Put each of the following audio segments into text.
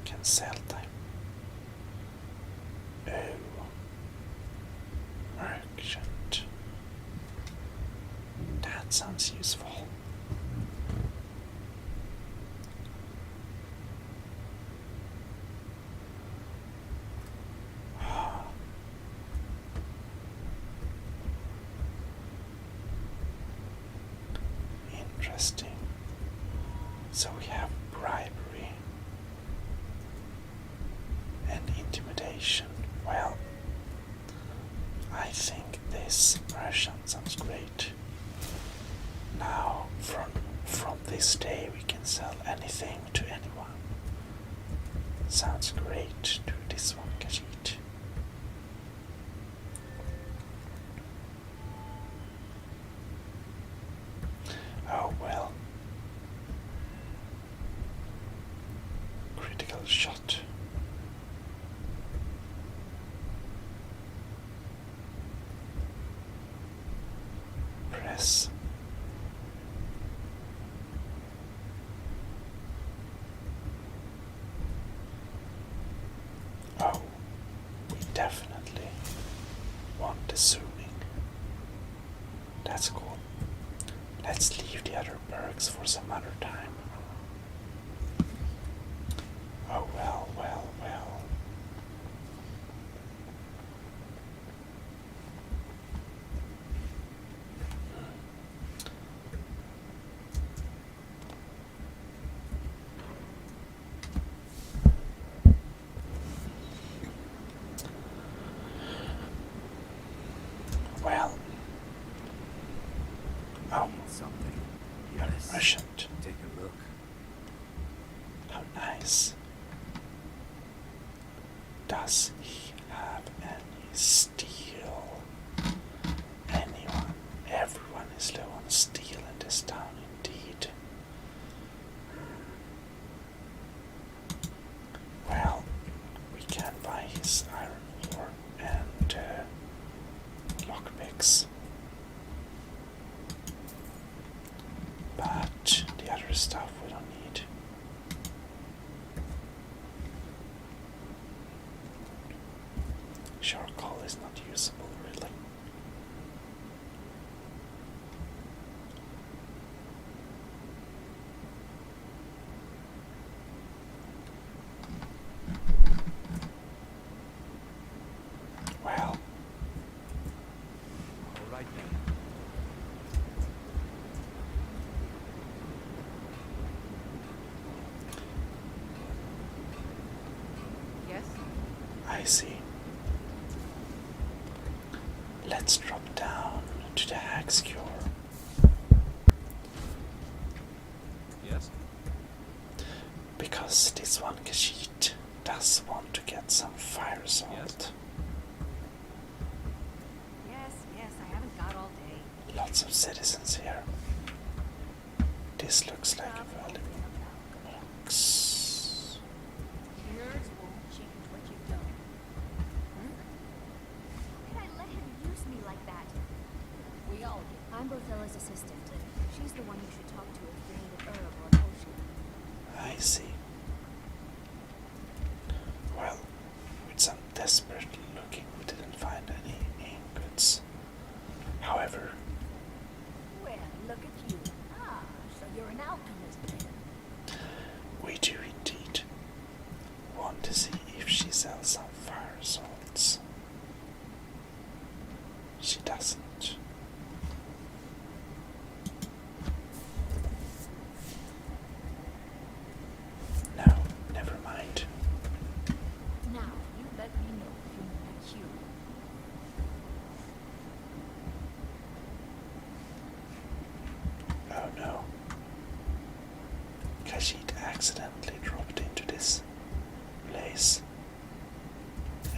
can sell them. Oh, merchant. That sounds useful. Interesting. So we have bribery and intimidation. Well, I think this merchant sounds great. Now, from this day, we can sell anything to anyone. Sounds great. Do this one, Khajiit. Oh well. Critical shot. Press. Oh, we definitely want the zooming. That's cool. Let's leave the other perks for some other time. Oh well, well, well. Well. Oh. Something. A Yes. merchant. Take a look. How nice. Does he have any steel? Anyone? Everyone is low on steel in this town, indeed. Well, we can buy his iron ore and lockpicks. But the other stuff we don't need. Charcoal is not usable, really. Well, All right then. Yes? I see. Let's drop down to the Hag's Cure. Yes. Because this one Khajiit does want to get some fire salt. Yes. Yes, I haven't got all day. Lots of citizens here. This looks like a valuable box. Yours won't change what you've done. How could I let him use me like that? We all get. I'm Bothella's assistant. She's the one you should talk to if you need an herb or a potion. I see. Well, with some desperate looking, we didn't find any ingots. However, Well, look at you. Ah, so you're an alchemist then. we do indeed want to see if she sells some fire salts. She doesn't. No, never mind. Now, you let me know if you need a cue. Oh no. Khajiit accidentally dropped into this place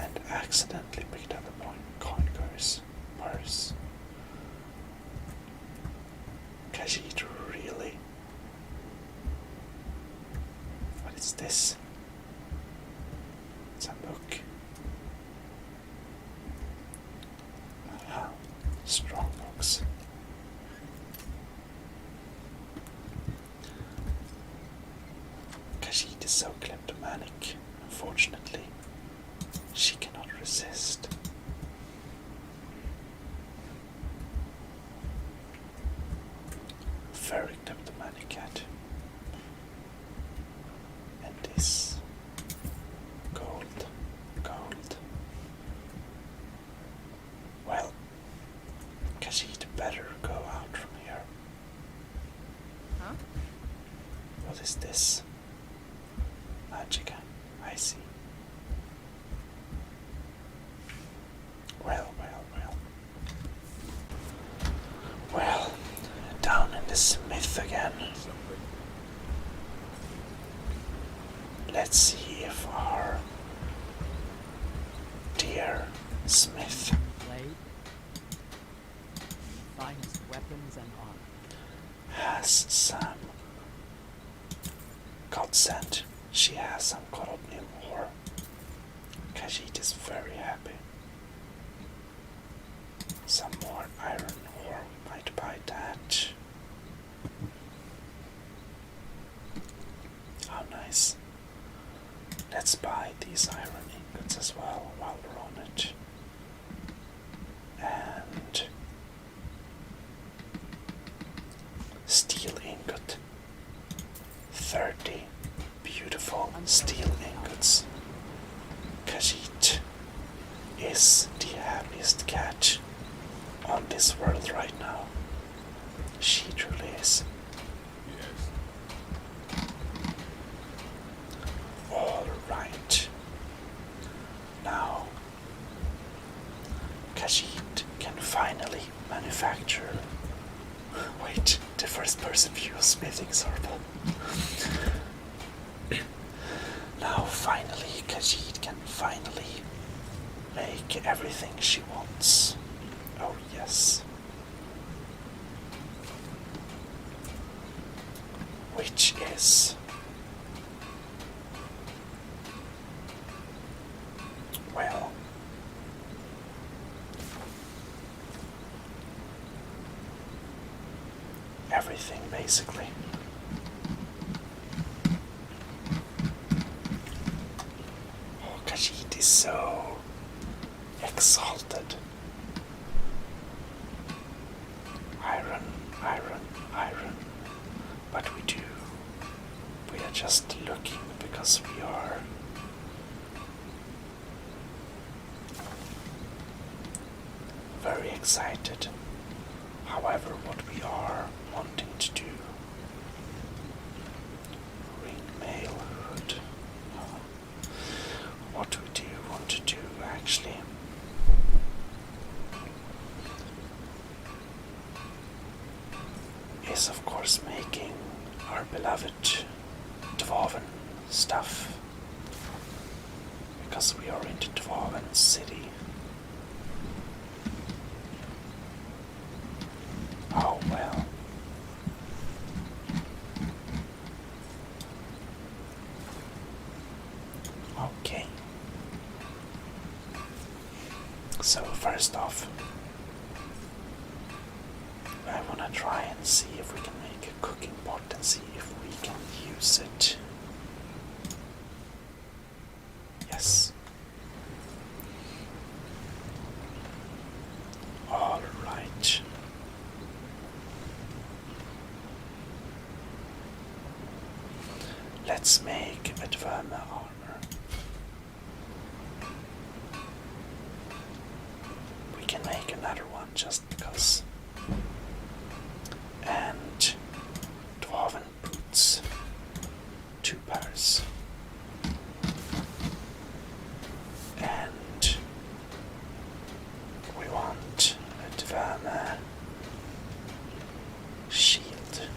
and accidentally picked up a coin purse. Khajiit, really? What is this? It's a book. Aha, strong books. Khajiit is so kleptomaniac. manic. Unfortunately, she cannot resist. Very kleptomanic cat. And this gold. Well, Khajiit better go out from here. Huh? What is this? Magica, I see. Well. Well, down in the smith again. Let's see if our dear smith Blade, finest weapons and armor. has some godsend. She has some Korodnim ore. Khajiit is very happy. Some more iron ore, we might buy that. How nice. Let's buy these iron ingots as well while we're on it. And steel ingot. 30 beautiful steel ingots. Khajiit is the happiest cat on this world right now. She truly is. Yes. Alright. Now, Khajiit can finally manufacture. Wait, the first person view of smithing, Sorbo. Now, finally, Khajiit can finally make everything she wants. Oh, yes. Which is well, everything basically. Oh, Khajiit is so exalted. Iron. But we are just looking because we are very excited. However, what we are wanting to do, ring mail hood. What we do want to do actually is of course making our beloved Dwarven stuff, because we are in the Dwarven city. Oh well. Okay. So first off, I wanna try and see if we can make a cooking pot and see if we can use it. Yes. All right. Let's make a Dverma armor. We can make another one just because. And Dwarven boots. 2 pairs. And we want a Dverma shield.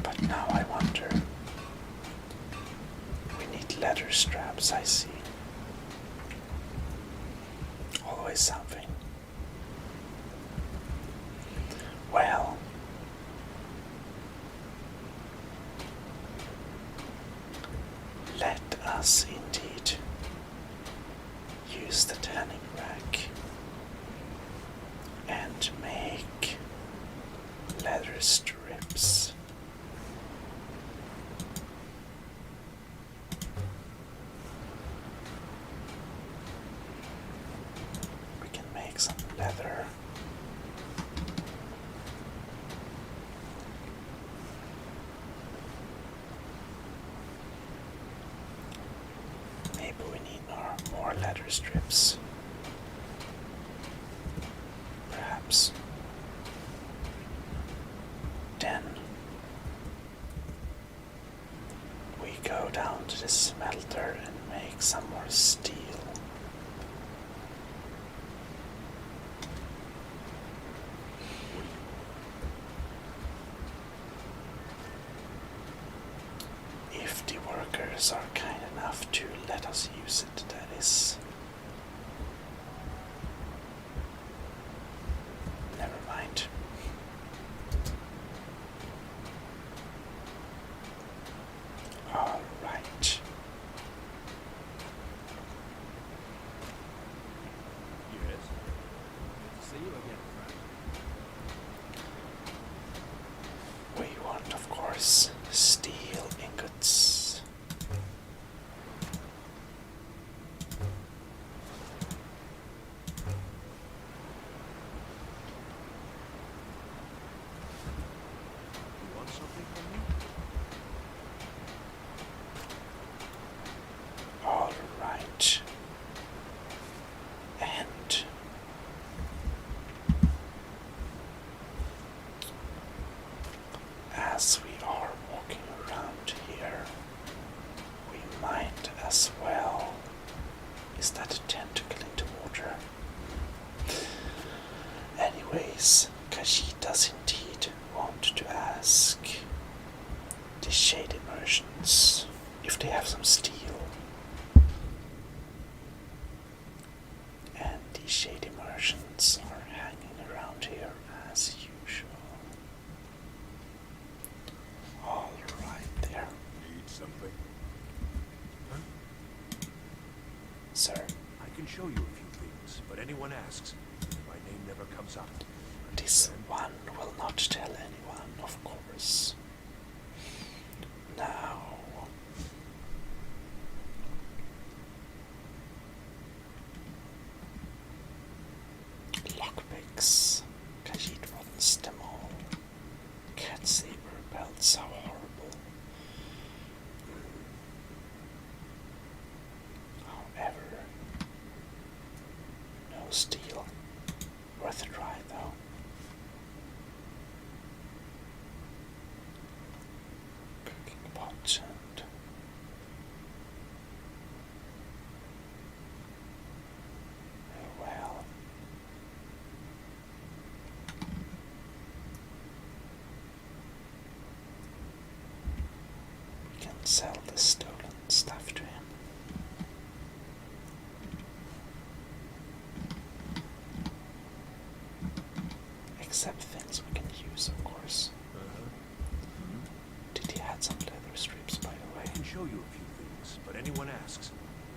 But now I wonder. We need leather straps, I see. Always something. Well, let us indeed use the tanning rack and make leather strips. We can make some leather. Maybe we need more leather strips. Perhaps. Then we go down to the smelter and make some more steel. If the workers are kind enough to let us use it, that is. Never mind. All right. Yes. Good to see you again, friend. We want, of course, steel ingots. You want something from me? All right. And as we are walking around here, we might as well. Is that a tentacle in the water? Anyways, Kashi does indeed want to ask the Shade Immersions if they have some steel. And the Shade Immersions are hanging around here as usual. All right there, Need something? sir. I can show you a few things, but anyone asks, my name never comes up. This Understand? one will not tell anyone, of course. Now, lockpicks. Khajiit wants them all. Cat saber belts, how horrible. However, no steel. Worth a try, though. Cooking pot and well, we can sell the stolen stuff to him. Except things we can use, of course. Did he add some leather strips, by the I way? can show you a few things, but anyone asks,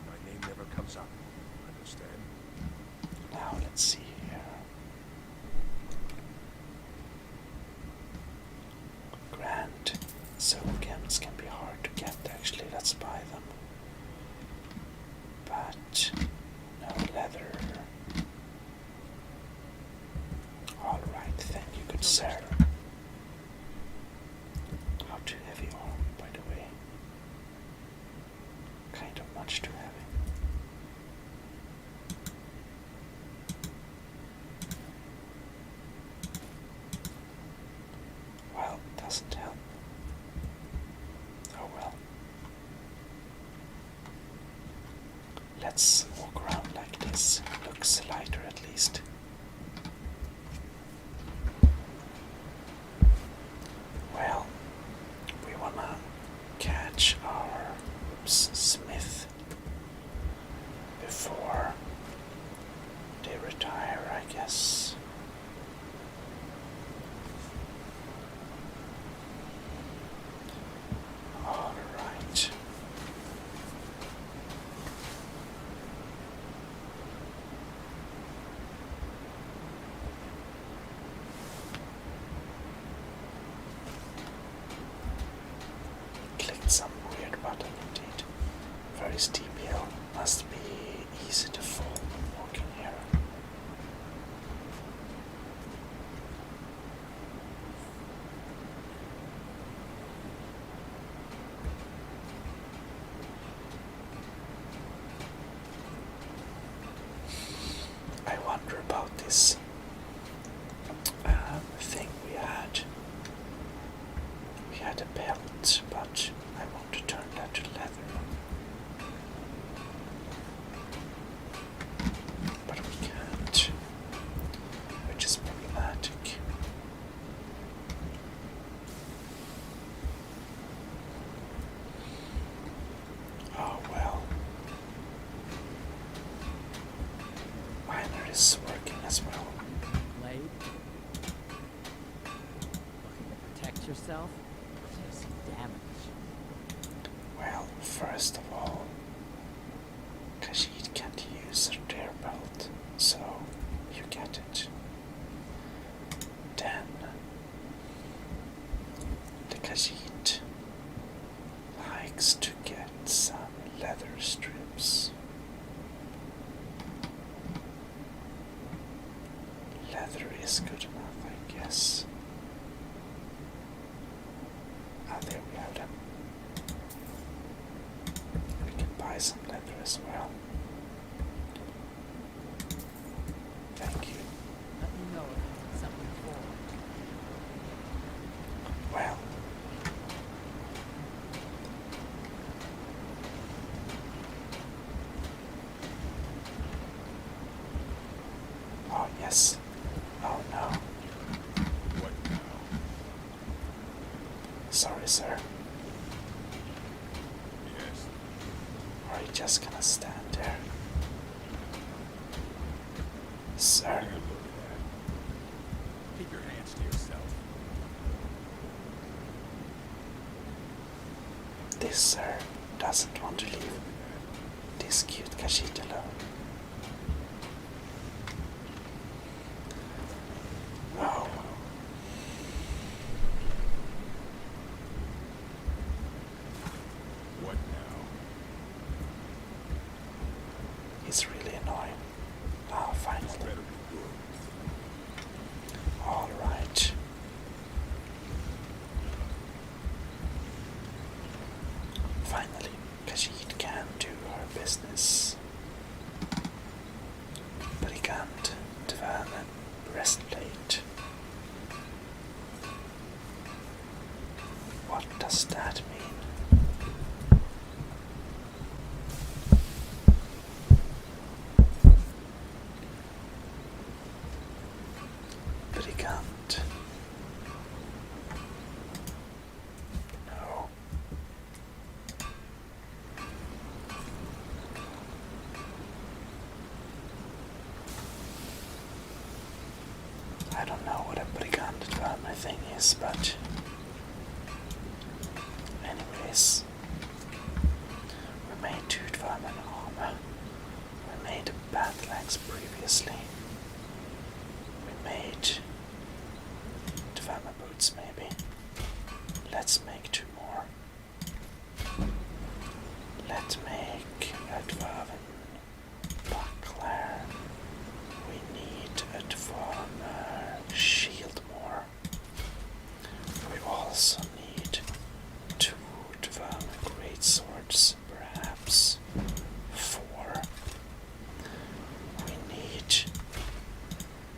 my name never comes up. Understand? Now let's see here. Grand Zogems can be hard to get, actually. Let's buy them. But no leather. Alright, thank you, good sir. How too heavy are we, by the way? Kind of much too heavy. Well, doesn't help. Oh well. Let's walk around like this. Looks lighter at least. Well, we wanna catch our smith before they retire, I guess. All right. very steep hill. Must be easy to fall when walking here. I wonder about this thing we had. We had a belt, but I want to turn that to leather. But we can't, which is problematic. Oh well. Miner is working as well. Blade? Looking to protect yourself? Take some damage. Well, first of all, Khajiit can't use her tear belt, so you get it. Then, the Khajiit likes to get some leather strips. Leather is good enough, I guess. Ah, there we have them. We can buy some leather as well. Thank you. Let me know if you need something for. Well, oh yes. Oh no. What now? Sorry, sir. Yes. Or are you just gonna stand there? Sir. What are you looking at? Keep your hands to yourself. This sir doesn't want to leave this cute Khajiit alone. Oh, What now? he's really annoying. Oh, This finally. better be good. All right. Finally, Khajiit can do her business. Brigand, dvärnen, breastplate. What does that mean? Brigand. No. I don't know what a brigand dvärne thing is, but anyways, we made two dvärmen armor. We made battle axe previously. We made dvärmen boots maybe. Let's make two more. Let's make a dvärmen buckler. We need a dvärmen shield more. We also need two dvärmen great swords, perhaps four. We need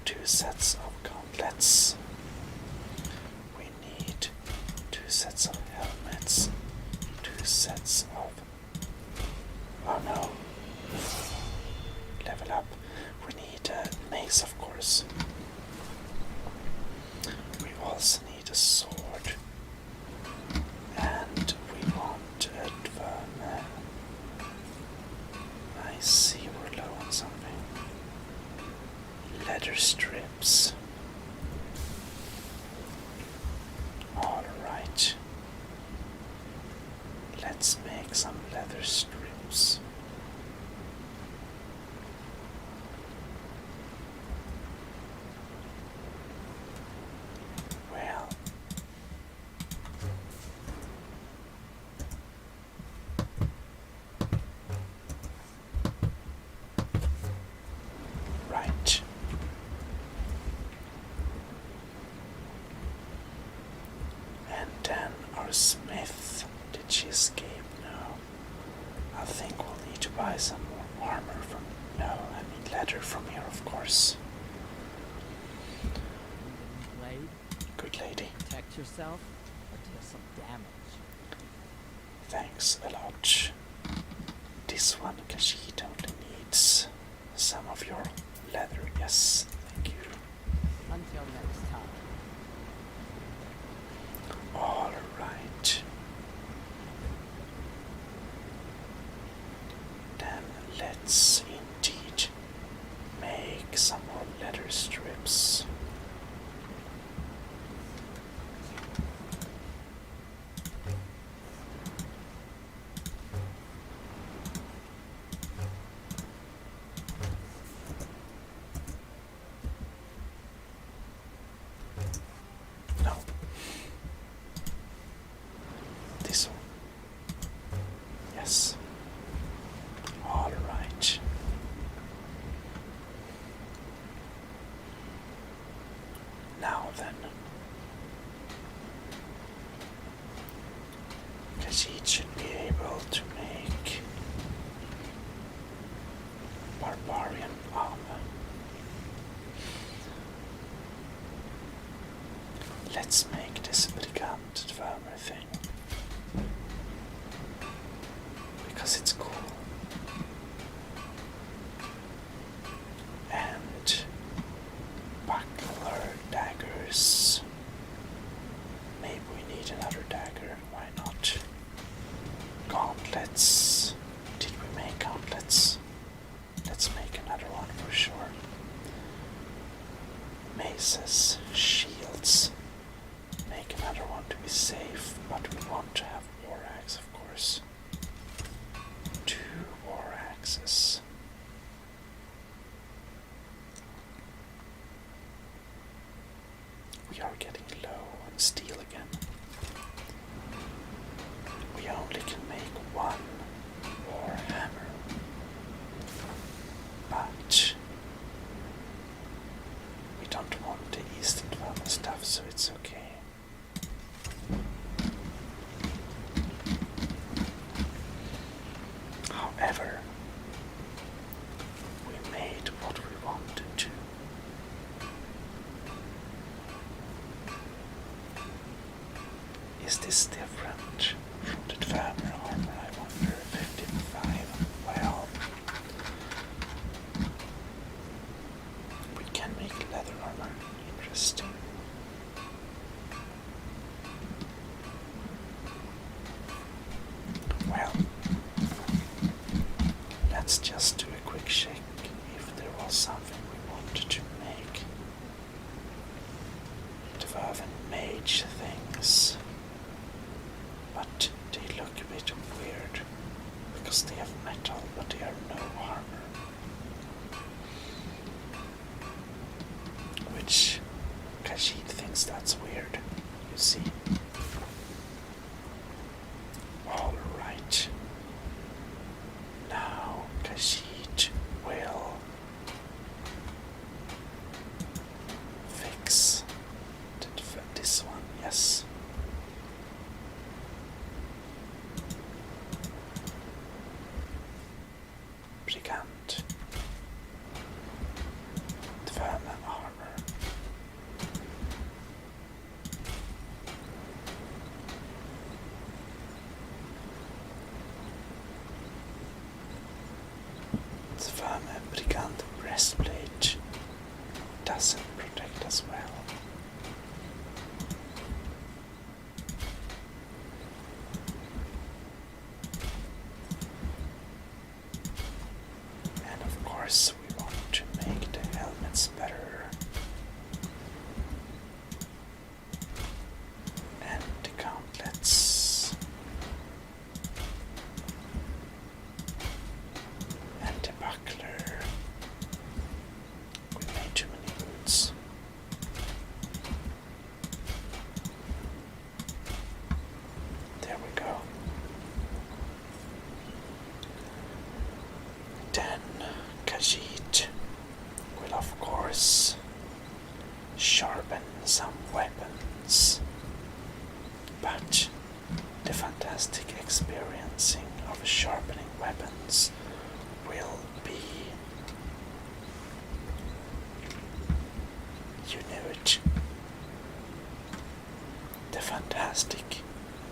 two sets of gauntlets. We need two sets of helmets, two sets of. Oh no. Level up. We need a mace, of course. We also need a sword. And we want a dvärne. I see we're low on something. Leather strips. Alright. Let's make some leather strips. Well, smith. Did she escape? No. I think we'll need to buy some more armor from... No, I mean leather from here, of course. Blade, Good lady. protect yourself, or deal some damage. Thanks a lot. This one, Kashid, only needs some of your leather. Yes, thank you. Until next time. Alright. Then let's indeed make some more leather strips. No. This one. Yes. All right. Now then. Khajiit should be able to make barbarian armor. Let's make this brigand farmer thing. Because it's cool. And buckler daggers. Maybe we need another dagger, why not? Gauntlets. Did we make gauntlets? Let's make another one for sure. Maces, shields. Make another one to be safe, but we want to have war axe, of course. 2 war axes. We are getting low on steel again. We only can make 1 war hammer. But we don't want the Eastern Farmer stuff, so it's okay. However, we made what we wanted to. Is this different from the Dwemer armor, I wonder? 55. Well, we can make leather armor. Interesting. Well, let's just do a quick check if there was something we wanted to make. Dwarven mage things. But they look a bit weird because they have metal but they have no armor. Which Khajiit thinks that's weird, you see. Alright. Now Khajiit will fix this one, yes. Brigand. Dwemer armor. Dwemer brigand breastplate doesn't protect us well. And of course we want to make the helmets better. And the gauntlets. And the buckler. We made too many boots. There we go. Then Khajiit will of course sharpen some weapons, but fantastic experiencing of sharpening weapons will be, you knew it, the fantastic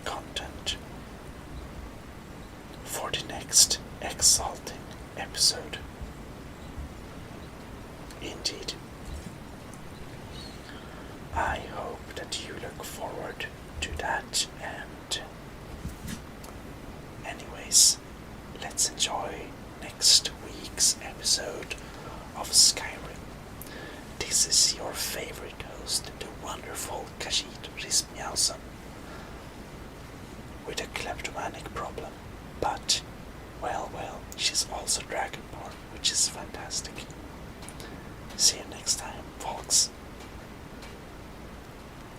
content for the next exalting episode. Indeed. I hope that you look forward to that, and anyways, let's enjoy next week's episode of Skyrim. This is your favorite host, the wonderful Khajiit Rismiausen, with a kleptomanic problem, but, well, she's also Dragonborn, which is fantastic. See you next time, folks.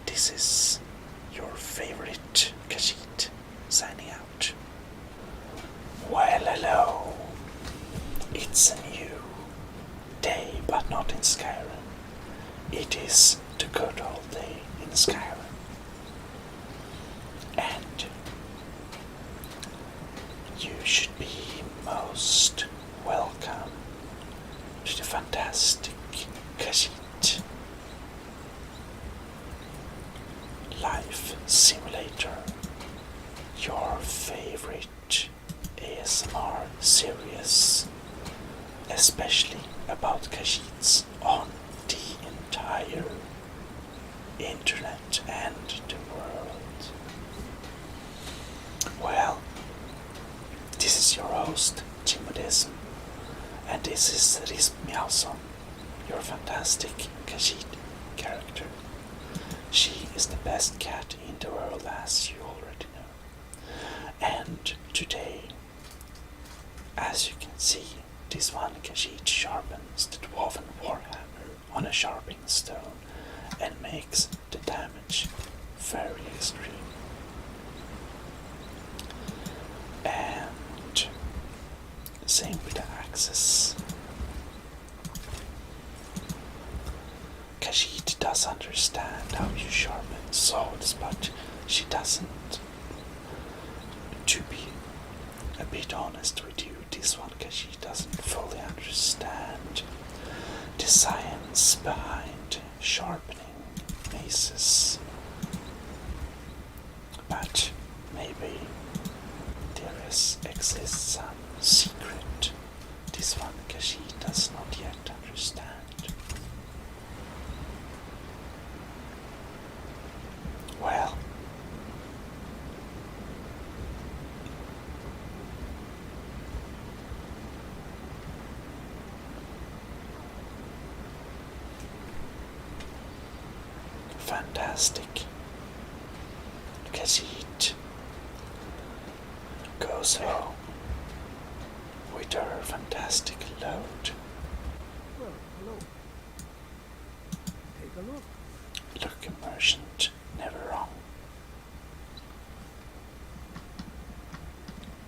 This is your favorite Khajiit signing out. Well, hello. It's a new day, but not in Skyrim. It is the good old day in Skyrim. And you should be most welcome to the fantastic Khajiit Life Simulator, your favorite ASMR series, especially about Khajiits on the entire internet and the world. Well, this is your host, Gmodism, and this is Rismiausen, your fantastic Khajiit character. She is the best cat in the world, as you already know. And today, as you can see, this one Khajiit sharpens the dwarven warhammer on a sharpening stone and makes the damage very extreme. And same with the axes. Khajiit does understand how you sharpen swords, but she doesn't. To be a bit honest with you, this one Khajiit doesn't fully understand the science behind sharpening maces. But maybe there exists some secret this one Khajiit does not yet understand. Well, fantastic. Khajiit goes home with her fantastic load. Well, hello. Take a look. Look, a merchant, never wrong.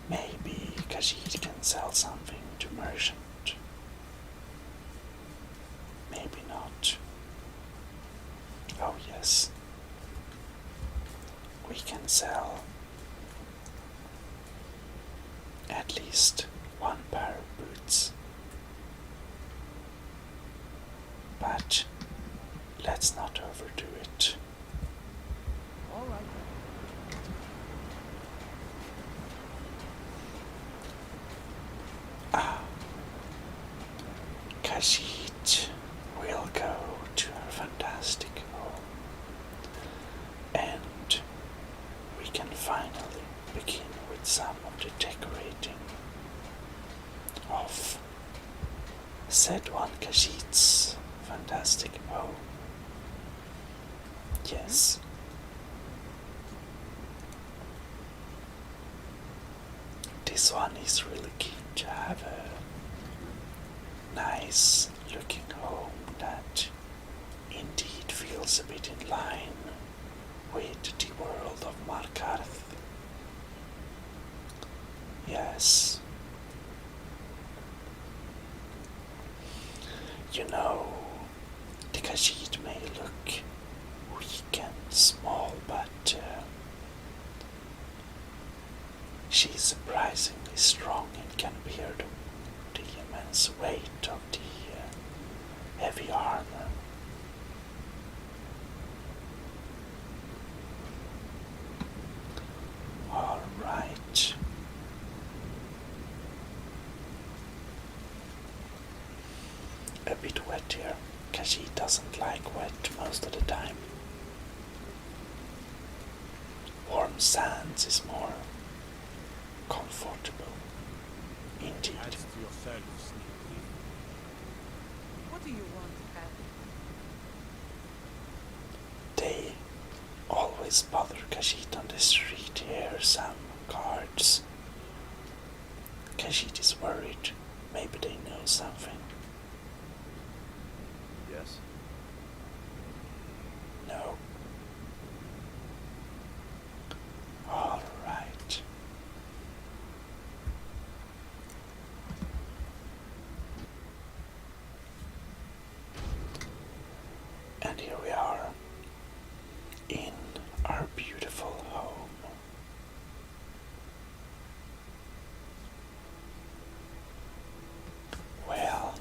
Maybe Khajiit can sell something to merchant. Maybe not. Oh yes. We can sell at least one pair of boots. But let's not overdo it. All right. Khajiit will go to her fantastic home, and we can finally begin with some of the decorating of said one Khajiit's fantastic home. Yes. This one is really keen to have a nice looking home that indeed feels a bit in line with the world of Markarth. Yes. You know, the Khajiit may look weak and small, but She is surprisingly strong and can bear the immense weight of the heavy armor. Alright. A bit wet here, because she doesn't like wet most of the time. Warm sands is more comfortable. Indeed. Adds to yourself, sneaky. What do you want, Abby? They always bother Khajiit on the street here, some guards. Khajiit is worried. Maybe they know something. Yes? No. All right. And here we are in our beautiful home. Well,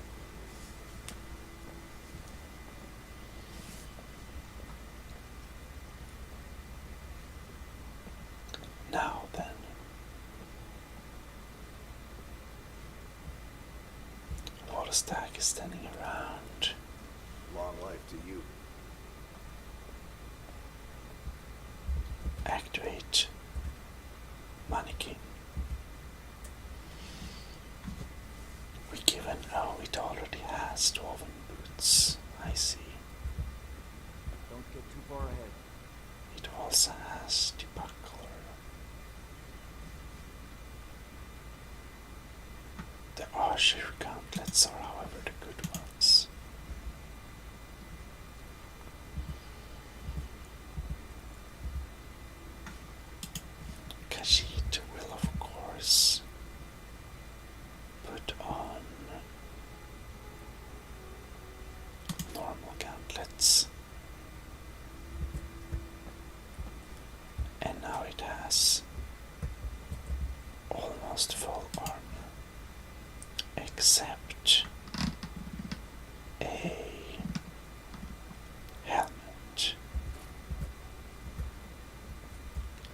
now then, Waterstack is standing around. Long life to you. Activate Mannequin. We given, oh, it already has dwarven boots. I see. Don't get too far ahead. It also has the buckler. The archer gauntlets are, however, the good ones. Khajiit will, of course, put on normal gauntlets. And now it has almost full armor, except a helmet.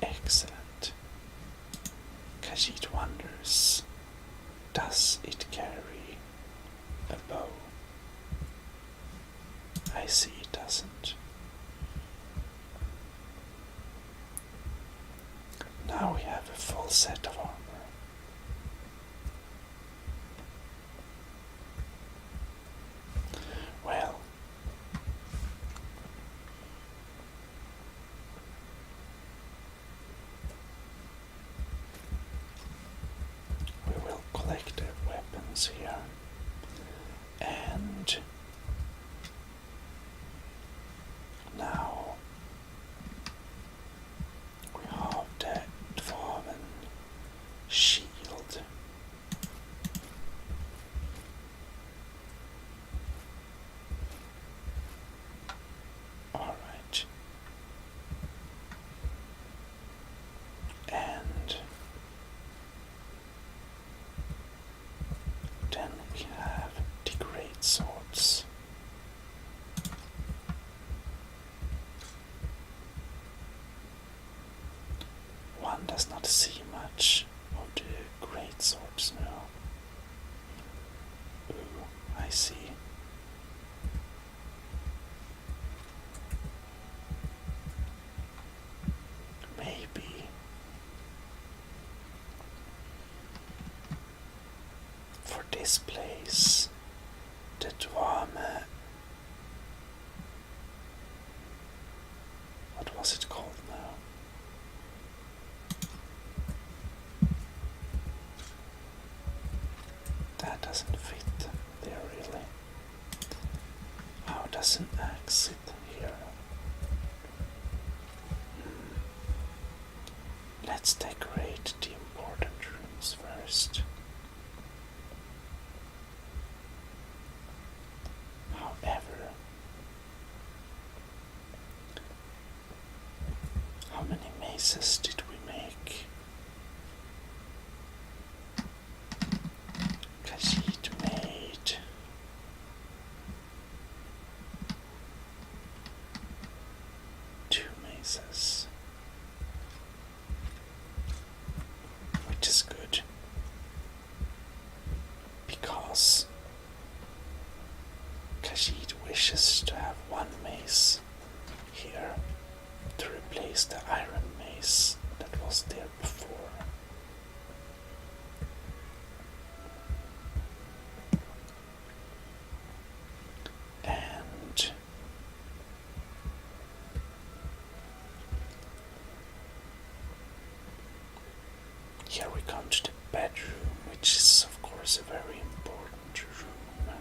Excellent. Khajiit wonders, does it carry a bow? I see it doesn't. Now we have a full set of armor. Well, we will collect the weapons here, and now we have the dwarven shield. Alright. And then we have the great swords. One does not see much of the great swords now. Ooh, I see. Maybe for this place, the Dwame. What was it called now? That doesn't fit there really. How does an axe sit here? Let's decorate the important rooms first. However, how many maces did we make? mazes, which is good because Khajiit wishes to have one maze here to replace the iron maze that was there before. And here we come to the bedroom, which is of course a very important room.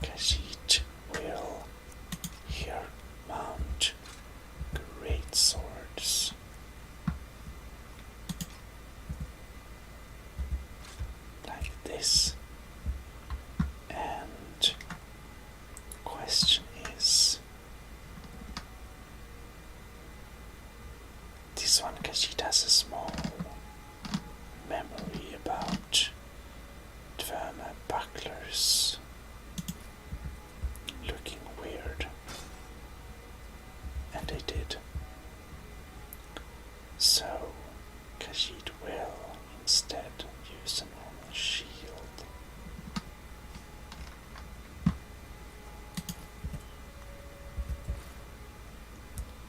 Khajiit will here mount great swords. Like this. And question is, this one Khajiit has a small memory about Dverma bucklers looking weird, and they did. So Khajiit will instead use a normal shield.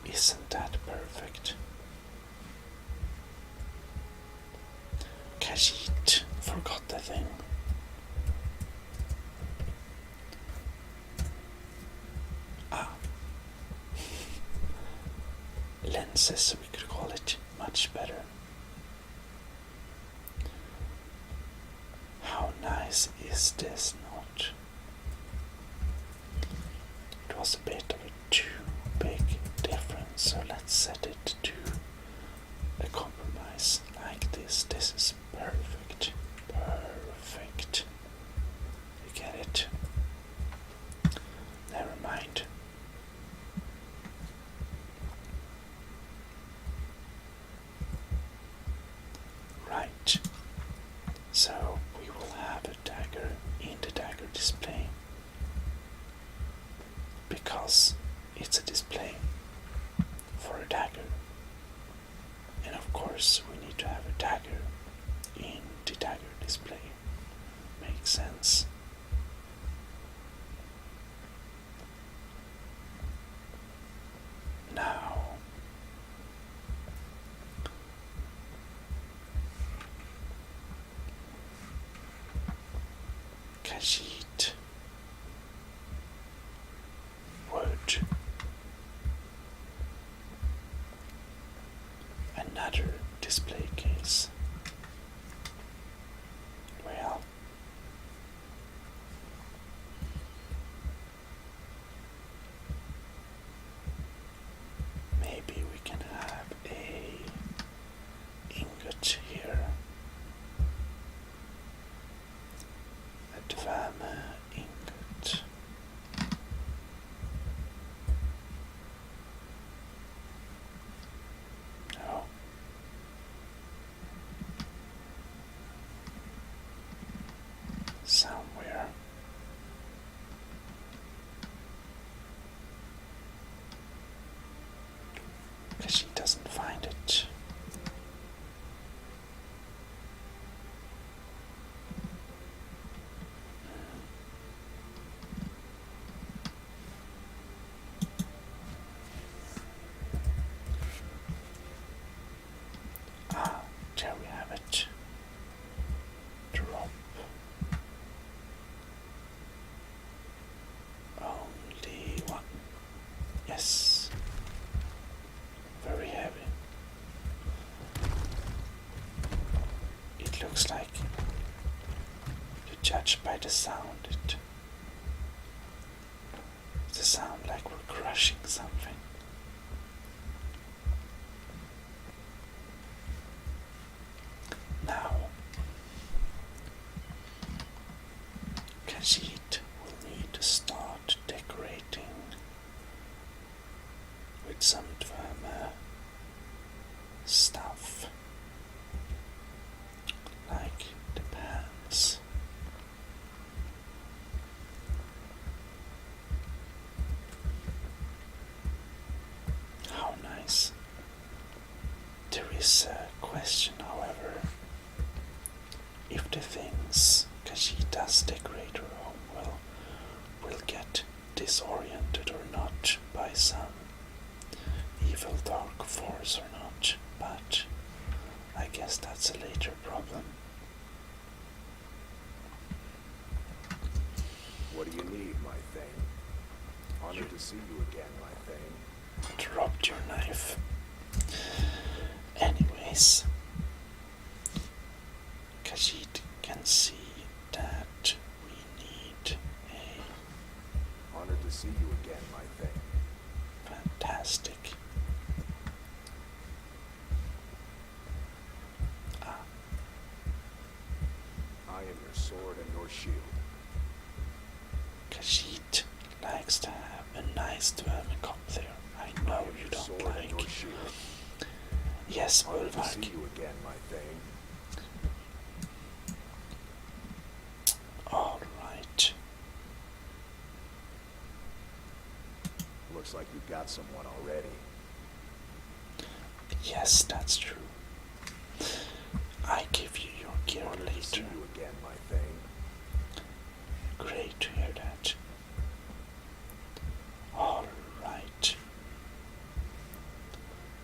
Isn't that perfect? Khajiit forgot the thing. Lenses, we could call it much better. How nice is this not? It was a bit of a too big difference, so let's set it to a compromise like this. This is perfect. Perfect. You get it? Never mind. Right. So we will have a dagger in the dagger display because it's a display for a dagger. And of course we need to have a dagger in the dagger display. Makes sense. Now Khajiit would another display case. Well, maybe we can have a ingot here. A Dverma ingot. No. Somewhere. Because she doesn't find it. Ah, there we have it. Drop. Only one. Yes. Very heavy. It looks like, to judge by the sound, it sound like we're crushing something. Now, Khajiit will need to start decorating with some Dverma stuff, like the pants. is a question, however, if the things Khajiit does decorate her home will get disoriented or not by some evil dark force or not, but I guess that's a later problem. What do you need, my thing? Honored to see you again, my thing. Dropped your knife. Anyways, Khajiit can see that we need a Honored to see you again, my thing. fantastic. I am your sword and your shield. Khajiit likes to have a nice vermicomplier. I I know am you your don't sword and your like. shield. Yes, Honored to see Wolvark. you again, my thing. Alright. Looks like you've got someone already. Yes, that's true. I give you your gear Honored to see later. you again, my thing. Great to hear that. Alright.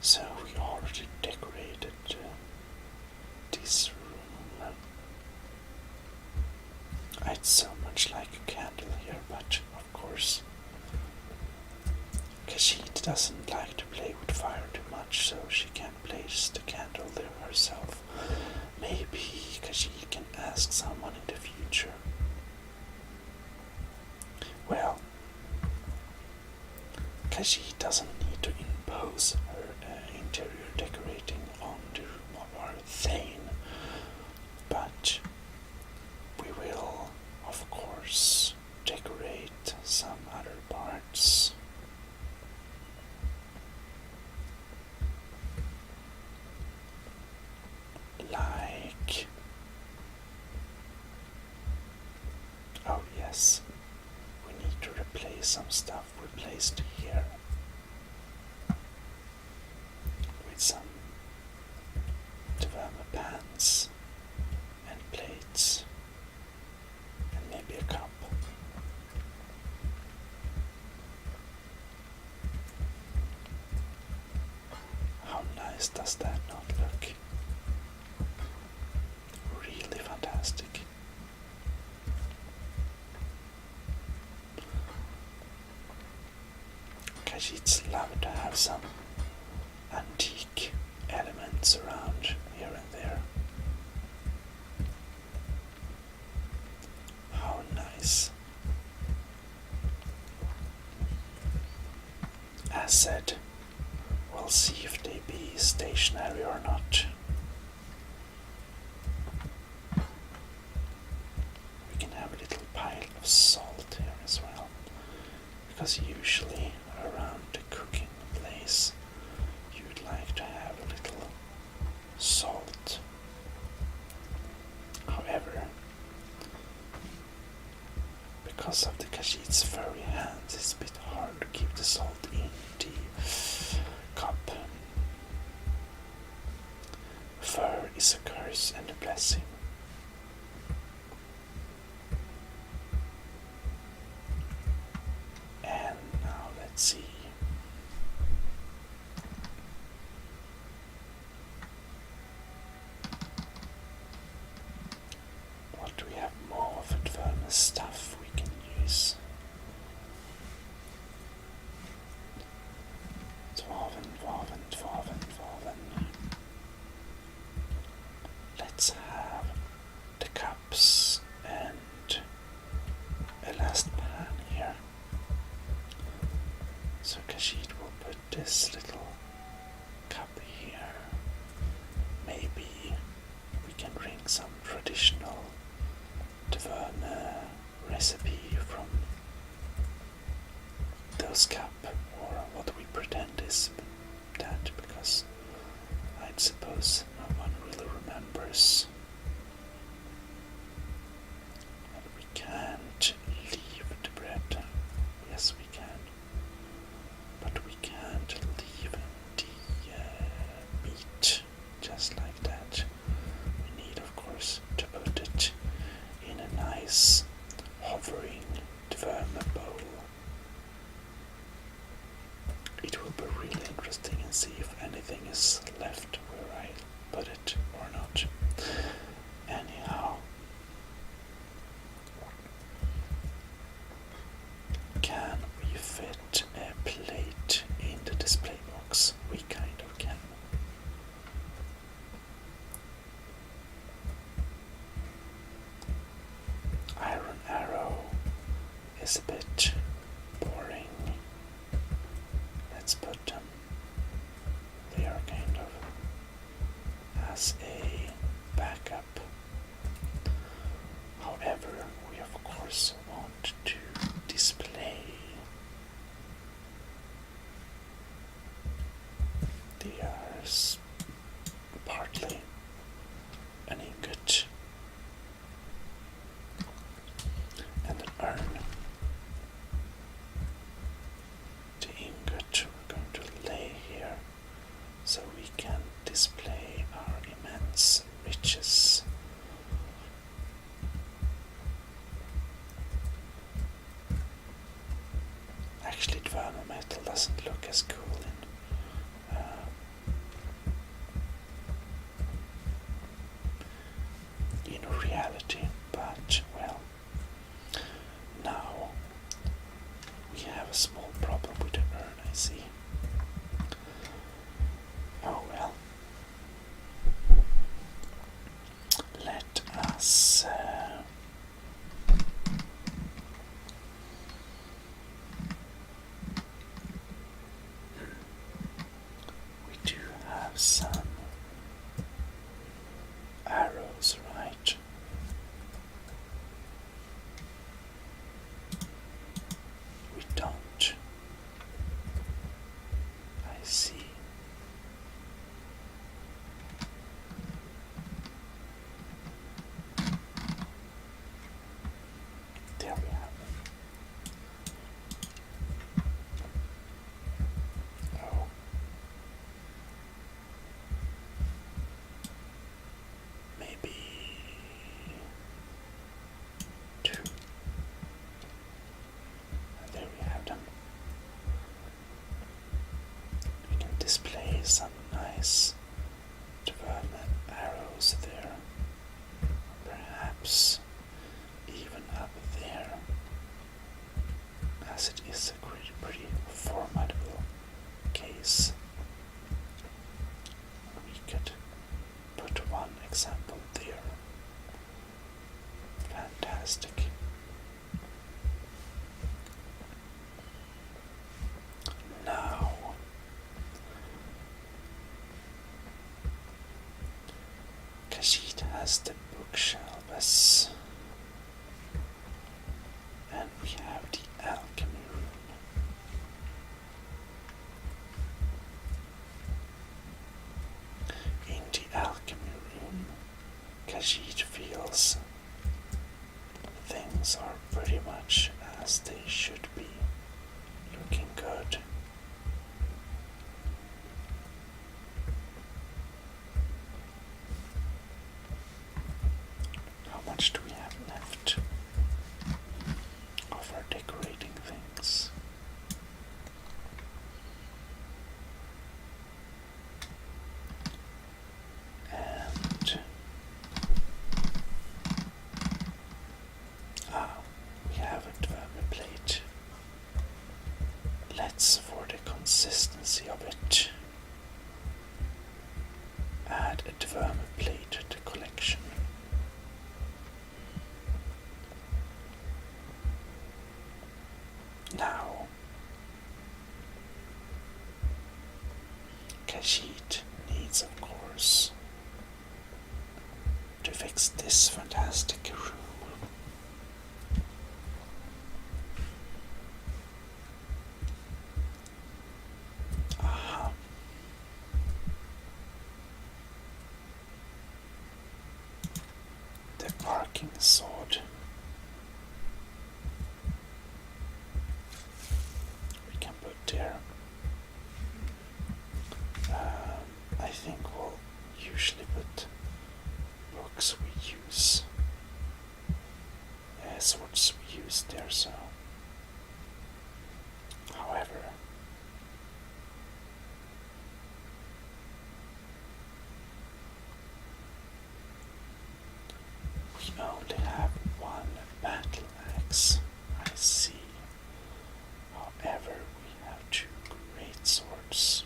So we already decorated this room. I'd so much like a candle here, but of course Khajiit doesn't like to play with fire too much, so she can't place the candle there herself. Maybe Khajiit can ask someone in the future. Well, Khajiit doesn't need to impose her interior decorating on the room of our Thane, but we will, of course, decorate some other parts. Like, oh yes, we need to replace some stuff we placed here with some Dverma pans and plates and maybe a cup. How nice does that not look? Really fantastic. Khajiits love to have some antique elements around here and there. How nice. As said, we'll see if they be stationary or not. We can have a little pile of salt here as well, because usually around the cooking place you'd like to have a little salt. However, because of the Khajiit's furry hands, it's a bit hard to keep the salt in the cup. Fur is a curse and a blessing. And now let's see. What do we have more of advanced stuff we can use? Dwarven. Let's have the cups and a last pan here. So Khajiit will put this little cup here. Maybe we can bring some traditional Dverna recipe from those cup, or what we pretend is that, because I suppose no one really remembers. And we can't leave the bread. Yes, we can. But we can't leave the meat. and see if anything is left where I put it or not. Anyhow, can we fit a plate in the display box? We kind of can. Iron arrow is a bit boring. Let's put them there kind of as a backup. However, we of course want to display there's partly an ingot and an urn. The ingot we're going to lay here so we can display our immense riches. Actually, dwemer metal doesn't look as cool in reality, but well, now we have a small problem with the urn, I see. Oh well. Let us we do have some arrows, right? We don't. I see. There we have them. Oh. Maybe two. And there we have them. We can display some nice development arrows there. Perhaps even up there, as it is a pretty formidable case. We could put one example there. Fantastic. Now, Khajiit has the bookshelves, and we have the alchemy room. In the alchemy room, Khajiit feels things are pretty much as they should be, looking good. How much do we have left of our decorating things? And we have a dwemer plate. Let's, for the consistency of it, add a dwemer plate to the collection. Now, Khajiit needs, of course, to fix this fantastic room. Aha. The arcing sword. We can put there. I think we'll usually put books we use, swords we use there, so. However, axe. I see. However, we have two great swords.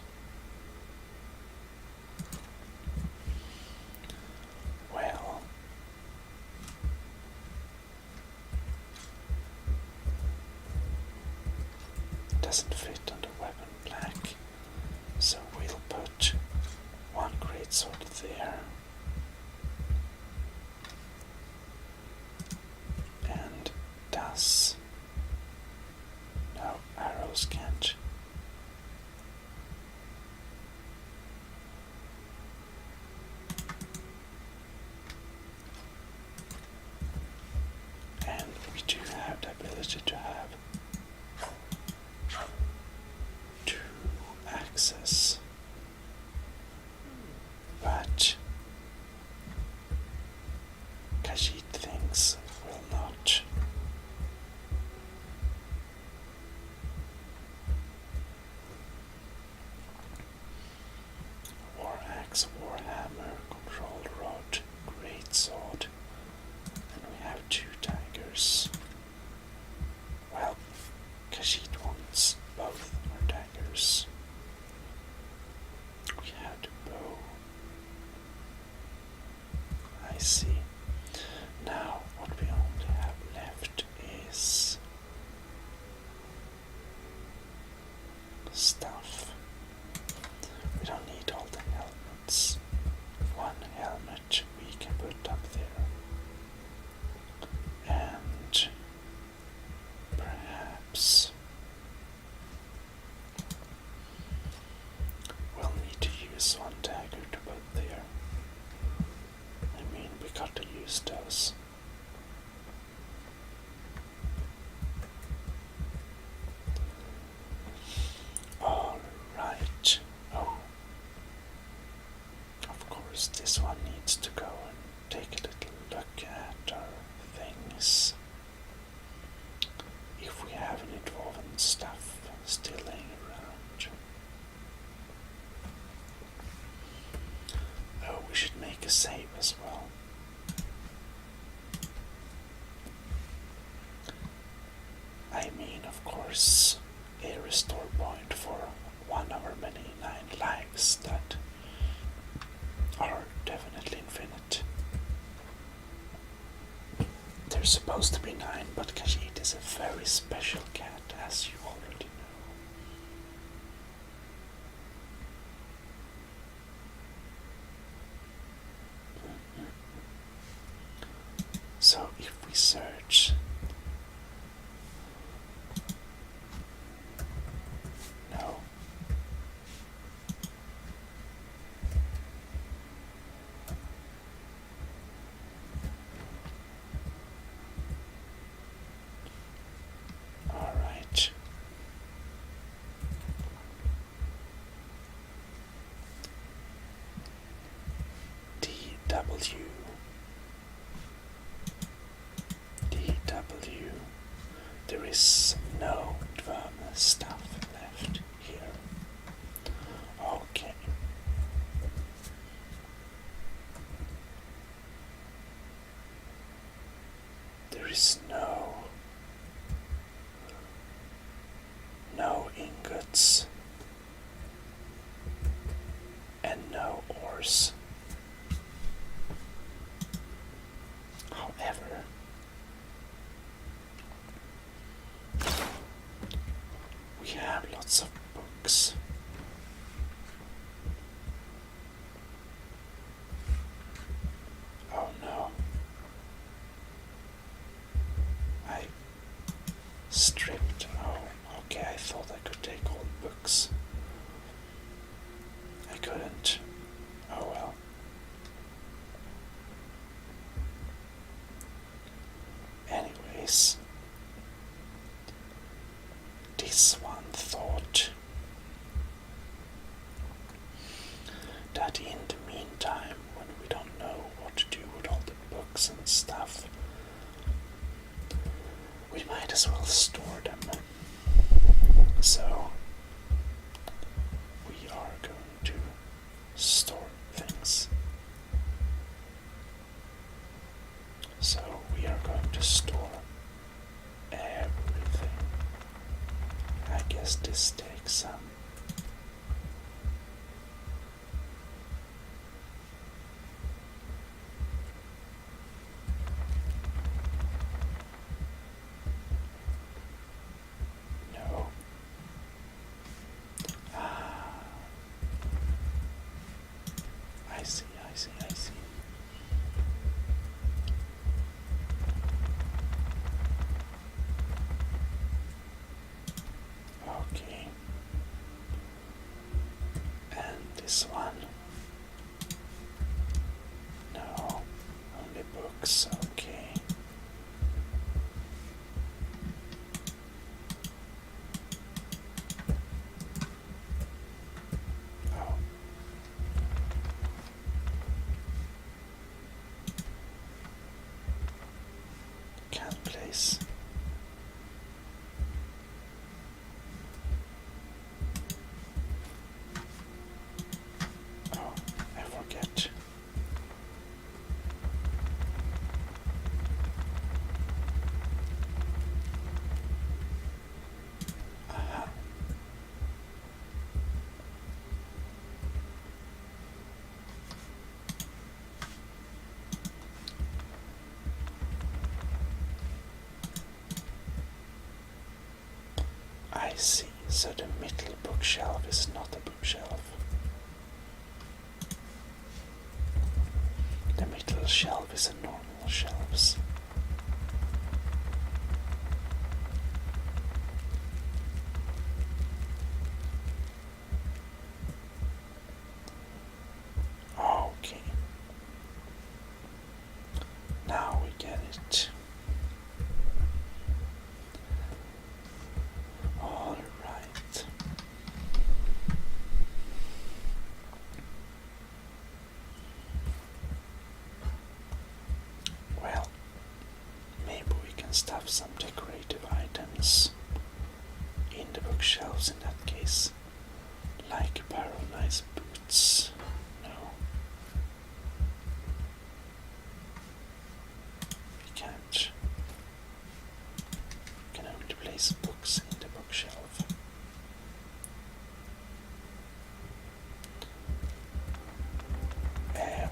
Well, doesn't fit on the weapon black, so we'll put one great sword there. And does no arrows can't. And we do have the ability to have two axes, but Khajiit thinks will not. War axe, war hammer, control rod, great sword, and we have two daggers. Well, Khajiit wants both our daggers. We have the bow. I see. Now, what we only have left is stuff. We don't need all the helmets. One helmet we can put up there. And perhaps we'll need to use one dagger to put there. I mean, we got to use those. Alright. Oh. Of course, this one needs to go and take a little look at our things. If we have any dwarven stuff still laying around. Oh, we should make a save as well. I mean, of course, a restore point for one of our many 9 lives that are definitely infinite. There's supposed to be 9, but Khajiit is a very special cat, as you already know. So if we search, no. All right. DW. DW. There is no dwarven stuff left here. Okay. There is no ingots and no ores. However, we have lots of books. Oh no. I stripped. Oh, okay, I thought I could take all books. I couldn't. Oh well. Anyways, this one thought this one. No, only books, okay. Oh. Can't place. Oh, I forget. Aha. I see, so the middle bookshelf is not a bookshelf. The middle shelf is a normal shelves. Okay. Now we get it. All right. Well, maybe we can stuff some decorative items in the bookshelves in that case, like a pair of nice boots. No, we can't. We can only place books in the bookshelf.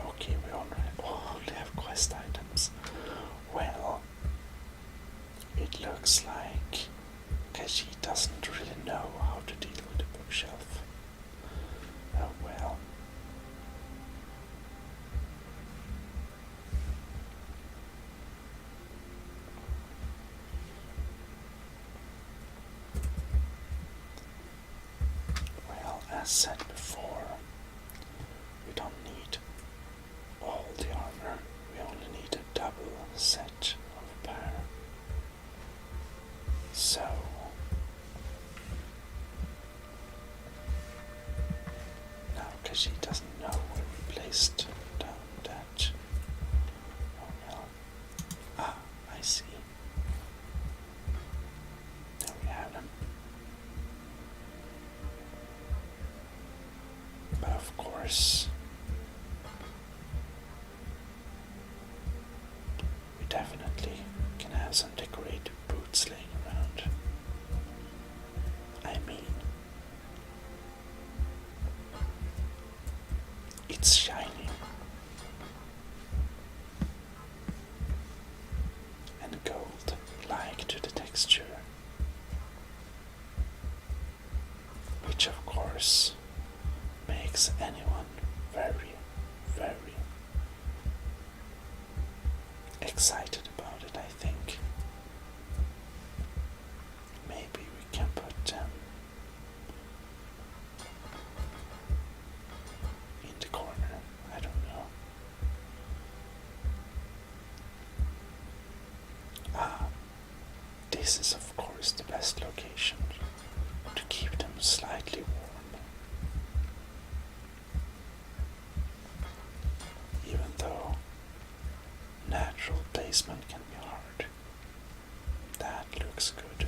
Okay, we only have quest items. Well, it looks like Kaji doesn't really know how to deal with the bookshelf. Oh well. Well, as said before, we don't need all the armor. We only need a double set of a pair. So now Kaji doesn't know where we placed down that. Oh well. Ah, I see. There we have them. But of course, we definitely can have some decorative boots laying around. I mean, it's shiny and gold-like to the texture, which of course makes anyone very, very excited about it, I think. Maybe we can put them in the corner, I don't know. Ah, this is of course the best location to keep them slightly warm. Even though natural placement can be hard. That looks good.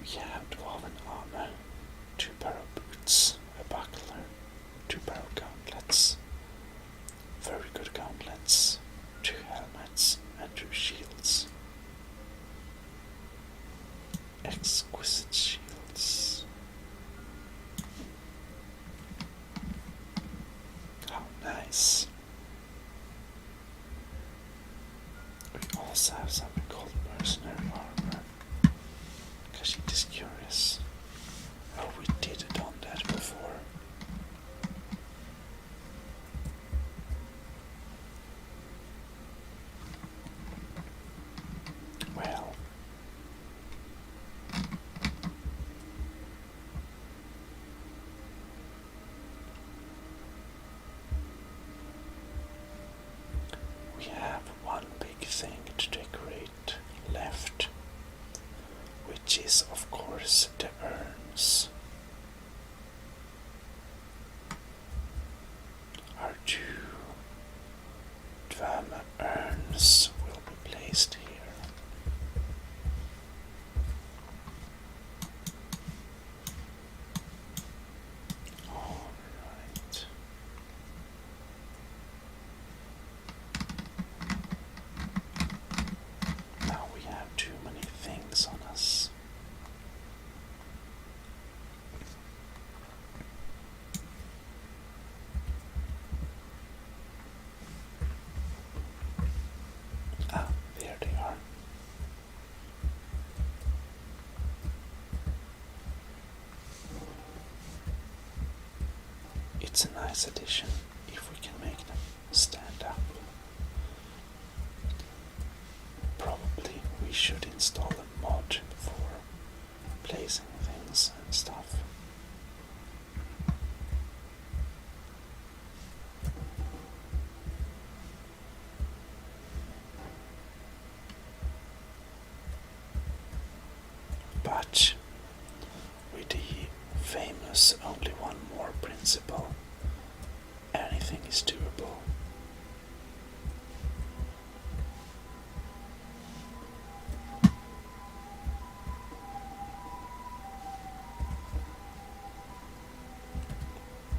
We have dwarven armor, 2 pair of boots, a buckler, 2 pair of gauntlets, very good gauntlets, 2 helmets, and 2 shields. Exquisite shields. How nice. We also have something called mercenary armor. Because it is curious. Oh, we did it on that before. Well, nice addition if we can make them stand up. Probably we should install a mod for placing things and stuff. But with the famous only one more principle, anything is doable.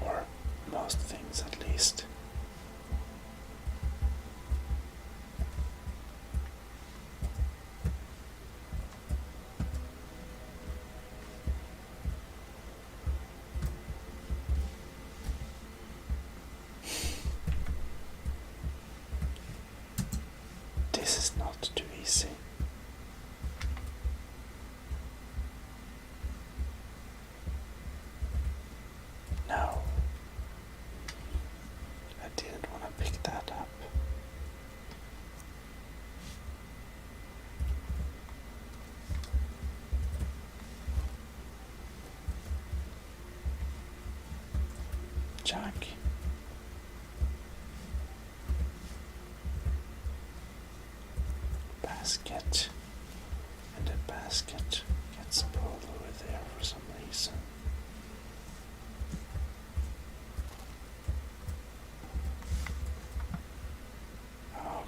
Or most things at least. This is not too easy. No, I didn't want to pick that up. Jack. Basket, and the basket gets pulled over there for some reason.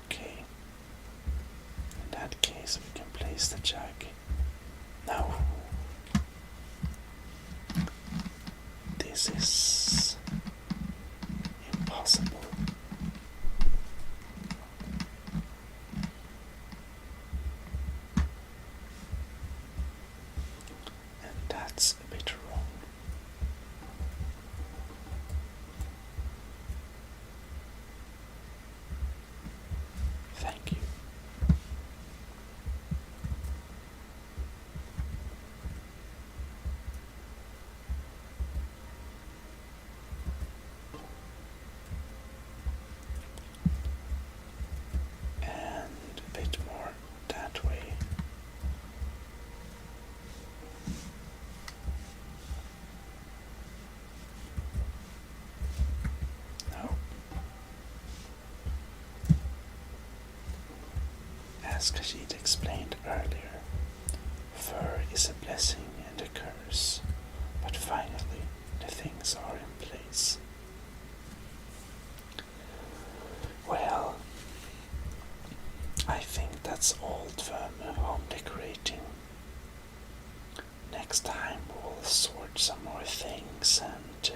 Okay, in that case we can place the jug. No, this is impossible. That's a bit wrong. Thank you. And a bit more that way. As Khajiit explained earlier, fur is a blessing and a curse, but finally the things are in place. Well, I think that's all from home decorating. Next time we'll sort some more things and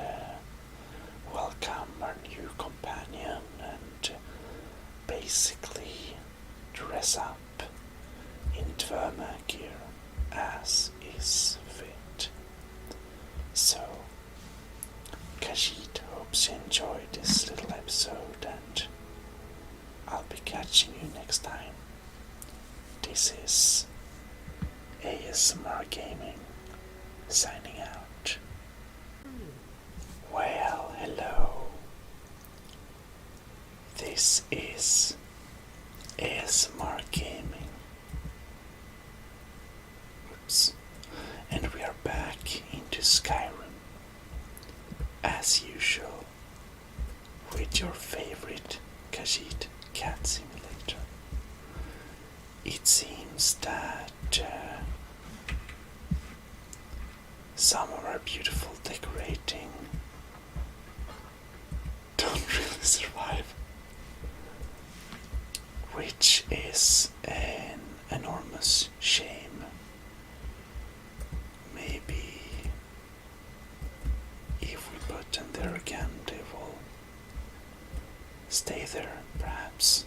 welcome our new companion and basically dress up in Dverma gear as is fit. So, Khajiit hopes you enjoyed this little episode and I'll be catching you next time. This is ASMR Gaming signing out. Well, hello. This is ASMR Gaming. Oops. And we are back into Skyrim, as usual, with your favorite Khajiit cat simulator. It seems that some of our beautiful decorating don't really survive, which is an enormous shame. Maybe if we put them there again, they will stay there, perhaps.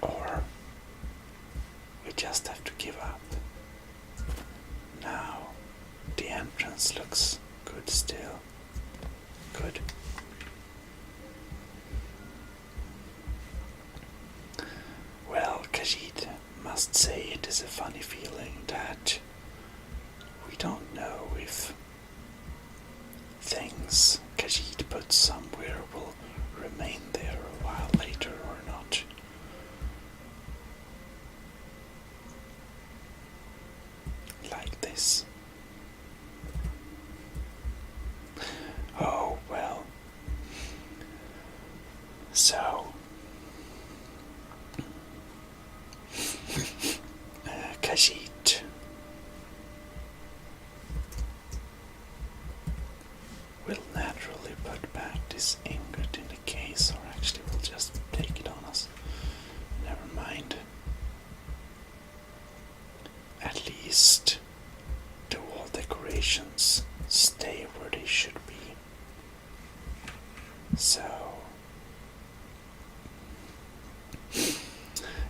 Or we just have to give up. Now the entrance looks good still. Good. Well, Khajiit must say it is a funny feeling that we don't know if things things Khajiit puts somewhere will remain there a while later or not. Like this. Oh well. So Khajiit will naturally put back this ingot in the case, or actually we'll just take it on us. Never mind. At least the wall decorations stay where they should be. So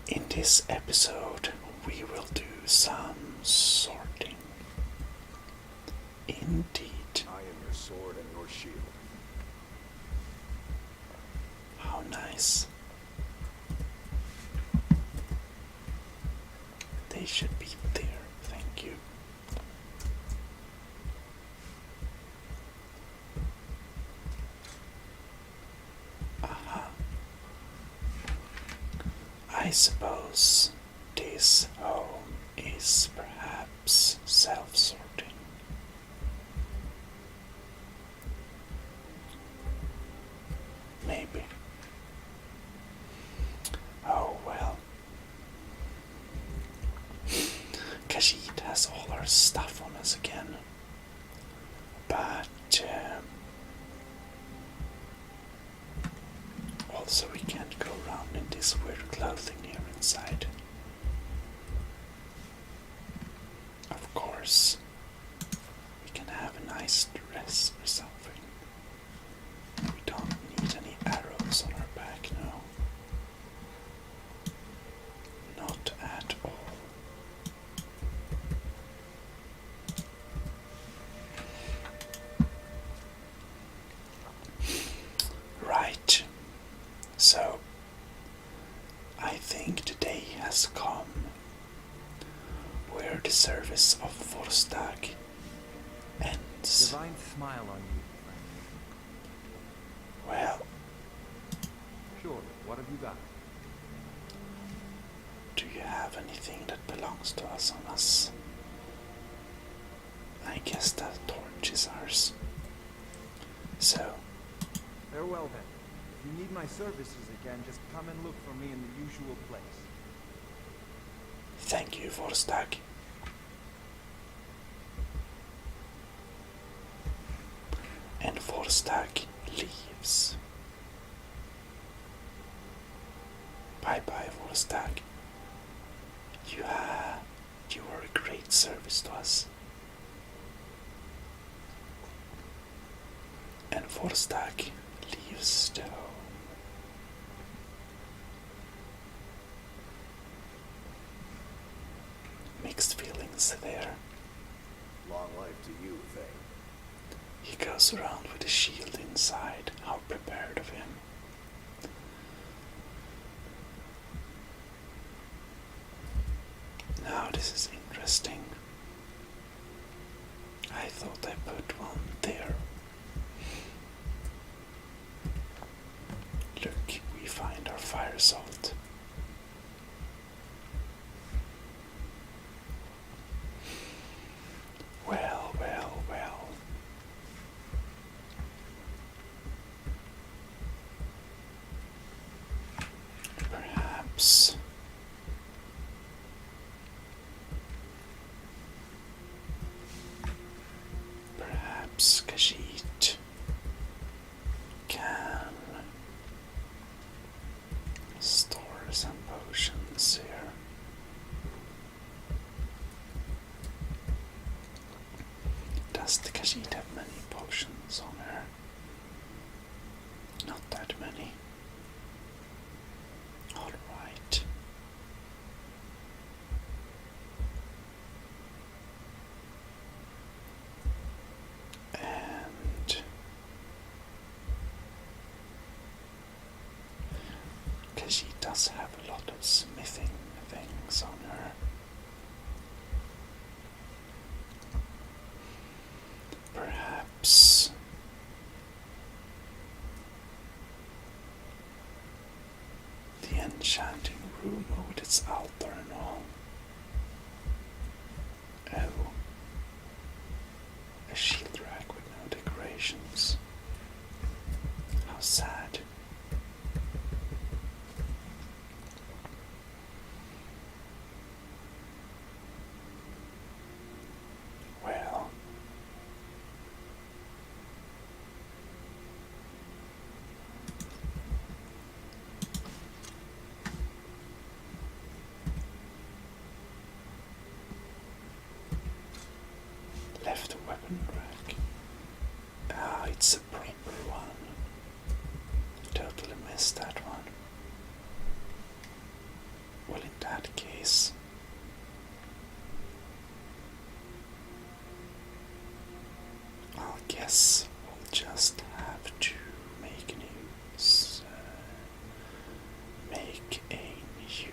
in this episode we will do some sorting. Indeed. I am your sword and your shield. How nice. They should be there, thank you. Aha. I suppose this home is perhaps self-sorting. Maybe. Oh well. Khajiit has all our stuff on us again. But also we can't go around in this weird clothing here inside. Of course, we can have a nice dress or something. We don't need any arrows on our back, no. Not at all. Right. So, I think the day has come where the service of Forstag ends. Divine smile on you, friend. Well, Sure, what have you got? do you have anything that belongs to us on us? I guess that torch is ours. So, Farewell then. If you need my services again, just come and look for me in the usual place. thank you, Forstag. And Forstag leaves. Bye bye, Forstag. You were a great service to us. And Forstag leaves the home. Mixed feelings there. Long life to you, Thane. He goes around with a shield inside. How prepared of him. Now this is interesting. I thought I put one there. Look, we find our fire salt. Well, well, well. Perhaps Khajiit can store some potions here. Does the Khajiit have many potions on her? Not that many. Alright. And Khajiit does have a lot of smithing things on her. Perhaps enchanting room with its altar and all. Oh, a shield rack with no decorations. How sad. Well, left weapon rack. Ah, it's a proper one. Totally missed that one. Well, in that case, I guess we'll just have to make make a new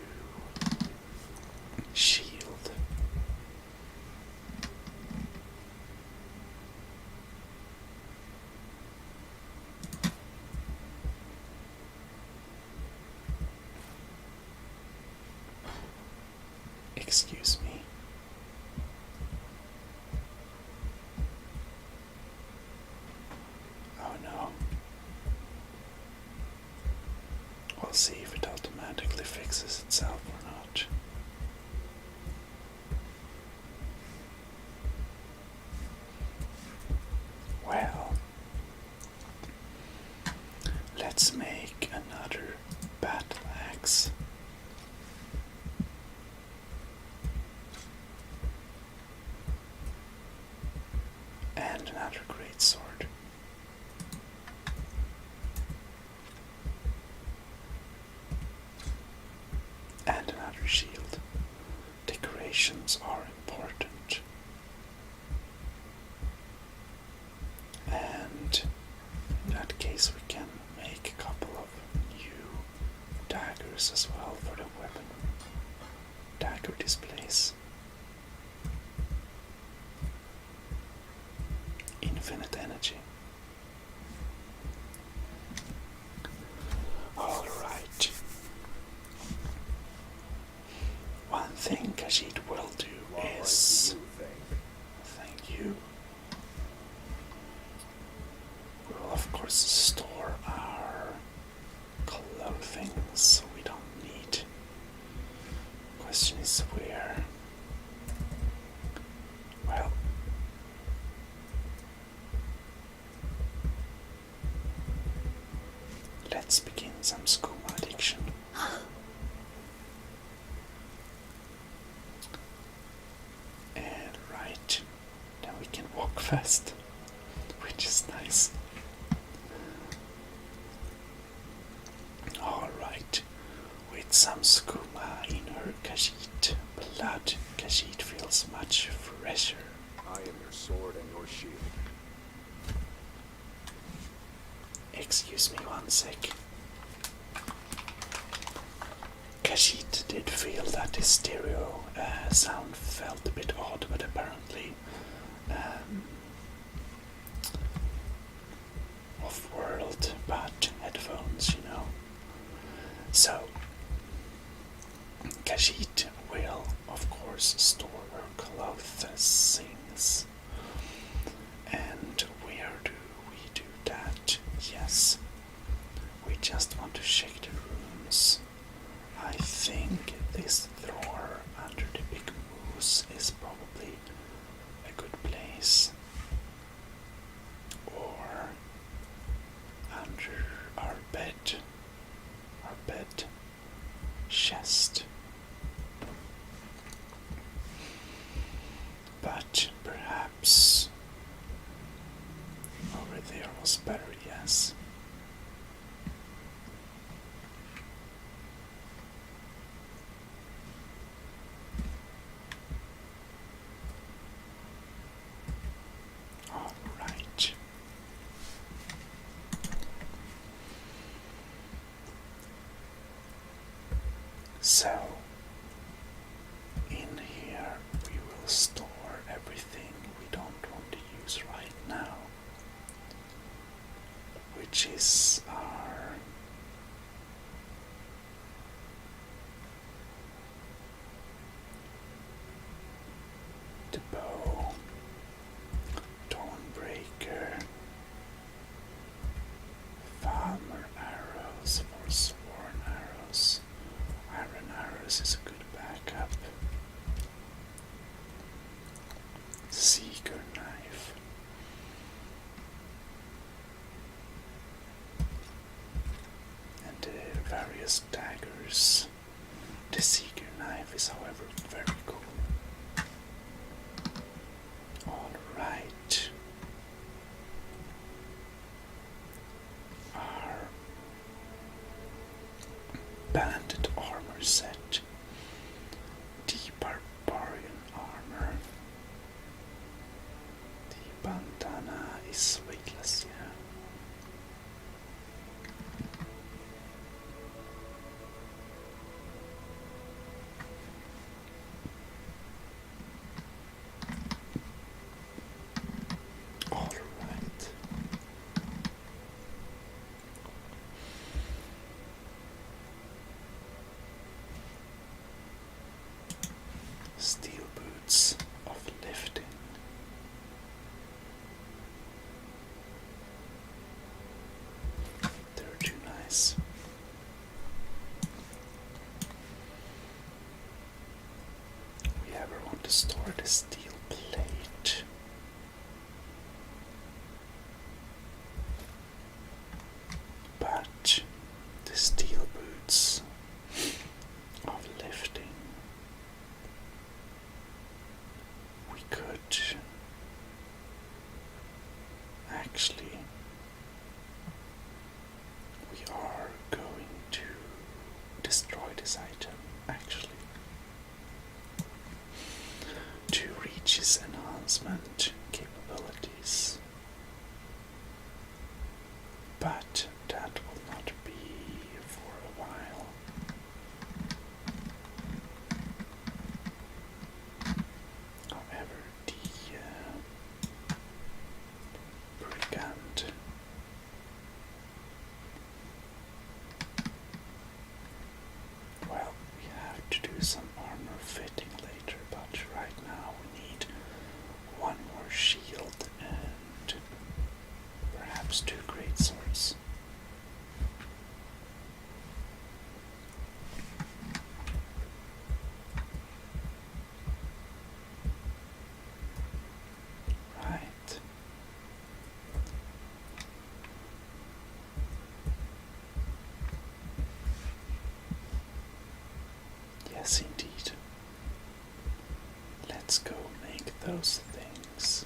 shield. Excuse me. Oh no. We'll see if it automatically fixes itself or not. Well, let's make another battle axe. And another great sword. And another shield. Decorations are important. And in that case we can make a couple of new daggers as well for the weapon. Dagger displays. Infinite energy. Alright. One thing Khajiit will do is... Thank you. We will of course store our clothing so we don't need. Question is where? Well, let's begin some skooma addiction. And right, now we can walk fast, which is nice. Alright, with some skooma in her Khajiit blood, Khajiit feels much fresher. I am your sword and your shield. Excuse me one sec. Khajiit did feel that the stereo sound felt a bit odd, but apparently off-world bad headphones, you know. So, Khajiit will, of course, store her clothing. And where do we do that? Yes, we just want to check the rooms. I think this drawer under the big moose is probably a good place. Or under our bed chest. But perhaps over there was better, yes. All right. So, in here we will store everything we don't want to use right now, which is our pick up Seeker knife. And the various daggers. The Seeker knife is, however, very cool. Alright. Our banded armor set. The barbarian armor. The bandana is weightless, yeah. All right. Steel boots of lifting. They're too nice. We ever want to store the steel plate? But the steel boots of lifting, we could actually, we are going to destroy this item actually to reach its enhancement capabilities. But that will not be for a while. However, the brigand well, we have to do some armor fitting later, but right now we need one more shield and perhaps 2 great swords. Right. Yes, indeed. Let's go make those things.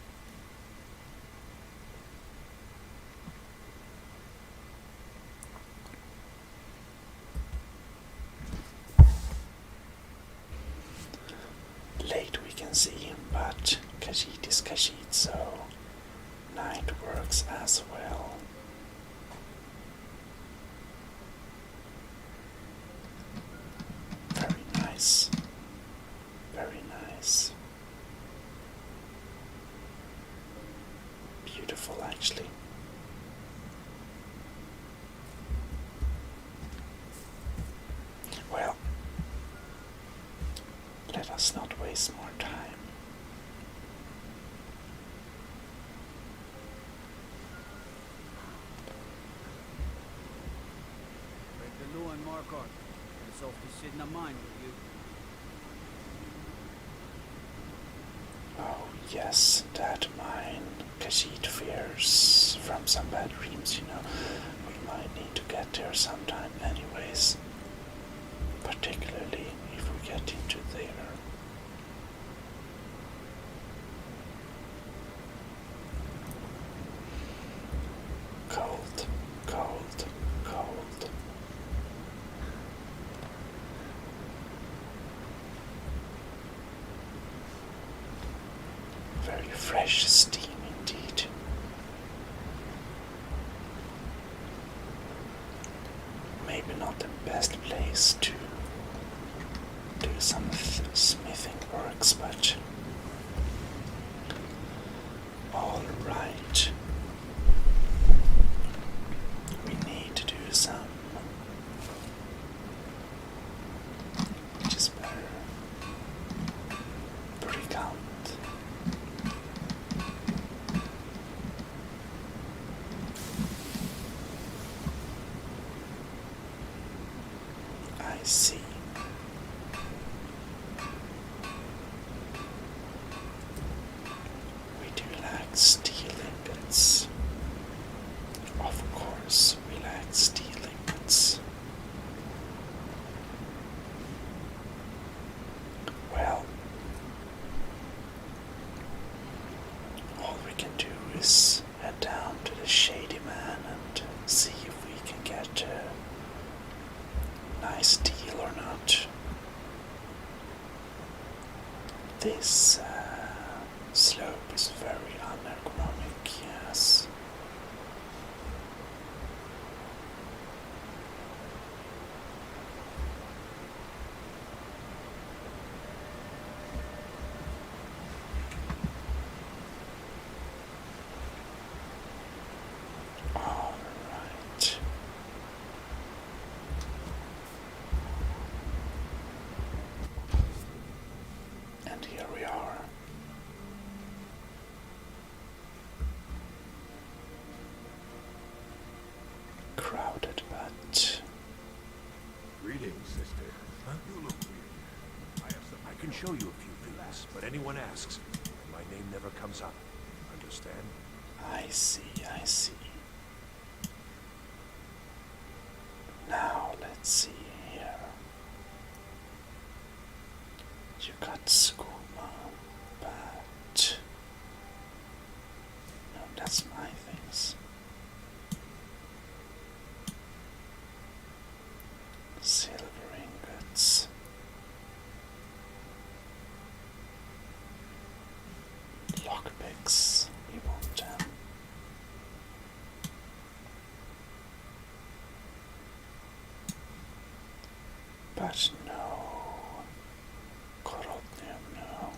Late we can see, but Khajiit is Khajiit, so night works as well. Very nice. Very nice. Beautiful, actually. Well, let us not waste more time. Break the law and mark on. Get us off to sit in a mine with you. Oh, yes, that mine Khajiit fears from some bad dreams, you know. We might need to get there sometime anyways. Particularly if we get into there. Cold, cold, cold. Very fresh steam indeed. Maybe not the best place to do some smithing works, but all right. We need to do some, which is better. Brigand. I see. This slope is very unergonomic, yes. All right. And here we are. Crowded, but Greetings, sister. Huh? You look weird. I can show you a few things, but anyone asks, and my name never comes up. Understand? I see, I see. Now let's see here. You got skooma, but no, that's my things. Silver ingots. Lockpicks, we want them. But no. Corotnium, no.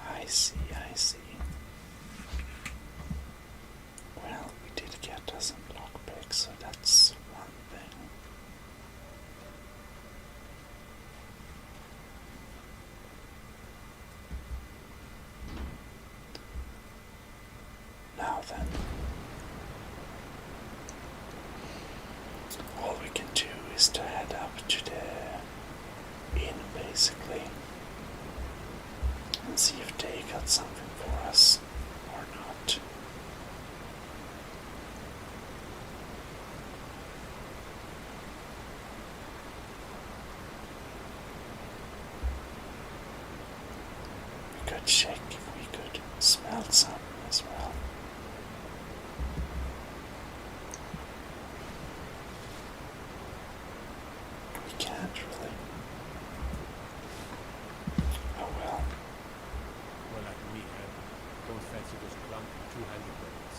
I see, I see. Well, we did get us some lockpicks, so that's one thing. Now then, all we can do is to head up to the inn, basically, and see if they got something for us or not. We could check if we could smell some as well. We can't really. Oh well. More like me, eh? Don't fancy those clunky two-handed weapons.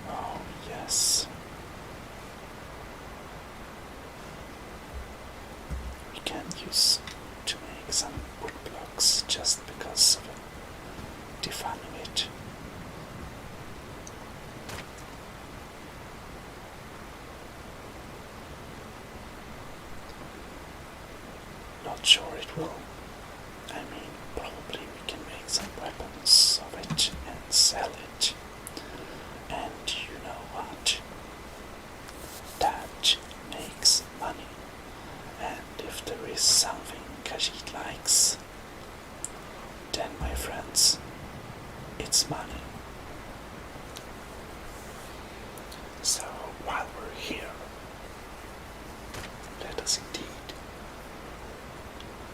Oh, yes. We can use to make some wood blocks just because of defining it. Not sure it will. I mean, probably we can make some weapons of it and sell it. And you know what? That makes money. And if there is something Khajiit likes, then my friends, it's money. So while we're here, let us indeed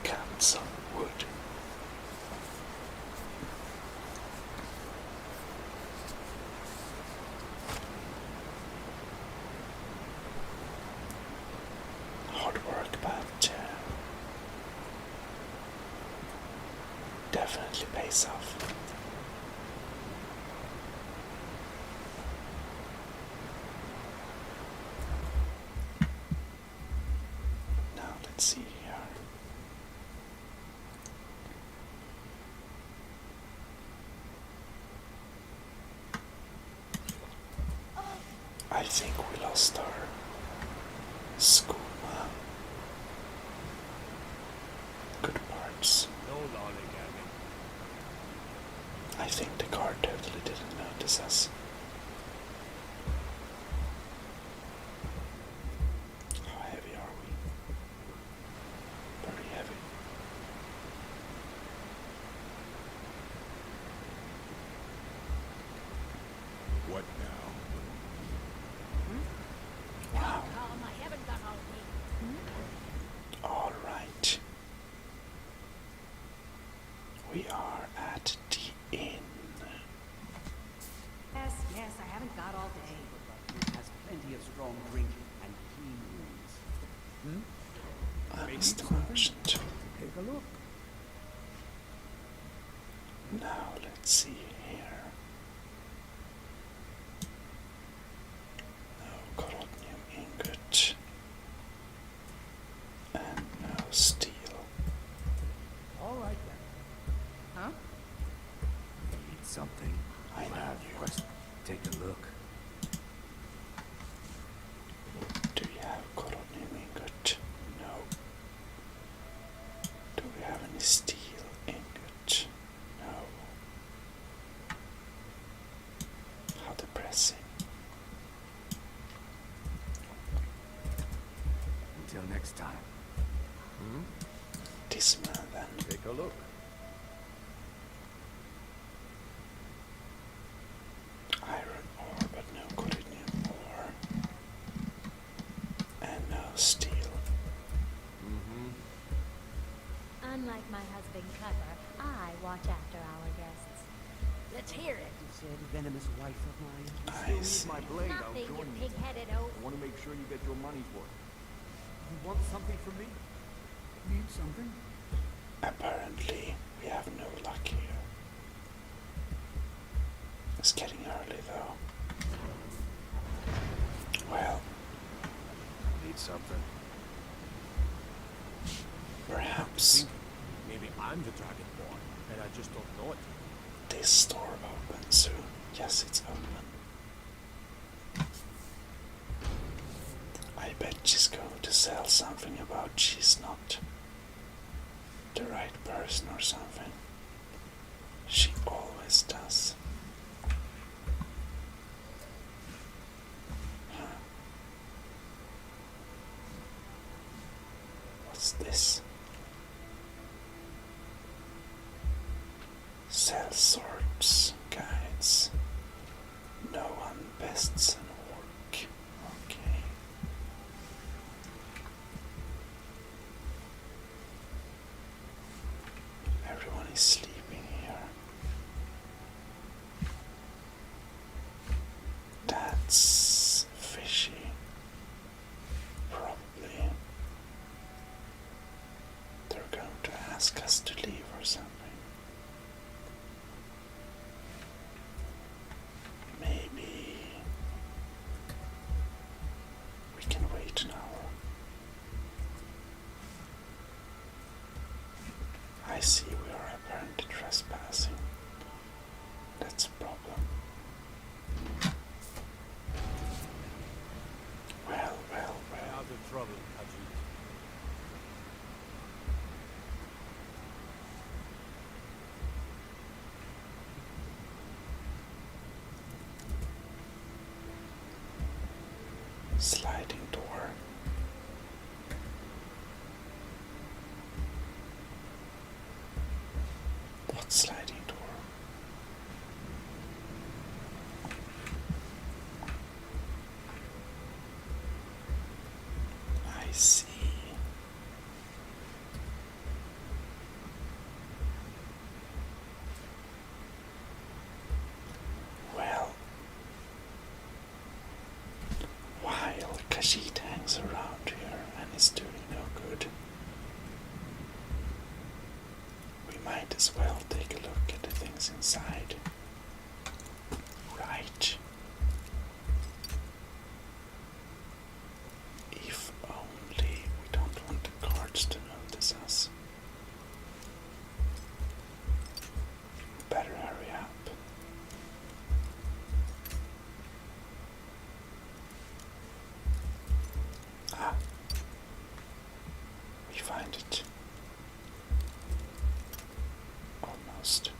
cut some wood. Hard work, but definitely pays off. Now let's see here. I think we lost our skooma. Good parts. No lollygagging. I think the car totally didn't notice us. How heavy are we? Very heavy. What now? Wow. Calm, I haven't got all day. All right. We are haven't got all day. It has plenty of strong drink and clean rooms. I'm astonished. Take a look. Now let's see here. No coronium ingot. And no steel. All right then. Huh? Need something. I know you. Let's take a look. Do you have coronium ingot? No. Do we have any steel ingot? No. How depressing. Until next time. This man then. Take a look. Iron ore, but no coronium ore. And no steel. Unlike my husband Clever, I watch after our guests. Let's hear it. You said venomous wife of mine. I Still see. need my blade, I'll Nothing, you join you. pig-headed oaf. I want to make sure you get your money's worth. You want something from me? Need something? Apparently, we have no luck here. It's getting early though. Well, Need something. perhaps Maybe I'm the Dragonborn, and I just don't know it. this store opens soon. Yes, it's open. I bet she's going to sell something about she's not the right person or something. She always does. Huh. What's this? Sell sorts, guides. No one bests an orc. Okay. Everyone is sleeping here. That's fishy. Probably. They're going to ask us to leave or something. Maybe we can wait an hour. I see we are apparently trespassing. That's a problem. Well. Out of trouble, Khajiit. Sliding door. What sliding door? I see. Well, while Khajiit hangs around here and is doing no good, we might as well take a look at the things inside. Right. If only we don't want the guards to notice us. Better hurry up. Ah. We find it. Almost.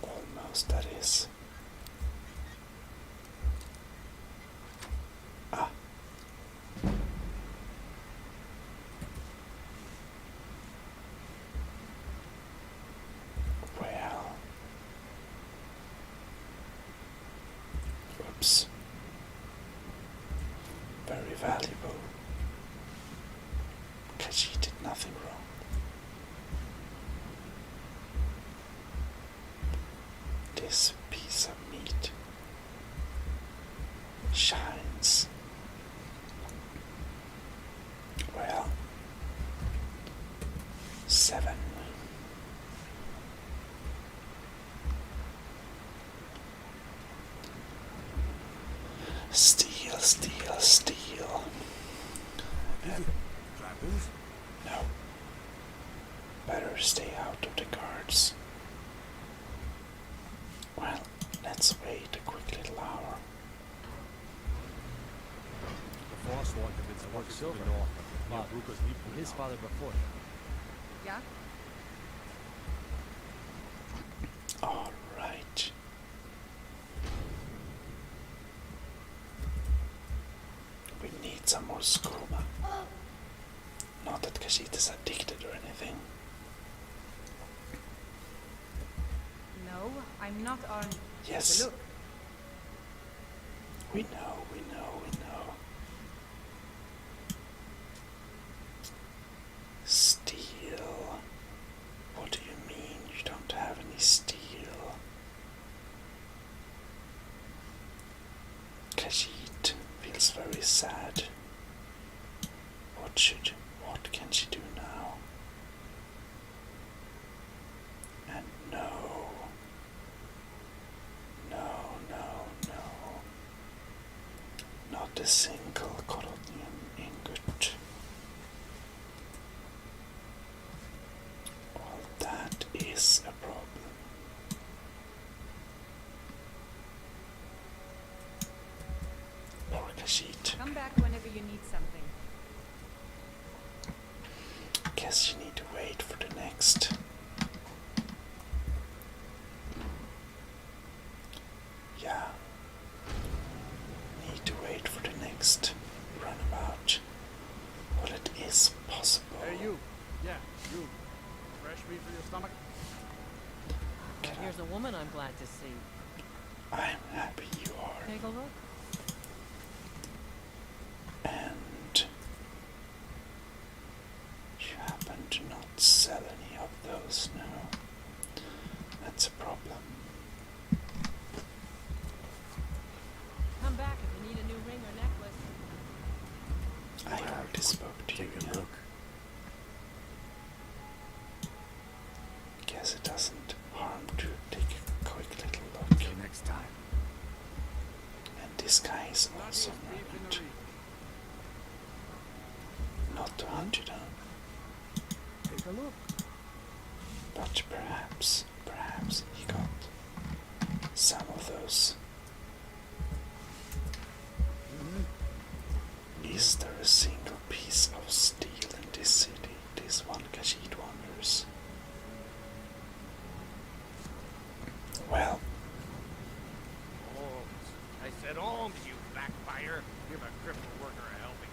Almost, that is. Ah. Well. Whoops. Very valuable. Khajiit did nothing wrong. this piece of meat shines. Well, 7. Steal, steal, steal. Trappings? No. Better stay out of the guards. Well, let's wait a quick little hour. The Force wanted it to work to the Silver. north. Bob, Near Bruca's Leap. his father before him. Yeah? All right. We need some more skooma. Not that Khajiit is addicted or anything. No, I'm not on. Yes. Look. We know, we know, we know. Steel. What do you mean you don't have any steel? Khajiit feels very sad. What can she do now? And no. Not a single coronium ingot. Well, that is a problem. Poor Khajiit. Come back whenever you need something. Guess you need to wait for the next. Yeah. Need to wait for the next runabout. Well, it is possible. Hey, you. Yeah, you. Fresh meat for your stomach? Can Here's a woman I'm glad to see. I'm happy you are. Take a look. And you happen to not sell any of those now. That's a problem. Come back if you need a new ring or necklace. I already spoke to you. Take a Yeah. look. Guess it doesn't harm to take a quick little look. Till next time. And this guy is also Bloodiest beef in the relevant. region. Not to hunt you down, Take a look. but perhaps he got some of those. Is there a single piece of steel in this city? This one Khajiit wonders. Well, Holmes. I said Holmes, you backfire. Give a crippled worker a helping.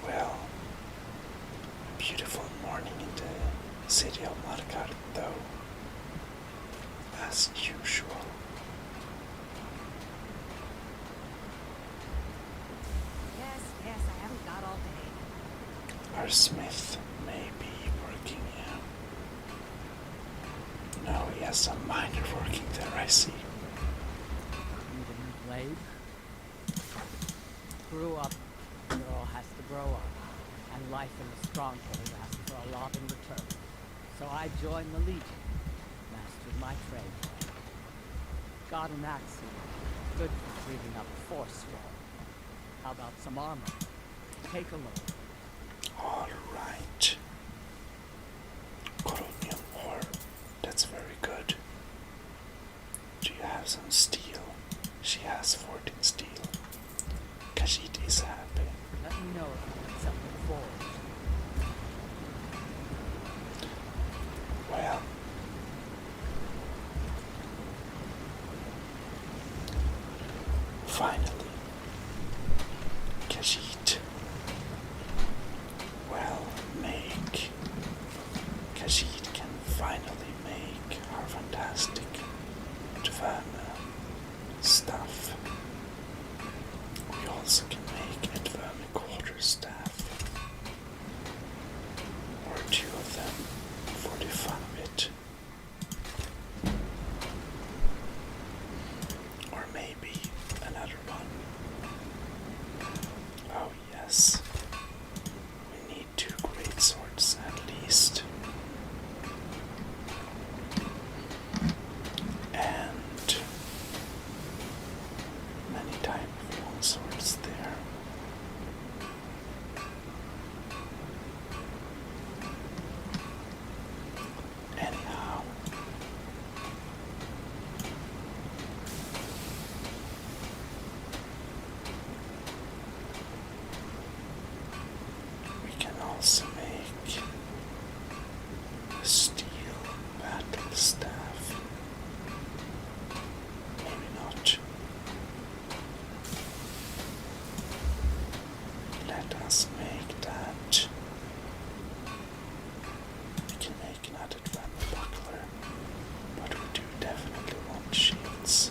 well. Beautiful morning in the city of Markarth, though. As usual. Yes, I haven't got all day. Our smith may be working here. No, he has some miner working there, I see. Need a new blade? Grew up. Girl has to grow up. And life in the stronghold asks for a lot in return. So I joined the Legion. Mastered my trade. Got an axe here. Good for breathing up a force wall. How about some armor? Take a look. All right. Coronium ore. That's very good. Do you have some steel? She has 14 steel. Khajiit is happy. Let me know if you need something forged. Well. Finally. Khajiit. Well, Khajiit can finally make our fantastic Dverna stuff. also make a steel battle staff. Maybe not. Let us make that. We can make another drum buckler, but we do definitely want shields.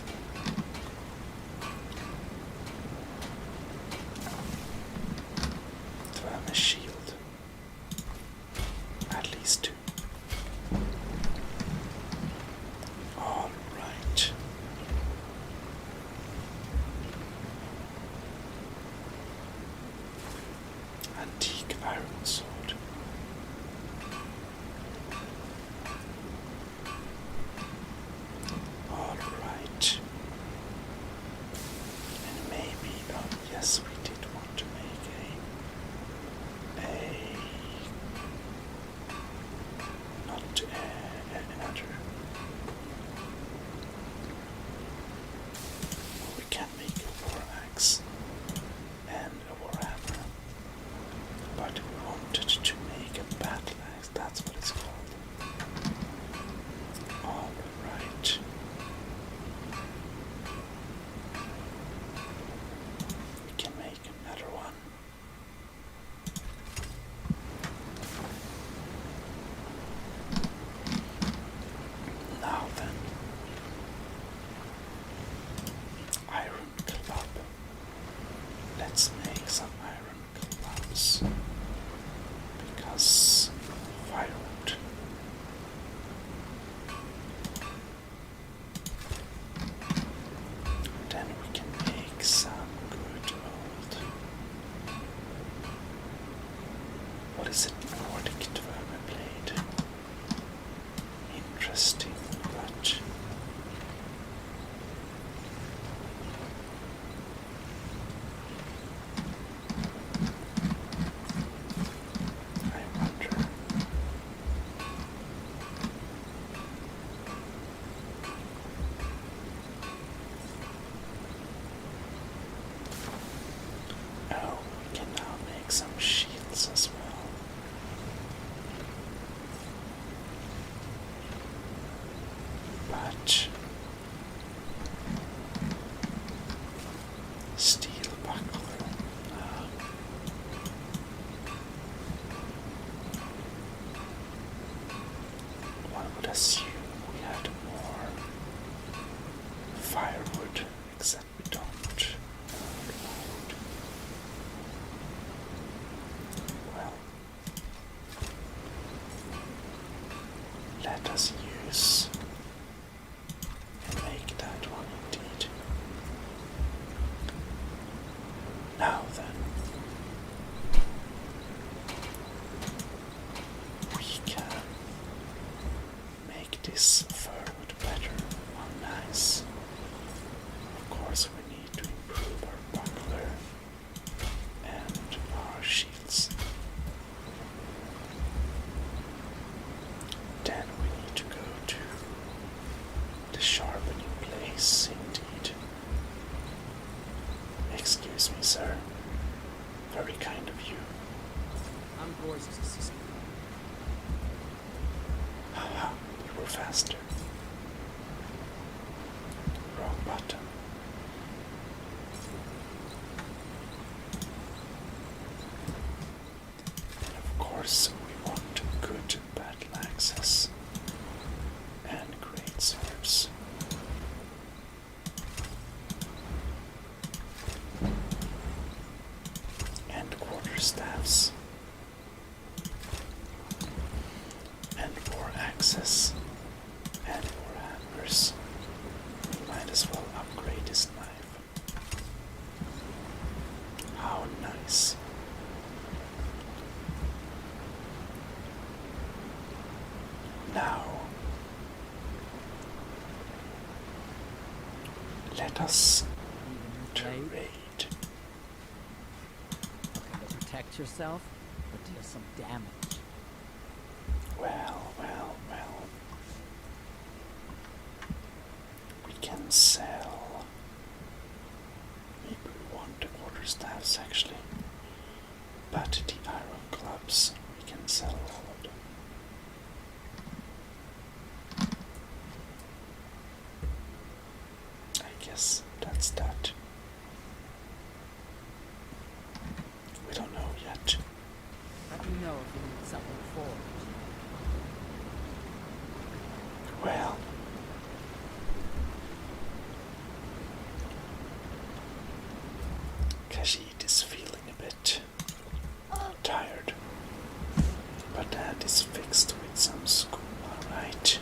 Drum a shield. At least 2. Alright. Antique iron sword. Alright. And maybe, oh yes, we did want to make another. We can make a war axe and a war hammer, but we wanted to make a battle axe. That's what it's called. All right. We can make another one. Now then, iron club. Let's make some iron clubs because firewood. Then we can make some good old. What is it? Nordic dwemer blade. Interesting, but I wonder. Oh, we can now make some shields as well. But steel buckler. One would assume we had more firewood, except we don't. Well, let us use and make that one indeed. Now then, we can make this firewood better. Oh, nice. Of course, we need to improve our buckler and our shields. Then we need to go to the sharpening place, indeed. Excuse me, sir. Very kind of you. I'm Boris' assistant. Haha, you were faster. Wrong button. And of course, we want good battle axes and great swords. And quarterstaffs. And war axes. And war hammers. We might as well upgrade this knife. How nice. Now, let us Blade? trade. Okay, to protect yourself, but deal some damage. Well, well, well. We can sell. Maybe we want the quarterstaffs actually. But the iron clubs cell. I guess that's that. We don't know yet. Let me know if you need something forged. Well, Khajiit is feeling a bit tired, but that is fixed with some school, alright?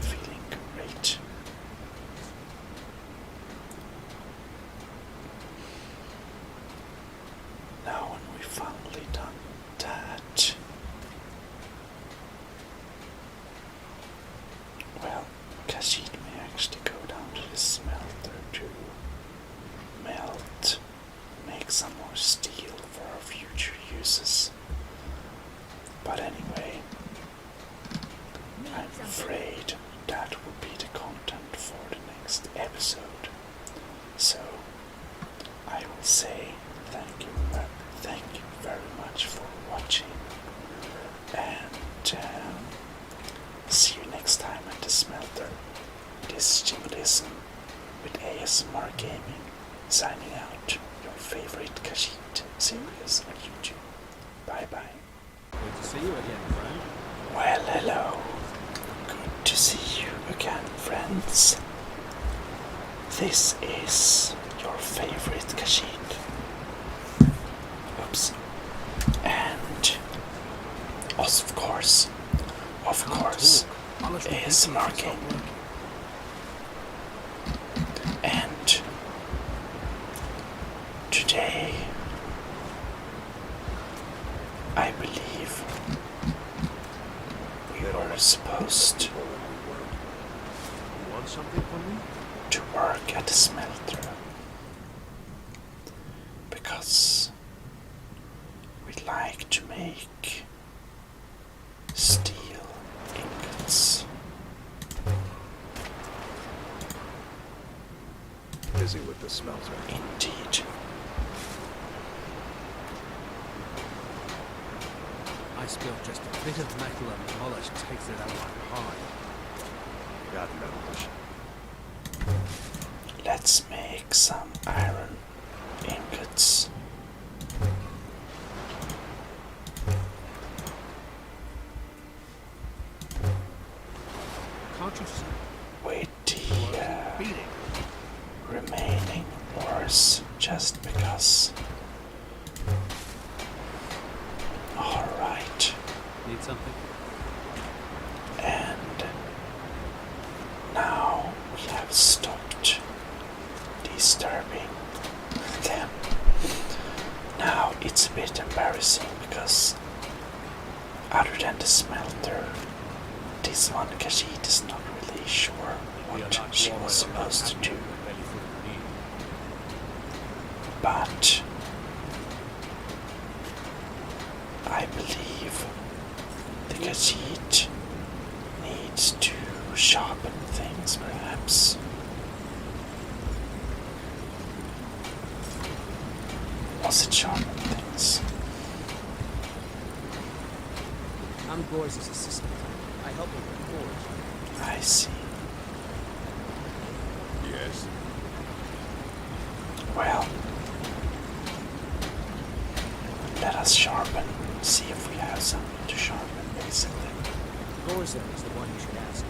Feeling great. Now when we finally done that, well, Khajiit may actually go down to the smelter to melt, make some more steel for our future uses. But anyway, I'm afraid that will be the content for the next episode. So I will say thank you very much for watching, and see you next time at the smelter. This is Gmodism with ASMR Gaming, signing out. Your favorite Khajiit series on YouTube. Bye bye. Good to see you again, friend. Well, hello. Good to see you again, friends. This is your favorite Khajiit. Oops. And of course, ASMR Gaming. And today, I believe we were supposed You want something from me? to work at the smelter because we'd like to make steel ingots. Busy with the smelter. Indeed. I spill just a bit of metal and polish takes it out like pie. Got metals. Let's make some iron ingots. Can't you see? With the Beating. remaining ores, just because. Alright. Need something? And now we have stopped disturbing them. Now it's a bit embarrassing because other than the smelter, this one Khajiit is not really sure what she was supposed to do. But I believe the Khajiit needs to sharpen things, perhaps. Was it sharpen things? I'm Gore's assistant. I help him with forge. I see. Yes. Well, let us sharpen, see if we have something to sharpen, basically. Gore's there is the one you should ask.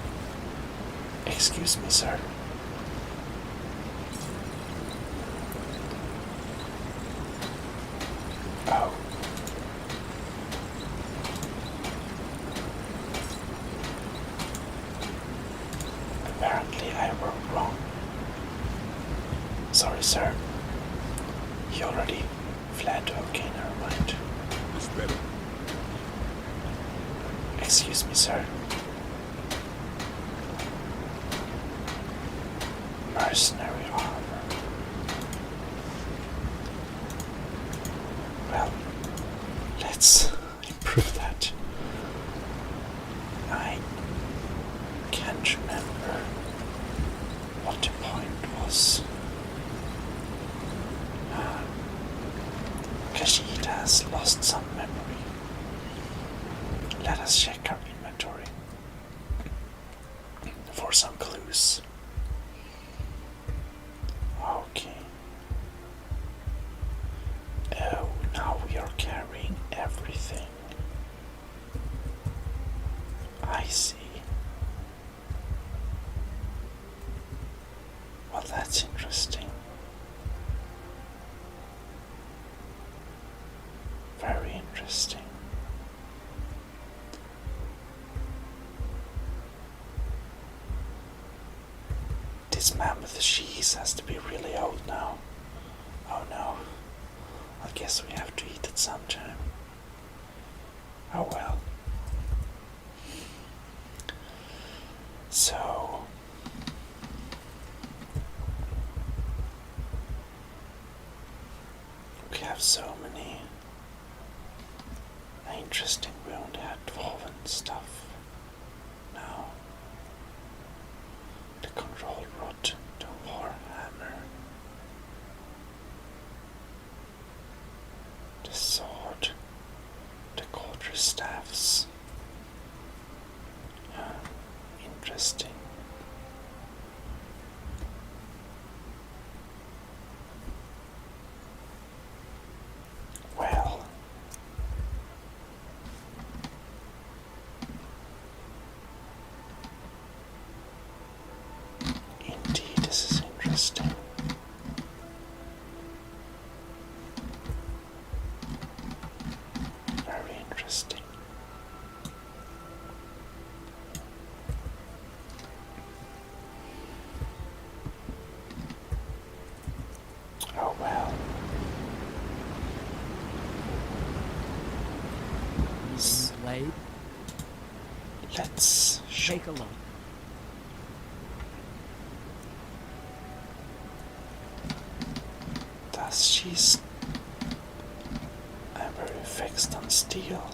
Excuse me, sir. Oh. Apparently I were wrong. Sorry, sir. He already fled. Okay, never mind. It's better. Excuse me, sir. Mercenary armor. Well, let's improve that. I can't remember what the point was. Khajiit has lost some memory. Let us check our inventory for some clues. Okay. Oh, now we are carrying everything. I see. Well, that's interesting. Very interesting. This mammoth cheese has to be really old now. Oh no. I guess we have to eat it sometime. Oh well. So we have so many interesting. We only had dwarven stuff now. The control rod, the war hammer, the sword, the quarter staffs. Interesting. Well, indeed, this is interesting. Very interesting. Oh well. Blade, Let's take a look. Does she's I'm very fixed on steel.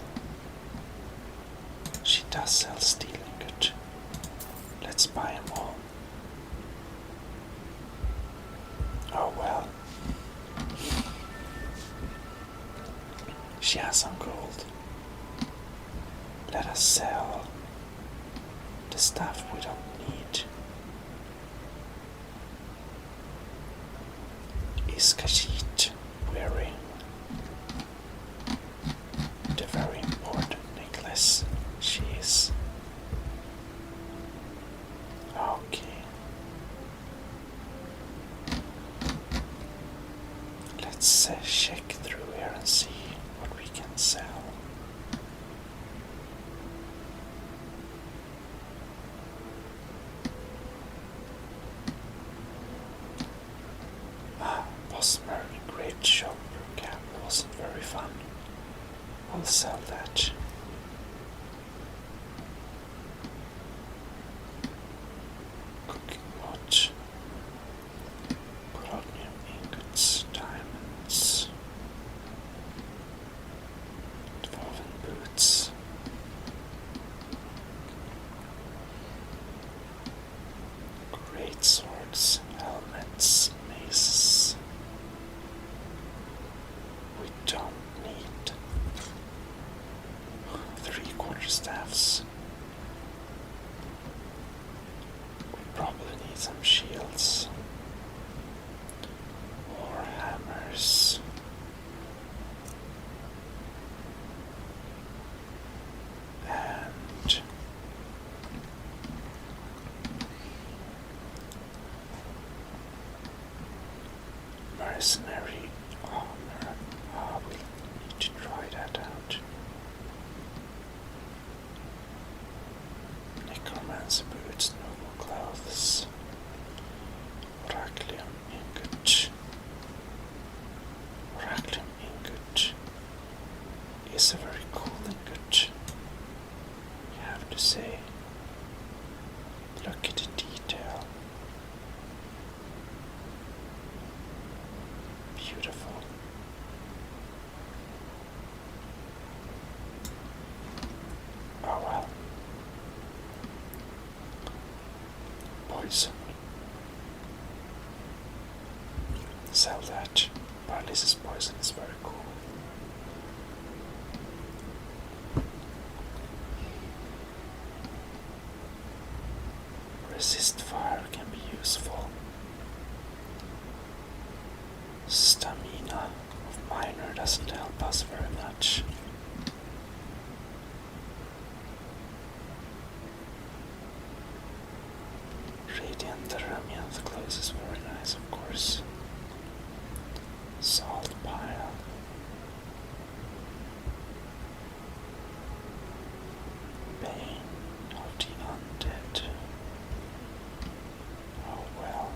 She does sell steel ingot. Let's buy them all. Oh well. She has some gold. Let us sell the stuff we don't need. Is Khajiit wearing the very important necklace? She is. Okay. Let's check through here and see what we can sell. Was Merlin Great Shop Camp wasn't very fun. I'll sell that. Cooking pot, polonium ingots, diamonds, dwarven boots, great swords, helmets, maces. We don't need 3/4 staffs. We probably need some shields or hammers. And mercenary armor. We need to try that out. Necromancer boots, noble clothes, Oracleum ingot. Oracleum ingot is a very cool ingot, you have to say. Look at the detail. Beautiful. Oh well. Poison. Sell that. Paralysis poison is very cool. resist fire can be useful. Stamina of miner doesn't help us very much. Radiant Ramiant clothes is very nice, of course. Salt pile. Bane of the undead. Oh well.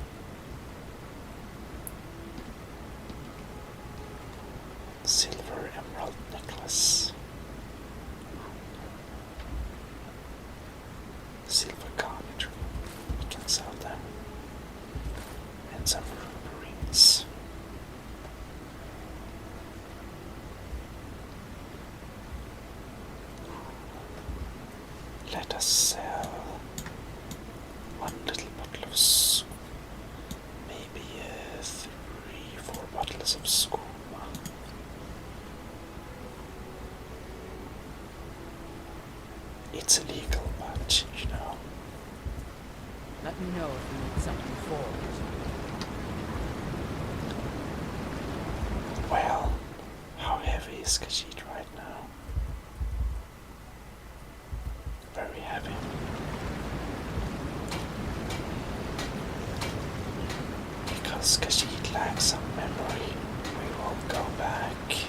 Silver emerald necklace. Silver garnet. We can sell them. And some ruby rings. Let us sell one little bottle of maybe 3-4 bottles of skooma. It's illegal, but you know. Let me know if you need something forged. Well, how heavy is Khajiit right now? Very heavy. Because Khajiit lacks some memory, we will go back.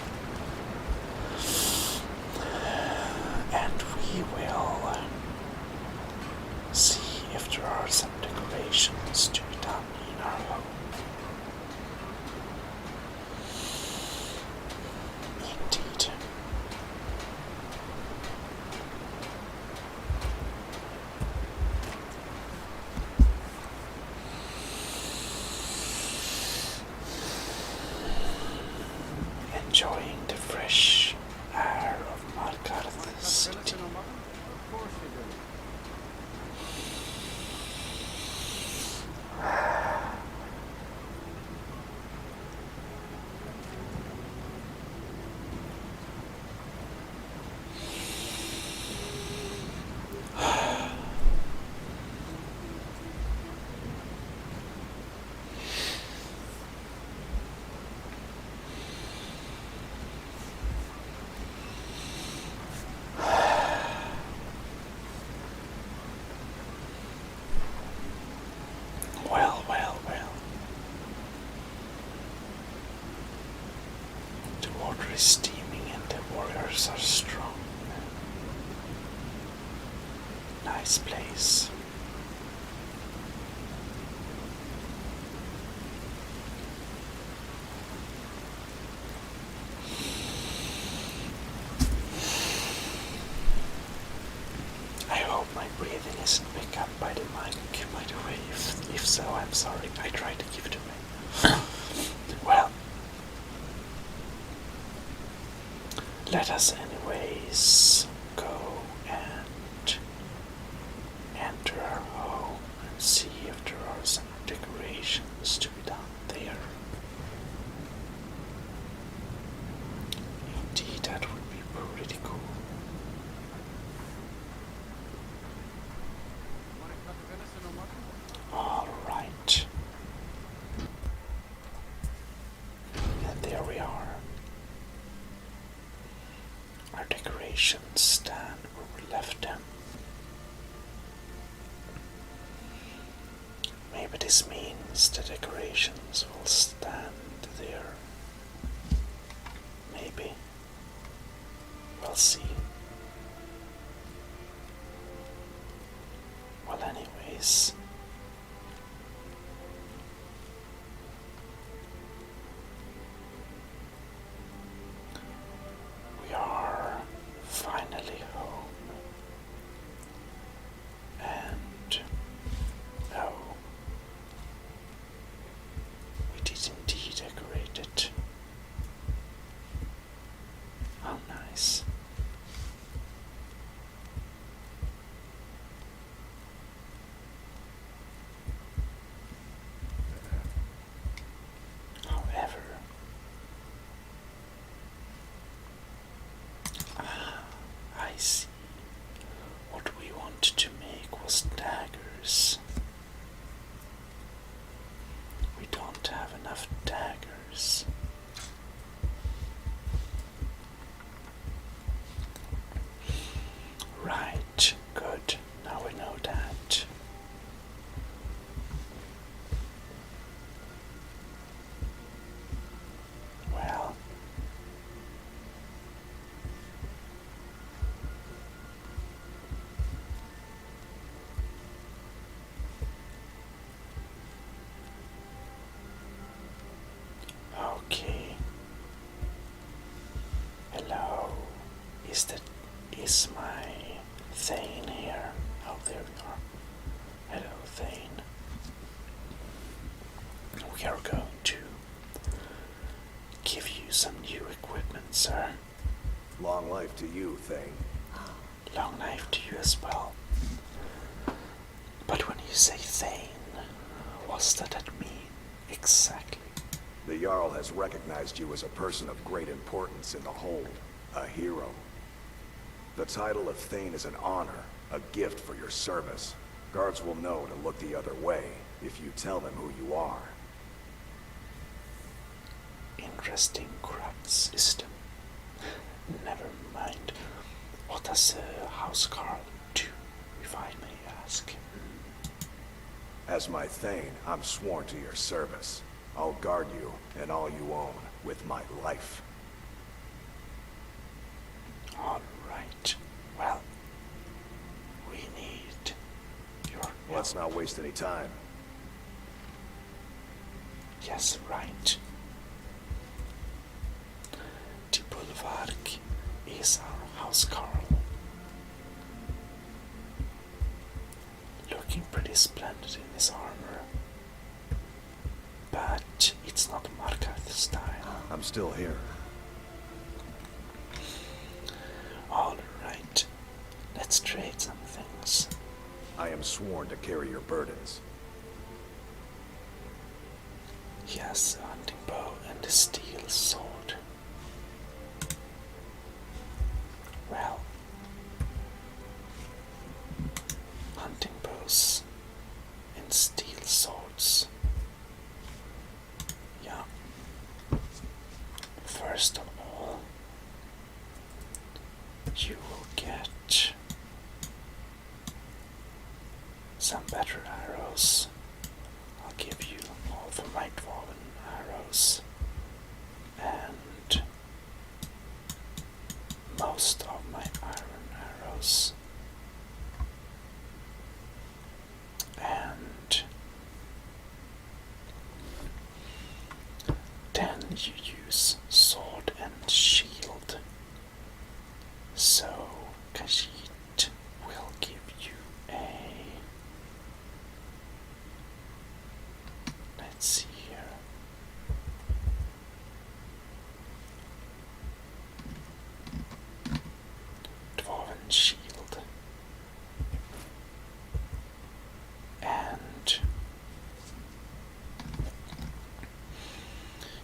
And we will see if there are some decorations to be done in our home. Indeed. Enjoying the fresh air of Markarth city. Of course you do. Well, well, well. The water is steaming and the warriors are strong. Nice place. I hope my breathing isn't picked up by the mic, by the way. If so, I'm sorry. I tried to give it away. Well, let us anyways go and enter our home and see if there are some decorations to be done there. Indeed, that would be pretty cool. Want to cut the venison or mutton? All right. And there we are. Our decorations stand where we left them. Maybe this means the decorations will stand there. Maybe. We'll see. Well, anyways. We are finally home. And oh, we did indeed decorate it. How nice. However, I see. What we wanted to make was daggers. is my Thane here. Oh, there we are. Hello, Thane. We are going to give you some new equipment, sir. Long life to you, Thane. Long life to you as well. But when you say Thane, what's that mean exactly? The Jarl has recognized you as a person of great importance in the Hold, a hero. The title of Thane is an honor, a gift for your service. Guards will know to look the other way if you tell them who you are. Interesting craft system. Never mind. What does House Carl do, if I may ask? As my Thane, I'm sworn to your service. I'll guard you and all you own with my life. All right. Well, we need your help. Let's not waste any time. Yes, right. The Boulevard is our House Carl. Looking pretty splendid in his armor. But it's not Markarth style. I'm still here. Alright. Let's trade some things. I am sworn to carry your burdens. He has a hunting bow and a steel sword. Well, hunting bows and steel swords. Yeah. First of all, you will get some better arrows. I'll give you all of my dwarven arrows and most of my iron arrows. And then you use sword and shield. So Khajiit will give you a, let's see here. Dwarven shield. And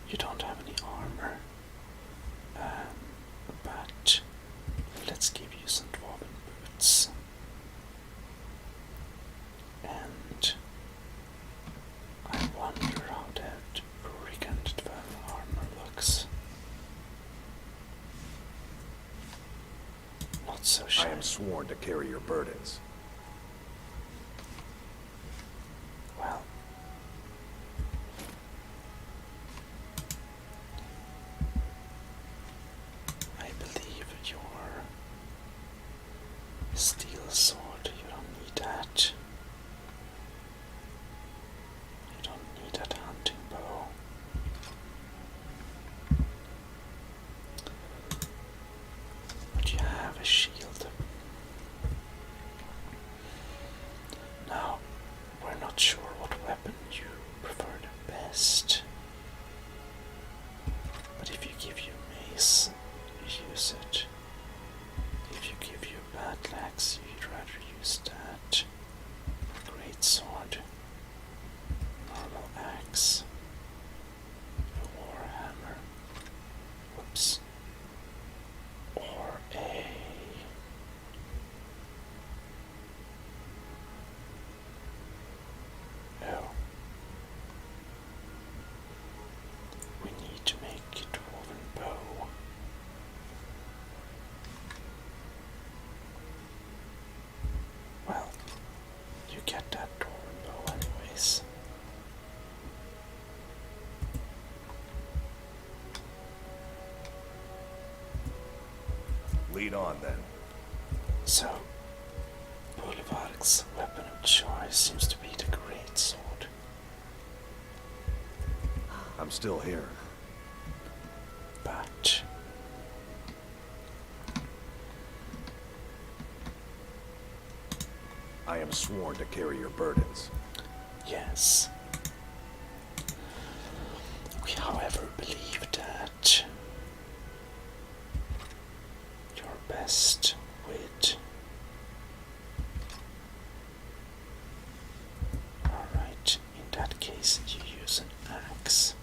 you don't have any armor. But let's give you some dwarven boots. And I wonder how that brigand dwarven armor looks. Not so I shiny. am sworn to carry your burdens. Well, I believe your steel sword, you don't need that. You don't need that hunting bow. But you have a shield. Now, we're not sure what weapon you prefer the best. But if you give you mace, you use it. If you give you battle axe, you'd rather use that. Great sword, normal axe, a war hammer, whoops, or a oh. We need to make a dwarven bow. Well, you get that dwarven bow anyways. Lead on, then. So, Boulevard's weapon of choice seems to be the great sword. I'm still here. But I am sworn to carry your burdens. Yes. We, however, believe that you're best with. Alright, in that case, you use an axe.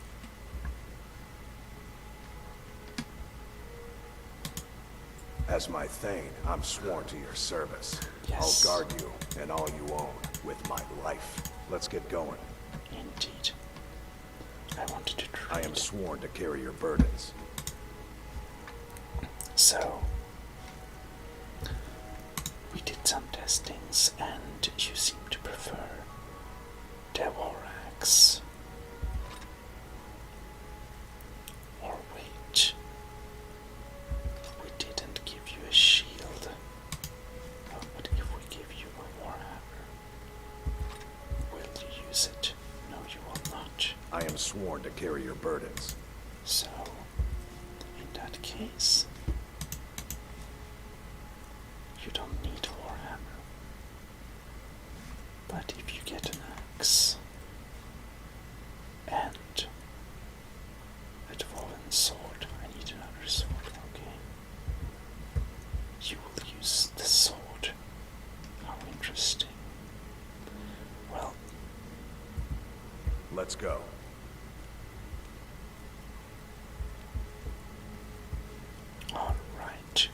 As my Thane, I'm sworn to your service. Yes. I'll guard you and all you own with my life. Let's get going. Indeed. I wanted to trade. I am sworn to carry your burdens. So, we did some testings, and you seem to prefer the war axe. Or wait, we didn't give you a shield. Oh, but if we give you a warhammer, will you use it? No, you will not. I am sworn to carry your burdens. So, in that case, you don't need a warhammer. But if you get an axe and a dwarven sword, I need another sword, okay? You will use the sword. How interesting. Well, Let's go. alright.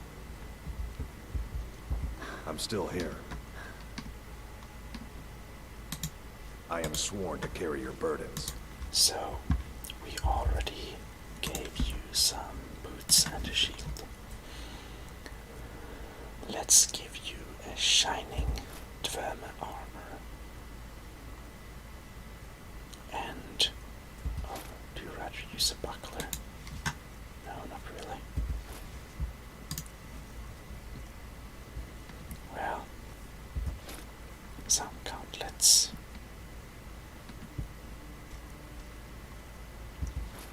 I'm still here. I am sworn to carry your burdens. So, we already gave you some boots and a shield. Let's give you a shining dverma armor. And, oh, do you rather use a buckler? No, not really. Well, some gauntlets.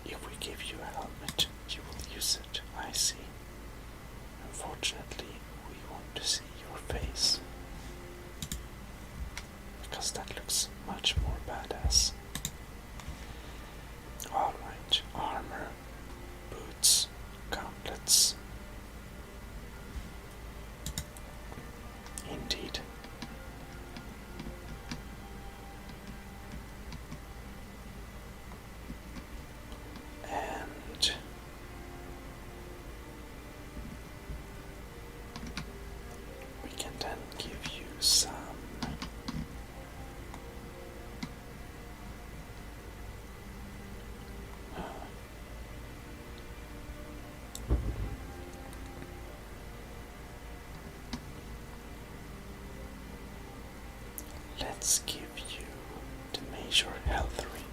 If we give you a helmet, you will use it, I see. Unfortunately, we want to see your face. Because that looks much more badass. Alright, armor, boots, gauntlets. Indeed. And we can then give you some let's give you the major health ring.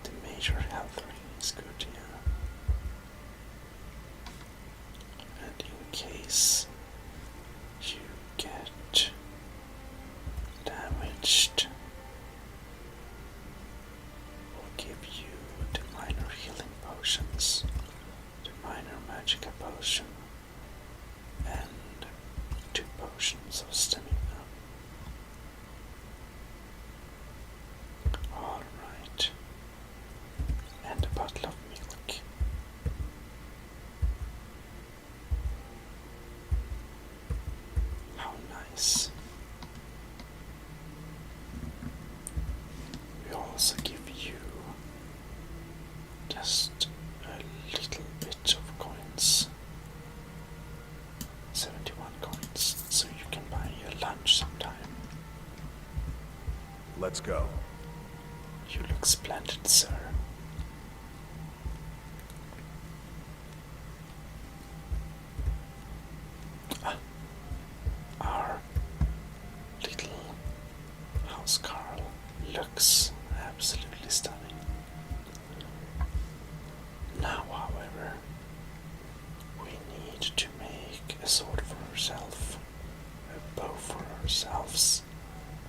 The major health ring is good, yeah. And in case you get damaged, we'll give you the minor healing potions, the minor magica potion, and 2 potions of stamina. Alright. And a bottle of milk. How nice. We also give you just a little bit of coins. 71 coins, so you can buy your lunch sometime. Let's go. You look splendid, sir. Our little house Carl looks absolutely stunning. Now, however, we need to make a sword for ourselves, a bow for ourselves,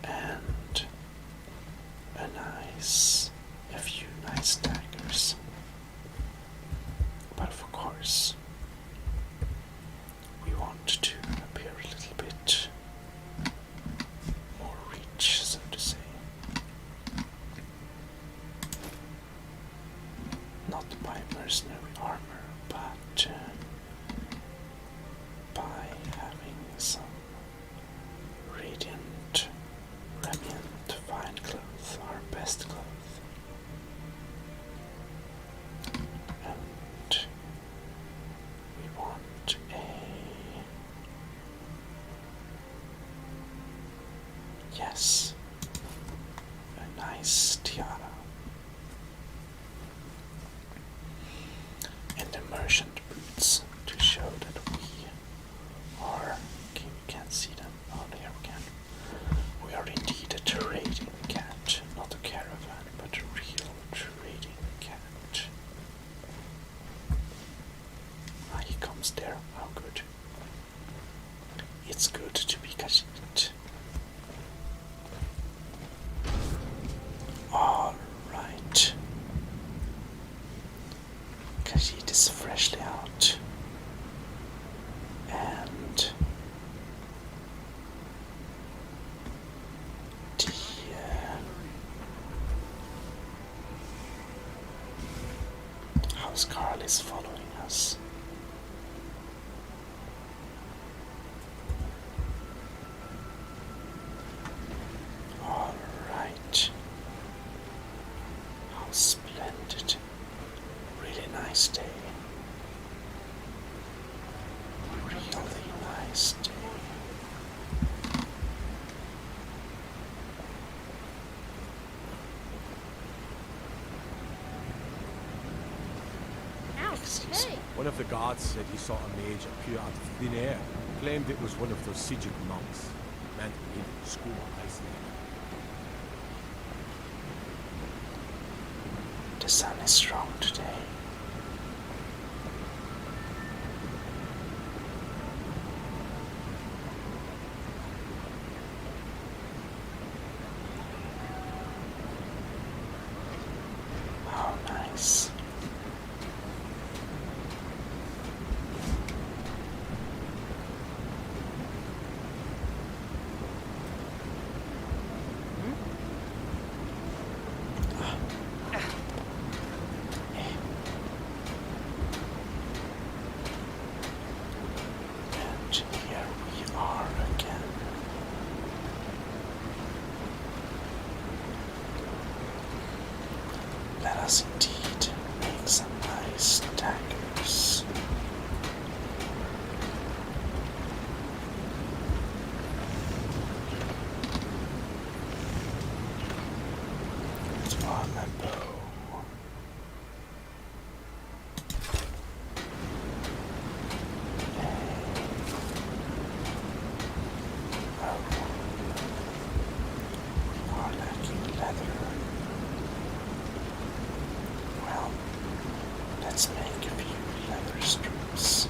and a few nice daggers. course, we want to appear a little bit more rich, so to say. Not by mercenary armor, but by having some radiant, radiant fine clothes, our best clothes. And we want yes, a nice tiara. And the merchant boots to show that we are, okay, we can't see them, oh there we can. We are indeed a trading cat, not a caravan, but a real trading cat. Ah, he comes there, oh good. It's good to be Khajiit. Alright. Khajiit is freshly out. And the House Carl is following us. Alright. How splendid. Really nice day. Really nice day. Excuse me. One of the guards said he saw a mage appear out of thin air. Claimed it was one of those Sijic monks. Meant to be in school Iceland. The sun is strong today. How nice. And here we are again. Let us indeed make some nice daggers. On my bow. Are lacking leather. Well, let's make a few leather strips.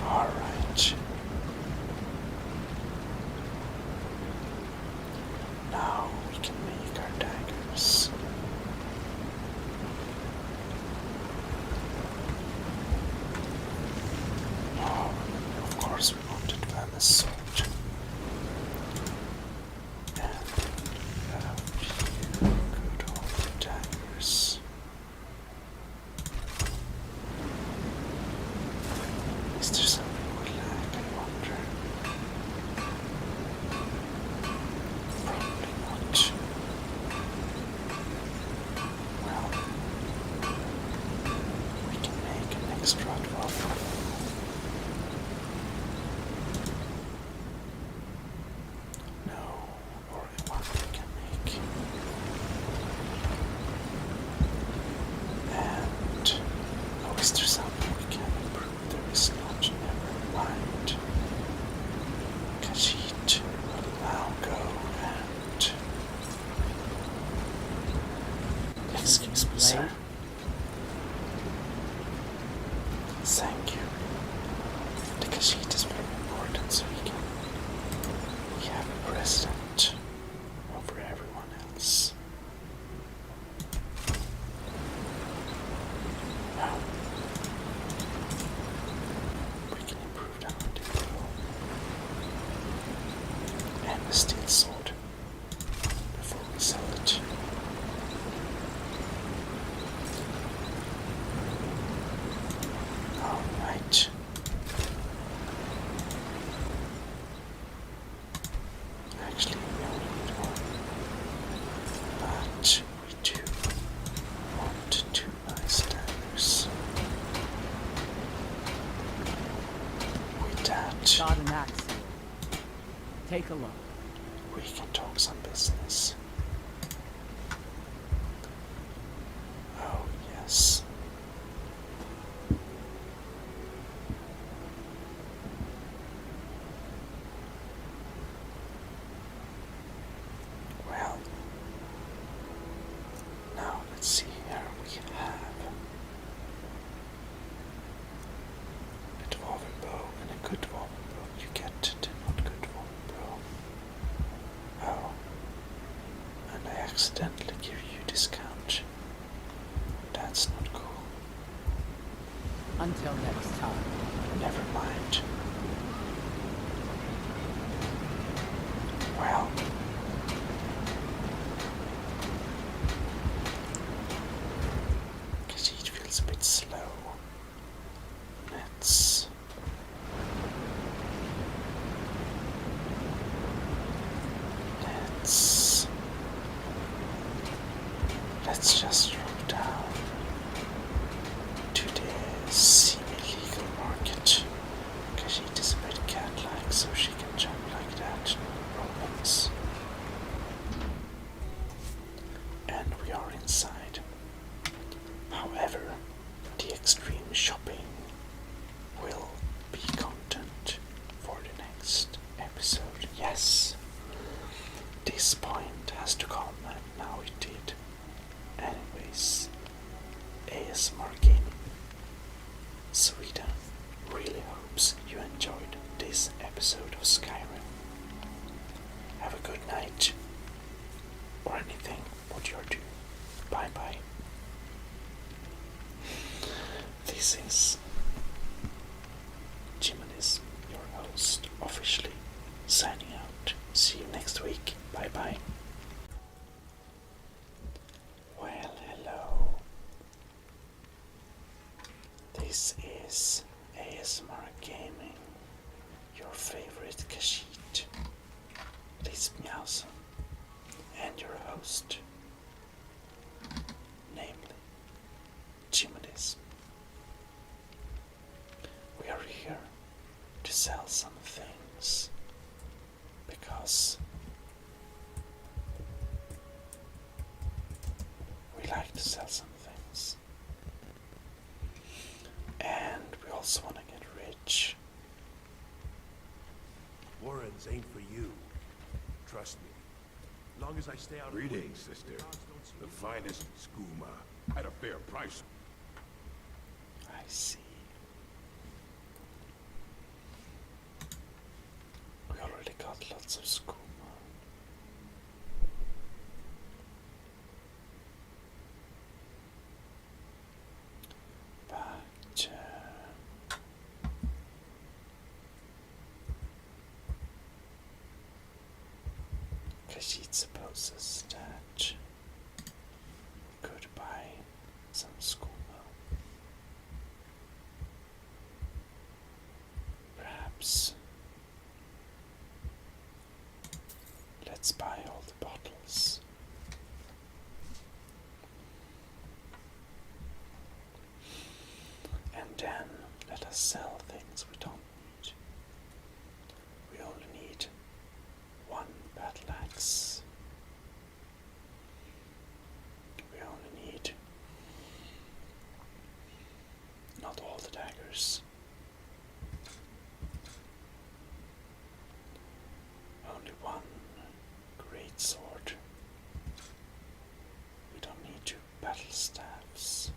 Alright. Now we can make our daggers. Oh, of course we wanted Venice sword. And a few good old daggers. Is there something we lack, I wonder? Probably not. steel sword before we sell it. Alright. Actually, we only need one. But we do want 2 nice daggers. With that, Got an axe here. Take a look. we can talk some business. Oh, yes. Well, now let's see here. We have a dwarven bow and a good dwarven bow. You get the not good dwarven bow. Oh, and I accidentally give you discount. That's not cool. Until next time. Never mind. Well, because it feels a bit slow. Let's let's just drop down to the semi-legal market. Because she is a bit cat-like, so she can jump like that, no problems. And we are inside. However, the extreme shopping will be content for the next episode. Yes, this point has to come, and now it did. Anyways, ASMR Gaming Sweden really hopes you enjoyed this episode of Skyrim. Have a good night, or anything what you're doing. Bye bye. This is Gmodism, your host, officially signing out. See you next week. Bye bye. Well, hello. This is ASMR Gaming, your favorite Kashid, Lisp Meowsome, and your host, namely Gmodism. We are here to sell some things because we like to sell some things. And we also want to get rich. Warrens ain't for you. Trust me. Long as I stay out of the way, Greetings, sister. The finest skooma at a fair price. I see. We already got lots of skooma. But Kashid supposes that we could buy some skooma. Perhaps let's buy all the bottles. And then let us sell things we don't need. We only need 1 battle axe. We only need not all the daggers. Only 1 great sword. We don't need 2 battle staffs.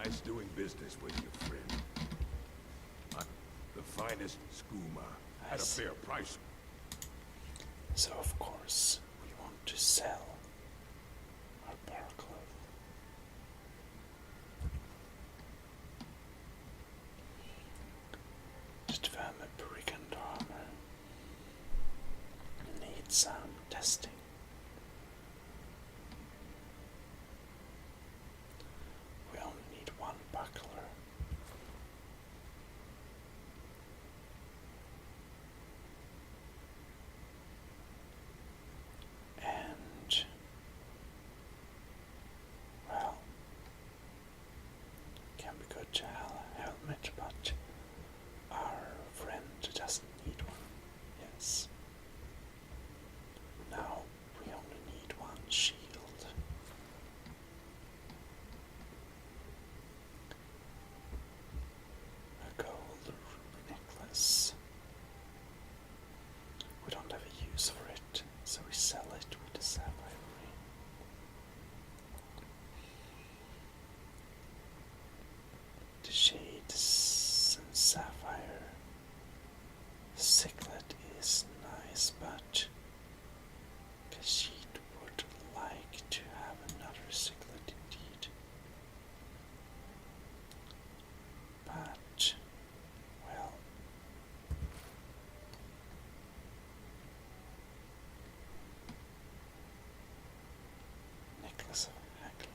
Nice doing business with you, friend. The finest skooma at a fair price. So of course we want to sell our bar glove. Just found a brigand armor. Needs some testing. We only need one buckler. And well, can be good to have a helmet, but our friend doesn't need one. Yes. Now we only need one shield. A gold necklace. We don't have a use for it, so we sell it with the sapphire ring. The shades and sapphire circlet is nice, but Khajiit would like to have another circlet indeed. But, well, necklace of haggling.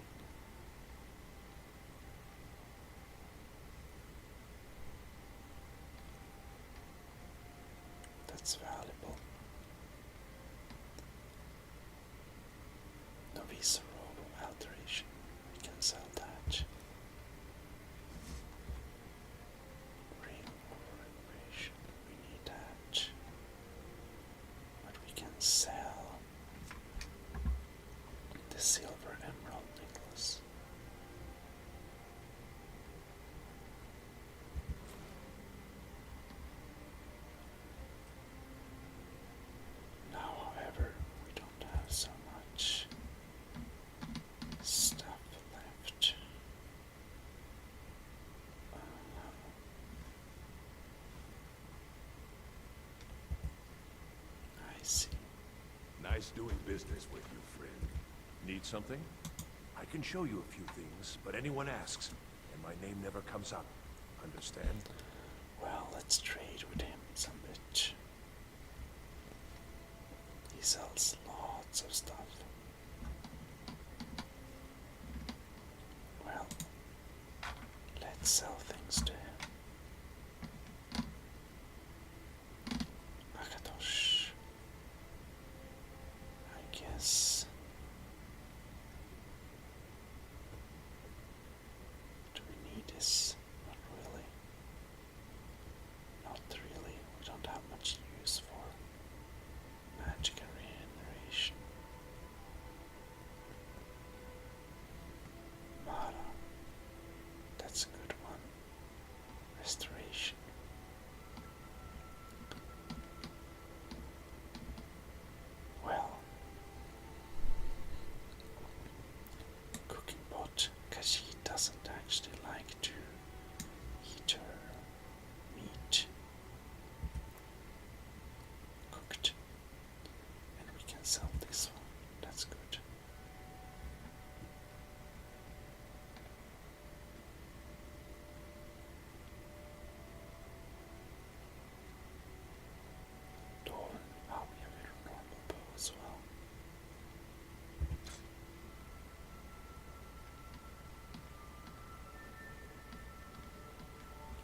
That's valuable. Novice robe of alteration. We can sell that. Ring of reparation. We need that. But we can sell the silver emerald necklace. Now, however, we don't have so much stuff left. I see. Nice doing business with you, friend. Need something? I can show you a few things, but anyone asks, and my name never comes up. Understand? Well, let's trade with him some bit. He sells lots of stuff. Well, let's sell things to him. Akatosh. I guess. Do we need this? Not really. Not really. We don't have much use for magic and regeneration. Mara. That's a good one. Restoration. Well. Cooking pot. Khajiit doesn't actually like to eat her meat cooked. And we can sell this one. That's good. Dorn. Oh, we have a normal bow as well.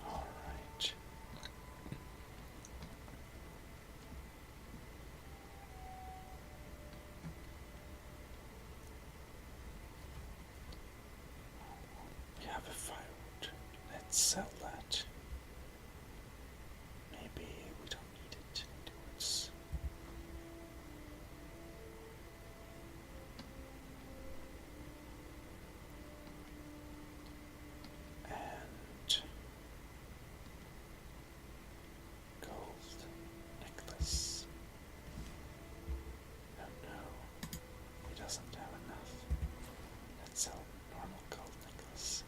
Alright. We have a firewood. Let's sell that. Maybe we don't need it in the woods. And gold necklace. Oh no, he doesn't have enough. Let's sell normal gold necklace.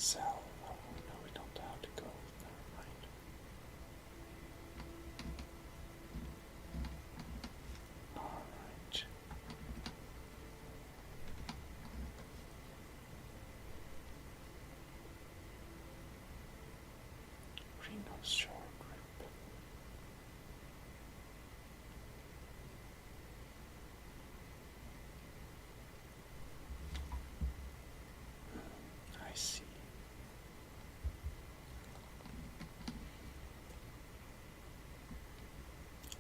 sell. Oh no, we don't have to go. Never mind. Alright. Reno's short grip. I see.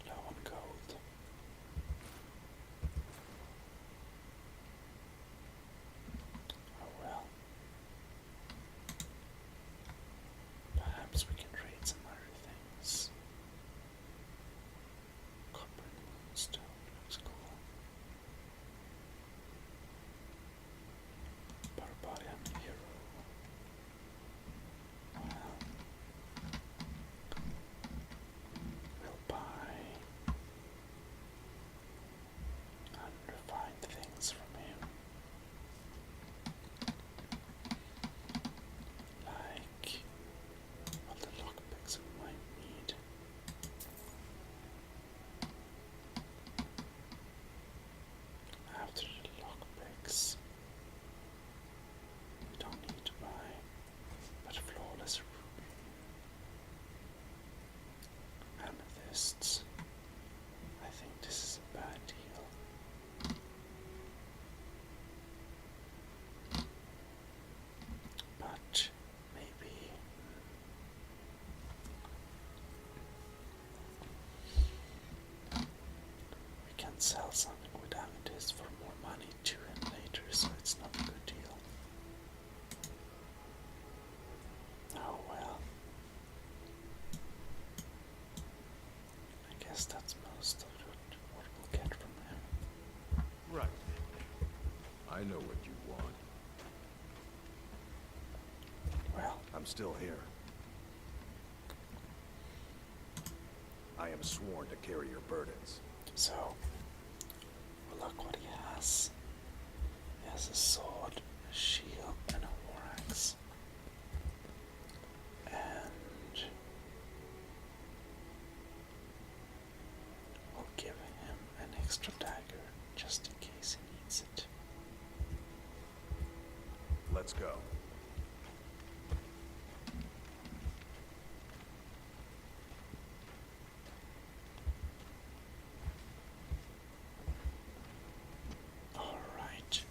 Low on gold. Oh well. Perhaps we can trade some other things. Copper and moonstone looks cool. Barbarian hero. Well, we'll buy unrefined things from him. Like all the lockpicks we might need. After the lockpicks, we don't need to buy, but flawless ruby. Amethysts. I think this is a bad deal. But maybe we can sell something with amethyst for more money to him later, so it's not a good deal. Oh well. I guess that's most of what we'll get from him. Right. I know what you want. Well, I'm still here. I am sworn to carry your burdens. so look what he has. He has a sword, a shield, and a war axe. And we'll give him an extra dagger just in case he needs it. Let's go. Alright.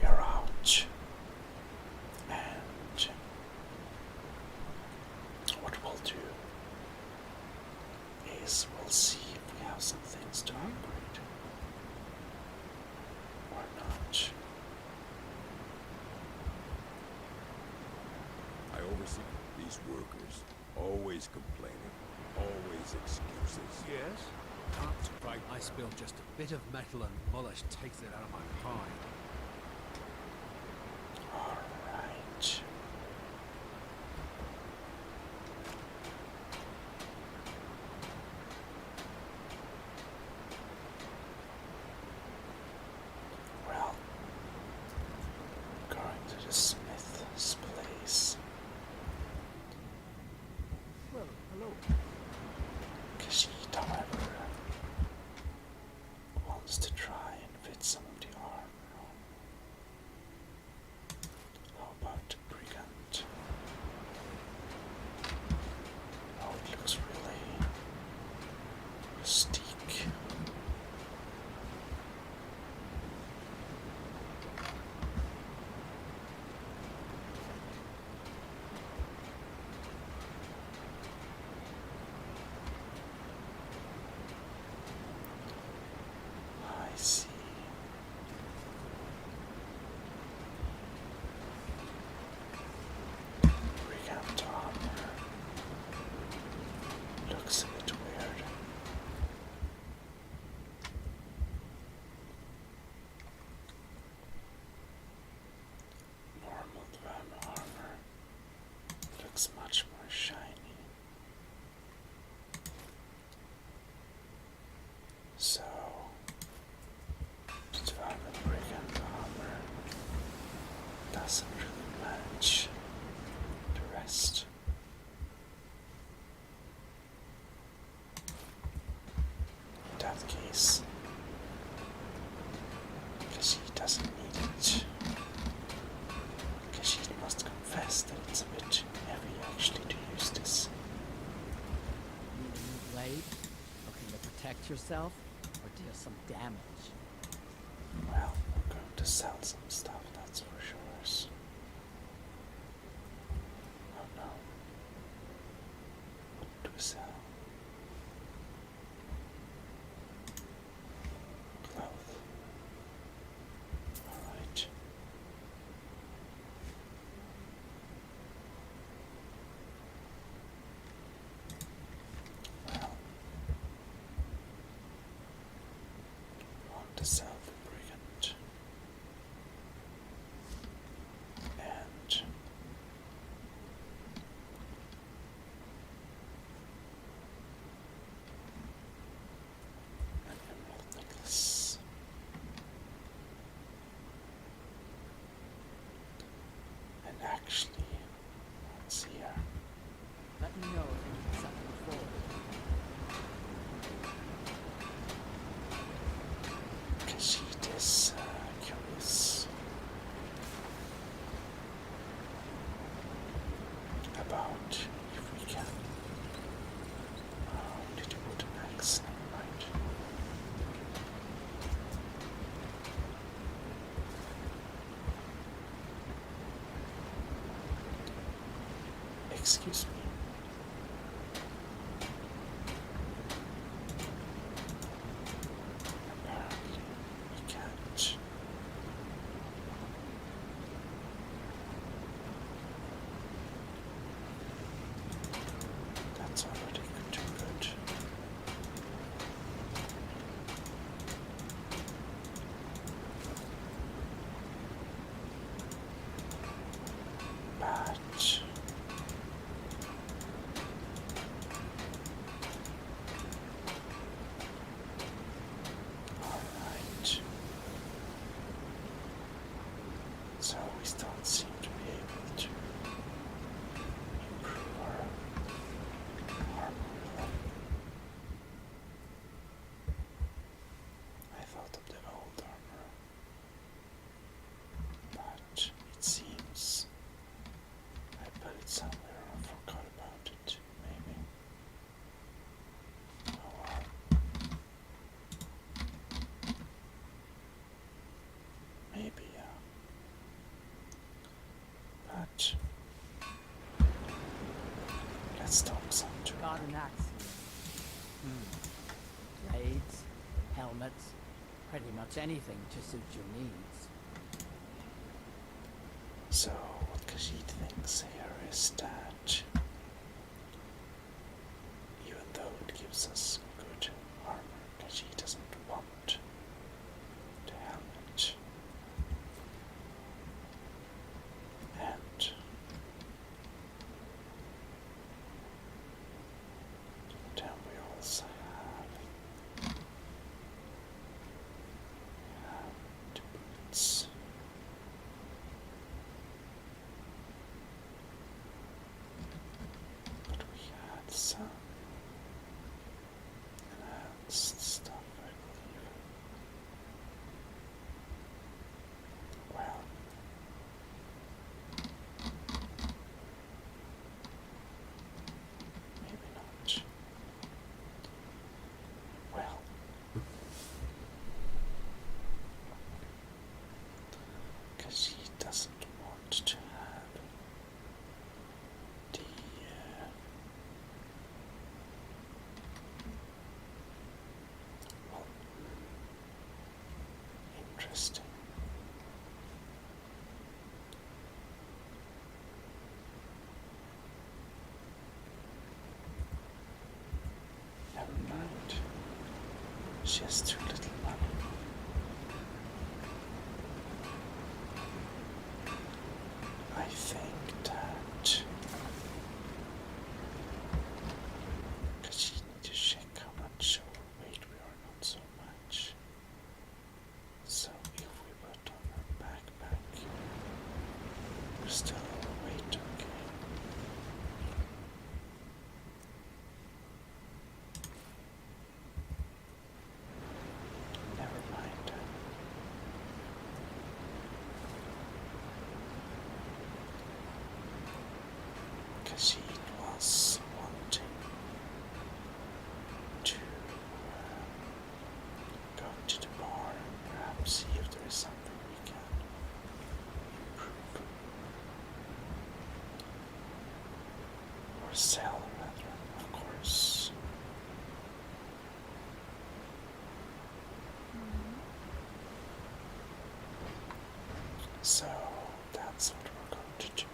We are out. And what we'll do is we'll see if we have some things to upgrade. Or not. I oversee these workers. Always complaining. Always excuses. Yes? That's right. I spilled just a bit of metal and Mullish takes it out of my pie. Alright. Well, going to the smith's place. Well, hello. Kashid, however, wants to try and fit some of the armor on. How about the brigand? Oh, it looks really rustique. doesn't really match the rest. In that case, because he doesn't need it. Because he must confess that it's a bit heavy actually to use this. Need a new blade? Looking to protect yourself? Or deal some damage? Well, we're going to sell some stuff, that's for sure. Oh no. What do we sell? Clothes. Alright. Well, want to sell the brigand and an emerald necklace. And actually, what's here? Let me know if you need something forward. Khajiit is curious about if we can. Oh, did you put an axe? Never mind. Excuse me. Apparently, we can't. That's already too good. But alright. So we still seem to be able to improve our armor really. I thought of the old armor, but it seems I put it somewhere and forgot about it, maybe. Oh well. Maybe, yeah. But let's talk some to Got an axe here. Blades, helmets, pretty much anything to suit your needs. So what Khajiit thinks here is that even though it gives us good armor, Khajiit doesn't want the helmet. And then we also have the boots. But we had some enhanced stuff, I believe. Well, maybe not. Well, because he doesn't want to have the well, interesting. Never mind. She has too little money. I think that because she need to check how much overweight we are, not so much. So if we put on her backpack, She was wanting to go to the bar and perhaps see if there is something we can improve or sell, rather, of course. So that's what we're going to do.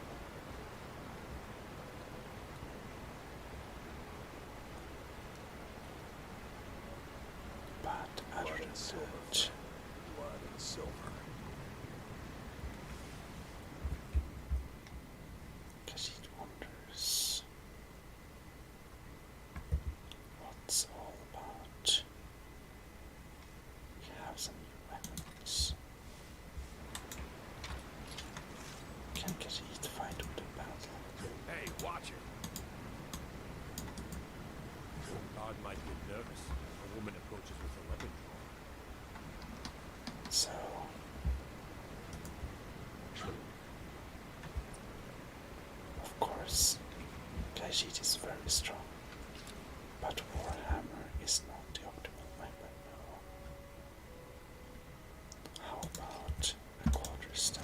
But other Blood than and silver. that, Blood and silver. Khajiit wonders what's all about. We have some new weapons. Can Khajiit fight with a battle? Hey, watch it! Guard might get nervous. A woman approaches with a weapon drawn. So, of course, Khajiit is very strong, but Warhammer is not the optimal weapon, no. How about a quarterstaff?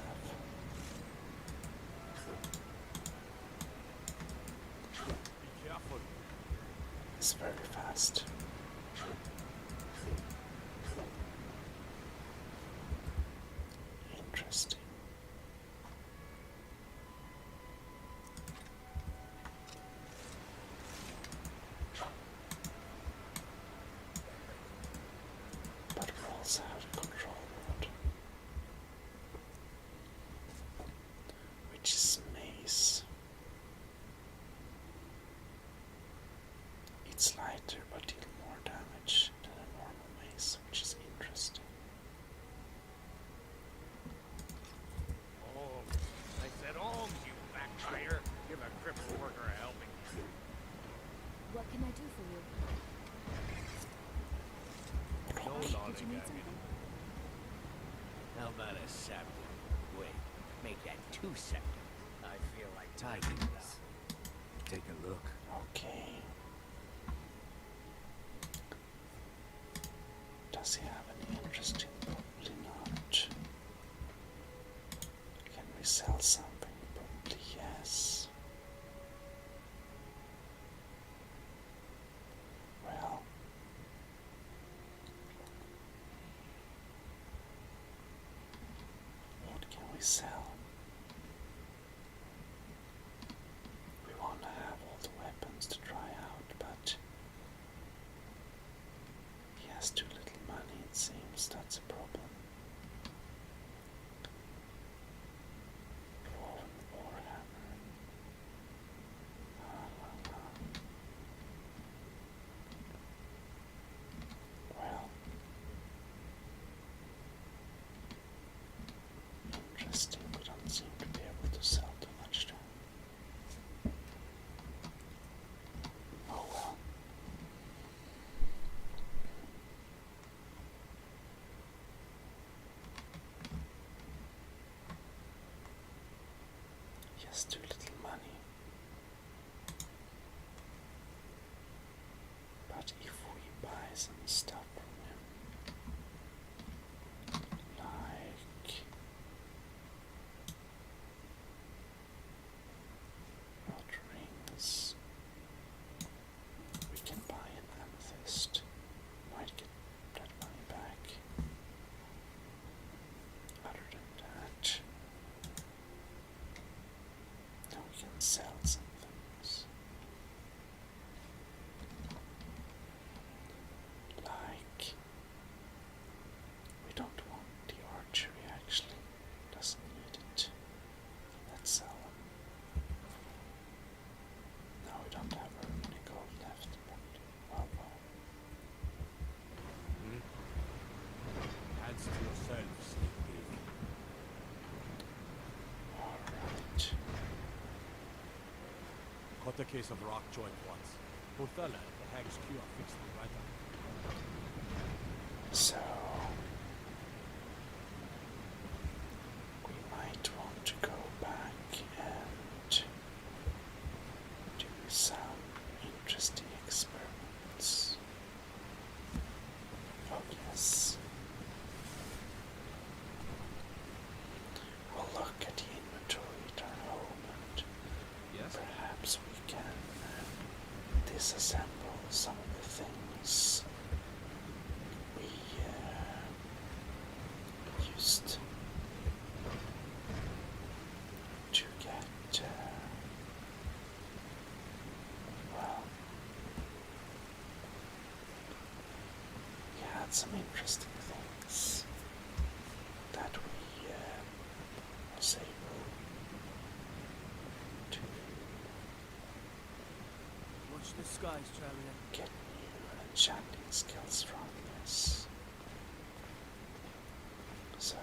Be careful. It's very fast. Interesting. But we also have a control board, which is mace. It's lighter but deal more damage than a normal mace, which is interesting. Oh, I said arms, you backfire. Give a crippled worker a helping. What can I do for you? No Did you lollygagging. need something? How about a scepter? Wait, make that 2 scepters. I feel like tidying it up. Take a look. Okay. Does he have any interest in? Probably not. Can we sell something? Probably yes. Well, what can we sell? We want to have all the weapons to try out, but he has too little money, it seems. That's a problem. Dwarven Warhammer. Well, interesting. We don't seem to be able to sell too much then. Oh well. He has too little money. But if we buy some stuff from him, like rod rings, we can buy an amethyst. Might get that money back. Other than that, now we can sell some things. Like, we don't want the archery actually, doesn't need it. Let's sell them. No, we don't have very many gold left, but well, well. Hands to yourself, sneak peek. Alright. Cut a case of rock joint once. Porthala, the hag's cure fixed it right up. So we might want to go back and some interesting things that we was able to Watch the skies, traveler. get new enchanting skills from this. So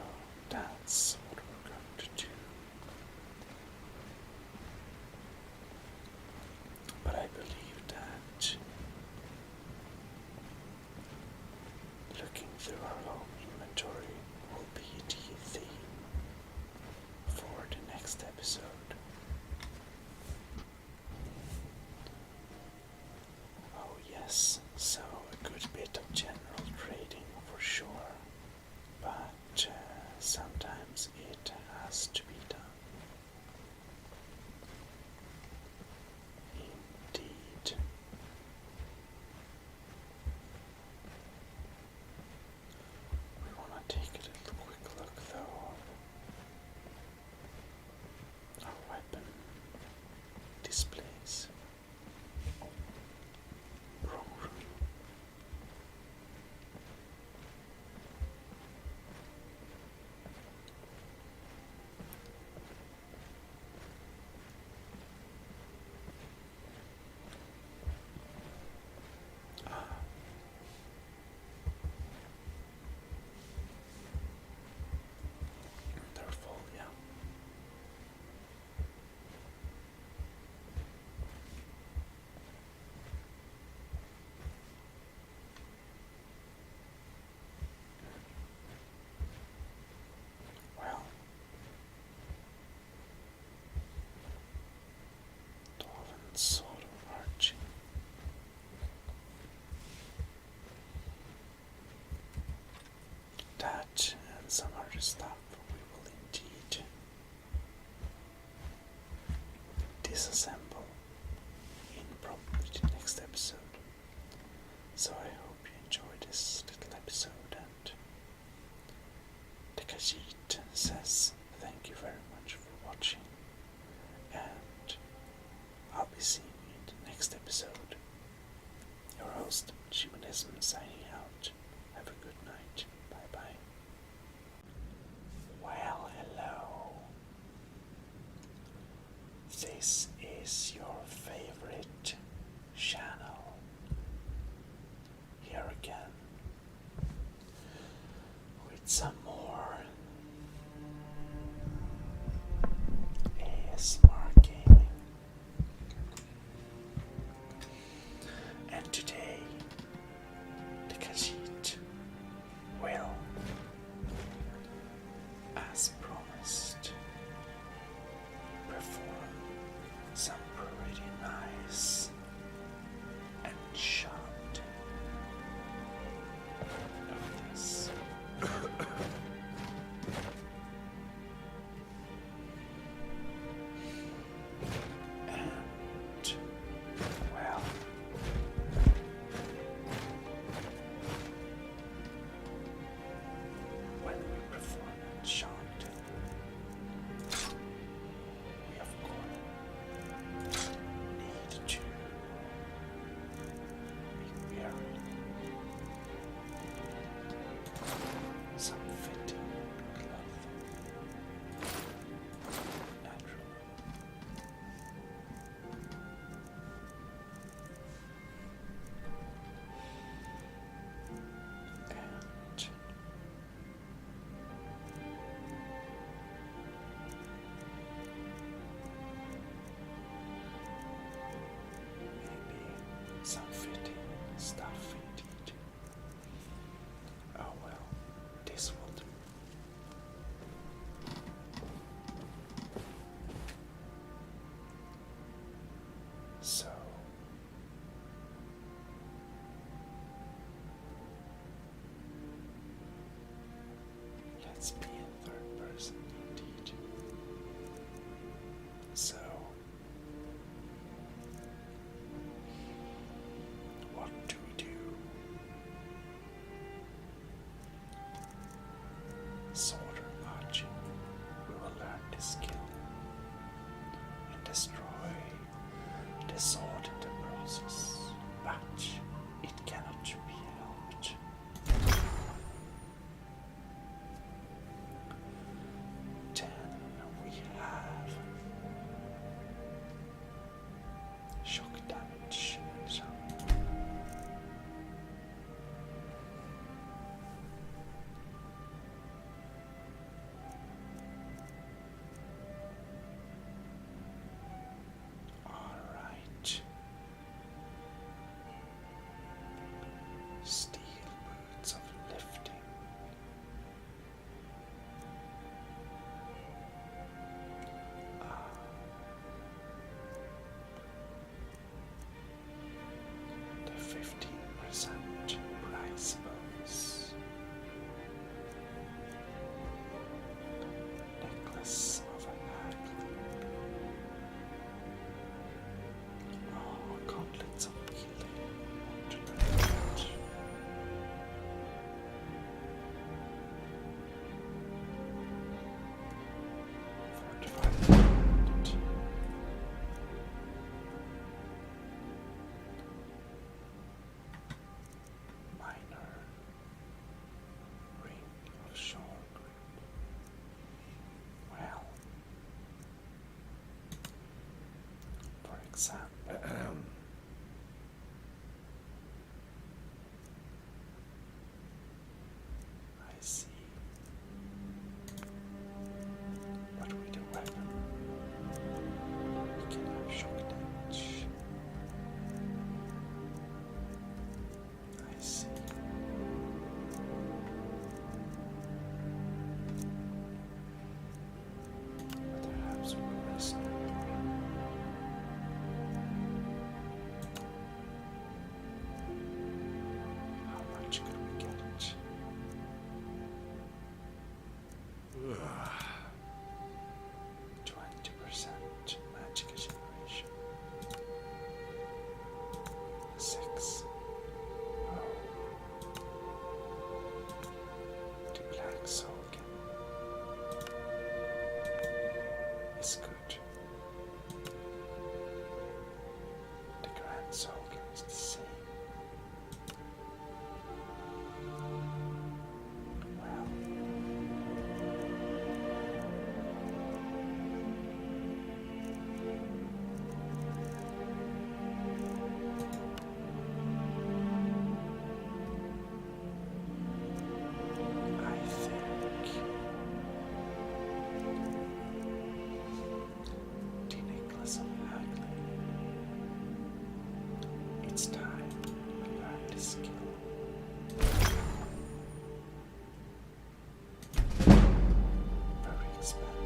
that's what we're going to do. But I believe that looking through our own inventory will be the theme for the next episode. Oh yes, so a good bit of general trading for sure, but sometimes it has to be done. Indeed. We want to take a little quick look though. Our weapon displays. Wrong room. They're full, yeah. Well, Dolphin sort of arching. That and some other stuff we will indeed disassemble in probably the next episode. So I hope you enjoyed this little episode, and the Khajiit says thank you very much for watching, and I'll be seeing you in the next episode. Your host, Gmodism, signing out. Have a good night. Bye bye. Well, hello. This is your favorite channel. Here again with some more ASMR gaming. And today, the Khajiit will, as promised, perform some pretty nice enchanting of this. And, well, when we perform enchanting, we of course need to be wearing some fitting clothing. Naturally. And maybe some fitting stuff indeed. Oh well, this will do. So let's be in third person indeed. So what do we do? Sword arching. We will learn this skill and destroy the sword in the process, but it cannot be helped.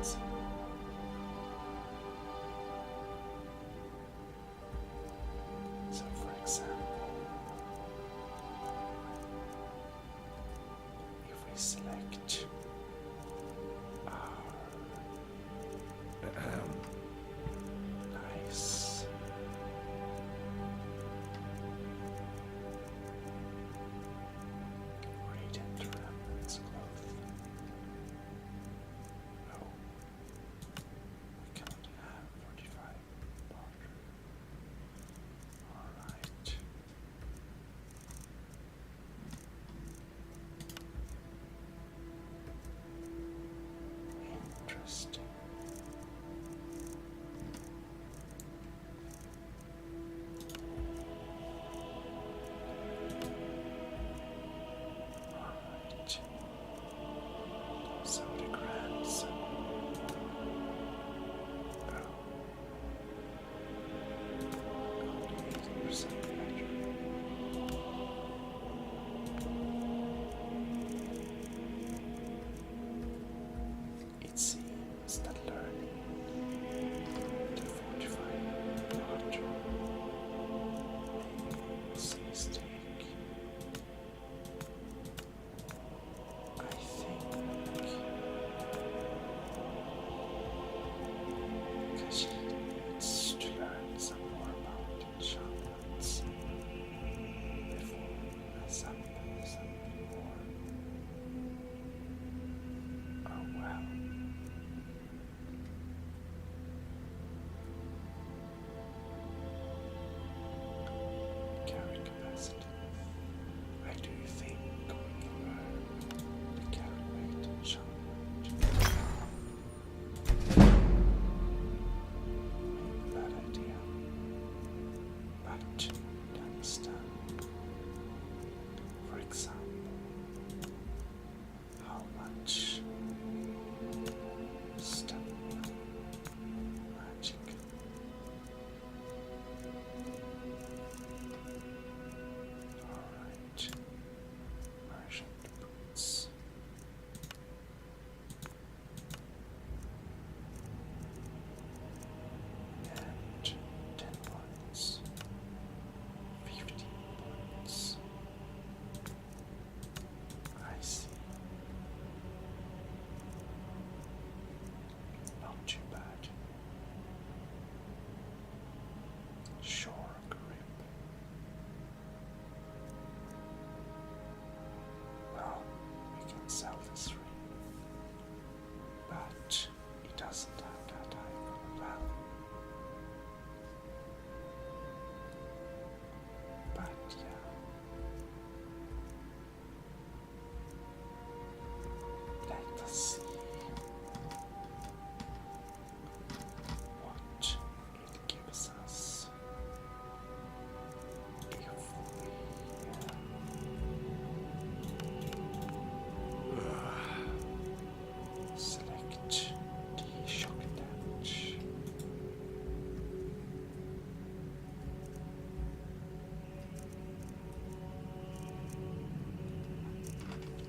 fancy. So, for example, if we select our nice radiant remnants cloth. Oh, we cannot have 45 powder. Alright. Interesting. Alright. 70 grams. Oh. Only 80% better. It seems that learning to fortify water is a mistake. I think because she needs to learn some more about enchantments before assembling something more. Oh well. Carry capacity. I do think we can learn the carry weight enchantment. Maybe bad idea. But to understand, for example, how much stamina magic. Alright. Merchant boots. And 10 points. 15 points. I see. Not too bad. Shore grip. Well, we can sell this ring, but it doesn't have that high of a value. But yeah, let us see what it gives us if we select the shock damage.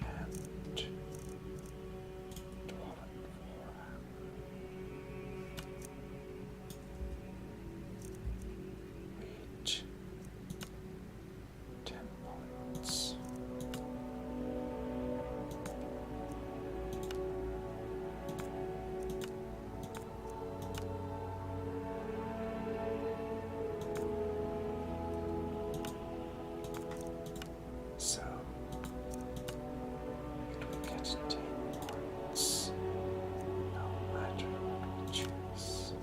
And Dwarven Warhammer with 10 points. So it will get 10 points no matter what we choose.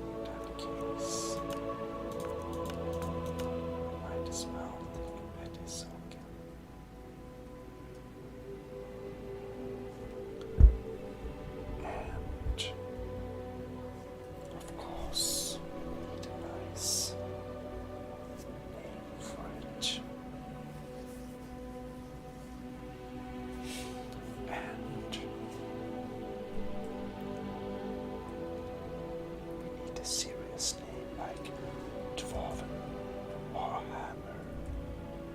In that case, might as well take a petty socket. And of course, we need a nice name for it. And we need a serious name like Dwarven Warhammer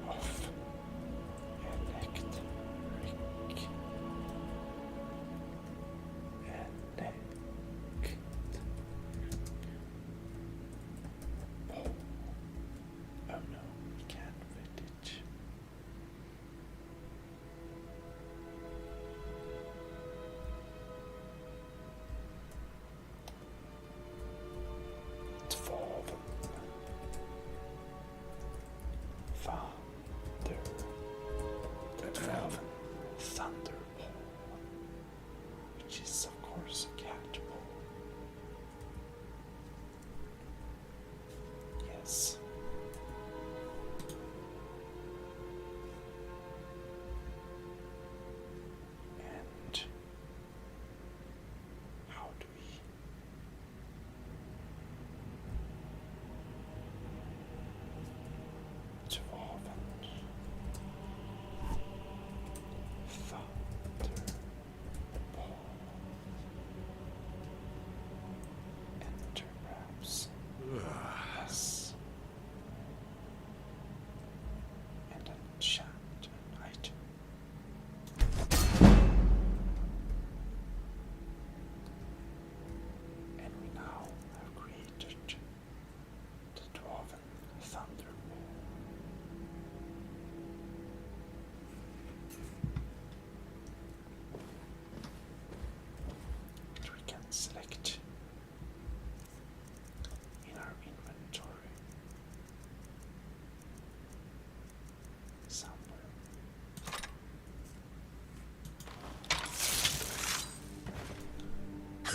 of Electric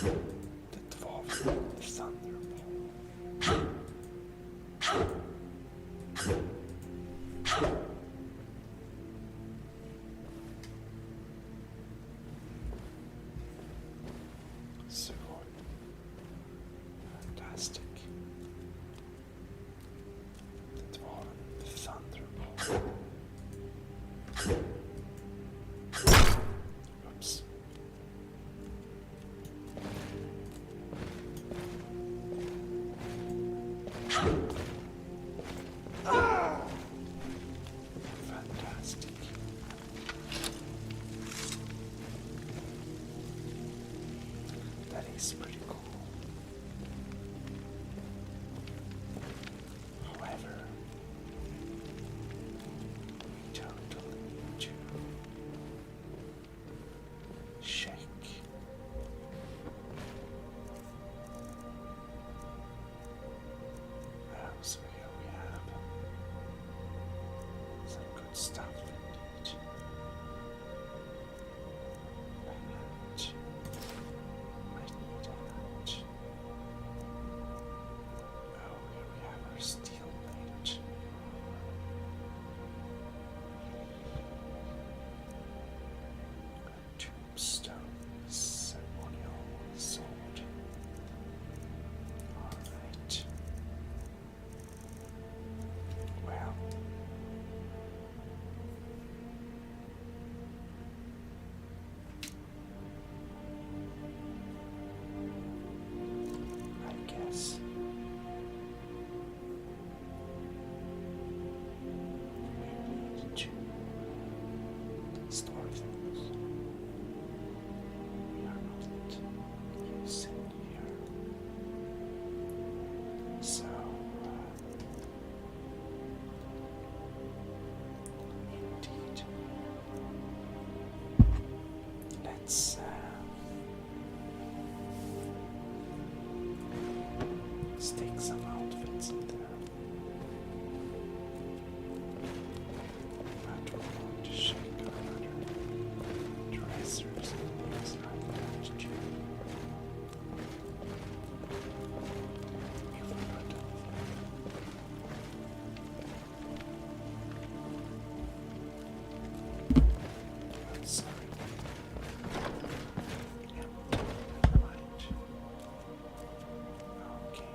The dwarf with the thunderbolt. So fantastic. The dwarf with the thunderbolt. Oops. Fantastic. That is pretty cool. However, we totally need to check. So here we have some good stuff indeed. And might need that. Oh, here we have our steel plate. Tombstone, ceremonial sword. Alright. Well, I guess we need to store things we are not using here. So, indeed, let's stick some outfits in there. But we're going to shake our other dressers and things like that too. If we put them I'm sorry. Yeah, never mind. Okay.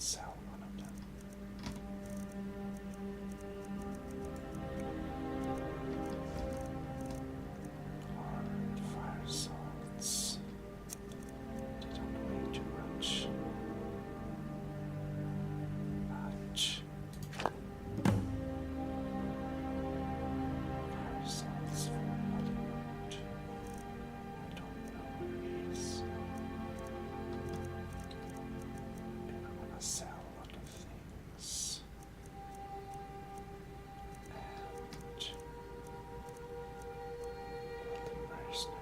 sell one of them. Hard fire salts. They don't weigh too much. Much. Fire salts from Hollywood. I don't know where it is. And I'm gonna sell a lot of things. And the mercenary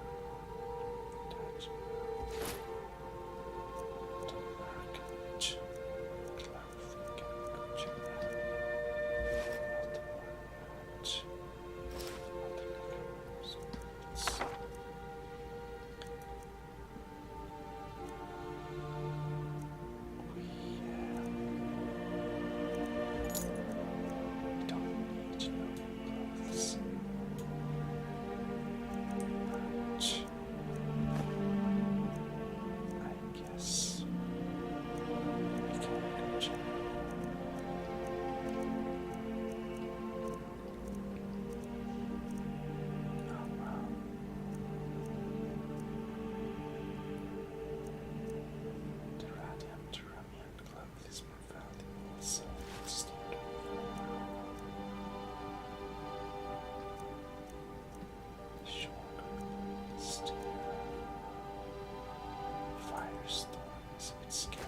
touch the market clothing and Gucci not the one yet. Not the necklace. We don't need no clothes. But I guess we can continue. Oh well. The radiant cloth is more valuable, so let's start over. Short steel. Firestorm is a bit scary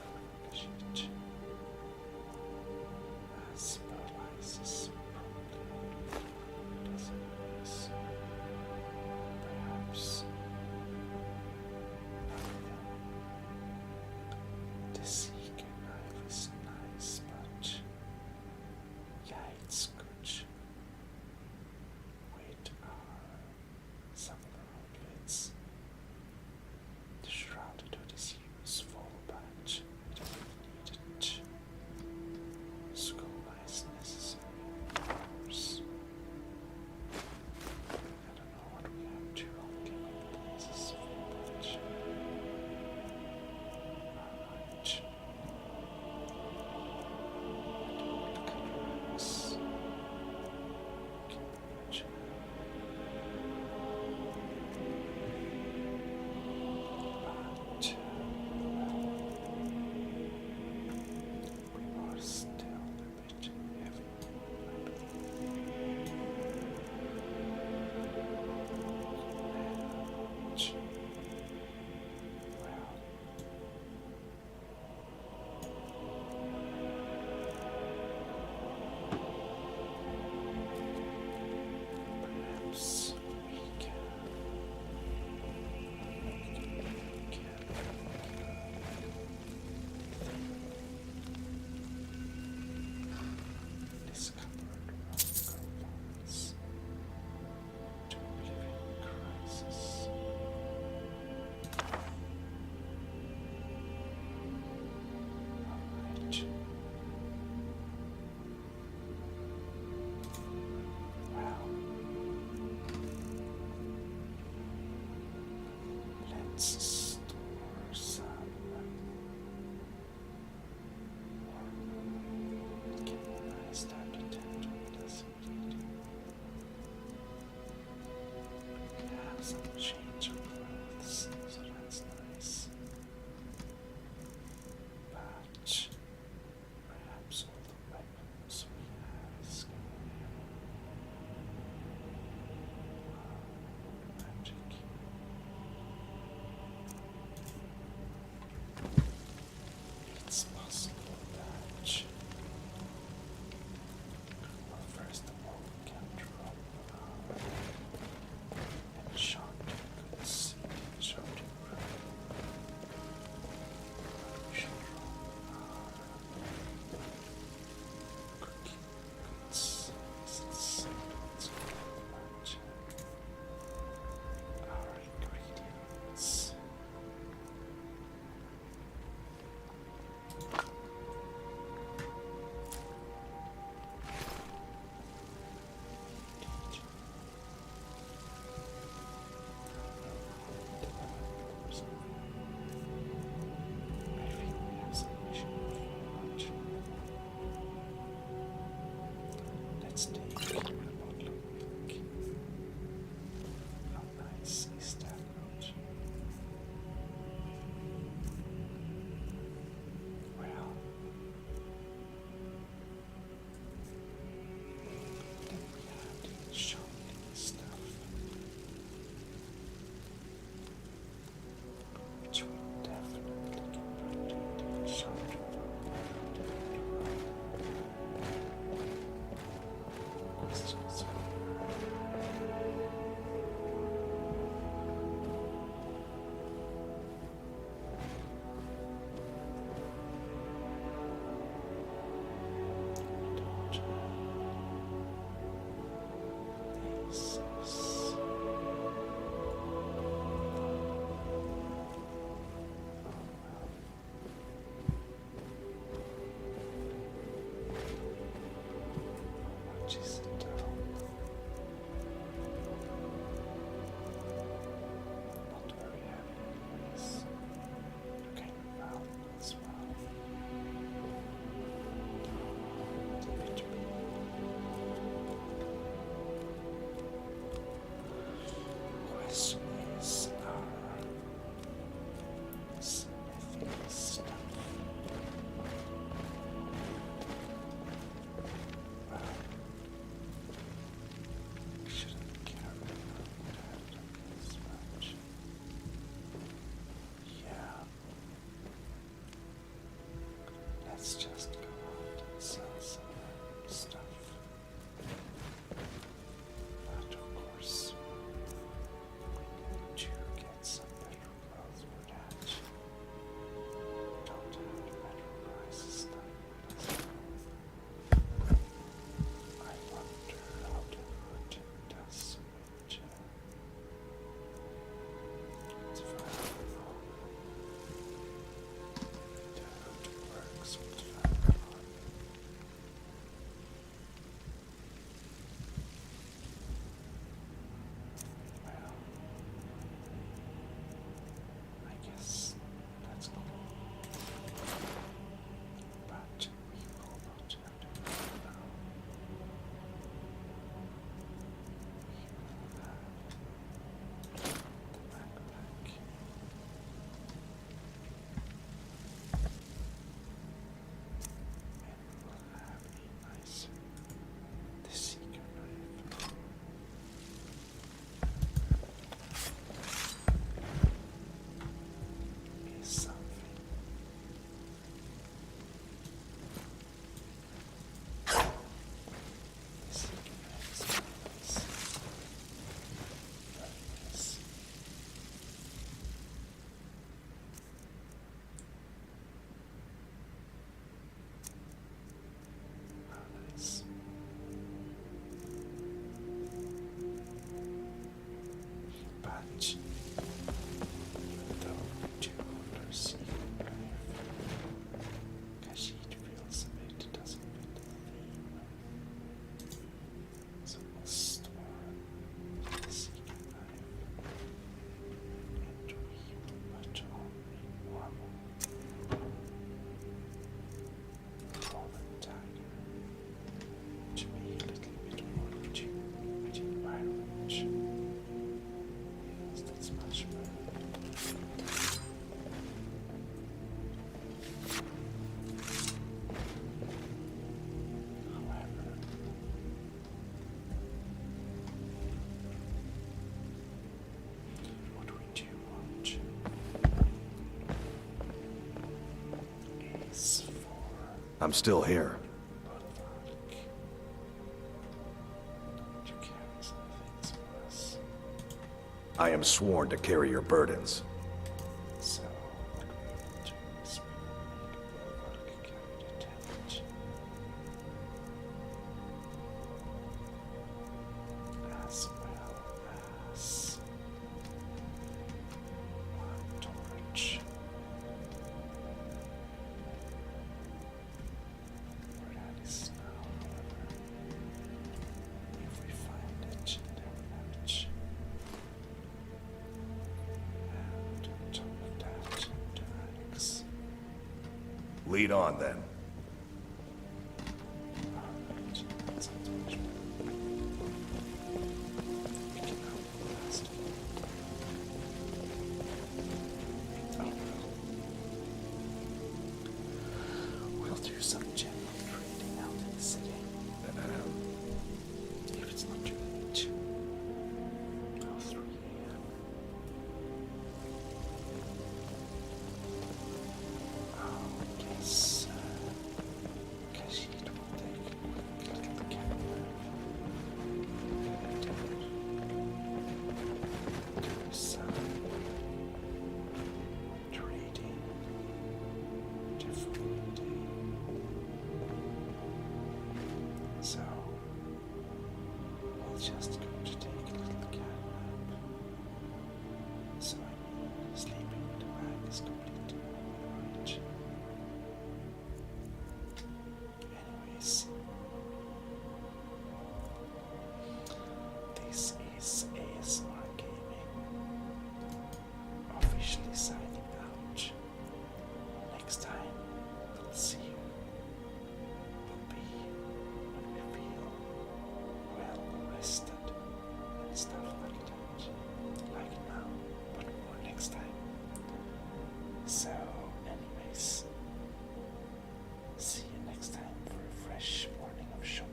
because it paralyzes probably doesn't miss. Perhaps the seeker knife is nice, but yeah, it's good with some of the outfits. The shrouded hood is useful, but I don't need it. Scuba is necessary, of course. I don't know what we have to on Game of the Places for, but alright. let's just go out and sell some stuff. But of course, we need to get some better clothes for that. Don't have better prices than I wonder how the hood does with it's fine. The hood works with fine. Well, I guess that's cool. But we will not have to go now. We will have the backpack. And we will have a nice the secret knife. Is something. The secret knife is nice. Very nice. How nice. But even though we do want our secret knife, Kashid feels a bit doesn't fit the theme. So we'll store the secret knife and we will put on a normal Roman dagger to be a little bit more in tune with the environment. Yes, that's much better. However, what we do want is for I'm still here. Bolvark to carry some things for us. I am sworn to carry your burdens. So what we will do is we will make Bolvark carry the tent as well as one torch. Where that is now, however, if we find it, then we have it. And on top of that, the axe. Lead on then. Alright, that sounds much better. We can have the last one. Oh well. We'll do some general trading out in the city. If it's not too late. Oh, 3 a.m. I guess Kashid will take a quick little camera. Do some trading to food. So we'll just go to take a little cat nap. So I mean, sleeping with the bag is completely alright. Anyways, this is ASMR Gaming officially signing out. Next time we'll see you will be when we feel well rested and stuff like that. Like now, but more next time. So, anyways, see you next time for a fresh morning of shopping.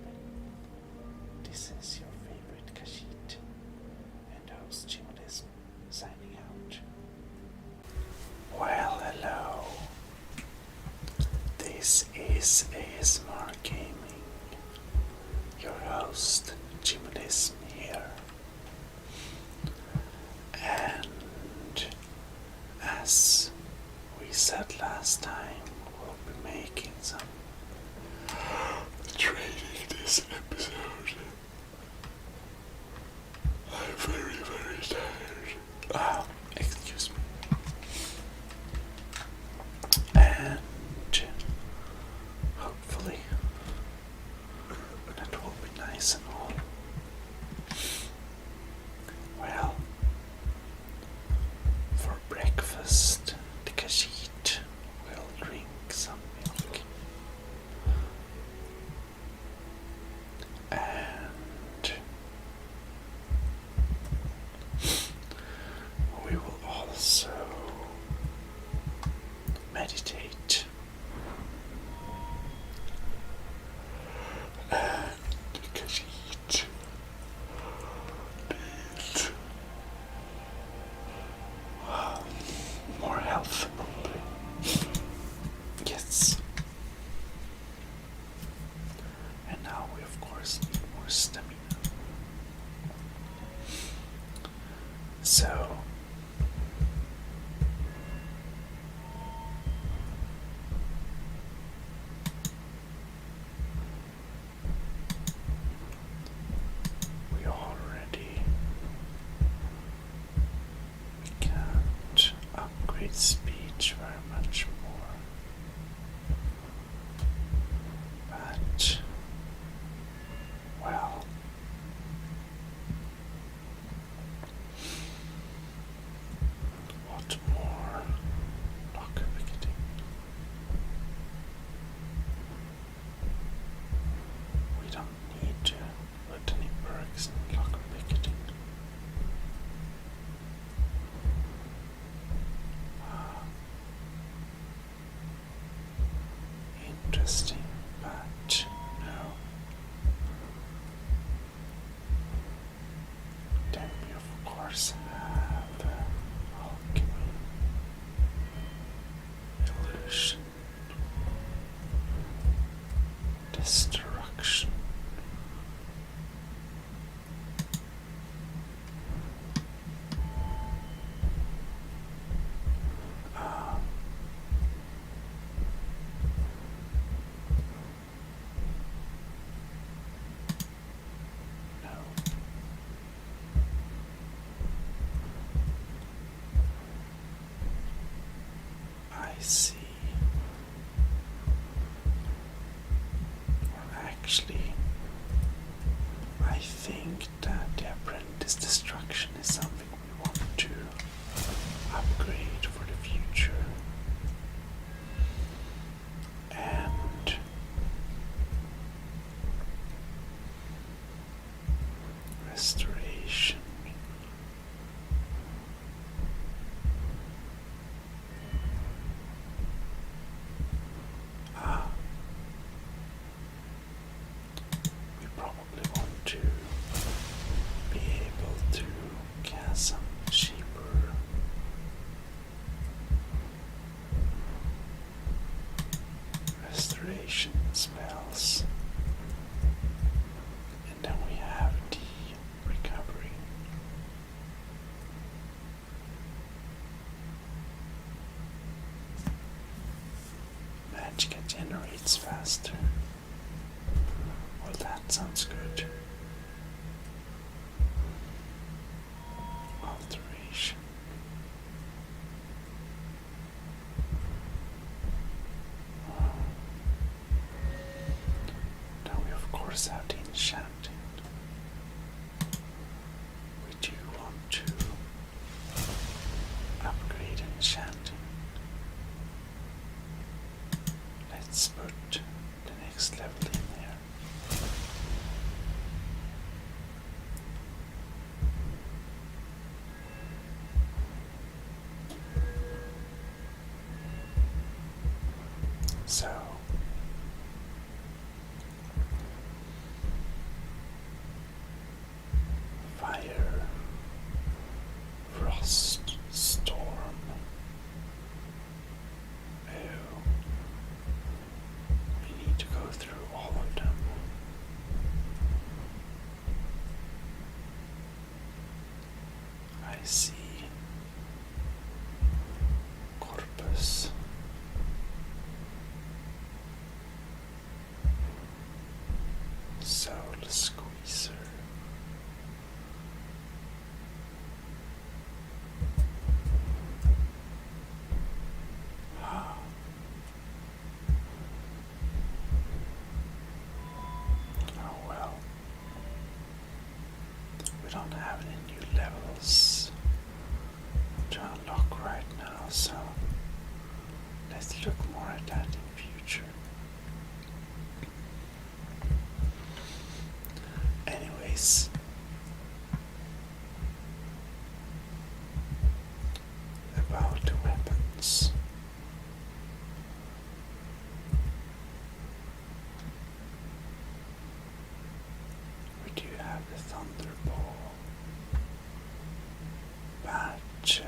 This is your favorite Kashid and host Gmodism signing out. Well, hello. This is ASMR Gaming, your host Gmodism here, and as we said last time, we'll be making some training this episode. I'm very tired. Excuse me. And hopefully that will be nice and all. Well, for breakfast, the Khajiit will drink some milk. And we will also meditate. And the Khajiit needs more health, probably. Yes. And now we of course need more stamina. So we can't upgrade speech very much more, but well, what more locker picketing? We don't need to put any perks in locker picketing. Interesting, but no. Then we of course have alchemy, illusion, destruction. No. I see. Or actually, I think that the apprentice destruction is something we want to upgrade for the future. And restoration. We probably want to be able to cast some cheaper restoration spells. And then we have the recovery. Magic generates faster. Well, that sounds good. Alteration. Now we of course have the enchanting. We do want to upgrade enchanting. Let's put the next level in there. So fire, frost, storm. Oh. I see. Corpus. Soul squeezer. Ah. Oh well. We don't have any new levels to unlock right now, so let's look more at that in future. Anyways, about the weapons. We do have the Thunderball, but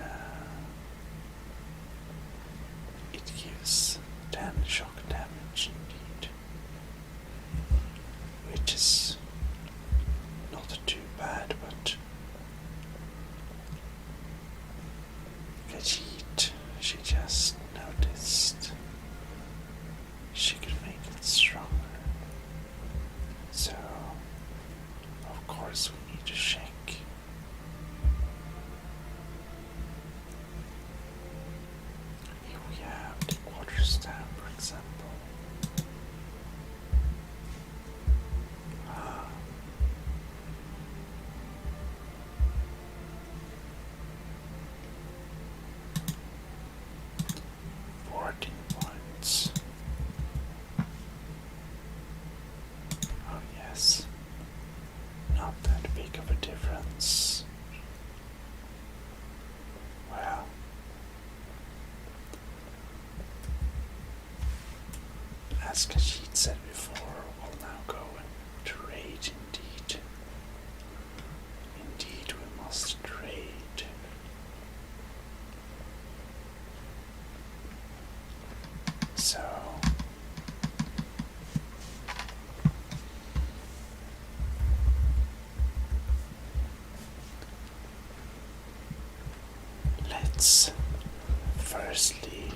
it gives 10 shock damage indeed, which is not too bad, but Khajiit, she just noticed she could make it stronger. So, of course, we need to check. Here we have the quarterstaff, for example. Ah. 14 points. Oh yes, not that big of a difference. Well, as Khajiit said before, we'll now go and trade indeed. Indeed, we must trade. So let's firstly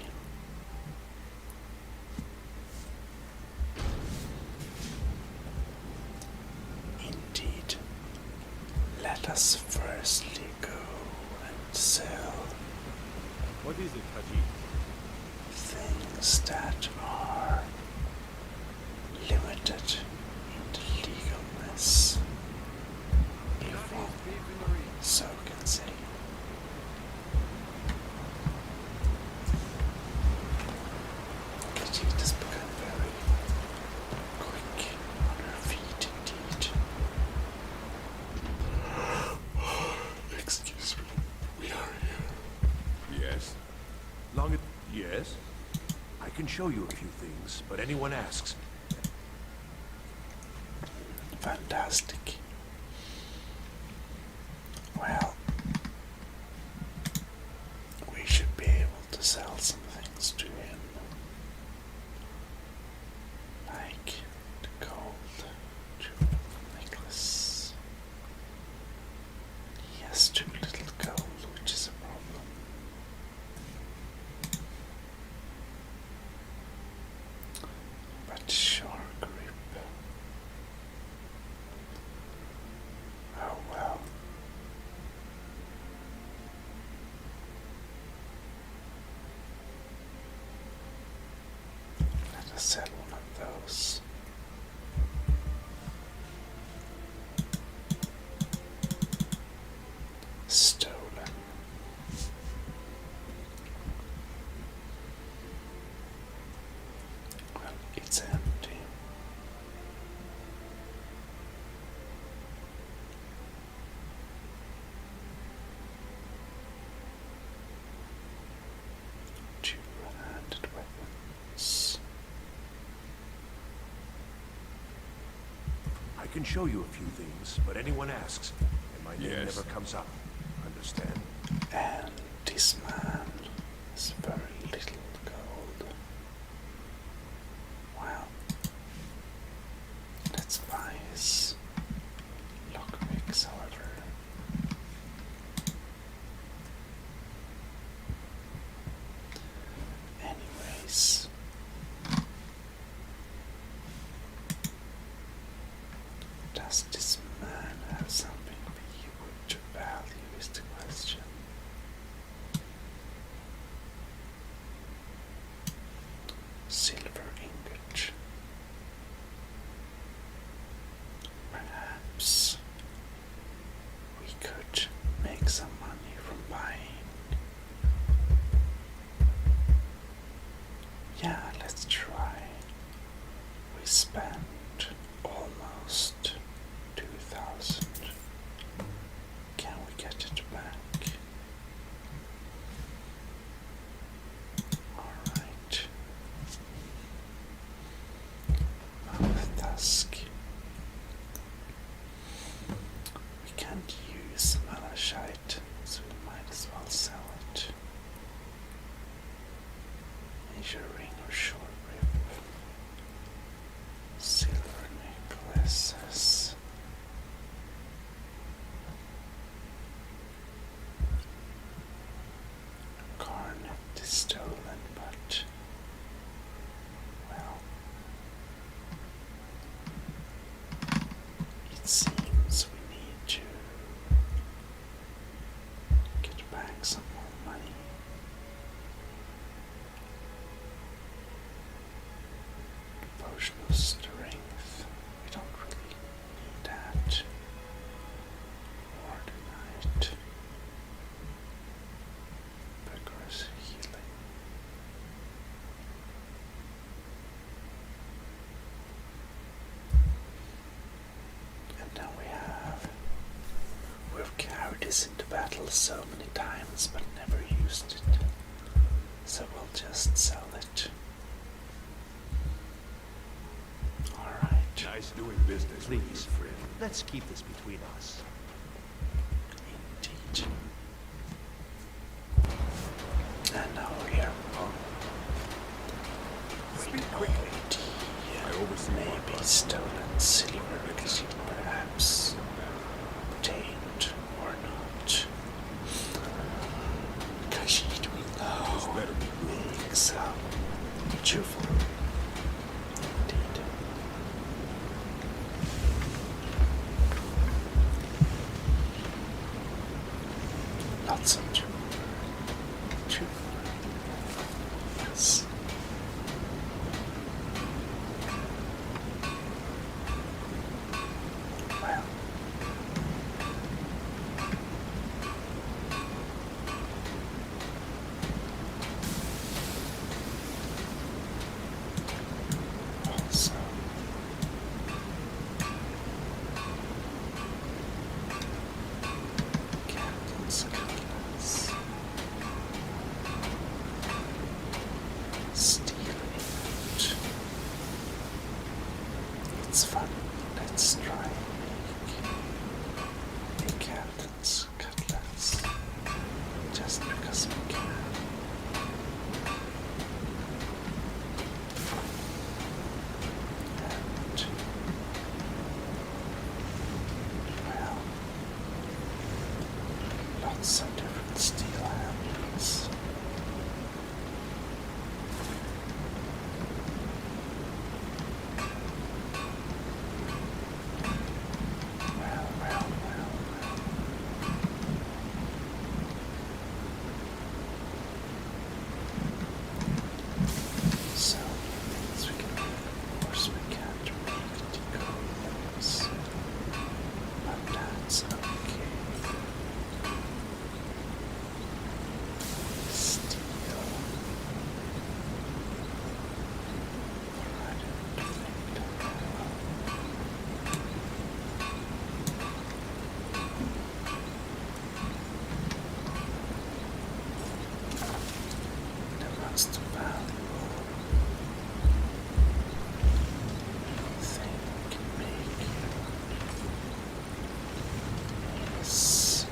indeed let us firstly go and sell What is it, Khajiit? things that are limited in the legalness, if one so can say. Khajiit has become very quick on her feet indeed. Excuse me, we are here. Yes? Yes? I can show you a few things, but anyone asks. Fantastic. Well, we should be able to sell some things to him, like the gold jewel necklace. He has too little gold, which is a problem. But sure grip. Oh well. Let us sell one of those. Stolen. Well, it's empty. Two-handed weapons. I can show you a few things, but anyone asks, and my name Yes. never comes up. Understand? And this man has very little gold. Wow. Let's buy his lockpicks, however. Does this man have something we would value is the question. Silver ingot. Perhaps we could make some money from buying. Yeah, let's try. We spent almost 2,000. Can we get it back? Alright. Mouth Tusk. We can't use malachite, so we might as well sell it. Major ring or short rib. Silver necklaces. Garnet is stolen, but well, it seems we need to get back some more money. Potion of strength. We don't really need that. Ordinite. Vigorous healing. And now we've carried this into battle so many times but never used it. So we'll just sell it. Alright. Nice doing business with you, friend. Let's keep this between us. Indeed. And now here. Speak quickly. I oversee Maybe stolen silver, perhaps obtained or not. Kashid will know. Being so cheerful. Indeed. Lots of truth. Yes. Well. Also. Captain's cutlass. Steel ingot. It's fun. Let's try and make a captain's cutlass. Just because we can. And well, lots of different steel handles. Well. So many things we can do. Of course, we can't make decodings, but that's okay. Steel. I don't think that the most valuable thing we can make is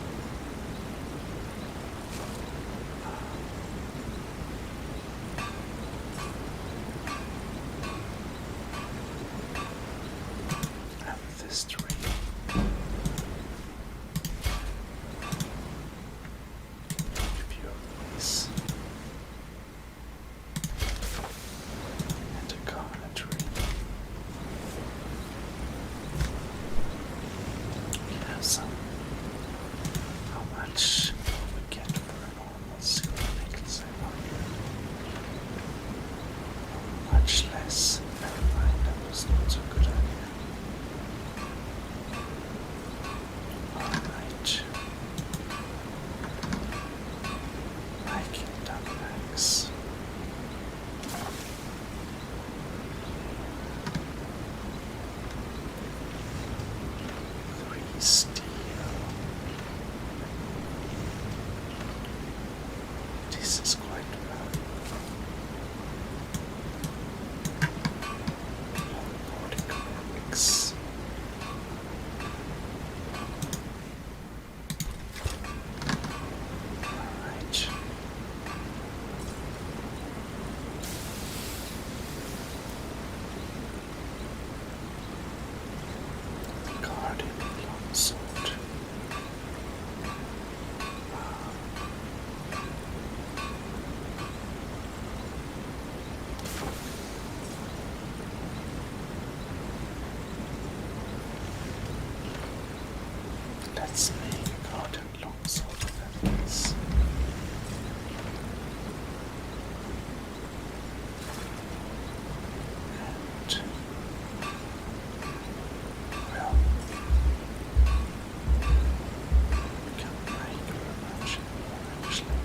amethyst ring. Make a few of these. And a garnet ring. much less. Never mind, that was not so good idea. Alright. I can double axe. 3 steel. This is quite valuable. Nordic relics. Alright. Guardian longsword. Let's make a guardian longsword of this. And well, we can make very much more actually.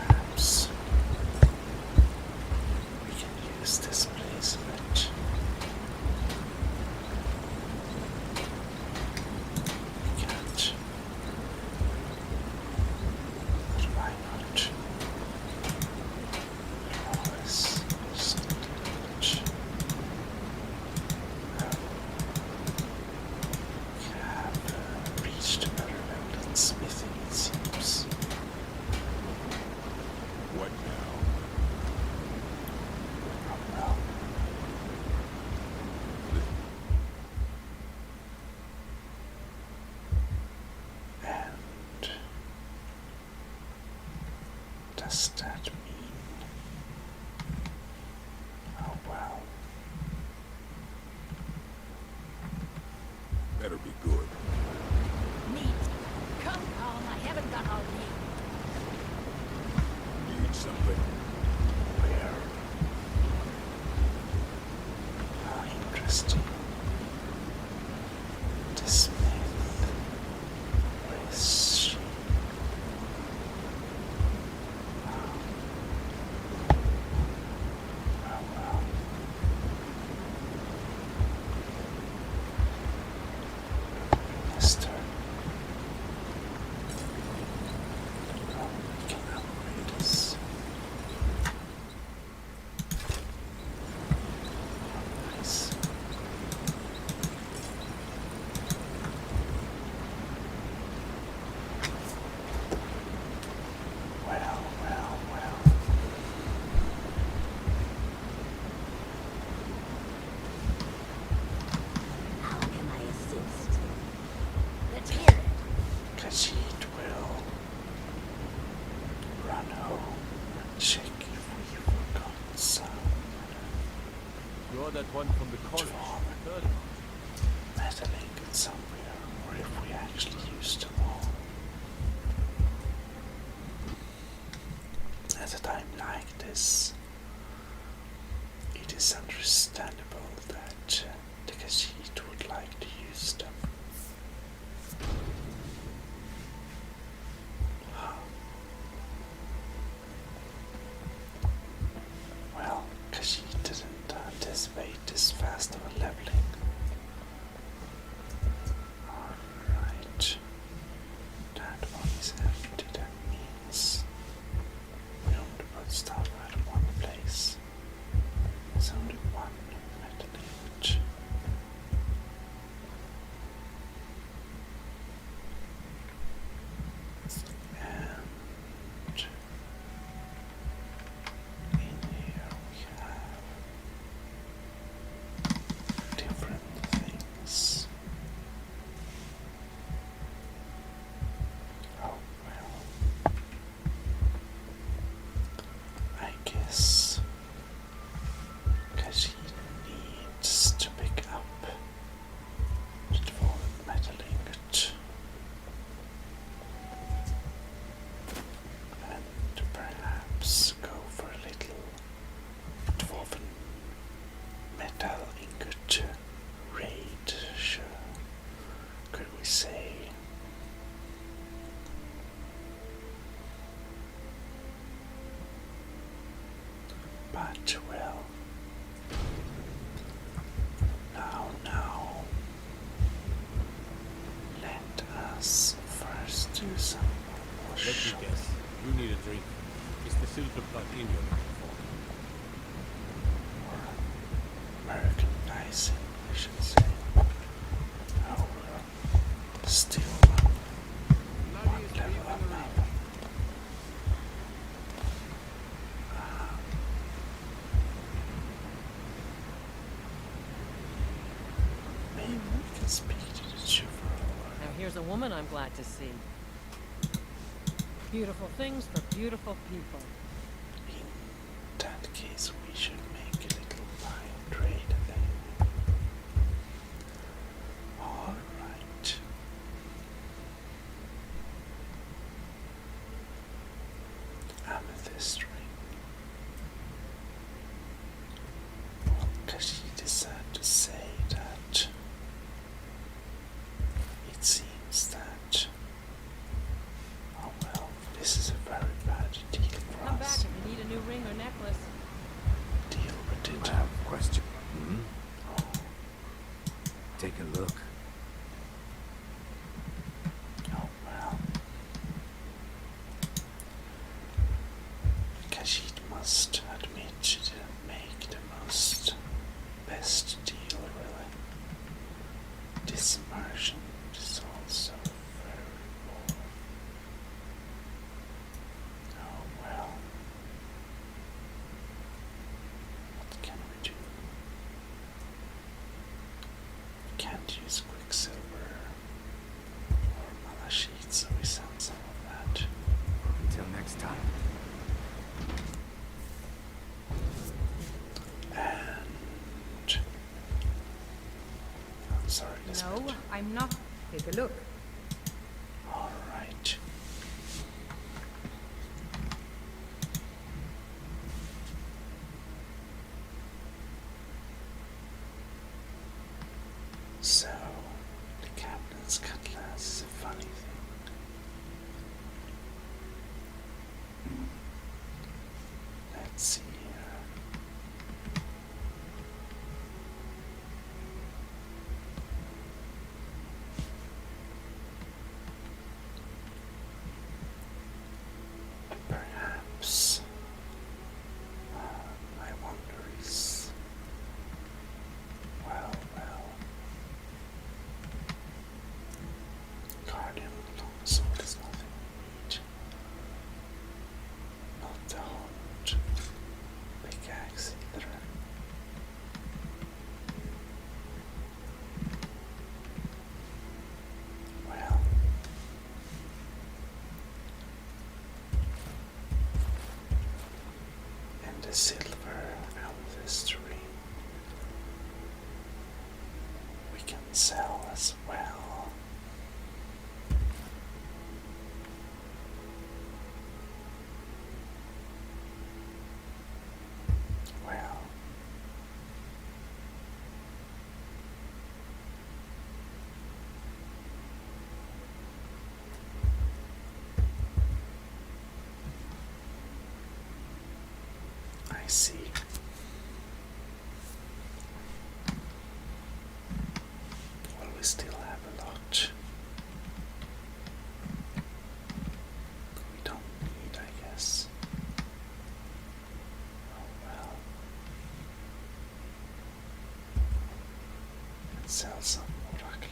Perhaps we can use this place a bit. We can't. But why not? Always just a bit. We have reached a better level in smithing, it seems. What now? Oh well. And does that mean? Oh well. Better be good. Neat. Come on, I haven't got all day. Need something? Where? How interesting. This myth. Where is she? Oh well. Mister. Oh, we can upgrade this. Nice. Well, well, well. How can I assist? Let's hear it. Khajiit will run home and check if we've forgotten some You're that one from the college. Dwarven Heard about metal ingots somewhere, or if we actually used them all. At a time like this, it is understandable that the Khajiit would like to use them. Well, Khajiit didn't anticipate this fast of a level But well, now, let us first do some more Let me shopping. guess. You need a drink. Is the silver blood in your looking for? Or Americanizing, I should say. Oh, we're still one level up now. Maybe we can speak to the chauffeur. Now here's a woman I'm glad to see. Beautiful things for beautiful people. In that case, we should make a little fine trade thing. Alright. Amethyst ring. Well, Kashi decided to say that it seems that, oh well, this is a very bad deal for Come back us. if you need a new ring or necklace. Deal with it. I have a question. Take a look. Oh well. Kashid must admit she didn't make the most best deal really. This merchant is also very poor. Oh well. What can we do? We can't use quicksilver or malachite, so we send some of that. Until next time. And I'm sorry, Lisbeth. No, I'm not. Take a look. All right. So, the captain's cutlass is a funny thing. Let's see here. Perhaps my wonder is, well, Guardian Longsword is nothing we need. Not the Horned Pickaxe either. Well, and the silver amethyst ring we can sell as well. Well, I see. Well, we still have a lot. We don't need, I guess. Oh well. Let's sell some oracle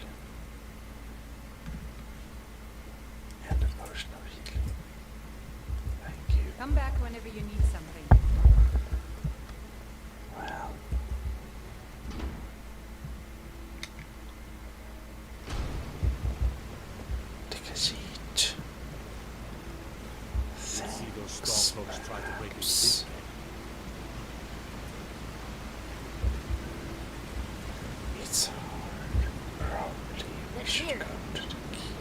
and a potion of healing. Thank you. Come back whenever you need something. Well, take a seat. See those Thanks, strong folks try to break into perhaps. this game. It's hard. Probably we Let's should hear go it. to the keep.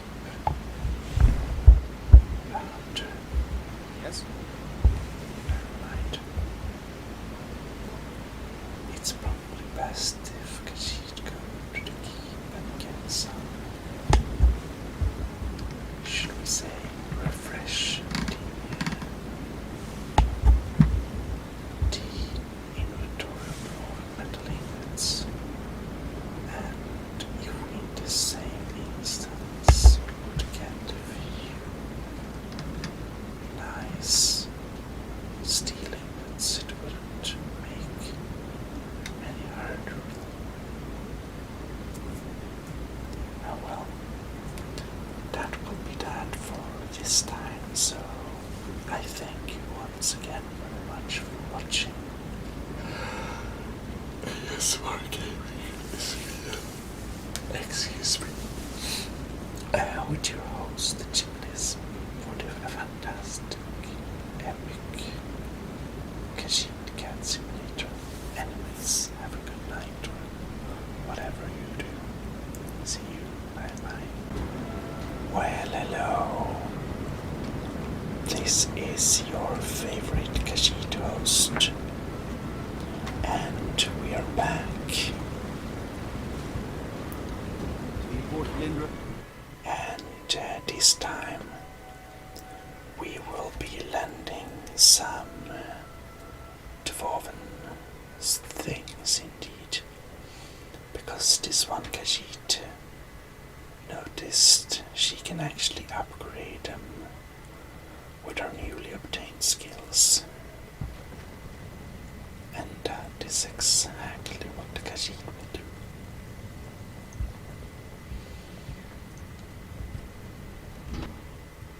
But Yes? never mind. It's probably best if Kashid go to the keep and get some, should we say, refresh tea with your host, Gmodism, for the fantastic, epic Khajiit Cat Simulator. Anyways, have a good night or whatever you do. See you. Bye bye. Well, hello. This is your favorite Khajiit host, and we are back. And this time we will be landing some dwarven things indeed, because this one Khajiit noticed she can actually upgrade them with her newly obtained skills, and that is exactly what the Khajiit will do.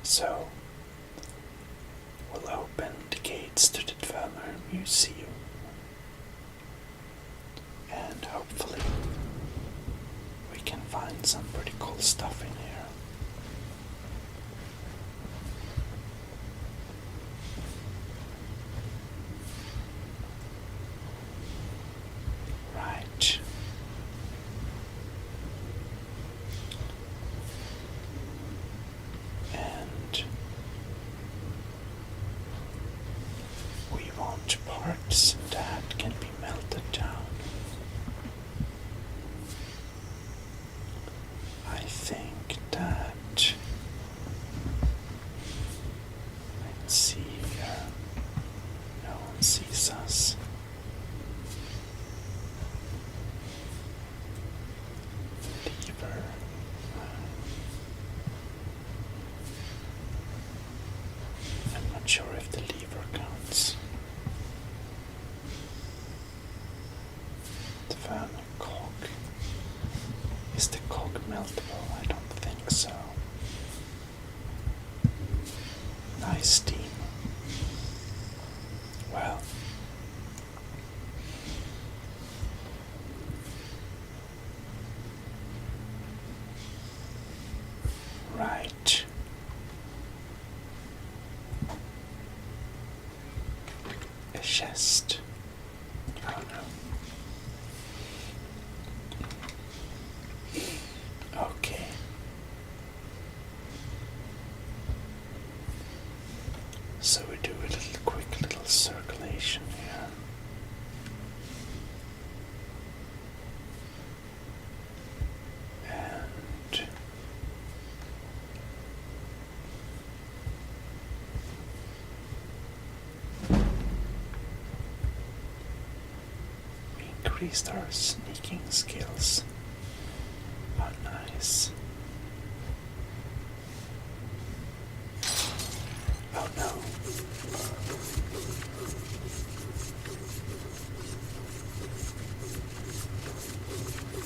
So, we'll open the gates to the Dwemer Museum, and hopefully we can find some pretty cool stuff in here. Right. And we want parts that can be melted down. I think that, let's see here, no one sees us. Lever. I'm not sure if the lever counts. The fan cog. Is the cog meltable? I don't think so. Nice steam. Well. Right. A chest. Oh no. Okay. So we do a quick little circulation here. And we increased our sneaking skills. Oh, nice. Oh no.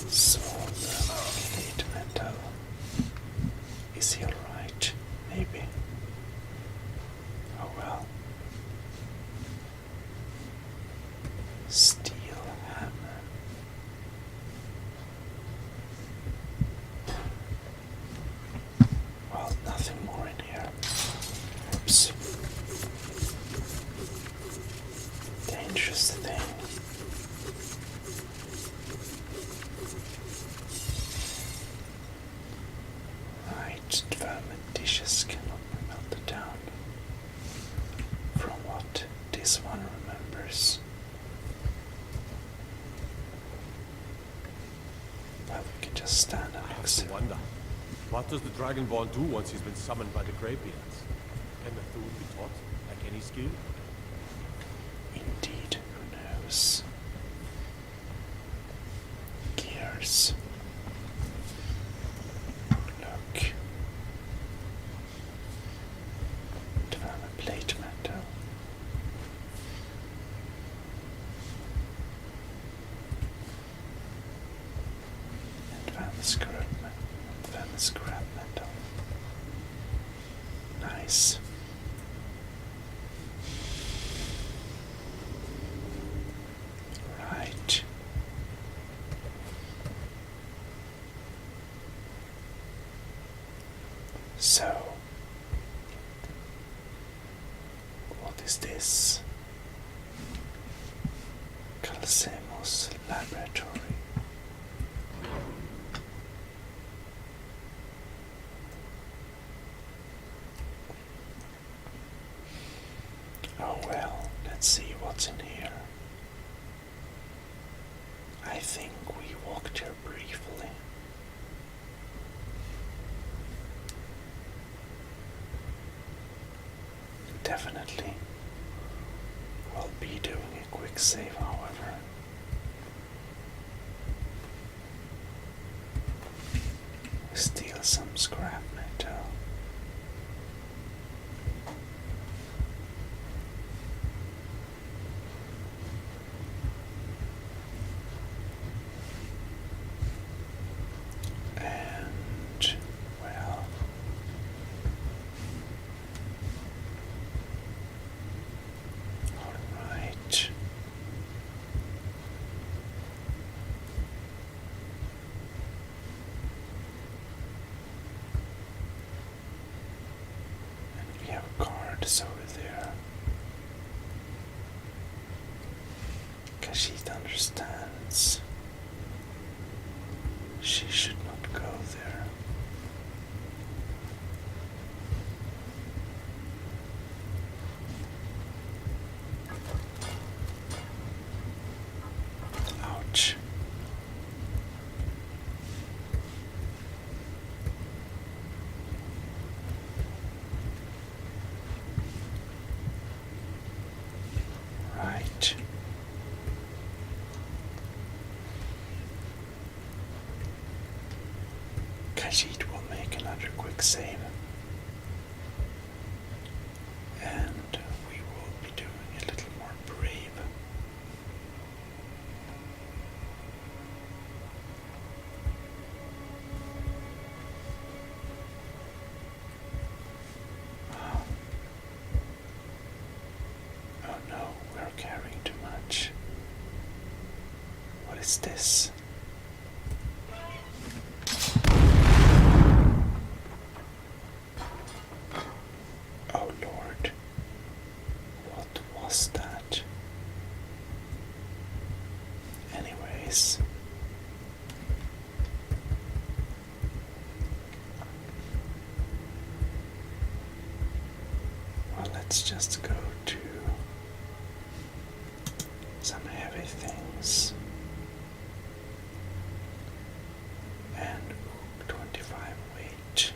Sword plate metal. Is he alright? Maybe. Oh well. Steel hammer. Well, nothing more in here. Oops. Dangerous thing. Right, vermin dishes cannot be melted down. From what this one remembers. Well, we can just stand next to I wonder, what does the Dragonborn do once he's been summoned by the Greybeards? Can the food be taught, like any skill? Indeed, who knows? Gears. Look. Develop plate metal. Advanced scrap metal. Nice. Right. So, what is this? Calcemus Laboratory. Oh well, let's see what's in here. I think we walked here briefly. Definitely. We'll be doing a quick save, however. Steal some scrap metal. And, well, alright. And we have cards over there. Kashid understands. She should not go there. Ouch. Right. Khajiit will make another quick save. And we will be doing a little more brave. Oh no, we're carrying too much. What is this? Oh Lord, what was that? Anyways, well, let's just go to some heavy things. And 25 weight.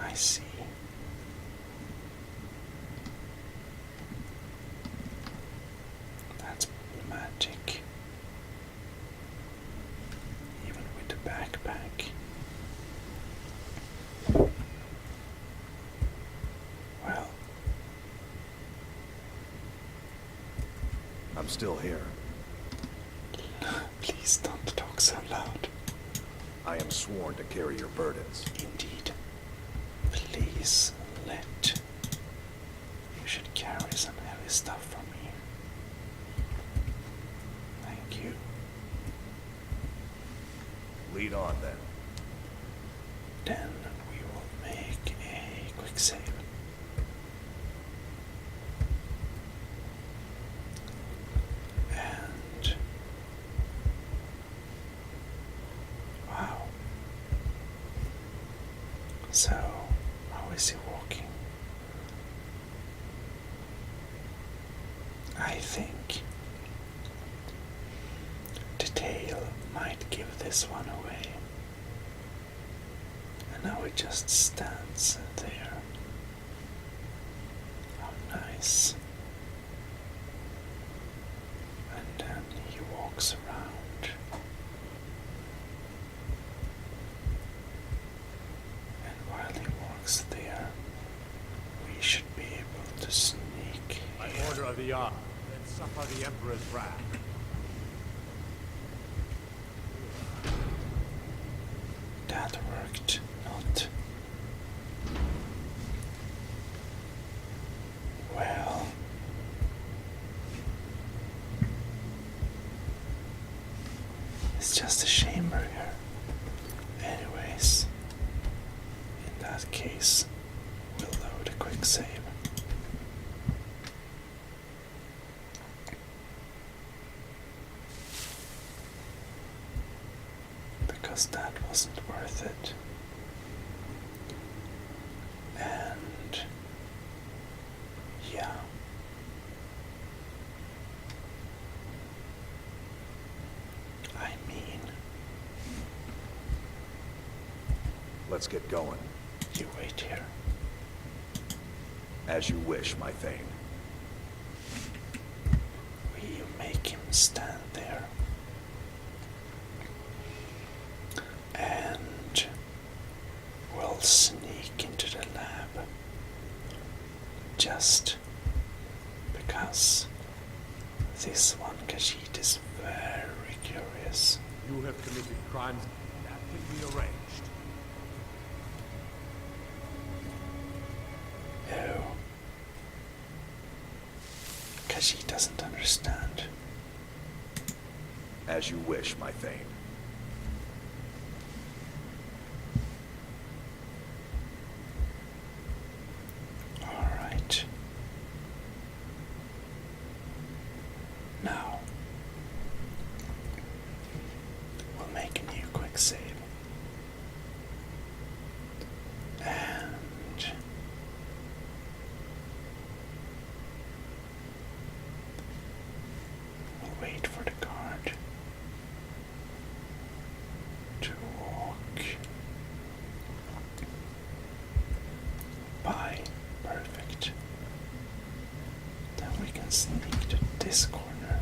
I see. That's problematic. Even with the backpack. Well, I'm still here. please don't talk so loud. I am sworn to carry your burdens. Indeed. Please let. You should carry some heavy stuff for me. Thank you. Lead on then. Then we will make a quick save. And wow. So, how is he walking? I think the tail might give this one away. And now he just stands there. How nice. And then he walks around. And while he walks there, we should be able to sneak By here. order of the Ark, then suffer the Emperor's wrath. That worked not. Well, it's just a chamber here. Anyways, case, we'll load a quick save. Because that wasn't worth it. And yeah. I mean, Let's get going. you wait here. As you wish, my Thane. We make him stand there. And we'll sneak into the lab. Just because this one Khajiit is very curious. You have committed crimes that can be arranged. Oh. Khajiit doesn't understand. As you wish, my Thane. Alright. Now, we'll make a new quick save. And we'll wait for the guard to walk by. Perfect. Then we can sneak to this corner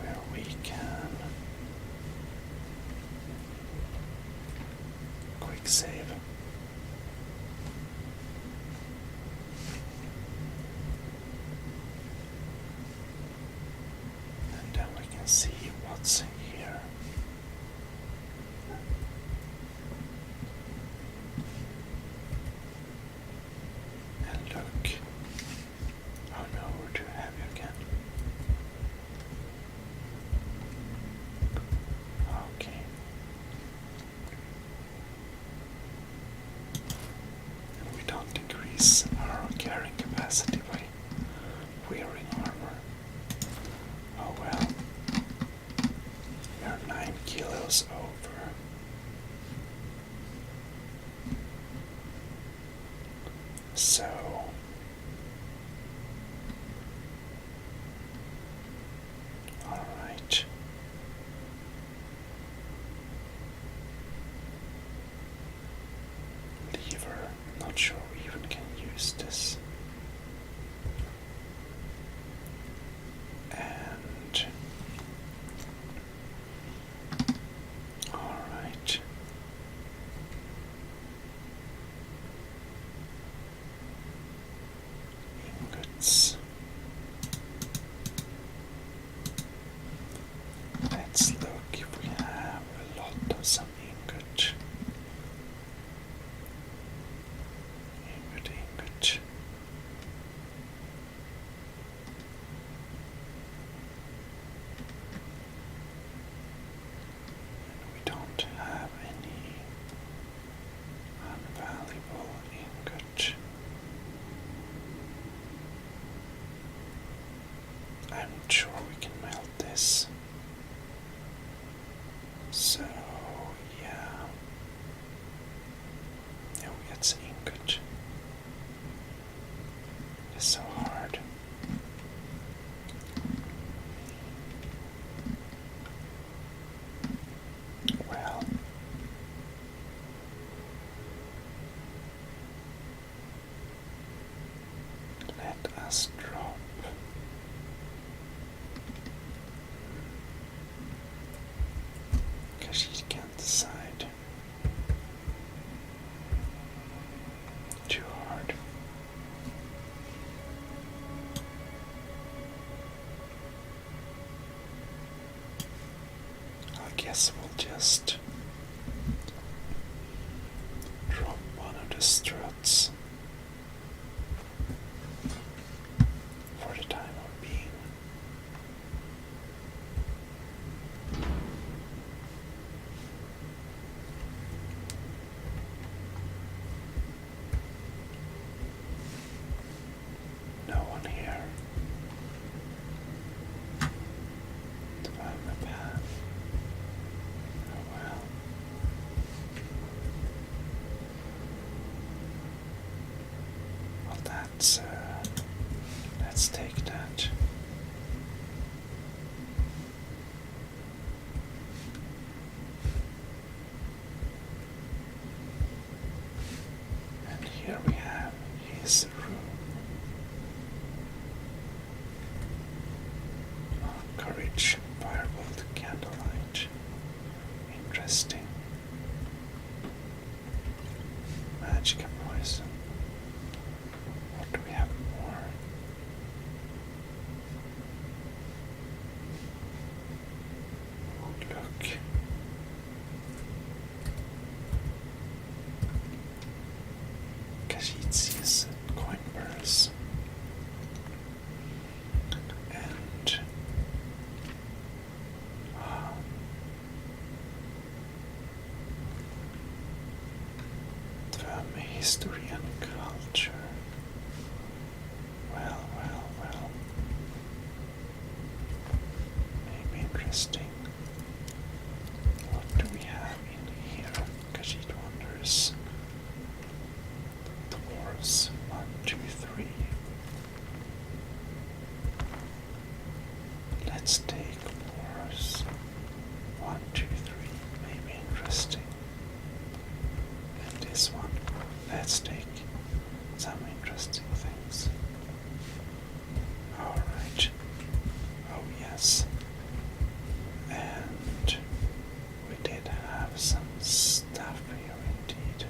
where we can quick save. And then we can see what's here. And look. Oh no, we're too heavy again. Okay. And we don't increase our carrying capacity by wearing armor. Oh well. We are 9 kilos over. So alright. Lever, not sure we even can use this. And alright. Ingots. Let's look if we have a lot of some ingot. Ingot. And we don't have any unvaluable ingot. I'm sure we can melt this. So, yeah. Yeah, we get some ingot. It's so hard. Well. Let us drop. Khajiit can't decide. Too hard. I guess we'll just drop one of the struts for the time of being. let's take that. And here we have his room. Courage, firebolt, candlelight. Interesting. Magic and poison. What do we have more? Look. Kashitzi's coin purse. And history and culture. Well. Maybe interesting. What do we have in here? Kashid wonders. Dwarves. 1, 2, 3. Let's take dwarves. 1, 2, 3. Maybe interesting. And this one. Let's take some interesting things. Alright. Oh yes. And we did have some stuff here indeed.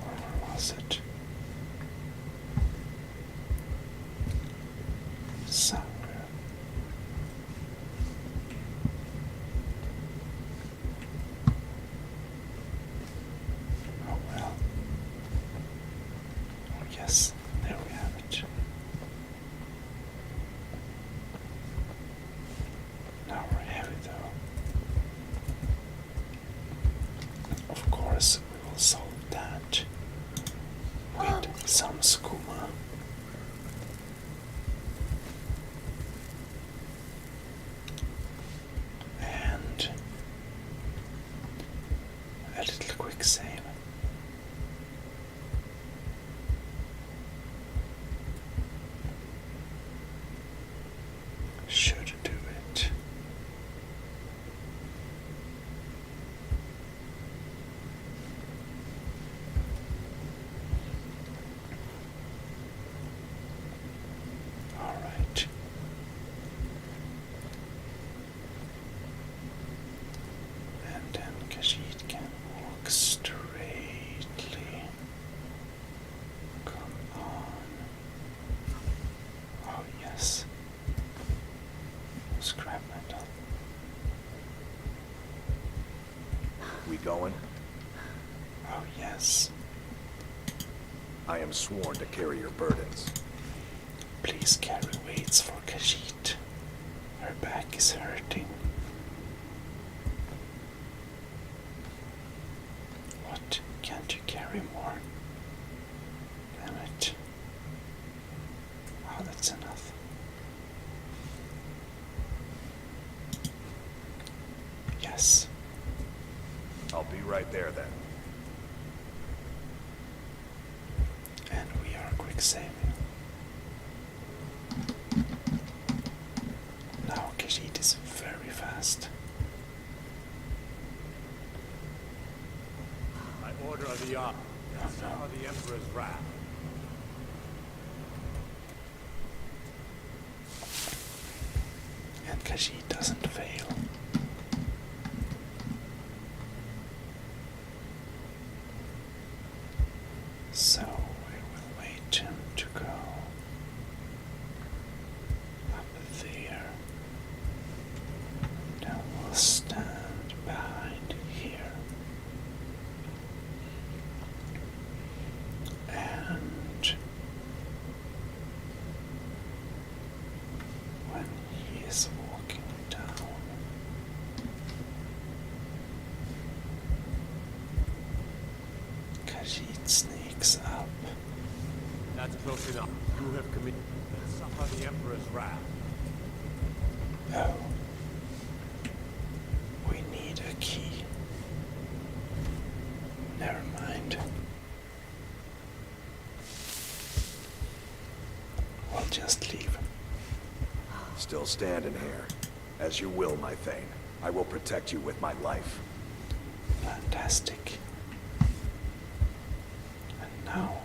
Or where was it? Somewhere. Oh well. Oh yes, there we have it. Now we're heavy though. Of course we will solve that with some skooma. And a little quick save. Should do it. All right. And then Kashid can walk straightly. Come on. Oh yes. Scrap metal. We going? Oh yes. I am sworn to carry your burdens. Please carry weights for Kashid. Her back is hurting. What? Can't you carry more? Damn it. Oh, that's enough. Yes. I'll be right there then. And we are quick saving. Now Kashid is very fast. I order the Oh no. the Emperor's wrath. And Kashid doesn't fail. So we will wait him to go up there. Then we'll stand behind here. And when he is walking down, Kashid sneaks up. That's close enough. You have committed. Suffer the Emperor's wrath. Oh. We need a key. Never mind. stand in here. As you will, my Thane. I will protect you with my life. Fantastic. And now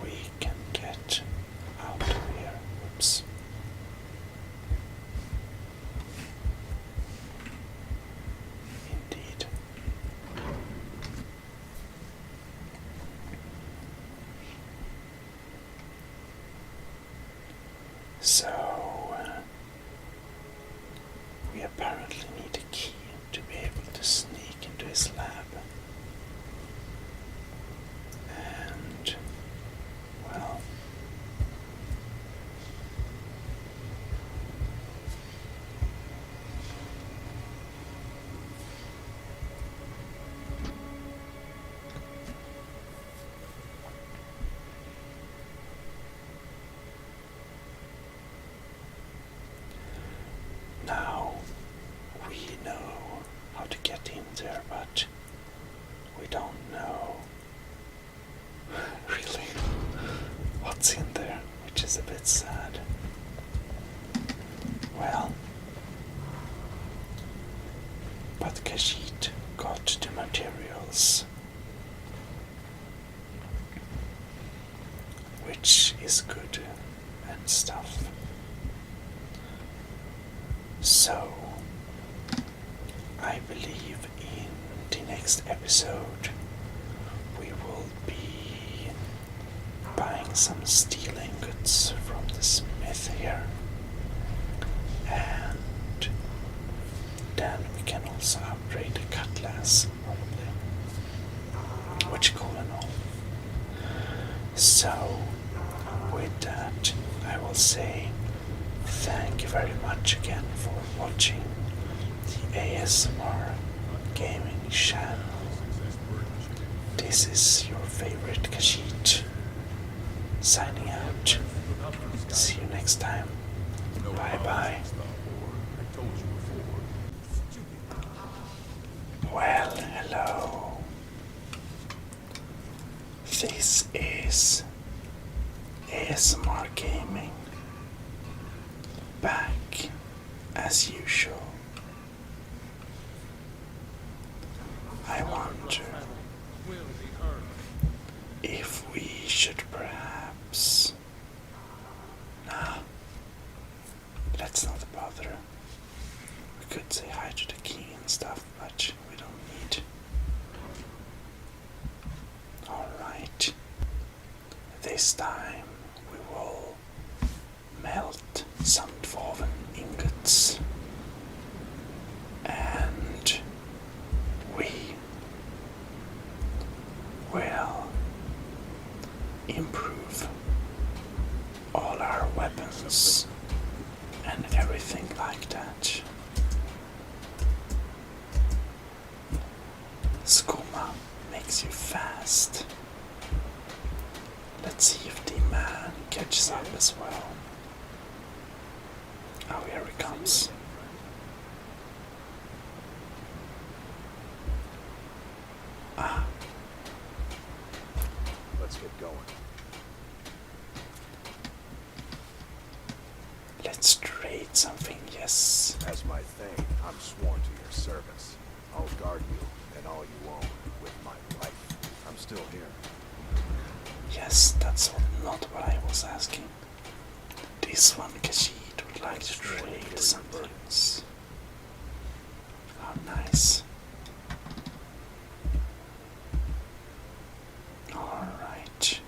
we can get out of here. Oops. Indeed. So, we apparently need a key to be able to sneak into his lab. And, well, now we know how to get in there, but we don't know really what's in there, which is a bit sad. Well, but Khajiit got the materials, which is good and stuff. So, I believe in the next episode we will be buying some steel ingots from the smith here, and then we can also upgrade the cutlass probably, which cool and all. So, with that, I will say thank you very much again for watching the ASMR gaming channel. This is your favorite Khajiit signing out. See you next time. Bye bye. Well, hello. This is ASMR Gaming, back as usual. I wonder if we should perhaps... Nah, let's not bother. We could say hi to the king and stuff, but we don't need. Alright, this time we will melt some dwarven ingots, and we will improve all our weapons and everything like that. Skooma makes you fast. Let's see if the man catches up as well. Oh, here he comes. Ah. Let's get going. Let's trade something, yes. As my Thane, I'm sworn to your service. I'll guard you and all you own with my life. I'm still here. Yes, that's not what I was asking. This one, Khajiit would like to trade some things. How nice. Alright.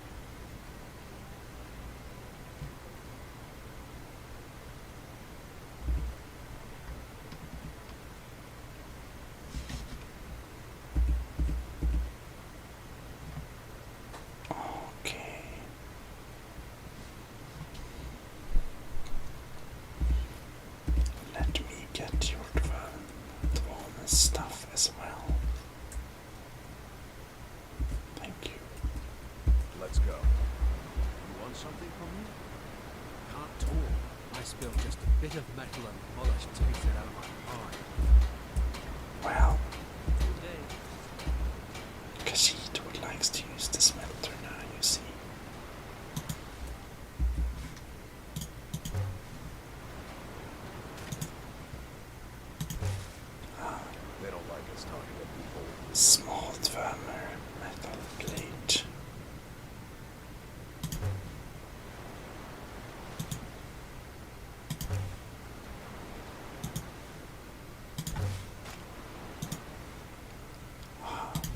Okay. Let me get your dwarven stuff as well. Thank you. Let's go. You want something from me? Can't talk. I spilled just a bit of metal and polish takes it out of my mind. Well, Good day. Khajiit would like to use the smelter now, you see. talking to people. Small dwemer metal plate.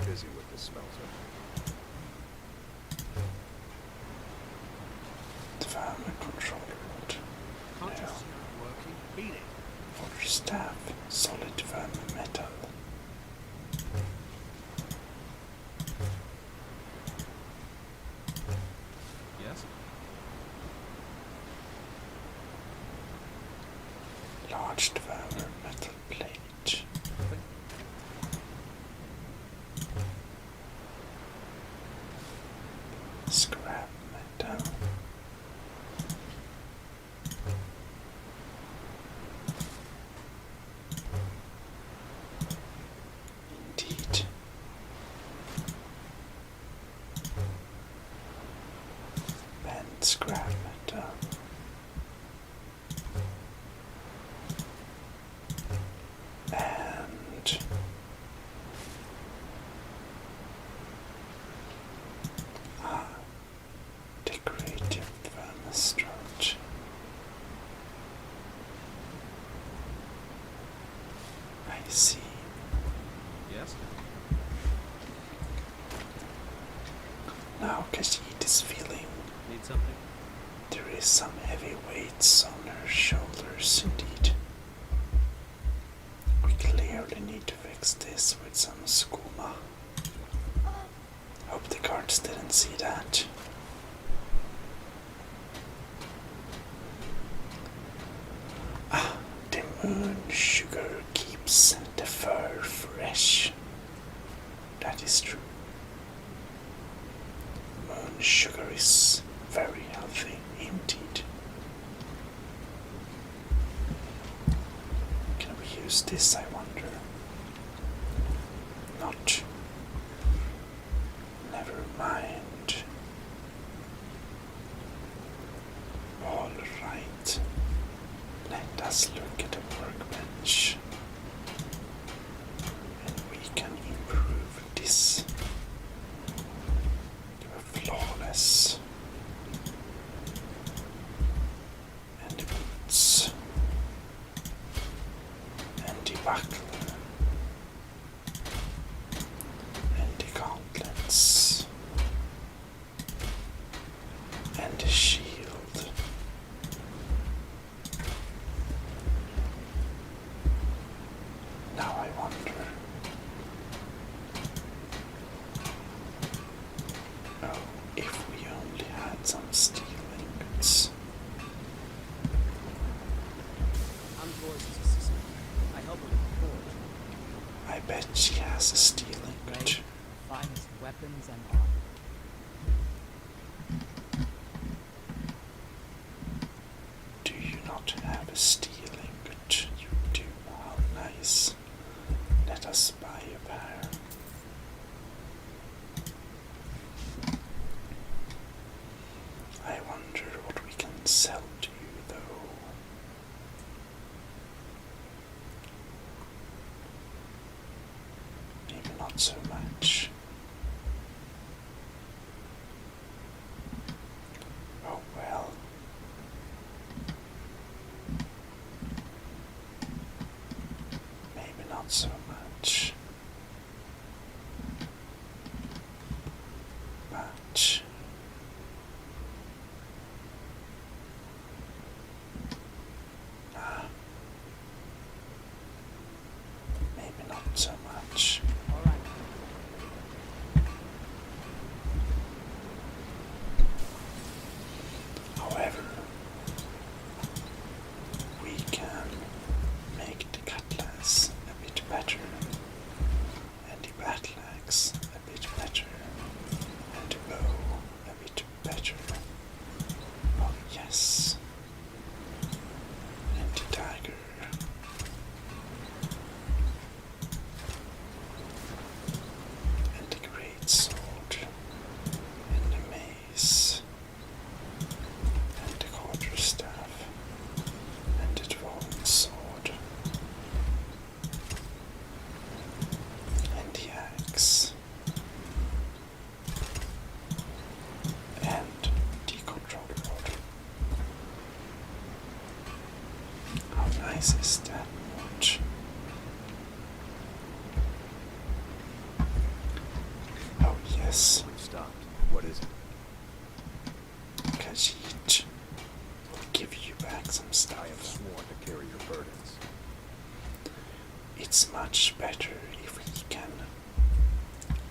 Busy with the smelter. Dwemer control rod. Can't you No. see it working? Beat it. Water staff. Solid dwemer metal. Yes? Large dwemer metal plate. Scrap metal. Indeed. Bent scrap metal. And decorative vermistrate. I see. Yes? Now Khajiit is feeling Need something? there is some heavy weights on her shoulders indeed. We clearly need to fix this with some skooma. Hope the guards didn't see that. The moon sugar keeps the fur fresh. That is true. Moon sugar is very healthy indeed. Can we use this, I wonder? Not. Never mind. All right. Let us look at the workbench. And we can improve this to a flawless. And the boots. And the buckler. And the gauntlets. And the shield. Now I wonder. Oh, if we only had some steel ingots. I'm Boris' assistant. I help her with the forge. I bet she has a steel ingot. Great. Finest weapons and armor. Do you not have a steel ingot? You do. How nice. Let us buy a pair. I wonder what we can sell to you, though. Maybe not so much. Oh well. Maybe not so much. But maybe not so much. All right. Yes. We've stopped. What is it? Khajiit will give you back some I am stuff. sworn to carry your burdens. It's much better if he can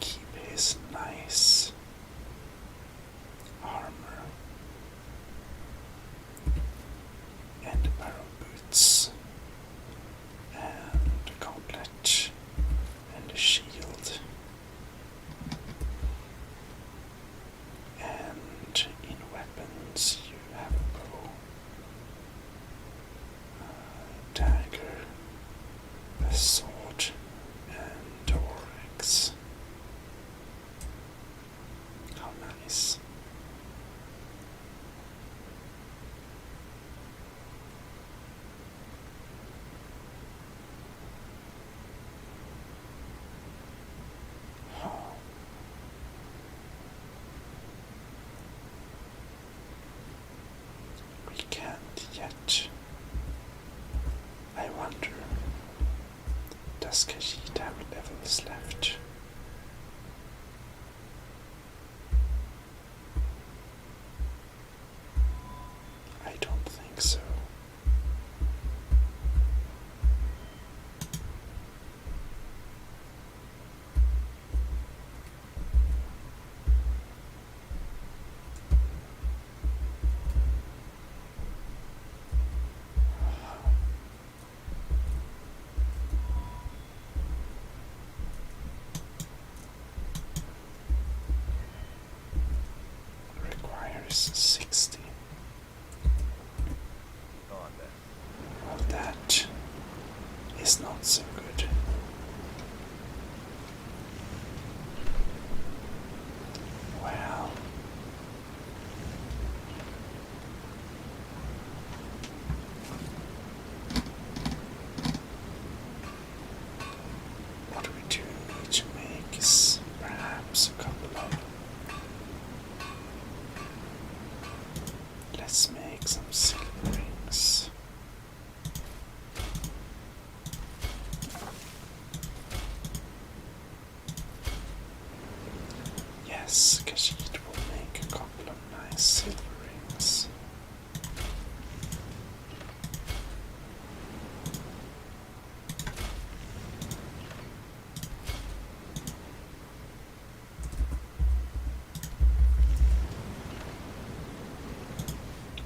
keep his nice armor and the barrel boots and the gauntlet and the shield. And in weapons you have a bow, a dagger, a sword, and oryx. How nice. Oh. We can't yet. I wonder, does Khajiit have levels left? I don't think so. Requires 60. On then. Well, that is not so good. Well, what we do need to make is perhaps a couple of. Let's make some silver rings. Yes, Khajiit will make a couple of nice silver rings.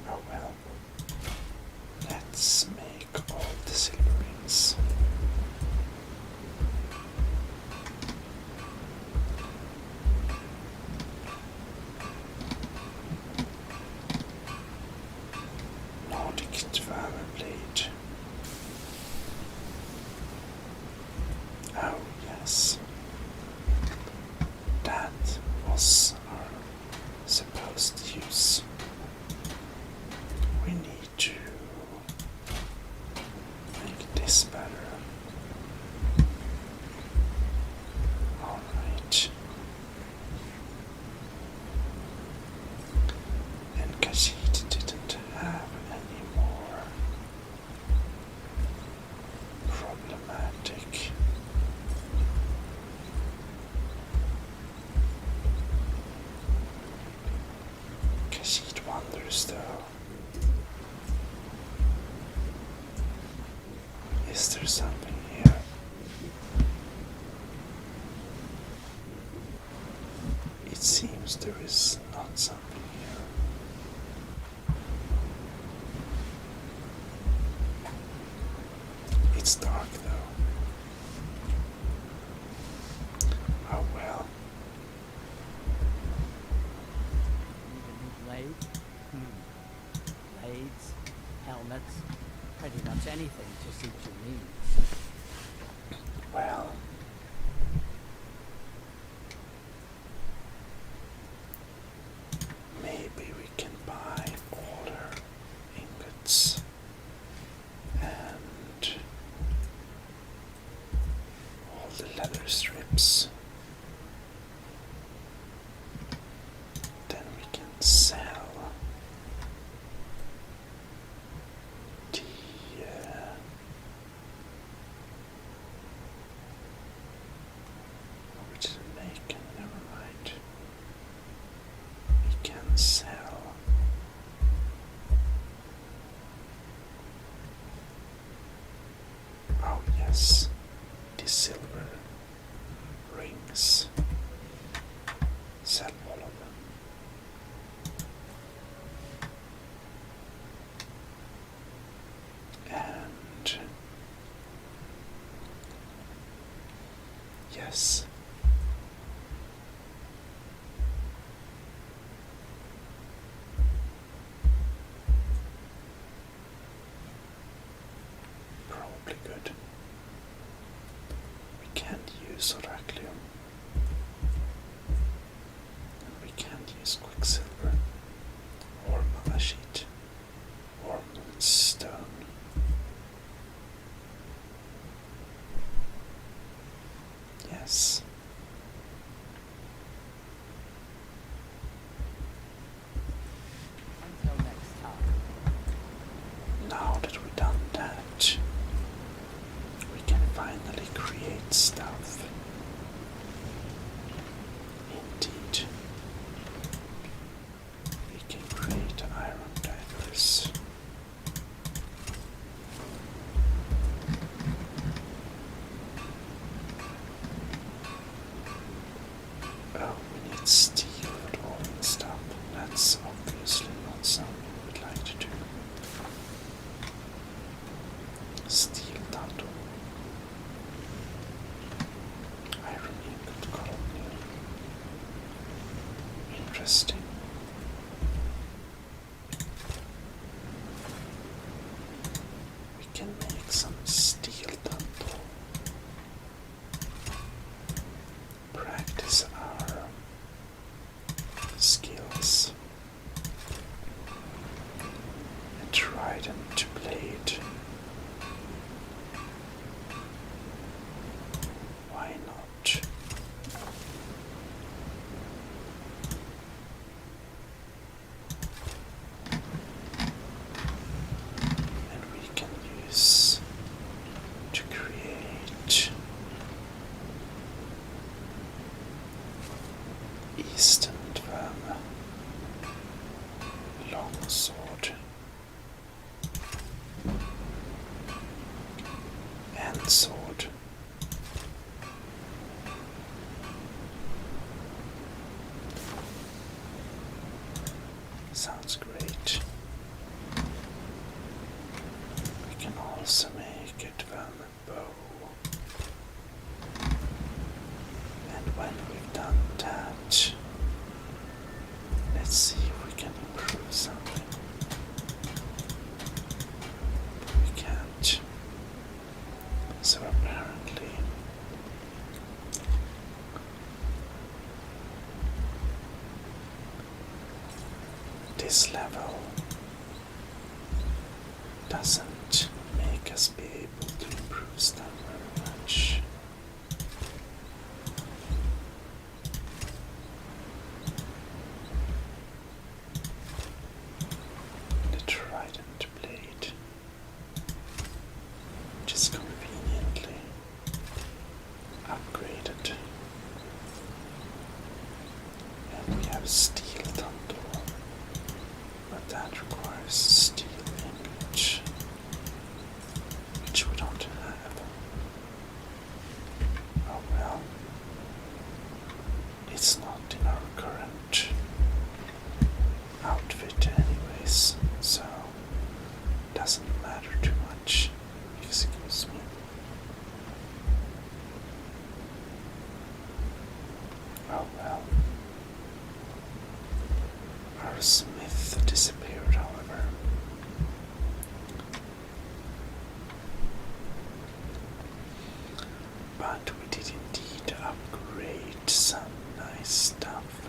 Oh well, let's make all the silver rings. Nordic Dweller blade. Oh yes, that was our supposed use. We need to make this better. Alright. And Khajiit didn't have any more problematic. Khajiit wonders though. Is there something here? It seems there is not something here. It's dark though. Oh well. Need a new blade? Blades, helmets, pretty much anything to suit your needs. Well. Maybe we can buy older ingots and all the leather strips. Then we can sell the we didn't make it, never mind. sell. Oh yes, the silver rings. Sell all of them. And yes. Probably good. We can't use Oraculium. And we can't use Quicksilver. Or Malachite. Or Moonstone. Yes. Until next time. Now that we've done that, we can finally create stuff. Indeed. We can create iron daggers. Oh, we need steel for drawing stuff. That's obviously not something we'd like to do. Steel Tato. Iron ingot colony. Interesting. We can make some steel Tato. Practice our skills. And trident to blade. Why not? And we can use to create Eastern Dverm longsword and sword. Sounds great. We can also make a Dverm bow. And when we've done that, let's see if we can improve something. We can't. So apparently this level doesn't make us be able to improve stuff very much. The trident blade, which is conveniently upgraded. And we have steel Tantor, but that requires steel ingot, which we don't have. Oh well, it's not in our current outfit anyways, so doesn't matter too much. Excuse me. Oh well. Our smith disappeared, however. But we did indeed upgrade some nice stuff.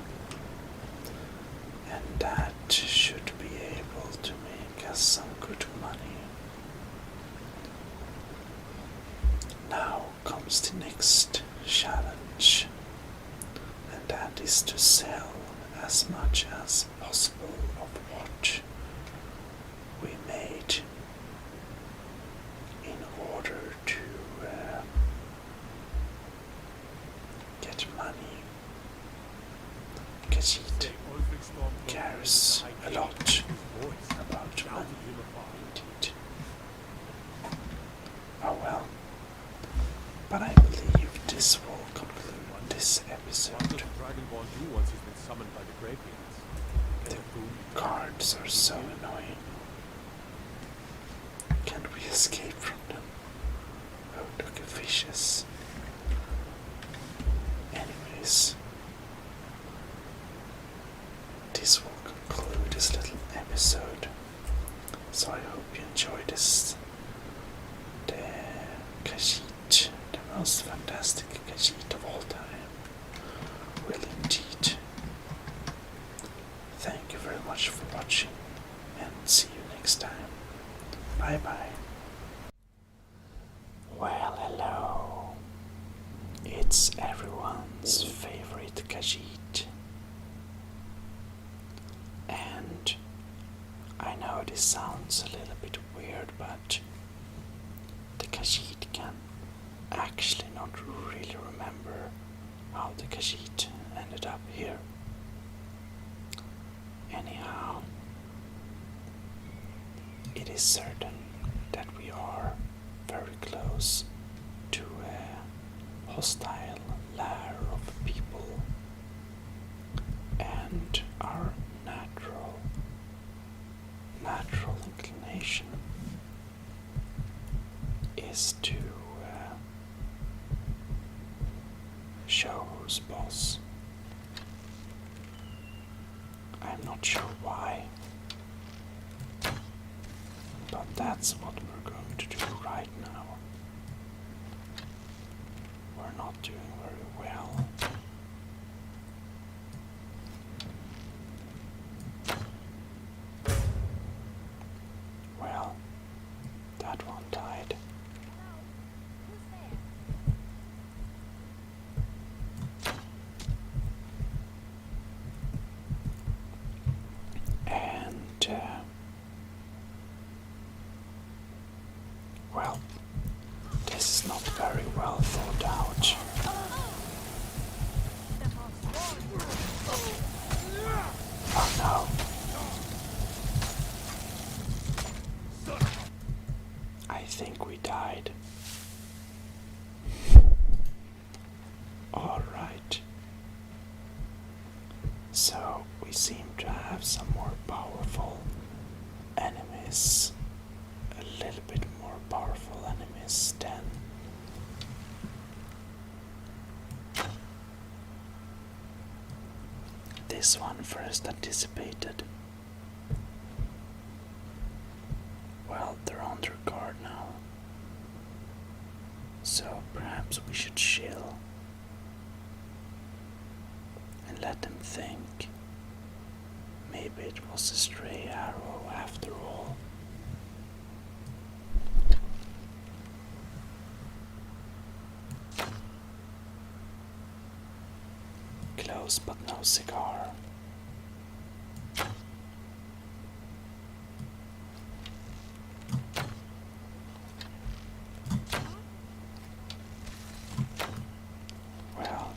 And that should be able to make us some good money. Now comes the next challenge, and that is to sell as much as possible of what we made in order to get money, get Khajiit cares a lot about money, indeed. Oh well. But I believe this will conclude this episode. Dragonborn do once he's been summoned by the Greybeards. The guards are so annoying. Can we escape from them? Oh, look at fishes. Anyways, this will conclude this little episode. So I hope you enjoyed this. The Khajiit, the most fantastic Khajiit of all time. Will indeed. Thank you very much for watching, and see you next time. Bye bye. Well, hello. It's everyone's favorite Khajiit. And I know this sounds a little bit weird, but the Khajiit can actually not really remember how the Khajiit ended up here. Anyhow, it is certain that we are very close to a hostile lair of people, and our natural inclination is to show who's boss. I'm not sure why, but that's what we're going to do right now. We're not doing very well. Well, that one died. And, well, this is not very well thought out. Oh no. I think we died. Alright. So we seem to have some more powerful enemies. A little bit more powerful enemies than this one first anticipated. Well, they're under guard now. So perhaps we should chill and let them think. Maybe it was a stray arrow after all. Close but no cigar. Well,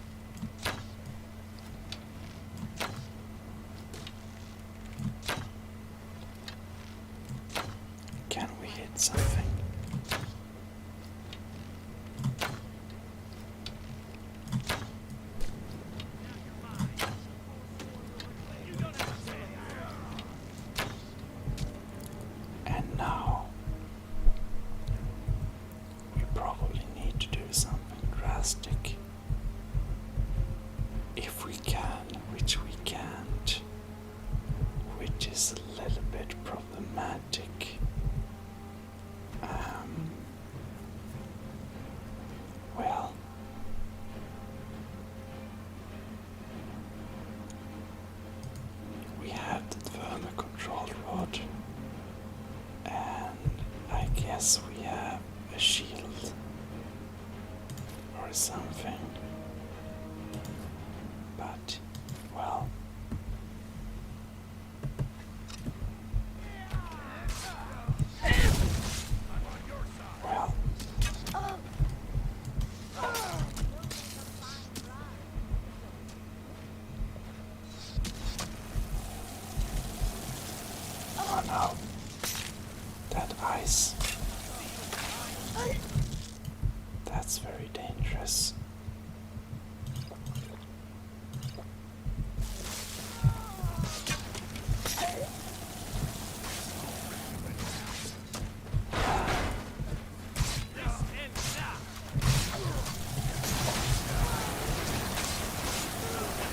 can we hit something? no. That ice. That's very dangerous.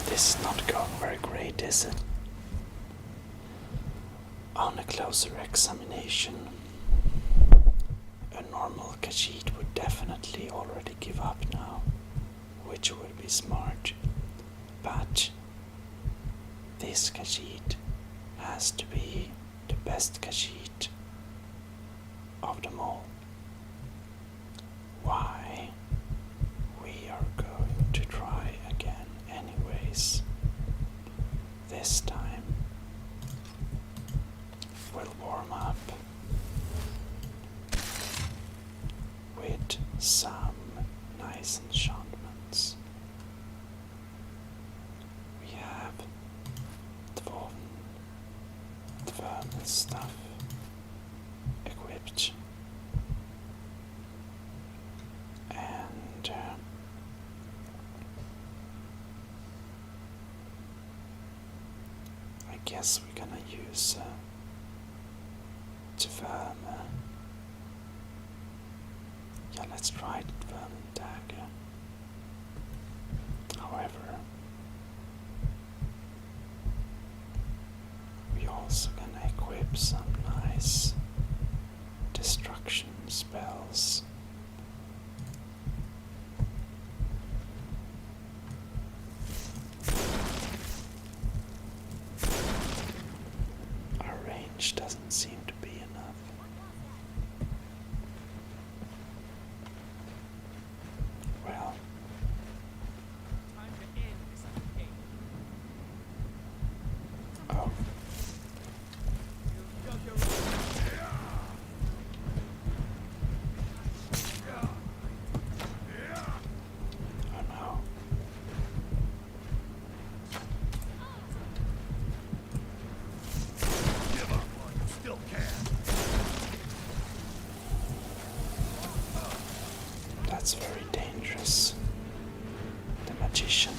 This is not going very great, is it? On a closer examination, a normal Khajiit would definitely already give up now, which would be smart. But this Khajiit has to be the best Khajiit of them all. Why? We are going to try again anyways. This time we'll warm up with some nice enchantments. We have dwarven stuff equipped, and I guess we're gonna use dwarven. Yeah, let's try the dwarven dagger. However, we also gonna equip some nice destruction spells. Our range doesn't seem to be enough. Well, oh. Oh no. Give up while you still can. That's very dangerous. The magician.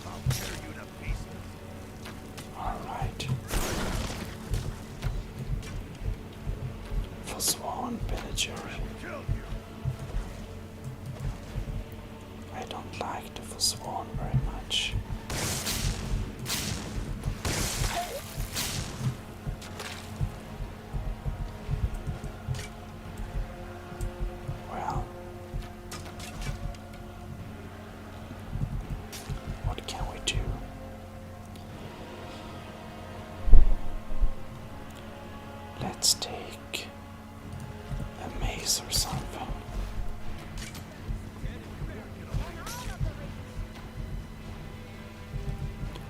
I'll tear you to pieces. Alright. Forsworn pillager. Kill you. I don't like the Forsworn very much. Well, what can we do? Let's take a mace or something.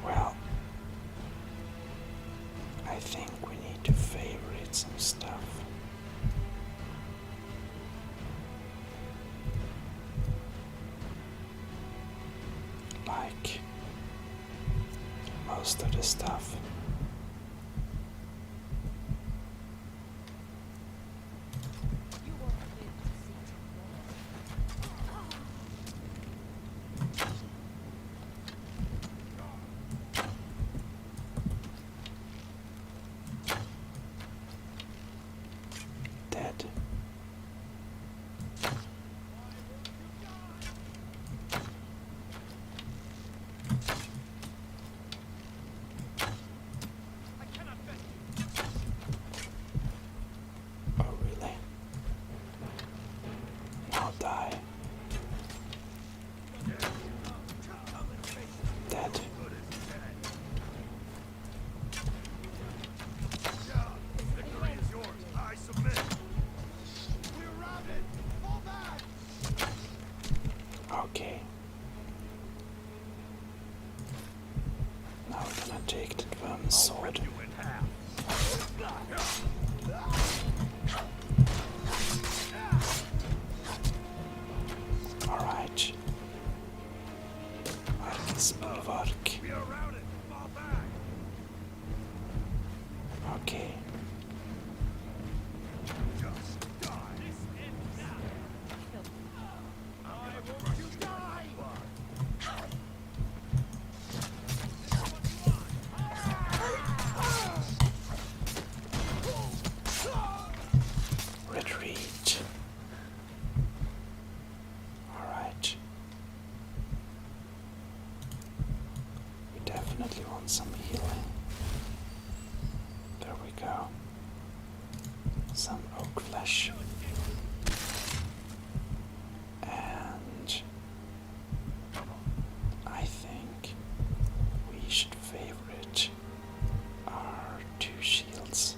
Well, I think we need to favorite some stuff. Like most of the stuff. Dead. Oh really? Now die. Dead. Victory is yours. I submit. We're routed. Fall back. Okay. Now we're gonna take the dwarven sword. You in half. Alright. Let's move arc. We are routed. want some healing. There we go. Some oak flesh. And I think we should favorite our 2 shields.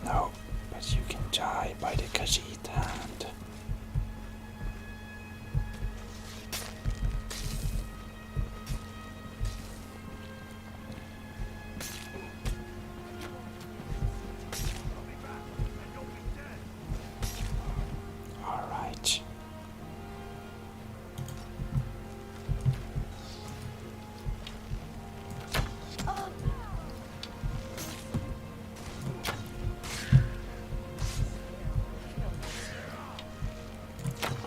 No, but you can die by the Khajiit hand. All right.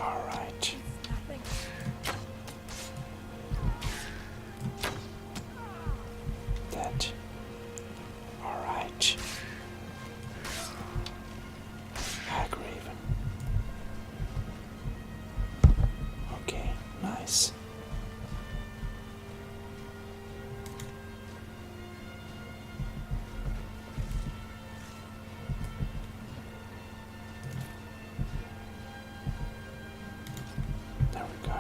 All right. Dead. All right. Hagraven. Okay, nice. There we go.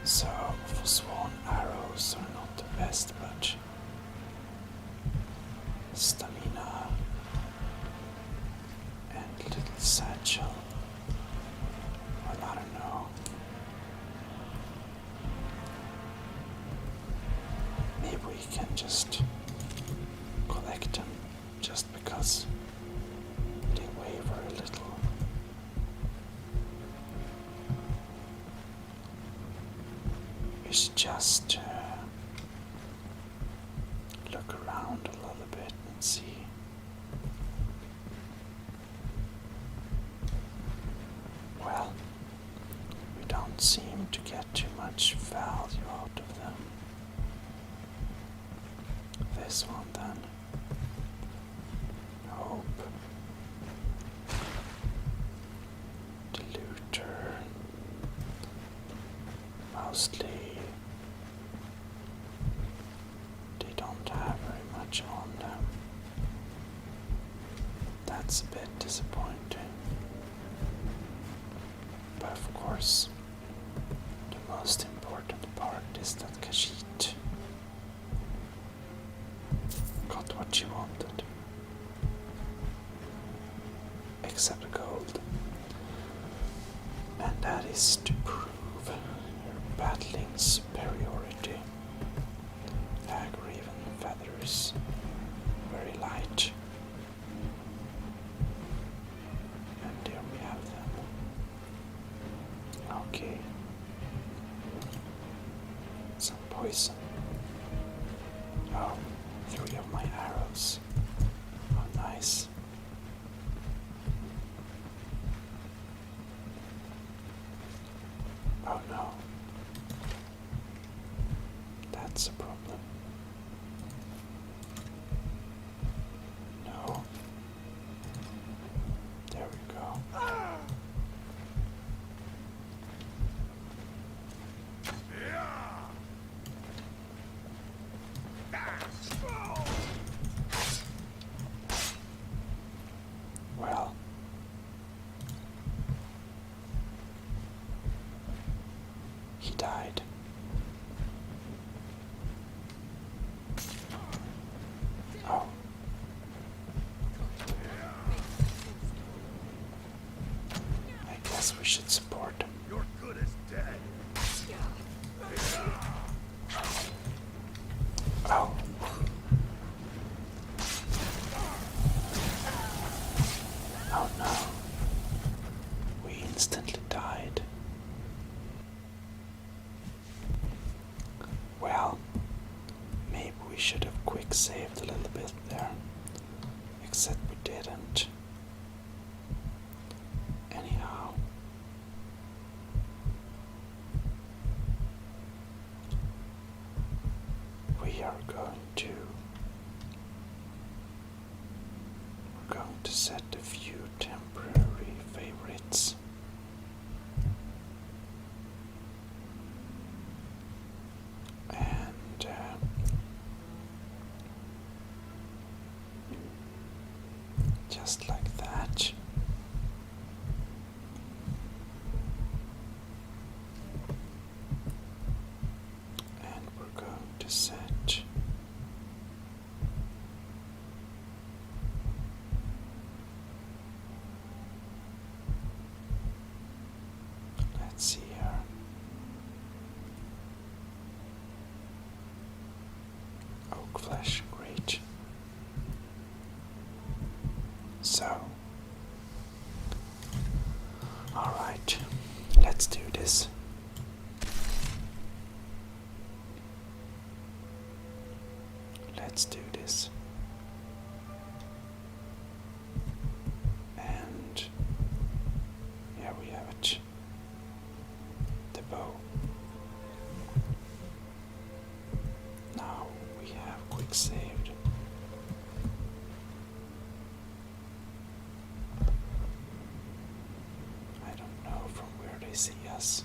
So, for swan arrows are not the best, but stamina and little satchel. Well, I don't know. Maybe we can just collect them just because they waver a little. We should just look around a little bit and see. Well, we don't seem to get too much value out of them. This one then. Hope. Diluter. Mostly they don't have very much on them. That's a bit disappointing. But of course, the most important part is that Khajiit got what she wanted. Except the gold. And that is to prove her battling superiority. Hagraven feathers. Very light. And there we have them. Okay. Some poison. Oh, 3 of my arrows. Oh, nice. Oh no. That's a problem. No. There we go. Well. He died. Oh. I guess we should support him. You're good as dead. Oh. Oh no. should have quick saved a little bit there. Except we didn't. Anyhow. We are going to set a few temporary favorites. And just like that. And we're going to set let's see here. Oak flesh, great. So, alright, let's do this. Let's do this. And here we have it. The bow. Now we have quick saved. I don't know from where they see us,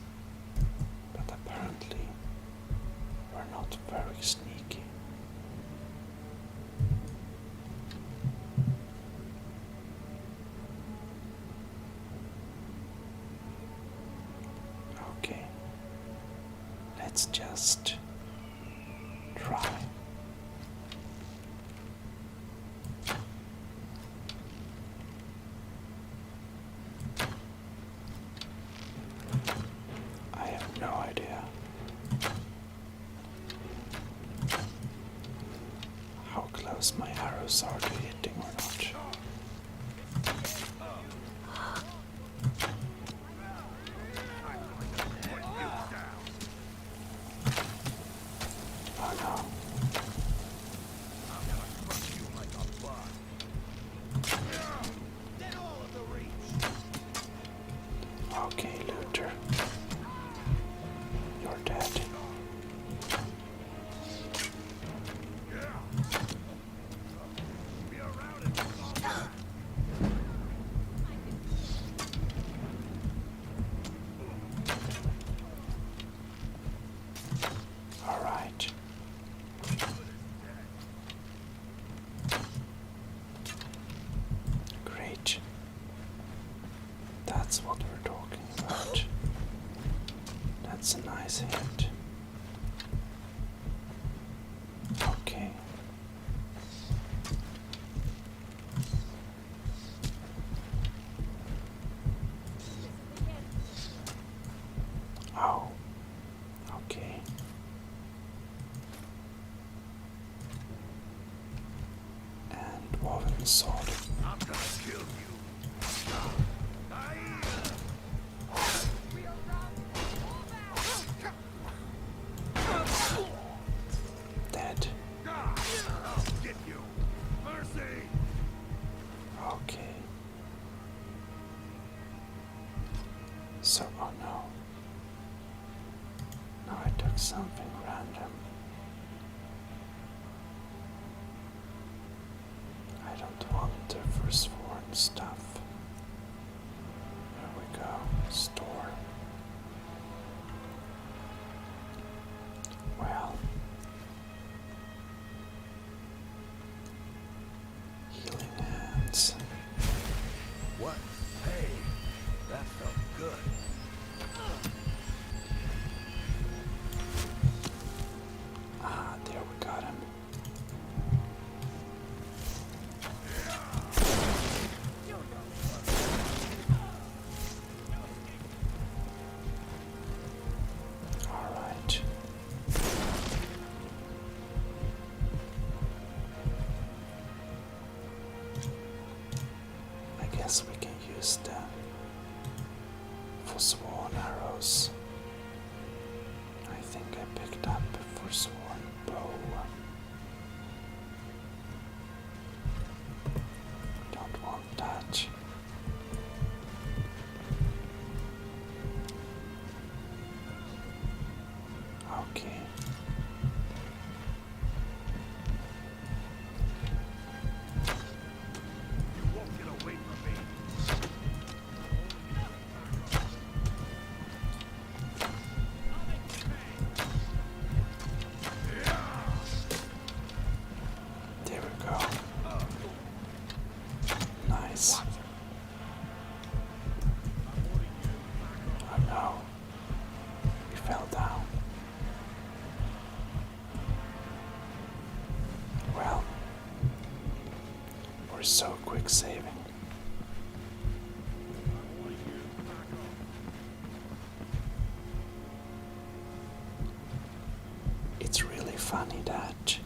but apparently we're not very sneaky. Okay, let's just try. I have no idea how close my arrows are to hitting or not. Oh no. Okay, Luther. You're dead. All right. Great. That's what we're talking about. That's a nice hit. Okay. Oh. Okay. And woven sword. I'm gonna kill you. Dead. I'll get you. Mercy. Okay. So, oh no. Now I took something random. I don't want the forsworn stuff. There we go. Store. Well. Healing hands. What? Hey, that felt good. Ah, there we got him. Alright. I guess we can use the forsworn arrows. I think I picked up a forsworn bow. so quick saving. It's really funny that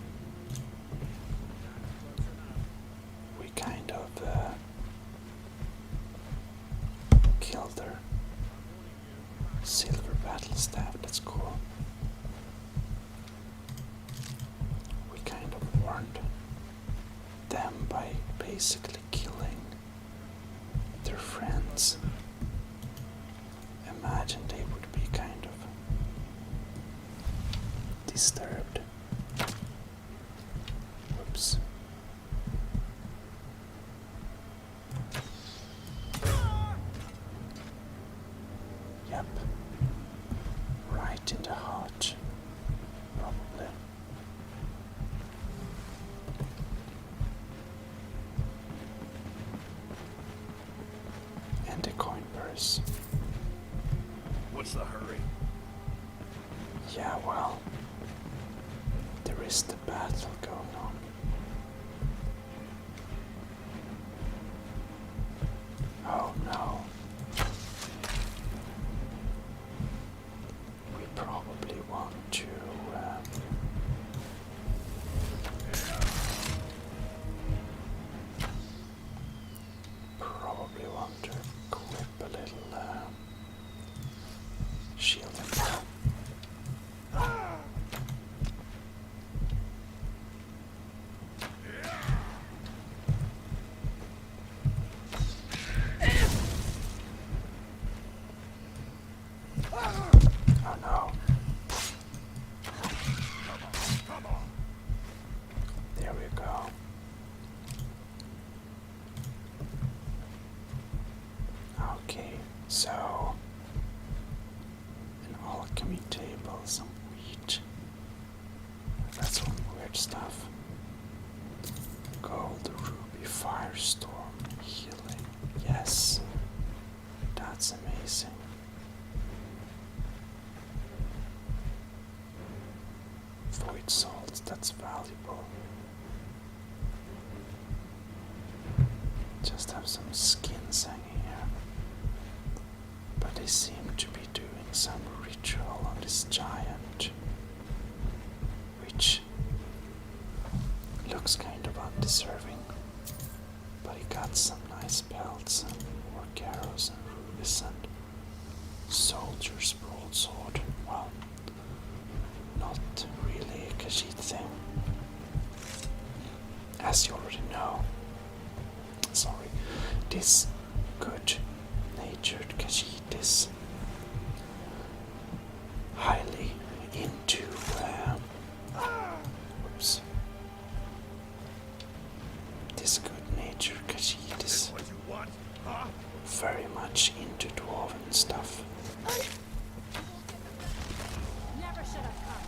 we kind of killed her silver battle staff. That's cool. We kind of warned them by basically killing their friends. Imagine they would be kind of disturbed. Whoops. Yep. Right in the heart. Probably. And the coin purse. What's the hurry? Yeah, well, there is the battle going on. Oh no. We probably want to equip a little shield and oh no. There we go. Okay, so an alchemy table, some wheat. That's some weird stuff. Gold, ruby, firestorm, healing. Yes, that's amazing. Void salt, that's valuable. Just have some skins hanging here. But they seem to be doing some ritual on this giant, which looks kind of undeserving. But he got some nice pelts and orc arrows and rubies and soldier's broadsword. Well, not really a Khajiit thing. As you already know, this good-natured Khajiit is highly into this good-natured Khajiit is very much into dwarven stuff. Never should have come.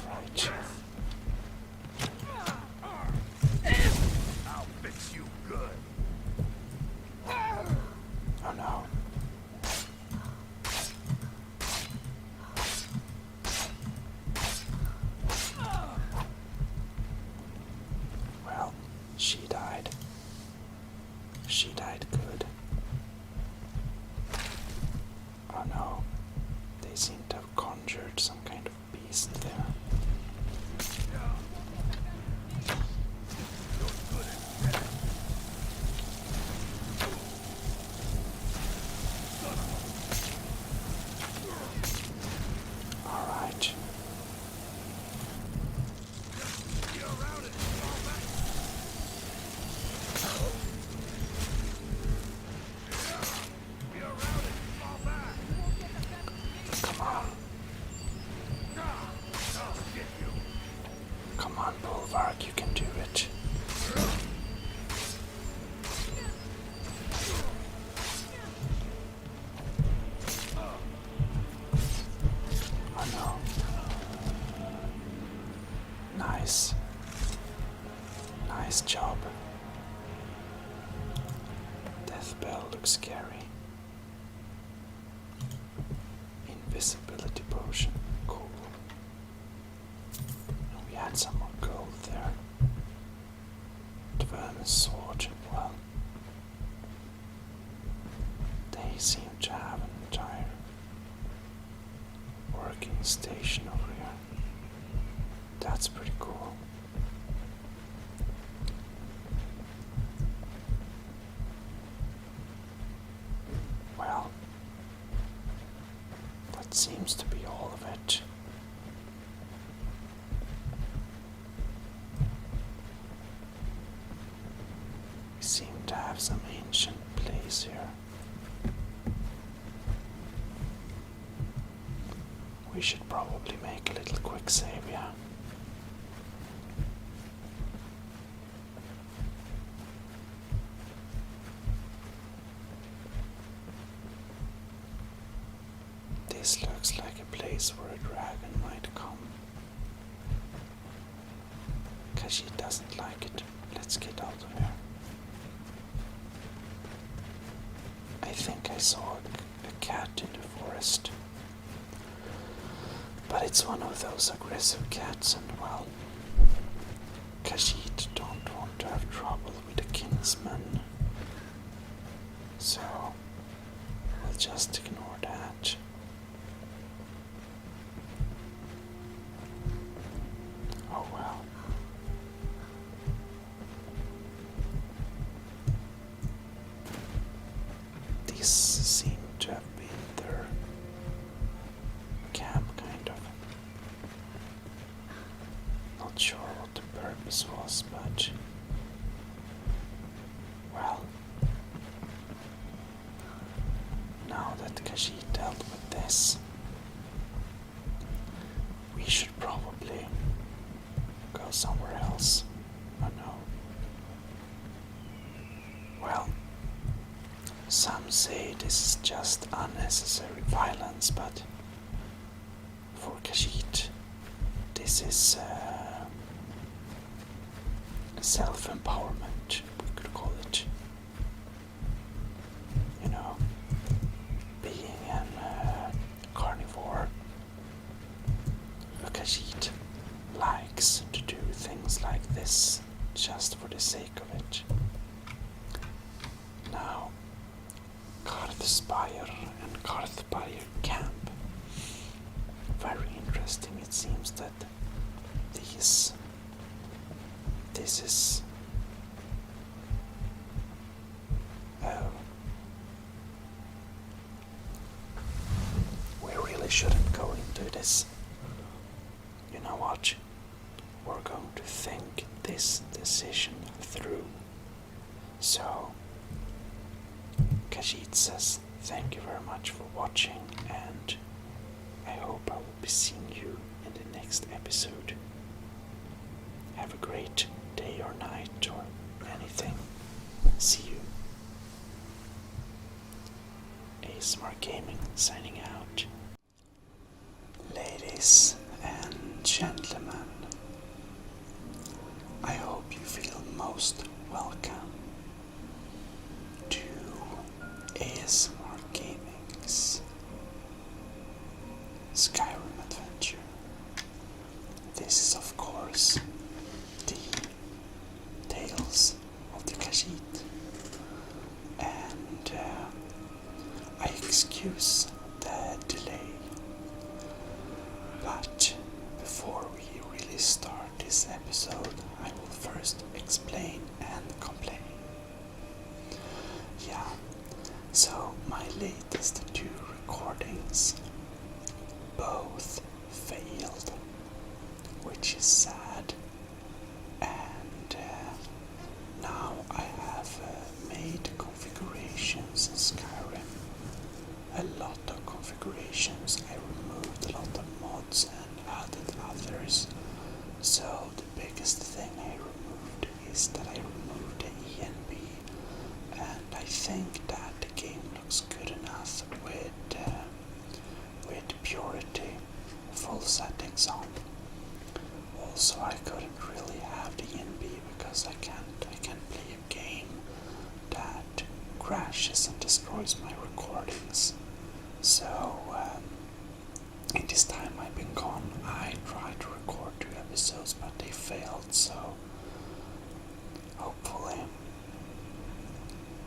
Alright. I'll fix you good. Oh no. Well, she died. She died good. Oh no. They seem to have conjured some kind of beast there. Alright. Come on. Come on, Bulwark, you can do it. Oh no. Nice. Nice job. Death bell looks scary. Invisibility potion. Cool. And we had some more gold there. That's pretty cool. Well, that seems to be all of it. We seem to have some ancient place here. We should probably make a little quick save, yeah. This looks like a place where a dragon might come. Khajiit doesn't like it. Let's get out of here. I think I saw a cat in the forest. But it's one of those aggressive cats, and well, Khajiit don't want to have trouble with the kinsman. So, we'll just ignore that. Oh well. These seem to have been their camp, kind of. Not sure what the purpose was, but well, now that Khajiit dealt with this, we should probably go somewhere else. Oh no. Well, some say this is just unnecessary violence, but for Khajiit, this is self-empowerment, we could call it. You know, being a carnivore, Khajiit likes to do things like this just for the sake of it. Now, Karthspire and Karthspire camp. Very interesting. It seems that this is we really shouldn't go into this. You know what? We're going to think this decision through. So, Khajiit says thank you very much for watching, and I hope I will be seeing you in the next episode. Have a great day or night or anything. See you. ASMR Gaming signing out. Ladies and gentlemen, I hope you feel most welcome to ASMR Gaming's Skyrim adventure. This is of course the Tales of the Khajiit, and I excuse the delay, but before we really start this episode, I will first explain and complain. Yeah, so my latest 2 recordings both failed, which is sad, and now I have made configurations in Skyrim, a lot of configurations. I removed a lot of mods and added others. So the biggest thing I removed is that I removed the ENB, and I think that the game looks good enough with purity, full settings on. Also, I couldn't really have the ENB because I can't play a game that crashes and destroys my recordings. So in this time I've been gone, I tried to record 2 episodes, but they failed. So hopefully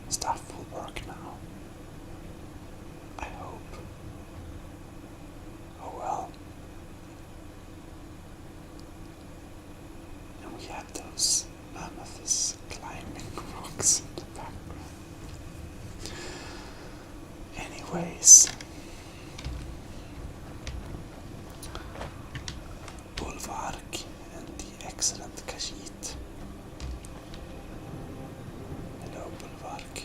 stuff will work now. I hope. Oh well. we have those mammoths climbing rocks in the background. Anyways, Bulwark and the excellent Khajiit. Hello, Bulwark.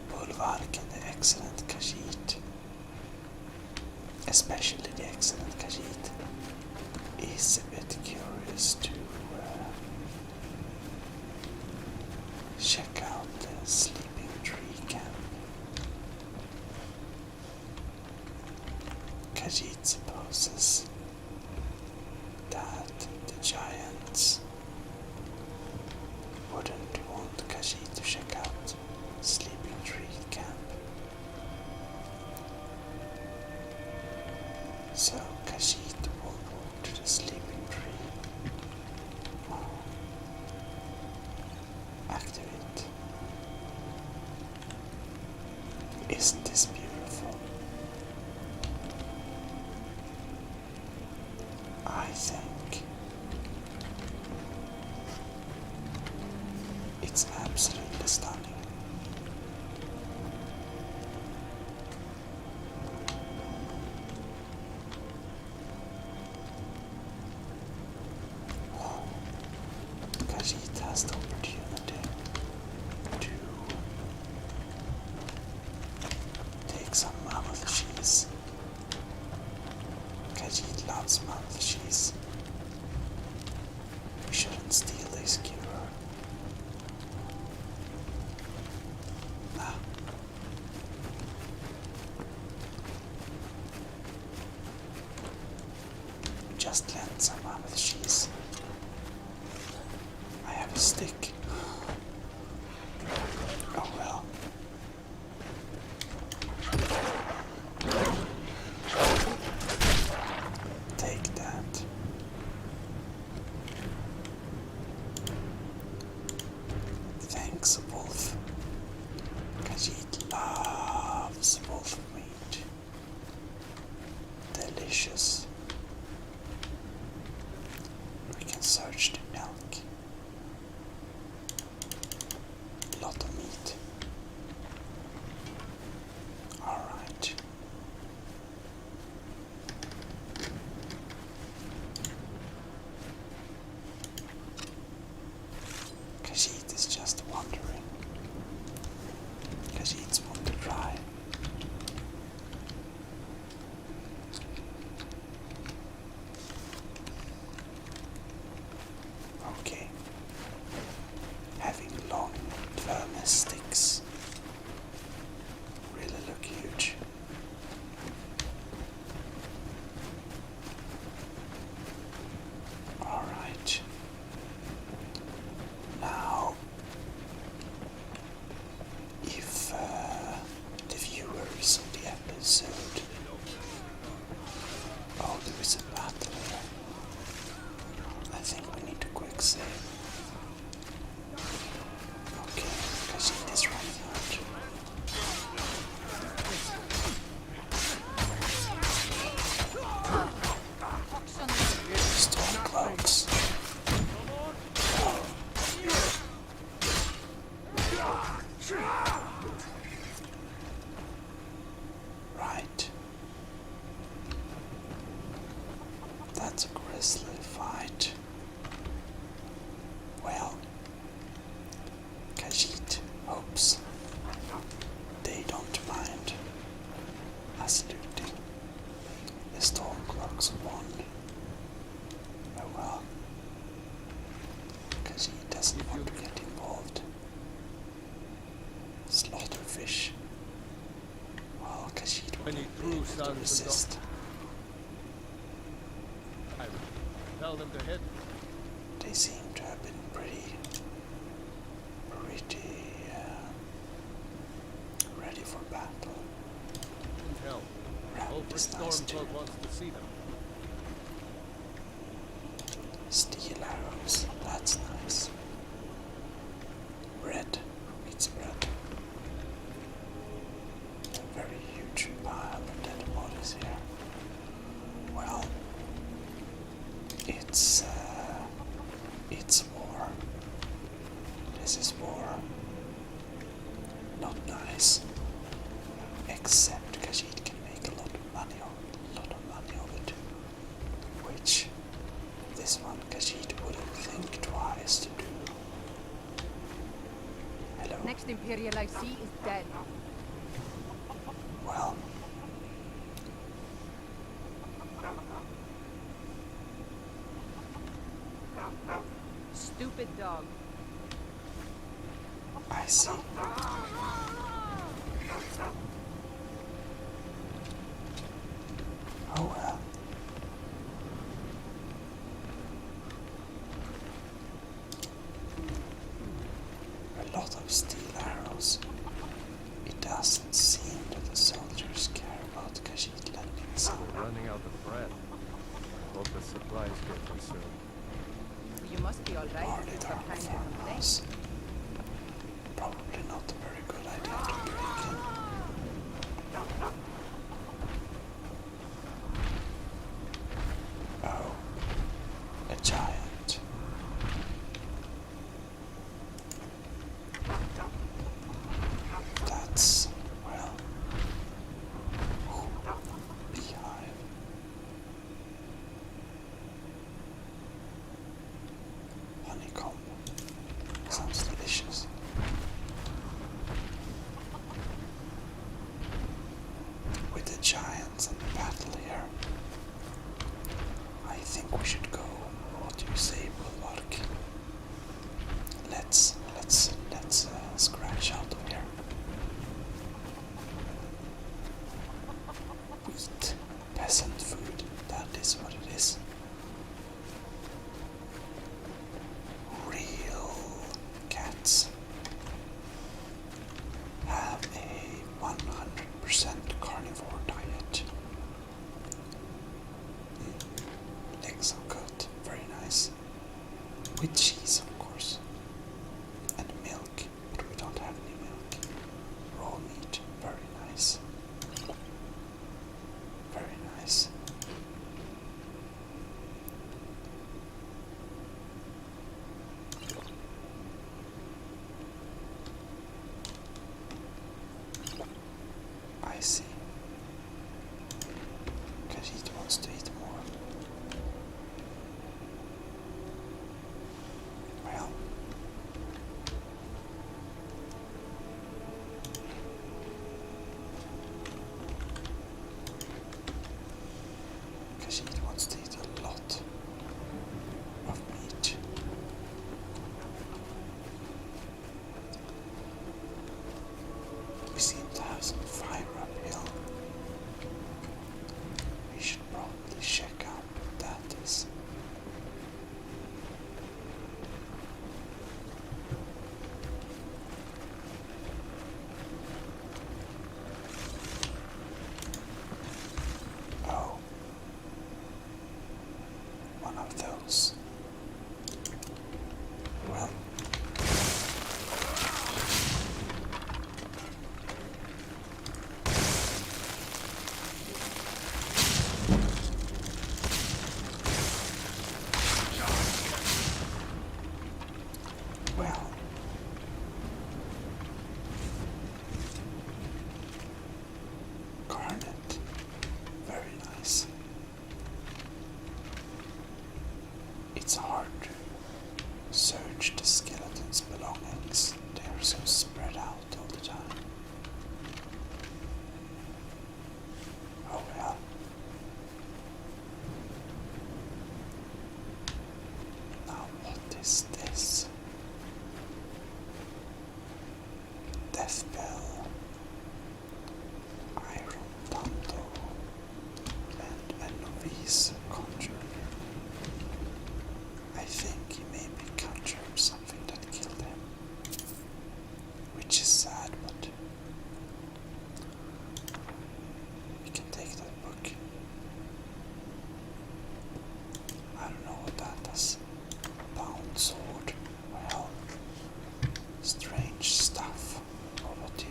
Bulwark and the excellent Khajiit, especially the excellent Khajiit, is a bit curious to check out the sleeping tree camp. Khajiit supposes that the giants wouldn't want Khajiit to check out sleeping tree camp. So Khajiit will walk to the sleeping tree. Activate. Isn't this beautiful? I think it's absolutely stunning. Khajiit has the opportunity to take some mammoth cheese. Khajiit loves mammoth cheese. We shouldn't steal this skewer. Nah. Just lend some mammoth cheese. I have a stick. Oh well. Take that. Thanks, wolf. Khajiit loves wolf meat. Delicious. We can search the elk. Lot of meat. Alright. Khajiit is just wandering. Khajiits want to try. Okay. Having long firm sticks really look huge. Alright. Now, if the viewers of the episode... Oh, there is a battle here. I think we need to quick save. Okay, Khajiit is running out. Storm clouds. Right. That's a grisly fight. Well, Khajiit hopes they don't mind us looting. The Stormcloaks won. Oh well. Khajiit doesn't want to get involved. Slaughter fish. Well, Khajiit will be able to resist. Tell them to hit. They seem to have been pretty ready for battle. Hell, Round is nice too. Stormcloak wants to see them. Steel arrows, that's nice. Red, it's red. A very huge pile of dead bodies here. it's war. This is war. Not nice. Except Khajiit can make a lot of money of it. Which this one Khajiit wouldn't think twice to do. Hello. Next Imperial I see is dead. Well, Stupid dog. I see. Oh well. A lot of steel arrows. It doesn't seem that the soldiers care about Khajiit lending some. We're running out of bread. Hope the supplies get here soon. You must be alright. Barley Some dark time to complain. farmhouse. Probably not a very good idea to break in. Oh, a giant. That's, well, beehive. Honeycomb. Sounds delicious. With the giants and the battle here, I think we should go. What do you say, Bulwark? Let's scratch out of here. Wheat, peasant food, that is what it is. Real cats have a 100% carnivore diet. Legs of goat, very nice. With cheese, of course. And milk, but we don't have any milk. Raw meat, very nice. Very nice. I see. Khajiit wants to eat more. Well, Khajiit wants to eat a lot of meat. We seem to have some fire uphill. We should probably check out what that is. Oh. One of those. Well. Well. Garnet. Very nice. It's hard to search the skeleton's belongings. They are so spread out all the time. Oh well. Now what is this? Death bell. Iron Tanto. And a novice conjurer. I think he maybe conjured something that killed him. Which is sad, but we can take that book. I don't know what that does. Bound sword. Well, strange stuff. Or what do you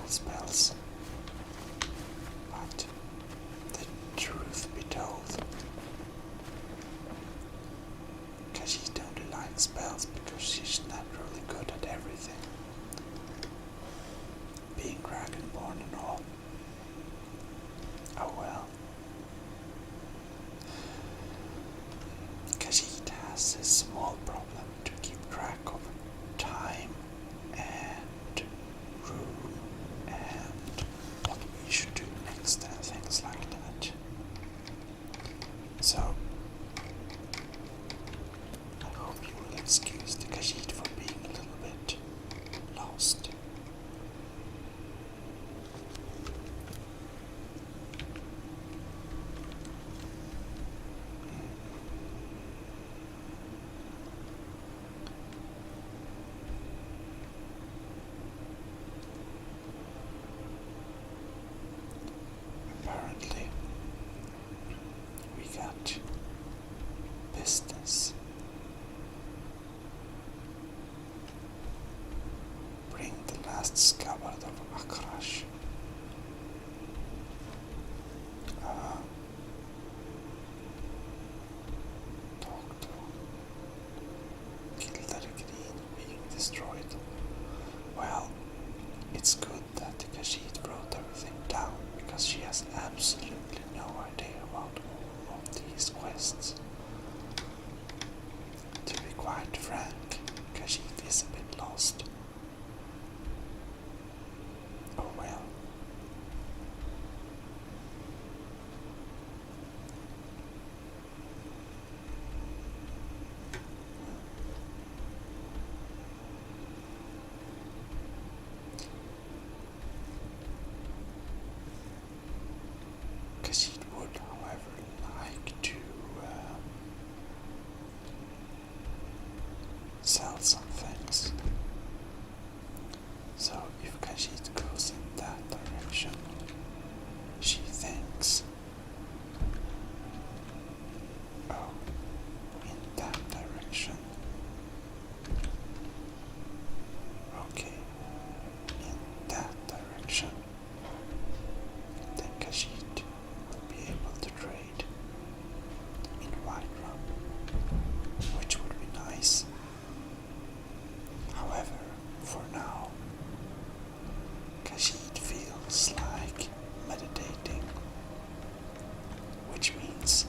spells. But the truth be told, Khajiit only likes spells because she's naturally good at everything. Being dragonborn and all. Oh well. Khajiit has a small problem to keep track of time and room and what we should do next and things like that. So I hope you will excuse the Khajiit for being a little bit lost. Apparently, we got business. Bring the last scabbard of Akrash. Talk to Gildargreen being destroyed. Well, it's good that the Khajiit wrote everything down because she has absolutely no idea about all of these quests. To be quite frank, Khajiit is a bit lost. Oh well. Khajiit would, however, like to sell some things. So if Khajiit goes in that direction, she thinks, oh, in that direction. Okay, in that direction. Then Khajiit will be able to trade in Whiterun, which would be nice. However, for now, Khajiit feels like meditating, which means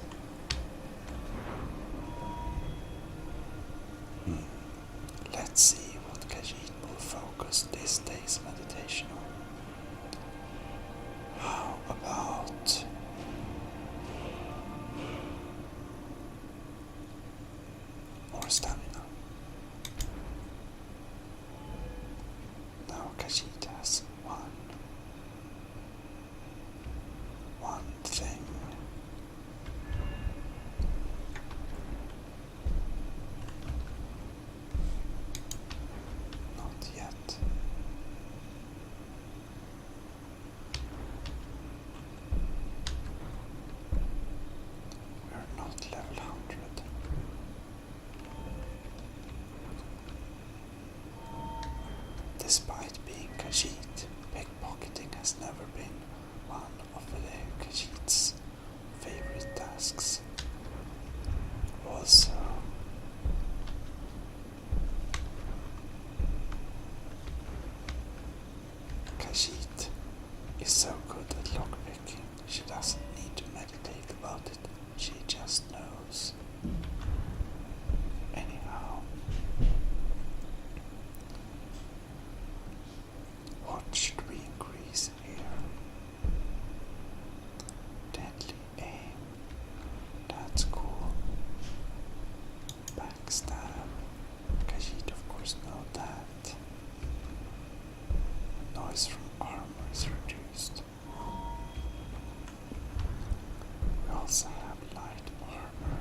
let's see what Khajiit will focus this day's meditation on. How about more stamina? Now Khajiit has one thing. Not yet. We're not level 100. Despite being Khajiit, pickpocketing has never been one of the Khajiit's favorite tasks. Also, Khajiit is so good at lockpicking, she doesn't need to meditate about it, she just knows. Anyhow, what should we increase here? Deadly aim. That's cool. Backstab. Khajiit of course know that. Noise from armor is reduced. We also have light armor.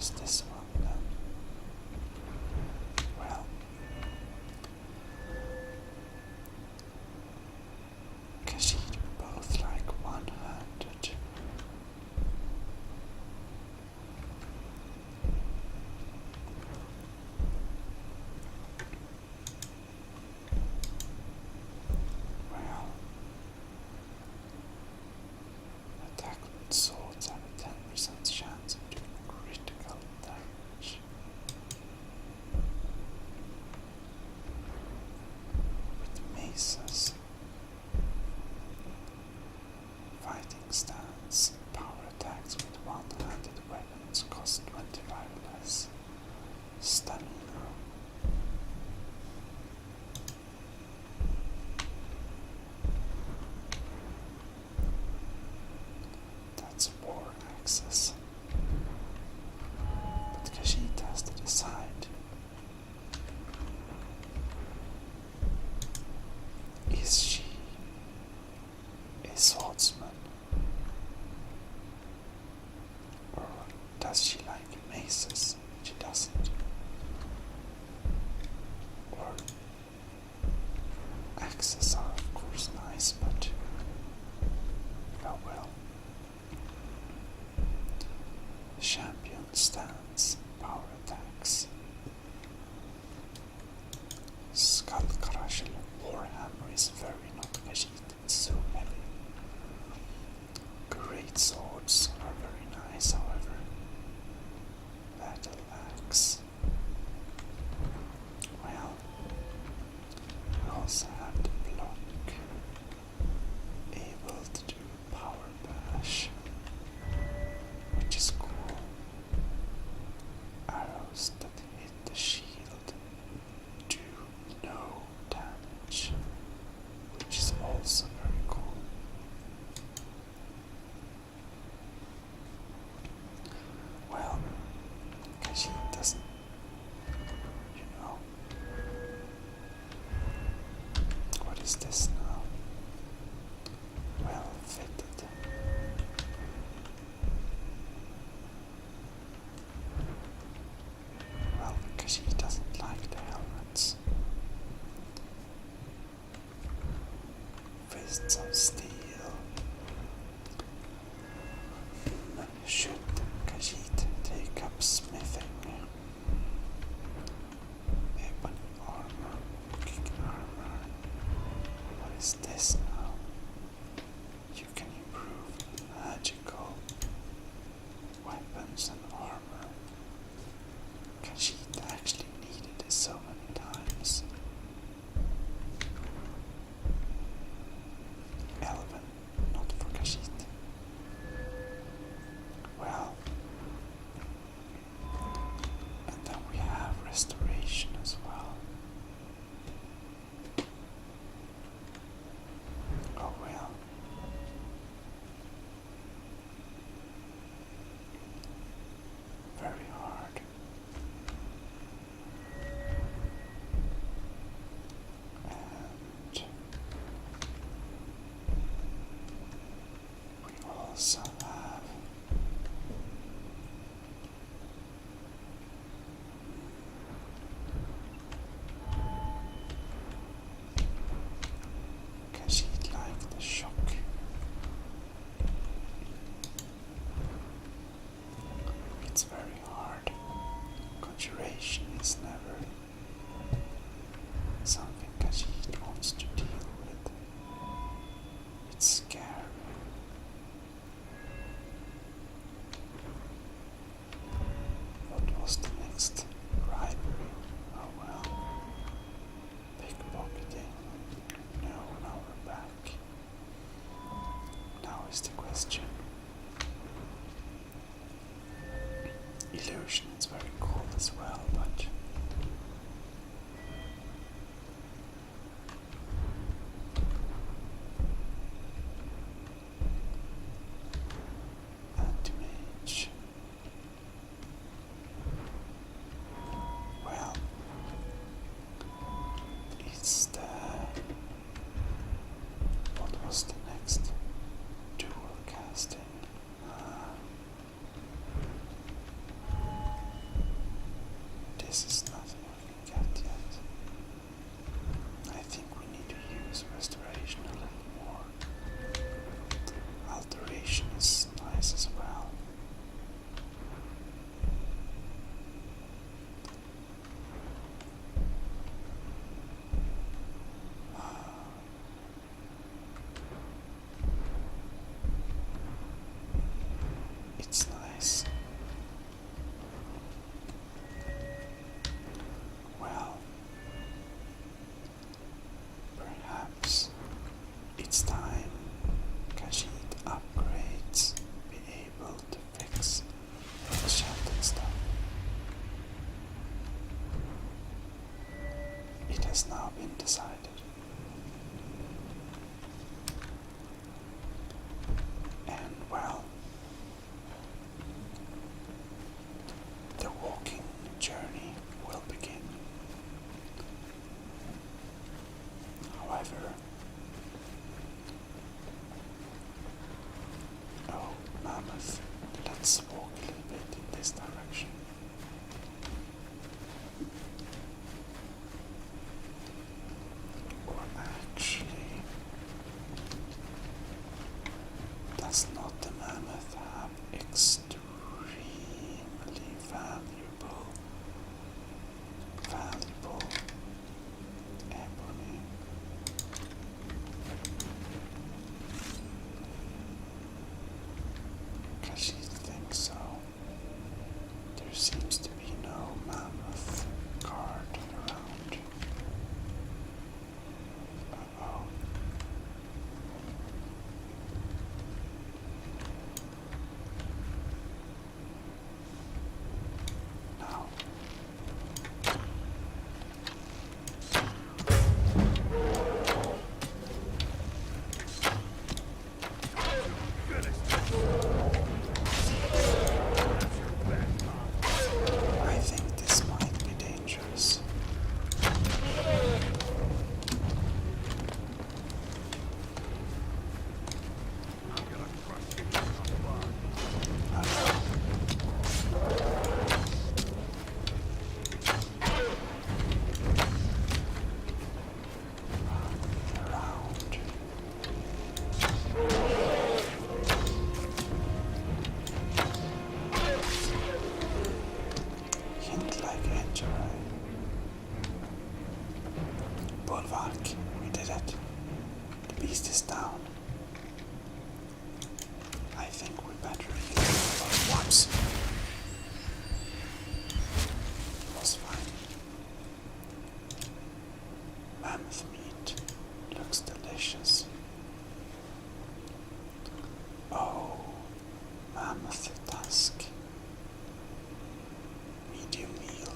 was this one then? Well, Khajiit were both like one-handed. Well, attack with swords have a 10% chance of doing critical damage. With maces, fighting stance, power attacks with one-handed weapons cost 25 less. Stamina. That's war axes. But Khajiit has to decide. Is she a swordsman? Or does she like maces? She doesn't. Or axes are of course nice, but oh well. Champion stance, power attacks. Skull Crusher Warhammer is very not Khajiit, it's so heavy. Great swords are very nice, however. Battle axe. Well, we also have the block, able to do power bash, which is cool. Arrows that hit the shield do no damage, which is also very cool. Well, Khajiit doesn't, you know. What is this now? Well fitted. Well, Khajiit doesn't like the helmets. Fists of steel. Should Khajiit take up smithing? Ebony armor, kick armor. What is this now? You can improve magical weapons and armor. Khajiit actually needed it so many times. Elven, not for Khajiit. Well, and then we have restoration as well. Oh well. Very hard. And we also have Khajiit like the shock. It's very hard. Conjuration is never something Khajiit wants to deal with. It's scary. What was the next? Bribery. Oh well. Pickpocketing. No, now we're back. Now is the question. Illusion is very cool as well, but anti-mage. Well, it's the what was the next? Dual casting. This is nothing we can get yet. I think we need to use restoration a little more. Alteration is nice as well. It's nice. Well, perhaps it's time Khajiit upgrades be able to fix enchanted stuff. It has now been decided. And well, the walking journey will begin. However, oh, mammoth, let's walk a little bit in this direction. Or actually, does not the mammoth have extremely valuable ebony? Khajiit thinks so. There seems to be no mammoth card around. Uh-oh. Now. I think this might be dangerous. Around. Hint like Edger. Bulwark, we did it. The beast is down. I think we better heal once. It was fine. Mammoth meat looks delicious. Oh, mammoth tusk. Medium meal.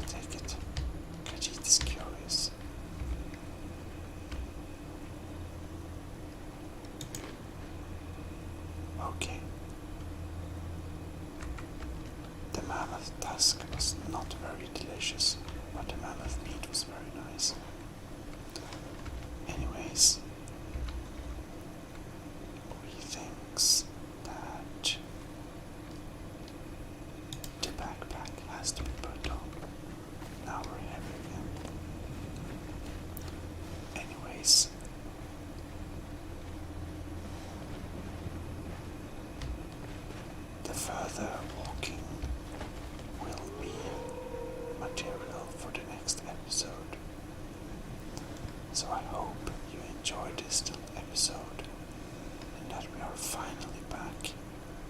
Take it. Khajiit is curious. Okay. The mammoth tusk was not very delicious, but the mammoth meat was very nice. Anyways, we thinks that the backpack has to be put on. Now we're heavy again. Anyways, the further walking will be material for the next episode. So I hope you enjoyed this episode and that we are finally back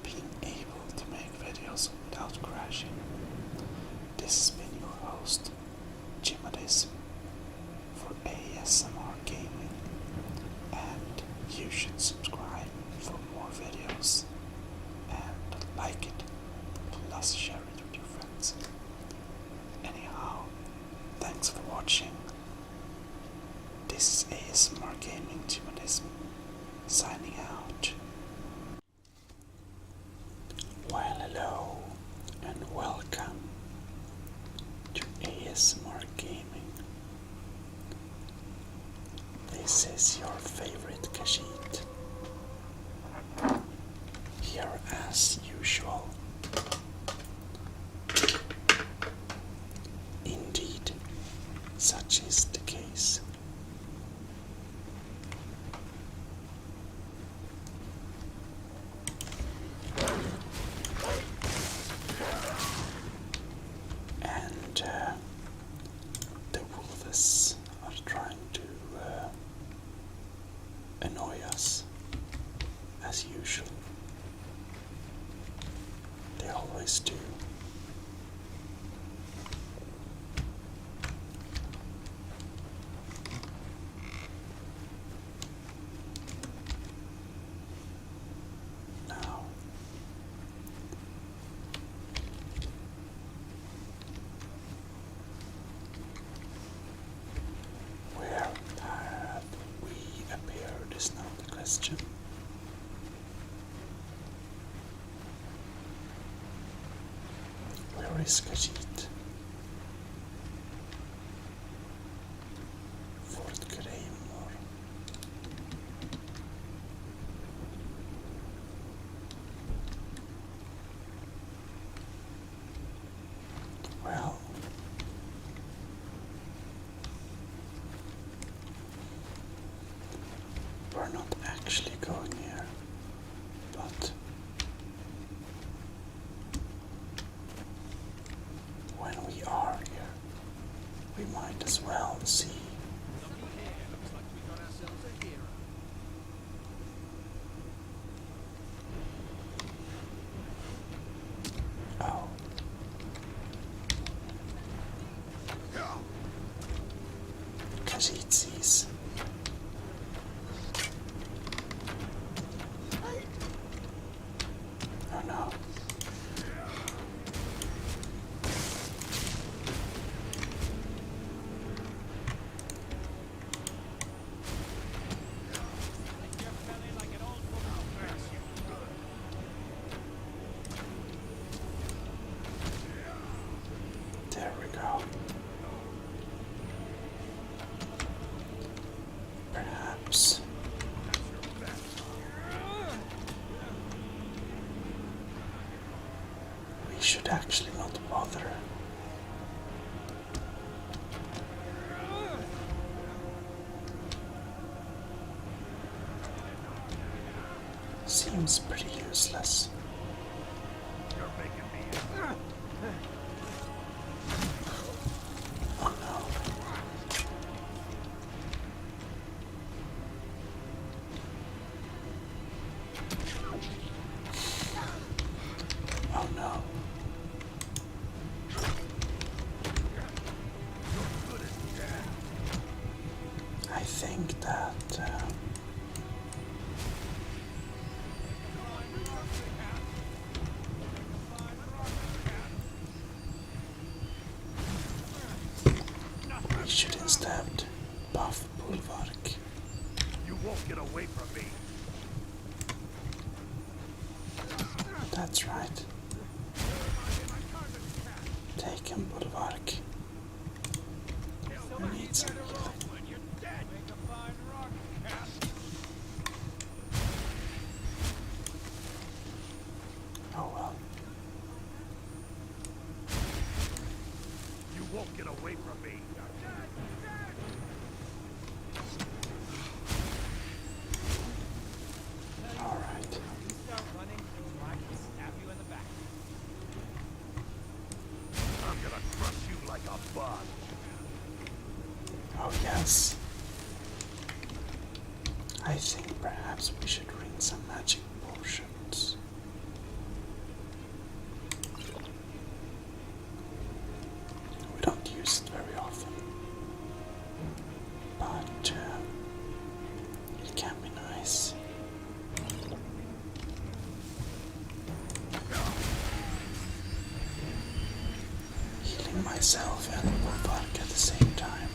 being able to make videos without crashing. This has been your host, Gmodism, for ASMR Gaming, and you should subscribe for more videos and like it, plus share it with your friends. Anyhow, thanks for watching. This is ASMR Gaming Gmodism, signing out. Well, hello and welcome to ASMR Gaming. This is your favorite Khajiit. here as usual. Indeed, such is the case. And the wolves are trying to annoy us, as usual. They always do. Now, where have we appeared is now the question. Where is Khajiit? Fort Greymore. Well, we're not actually going here, but when we are here, we might as well see. Oh. Khajiit sees. Oh no. There we go. Perhaps we should actually not bother. Seems pretty useless. Oh no. Oh no. I think that we should instead buff Bulwark. You won't get away from me. That's right. Take him, Bulwark. We need some healing. Oh well. You won't get away from me. Alright. I'm gonna crush you like a bug. Oh yes. I think perhaps we should drink some magic potions. We don't use it very often, but it can be nice. Healing myself and Bulwark at the same time.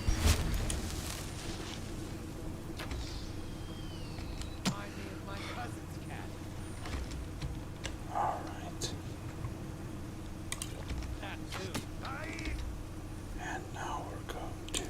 Alright. And now we're going to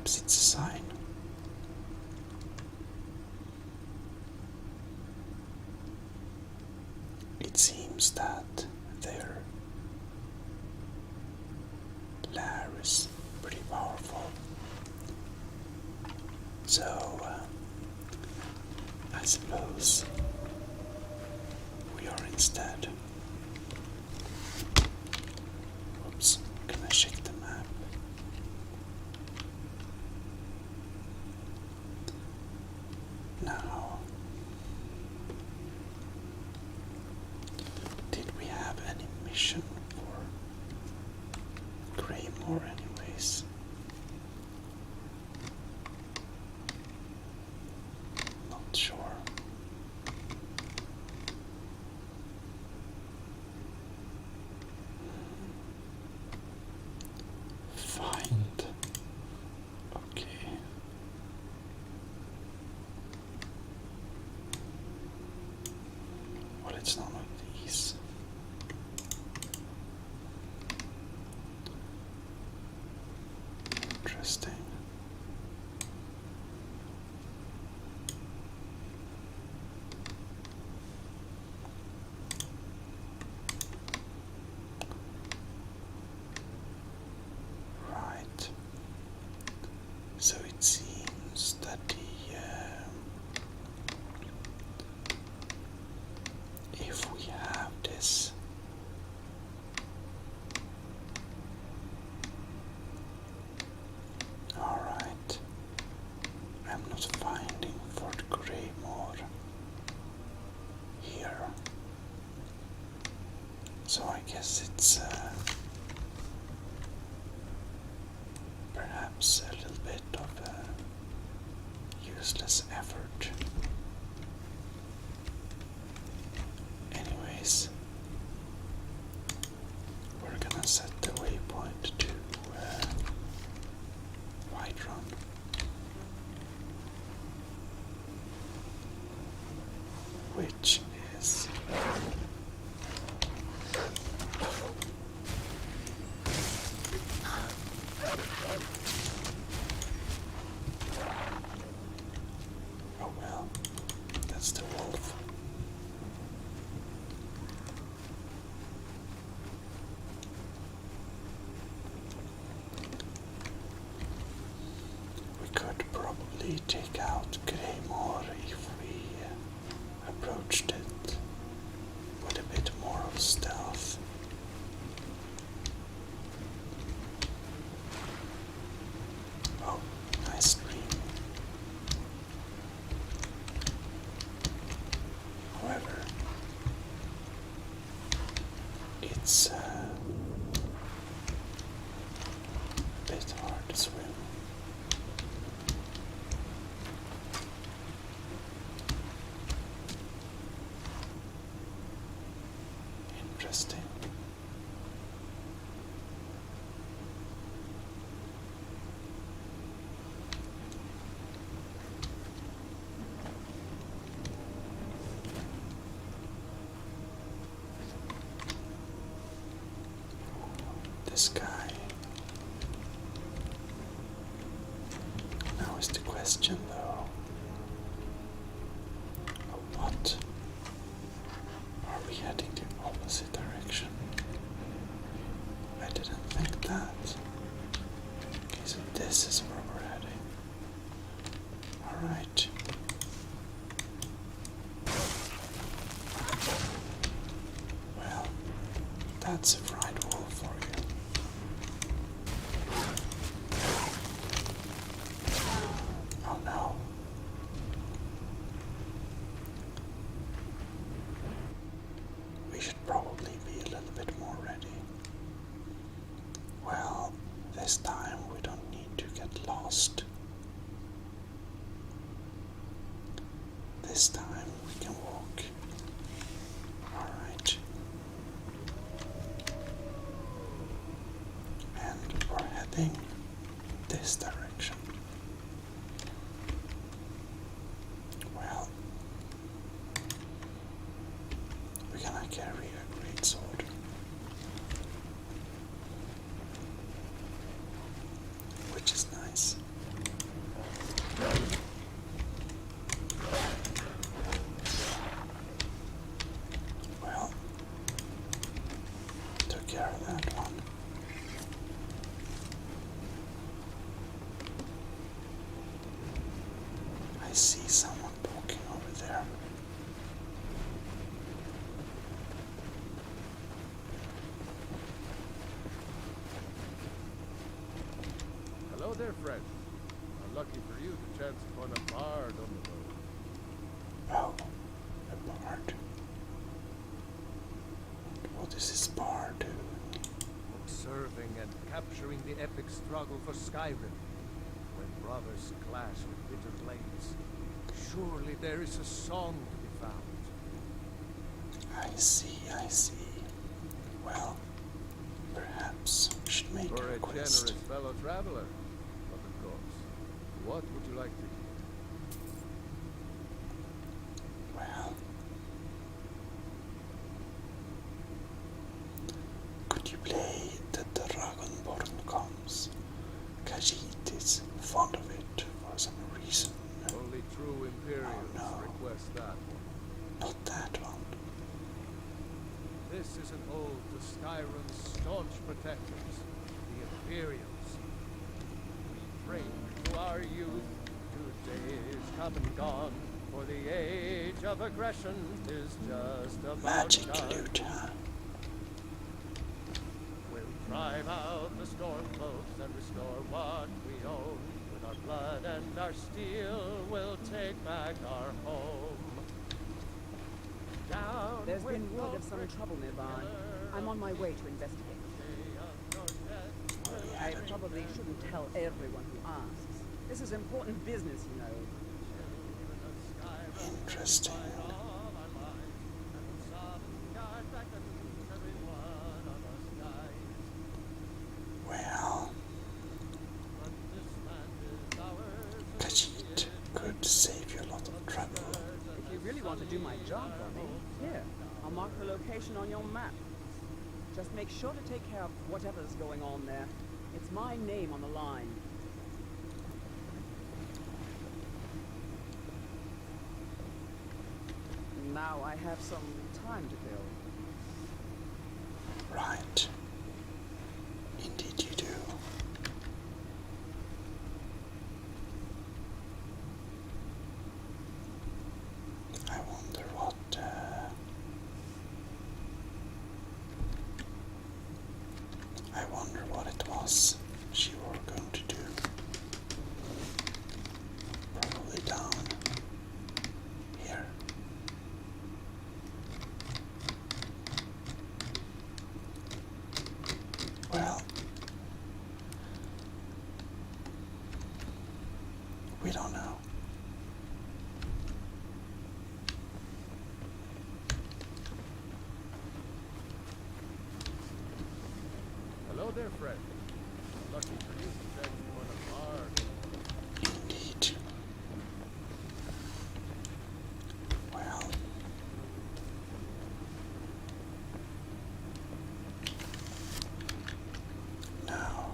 Perhaps it's a sign. It seems that their lair is pretty powerful. So, I suppose we are instead. Oops, can I check the map? Now, did we have any mission for Greymore anyways? Not sure. Find. Okay. Well, it's none of these. Interesting. Right. So it seems that if we have this alright, I'm not finding Fort Greymore here, so I guess it's perhaps a little bit of a useless effort. Anyways, we're gonna set the waypoint to Whiterun. Which is oh well, that's the wolf. We could probably take out Greymore if we approached it with a bit more of stealth. Oh, nice dream. However, it's a bit hard to swim. Interesting. This guy. Now is the question though. What? Are we heading the opposite direction? I didn't think that. Okay, so this is where we're heading. Alright. Well, that's a fried wolf for you. Oh no. We should probably be a little bit more ready. Well, this time we don't need to get lost. This time we can walk. Alright. And we're heading this direction. Well, we're gonna carry a great sword. Which is nice. I see someone walking over there. Hello there, friend. Unlucky for you to chance upon a bard on the road. Oh, a bard. What is this bard doing? Observing and capturing the epic struggle for Skyrim, when brothers clash with bitter blades. Surely there is a song to be found. I see, I see. Well, perhaps we should make For a a request. generous fellow traveler, but of course. What would you like to hear? Well, could you play The Dragonborn Comes? Khajiit is fond of it for some reason. Only true Imperials no. request that one. Not that one. This is an ode to Skyrim's staunch protectors, the Imperials. We bring to our youth 2 days come and gone, for the age of aggression is just about Magic done. loot, huh? We'll drive out the stormcloaks and restore what we own. With our blood and our steel, we'll take back our home. Down There's with been word of the some brick trouble nearby. killer I'm on my way to investigate. I probably shouldn't tell everyone who asks. This is important business, you know. Interesting. Well, Khajiit could save you a lot of trouble. If you really want to do my job for me, here, I'll mark the location on your map. Just make sure to take care of whatever's going on there. It's my name on the line. Now I have some time to kill. Right. Indeed you do. I wonder what it was she were going to do. Probably down here. Well, we don't know. Hello there, friend. Lucky for you to chance upon a bard. Indeed. Well, now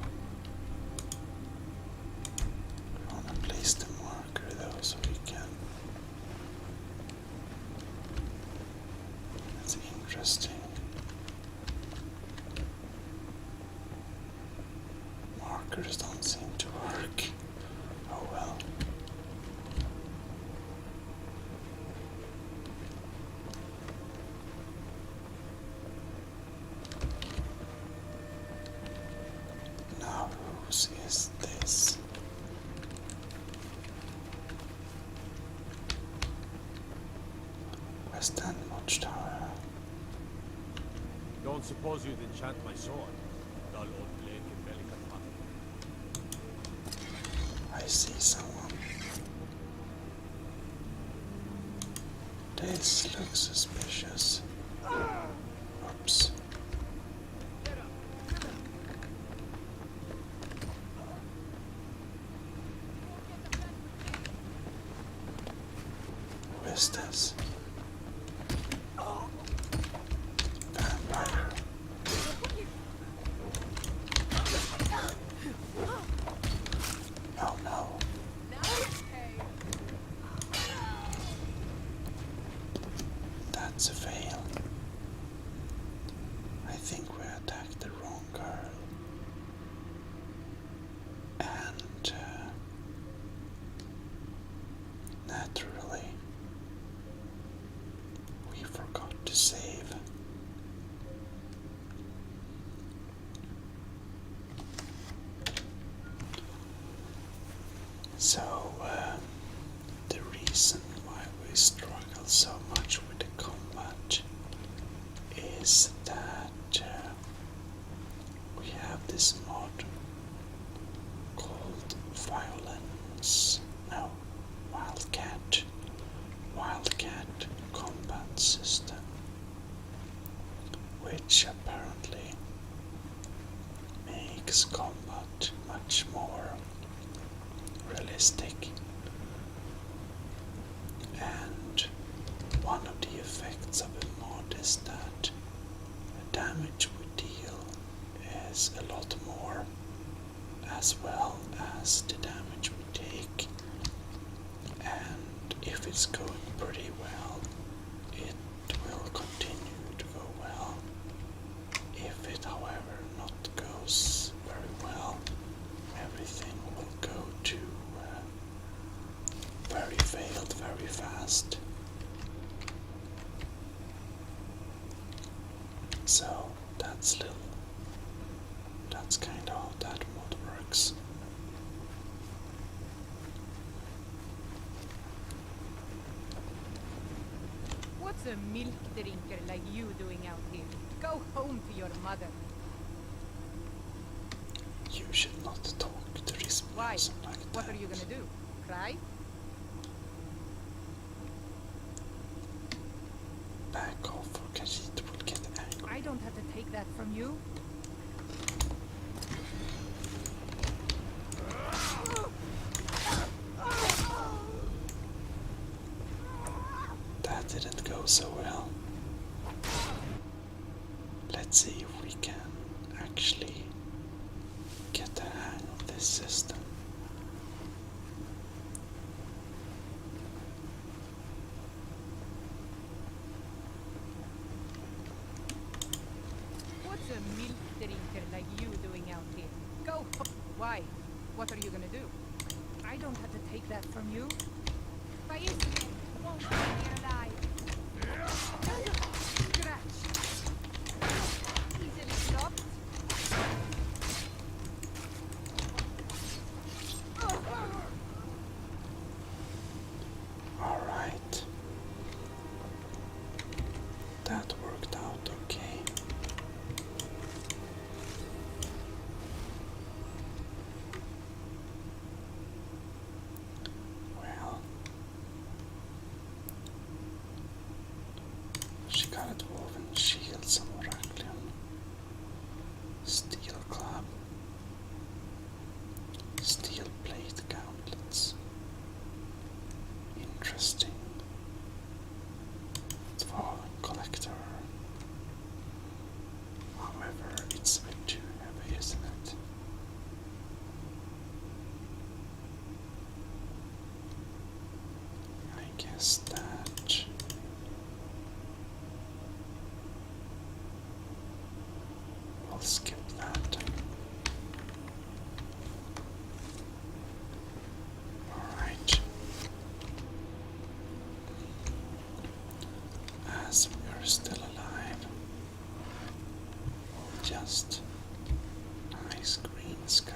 we want to place the marker though so we can. That's interesting. Markers don't seem to work. Oh well. Now whose is this? West End Watchtower. Don't suppose you'd enchant my sword? Dull old blade can barely cut pattern. I see someone. This looks suspicious. Oops. Who is this? Vampire. Oh no. That's a fail. I think we attacked the wrong girl. And now So, the reason why we struggle so much with the combat is that we have this mod called Wildcat combat system, which apparently makes combat much more realistic. And one of the effects of a mod is that the damage we deal is a lot more, as well as the damage we take. And if it's going pretty well, it will continue to go well. If it, however, not goes very well, everything will go to very failed very fast. So that's kind of how that mod works. What's a milk drinker like you doing out here? Go home to your mother. You should not talk to this Why? person like that. What are you gonna do? Cry? Back off, or Khajiit will get angry. I don't have to take that from you. That didn't go so well. Let's see if we can actually get the hang of this system. What's a milk drinker like you doing out here? Go home. Why? What are you gonna do? I don't have to take that from you. Won't bring me alive. Scratch. Easily stopped. Alright. That worked out okay. Well, she got a dwarven shield, some Oracle, steel club, steel plate gauntlets. Interesting. For collector. However, it's a bit too heavy, isn't it? I guess that we'll skip that. Alright. As we are still alive, just nice green sky.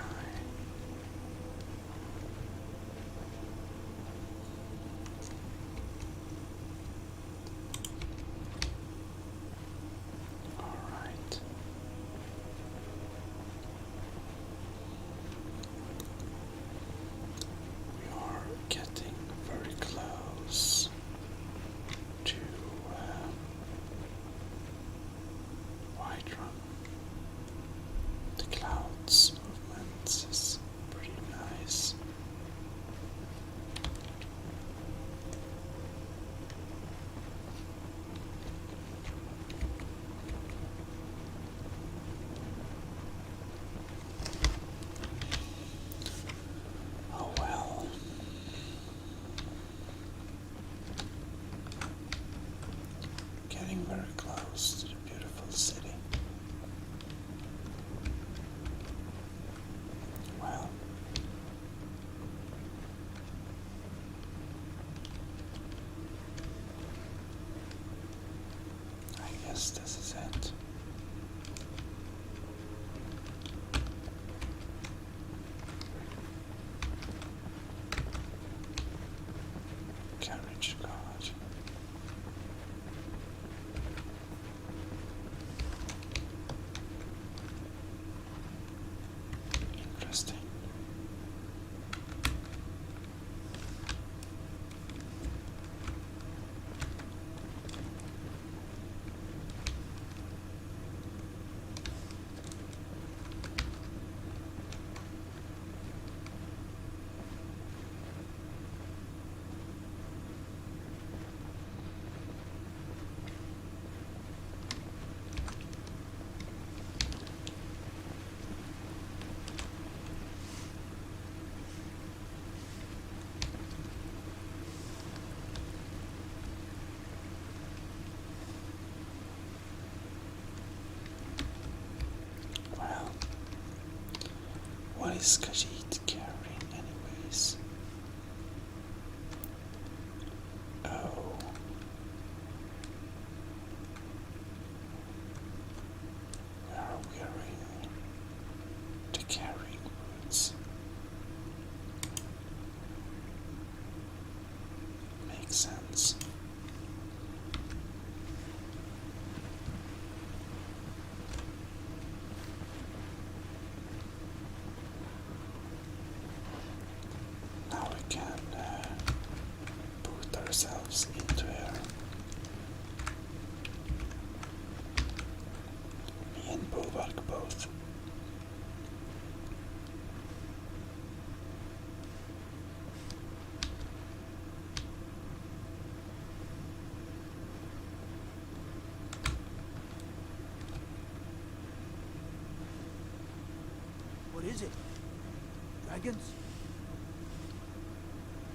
Alright. We are getting very close to is Khajiit carrying anyways? Oh. We are wearing the carrying boots. Makes sense. Now we can put ourselves into here. Me and Bulwark both. What is it? Dragons?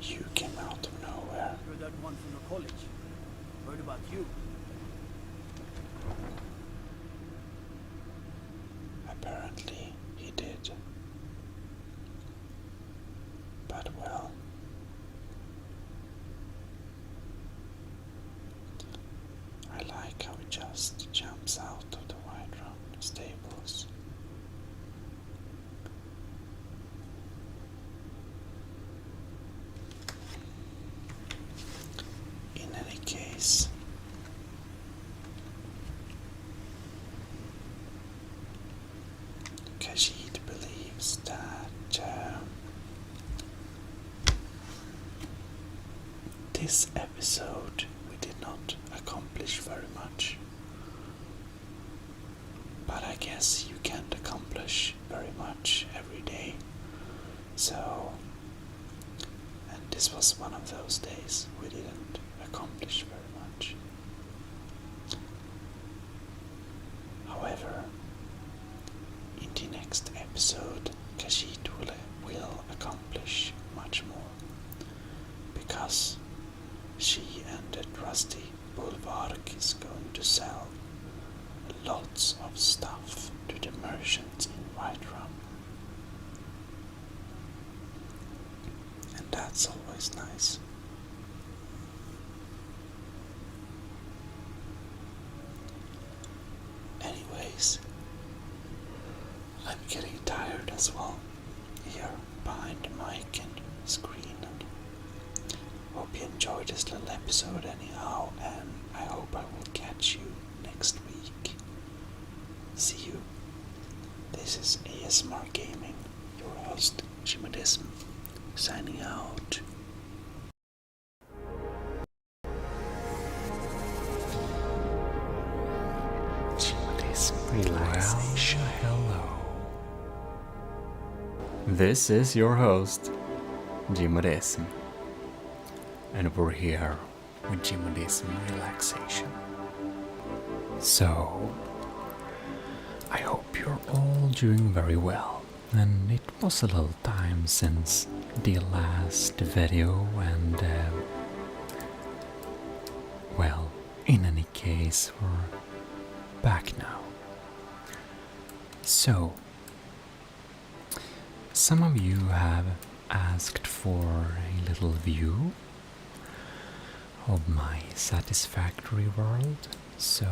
You came out of nowhere. You're that one from the college. Heard about you. Apparently he did. But well, I like how he just jumps out of the Whiterun stables. In any case, Khajiit believes that this episode we did not accomplish very much. But I guess you can't accomplish very much every day. So, and this was one of those days we didn't accomplish very much. However, in the next episode, Khajiit will accomplish much more, because she and the trusty Bulwark is going to sell lots of stuff to the merchants in Whiterun. And that's always nice. Anyways, I'm getting tired as well here behind the mic and screen, and hope you enjoyed this little episode anyhow, and I hope I will catch you next week. See you. This is ASMR Gaming, your host Gmodism, signing out. Relaxation. Well, hello. This is your host, Gmodism, and we're here with Gmodism Relaxation. So, I hope you're all doing very well, and it was a little time since the last video, and well, in any case, we're back now. So, some of you have asked for a little view of my satisfactory world. So,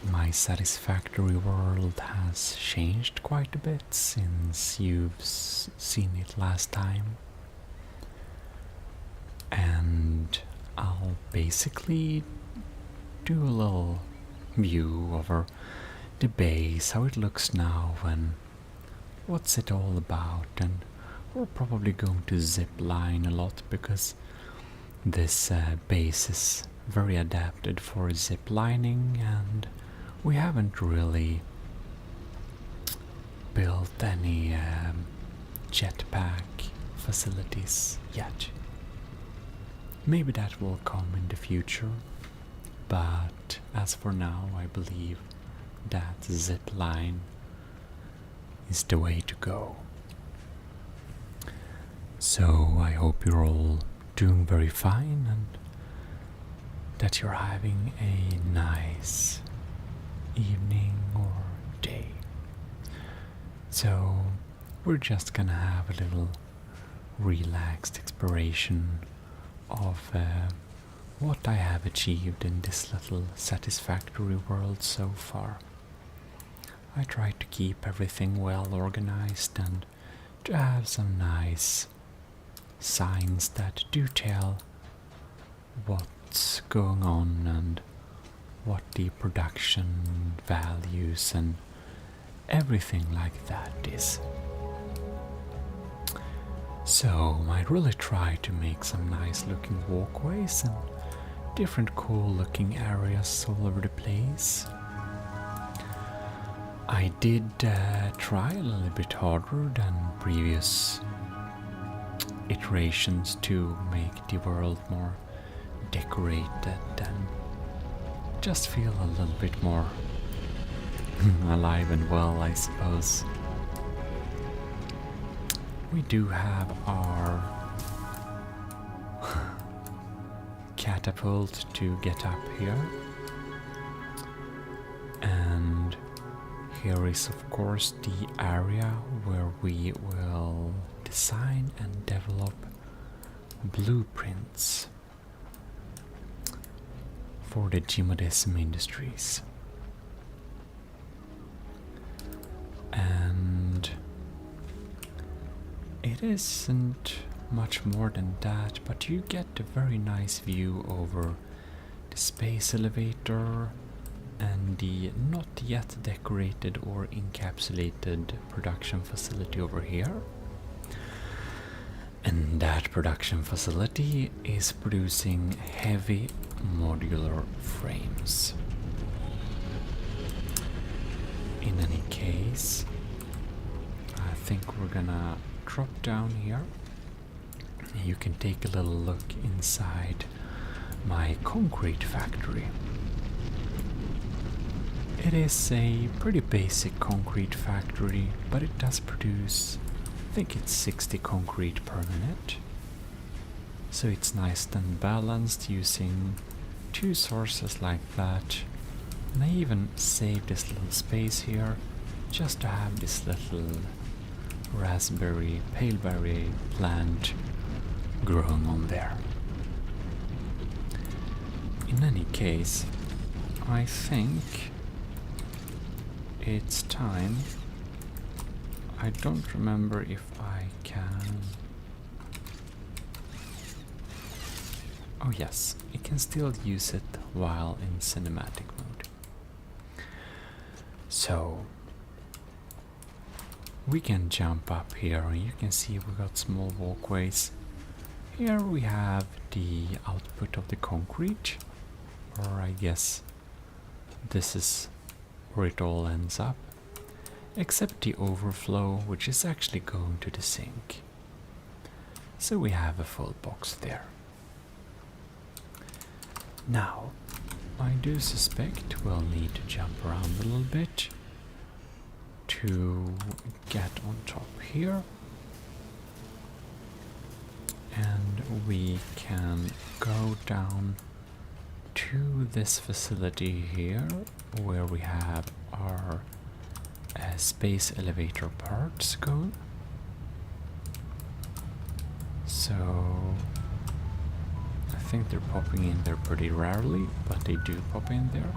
my satisfactory world has changed quite a bit since you've seen it last time. And I'll basically do a little view over the base, how it looks now, and what's it all about. And we're probably going to zip line a lot, because this base is very adapted for zip lining, and we haven't really built any jetpack facilities yet. Maybe that will come in the future, but as for now, I believe that zip line is the way to go. So I hope you're all doing very fine, and that you're having a nice evening or day. So we're just gonna have a little relaxed exploration of what I have achieved in this little satisfactory world so far. I try to keep everything well organized and to have some nice signs that do tell what's going on and what the production values and everything like that is. So I really try to make some nice looking walkways and different cool looking areas all over the place. I did try a little bit harder than previous iterations to make the world more decorated and just feel a little bit more alive and well, I suppose. We do have our catapult to get up here, and here is of course the area where we will design and develop blueprints for the Gmodism industries. And it isn't much more than that, but you get a very nice view over the space elevator and the not yet decorated or encapsulated production facility over here. And that production facility is producing heavy modular frames. In any case, I think we're gonna drop down here. You can take a little look inside my concrete factory. It is a pretty basic concrete factory, but it does produce, I think it's 60 concrete per minute. So it's nice and balanced using two sources like that. And I even saved this little space here just to have this little raspberry paleberry plant growing on there. In any case, I think it's time. I don't remember if I can. Oh yes, you can still use it while in cinematic mode. So we can jump up here and you can see we got small walkways. Here we have the output of the concrete, or I guess this is where it all ends up, except the overflow, which is actually going to the sink. So we have a full box there. Now, I do suspect we'll need to jump around a little bit to get on top here. And we can go down to this facility here where we have our space elevator parts going. So I think they're popping in there pretty rarely, but they do pop in there.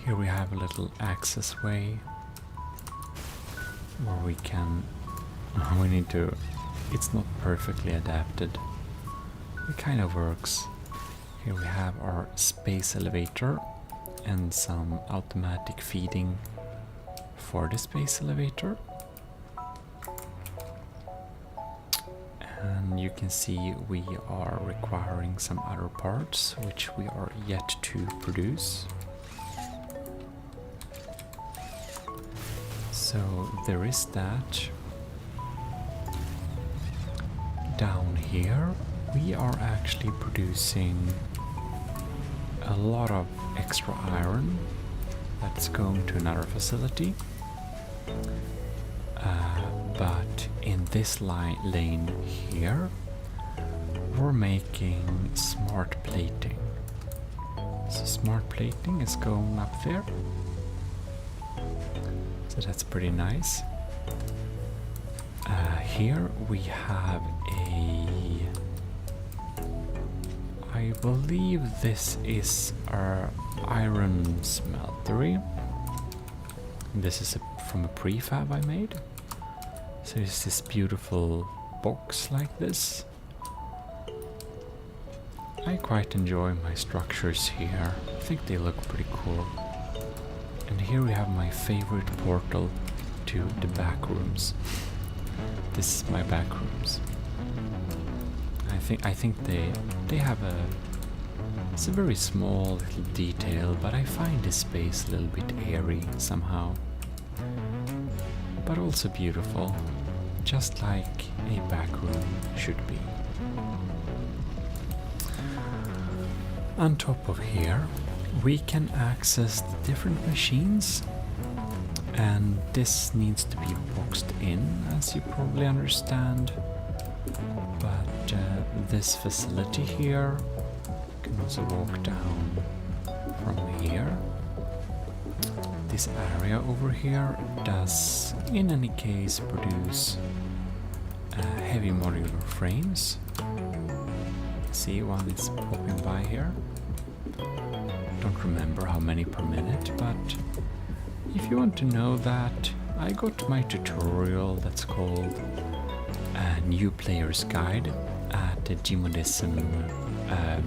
Here we have a little access way where we can it's not perfectly adapted. It kind of works. Here we have our space elevator and some automatic feeding for the space elevator. And you can see we are requiring some other parts which we are yet to produce. So there is that. Down here we are actually producing a lot of extra iron that's going to another facility. But in this lane here we're making smart plating. So smart plating is going up there. It's So that's pretty nice. Here we have I believe this is our iron smeltery. This is from a prefab I made. So it's this beautiful box like this. I quite enjoy my structures here. I think they look pretty cool. And here we have my favorite portal to the back rooms. This is my back rooms. I think they have it's a very small little detail, but I find this space a little bit airy somehow. But also beautiful, just like a back room should be. On top of here, we can access the different machines, and this needs to be boxed in, as you probably understand. But this facility here, you can also walk down from here. This area over here does, in any case, produce heavy modular frames. See, one is popping by here. Don't remember how many per minute, but if you want to know that, I got my tutorial that's called New Player's Guide at the Gmodism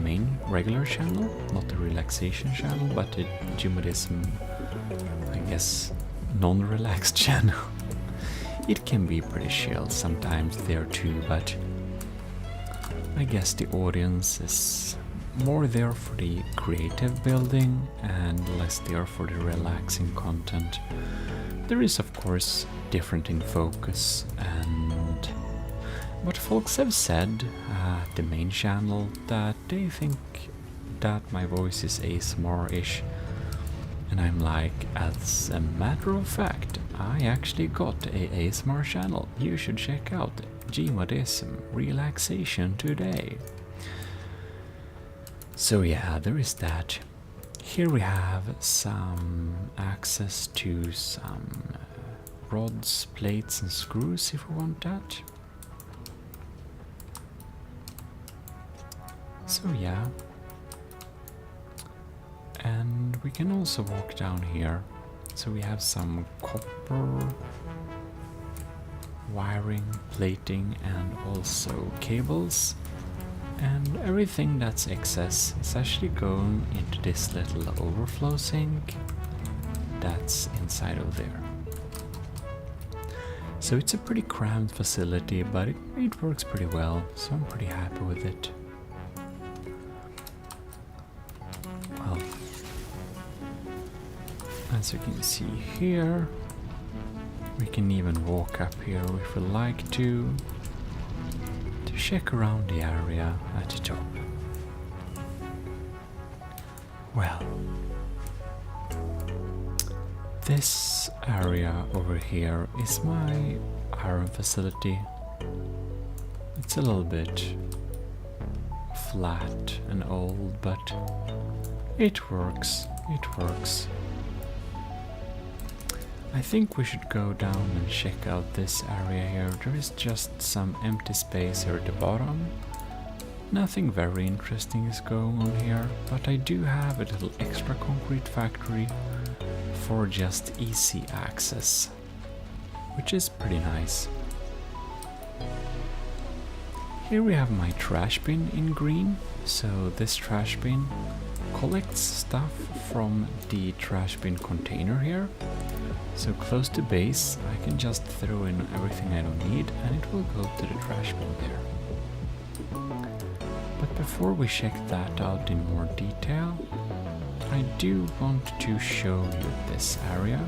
main regular channel, not the Relaxation channel, but the Gmodism, I guess, non-relaxed channel. It can be pretty chill sometimes there too, but I guess the audience is more there for the creative building and less there for the relaxing content. There is of course different in focus, and but folks have said at the main channel that they think that my voice is ASMR-ish, and I'm like, as a matter of fact, I actually got a ASMR channel. You should check out Gmodism Relaxation today. So yeah, there is that. Here we have some access to some rods, plates and screws if we want that. So yeah. And we can also walk down here. So we have some copper wiring, plating and also cables. And everything that's excess is actually going into this little overflow sink that's inside of there. So it's a pretty cramped facility, but it works pretty well, so I'm pretty happy with it. Well, as you can see here, we can even walk up here if we like to check around the area at the top. Well, this area over here is my iron facility. It's a little bit flat and old, but it works. It works. I think we should go down and check out this area here. There is just some empty space here at the bottom. Nothing very interesting is going on here, but I do have a little extra concrete factory for just easy access, which is pretty nice. Here we have my trash bin in green. So this trash bin collects stuff from the trash bin container here. So close to base, I can just throw in everything I don't need and it will go to the trash bin there. But before we check that out in more detail, I do want to show you this area.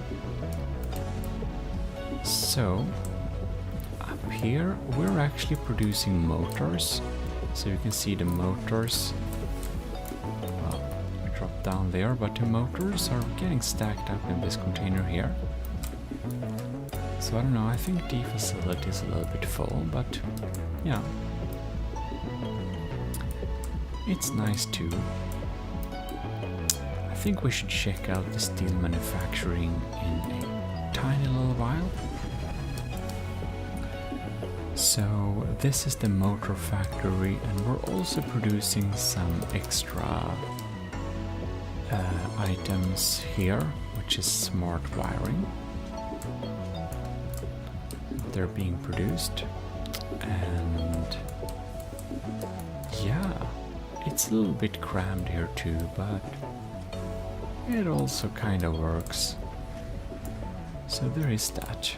So up here we're actually producing motors. So you can see the motors, well, we drop down there, but the motors are getting stacked up in this container here. So I don't know, I think the facility is a little bit full, but yeah, it's nice too. I think we should check out the steel manufacturing in a tiny little while. So this is the motor factory, and we're also producing some extra items here, which is smart wiring. They're being produced, and yeah, it's a little bit crammed here too, but it also kind of works. So there is that.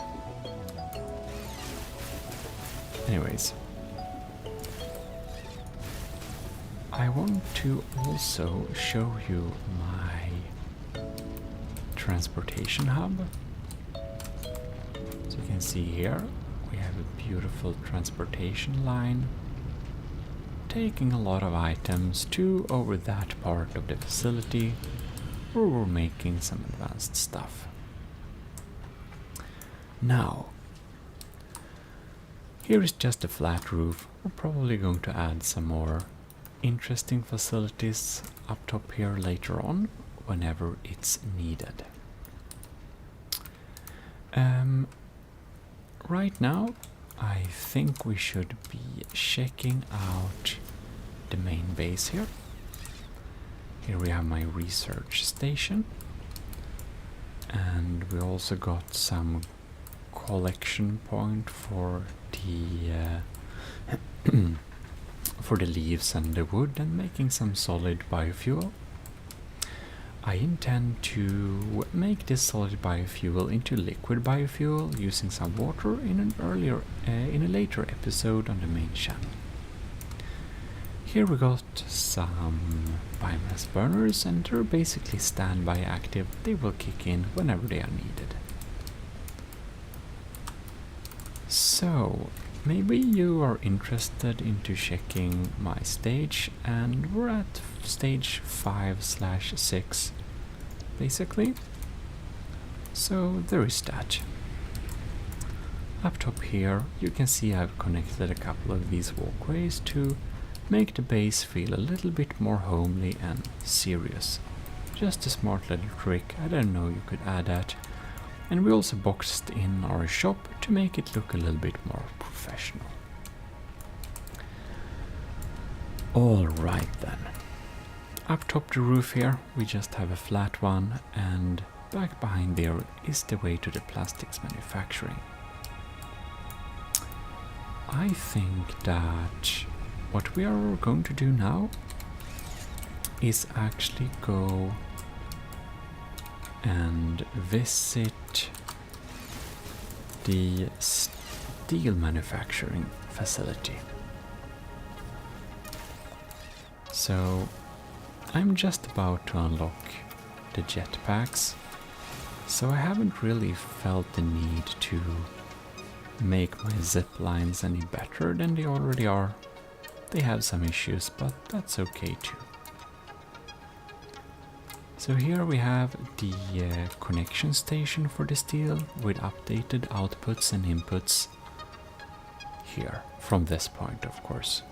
Anyways, I want to also show you my transportation hub. So you can see here we have a beautiful transportation line taking a lot of items to over that part of the facility where we're making some advanced stuff. Now, here is just a flat roof. We're probably going to add some more interesting facilities up top here later on, whenever it's needed. Right now, I think we should be checking out the main base here. Here we have my research station, and we also got some collection point for the for the leaves and the wood, and making some solid biofuel. I intend to make this solid biofuel into liquid biofuel using some water in a later episode on the main channel. Here we got some biomass burners, and they're basically standby active. They will kick in whenever they are needed. So, maybe you are interested into checking my stage, and we're at stage 5/6 basically. So there is that. Up top here you can see I've connected a couple of these walkways to make the base feel a little bit more homely and serious. Just a smart little trick, I don't know, you could add that. And we also boxed in our shop to make it look a little bit more professional. Alright then. Up top the roof here, we just have a flat one, and back behind there is the way to the plastics manufacturing. I think that what we are going to do now is actually go and visit the steel manufacturing facility. So I'm just about to unlock the jetpacks, so I haven't really felt the need to make my zip lines any better than they already are. They have some issues, but that's okay too. So here we have the connection station for the steel with updated outputs and inputs here, from this point of course.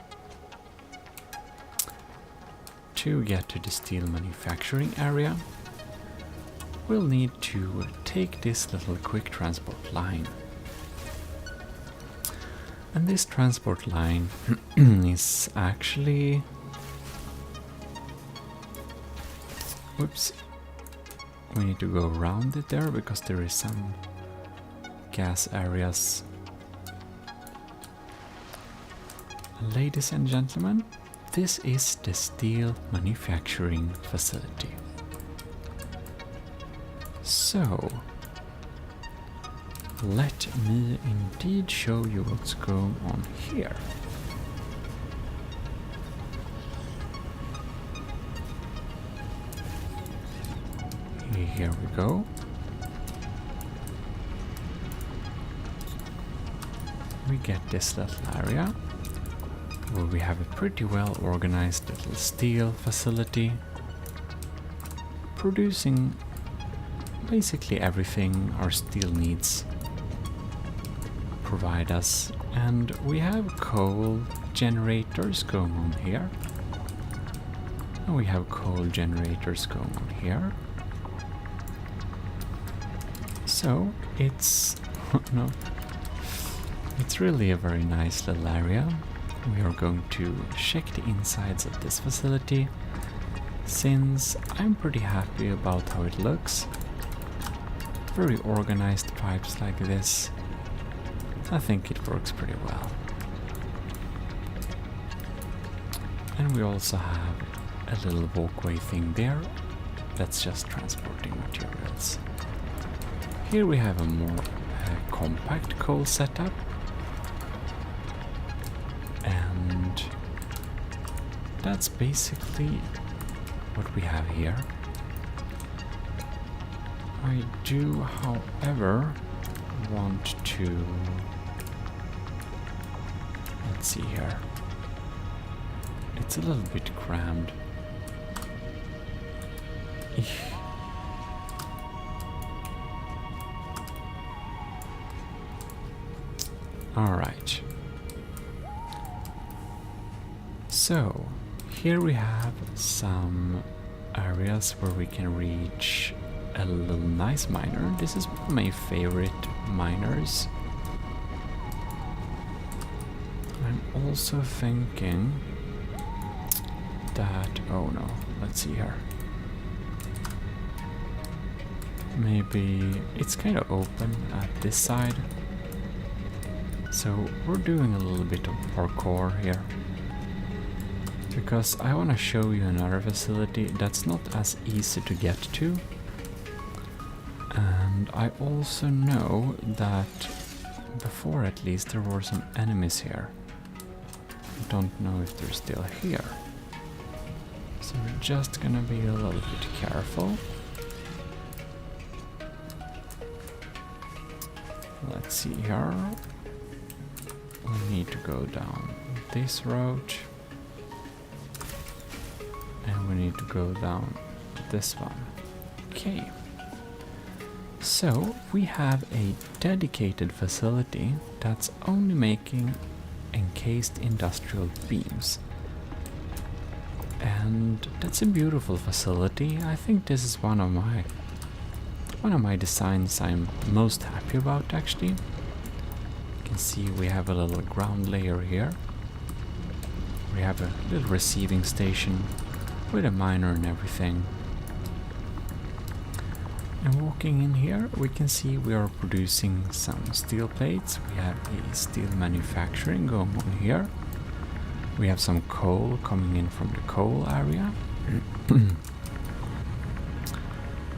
To get to the steel manufacturing area, we'll need to take this little quick transport line. And this transport line is actually... Whoops. We need to go around it there because there is some gas areas. Ladies and gentlemen, this is the steel manufacturing facility. So, let me indeed show you what's going on here. Here we go. We get this little area where we have a pretty well organized little steel facility producing basically everything our steel needs provide us. And we have coal generators going on here, and we have coal generators going on here. So it's no, it's really a very nice little area. We are going to check the insides of this facility, since I'm pretty happy about how it looks. Very organized pipes like this. I think it works pretty well. And we also have a little walkway thing there that's just transporting materials. Here we have a more compact coal setup. And that's basically what we have here. I do, however, want to... Let's see here. It's a little bit crammed. Alright. So, here we have some areas where we can reach a little nice miner. This is one of my favorite miners. I'm also thinking that... oh no, let's see here. Maybe it's kind of open at this side. So we're doing a little bit of parkour here. Because I want to show you another facility that's not as easy to get to. And I also know that before at least there were some enemies here. I don't know if they're still here. So we're just gonna be a little bit careful. Let's see here. We need to go down this road. And we need to go down this one. Okay. So we have a dedicated facility that's only making encased industrial beams. And that's a beautiful facility. I think this is one of my designs I'm most happy about, actually. You can see we have a little ground layer here. We have a little receiving station with a miner and everything. And walking in here, we can see we are producing some steel plates. We have a steel manufacturing going on here. We have some coal coming in from the coal area.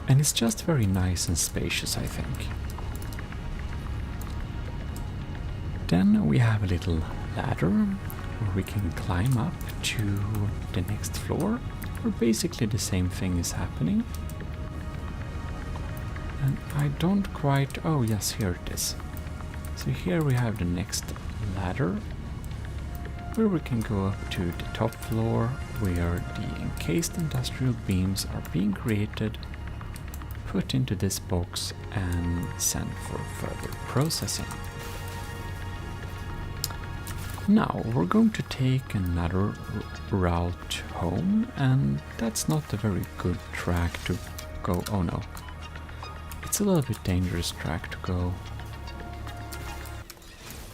And it's just very nice and spacious, I think. Then we have a little ladder where we can climb up to the next floor, where basically the same thing is happening. And I don't quite... oh yes, here it is. So here we have the next ladder, where we can go up to the top floor, where the encased industrial beams are being created, put into this box and sent for further processing. Now we're going to take another route home, and that's not a very good track to go. Oh no. It's a little bit dangerous track to go,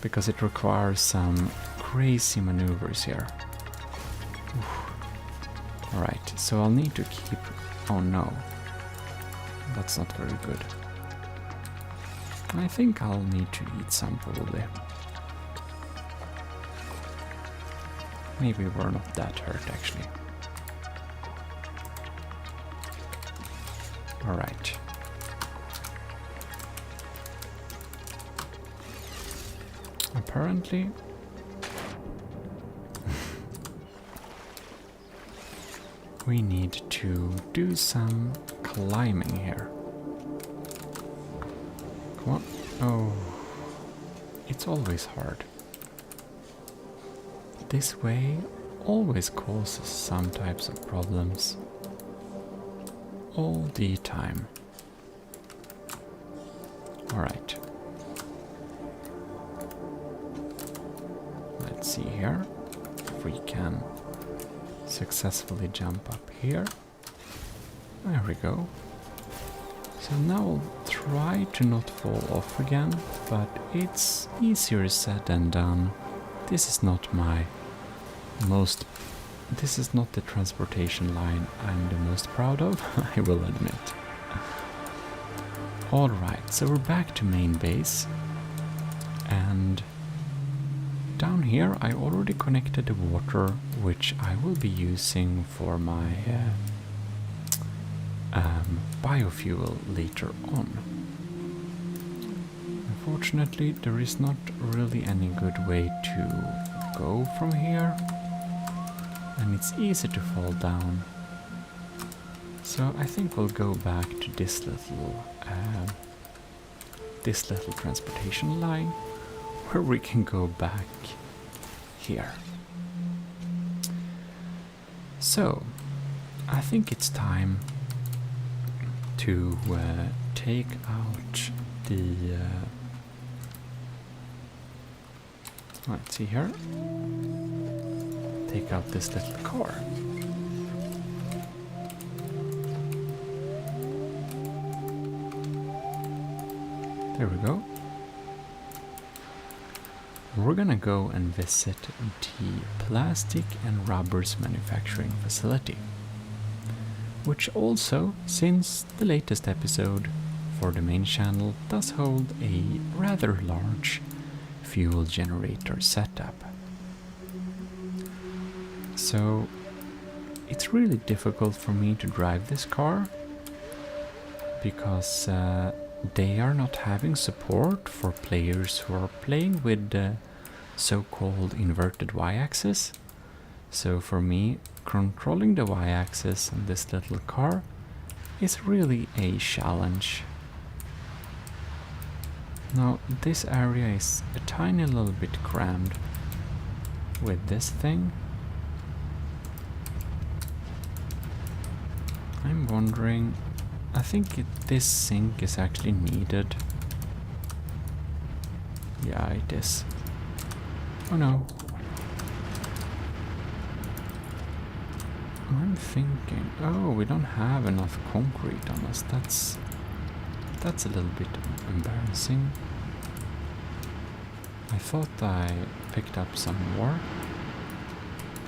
because it requires some crazy maneuvers here. Alright, so I'll need to keep... oh no. That's not very good. I think I'll need to eat some probably. Maybe we're not that hurt actually. Alright. Apparently we need to do some climbing here. Come on. Oh, it's always hard. This way always causes some types of problems. All the time. Alright. Let's see here if we can successfully jump up here. There we go. So now I'll try to not fall off again, but it's easier said than done. This is not the transportation line I'm the most proud of, I will admit. Alright, so we're back to main base, and down here I already connected the water, which I will be using for my biofuel later on. Unfortunately, there is not really any good way to go from here, and it's easy to fall down. So I think we'll go back to this little transportation line, where we can go back here. So I think it's time to take out the let's see here, take out this little car. There we go. We're gonna go and visit the plastic and rubbers manufacturing facility, which also, since the latest episode for the main channel, does hold a rather large fuel generator setup. So it's really difficult for me to drive this car because they are not having support for players who are playing with the so-called inverted y-axis. So for me, controlling the y-axis on this little car is really a challenge. Now this area is a tiny little bit crammed with this thing. I'm wondering, I think this sink is actually needed. Yeah, it is. Oh no. I'm thinking, oh, we don't have enough concrete on us. That's a little bit embarrassing. I thought I picked up some more.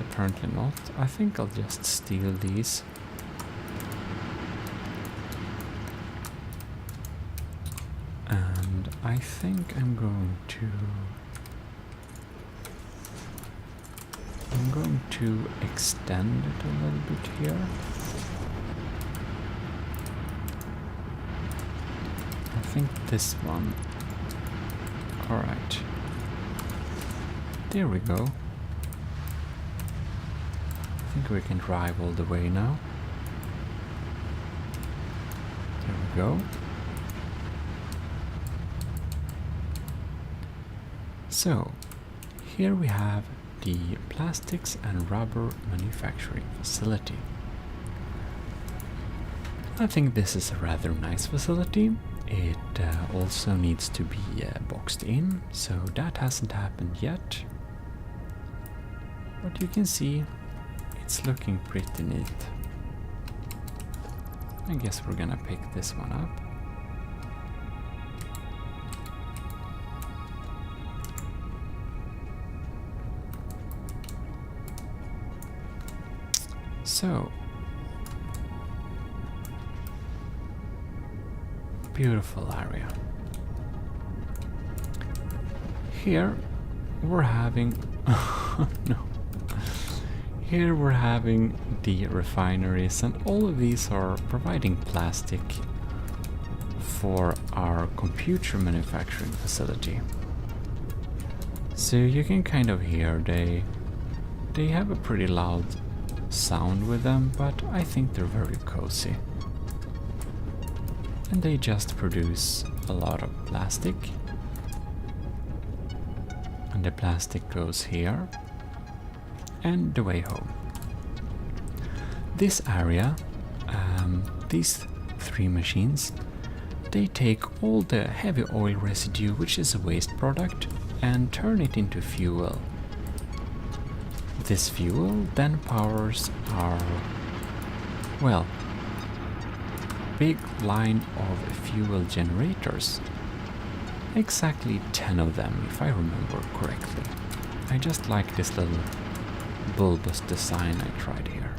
Apparently not. I think I'll just steal these. And I think I'm going to extend it a little bit here. I think this one. Alright. There we go. I think we can drive all the way now. There we go. So, here we have the plastics and rubber manufacturing facility. I think this is a rather nice facility. It also needs to be boxed in, so that hasn't happened yet. But you can see it's looking pretty neat. I guess we're gonna pick this one up. So, beautiful area. Here we're having no. Here we're having the refineries, and all of these are providing plastic for our computer manufacturing facility. So you can kind of hear they have a pretty loud sound with them, but I think they're very cozy. And they just produce a lot of plastic. And the plastic goes here and the way home. This area, these three machines, they take all the heavy oil residue, which is a waste product, and turn it into fuel. This fuel then powers our, well, big line of fuel generators. Exactly 10 of them, if I remember correctly. I just like this little bulbous design I tried here.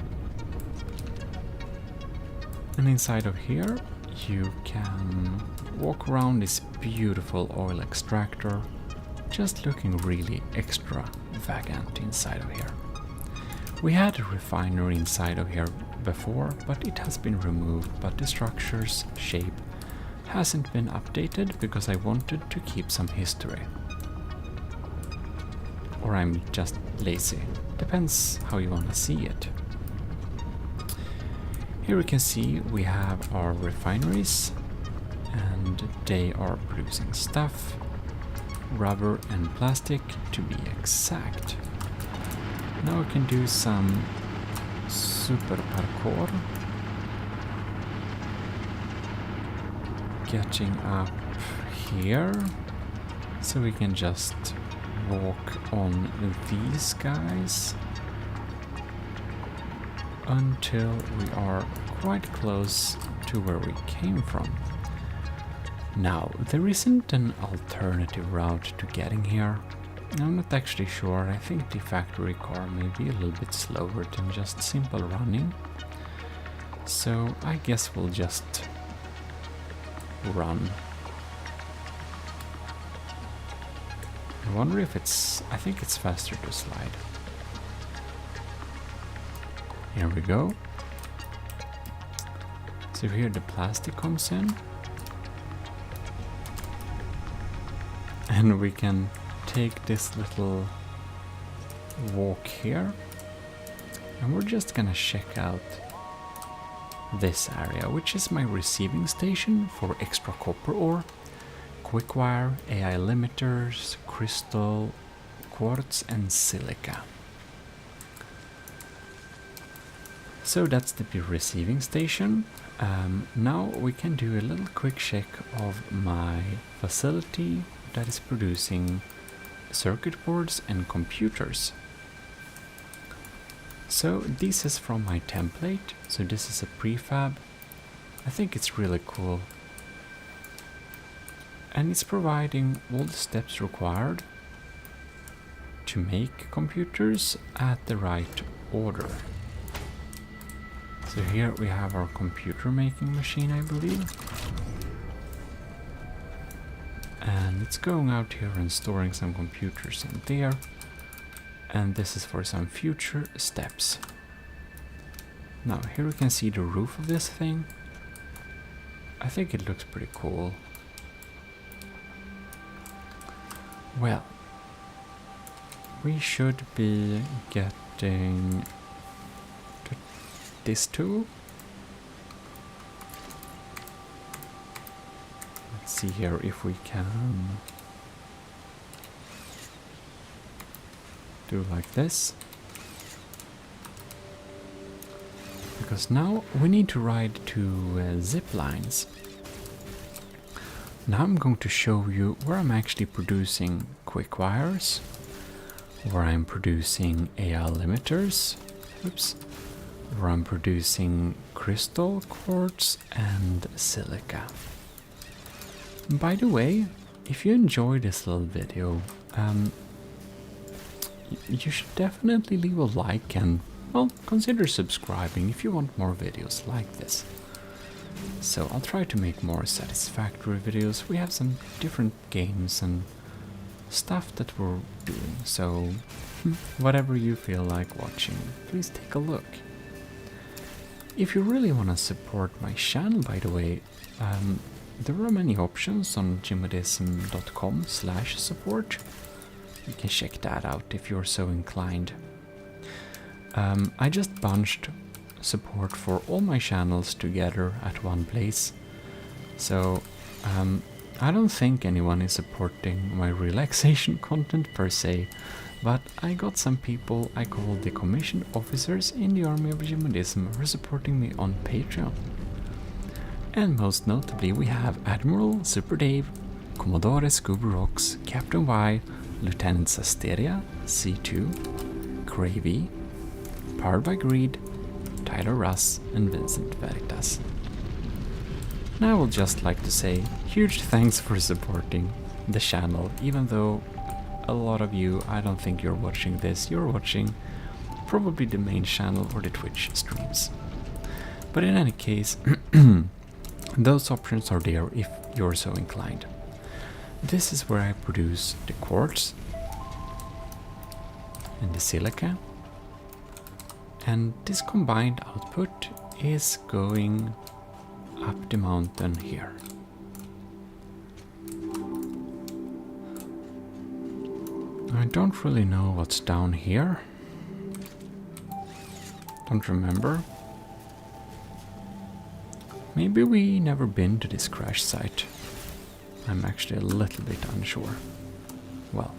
And inside of here you can walk around this beautiful oil extractor, just looking really extravagant inside of here. We had a refinery inside of here before, but it has been removed, but the structure's shape hasn't been updated because I wanted to keep some history. Or I'm just lazy. Depends how you want to see it. Here we can see we have our refineries, and they are producing stuff, rubber and plastic to be exact. Now we can do some super parkour. Getting up here, so we can just walk on these guys until we are quite close to where we came from. Now, there isn't an alternative route to getting here. I'm not actually sure. I think the factory car may be a little bit slower than just simple running. So I guess we'll just run. I wonder if I think it's faster to slide. Here we go. So here the plastic comes in. And we can take this little walk here. And we're just gonna check out this area, which is my receiving station for extra copper ore, quickwire, AI limiters, crystal, quartz and silica. So that's the receiving station. Now we can do a little quick check of my facility that is producing circuit boards and computers. So this is from my template, so this is a prefab. I think it's really cool. And it's providing all the steps required to make computers at the right order. So here we have our computer making machine, I believe. And it's going out here and storing some computers in there. And this is for some future steps. Now here we can see the roof of this thing. I think it looks pretty cool. Well, we should be getting to this tool. Let's see here if we can do like this. Because now we need to ride two zip lines. Now I'm going to show you where I'm actually producing quick wires, where I'm producing AI limiters, where I'm producing crystal, quartz and silica. By the way, if you enjoyed this little video, you should definitely leave a like and, well, consider subscribing if you want more videos like this. So I'll try to make more satisfactory videos. We have some different games and stuff that we're doing, so whatever you feel like watching, please take a look. If you really want to support my channel, by the way, there are many options on gmodism.com/support. You can check that out if you're so inclined. I just bunched support for all my channels together at one place. So I don't think anyone is supporting my relaxation content per se, but I got some people I call the commissioned officers in the army of Gmodism who are supporting me on Patreon. And most notably we have Admiral Super Dave, Commodore Scooby Rocks, Captain Y, Lieutenant Sasteria, C2, Gravy, Powered by Greed, Tyler Russ and Vincent Veritas. And I would just like to say huge thanks for supporting the channel, even though a lot of you, I don't think you're watching this, you're watching probably the main channel or the Twitch streams. But in any case, those options are there if you're so inclined. This is where I produce the quartz and the silica, and this combined output is going up the mountain here. I don't really know what's down here. Don't remember. Maybe we never been to this crash site. I'm actually a little bit unsure. Well,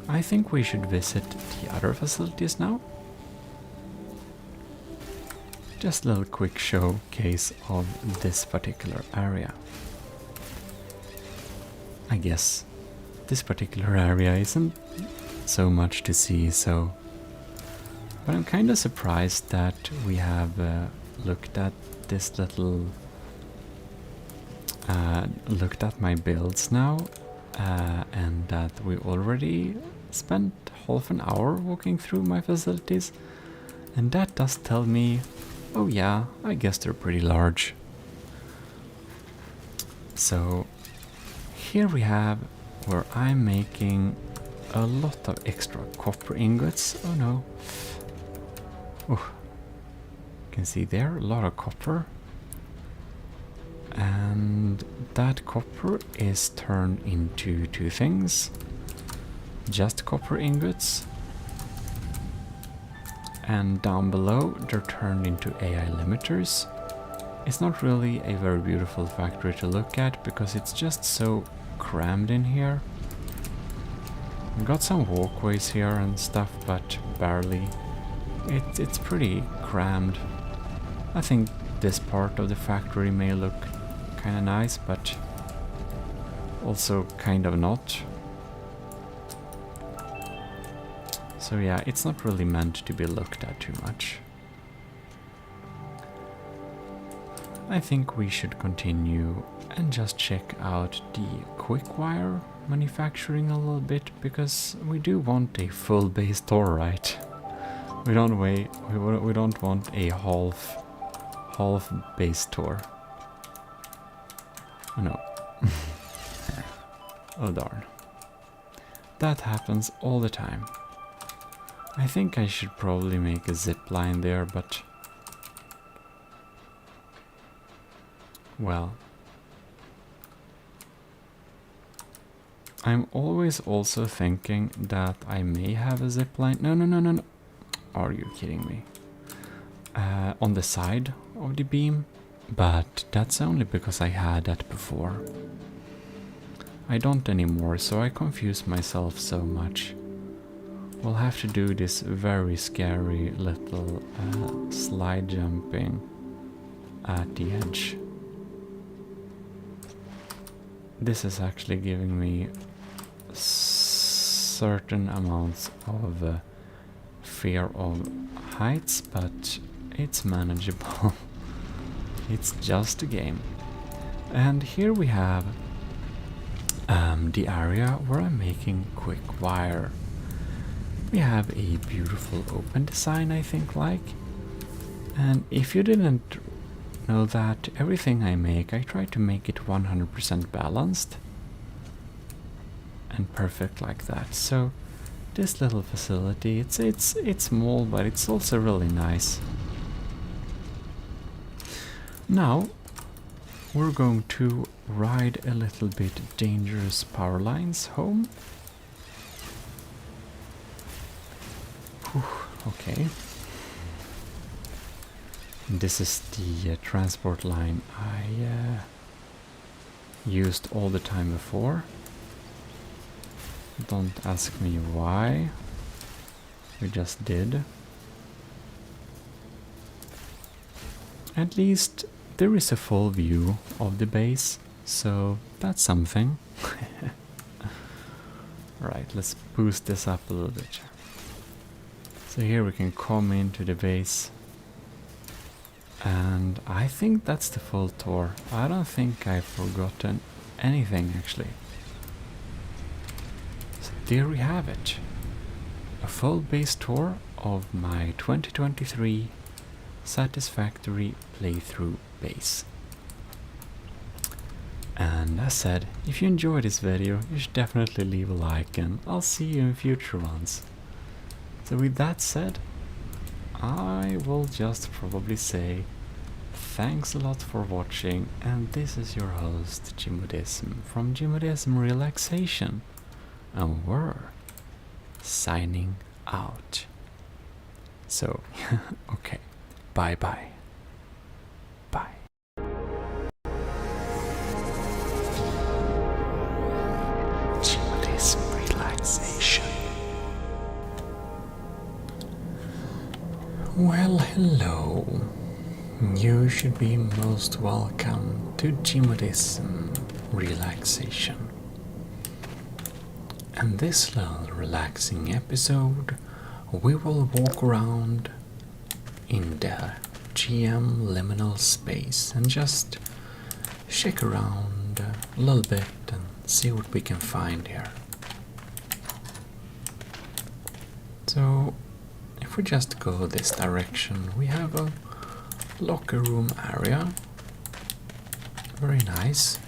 I think we should visit the other facilities now. Just a little quick showcase of this particular area. I guess this particular area isn't so much to see, so... But I'm kind of surprised that we have looked at this little... looked at my builds now, and that we already spent half an hour walking through my facilities. And that does tell me, oh yeah, I guess they're pretty large. So... here we have where I'm making a lot of extra copper ingots. Oh no. Oh. You can see there a lot of copper. And that copper is turned into two things. Just copper ingots. And down below they're turned into AI limiters. It's not really a very beautiful factory to look at because it's just so crammed in here. We've got some walkways here and stuff, but barely. It's pretty crammed. I think this part of the factory may look kind of nice, but also kind of not. So yeah, it's not really meant to be looked at too much. I think we should continue and just check out the quick wire manufacturing a little bit, because we do want a full base door, right? We don't want a half base door. Oh no. Oh darn. That happens all the time. I think I should probably make a zip line there, but well, I'm always also thinking that I may have a zipline. No. Are you kidding me? On the side of the beam, but that's only because I had that before. I don't anymore, so I confuse myself so much. We'll have to do this very scary little slide jumping at the edge. This is actually giving me certain amounts of fear of heights, but it's manageable. It's just a game. And here we have the area where I'm making quick wire. We have a beautiful open design, I think, like. And if you didn't know that, everything I make, I try to make it 100% balanced and perfect like that. So this little facility, it's small, but it's also really nice. Now we're going to ride a little bit dangerous power lines home. Whew, okay. This is the transport line I used all the time before. Don't ask me why. We just did. At least there is a full view of the base, so that's something. Right, let's boost this up a little bit. So here we can come into the base. And I think that's the full tour. I don't think I've forgotten anything actually. So there we have it. A full base tour of my 2023 Satisfactory playthrough base. And as said, if you enjoyed this video, you should definitely leave a like, and I'll see you in future ones. So with that said, I will just probably say thanks a lot for watching, and this is your host Gmodism from Gmodism Relaxation, and we're signing out. So, okay, bye bye. Bye. Gmodism Relaxation. Well, hello. You should be most welcome to Gmodism Relaxation. And this little relaxing episode, we will walk around in the GM liminal space and just check around a little bit and see what we can find here. So, if we just go this direction, we have a locker room area. Very nice.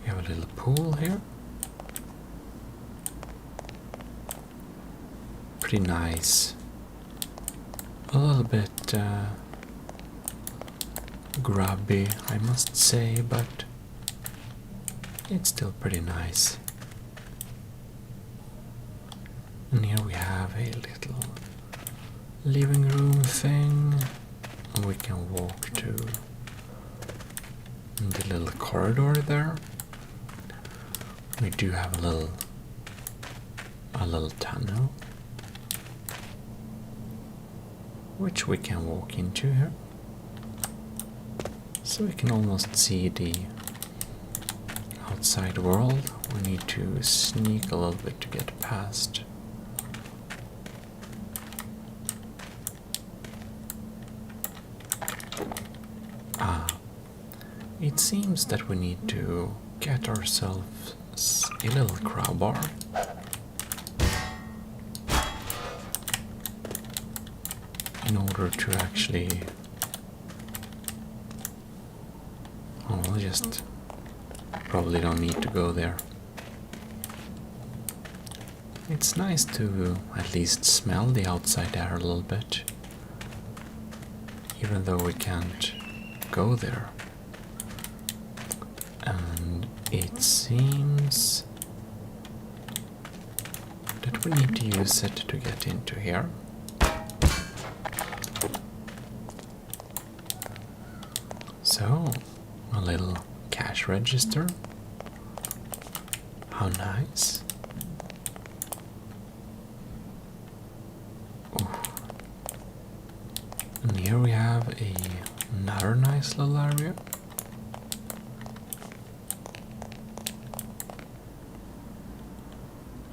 We have a little pool here. Pretty nice. A little bit grubby, I must say, but it's still pretty nice. And here we have a little living room thing, and we can walk to the little corridor there. We do have a little tunnel which we can walk into here, so we can almost see the outside world. We need to sneak a little bit to get past. It seems that we need to get ourselves a little crowbar. In order to actually... Oh, we'll just... probably don't need to go there. It's nice to at least smell the outside air a little bit, even though we can't go there. And it seems that we need to use it to get into here. So, a little cash register. How nice. Ooh. And here we have another nice little area.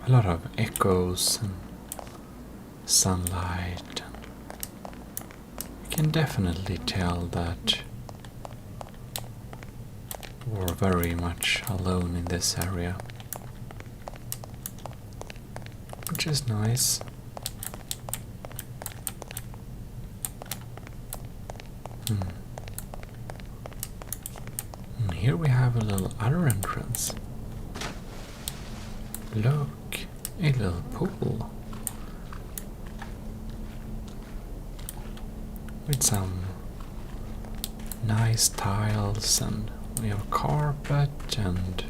A lot of echoes and sunlight. You can definitely tell that we're very much alone in this area, which is nice. And here we have a little other entrance. Look, a little pool with some nice tiles, and we have a carpet, and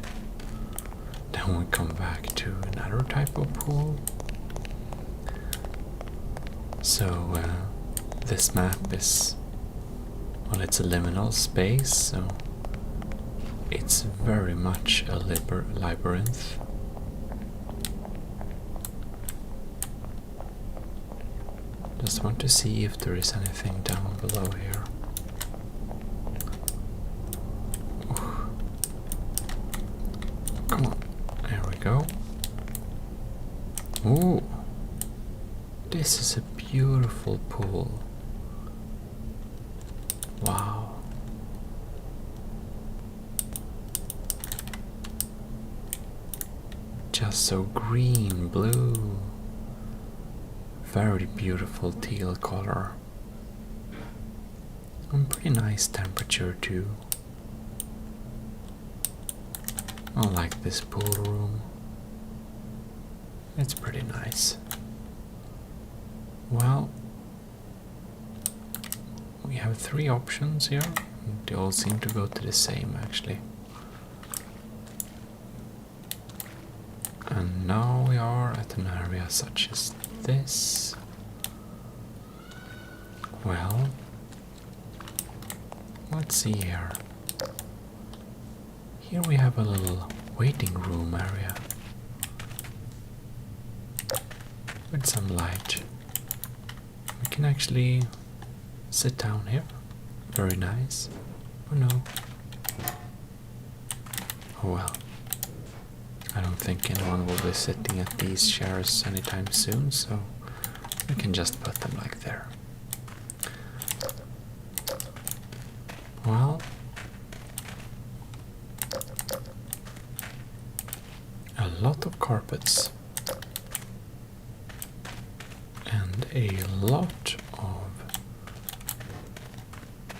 then we come back to another type of pool. So this map is, well, it's a liminal space, so it's very much a labyrinth. Just want to see if there is anything down below here. Ooh. Come on, there we go. Ooh, this is a beautiful pool. just so green, blue. Very beautiful teal color. And pretty nice temperature too. I like this pool room. It's pretty nice. Well, we have 3 options here. They all seem to go to the same actually. And now we are at an area such as this. Well, let's see here. Here we have a little waiting room area with some light. We can actually sit down here. Very nice. Oh no. Oh well. I don't think anyone will be sitting at these chairs anytime soon, so we can just put them like there. Well, a lot of carpets and a lot of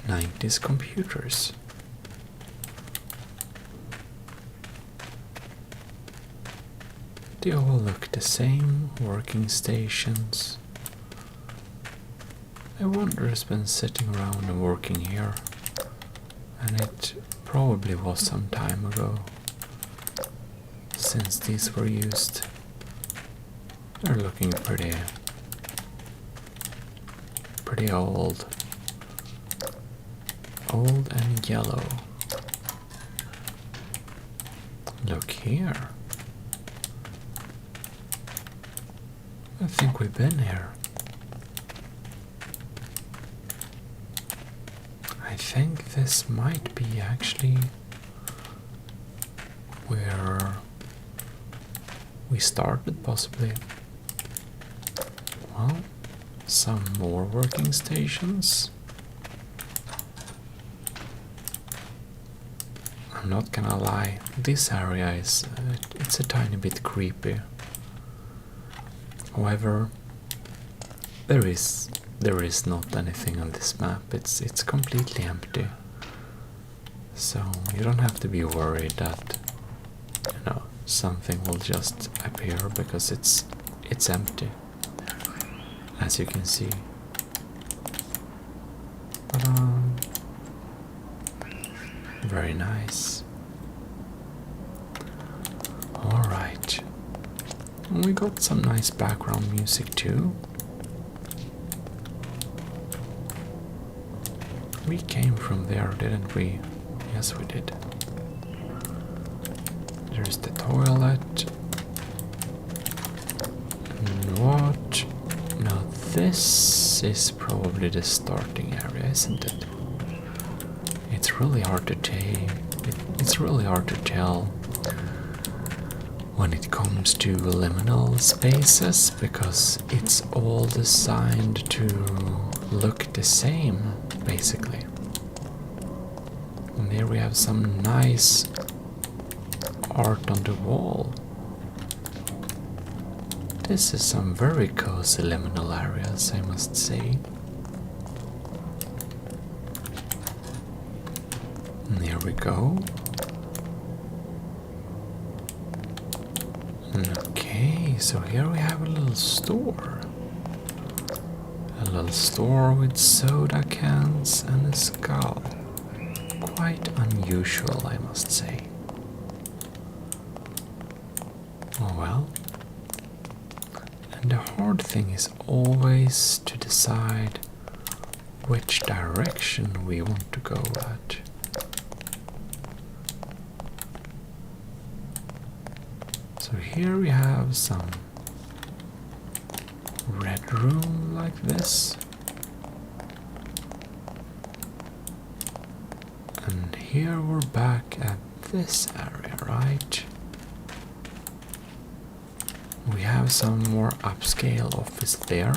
90s computers. They all look the same, working stations. I wonder who's been sitting around and working here, and it probably was some time ago since these were used. They're looking pretty old. Old and yellow. Look here. I think we've been here. I think this might be actually where we started, possibly. Well, some more working stations. I'm not gonna lie, this area is it's a tiny bit creepy. However, there is not anything on this map. It's completely empty. So you don't have to be worried that something will just appear because it's empty. As you can see. Very nice. Alright. We got some nice background music too. We came from there, didn't we? Yes, we did. There's the toilet. And what? Now this is probably the starting area, isn't it? It's really hard to it's really hard to tell when it comes to liminal spaces, because it's all designed to look the same, basically. And here we have some nice art on the wall. This is some very cozy liminal areas, I must say. And here we go. Okay, so here we have a little store. A little store with soda cans and a skull. Quite unusual, I must say. Oh well. And the hard thing is always to decide which direction we want to go at. So here we have some red room like this. And here we're back at this area, right? We have some more upscale office there.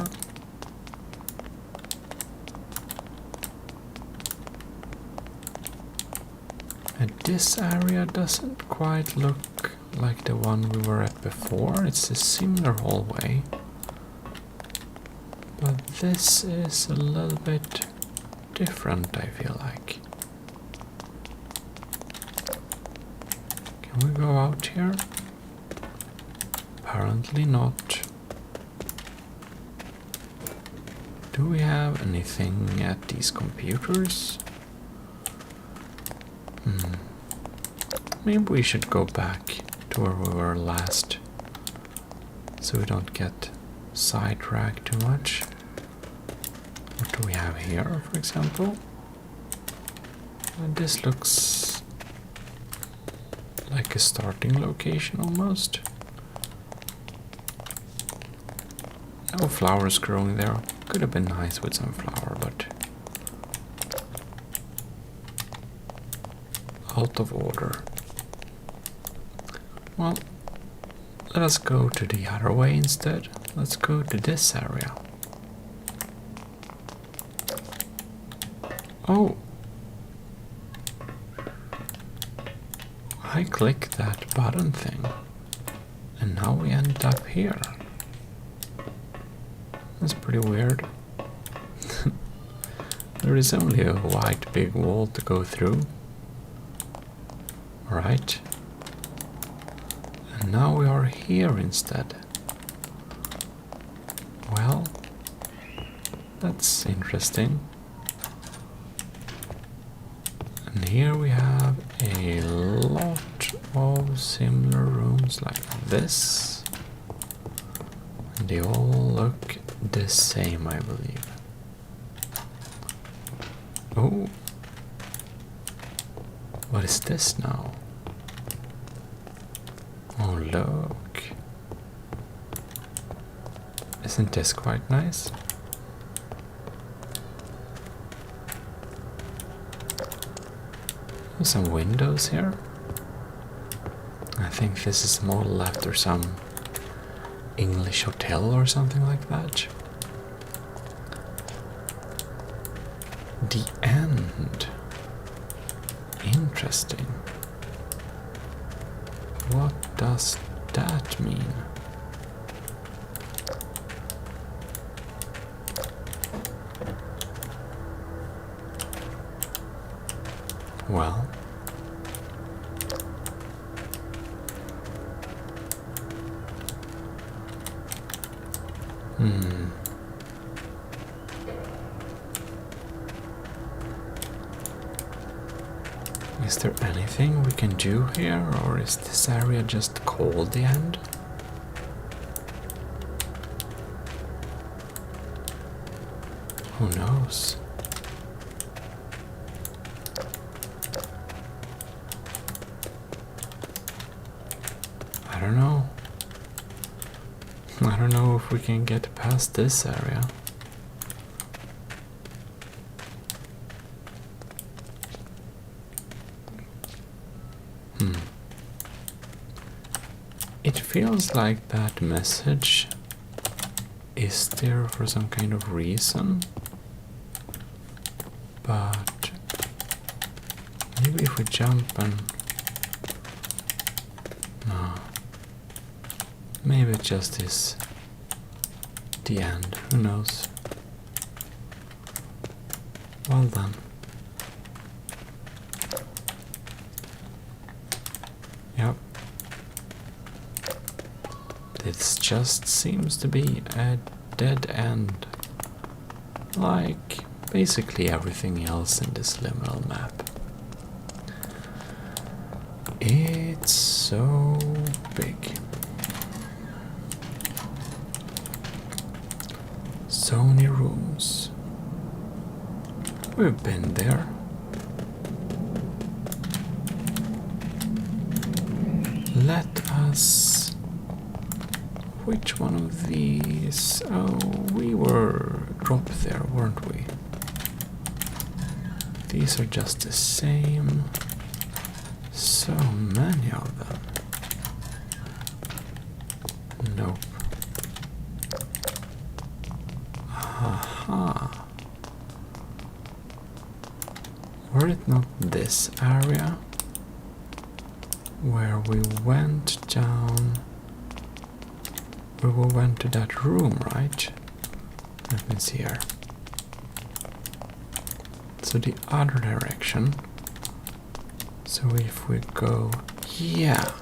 And this area doesn't quite look like the one we were at before. It's a similar hallway. But this is a little bit different, I feel like. Can we go out here? Apparently not. Do we have anything at these computers? Maybe we should go back to where we were last, so we don't get sidetracked too much. What do we have here, for example? This looks like a starting location almost. No flowers growing there. Could have been nice with some flower, but out of order. Well, let us go to the other way instead. Let's go to this area. Oh! I clicked that button thing, and now we end up here. That's pretty weird. There is only a white big wall to go through. Right. And now we are here instead. Well, that's interesting. And here we have a lot of similar rooms like this. And they all look the same, I believe. Oh, what is this now? Oh, look. Isn't this quite nice? There's some windows here. I think this is modeled after some English hotel or something like that. The end. Interesting. What does that mean? Well, is there anything we can do here, or is this area just called the end? Who knows? I don't know. I don't know if we can get past this area. It feels like that message is there for some kind of reason, but maybe if we jump and... no. Maybe it just is the end, who knows. Well done. Yep. This just seems to be a dead end. Like basically everything else in this liminal map. It's so big. So many rooms. We've been there. Let us... which one of these? Oh, we were dropped there, weren't we? These are just the same. So many of them. Nope. Aha. Were it not this area? where we went down. Where we went to that room, right? Let me see here. So the other direction. So if we go, yeah,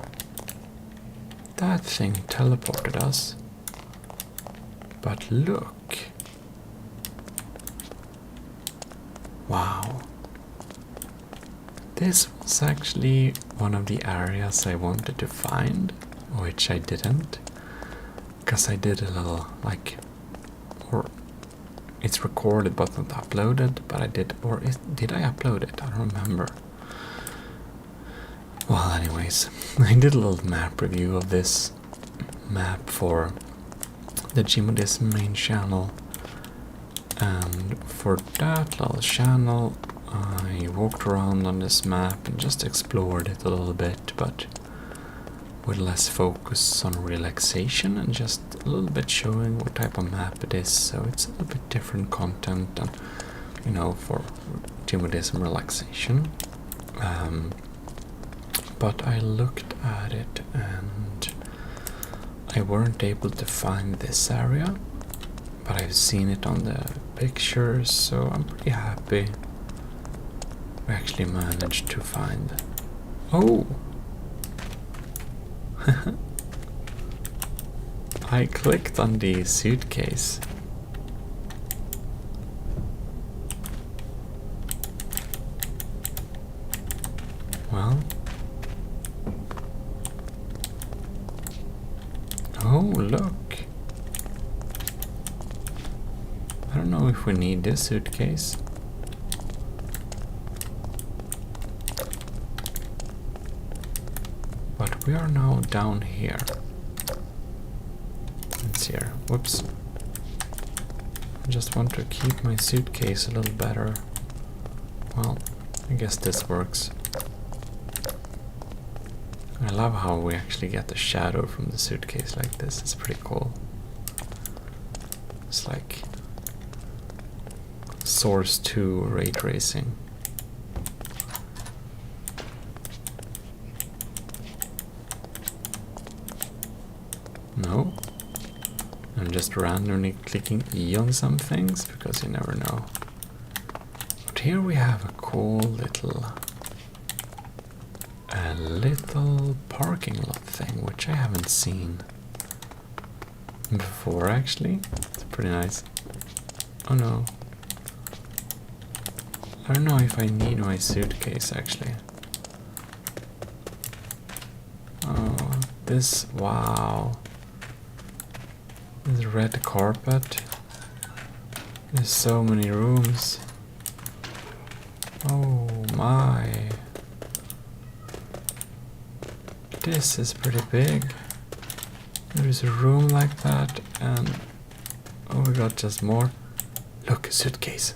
that thing teleported us. But look. Wow. This was actually one of the areas I wanted to find, which I didn't. Because I did a little, like, or it's recorded but not uploaded, but I did, or did I upload it? I don't remember. Well, anyways, I did a little map review of this map for the Gmodism main channel, and for that little channel I walked around on this map and just explored it a little bit, but with less focus on relaxation and just a little bit showing what type of map it is, so it's a little bit different content than, you know, for Gmodism relaxation. But I looked at it and I weren't able to find this area, but I've seen it on the pictures, so I'm pretty happy we actually managed to find. Oh! I clicked on the suitcase. Well. Oh, look. I don't know if we need this suitcase. But we are now down here. It's here. Whoops. I just want to keep my suitcase a little better. Well, I guess this works. I love how we actually get the shadow from the suitcase like this. It's pretty cool. It's like Source 2 ray tracing. No. I'm just randomly clicking E on some things because you never know. But here we have a cool little parking lot thing, which I haven't seen before actually. It's pretty nice. Oh no. I don't know if I need my suitcase actually. Oh, this, wow. This red carpet. There's so many rooms. Oh my. This is pretty big. There's a room like that, and oh, we got just more. Look, a suitcase.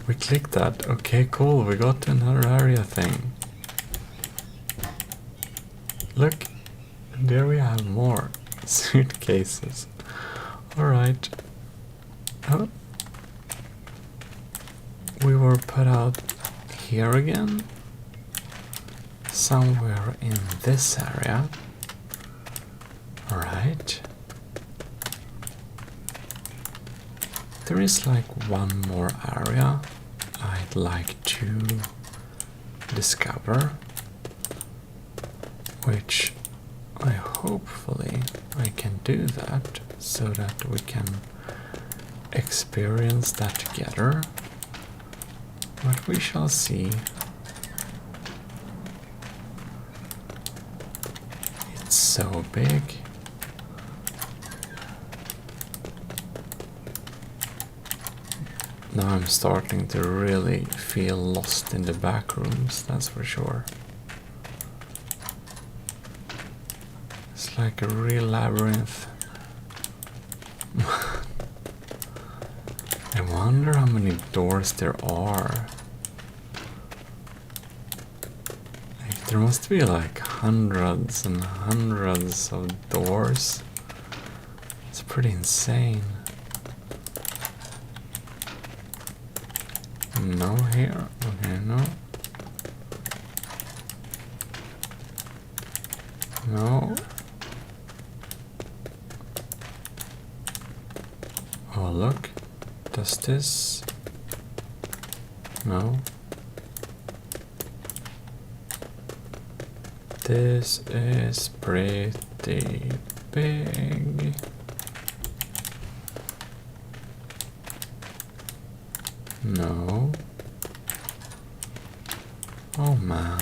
We clicked that. Okay, cool. We got another area thing. Look, and there we have more suitcases. Alright. Oh. We were put out here again. Somewhere in this area. Alright. There is like one more area I'd like to discover, which hopefully I can do that so that we can experience that together. But we shall see. It's so big. Now I'm starting to really feel lost in the back rooms, that's for sure. It's like a real labyrinth. I wonder how many doors there are. Like, there must be like hundreds and hundreds of doors. It's pretty insane. No here. Okay, no. No. Oh, look. Does this... No. This is pretty big. No. Oh man.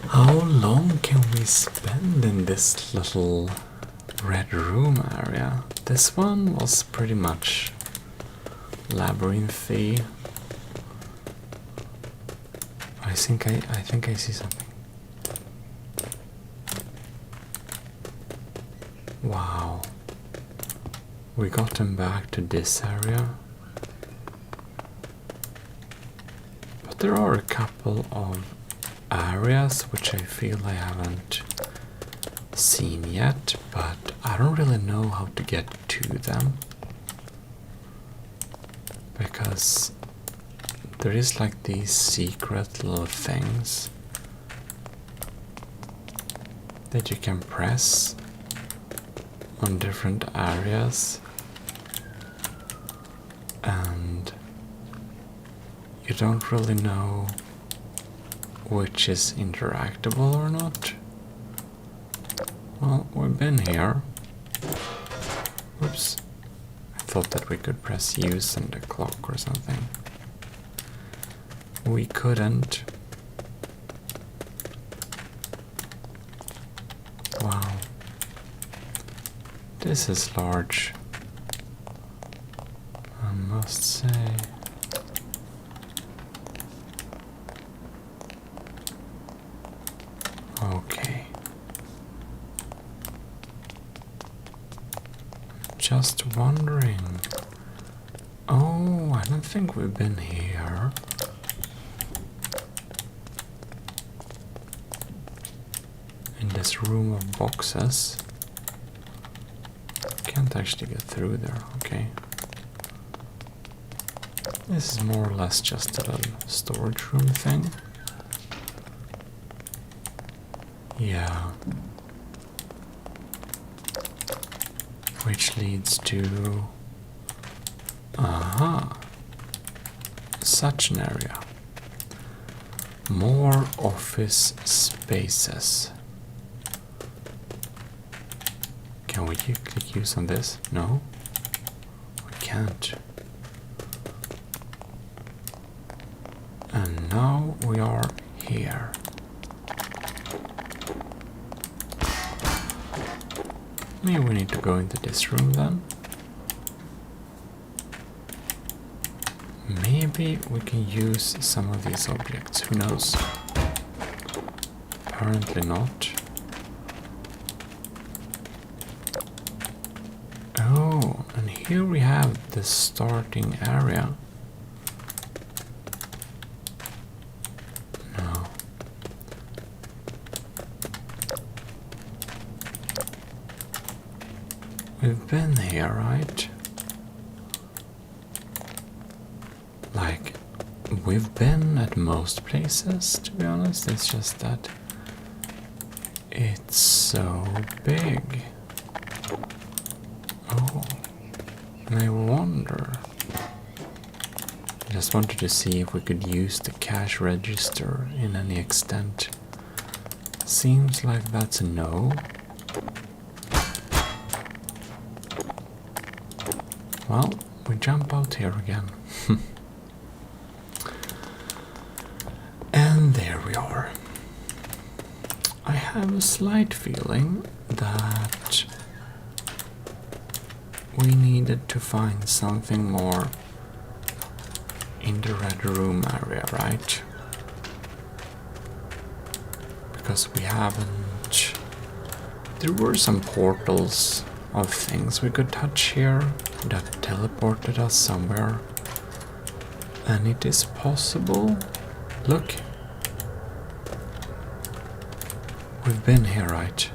How long can we spend in this little red room area? This one was pretty much labyrinthy. I think I see something. Wow. We got him back to this area. But there are a couple of areas which I feel I haven't seen yet, but I don't really know how to get to them. Because there is like these secret little things that you can press on different areas, and you don't really know which is interactable or not. Well, we've been here. Whoops. I thought that we could press use and the clock or something. We couldn't. Wow. This is large, I must say. Okay. Just wondering. Oh, I don't think we've been here. In this room of boxes. Can't actually get through there, okay. This is more or less just a little storage room thing. Yeah. Which leads to... Aha! Such an area. More office spaces. Can we click use on this? No? We can't. And now we are here. Maybe we need to go into this room then. Maybe we can use some of these objects, who knows? Apparently not. Oh, and here we have the starting area. No. We've been here, right? Like, we've been at most places, to be honest. It's just that it's so big. Oh, and I wonder. I just wanted to see if we could use the cash register in any extent. Seems like that's a no. Well, we jump out here again. And there we are. I have a slight feeling that we needed to find something more in the red room area, right? Because we haven't... There were some portals of things we could touch here that teleported us somewhere. And it is possible... Look! We've been here, right?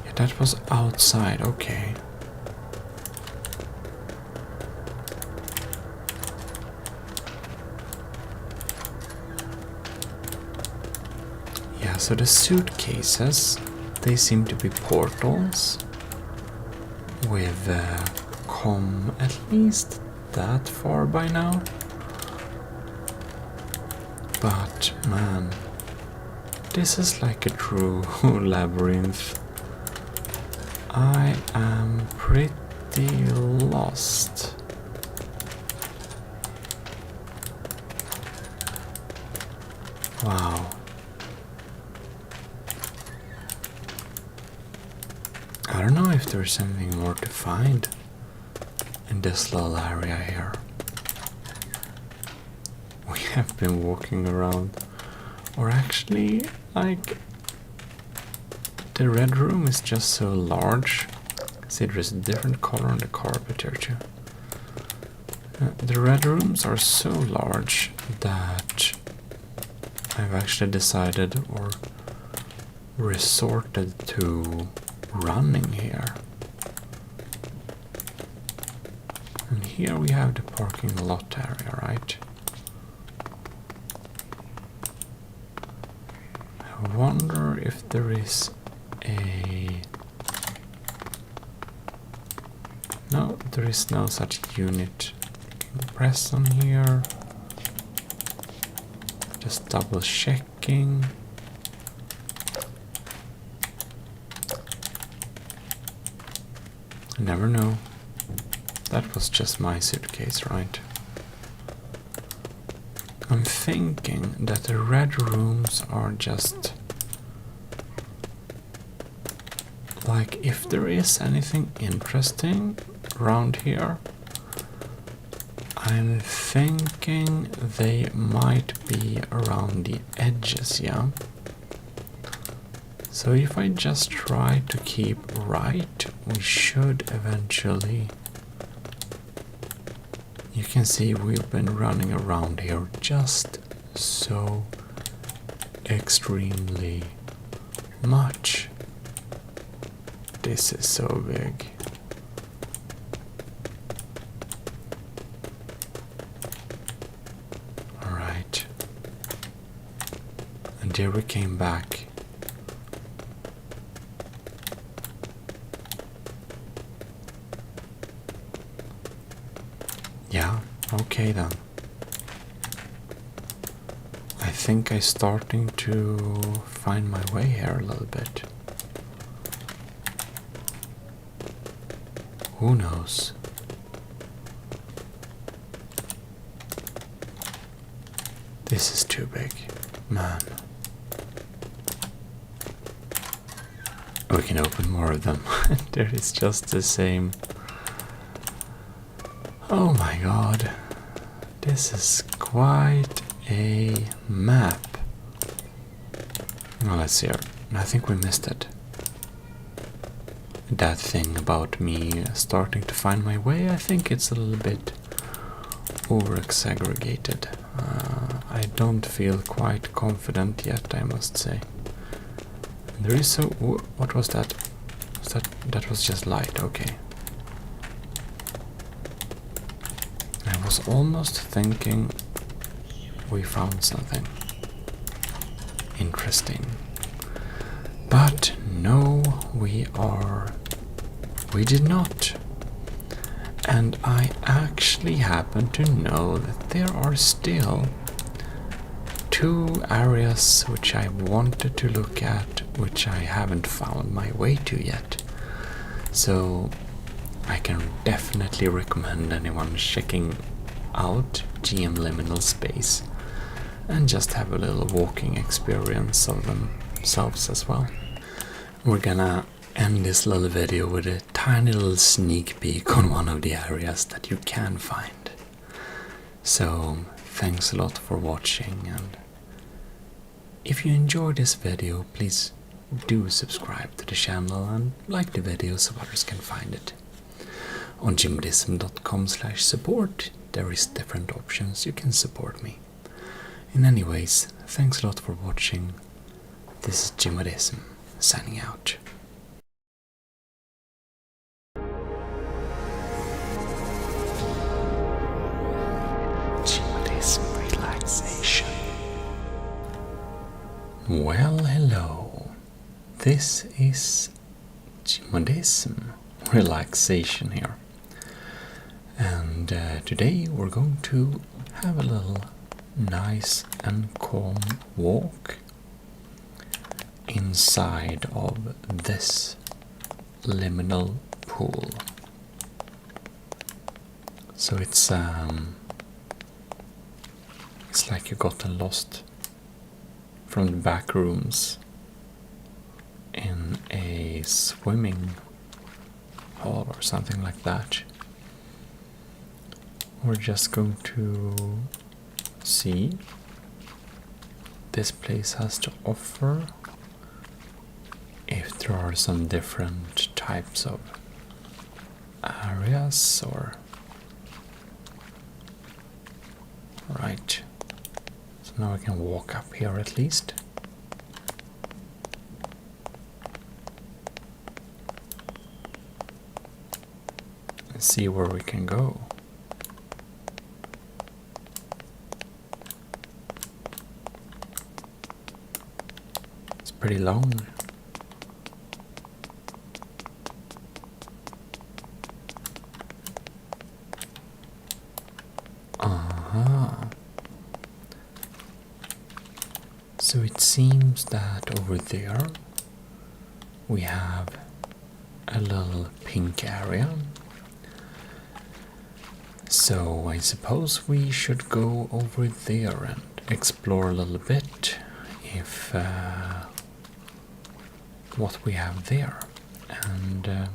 Yeah, that was outside, okay. So the suitcases, they seem to be portals. We've come at least that far by now. But man, this is like a true labyrinth. I am pretty lost. Wow. I don't know if there's anything more to find in this little area here. We have been walking around, or actually, like, the red room is just so large. See, there's a different color on the carpet here too. The red rooms are so large that I've actually decided or resorted to running here. And here we have the parking lot area, right? I wonder if there is a... No, there is no such unit. Press on here. Just double checking. I never know. That was just my suitcase, right? I'm thinking that the red rooms are just like, if there is anything interesting around here, I'm thinking they might be around the edges, yeah? So if I just try to keep right, we should eventually... You can see we've been running around here just so extremely much. This is so big. Alright. And there we came back. Yeah, okay then. I think I'm starting to find my way here a little bit. Who knows? This is too big, man. We can open more of them. There is just the same. Oh my god. This is quite a map. Well, let's see here. I think we missed it. That thing about me starting to find my way, I think it's a little bit over-exaggerated. I don't feel quite confident yet, I must say. There is so... What was that? That was just light, okay. I was almost thinking we found something interesting. But no, we did not. And I actually happen to know that there are still 2 areas which I wanted to look at, which I haven't found my way to yet. So I can definitely recommend anyone checking out GM Liminal Space and just have a little walking experience of themselves as well. We're gonna end this little video with a tiny little sneak peek on one of the areas that you can find. So thanks a lot for watching, and if you enjoyed this video, please do subscribe to the channel and like the video so others can find it. On gmodism.com/support there is different options you can support me. In any ways, thanks a lot for watching. This is Gmodism signing out. Gmodism Relaxation. Well, hello. This is Gmodism, Relaxation here. And today we're going to have a little nice and calm walk inside of this liminal pool. So it's like you gotten lost from the back rooms in a swimming hall or something like that. We're just going to see this place has to offer, if there are some different types of areas or right. So now I can walk up here at least. And see where we can go. It's pretty long. So it seems that over there we have a little pink area. So I suppose we should go over there and explore a little bit if what we have there. And kind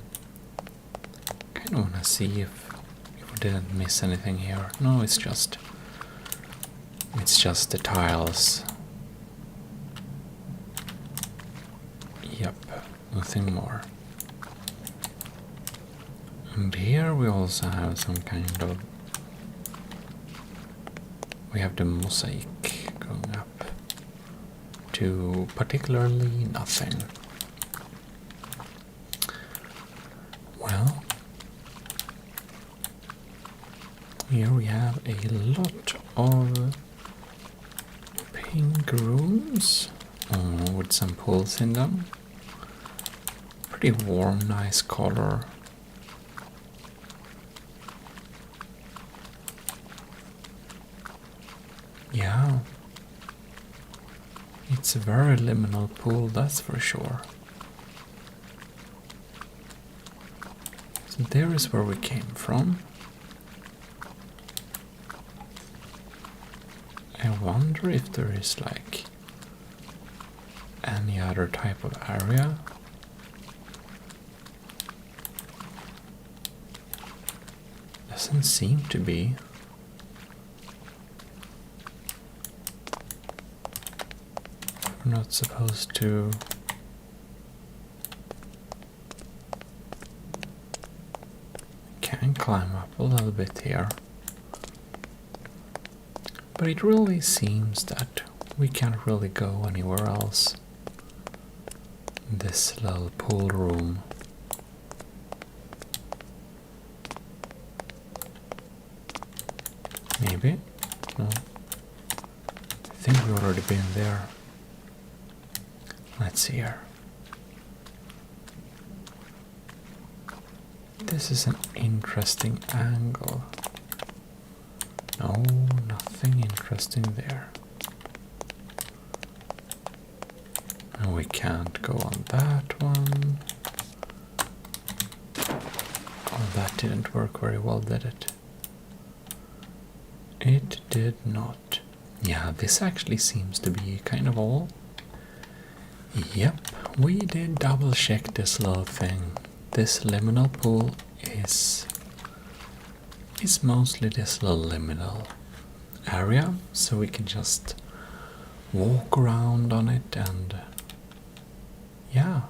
of want to see if we didn't miss anything here. No, it's just the tiles. Yep, nothing more. And here we also have some kind of... We have the mosaic going up to particularly nothing. Well, here we have a lot of pink rooms with some pools in them. Pretty warm, nice color. Yeah, it's a very liminal pool, that's for sure. So there is where we came from. I wonder if there is like any other type of area. Doesn't seem to be. We're not supposed to. Can climb up a little bit here. But it really seems that we can't really go anywhere else in this little pool room. Maybe? No. I think we've already been there. Let's see here. This is an interesting angle. No, nothing interesting there. And we can't go on that one. Oh, that didn't work very well, did it? It did not. Yeah, this actually seems to be kind of all. Yep, we did double check this little thing. This liminal pool is mostly this little liminal area, so we can just walk around on it, and yeah,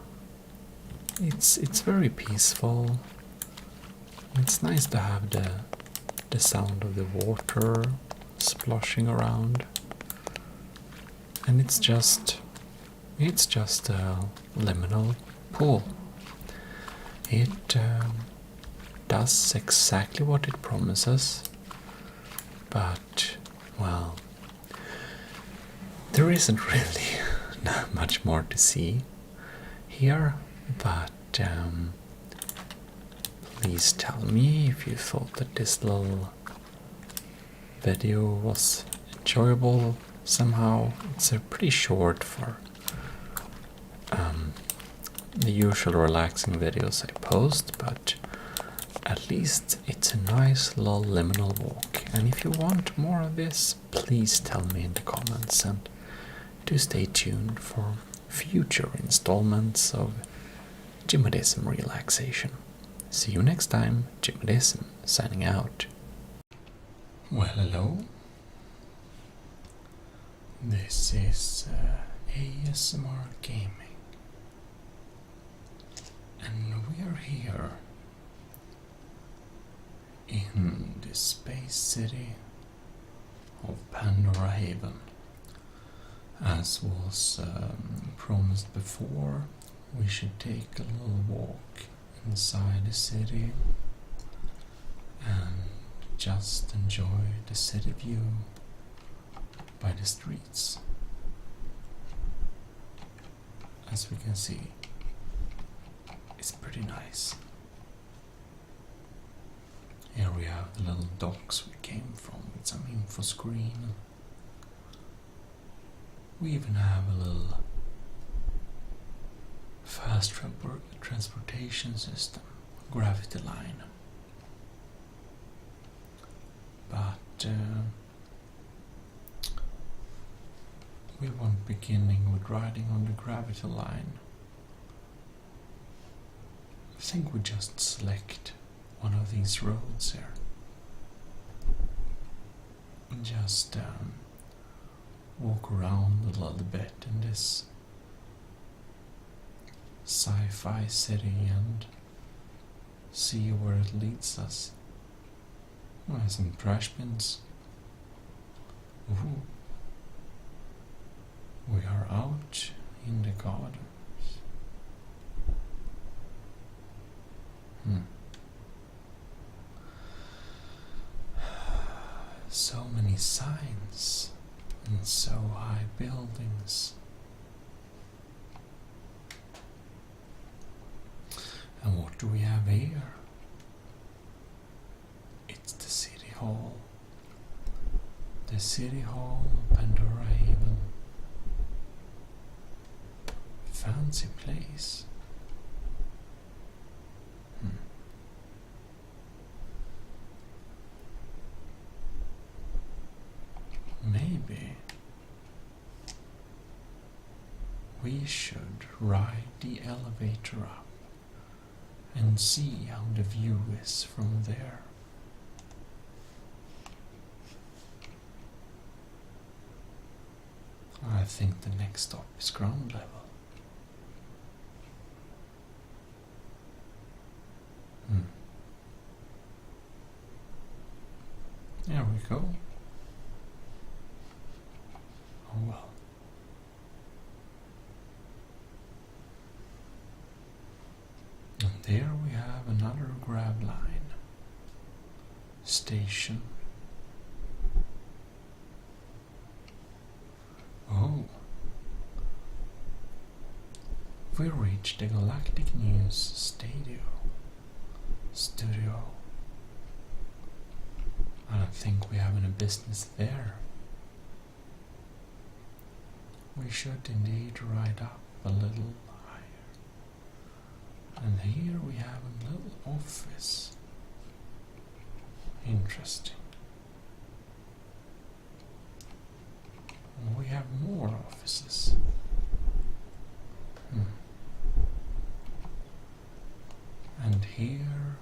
it's very peaceful. It's nice to have the sound of the water splashing around, and it's just a liminal pool. It does exactly what it promises, but well, there isn't really not much more to see here, but please tell me if you thought that this little video was enjoyable somehow. It's pretty short for the usual relaxing videos I post, but at least it's a nice little liminal walk. And if you want more of this, please tell me in the comments, and do stay tuned for future installments of Gmodism Relaxation. See you next time. Gmodism signing out. Well, hello. This is ASMR Gaming, and we are here in the space city of Pandora Haven. As was promised before, we should take a little walk inside the city and just enjoy the city view by the streets. As we can see, it's pretty nice. Here we have the little docks we came from with some info screen. We even have a little fast transportation system, gravity line. But we won't beginning with riding on the gravity line. I think we just select one of these roads here. And just walk around a little bit in this sci-fi city and see where it leads us. Oh, some trash bins. Ooh. We are out in the gardens. So many signs and so high buildings. And what do we have here? It's the City Hall. The City Hall of Pandora Haven. Fancy place. Maybe we should ride the elevator up and see how the view is from there. I think the next stop is ground level. There we go. Oh well. And there we have another grab line station. Oh, we reached the Galactic News studio. I don't think we have any business there. We should indeed ride up a little higher. And here we have a little office. Interesting. We have more offices. And here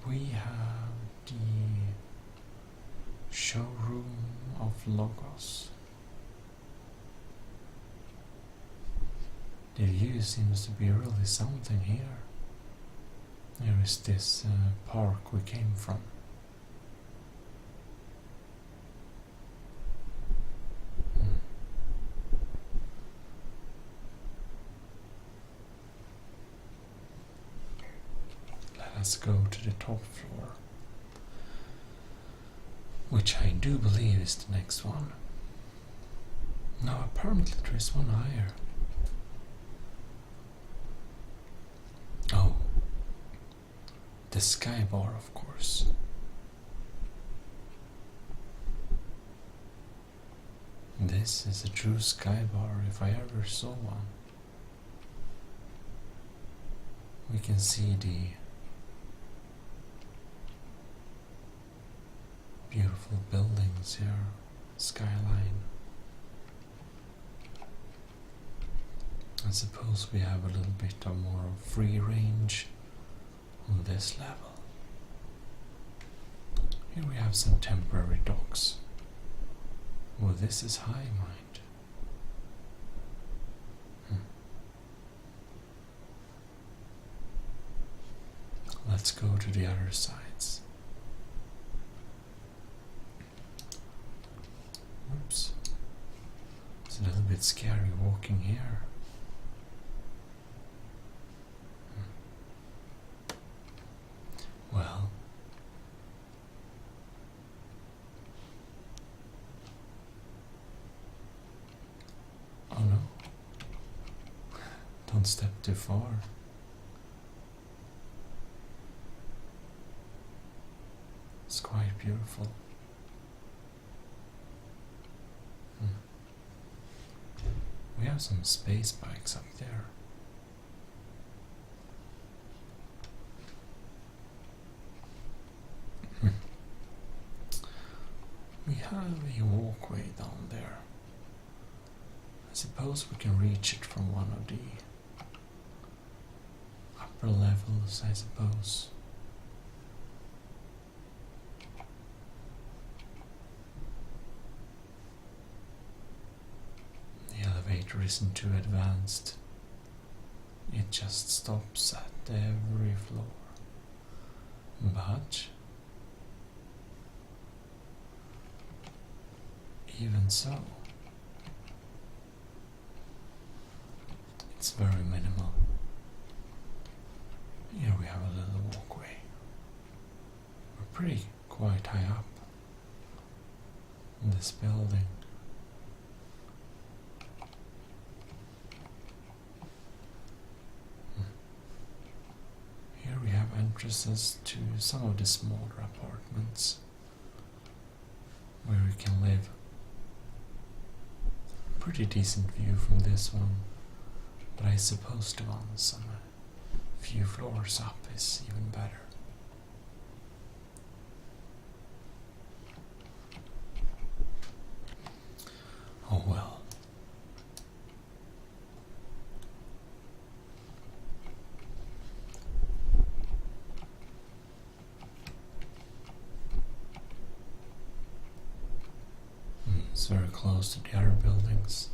we have the showroom of Logos. The view seems to be really something here. There is this park we came from. Let us go to the top floor, which I do believe is the next one. No, apparently there is one higher. Oh, the sky bar, of course. This is a true sky bar if I ever saw one. We can see the beautiful buildings here, skyline. I suppose we have a little bit of more free range on this level. Here we have some temporary docks. Oh, this is high, mind. Let's go to the other sides. Oops. It's a little bit scary walking here. Well, oh no, don't step too far. It's quite beautiful. We have some space bikes up there. We have a walkway down there. I suppose we can reach it from one of the upper levels, I suppose. The elevator isn't too advanced. It just stops at every floor. But even so, it's very minimal. Here we have a little walkway. We're pretty quite high up in this building. Here we have entrances to some of the smaller apartments where we can live. Pretty decent view from this one, but I suppose the ones on a few floors up is even better. Oh well. It's very close to the other buildings.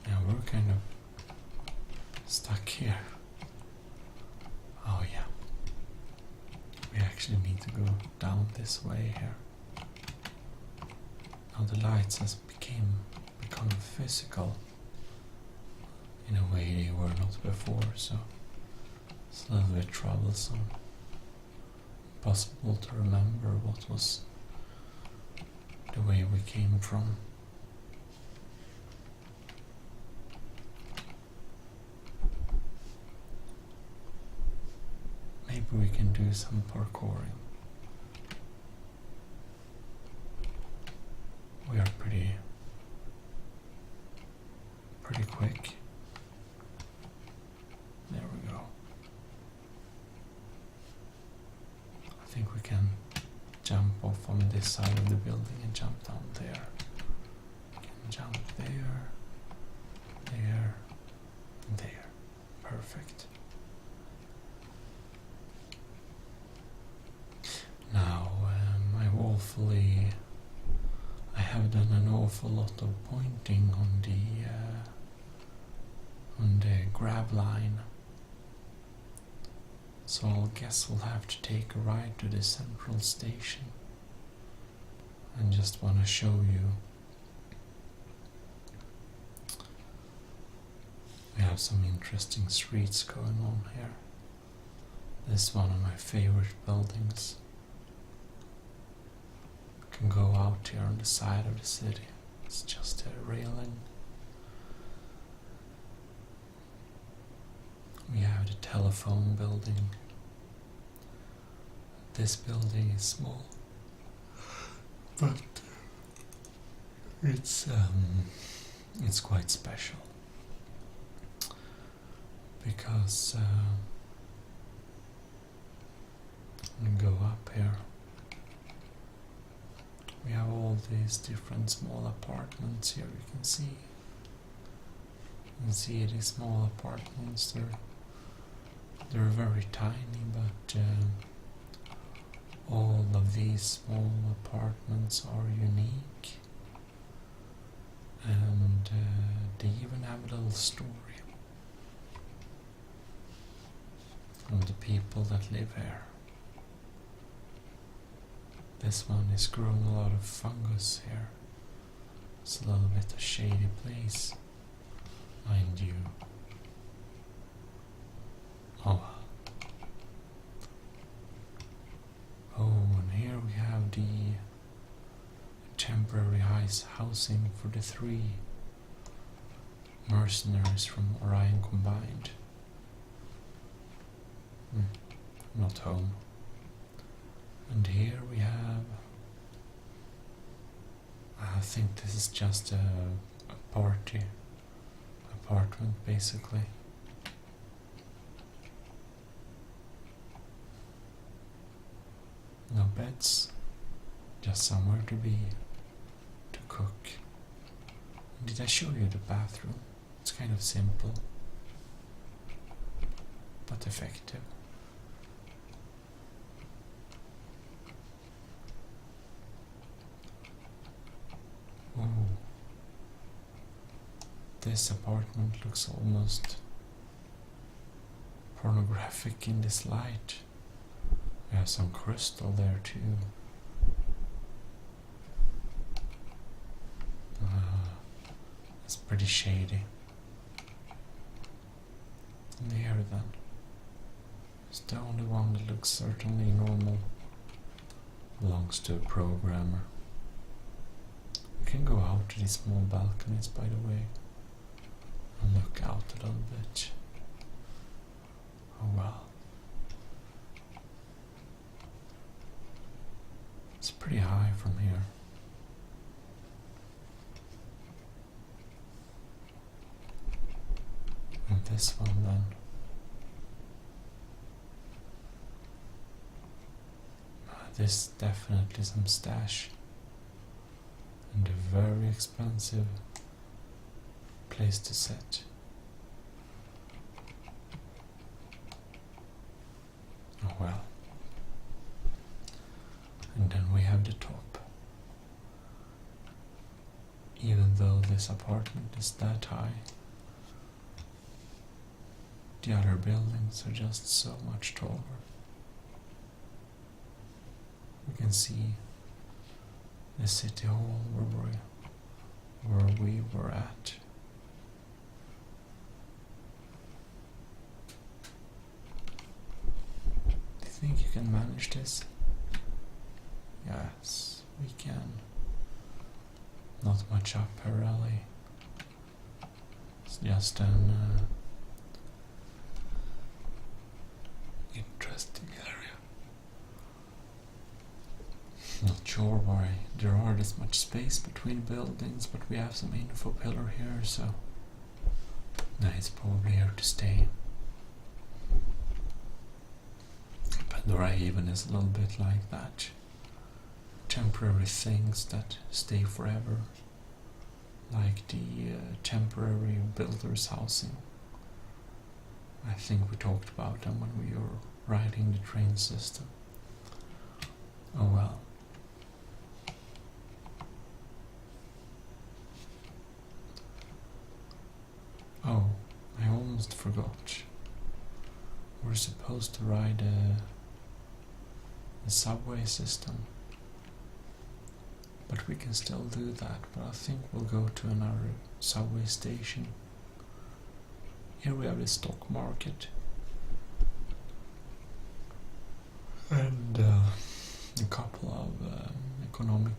Yeah, we're kind of stuck here. Oh yeah. We actually need to go down this way here. Now the lights has become physical. In a way they were not before, so it's a little bit troublesome. Possible to remember what was the way we came from. Maybe we can do some parkouring. We are pretty quick. There we go. I think we can jump off on this side of the building and jump down there. We can jump there, there, and there. Perfect. Now, I have done an awful lot of pointing on the grab line. So I guess we'll have to take a ride to the central station. And just want to show you. We have some interesting streets going on here. This is one of my favorite buildings. You can go out here on the side of the city. It's just a railing. We have the telephone building. This building is small, but it's quite special because we go up here. We have all these different small apartments here. You can see these small apartments. They're very tiny, but all of these small apartments are unique, and they even have a little story of the people that live here. This one is growing a lot of fungus here. It's a little bit a shady place, mind you. Oh, and here we have the temporary housing for the 3 mercenaries from Orion Combined. Not home. And here we have, I think this is just a party apartment basically. No beds, just somewhere to be, to cook. Did I show you the bathroom? It's kind of simple, but effective. Oh, this apartment looks almost pornographic in this light. We have some crystal there too. It's pretty shady. And here then, it's the only one that looks certainly normal. Belongs to a programmer. We can go out to these small balconies, by the way, and look out a little bit. Oh well. It's pretty high from here. And this one then. This is definitely some stash. And a very expensive place to sit. Oh well. And then we have the top. Even though this apartment is that high, the other buildings are just so much taller. We can see the city hall where we were at. Do you think you can manage this? Yes, we can. Not much up here really. It's just an interesting area. Not sure why there are this much space between buildings, but we have some info pillar here, so no, it's probably here to stay. Pandora even is a little bit like that. Temporary things that stay forever, like the temporary builder's housing. I think we talked about them when we were riding the train system. Oh well. Oh, I almost forgot. We're supposed to ride a subway system. But we can still do that, but I think we'll go to another subway station. Here we have the stock market. and a couple of economic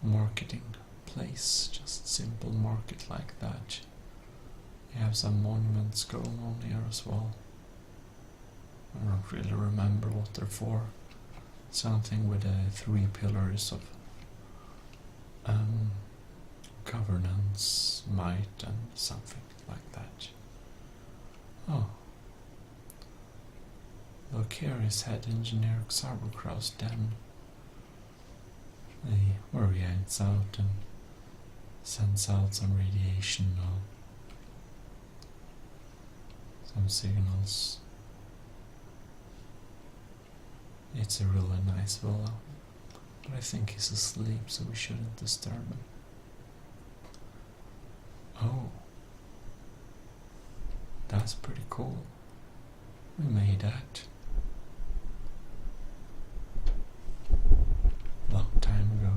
marketing place, just simple market like that. You have some monuments going on here as well. I don't really remember what they're for. Something with 3 pillars of governance, might, and something like that. Oh. Look here is head engineer Xarberkrau's den. He orients out and sends out some radiation now. Some signals. It's a really nice villa, but I think he's asleep, so we shouldn't disturb him. Oh, that's pretty cool. We made that long time ago.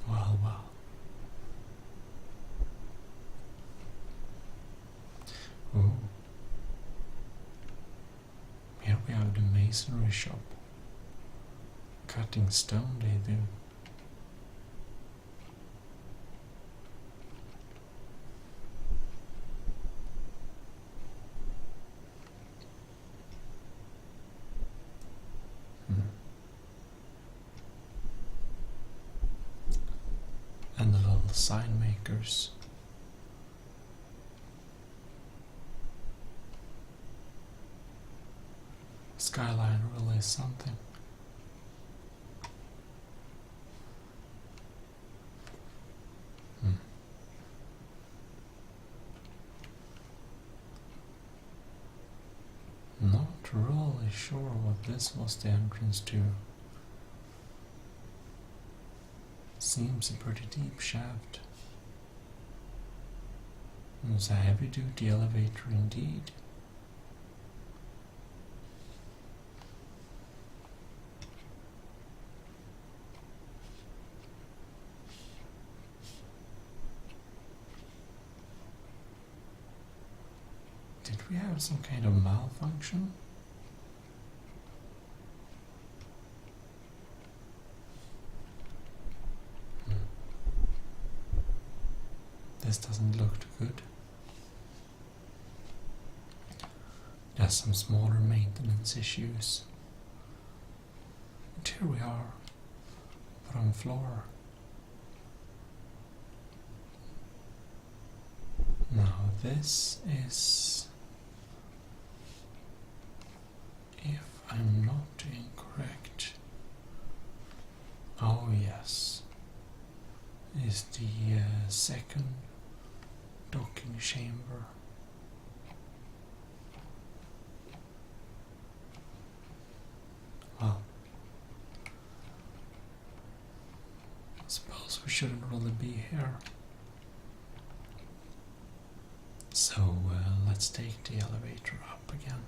Well, well. Ooh. Here we have the masonry shop. Cutting stone they do. And the little sign makers. Skyline really is something. Not really sure what this was the entrance to. Seems a pretty deep shaft. It's a heavy-duty elevator indeed. Did we have some kind of malfunction? This doesn't look too good. There's some smaller maintenance issues. But here we are, bottom floor. Now this is, if I'm not incorrect, oh yes, is the second docking chamber. Well, I suppose we shouldn't really be here. So let's take the elevator up again.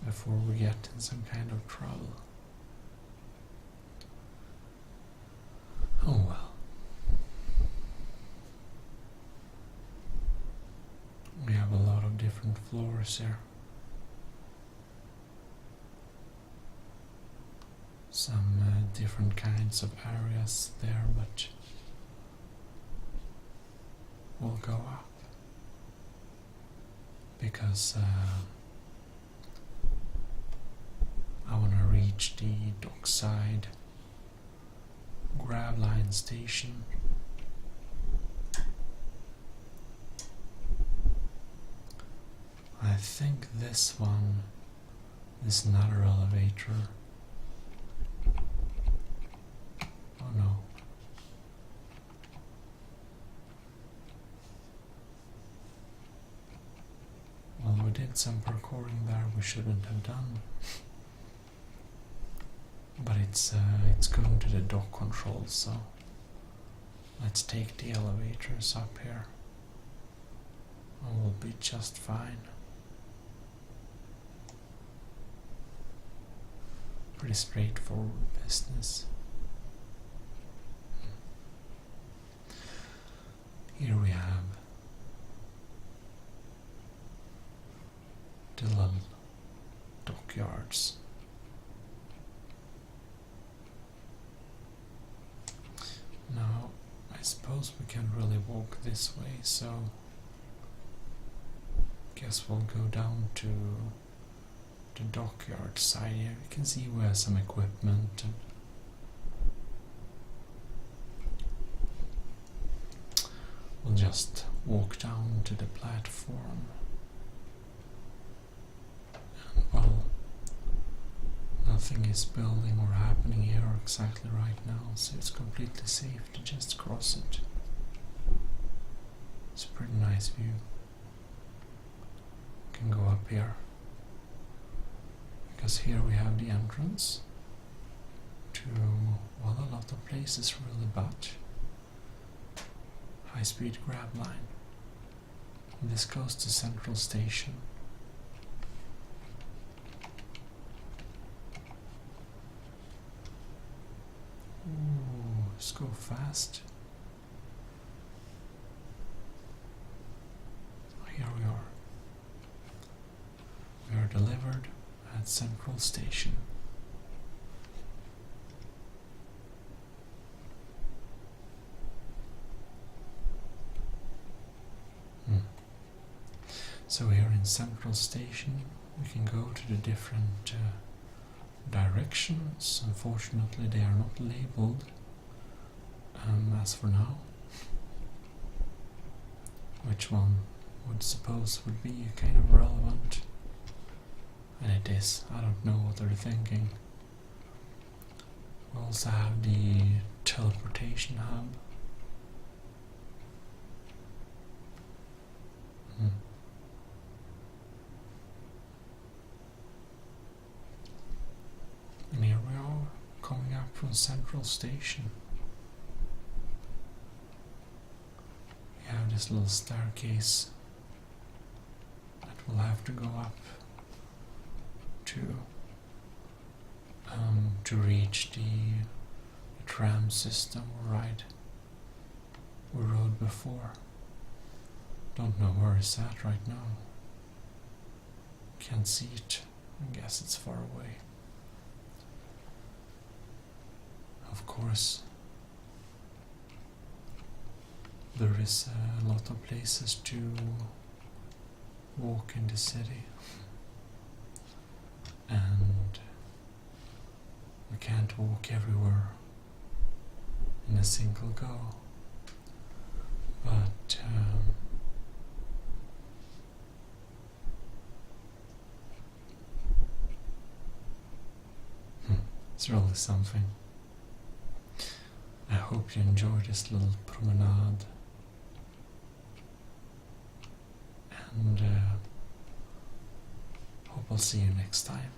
Before we get in some kind of trouble. Oh well. We have a lot of different floors here. Some different kinds of areas there, but we'll go up because I want to reach the dockside grab line station. I think this one is another elevator. Oh no. Well, we did some parkouring there we shouldn't have done. But it's going to the dock control, so let's take the elevators up here. And we'll be just fine. Pretty straightforward business. Here we have the little dockyards. Now, I suppose we can't really walk this way, so guess we'll go down to the dockyard side here. You can see we have some equipment and we'll just walk down to the platform. And well, nothing is building or happening here exactly right now, so it's completely safe to just cross it. It's a pretty nice view. Can go up here, because here we have the entrance to, well, a lot of places really, but high-speed grab line. And this goes to Central Station. Ooh, let's go fast. Here we are. We are delivered at Central Station. So here in Central Station we can go to the different directions. Unfortunately they are not labeled as for now. Which one would suppose would be kind of relevant? And it is. I don't know what they're thinking. We also have the teleportation hub. And here we are, coming up from Central Station. We have this little staircase that we'll have to go up to reach the tram system we rode before. Don't know where it's at right now. Can't see it. I guess it's far away. Of course, there is a lot of places to walk in the city, and we can't walk everywhere in a single go, but it's really something. I hope you enjoy this little promenade, and hope I'll see you next time.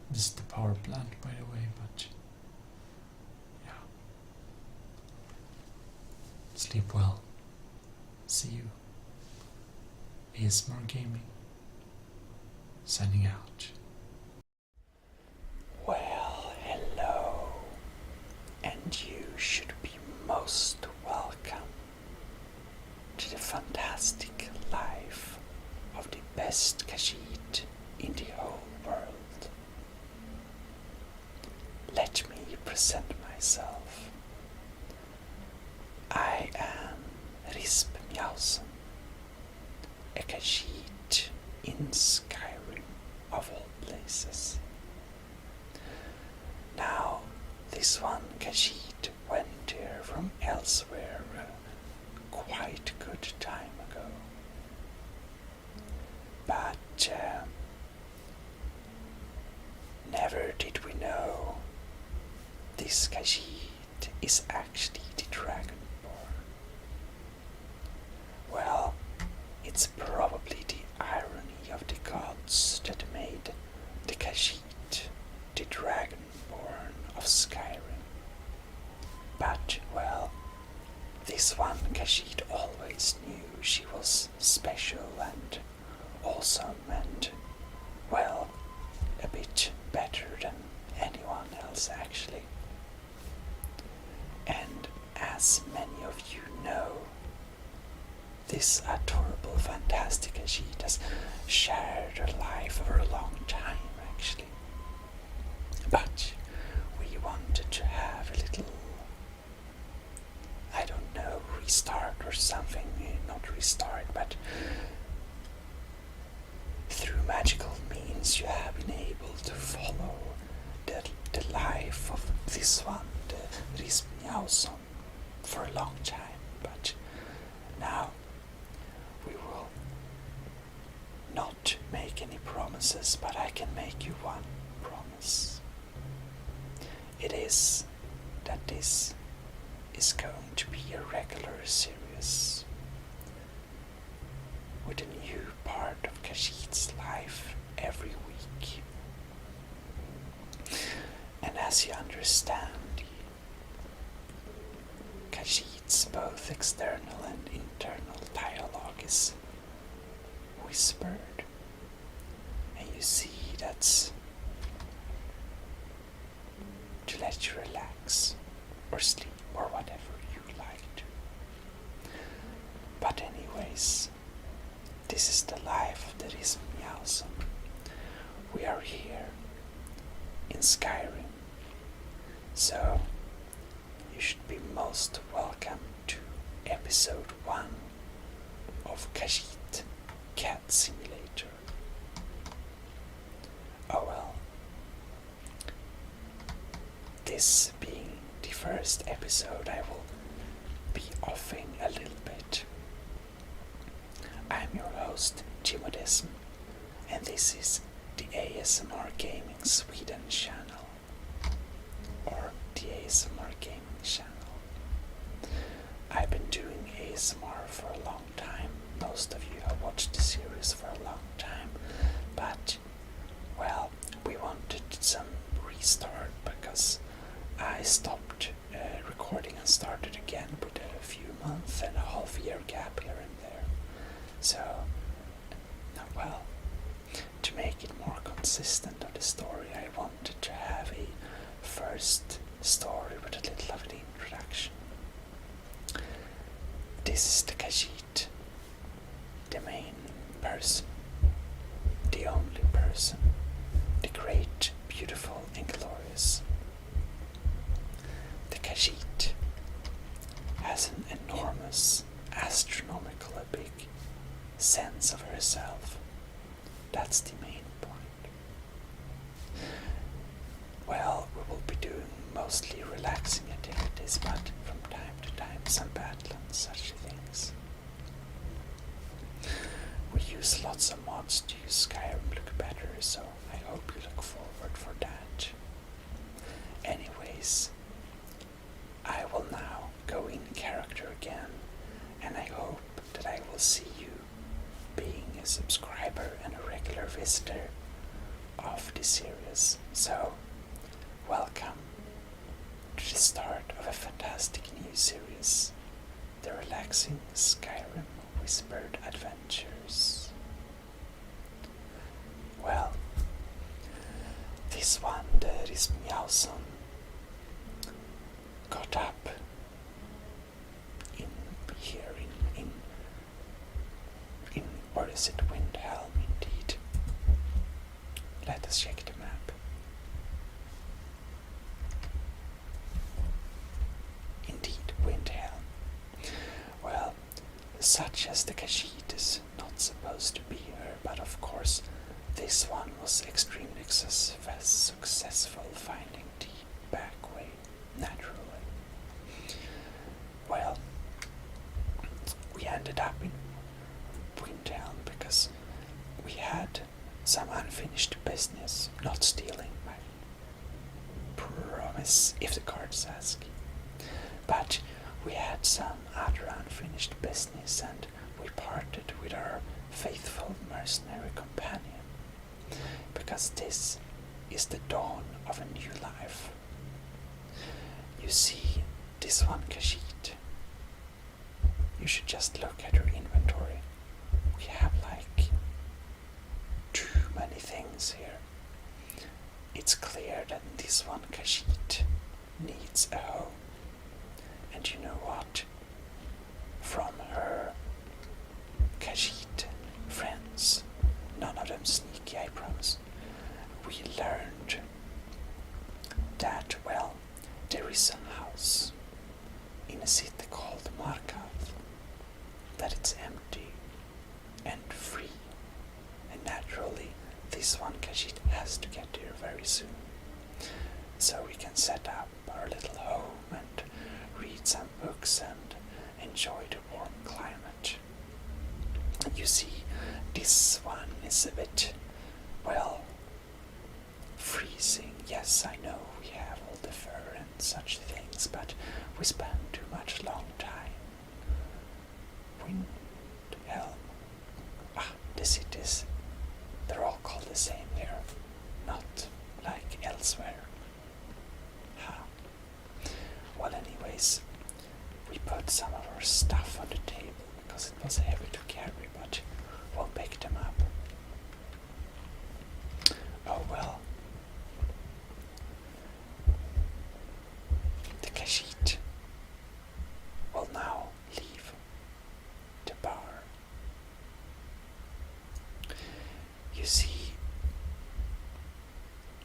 This is the power plant, by the way, but yeah. Sleep well. See you. ASMR Gaming, signing out. Well, hello, and you should be most welcome to the fantastic life of the best Khajiit in the whole world. Let me present myself. I am Risp Mjausen, a Khajiit in Skyrim, of all places. Now, this one Khajiit went here from elsewhere quite a good time ago. But never did we know this Khajiit is actually the Dragonborn. Well, it's probably the irony of the gods that made the Khajiit the Dragonborn of Skyrim. But, well, this one Khajiit always knew she was special and awesome and, well, a bit better than anyone else actually. And as many of you know, this adorable, fantastic Khajiit has shared her life over a long time, actually. But we wanted to have a little, I don't know, restart or something. Not restart, but through magical means you have been able to follow the life of this one, the Rismjauson, for a long time. But now we will not make any promises, but I can make you one promise. It is that this is going to be a regular series with a new part of Khajiit's life every week. And as you understand, Khajiit's both external and internal dialogue is whispered, and you see that's to let you relax or sleep or whatever you like to. But anyways, this is the life of the Rismjausen. We are here in Skyrim, so you should be most welcome to episode 1 of Khajiit Cat Simulator. Oh well, this being the first episode, I will be offing a little bit. I'm your host, Gmodism, and this is the ASMR Gaming Sweden channel, or the ASMR Gaming channel. I've been doing ASMR for a long time. Most of you have watched the series for a long time, but, well, we wanted some restart because I stopped recording and started again with a few months and a half-year gap here and there. So, well, to make it more consistent of the story, I wanted to have a first story with a little of an introduction. This is the Khajiit, the main person, the only person, the great, beautiful, and glorious. The Khajiit has an enormous, astronomically big sense of herself. That's the main point. Well, we will be doing mostly relaxing activities, but from time to time some battle and such things. We use lots of mods to use Skyrim look better, so I hope you look forward for that. Anyways, I will now go in character again, and I hope that I will see you being a subscriber and a regular visitor of this series. So, welcome to the start of a fantastic new series, the relaxing Skyrim Whispered Adventures. Well, this one, the Rismjausen, got up in here in or is it Windhelm indeed? Let us check the map. Indeed, Windhelm. Well, such as the Khajiit is not supposed to be here, but of course this one was extremely successful finding the back way, naturally. Well, we ended up in Windhelm because we had some unfinished business, not stealing, I promise if the cards ask. But we had some other unfinished business, and we parted with our faithful mercenary companion, because this is the dawn of a new life. You see, this one Khajiit, you should just look at her inventory. We have like too many things here. It's clear that this one Khajiit needs a home. And you know what? From her Khajiit friends, none of them sneaky, I promise, we learned that, well, there is a house in a city called Markav, that it's empty and free, and naturally this one Khajiit has to get there very soon, so we can set up our little home and read some books and enjoy the warm climate. You see, this one is a bit, well, freezing. Yes, I know we have all the fur and such things, but we spend too much long time. Wind, helm. The cities, they're all called the same here, not like elsewhere. Well, anyways, we put some of our stuff on the table because it was heavy to carry, but we'll pick them up. Oh well. The Khajiit will now leave the bar. You see,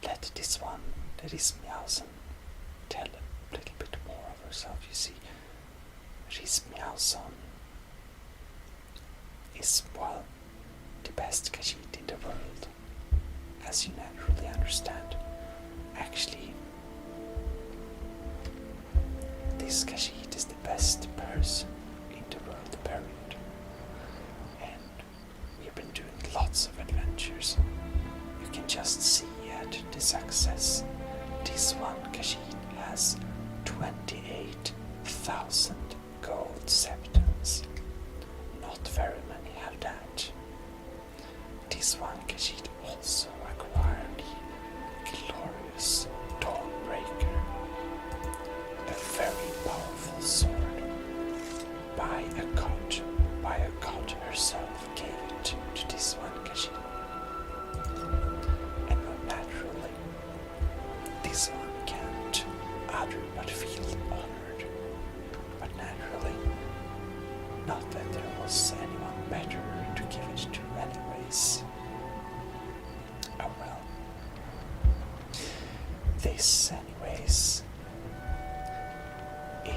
let this one, that is Meowsen, tell a little bit more of herself. You see, Meowsen is, well, the best Khajiit in the world, as you naturally understand. Actually, this Khajiit is the best person in the world, period. And we have been doing lots of adventures. You can just see at the success. This one Khajiit has 28,000 gold septums. Not very many have that. This one Khajiit also acquired the glorious Dawnbreaker, a very powerful sword. By a god herself gave it to this one Khajiit. And naturally, this one can't other but feel honored. But naturally, not that there was anyone better to give it to anyways. Oh well. This, anyways,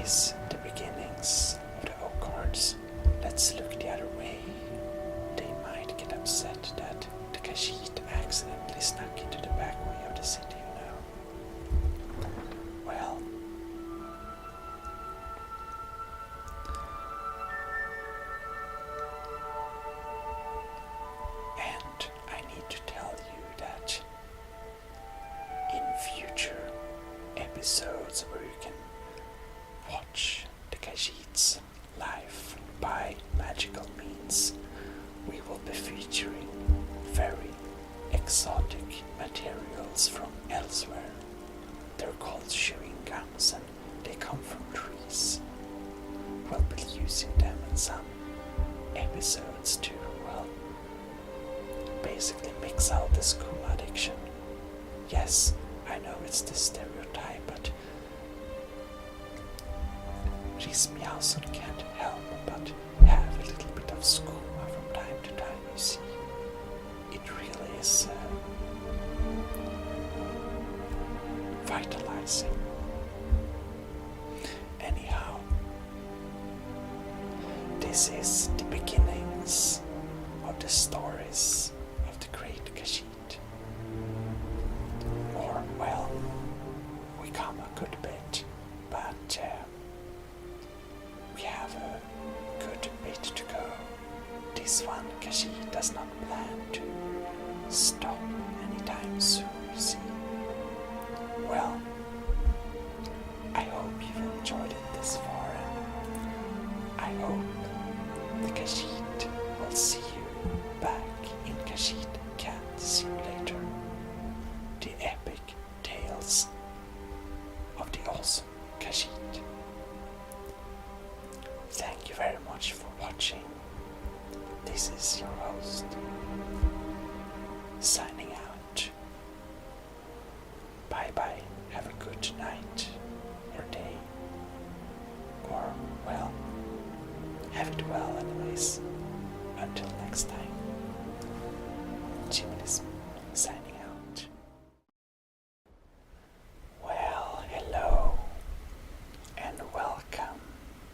is the beginnings of the oak cards. Let's look the other way. They might get upset that the Khajiit accidentally snuck into the back way of the city, you know. Well, and I need to tell you that in future episodes where you can watch the Khajiit's life by magical means, we will be featuring very exotic materials from elsewhere. They're called chewing gums and they come from trees. We'll be using them in some episodes to, well, basically mix out the school addiction. Yes, I know it's the stereotype, but Meowsen can't help but have a little bit of school from time to time, you see. It really is vitalizing. Anyhow, this is the beginnings of the stories of the great Khajiit. Or, well, we come a good bit, but we have a good bit to go. This one Khajiit does not plan to stop anytime soon, you see. Well, I hope you've enjoyed it this far, and I hope the Khajiit will see you back in Khajiit Cat Simulator. The epic tales of the awesome Khajiit. Thank you very much for watching. This is your host, signing out. Bye bye. Have a good night or day. Or, well, have it well anyways. until next time, Gmodism signing out. Well, hello and welcome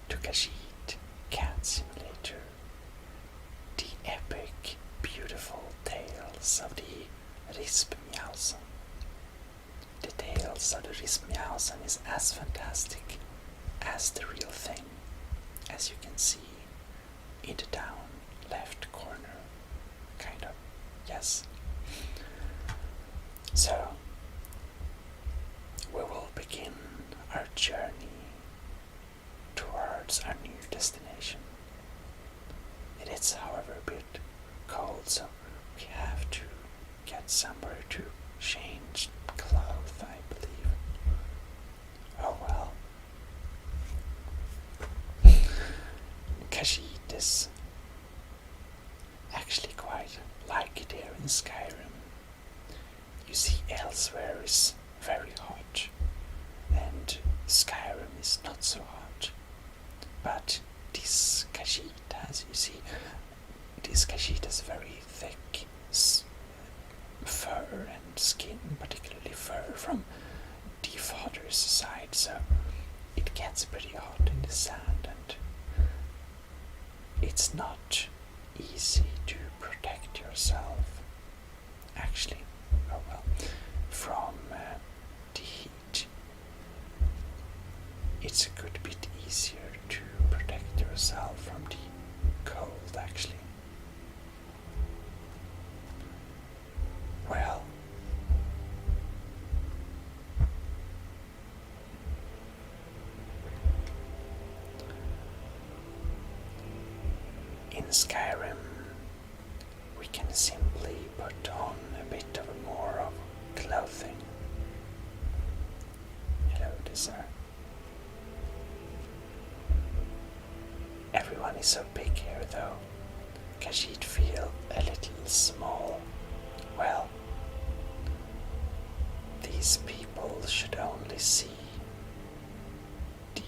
to Khajiit Cat Simulator, the epic, beautiful tales of the Rispmjausen. The tales of the Rispmjausen is as fantastic as the real thing, as you can see in the down left corner, kind of, yes. So, we will begin our journey towards our new destination. It is, however, a bit cold, so we have to get somewhere to change clothes, I believe. Oh well. Khajiit is actually quite like it here in Skyrim. You see, elsewhere is very hot, and Skyrim is not so hot. But this Khajiit has, you see, this Khajiit has very thick fur and skin, particularly fur from the father's side, so it gets pretty hot in the sand, and it's not easy to protect yourself, actually, oh well, from the heat. It's a good bit easier to protect yourself from the cold, actually. Well, in Skyrim, we can simply put on a bit of more of clothing. Hello, sir. Everyone is so big here, though. Khajiit feel a little small. Well, these people should only see the,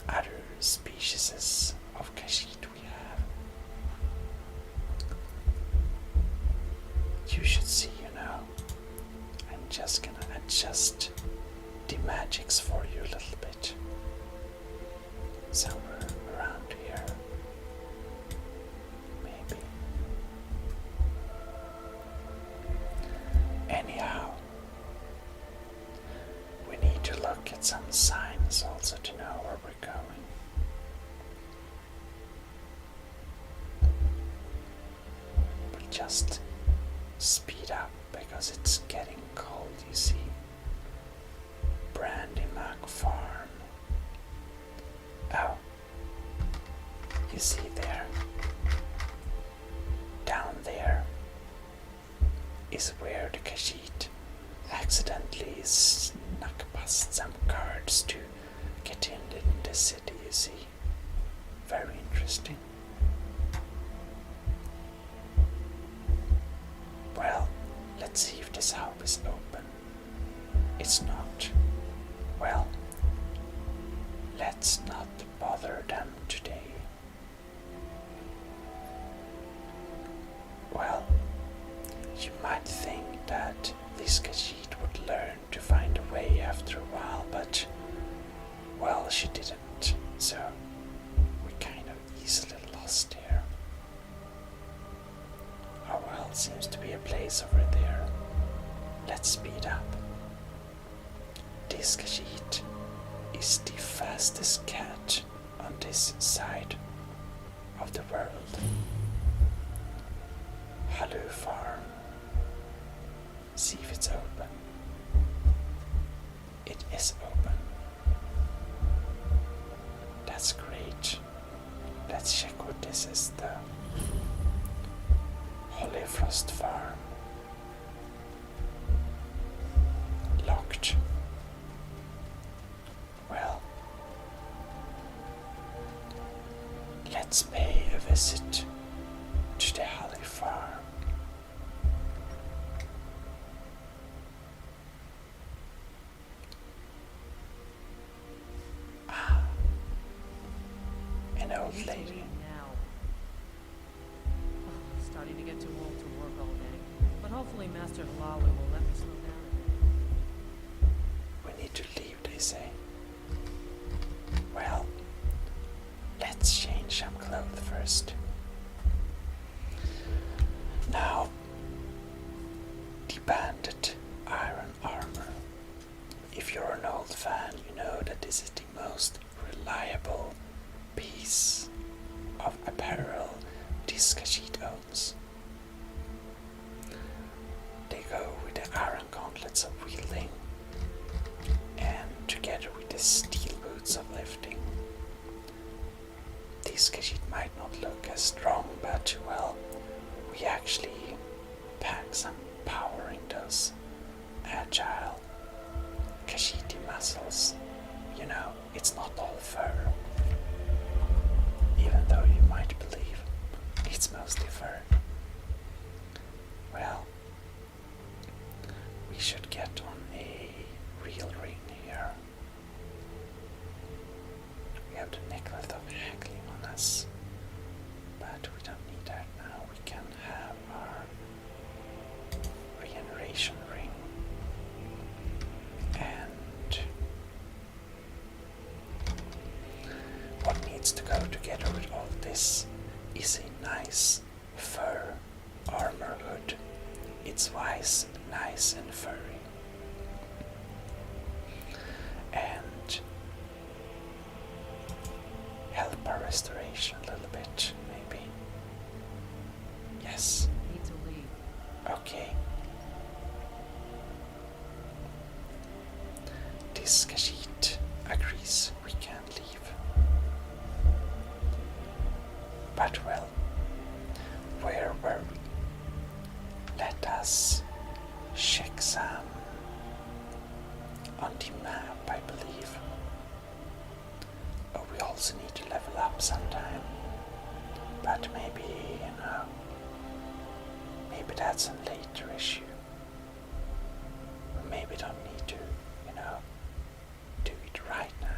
other species of Khajiit we have. You should see, I'm just gonna adjust the magics for you a little bit. Somewhere around here. Maybe. Anyhow, we need to look at some signs also to know where we're going. But just speed up because it's getting cold, you see. Brandymack Farm. Oh, you see there, down there is where the Khajiit accidentally snuck past some guards to get in the city, you see. Very interesting. Well, let's see if this house is open. It's not. Well, let's not bother them today. Well, you might think that this Khajiit would learn to find a way after a while, but, well, she didn't, so we kind of easily lost here. Oh well, seems to be a place over there. Let's speed up. This Khajiit is the fastest cat on this side of the world. Hello, farm. See if it's open. It is open. That's great. Let's check what this is, the Holyfrost Farm. Locked. Well, let's pay a visit to the Holly Farm. An old lady. Now, Master Lala will let me slow down a bit. We need to leave, they say. Well, let's change some clothes first. Now, the banded iron armor. If you're an old fan, you know that this is the most reliable piece of apparel this Khajiit owns. They go with the iron gauntlets of wielding and together with the steel boots of lifting. These Khajiit might not look as strong, but well, we actually pack some power in those agile Khajiit muscles. You know, it's not all fur. Even though you might believe it's mostly fur. Well, we should get on a real ring here. We have the necklace of haggling on us, but we don't need that now. We can have our regeneration ring. And what needs to go together with all this is a nice fur armor hood. It's nice and furry. And help our restoration a little bit, maybe. Yes. Need to leave. Okay. This Khajiit agrees we can leave. But well, where were we? Let us check some on the map, I believe. Oh, we also need to level up sometime. But maybe, maybe that's a later issue. Or maybe don't need to, do it right now.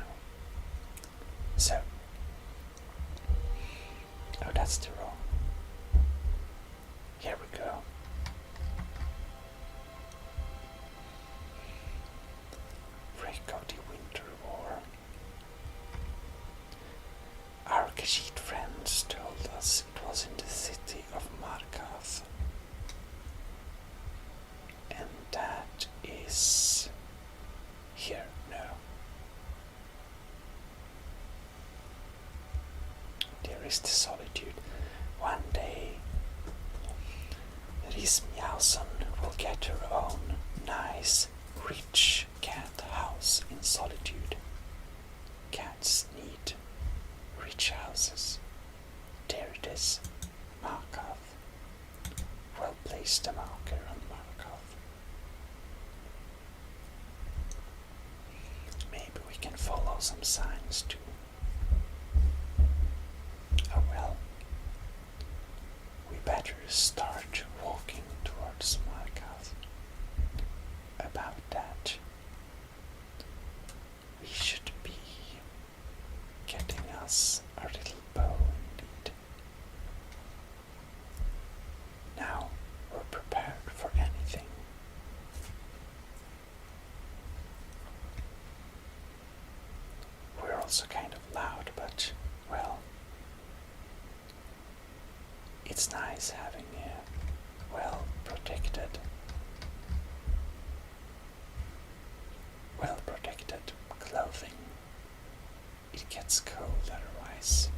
So, oh, that's the wrong. Here we go. Break of the Winter War. Our Khajiit friends told us it was in the city of Markath. And that is here, no. There is the solitude. One day, Rismjausen will get her own nice, rich cat house in solitude. Cats need rich houses. There it is, Markath. Well placed the marker on Markath. Maybe we can follow some signs too. Oh well. We better start walking towards Markath. About that, we should be getting us a little bow indeed. Now we're prepared for anything. We're also kind of loud, but, well, it's nice having a well protected clothing. It gets cold otherwise.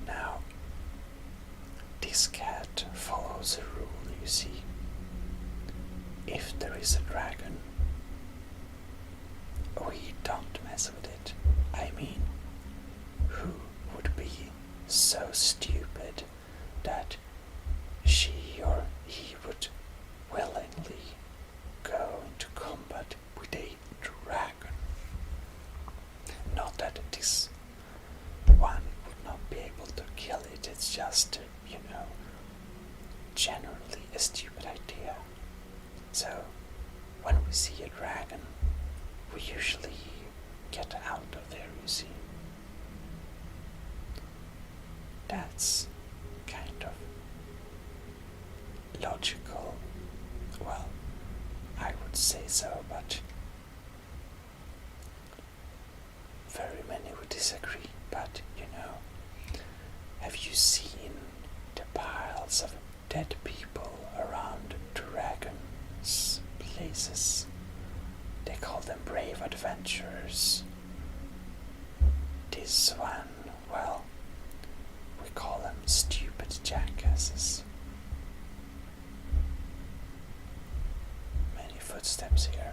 Now, this cat follows a rule, you see. If there is a dragon, we don't mess with it. I mean, who would be so stupid that she or he would willingly go into combat with a dragon? Not that this one would not be able to kill it, it's just, generally a stupid idea. So, when we see a dragon, we usually get out of there, you see. That's kind logical. Well, I would say so, but very many would disagree. But you know, have you seen the piles of dead people around dragons' places? They call them brave adventurers. This one, well, we call them stupid jackasses. Many footsteps here.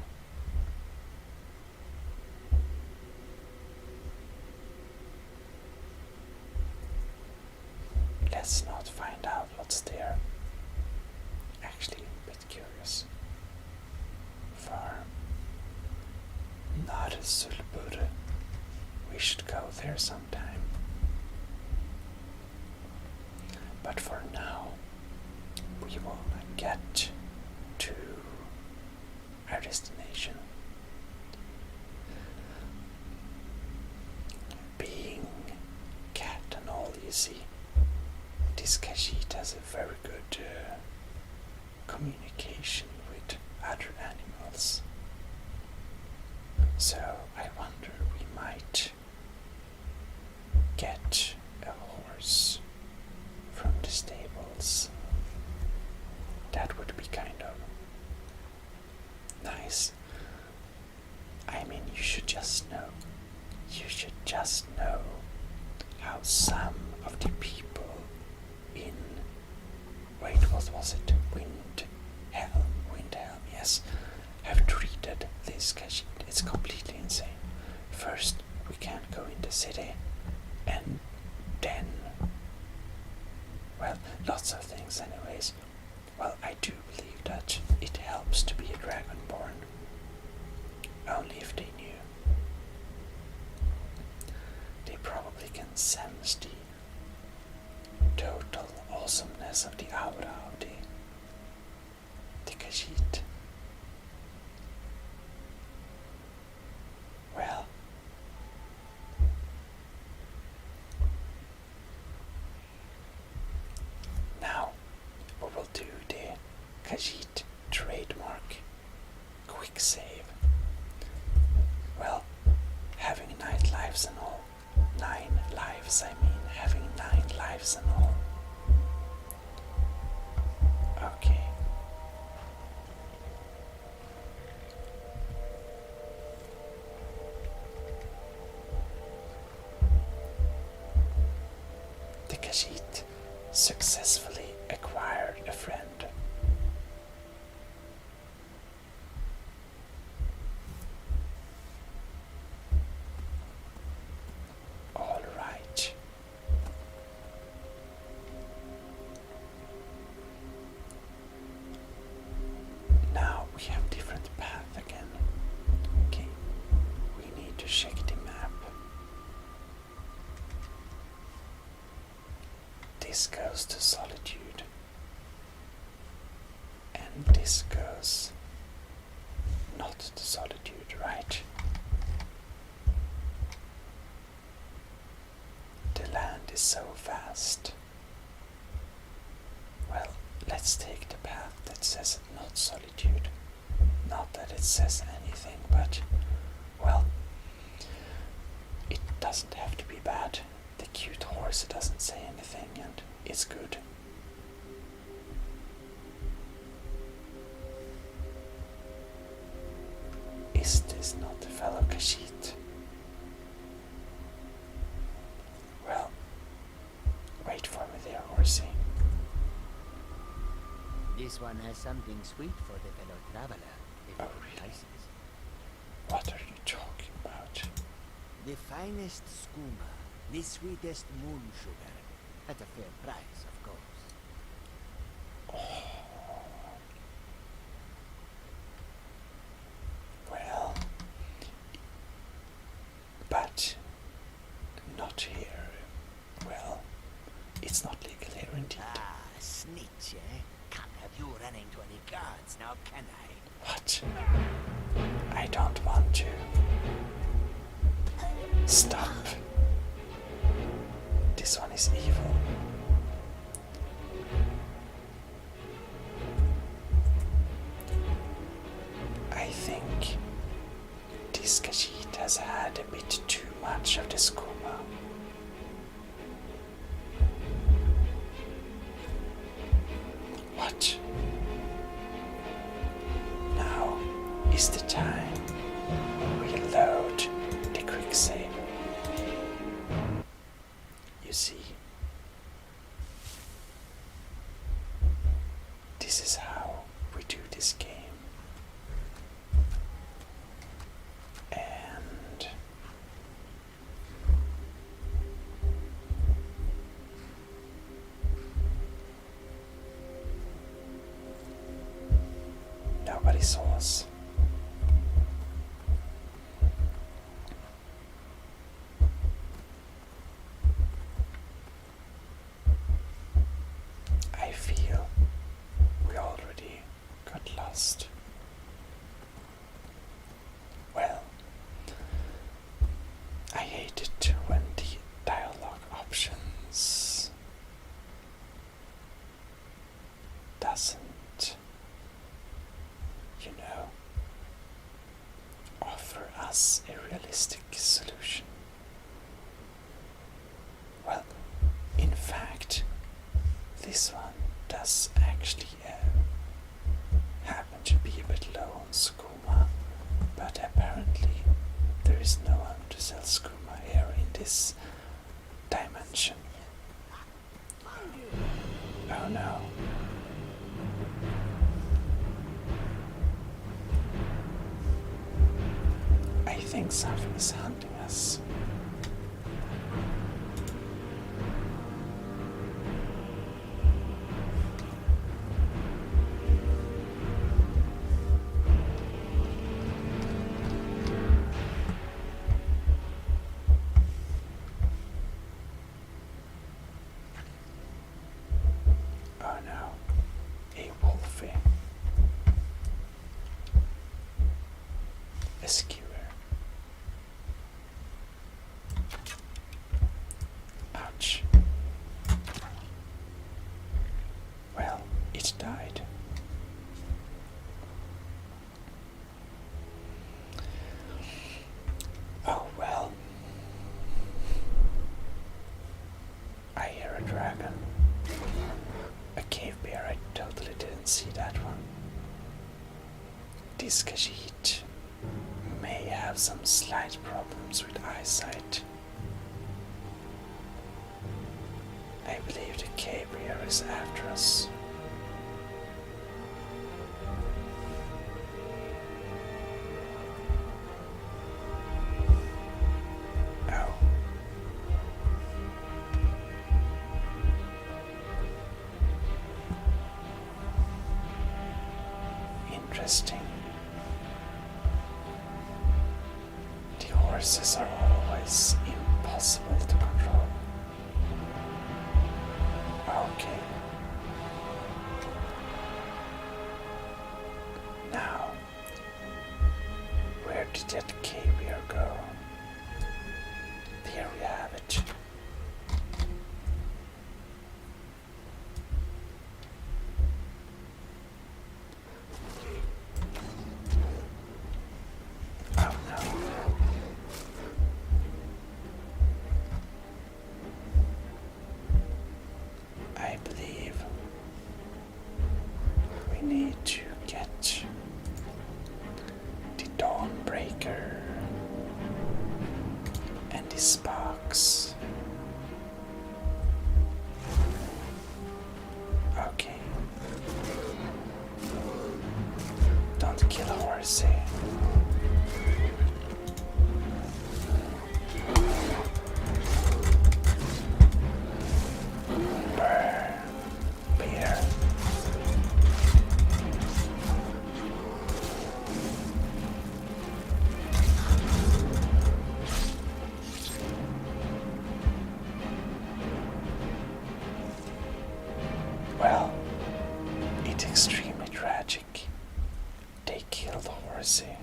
Let's not find out what's there. Actually, a bit curious. Farm. Not a Sulbur. We should go there sometime. But for now, we will get to our destination. Being cat and all, you see, this Khajiit has a very good communication with other animals. So I wonder, we might get a horse from the stables. That would be kind of nice. I mean, you should just know how some of the people in, wait, what was it? Windhelm, yes, have treated this Khajiit. It's completely insane. First, we can't go in the city, and then, well, lots of things anyways. Well, I do believe that it helps to be a dragonborn. Only if they knew. They probably can sense the total awesomeness of the aura of the Khajiit. Well, now we will do the Khajiit trademark quick save. Well, having 9 lives and all. 9 lives, I mean, having 9 lives and all. Okay. The Khajiit successfully acquired a friend. All right. Now we have different path again. Okay, we need to check the map. This goes to Solitude, and this goes not to Solitude, right? The land is so vast. Well, let's take the path that says not Solitude. Not that it says anything, but, well, it doesn't have to be bad. The cute horse doesn't say anything, and it's good. Is this not the fellow Khajiit? Well, wait for me there, horsey. This one has something sweet for the fellow traveler, if it entices. What are you talking about? The finest skooma, the sweetest moon sugar, at a fair price, of course. Well, but not here. Well, it's not legal here indeed. Ah, snitch, eh? Can't have you running to any guards now, can I? What? I don't want to. Stop. This one is evil. had a bit too much of the skooma. What? Now is the time we load the quick save. You see, this is how we do this game. And nobody saw us. I feel we already got lost. Well, I hate it when the dialogue options doesn't, offer us a realistic solution. Well, in fact, this one does actually happen to be a bit low on skooma, but apparently there is no one to sell skooma here in this dimension. Oh no. I think something is hunting us. Oh no, a wolfie. A skewer. Ouch. Well, it died. Oh well. I hear a dragon. A cave bear, I totally didn't see that one. This Khajiit may have some slight problems with eyesight. I believe the cave bear is after us. Oh. Interesting. The horses are always impossible to control. Okay. Now, where did that caviar go? There we have it. Oh no. I believe we need to get the Dawnbreaker and the sparks. Okay. Don't kill a horsey. Beer. Well, it's extremely tragic. They killed Horsey.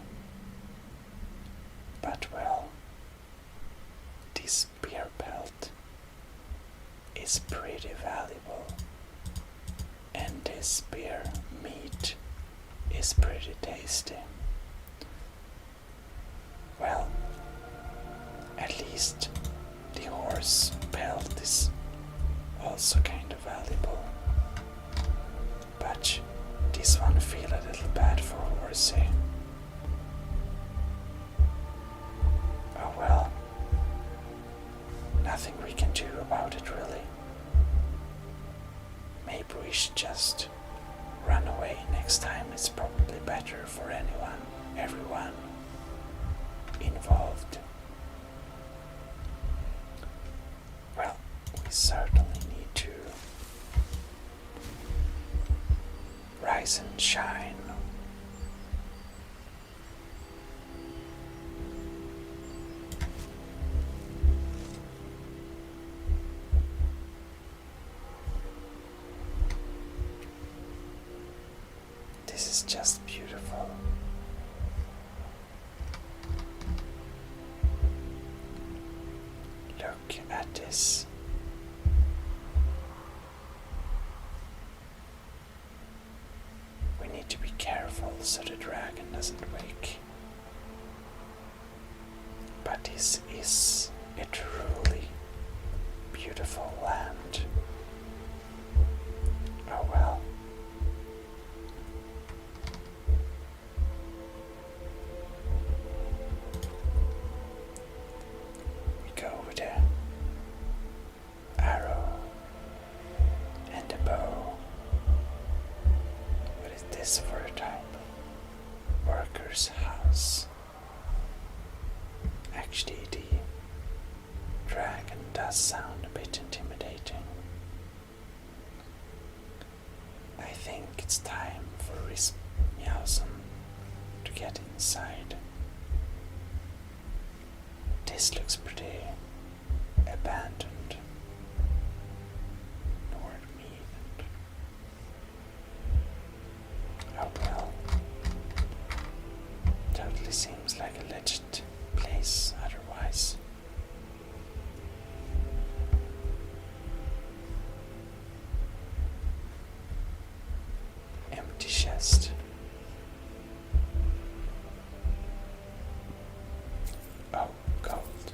But well, this beer pelt is pretty valuable. And this beer meat is pretty tasty. Well, At least the horse pelt is also kind of valuable. But this one feel a little bad for Horsey. Oh well. Nothing we can do about it really. Maybe we should just run away next time. It's probably better for everyone involved. Well, we certainly need to rise and shine. This is just beautiful. Look at this. We need to be careful so the dragon doesn't wake. But this is a truly beautiful land. Oh well. We go with the arrow and the bow. What is this for a type? Worker's house. Actually, the dragon does sound a bit intimidating. I think it's time for Meowsome to get inside. This looks pretty abandoned. Nordmead. Oh well. Totally seems like a legit place otherwise. Empty chest. Oh, gold.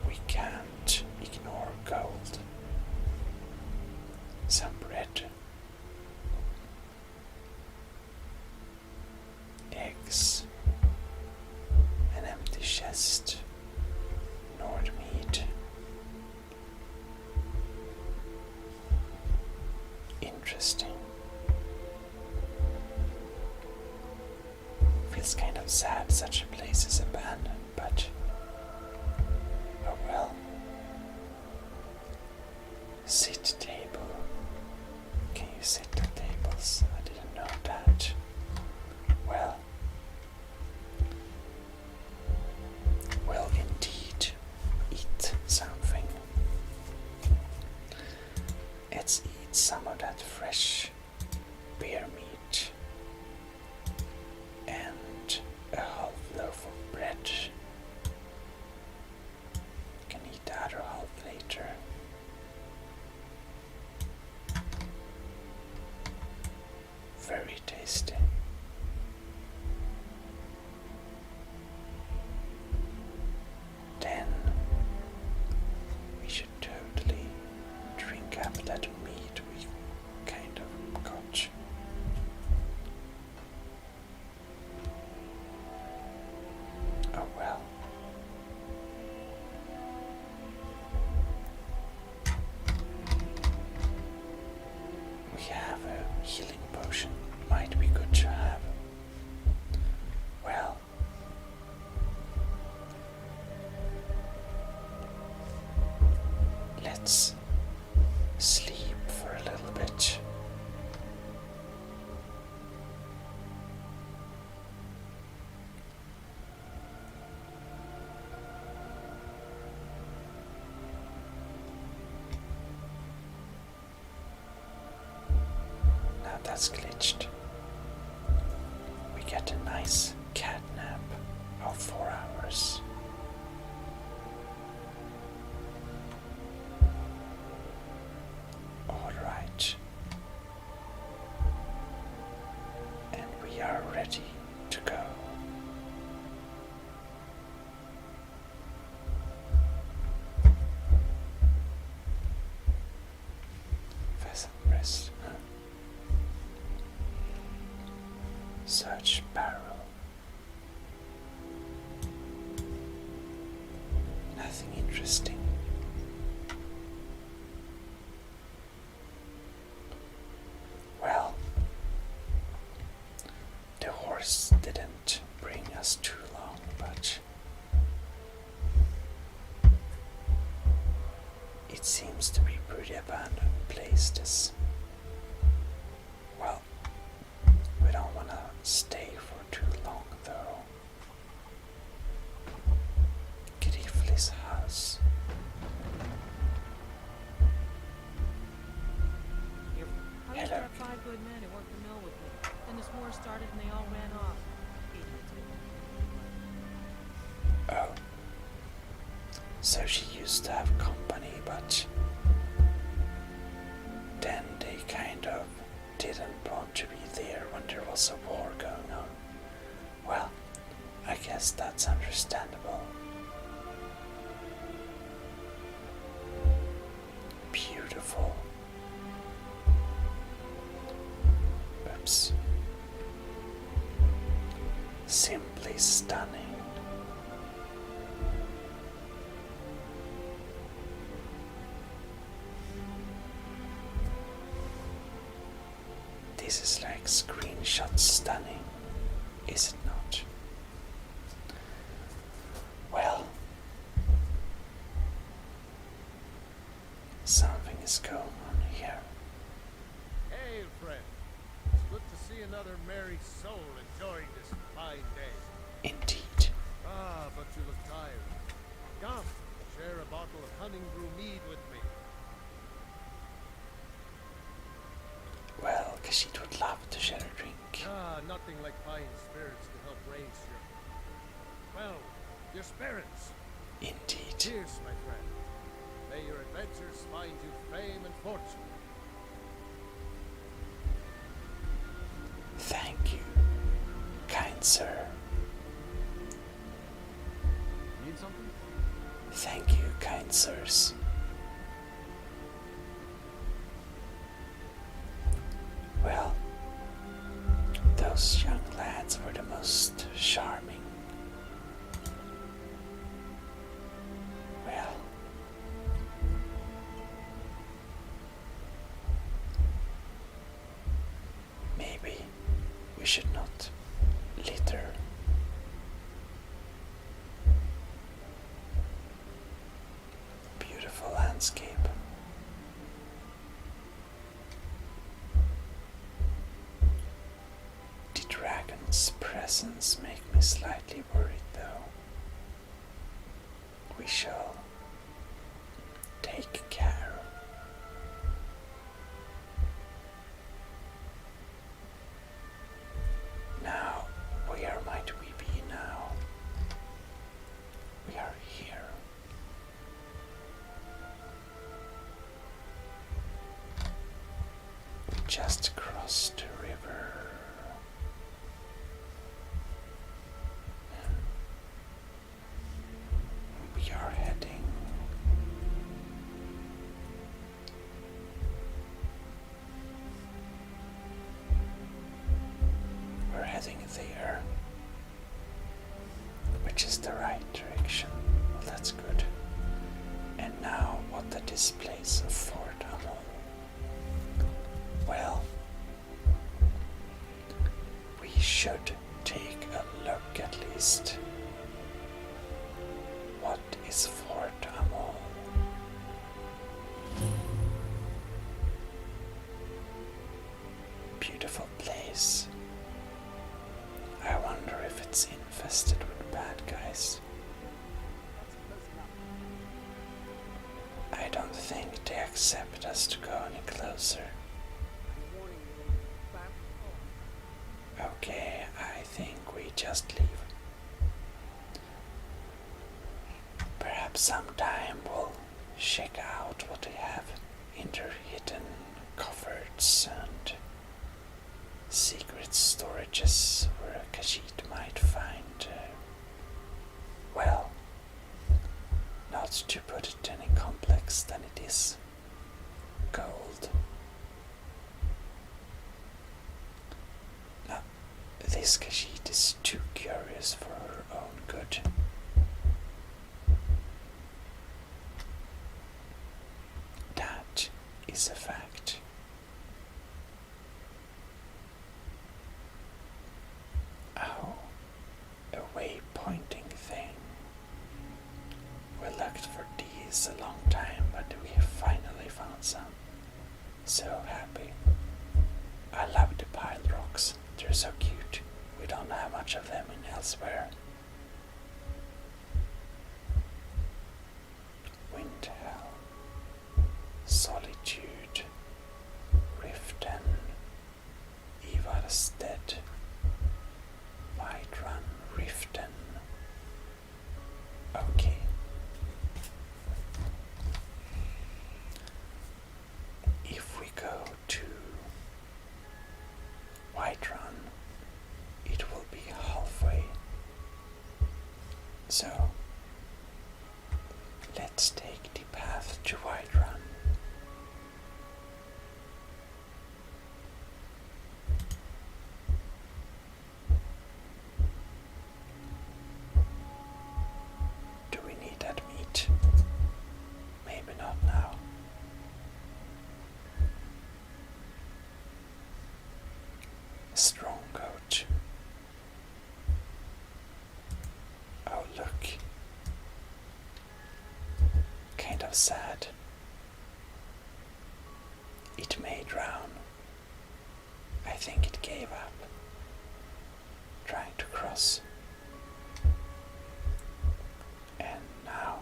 We can't ignore gold. Some bread. Eggs. An empty chest. Nordmead. Interesting. Feels kind of sad such a place is abandoned, but oh well. Sit table. Can you sit at tables? I didn't know that. Well, we'll indeed eat something. Let's eat some of that fresh bear meat and a half loaf of bread. Can eat the other half later. Very tasty. Then we should totally drink up that meat we kind of got. Oh well. We have a healing potion. Might be good to have. Well. Let's sleep for a little bit. Now that's glitched. We get a nice cat nap of 4 hours. Alright. And we are ready to go. organized. Huh? Search barrel. Nothing interesting. Well, the horse didn't bring us too long, but it seems to be pretty abandoned place, this. Well, we don't want to stay for too long though. Griffly's house. I used to have 5 good men who worked the mill with me. Then this war started and they all ran off. Oh. So she used to have company, but then they kind of didn't want to be there when there was a war going on. Well, I guess that's understandable. Beautiful. Oops. Simply stunning. This is like screenshot stunning, is it not? Well, something is going on here. Hey, friend. It's good to see another merry soul enjoying this fine day. Indeed. Ah, but you look tired. Come, share a bottle of honey brew mead with me. Well, Kashid would love to share a drink. Ah, nothing like fine spirits to help raise your... well, your spirits. Indeed. Cheers, my friend. May your adventures find you fame and fortune. Thank you, kind sir. Need something? Thank you, kind sirs. Well, those young lads were the most charming. Well, maybe we should not litter. Beautiful landscape. The dragon's presence makes me slightly worried though. We shall take care. Now, where might we be now? We are here. We just crossed the river. We are heading. We're heading there, which is the right direction. Well, that's good. And now, what the displays of Fort Amon? Well, we should take a look at least. What is Fort Amon? Beautiful place. I wonder if it's infested with bad guys. I don't think they accept us to go any closer. Okay, I think we just leave. Perhaps sometime we'll check out what they have in their hidden cupboards and secret storages where Khajiit might find, well, not to put it any complex than it is, gold. this Khajiit is too curious for her own good. That is a fact. Oh, a waypointing thing. We looked for these a long time, but we have finally found some. So happy. I love the pile rocks. They're so cute. We don't have much of them in elsewhere. Windhell, Solitude, Riften, Ivarstead, Whiterun, Riften. Okay. If we go to Whiterun, it will be halfway. So let's take the path to Whiterun. Do we need that meat? Maybe not now. A strong coach. Oh, look. Kind of sad. It may drown. I think it gave up. Trying to cross. And now,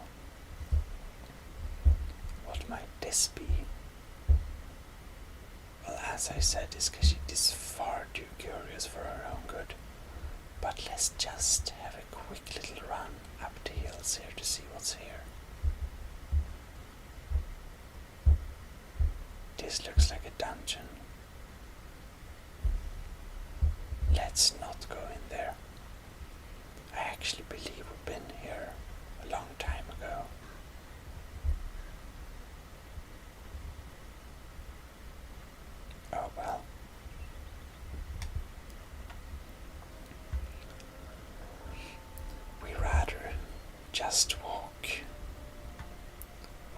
what might this be? Well, as I said, this Khajiit is far too curious for her own good. But let's just have a quick little run up the hills here to see what's here. This looks like a dungeon. Let's not go in there. I actually believe we've been here a long time ago. Oh well. We rather just walk.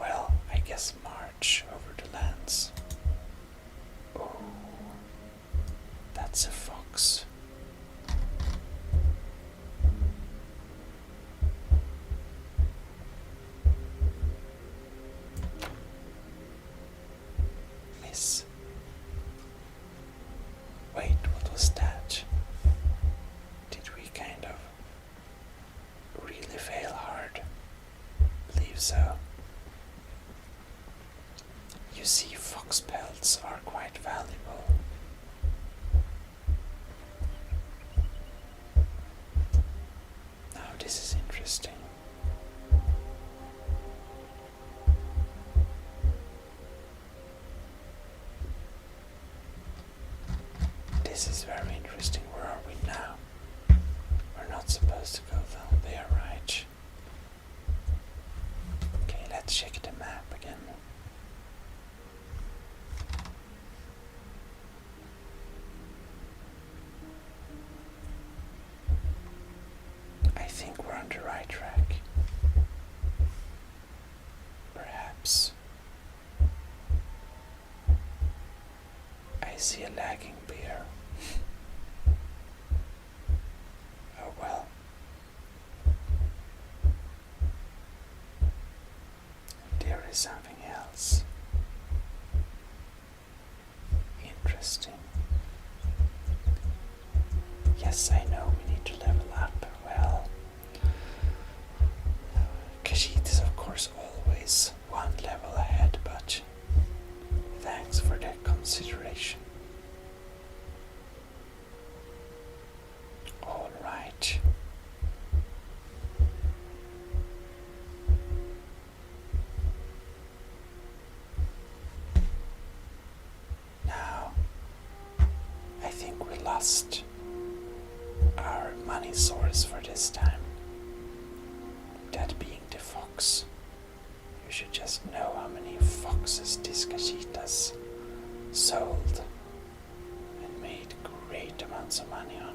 Well, I guess march over the lands. Oh, that's a fox. Miss. Wait, what was that? Did we kind of really fail hard? Believe so. You see, fox pelts are quite valuable. Now this is interesting. This is very interesting. Where are we now? We're not supposed to go down there, right? Okay, let's check the map again. I think we're on the right track. Perhaps. I see a lagging bear. Oh well. There is something else. Interesting. Yes, I know we need to level up. Well, Khajiit is of course always one level ahead, but thanks for that consideration. All right. Now, I think we lost our money source for this time. That being the fox. You should just know how many foxes this Khajiit has sold and made great amounts of money on.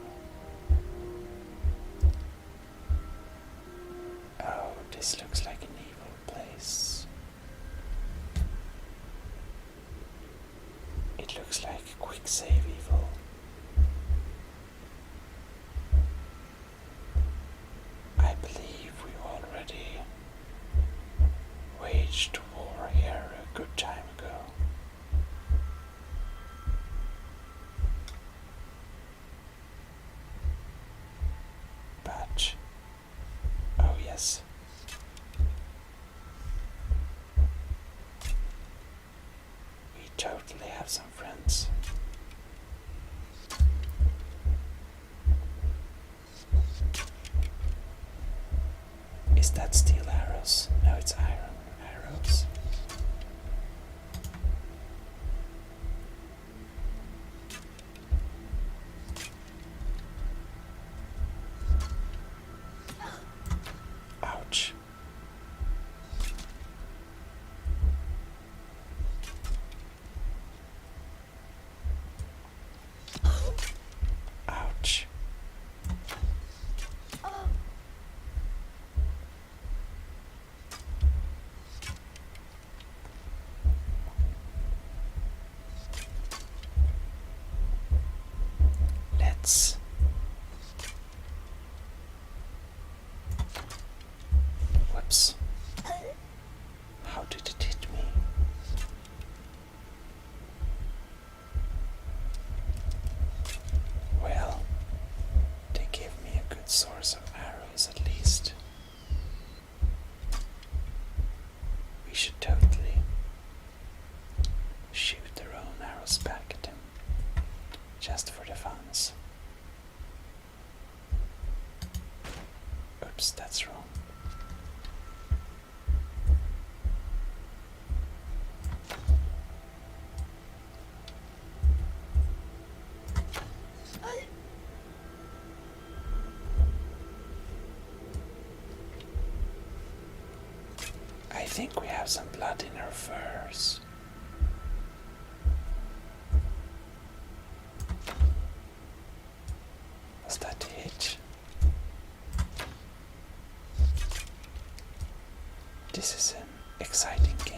quick save evil. I believe we already waged war here a good time ago. But, oh yes. We totally have some friends. Is that steel arrows? No, it's iron arrows. Ouch. Ouch. Let's whoops. How did it hit me? Well, they gave me a good source of arrows at least. We should totally shoot their own arrows back at him, just for the funs. Oops, that's wrong. I think we have some blood in our furs. Was that a hit? This is an exciting game.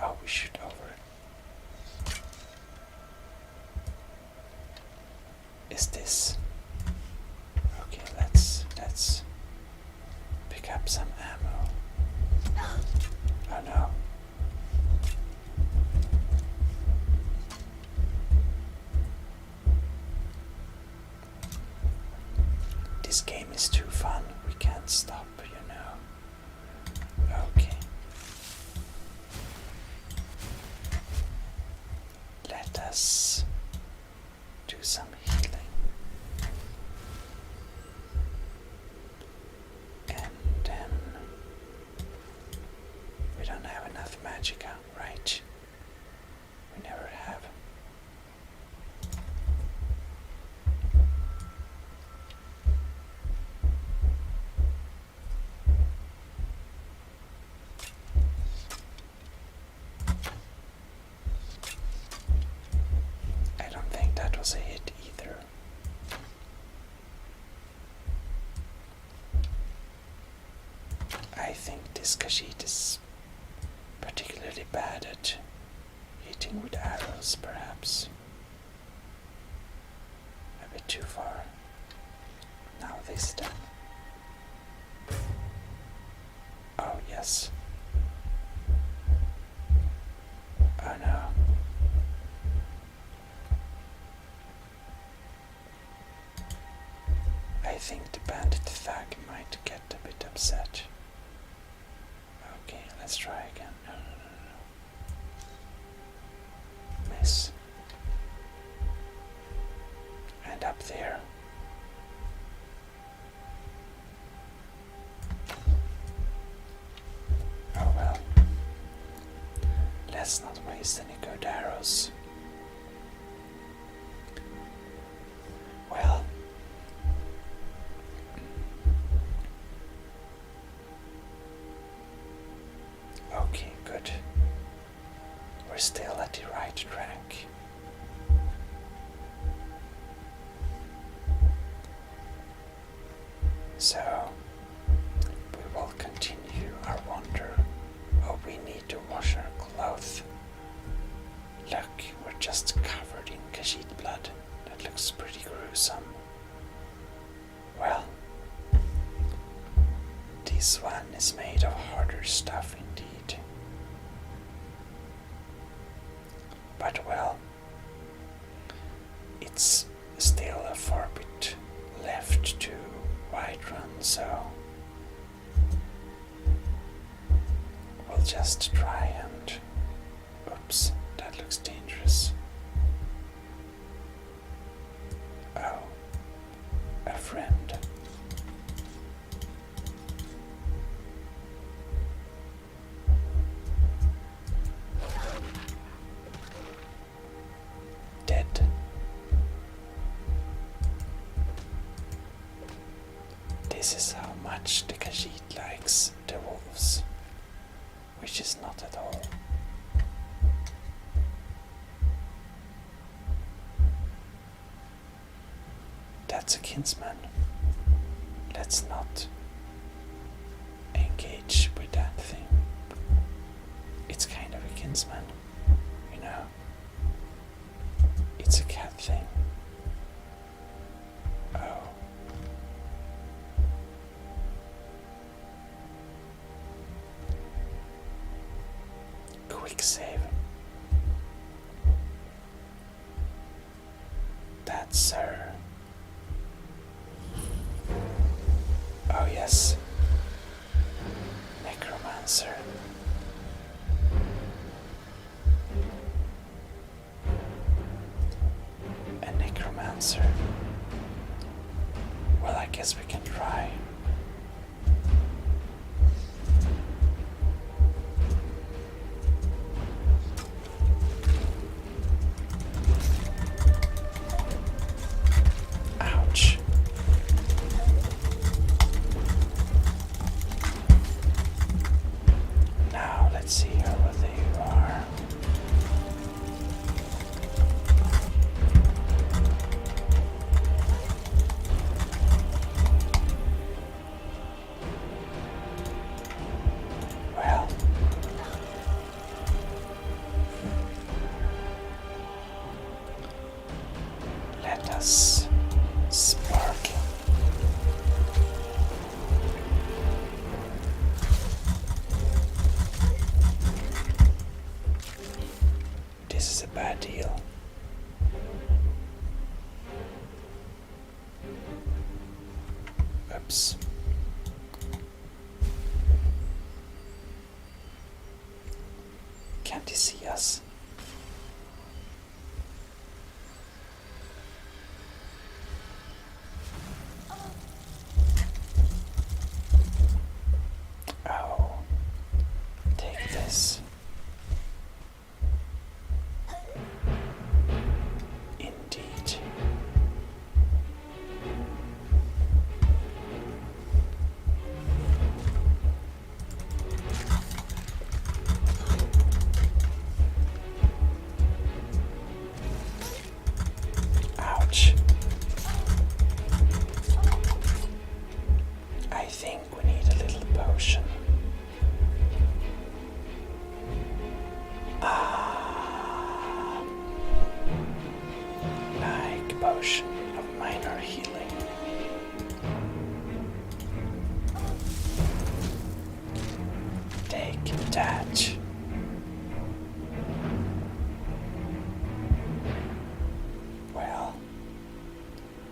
Oh, we shoot over it. Is this? Okay, let's pick up some ammo. Oh no. This game is too fun. We can't stop, you know. Okay. Let us do some healing. And then we don't have enough magic out, right? We never have. I don't think that was a hit either. I think this Khajiit is particularly bad at hitting with arrows, perhaps. A bit too far. Now this then. Oh yes. Oh no. I think the bandit thug might get a bit upset. Okay, let's try again. No. Miss. And up there. Oh well. Let's not waste any good arrows. Well. Okay, good. We're still at the right track. So, we will continue our wandering just covered in Khajiit blood. That looks pretty gruesome. Well, this one is made of harder stuff indeed. But well, it's still a far bit left to Whiterun, so we'll just try and... Oops, that looks dangerous. Oh, a friend. Dead. This is how much the Khajiit likes the wolves, which is not at all. That's a kinsman. Let's not engage with that thing. It's kind of a kinsman, you know. It's a cat thing. Oh. Quick save. That's her. Oh yes. Necromancer. A necromancer. Well, I guess we can try. Ouch. Now let's see here what they are. Well, let us spark. This is a bad deal. Oops. Can't he see us? Oh, take this. Indeed. Ouch. I think we need a little potion. Like potion of minor healing. Take that. Well,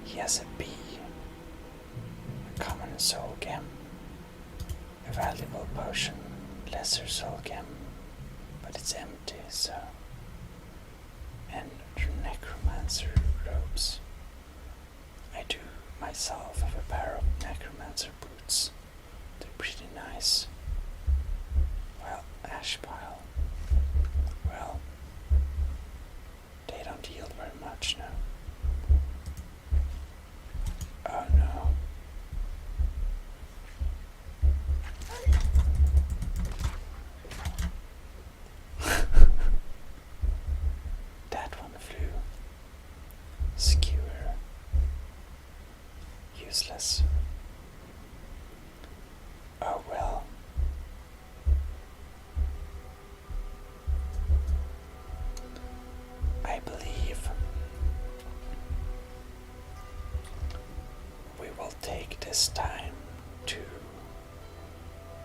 he has a bee, a common soul gem, a valuable potion, lesser soul gem, but it's empty, so. And necromancer robes. I do myself have a pair of necromancer boots. They're pretty nice. Well, ash pile. Well, they don't yield very much now. Oh no. That one flew. Skewer. Useless. is time to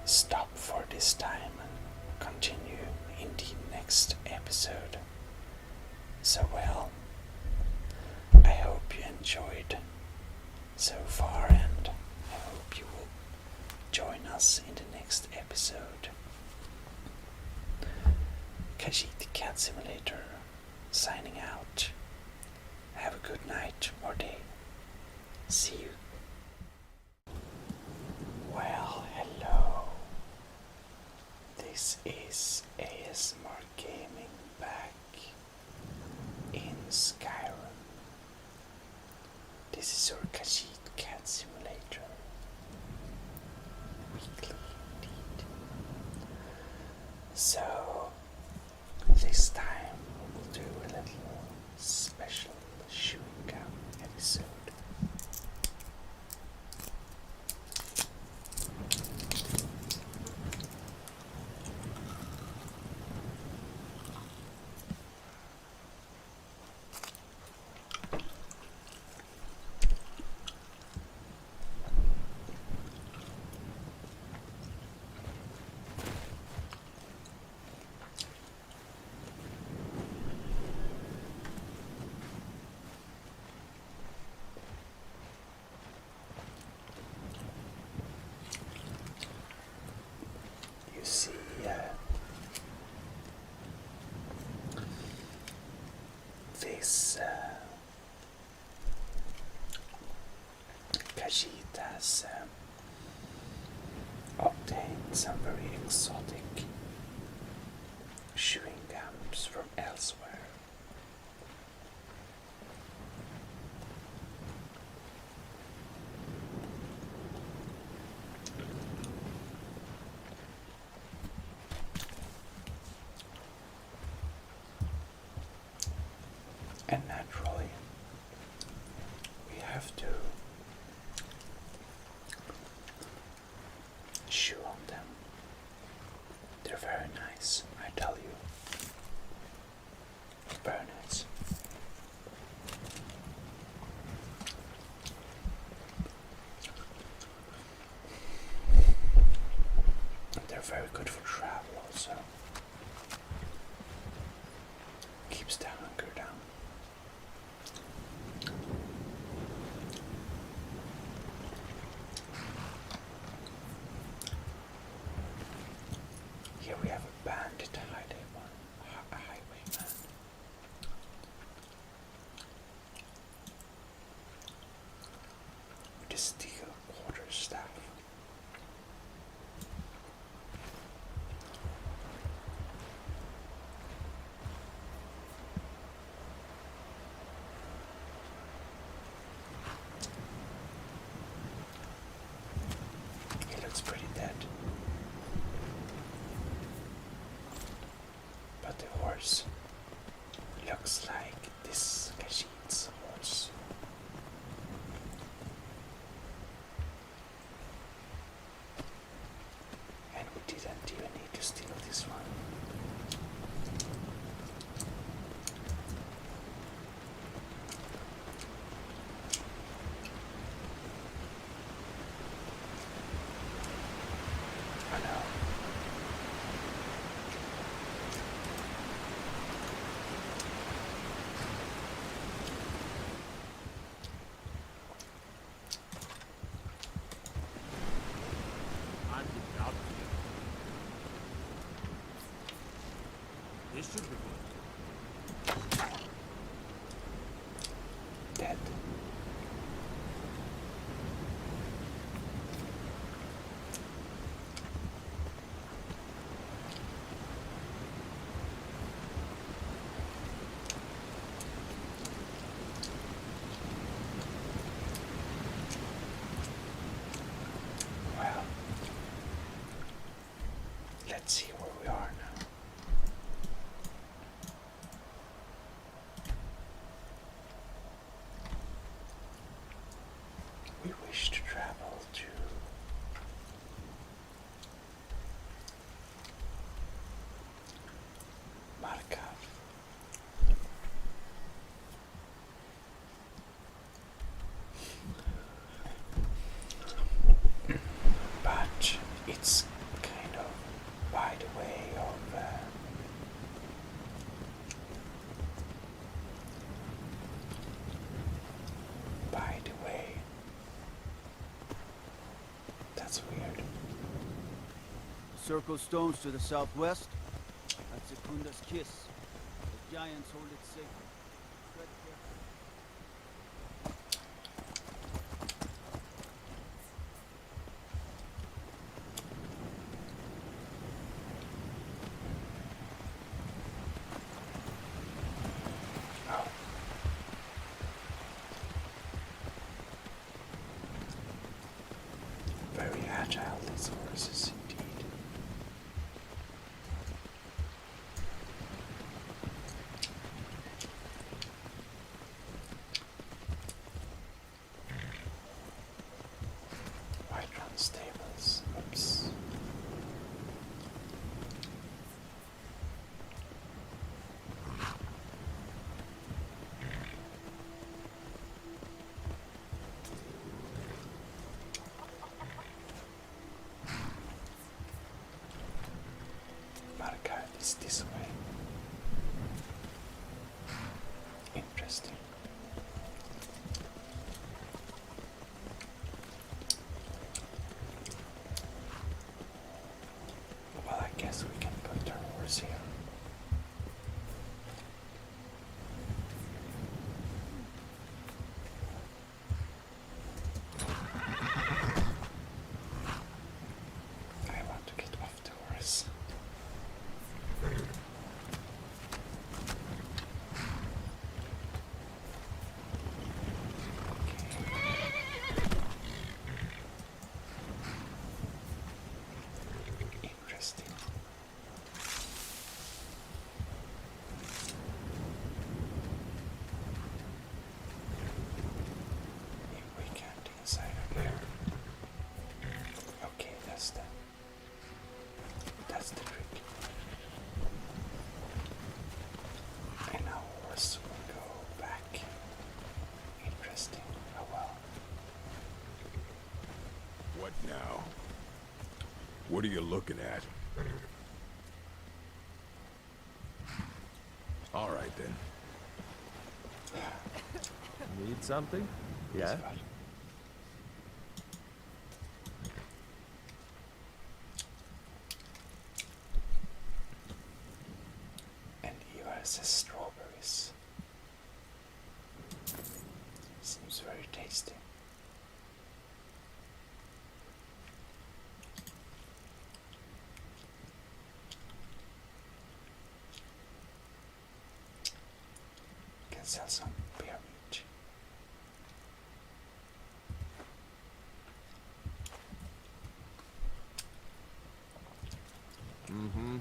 stop for this time and continue in the next episode. So well, I hope you enjoyed so far, and I hope you will join us in the next episode. Khajiit the Cat Simulator signing out. Have a good night or day. See you. Well, hello. This is ASMR Gaming back in Skyrim. This is your Khajiit Cat Simulator. Weekly indeed. So, this time we will do a little special chewing gum episode. See, this Khajiit has obtained some very exotic chewing gums from elsewhere. And naturally, we have to chew on them. They're very nice, I tell you. Very nice. And they're very good for travel also. Keeps the hunger down. Here we have a bandit highwayman. With a steel quarterstaff. He looks pretty dead. But the horse looks like this Khajiit's horse. And we didn't even need to steal this one. I know. I'm getting out of here. This should be good. Dead. Well, let's see where we are now. We wish to travel to Markov. circle stones to the southwest. That's Secunda's kiss. The giants hold it sacred. Tread carefully. Very agile, these horses indeed. White run stables. Oops. Market is this way. Interesting. Well, I guess we can put our horse here. I want to get off the horse. Interesting. If we can't inside of here. Okay, that's the trick. And our horse will go back. Interesting. Oh well. What now? What are you looking at? All right then. Need something? Yeah. And Eva says strawberries. Seems very tasty. Can sell some bear meat. Mm-hmm.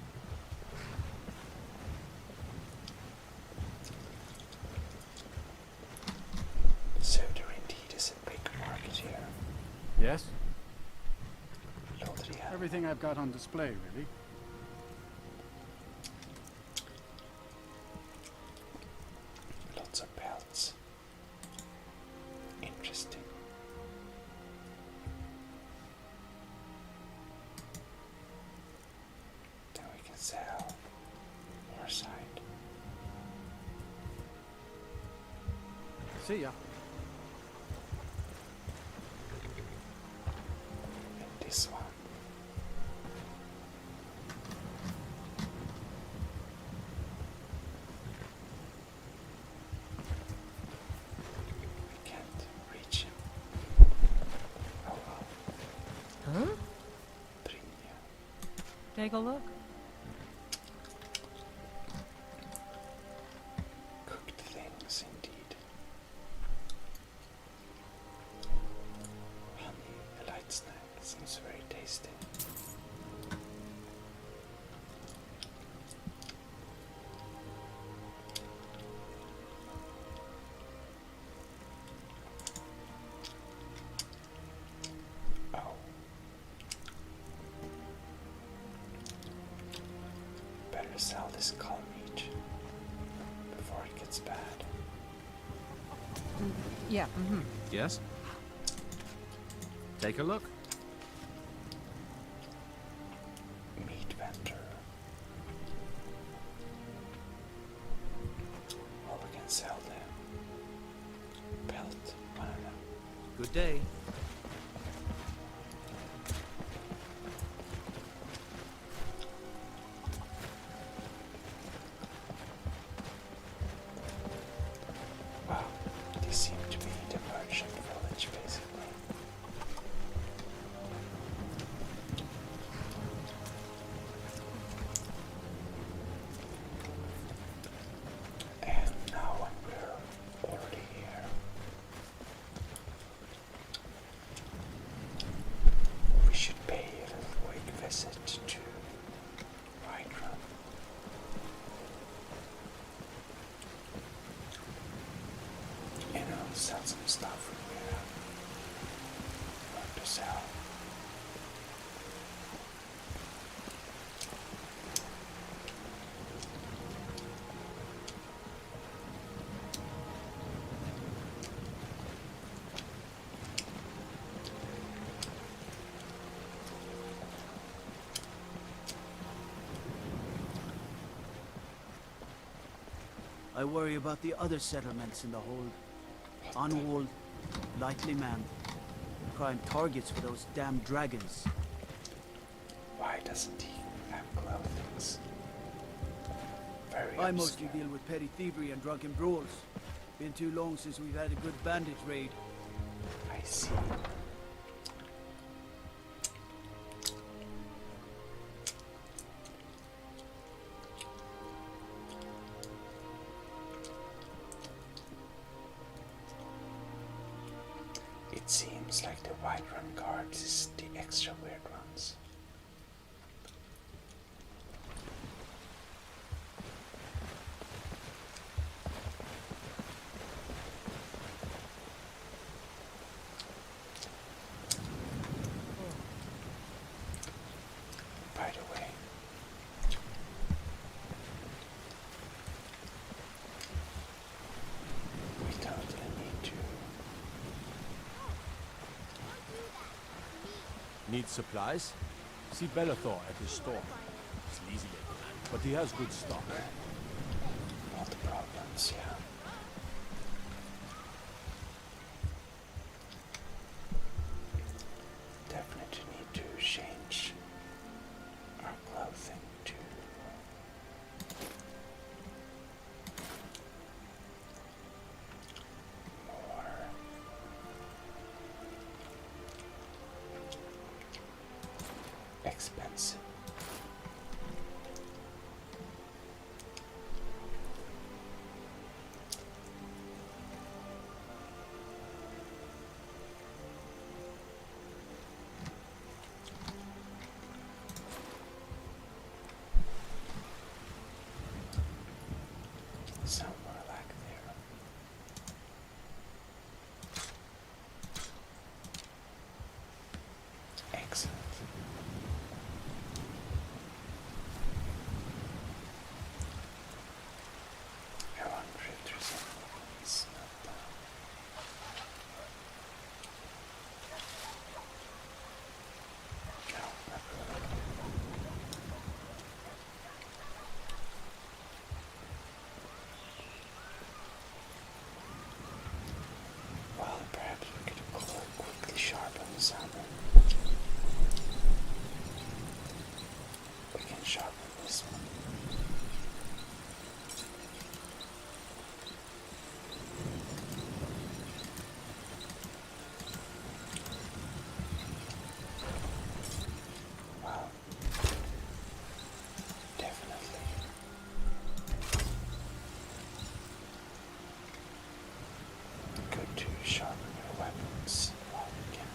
So there indeed is a big market here. Yes? Lottery. Everything I've got on display, really. Lots of pelts. Interesting. Then we can sell more side. See ya. And this one. I can't reach him. Oh well. Huh? Brynja. Take a look. Cooked things indeed. Honey, a light snack, seems very tasty. Oh. Better sell this cull meat before it gets bad. Yeah. Mm-hmm. Yes? Take a look. Meat vendor. Or we can sell them. Pelt, banana. Good day. I worry about the other settlements in the hold. Unwalled, lightly manned. Prime targets for those damn dragons. Why doesn't he have clothing? Very I mostly deal with petty thievery and drunken brawls. Been too long since we've had a good bandit raid. I see. It seems like the Whiterun guards is the extra weird ones. By the way, we totally need to. Need supplies? See Bellathor at his store. Sleazy little man, but he has good stock. Not the problems, yeah. Definitely need to change our clothing to more expensive. Somewhere like there. Excellent. I wonder if there's anything that's not done. No, not really. Well, perhaps we could quickly sharpen this hammer. We can sharpen this one. Well, definitely. Good to sharpen your weapons while we can.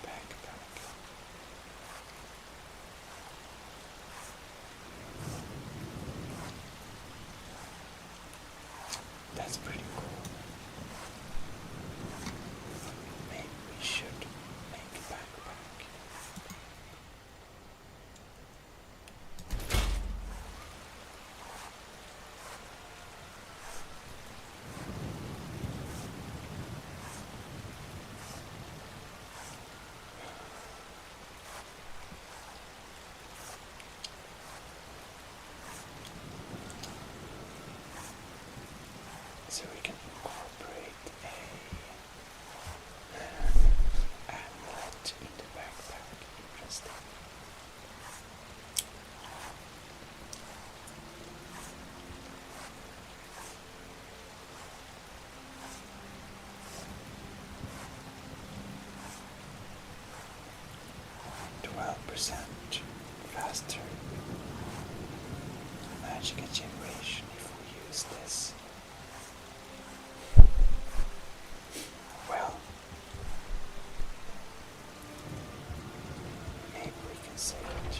Backpack. That's pretty cool. Maybe we should make a backpack. So we can incorporate a amulet in the backpack. Interesting. %, faster magic generation if we use this. Well, maybe we can save it.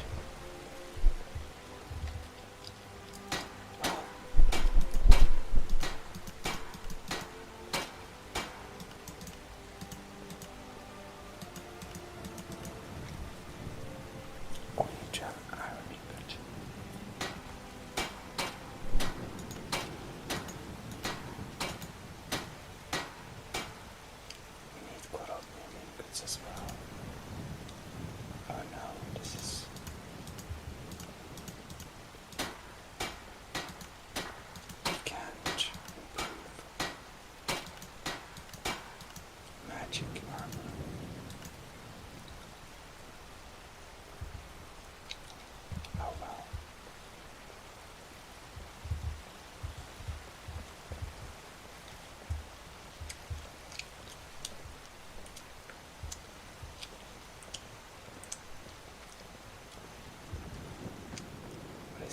As well.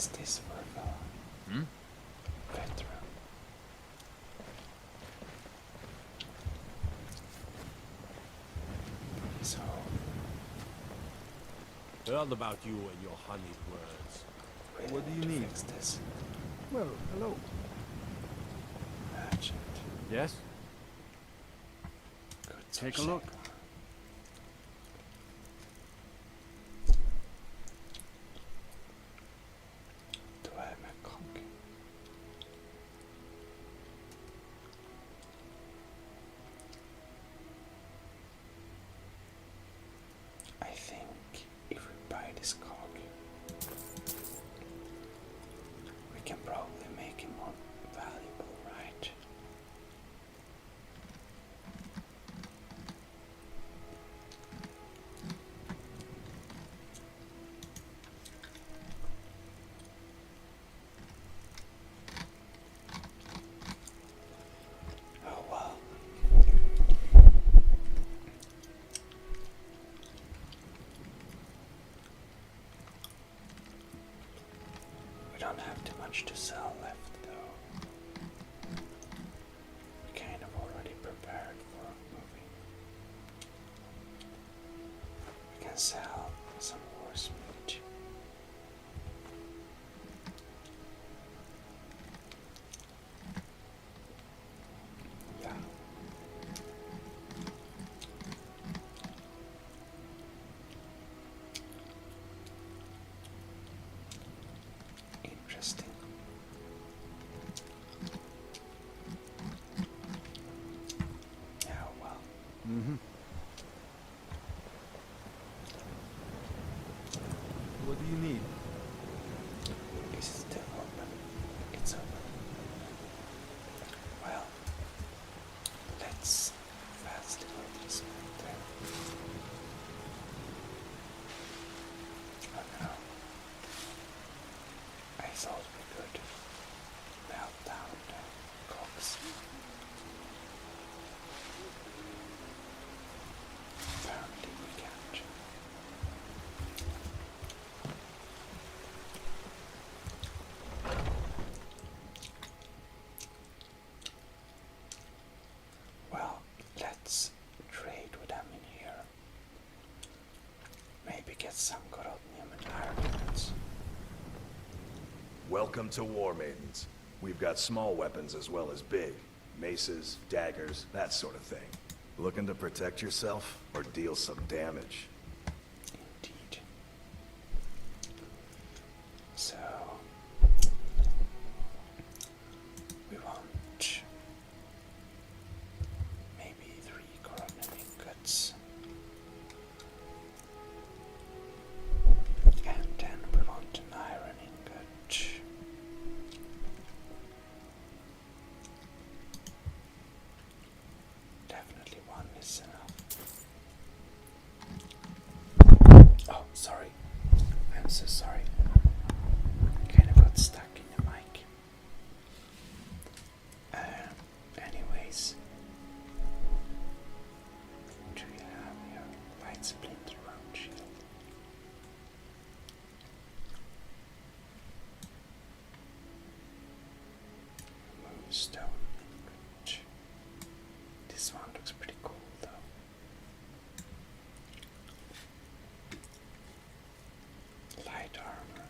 is this for a fella? Hmm? Veteran. So, Heard about you and your honeyed words. really What do you need? fix this. Well, hello. Merchant. Yes? Good Take a look. Do I have my conch? I think if we buy this cog, we can probably make him more valuable, right? Oh well. We don't have too much to sell left though. We kind of already prepared for moving. We can sell some horse meat. Yeah. Interesting. Yeah, well. Mm-hmm. What do you need? Is it still open? It's open. Well, let's fast go this way then. Oh no. I thought we could melt down the cogs. Apparently we can't. Well, let's trade with them in here. Maybe get some Gmodism and arguments. Welcome to War Maidens. We've got small weapons as well as big. Maces, daggers, that sort of thing. Looking to protect yourself or deal some damage? Indeed. So we want maybe 3 coronary ingots. And then we want an iron ingot. Definitely one is enough. Oh, sorry. I'm so sorry. Kind of got stuck in the mic. Anyways. Do you have your light splinter round shield? Moonstone ingot. This one looks pretty cool though. Light armor.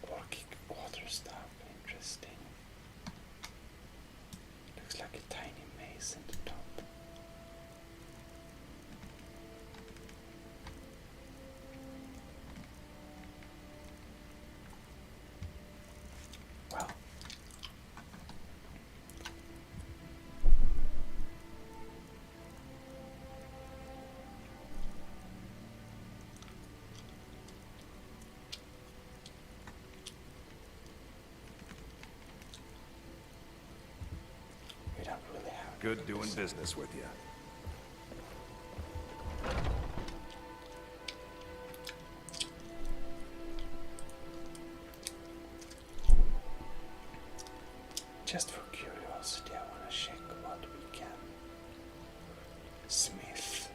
Orcic quarterstaff, interesting. Looks like a tiny mace in the top. Well, we don't really have Good doing business with you. Just for curiosity, I want to check what we can smith.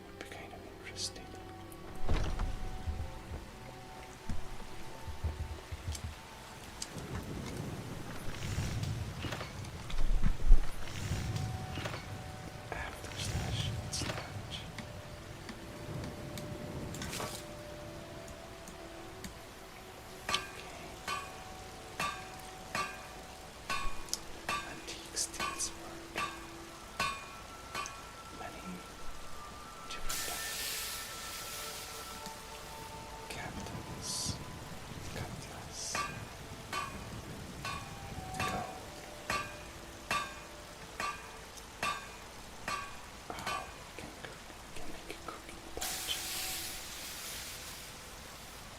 Would be kind of interesting. Antique steels work. Many different captains, cutlass, gold. Oh, can make a cooking pot.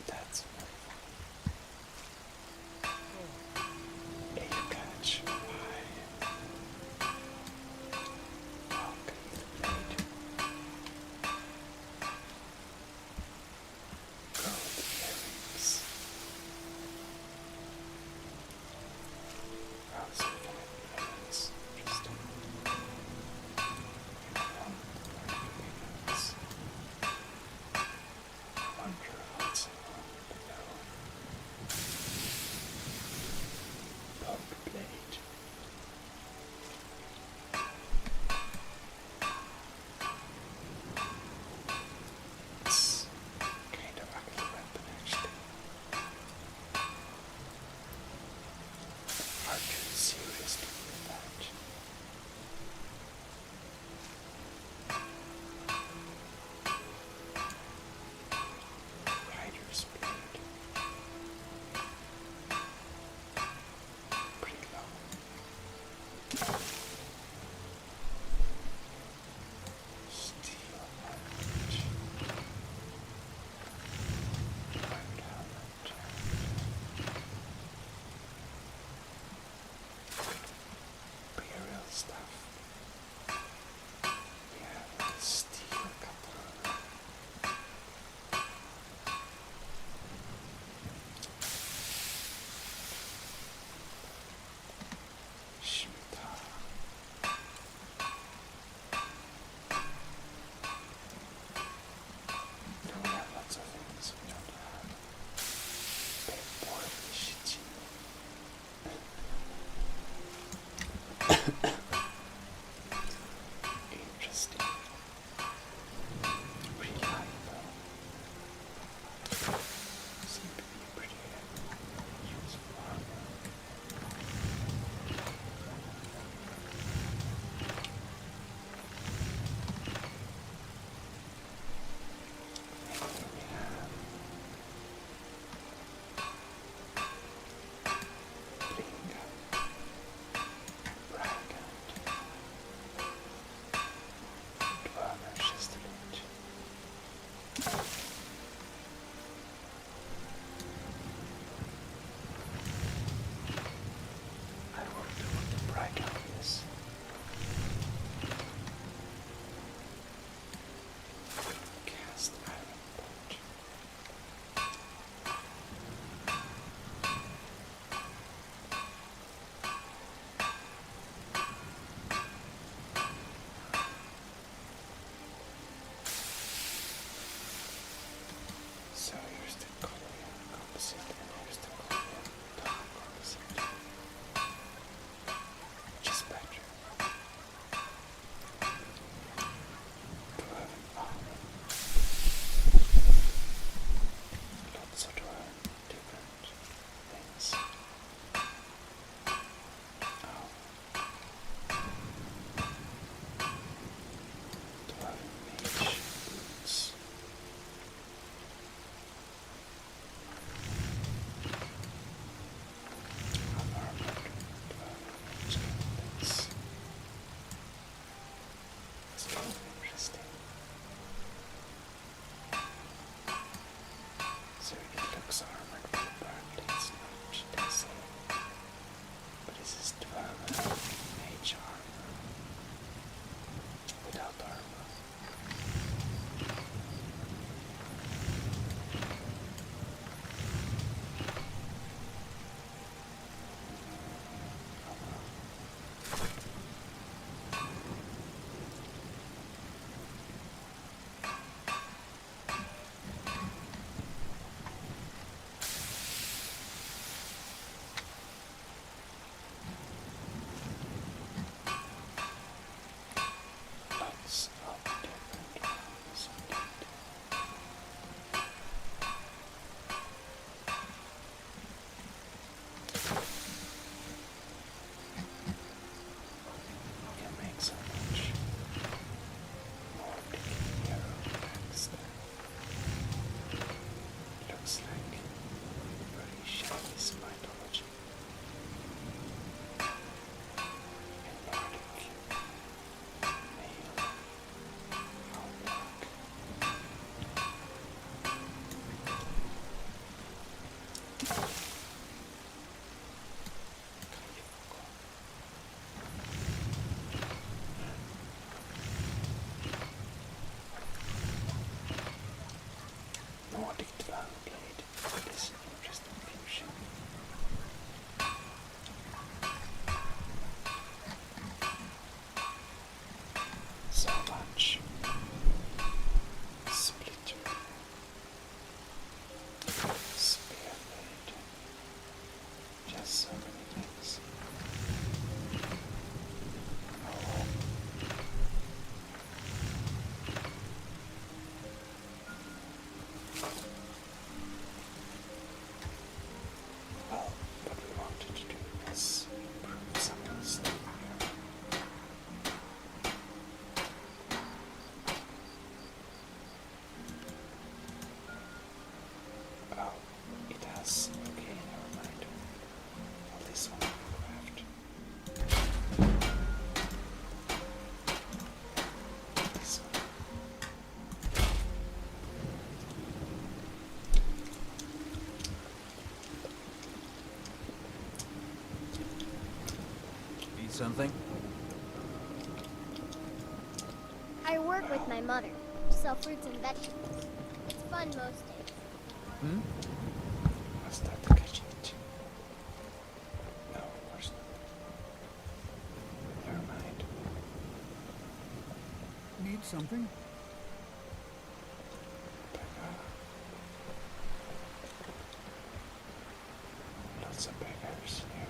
That's very fun. A catch. Why? Welcome the blade. Gold earrings. Oh, so we can have earrings. Interesting. Earrings. Wonder what's below. Poke blade. It's kind of ugly weapon actually. Hard to seriously with that. Rider's blade. Pretty long. Steel helmet. White helmet. Imperial stuff. We have a steel cutler. Scimitar. Do we have lots of things we don't have? Paperboard machine. something? I work with my mother. Sell fruits and vegetables. It's fun most days. Hmm? Was that the Khajiit? No, of course not. Never mind. Need something? Lots of beggars here.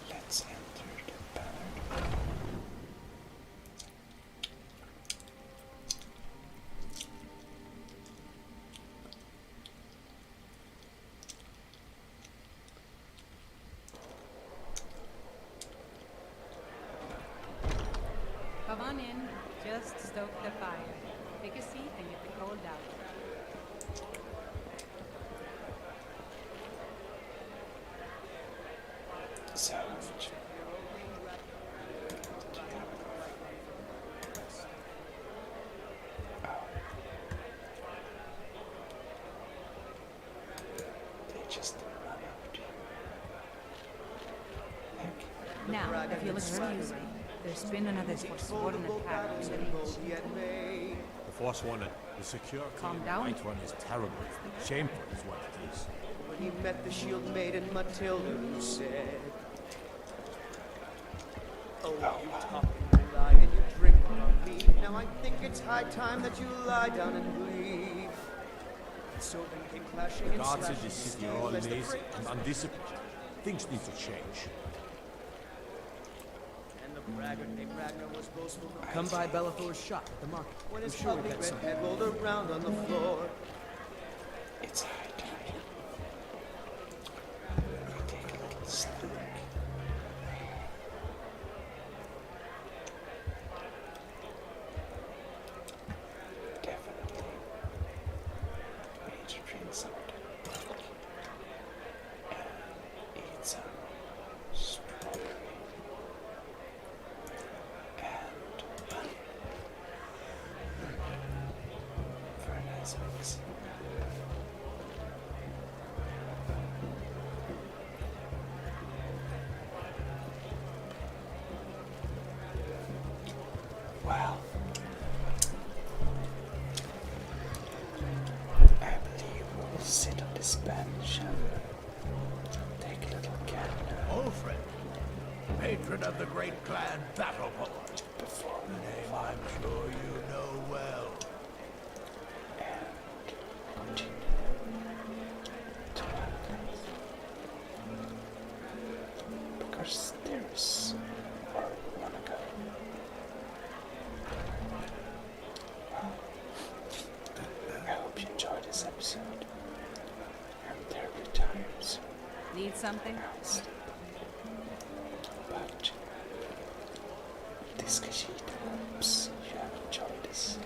Let's enter the banner. Come on in. Just stoke the fire. Take a seat and get the cold out. So, they just run up to you. Now, if you'll excuse me, there's been another forsworn attack on the beach. The Forsworn, the security Calm in the down. White Run is terrible. Shameful is what it is. When he met the shield maiden Matilda, who said, "Oh, you talk and you lie and you drink on me. Now I think it's high time that you lie down and bleed." So then came clashing The and guards in slashing this city steel are all as the lazy breakers and undisciplined. Things need to change. And the braggart named Ragnar was boastful. Come by Bellathor's shop at the market. When I'm his sure we puffy got red some. head rolled around on the floor. It's high time. We take a little snack. Definitely. We need to drink some tonic. And eat some strawberry. And honey. Very nice mix. Well, I believe we'll sit on this bench and take a little gander Old friend, patron of the great clan Battleport. before we A name move on I'm sure you know well. and continue to Valkyries. Because there's where we want to go. Well, I hope you enjoyed this episode. I'm terribly tired, so Need something? I'll sleep. But this Khajiit hopes you have enjoyed this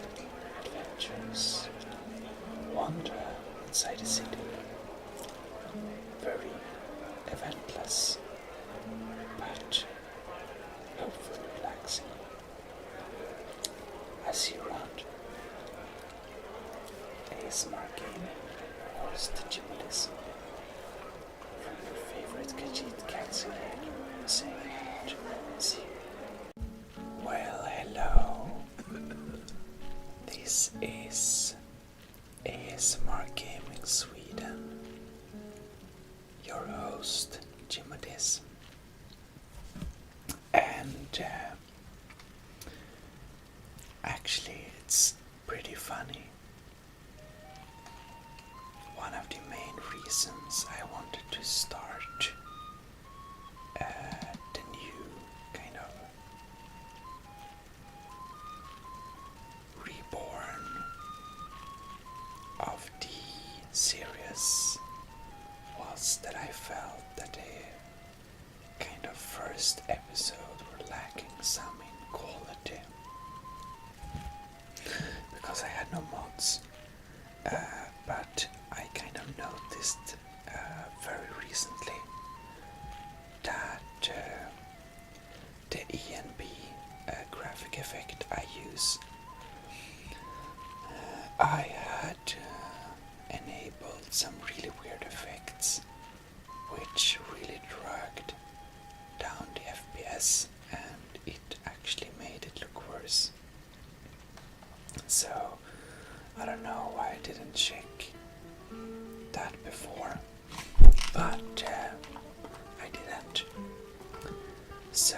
adventures. Wander inside the city. Very eventless, but hopefully relaxing. I see you around. ASMR Gaming, your host Gmodism. From your favorite Khajiit calculator, saying see you. Well, hello. This is ASMR Gaming Sweden. Your host, Gmodism. And actually, it's pretty funny. One of the main reasons I wanted to start the new kind of reborn of the series was that I felt that the kind of first episode were lacking some in quality because I had no mods. But I kind of noticed very recently that the ENB graphic effect I use, I had enabled some really weird effects Yes, and it actually made it look worse. So, I don't know why I didn't check that before, but I didn't. So,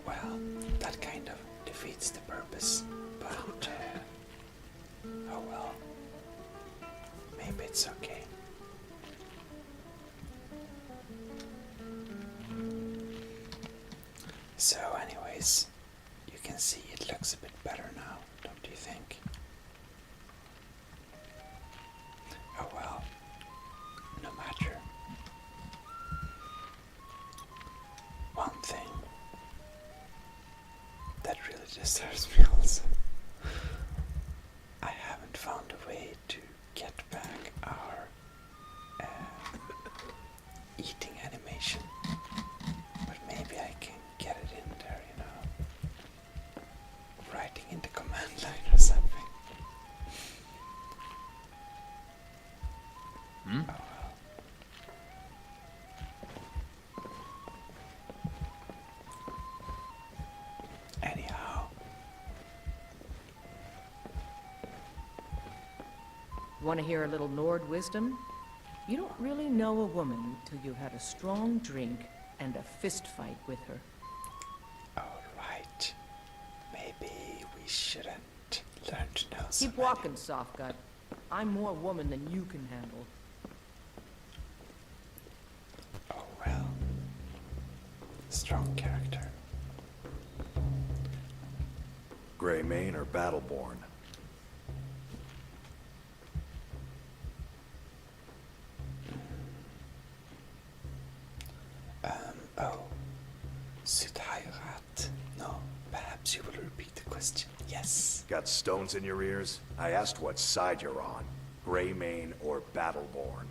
well, that kind of defeats the purpose, but oh well, maybe it's okay. So anyways, you can see it looks a bit better now, don't you think? Oh well, no matter. One thing that really disturbs me also. I haven't found a way to get back our eating animation, but maybe I can get it in there, you know, writing in the command line or something. Oh well. Anyhow. Want to hear a little Nord wisdom? You don't really know a woman till you've had a strong drink and a fist fight with her. Alright. Maybe we shouldn't learn to know so Keep walking, soft gut. I'm more woman than you can handle. Oh well. Strong character. Greymane or Battleborn? Oh. Südheirat. No, perhaps you will repeat the question. Yes. Got stones in your ears? I asked what side you're on. Greymane or Battleborn?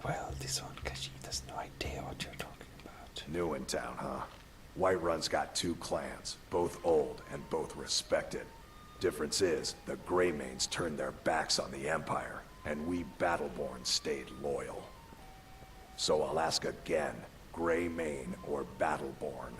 Well, this one, Khajiit has no idea what you're talking about. New in town, huh? Whiterun's got two clans, both old and both respected. Difference is, the Greymanes turned their backs on the Empire, and we Battleborn stayed loyal. So I'll ask again, Greymane or Battleborn?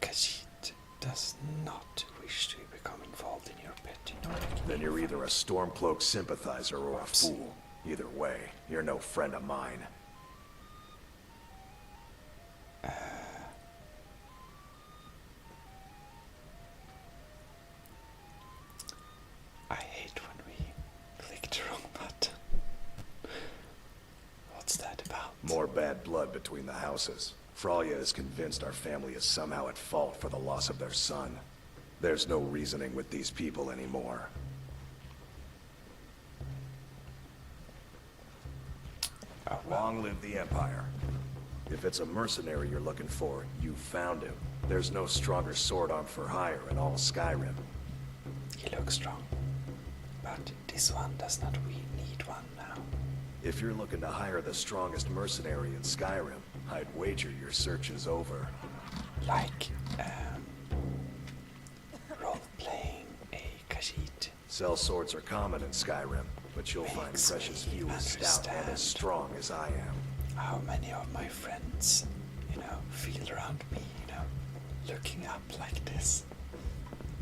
Khajiit does not wish to become involved in your petty Nordic. Then you're either a Stormcloak sympathizer or a fool. Either way, you're no friend of mine. I hate when we click the wrong button. What's that about? More bad blood between the houses. Fralya is convinced our family is somehow at fault for the loss of their son. There's no reasoning with these people anymore. Oh, well. Long live the Empire. If it's a mercenary you're looking for, you found him. There's no stronger sword arm for hire in all Skyrim. He looks strong, but this one does not really need one now. If you're looking to hire the strongest mercenary in Skyrim, I'd wager your search is over. Like, role-playing a Khajiit. Sell swords are common in Skyrim, but you'll find precious few as stout and as strong as I am. How many of my friends, feel around me, looking up like this,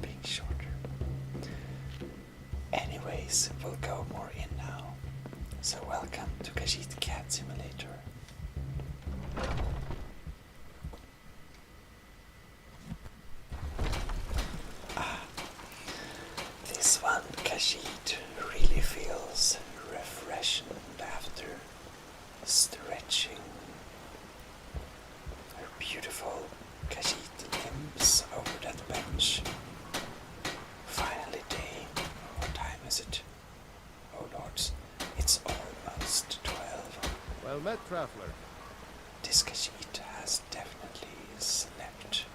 being shorter. Anyways, we'll go more in now. So welcome to Khajiit Cat Simulator. This one, Khajiit, really feels refreshed after stretching. Her beautiful Khajiit limbs over that bench. Finally day. What time is it? Oh lords, it's almost 12. Well met, traveler. This Khajiit has definitely slept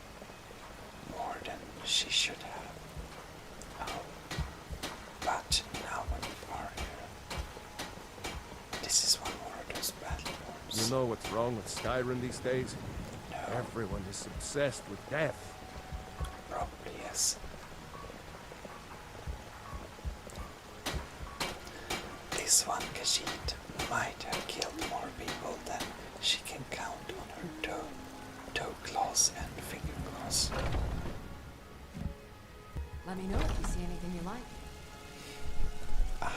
more than she should have. Oh, but now when we are here, this is one more of those battle wars. You know what's wrong with Skyrim these days? No. Everyone is obsessed with death. Probably yes. This one Khajiit might have killed more She can count on her toe claws and finger claws. Let me know if you see anything you like. Ah,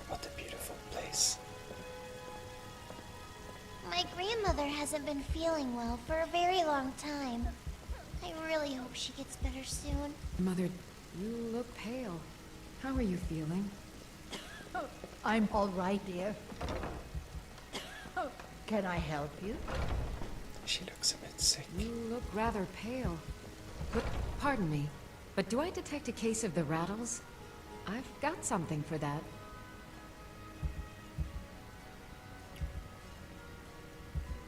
what a beautiful place. My grandmother hasn't been feeling well for a very long time. I really hope she gets better soon. Mother, you look pale. How are you feeling? I'm all right, dear. Can I help you? She looks a bit sick. You look rather pale. But, pardon me, but do I detect a case of the rattles? I've got something for that.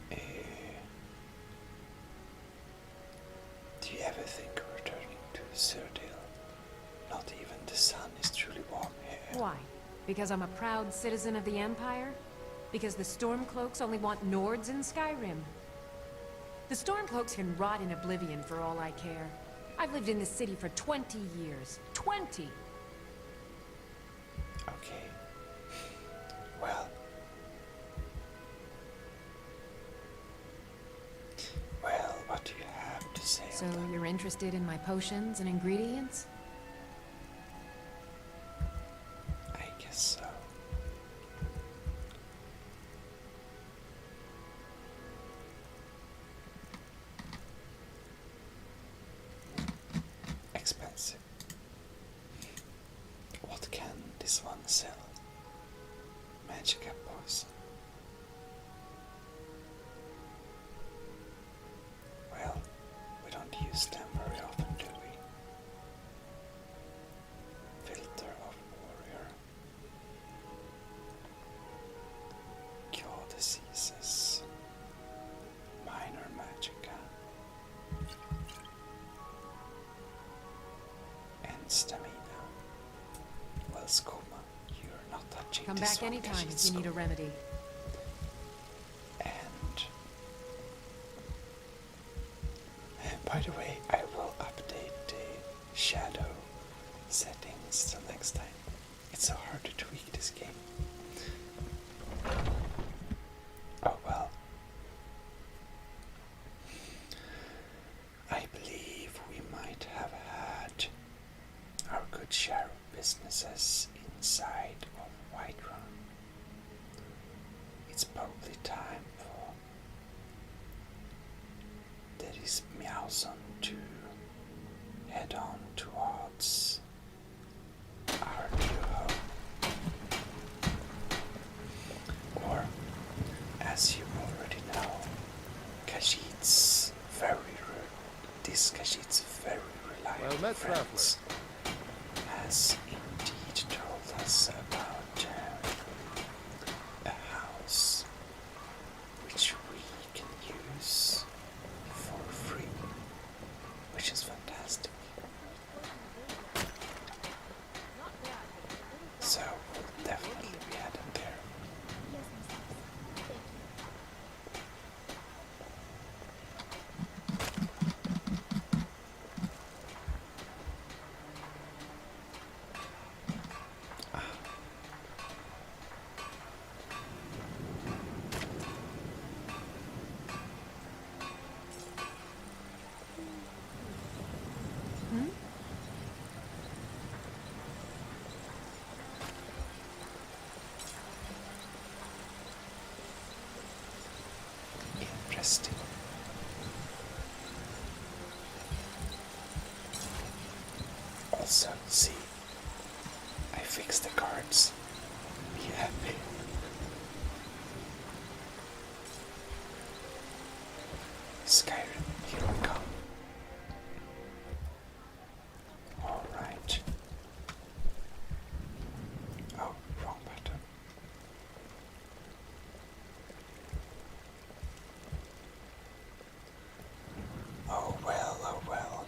Do you ever think of returning to Cyrodiil? Not even the sun is truly warm here. Why? Because I'm a proud citizen of the Empire? Because the Stormcloaks only want Nords in Skyrim? The Stormcloaks can rot in oblivion for all I care. I've lived in this city for 20 years. 20! Okay. Well, what do you have to say? So you're interested in my potions and ingredients? I guess so. Expensive. What can this one sell? Magica poison. Well, we don't use them very often, do we? Filter of warrior. Cure diseases. Minor magica. And stamina. Well, Skoma, you're not touching Come this back one, anytime if Skoma. you need a remedy. And by the way, I will update the shadow settings till next time. It's so hard to tweak this game. Oh well. I believe we might have had our good share of businesses inside of Whiterun. It's probably time for this Meowson to head on towards our new home. Or, as you already know, Khajiit's very reliable friends has indeed told us about a house which we can use for free, which is fantastic. So we'll definitely be heading there. Interesting. Also, see, I fixed the cards. Be happy. Skyrim, here we come. Alright. Oh, wrong button. Oh well, oh well.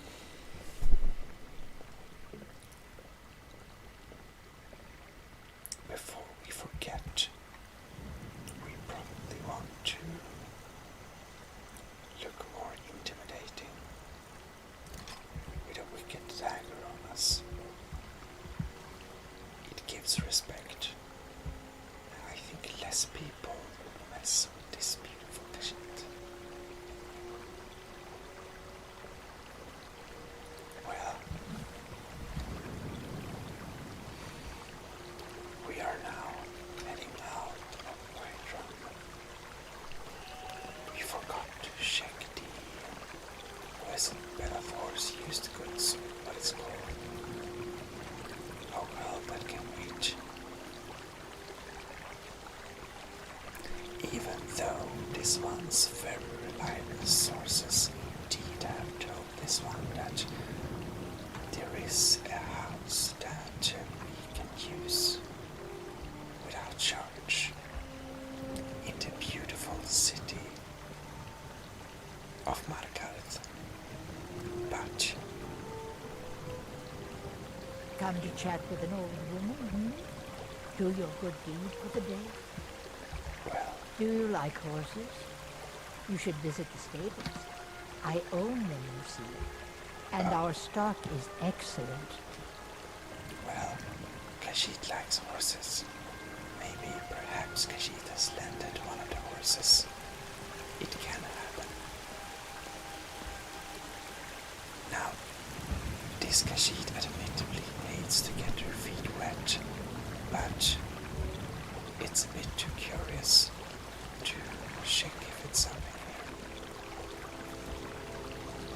Before we forget, we probably want to look more intimidating with a wicked dagger on us. It gives respect. I think less people mess with this beautiful chat with an old woman, hmm? Do your good deed for the day? Well, do you like horses? You should visit the stables. I own them, you see. And our stock is excellent. Well, Khajiit likes horses. Maybe, perhaps Khajiit has landed one of the horses. It can happen. Now, this Khajiit admittedly needs to get her feet wet, but it's a bit too curious to check if it's something here.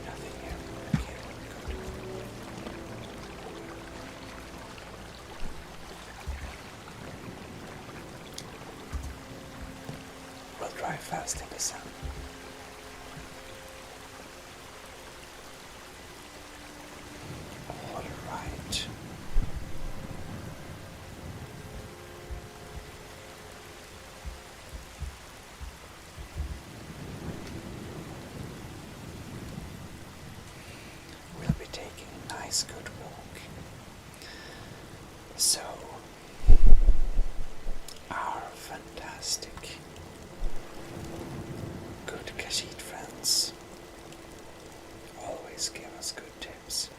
Nothing here. Okay, good. We'll drive fast in the sun. All right. We'll be taking a nice good walk. So, our fantastic good Khajiit friends always give us good tips.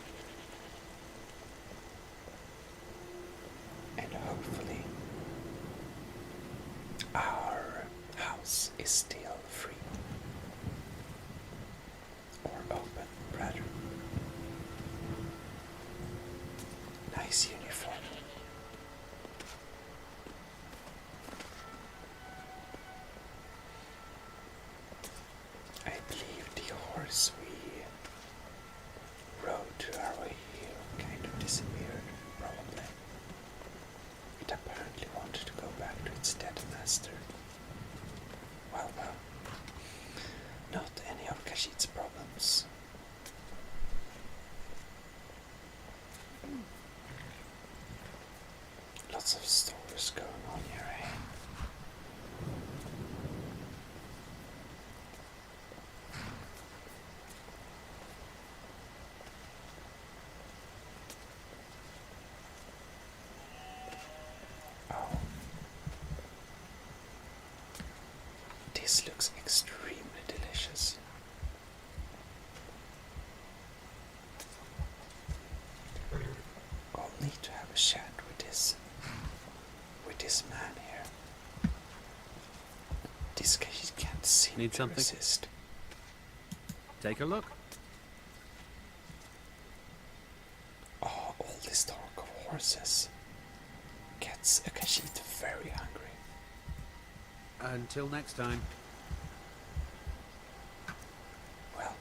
And hopefully our house is still free. Or open, rather. Nice uniform. I believe the horse we rode to our way here kind of disappeared, probably. It apparently wanted to go back to its dead master. Well, not any of Khajiit's problems. Lots of stories going on here, eh? Oh. This looks extremely delicious. I'll need to have a chat with this man here. This guy can't seem Need to something? resist. Take a look. Oh, all this talk of horses gets a Khajiit very hungry. Until next time. Well,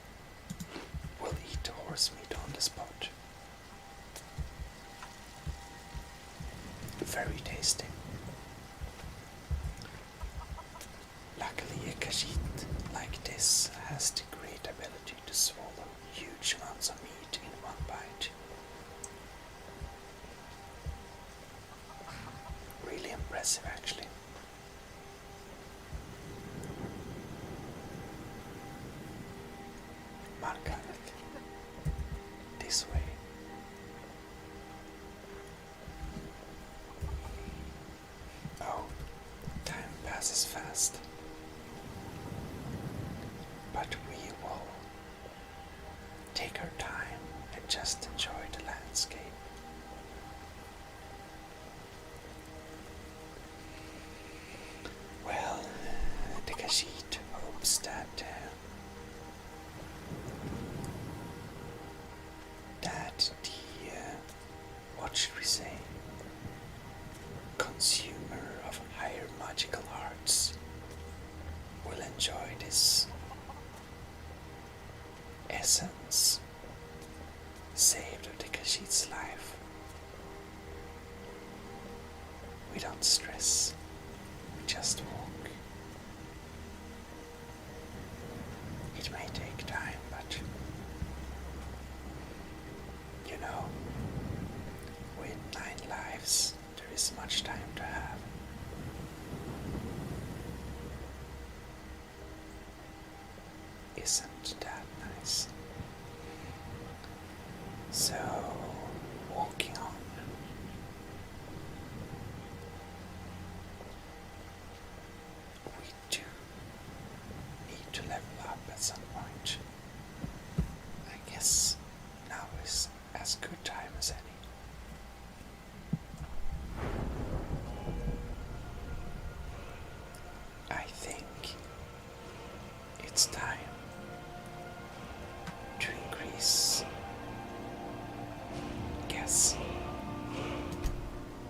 we'll eat the horse meat on the spot. Very tasty. Luckily, a Khajiit like this has the great ability to swallow huge amounts of meat in one bite. Really impressive, actually. Margaret, this way. Oh, time passes fast. But we will take our time and just enjoy the landscape. Well, the Khajiit hopes that the what should we say, consumer of higher magical arts will enjoy this essence saved of the Khajiit's life. We don't stress, we just walk. It may take time, but you know, with 9 lives, there is much time to have. Isn't that nice? So, walking on.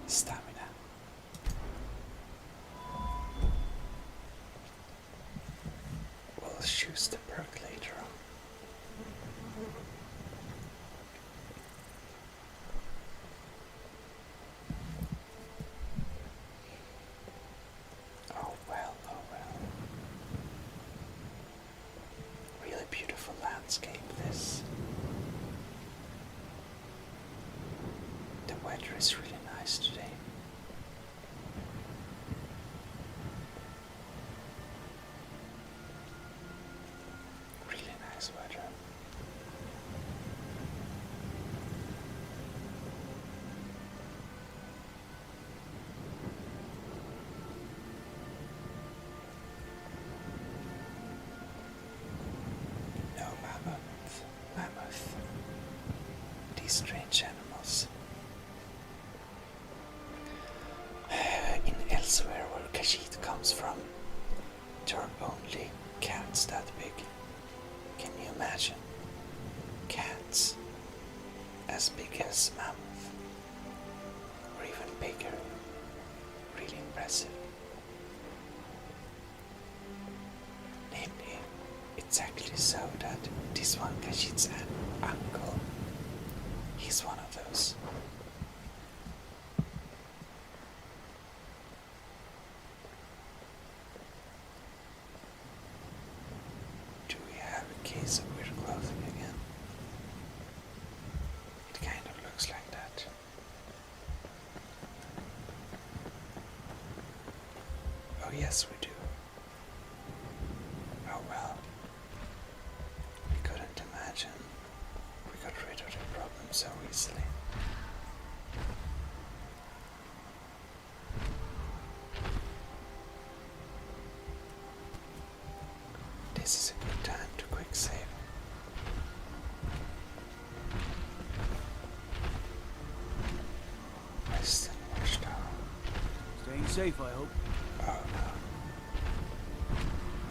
stamina. We'll choose the perk later on. Oh well, oh well. Really beautiful landscape this. The weather is really nice today. Really nice weather. No mammoth. These strange animals. In elsewhere where Khajiit comes from, there are only cats that big. Can you imagine? Cats as big as mammoth, or even bigger. Really impressive. Namely, it's actually so that this one Khajiit's uncle, he's one of those. Do we have a case of weird clothing again? It kind of looks like that. Oh yes, we do. Oh well. We couldn't imagine we got rid of the problem so easily. This is a good time to quick save. Western Watchtower. Staying safe, I hope. Oh no.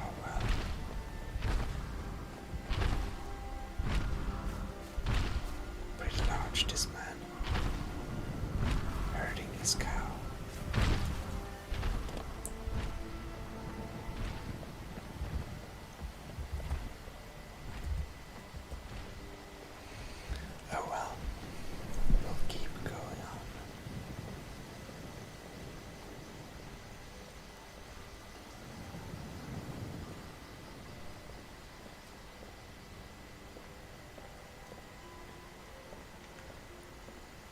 Oh well. Pretty large, this man. Herding his cow. Oh well. We'll keep going on.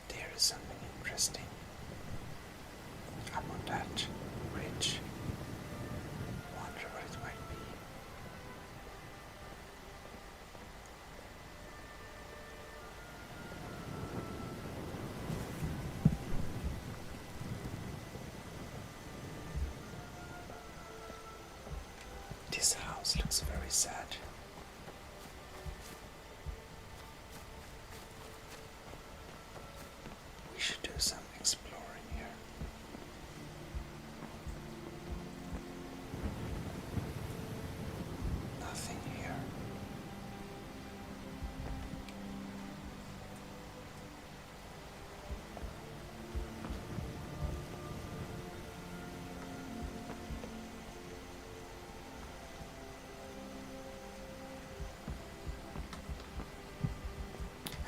There is something interesting up on that ridge. Wonder what it might be. This house looks very sad. We should do some exploring here. Nothing here.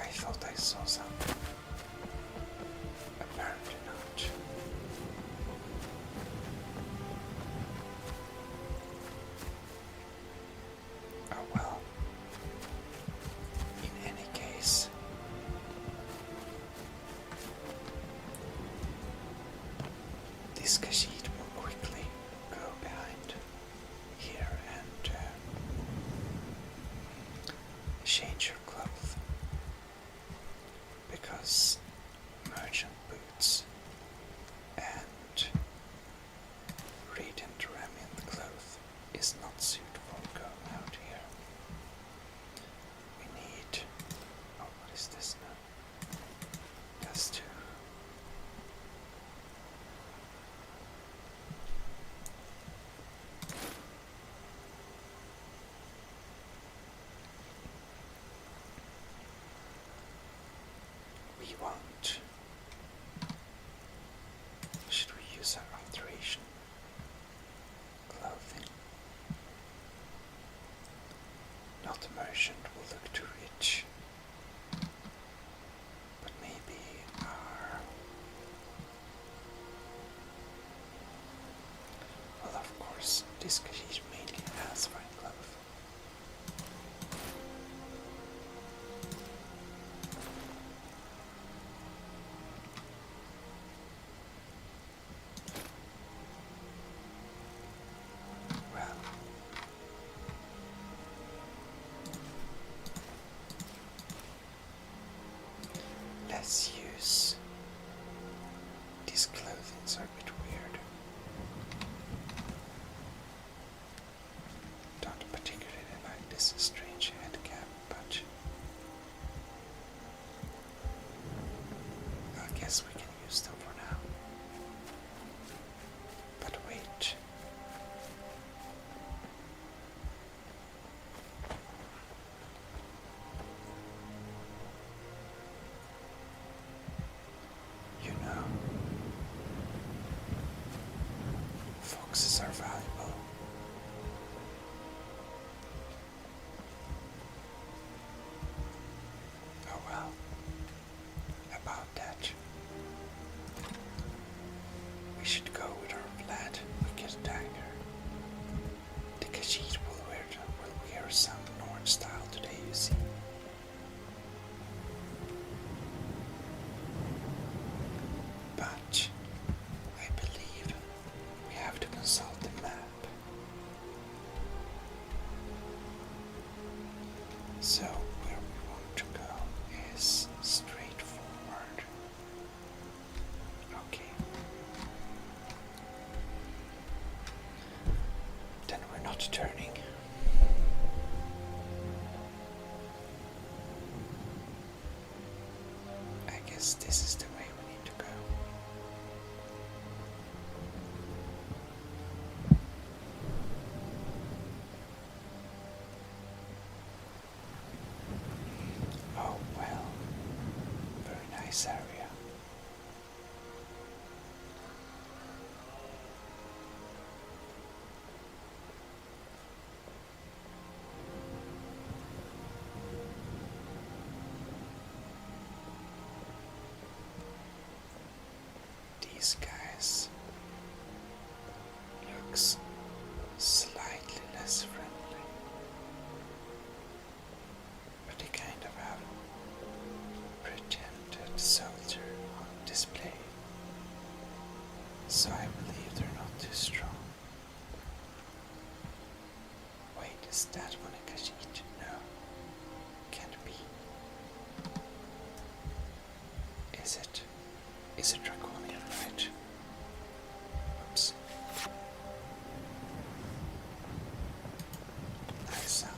I thought I saw something. Apparently not. Oh well. In any case, this Khajiit will quickly go behind here and change your clothes, because merchant boots and reed and remnant cloth is not suitable going out here. We need, oh, what is this now? Just to this Kashyyyk mainly has fine clothes. Well, let's use these clothings are a bit weird. Don't particularly like this strange head cap, but I guess we can use them for now. But wait. You know, foxes are valuable. Oh well, about that. We should go with our flat wicked dagger. The Kashyyyk will wear some Norn style today, you see. But I believe we have to consult the map. So where we want to go is straight forward. Okay. Then we're not turning. I guess this is the way we need to go. Oh well, very nice area. These guys looks slightly less friendly, but they kind of have pretended soldier on display, so I believe they're not too strong. Wait, is that one a Kashyyyk? No, can't be. Is it? Is it draconian, right? Oops. Nice sound.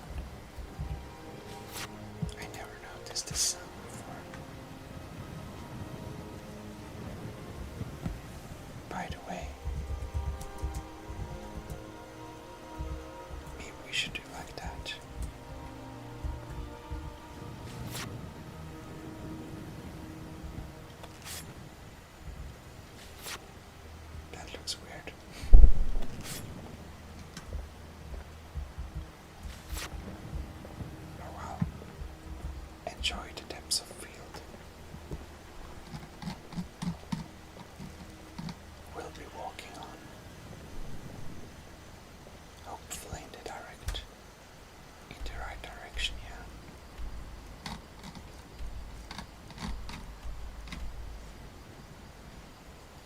I never noticed this sound before. By the way, maybe we should do like that. That looks weird. Oh well. Enjoy the depths of field. We'll be walking on. Hopefully in the right direction, yeah.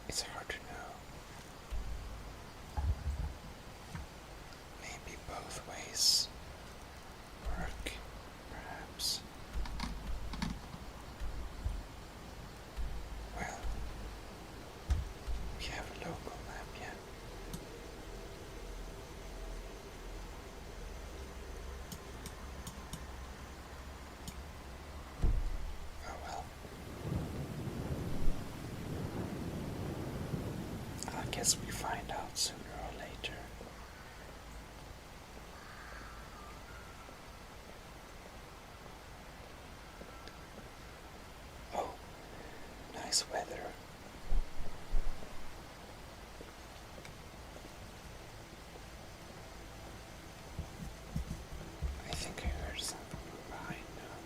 It's hard to know. Maybe both ways work, perhaps. Well, we have a local map, yeah. Oh well. I guess we find out sooner or later. Oh, nice weather. I think I heard something from behind now.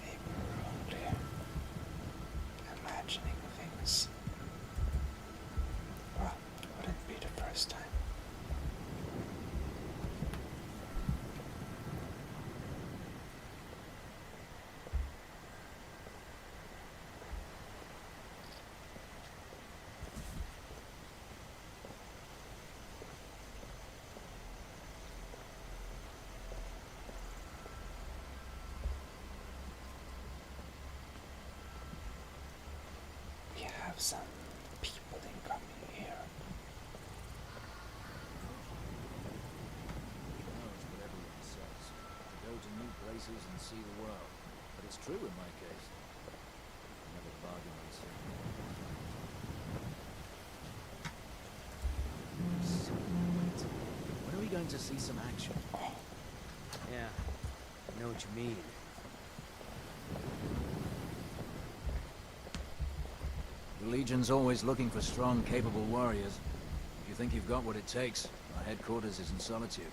Maybe we're only imagining things. have some people incoming here. Who knows what everyone says? To go to new places and see the world. But it's true in my case. Never bargain on something. When are we going to see some action? Yeah, I know what you mean. The Legion's always looking for strong, capable warriors. If you think you've got what it takes, our headquarters is in Solitude.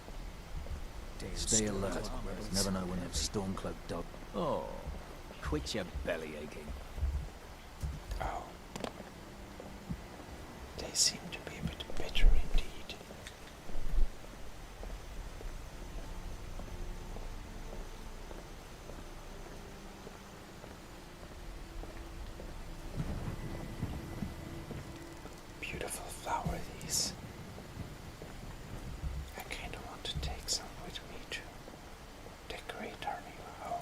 Stay alert. Never know when that Stormcloak dog... Oh, quit your belly aching. Oh. They seem to be a bit bitter indeed. Beautiful flower these. I kinda want to take some with me to decorate our new home.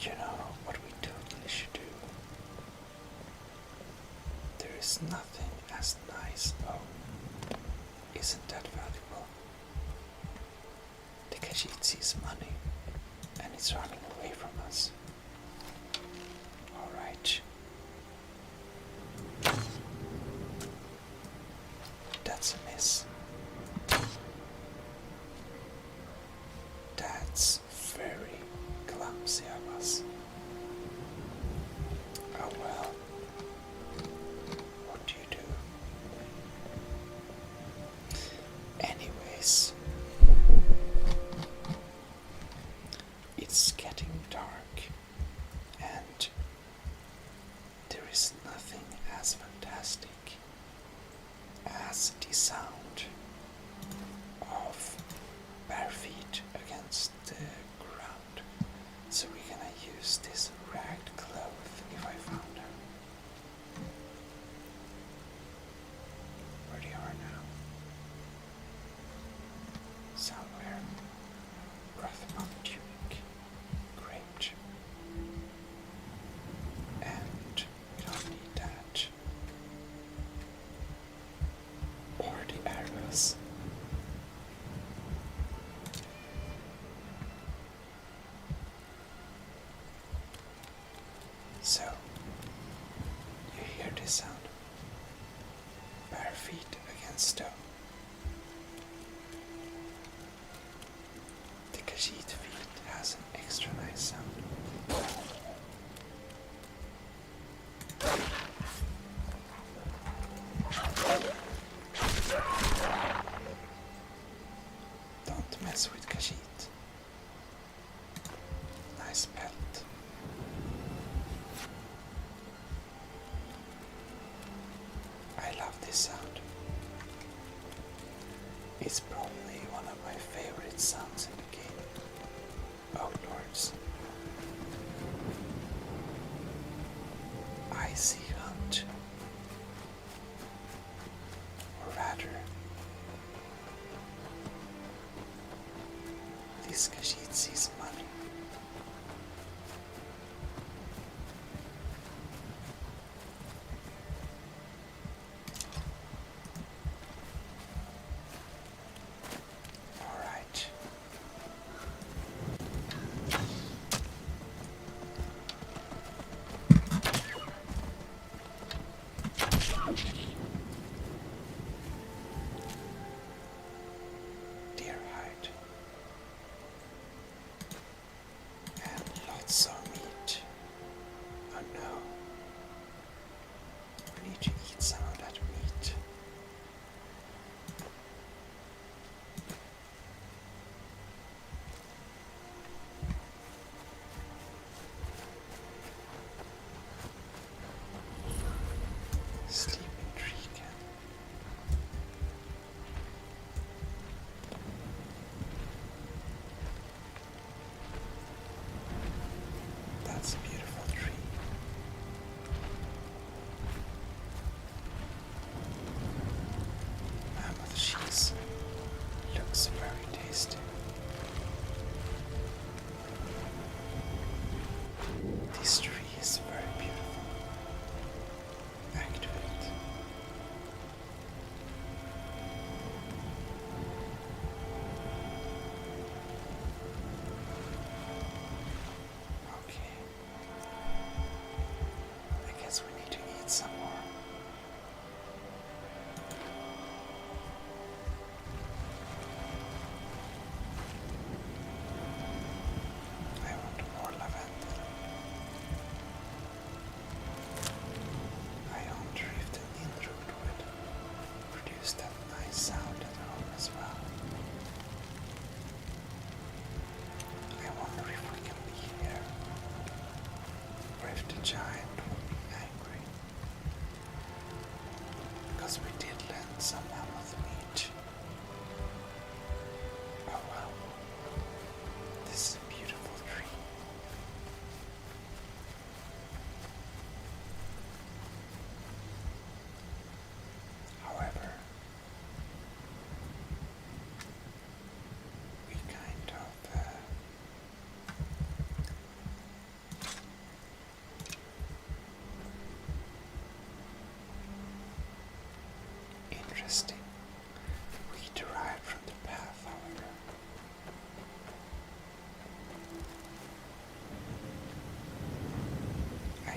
You know what we totally should do? There is nothing as nice. Oh, isn't that valuable? The Khajiit sees money and it's running away from us. Alright. That's a miss. That's very clumsy of us. Oh well. What do you do? Anyways. It's getting dark and there is nothing as fantastic as the sound of bare feet against the ground. So we're gonna use this ragged cloth if I found her. Where they are now? Somewhere. Rothmon tunic. Great. And we don't need that. Or the arrows. So, you hear this sound? Bare feet against stone. The Khajiit feet has an extra nice sound. Don't mess with Khajiit. Nice pelt. I love this sound. It's probably one of my favorite sounds in the game. Oh lords. I see hunt. Or rather, this Khajiit sees money. Alright. Deer hide.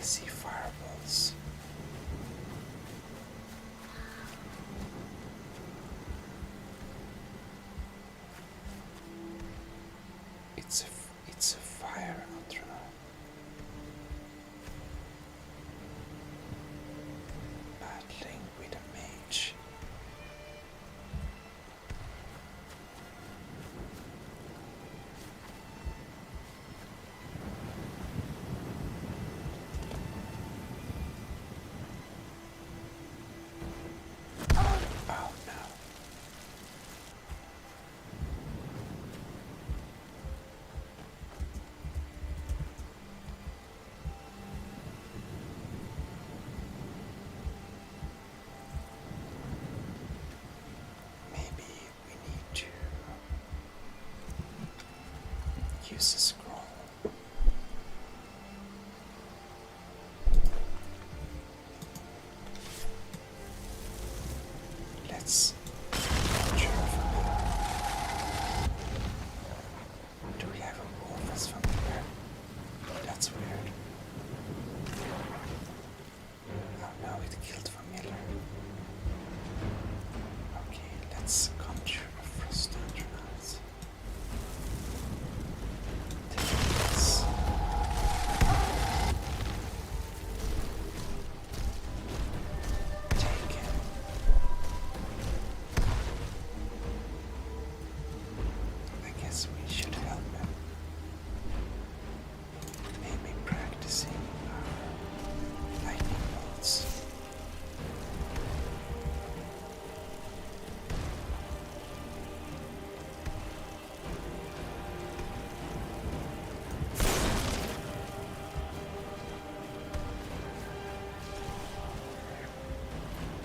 see fireballs. It's a fire antenna. Battling with a mage. Oh no. Maybe we need to use a scroll. Let's capture a familiar. Do we have a wolf as familiar? That's weird. Oh no, it killed familiar. Okay, let's conjure a frost astronaut. Take him. I guess we should help him. Maybe practicing our lightning bolts.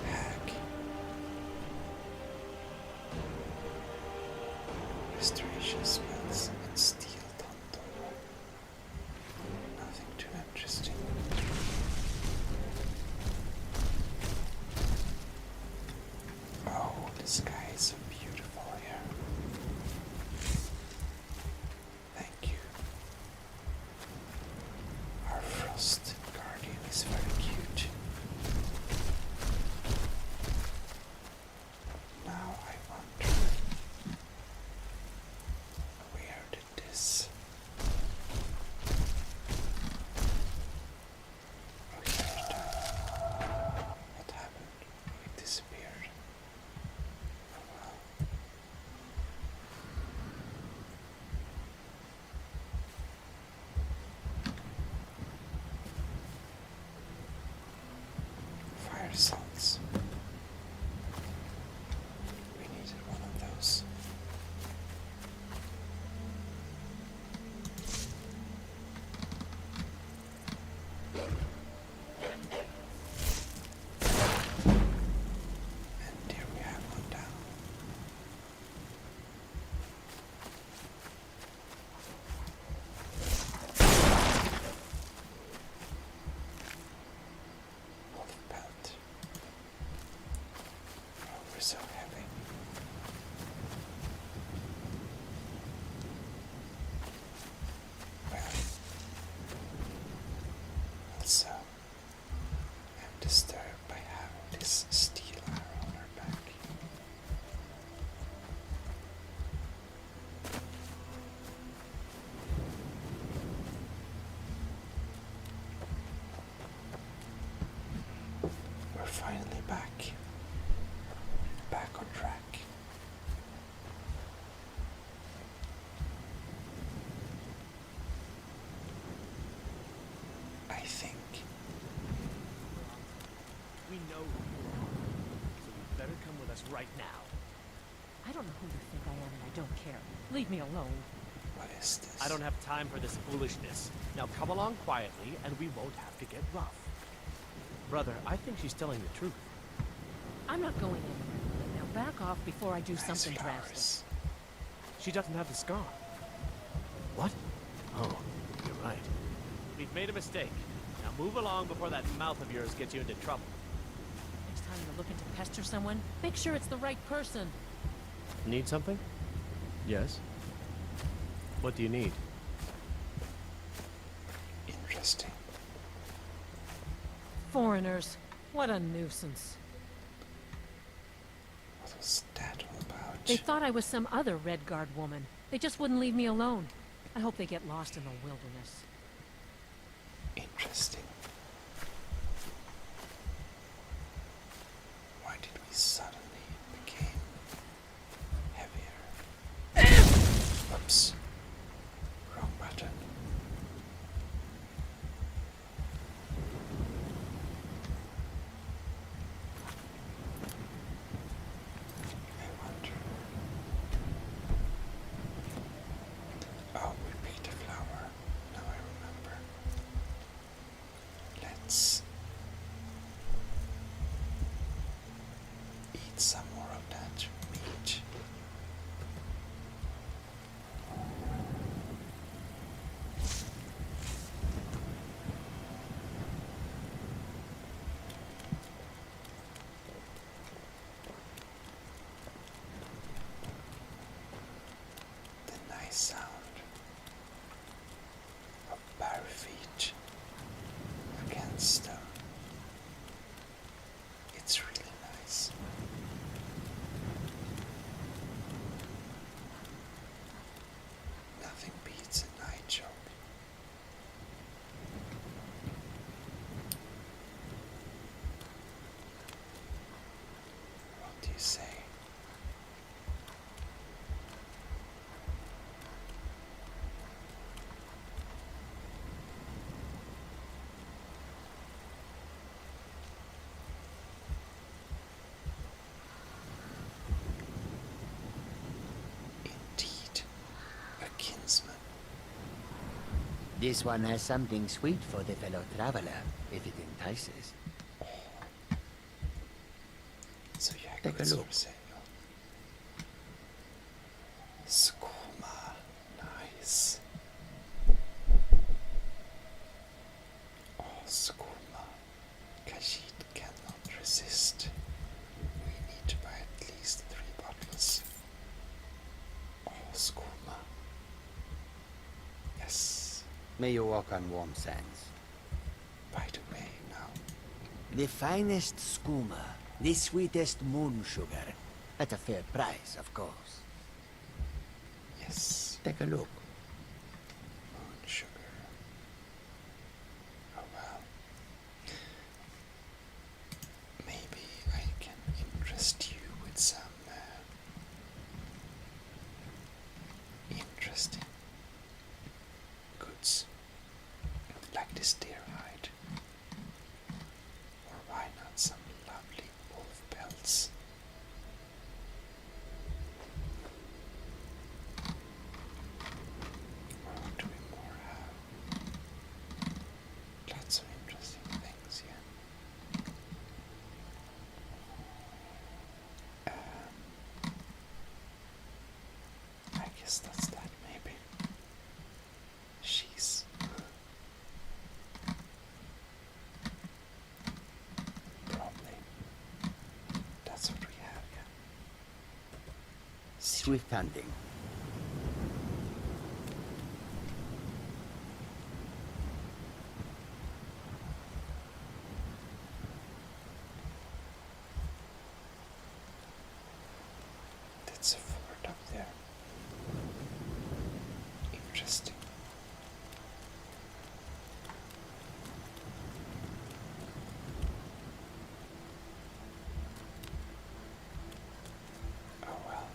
Hack. Restoration spells and steel tonto. Nothing too interesting. Oh, the sky is so beautiful here. Thank you. Our frost guardian is very cute. Now I wonder, where did this? Oh, here's that. What happened? It disappeared. Oh well. Fire salts. We needed one of those. And here we have one down. Wolf pelt. Oh, we're so heavy. Well, also, I'm disturbed by having this steel arrow on her back. We're finally back. Back on track. I think. We know who you are, so you better come with us right now. I don't know who you think I am, and I don't care. Leave me alone. What is this? I don't have time for this foolishness. Now come along quietly, and we won't have to get rough. Brother, I think she's telling the truth. I'm not going anywhere. Now back off before I do something drastic. She doesn't have the scar. What? Oh, you're right. We've made a mistake. Now move along before that mouth of yours gets you into trouble. Next time you're looking to pester someone, make sure it's the right person. Need something? Yes. What do you need? Interesting. Foreigners. What a nuisance. What was that all about? They thought I was some other Red Guard woman. They just wouldn't leave me alone. I hope they get lost in the wilderness. Interesting. Why did we suddenly become heavier? Oops. Wrong button. I wonder. Oh, we picked a flower. Now I remember. Let's eat some more of that meat. The nice sound of bare feet against stone. It's really nice. Nothing beats a night job. What do you say? Indeed, a kinsman. This one has something sweet for the fellow traveler, if it entices. Så jag Take a går look. så säger jag. Skoma, nice. Oh, skoma. Khajiit cannot resist. We need to buy at least 3 bottles. Oh, skoma. Yes. May you walk on warm sands. By the way, now. The finest skooma, the sweetest moon sugar. At a fair price, of course. Yes. Take a look. Moon sugar. Oh well. Maybe I can interest you with some interesting goods, like this deer hide, or why not some lovely wolf pelts? Or what do we more have? Lots of interesting things, yeah. I guess that's that, maybe. She's probably. That's what we have, yeah. Swift hunting. That's a fort up there. Interesting. Oh well.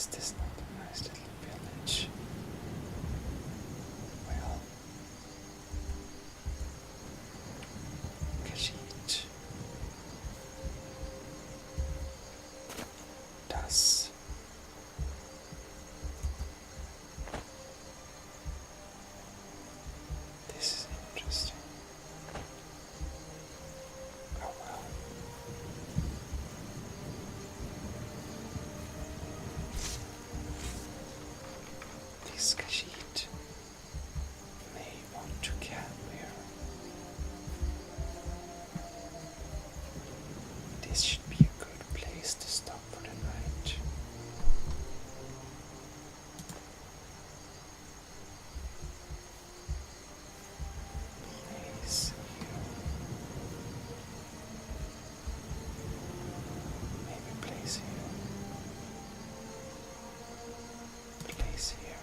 Is this not a nice little village? Well, Khajiit does this is interesting. Oh well. This Khajiit may want to camp here. This should be a good place to stop for the night. Place here. Maybe place here. Place here.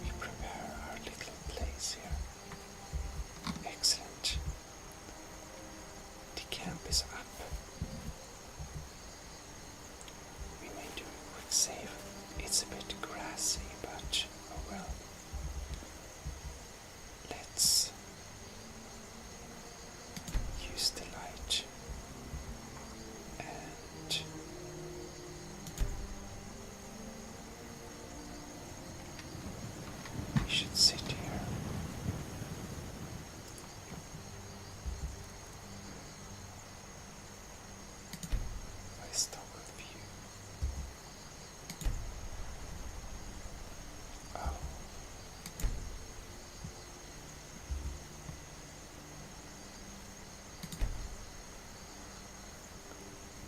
We prepare our little place here. Excellent. The camp is up. We may do a quick save. It's a bit grassy, but oh well. Let's use the light and we should sit here. I stop with you. Oh.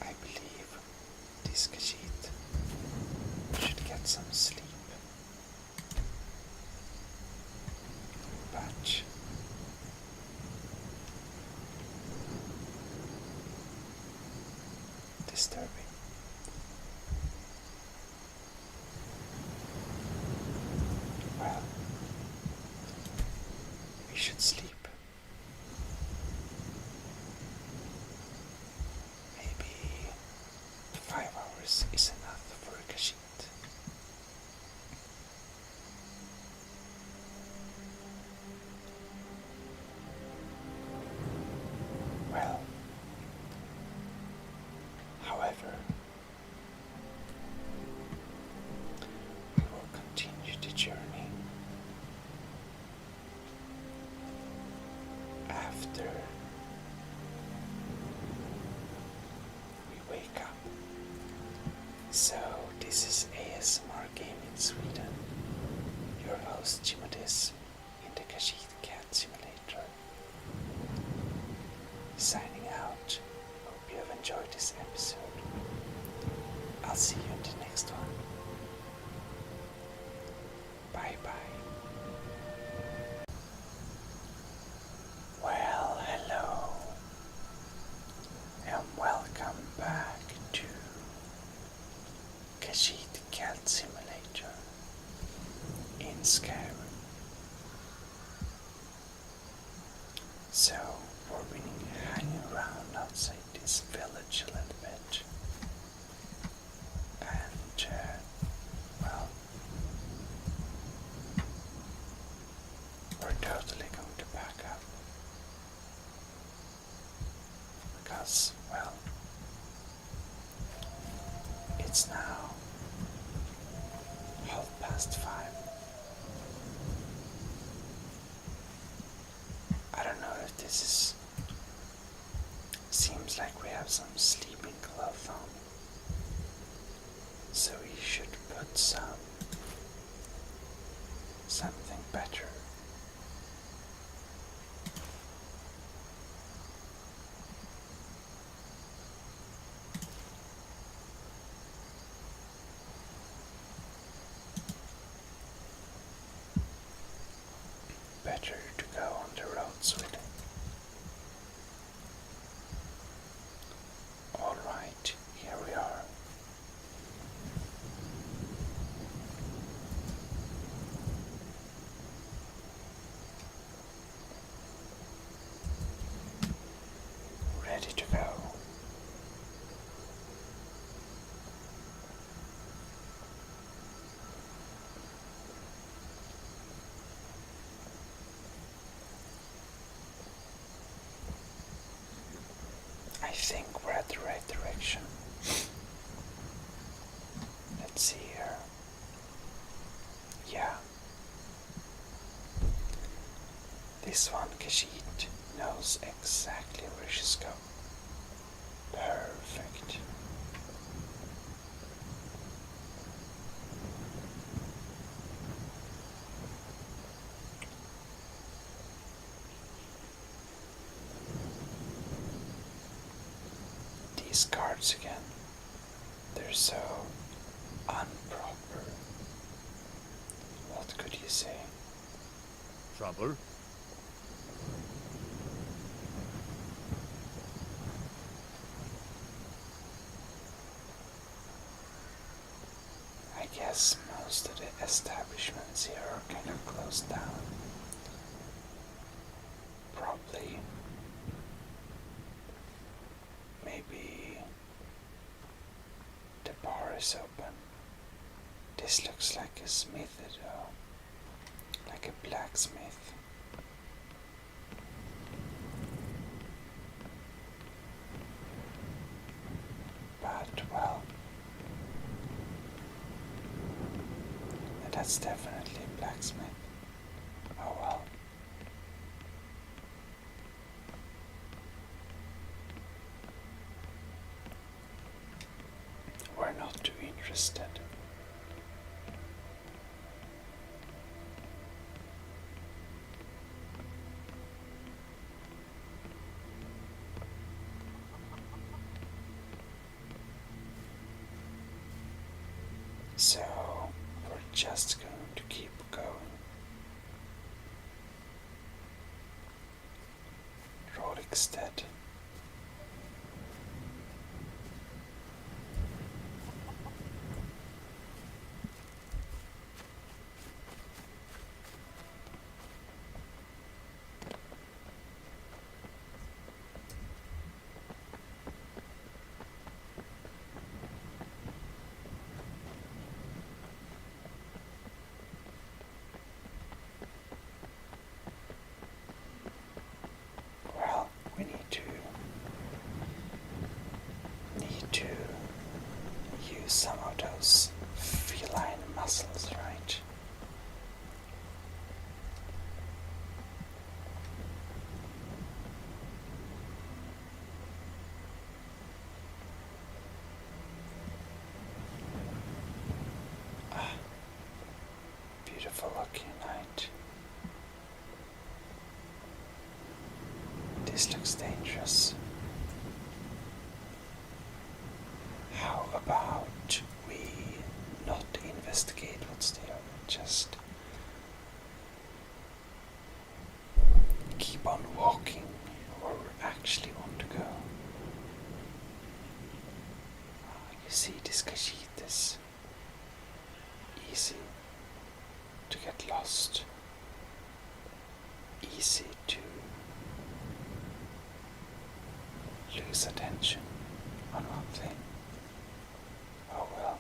I believe this Khajiit should get some sleep. But disturbing. Well, we should sleep. Maybe 5 hours is enough for a Khajiit. Well, however, we will continue the journey after we wake up. So, this is ASMR Game in Sweden. Your host Gmodism in the Khajiit Cat Simulator. Signing out. Hope you have enjoyed this episode. I'll see you in the next one. Bye bye. Well, hello. And welcome back to Khajiit Cat Simulator in Skyrim. So, we're been hanging around outside this village a little bit. And, well, we're totally going to back up. Because, well, it's now 5:30. I don't know if this is... Seems like we have some sleeping clothes on. So we should put something better. Better to go on the roads with it. Alright, here we are. I think we're at the right direction. Let's see here. Yeah. This one, Khajiit, knows exactly where she's going. Perfect. These cards again. They're so unproper. What could you say? Trouble? I guess most of the establishments here are kind of closed down. Probably. Maybe the bar is open. This looks like a smith though. Like a blacksmith. But well, that's definitely a blacksmith. Oh well. We're not too interested. So we're just going to keep going. Rolikstead. Well, we need to use some of those feline muscles, right? Ah, beautiful looking night. This looks dangerous. How about we not investigate what's there, just keep on walking where we actually want to go. You see, this Khajiit is easy to get lost, easy to lose attention on one thing. Oh well.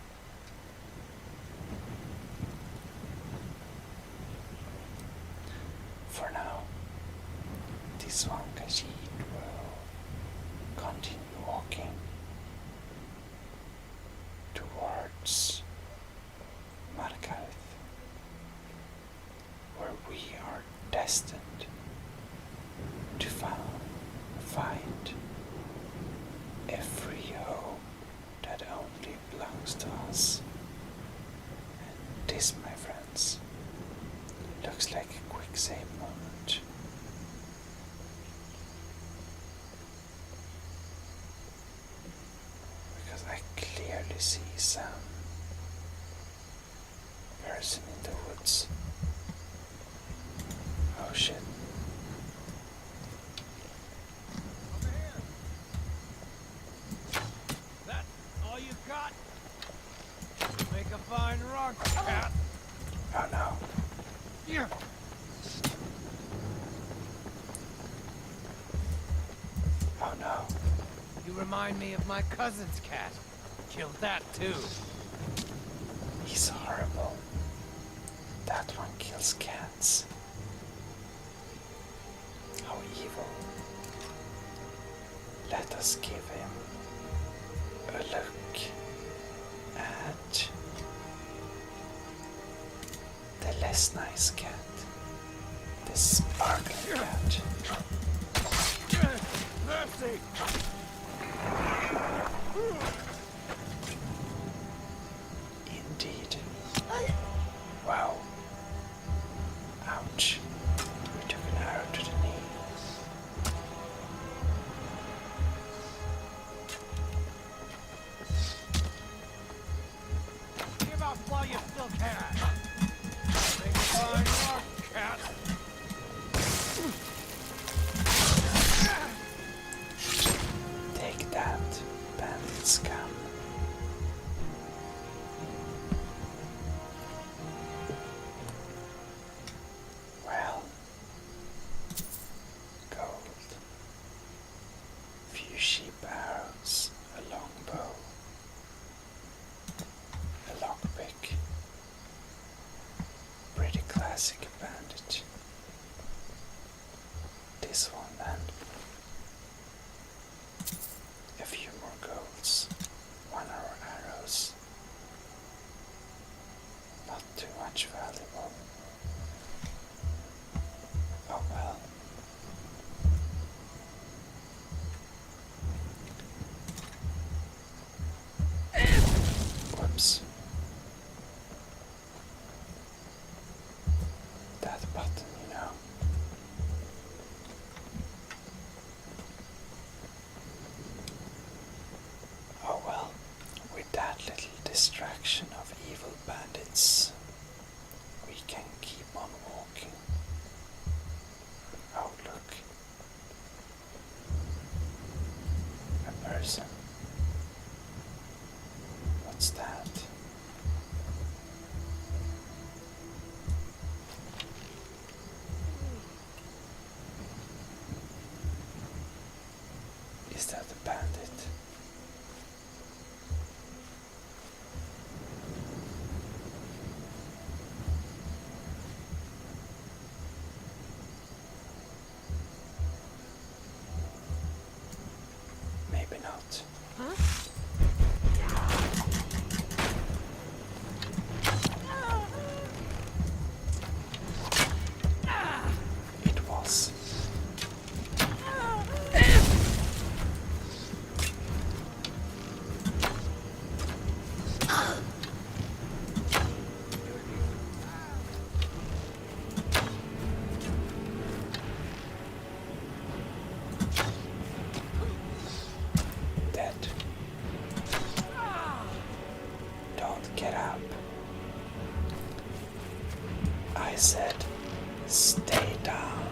For now, this one Khajiit will continue walking towards Markarth, where we are destined to find a free home that only belongs to us. And this, my friends, looks like a quick save moment. Because I clearly see some person in the woods. Oh shit. All you got? Make a fine rug, cat. Oh no. Here. Oh no. You remind me of my cousin's cat. Killed that too. He's horrible. That one kills cats. How evil. let us give him a look at the less nice cat, the sparkling cat. Mercy! Indeed. Wow. Ouch. We took an arrow to the knee. Give up while you still can! Think fine work, cat! Take that, bandit scum. Well, gold, few sheep arrows, a long bow, a lockpick, pretty classic bandit. This one then. A few more golds, 1 hour arrows. Not too much valuable. Oh well. Whoops. That button, you know. Oh well, with that little distraction of evil bandits, we can keep on walking. Oh look, a person. What's that? Is that a bandit? Maybe not. Huh? It was. Dead. Don't get up. I said, stay down.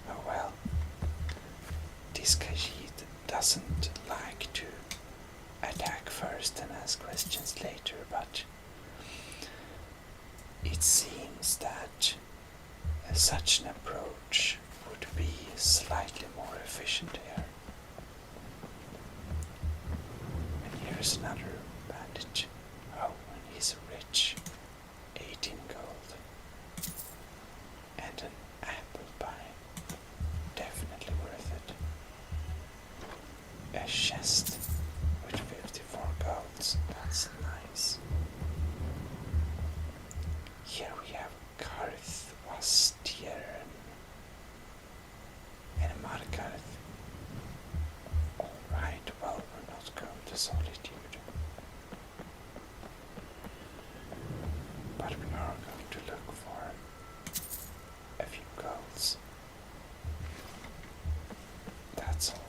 Oh well. This Khajiit doesn't like to attack first and ask questions later, but it seems that such an approach would be slightly more efficient here. And here's another bandit. Oh, and he's rich. 18 gold. And an apple pie. Definitely worth it. A chest with 54 golds. That's nice. Here we have Karth Wastieren and Markarth. Alright, well, we're not going to Solitude. But we are going to look for a few golds. That's all.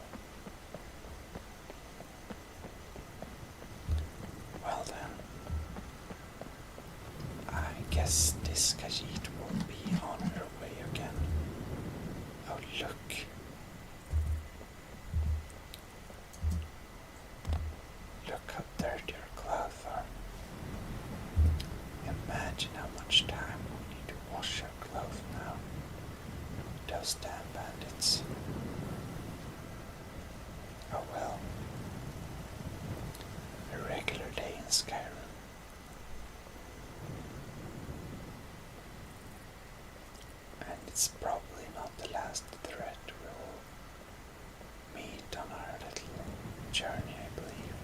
Well then, I guess this Khajiit will be on her way again. Oh look. Look how dirty her clothes are. Imagine how much time we need to wash her clothes now. Those damn bandits. Oh well. A regular day in Skyrim. it's probably not the last threat we'll meet on our little journey, I believe.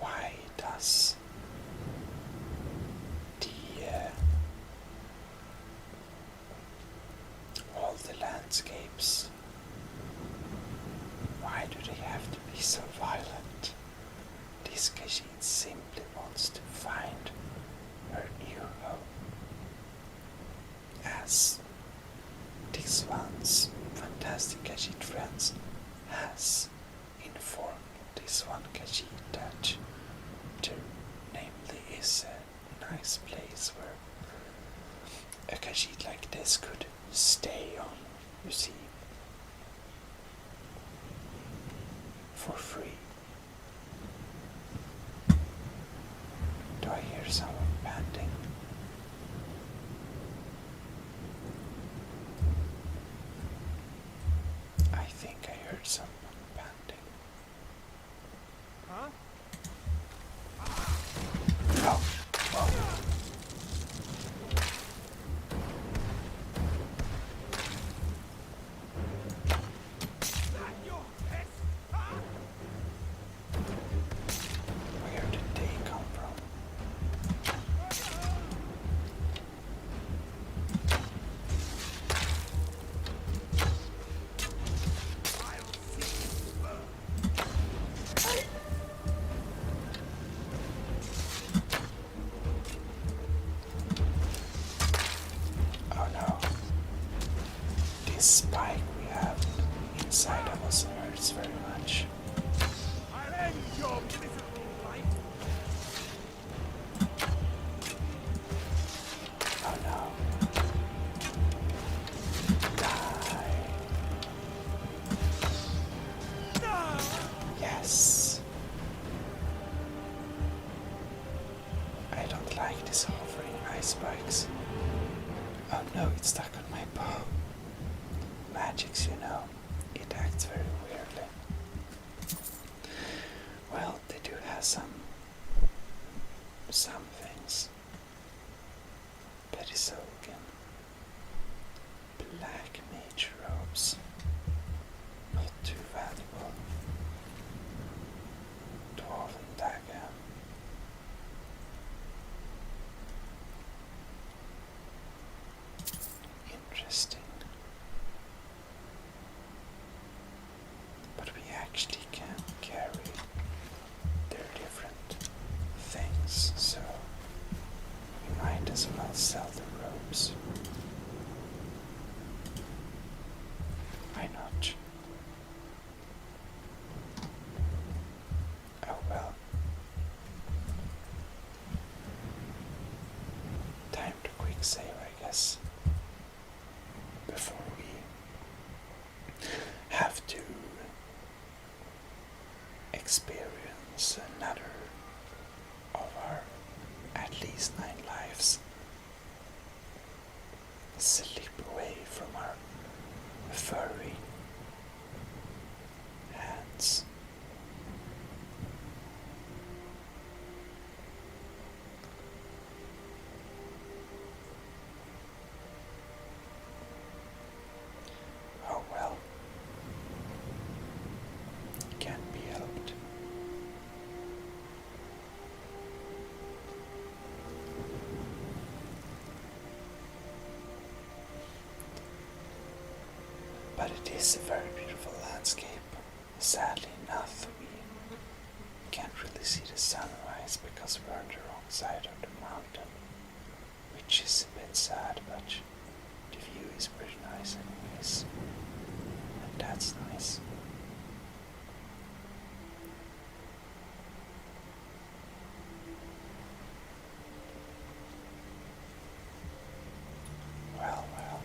Why does all the landscapes, why do they have to be so violent? This Khajiit simply wants to find her new home. As this one's fantastic Khajiit friends has informed this one Khajiit that there namely is a nice place where a Khajiit like this could stay on, you see, for free. Do I hear someone panting? I think I heard someone panting. Huh? Oh, well. Where did they come from? Oh no. This spike we have inside of us hurts very much. I'll end your miserable life. Oh no. Die. Yes. I don't like this hovering ice spikes. Oh no, it's stuck on my bow. Magics, you know, it acts very weirdly. Well, they do have some things. Betty Sogan. Black mage robes. Not too valuable. Dwarven dagger. Interesting. But we actually can carry their different things, so we might as well sell the robes. Why not? Oh well. Time to quick save, I guess. Before we have to experience another of our at least 9 lives slip away from our furry hands. Oh well. Can't be helped. But it is a very beautiful landscape. Sadly enough, we can't really see the sunrise because we're on the wrong side of the mountain, which is a bit sad, but the view is pretty nice anyways, and that's nice. Well, well.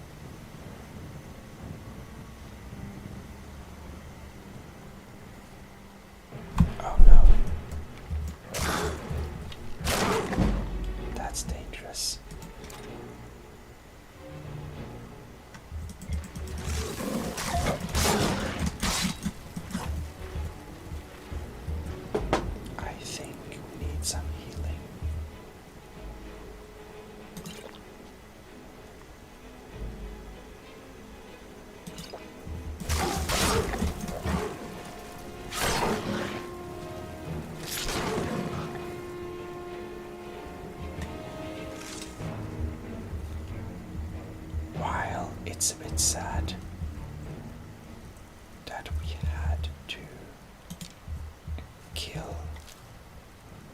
Oh no. That's dangerous. I think we need some healing. it's a bit sad that we had to kill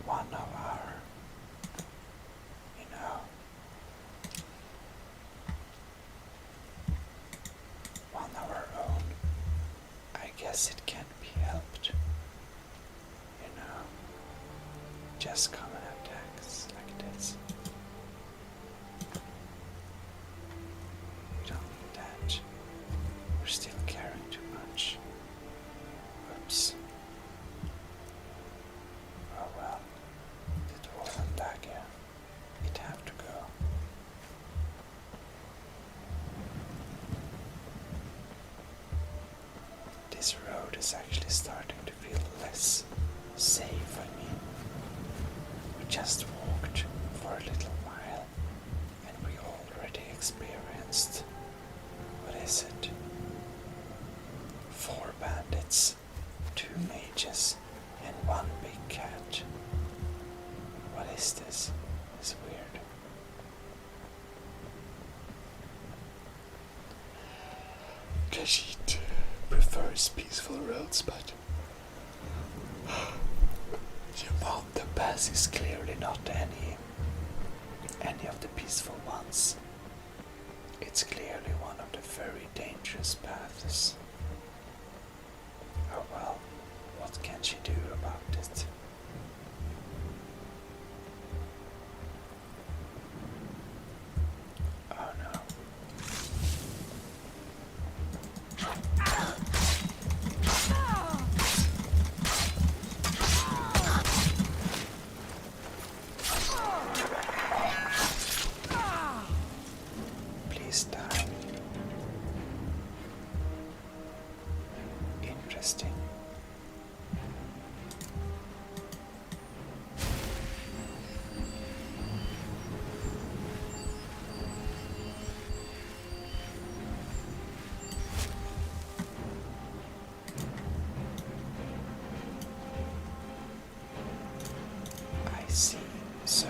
one of our, you know, one of our own. I guess it can't be helped, you know, just common attacks like this. We don't need that. We're still carrying too much. Oops. Oh well, it wasn't dagger. It had to go. This road is actually starting to feel less safe. I mean, we just walked for a little while and we already experienced, what is it? 4 bandits, 2 mages, and 1 big cat. What is this? It's weird. Khajiit prefers peaceful roads, but the pass is clearly not any of the peaceful ones. It's clearly one of the very dangerous paths. Oh well, what can she do about it? Oh no. Please die. Interesting. I see. So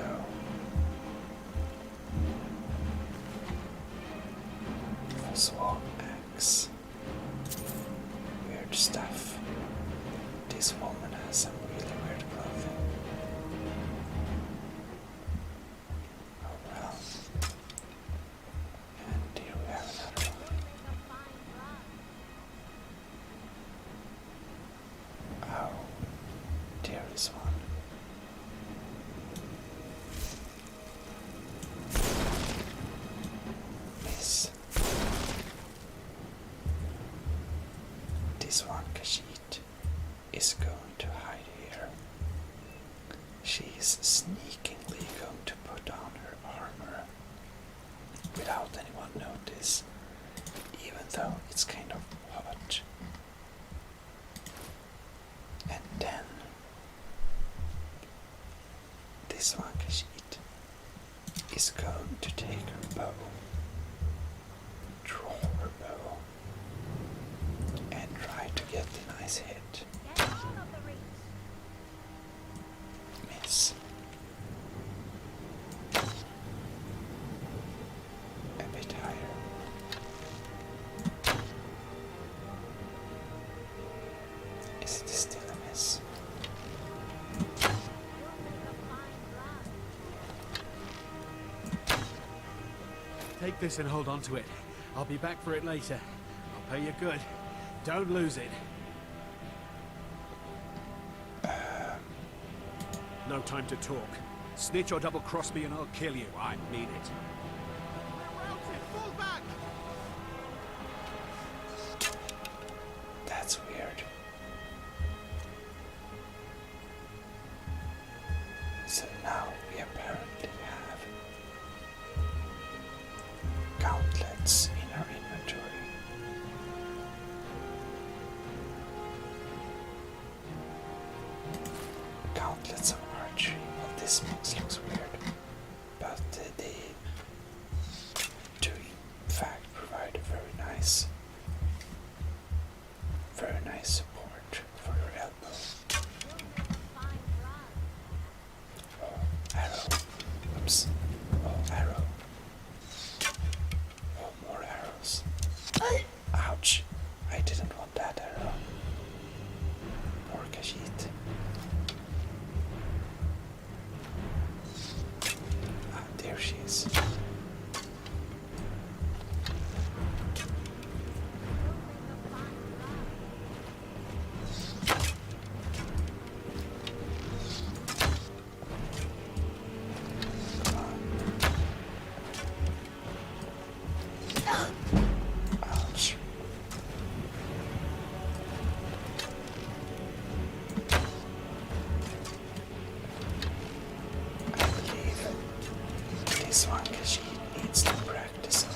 swamp axe. Weird stuff. This woman has some really weird clothing. Oh well. And here we have another one. Oh, there is one. Miss. This one, Khajiit, is going to hide here. She's sneakingly going to put on her armor without anyone notice, even though it's kind of hot. And then this one, Khajiit, is going to take her bow, draw her bow, and try to get a nice hit. Miss. A bit higher. Is it still a miss? Take this and hold on to it. I'll be back for it later. I'll pay you good. Don't lose it. No time to talk. Snitch or double-cross me and I'll kill you. I mean it. Fall back! That's weird. So now we apparently have gauntlets in our inventory. Gauntlets of archery. Well, this looks weird, but they do in fact provide a very nice support for your elbow. Oh, arrow. Oops. Oh, arrow. Oh, more arrow. she is. Ouch. I believe this one she needs to practice on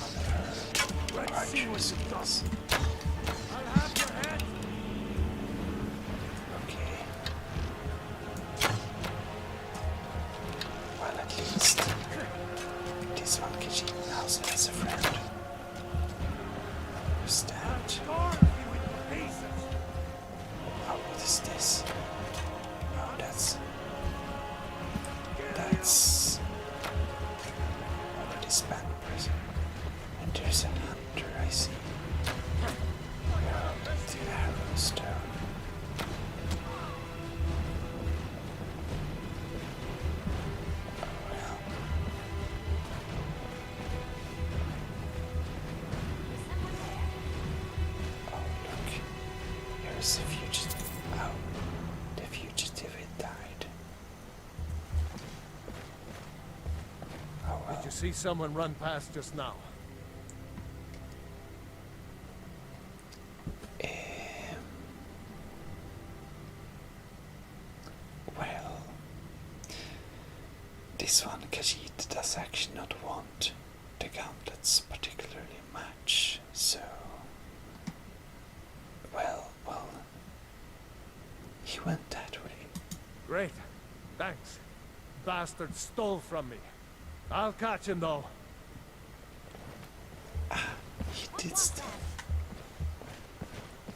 her archery skills. Okay. Well, at least this one she also has a friend. Who's that? Oh, what is this? Oh, that's already Spanish person. And there's a hunter, I see. Oh, the arrow stone. Oh well. Oh look, here's the fugitive. Oh, the fugitive had died. Oh well. Did you see someone run past just now? Well, this one Khajiit does actually not want the gauntlets particularly much, so well, he went that way. Great. Thanks. Bastard stole from me. I'll catch him though. He did steal.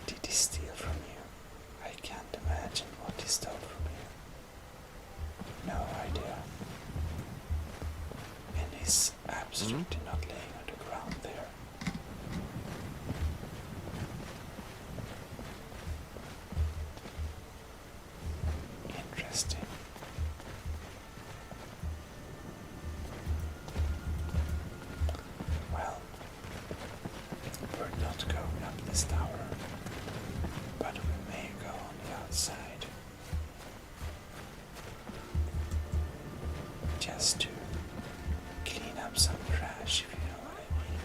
Did he steal from you? I can't imagine what he stole from you. No idea. And he's absolutely not laying on the ground there. Interesting. Well, we're not going up this tower, but we may go on the outside. Just to clean up some trash, if you know what I mean.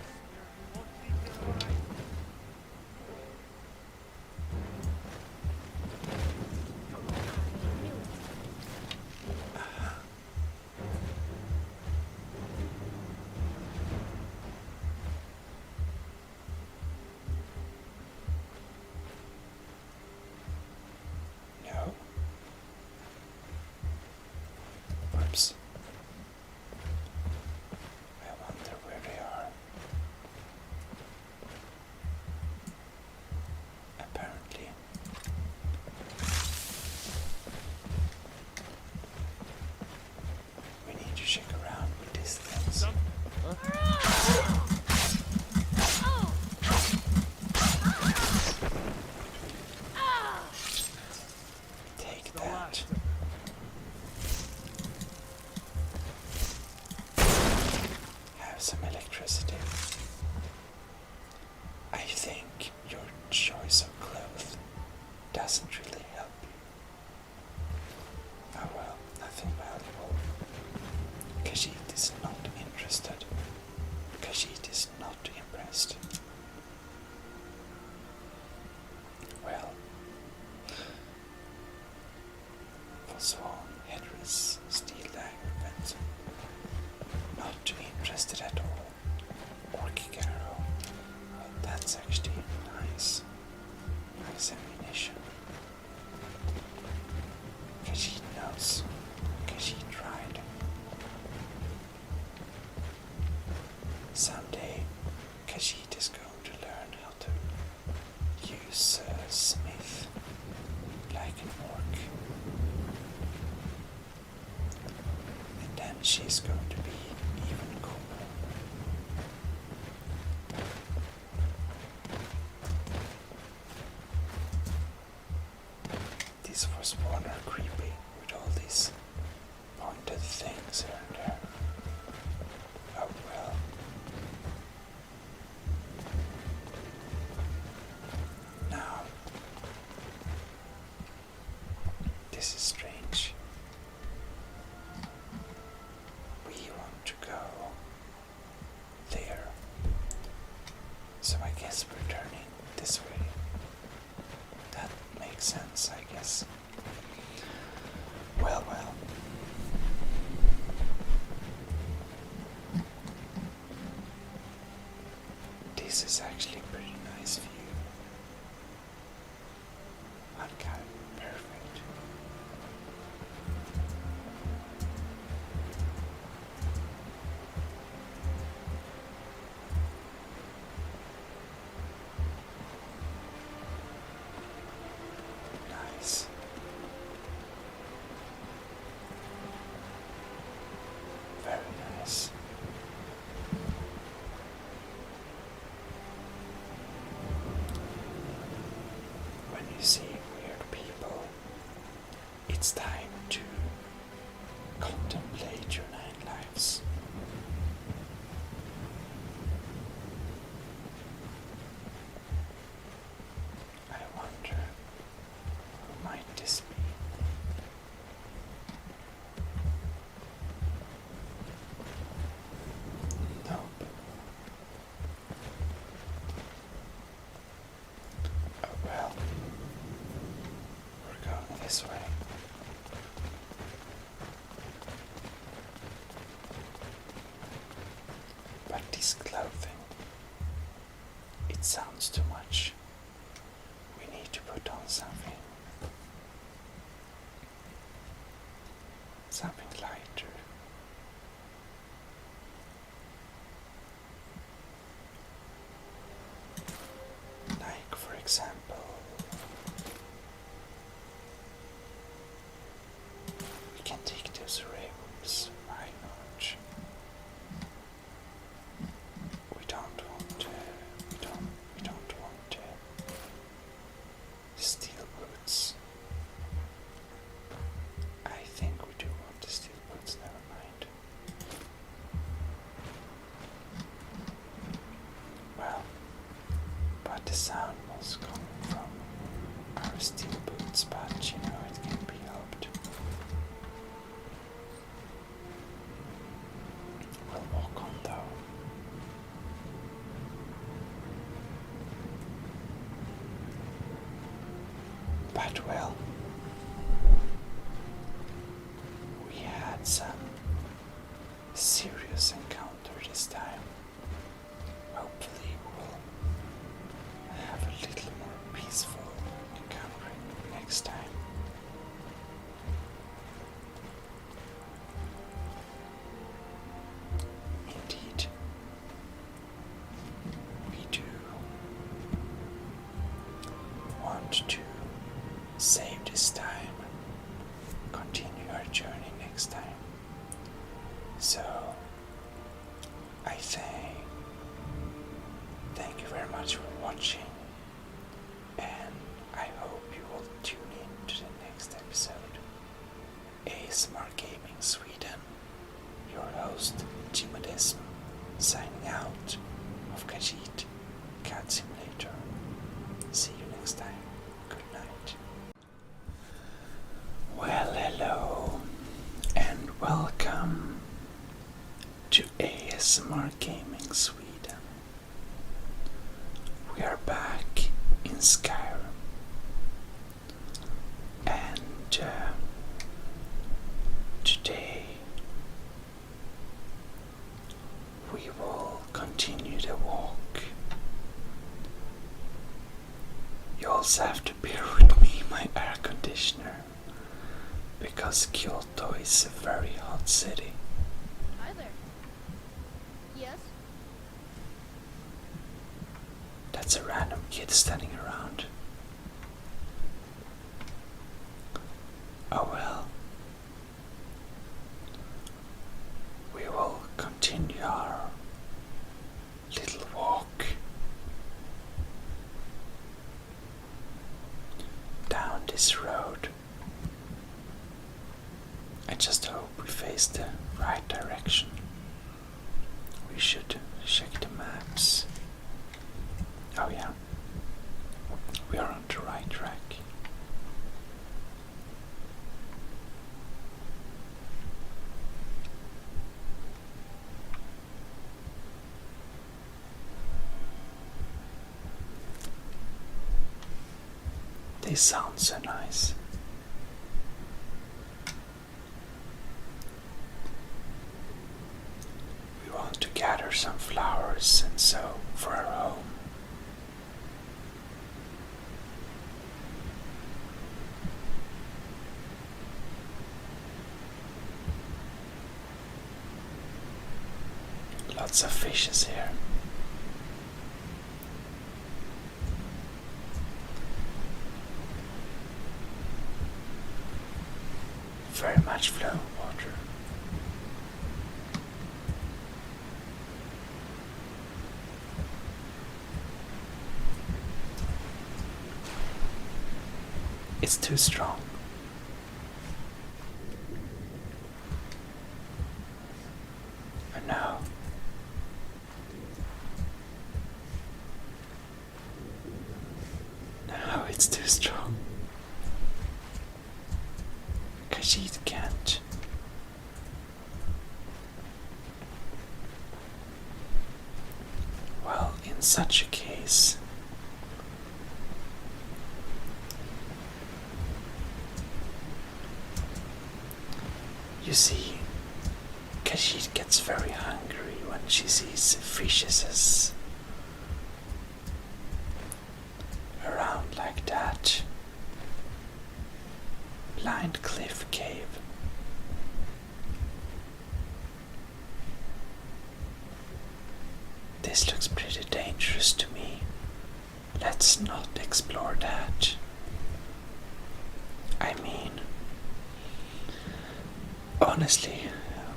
No. Whoops. I wonder where they are. Apparently. We need to check around with these things. Take that. Have some electricity. I think your choice of clothes doesn't really help you. Oh well, nothing valuable. Khajiit is not interested. Khajiit is not impressed. Well, Swan, headdress, steel dagger, but not too interested at all. Orcic arrow. Well, that's actually nice. Nice ammunition. Khajiit knows. Khajiit tried. Someday, Khajiit is going to learn how to use a smith like an orc. And then she's going to be even cooler. These Forsborn are creepy with all these pointed things here and there. This is actually a pretty nice view. Okay, perfect. Nice. Very nice. When you see weird people, it's time to contemplate your 9 lives. I wonder, who might this be? Nope. Oh well. We're going this way. But this clothing, it sounds too much. We need to put on something. Something lighter. Like, for example, we can take those robes. Why not? We don't want steel boots. I think we do want the steel boots, never mind. Well, but the sound was coming from our steel boots, but you know, it can be helped. We'll walk on though. But well, we had some serious encounter this time. Hopefully we'll have a little more peaceful encountering next time. Indeed, we do want to save this time, continue our journey next time. So, I say thank you very much for watching, and I hope you will tune in to the next episode. ASMR Gaming Sweden, your host Gmodism, signing out of Khajiit Cat Simulator. See you next time. Good night. Well, hello and welcome to ASMR Gaming Sweden. We are back in Skyrim, and today we will continue the walk. You also have to bear with me, my air conditioner, because Kyoto is a very hot city. Hi there. Yes? That's a random kid standing around. Oh well. We will continue our little walk down this road. I just hope we face the right direction. We should check the maps. Oh yeah, we are on the right track. They sound so nice. We want to gather some flowers and so for our home. Lots of fishes here. Very much flowing water. It's too strong. And now it's too strong. Khajiit can't. Well, in such a case, you see, Khajiit gets very hungry when she sees fishes around like that. Blind cliff cave. This looks pretty dangerous to me. Let's not explore that. I mean, honestly,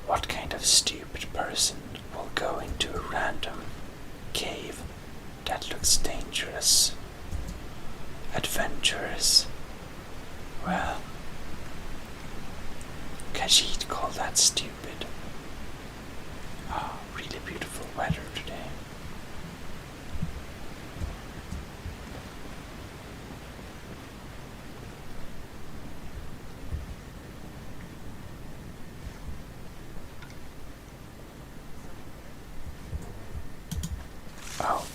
what kind of stupid person will go into a random cave that looks dangerous, adventurous? Well, Khajiit called that stupid. Oh, really beautiful weather today. Oh.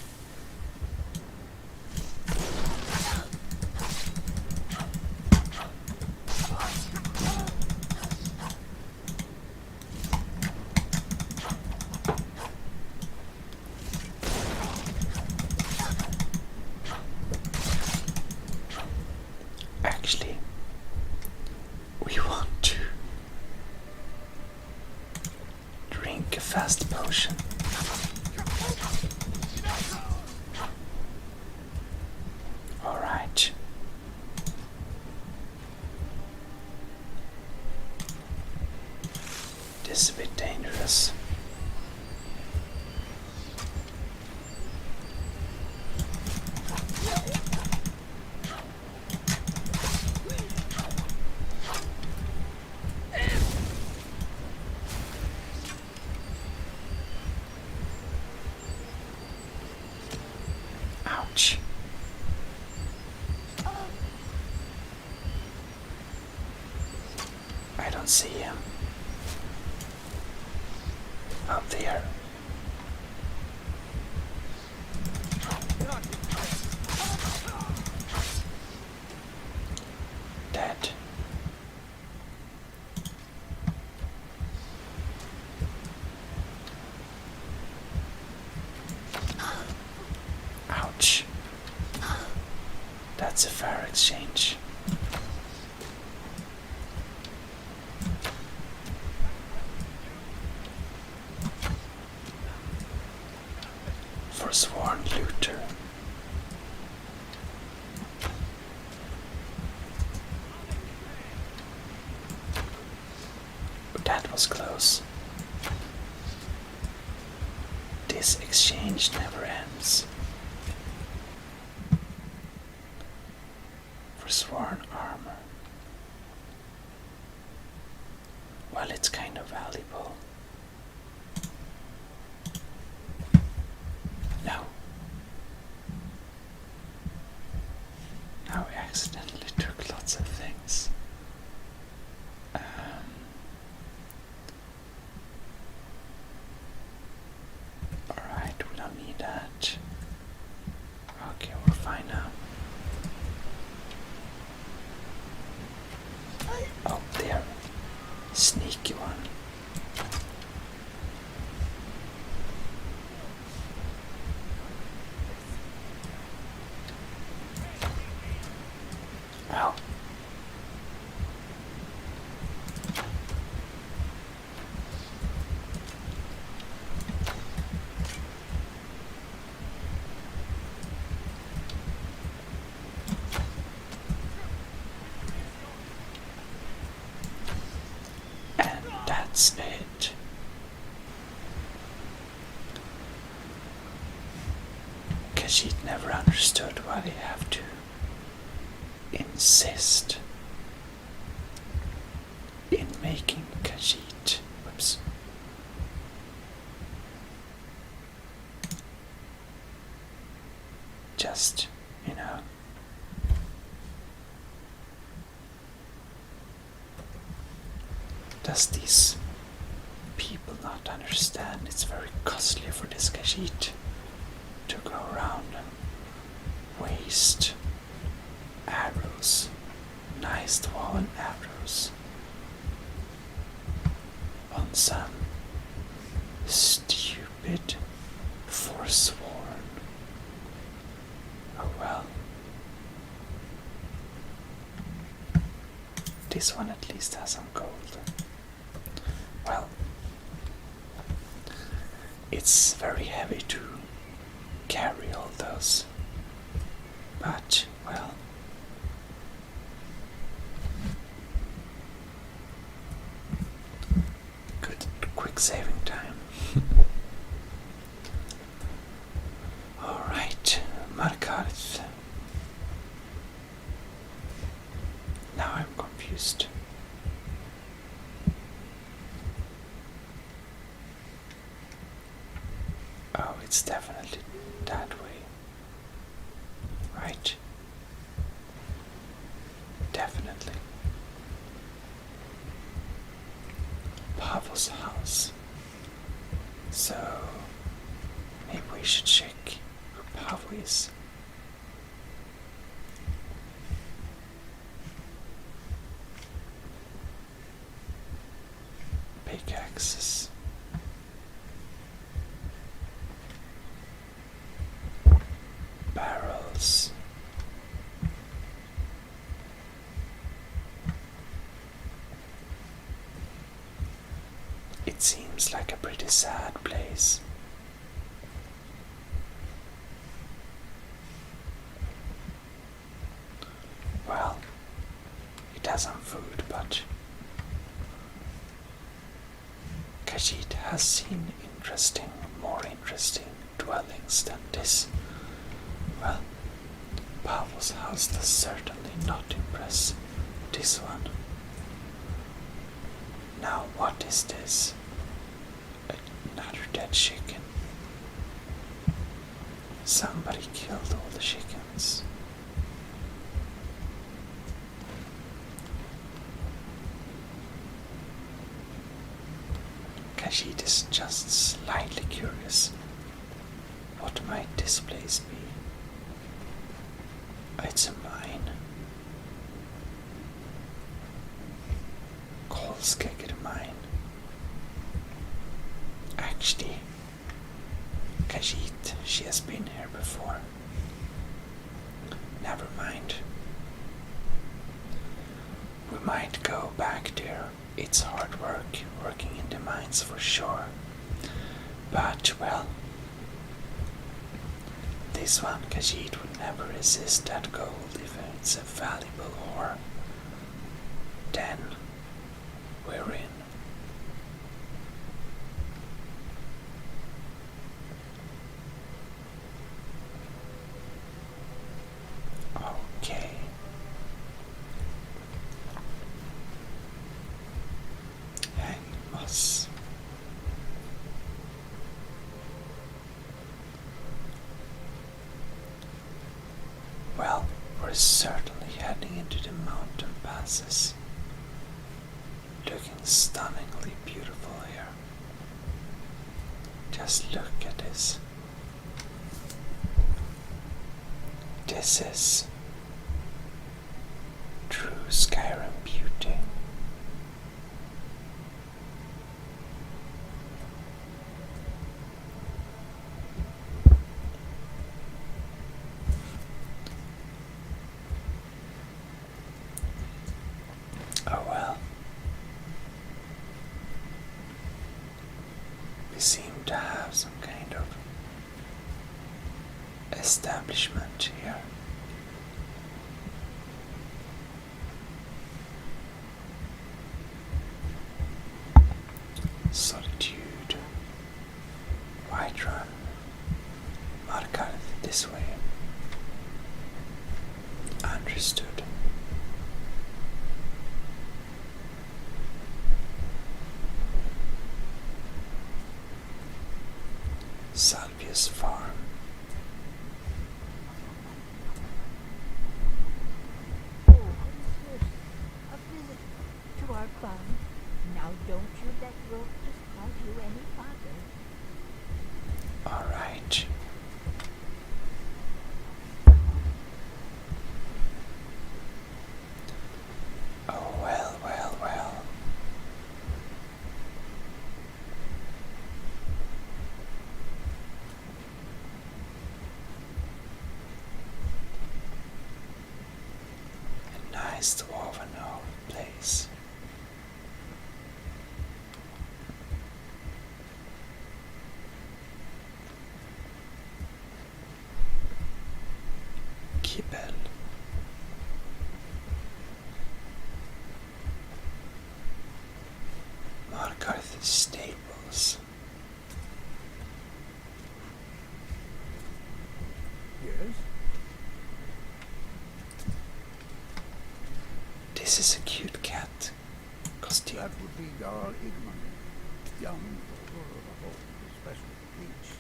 Actually, we want to drink a fast potion. Alright. This is a bit dangerous. Ouch. I don't see him. Up there. Dead. Ouch. That's a fair exchange. Forsworn looter. That was close. This exchange never ends. Forsworn armor. Well, it's kind of valuable. No. Now I accidentally took lots of things. Alright, we don't need that. Okay, we're fine now. Oh, there. Sneaky one. Well. That's it. Khajiit never understood why they have to insist in making Khajiit. Whoops. Just, you know. Does these people not understand it's very costly for this Khajiit to go around and waste arrows, nice dwarven arrows, on some stupid forsworn? Oh well. This one at least has some gold. Well, it's very heavy to carry all those, but well, good quick saving time. Alright, Markarth. Now I'm confused. Oh, it's definitely that way. Right? Definitely. Pavel's house. So, maybe we should check who Pavel is. Pickaxes. Barrels. It seems like a pretty sad place. Well, it has some food, but Khajiit has seen more interesting dwellings than this. Well, Pavel's house does certainly not impress this one. Now what is this? Another dead chicken. Somebody killed all the chickens. Khajiit is just slightly curious. What might this place be? It's a mine. Kolskegger mine. Actually, Khajiit, she has been here before. Never mind. We might go back there. It's hard work working in the mines for sure. But, well, this one, Khajiit would never resist that gold if it's a valuable ore. Then we're in. Okay. Hang moss. Well, we're certainly heading into the mountain passes. Looking stunningly beautiful here. Just look at this. This is true Skyrim beauty. Oh well. We seem to have some kind of establishment here. Solitude. Whiterun. Markarth this way. Understood. Salvius Farm. Oh, sis, a visit to our farm. Now don't you let Rope just cause you any bother. All right. Oh, well, well, well. A nice dwarven place. Kibbel. Markarth Stables. Yes? This is a cute cat costume. That would be Jarl Igmund, young ruler of a home, especially the beach.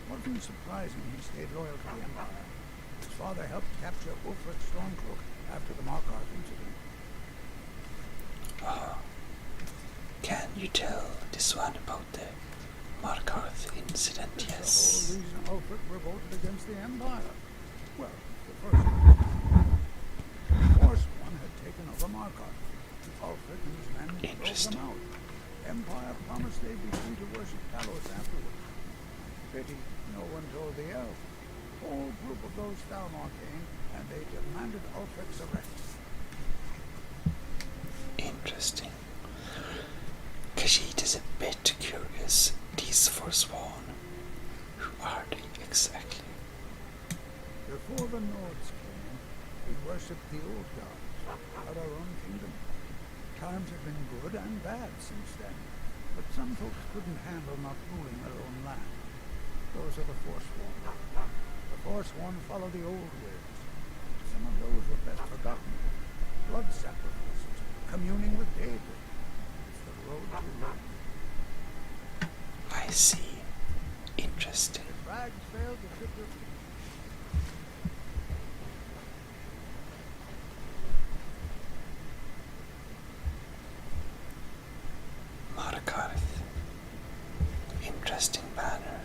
Wasn't surprising he stayed loyal to the Empire. His father helped capture Ulfric Stormcloak after the Markarth incident. Oh, can you tell this one about the Markarth incident? It's Yes. the whole reason Ulfric revolted against the Empire. Well, the first one. The fourth one had taken over Markarth. Ulfric and his men drove them out. Empire promised they'd be free to worship Talos afterwards. Pity no one told the elf. Whole group of those Thalmor came, and they demanded Ulfric's arrest. Interesting. Khajiit is a bit curious. These Forsworn, who are they exactly? Before the Nords came, we worshipped the old gods, had our own kingdom. Times have been good and bad since then, but some folks couldn't handle not ruling their own land. Those are the Forsworn. The Forsworn follow the old ways. Some of those were best forgotten. Blood sacrifices, communing with David. It's the road to Rome. I see. Interesting. If rags failed to fit their feet. Markarth. Interesting banner.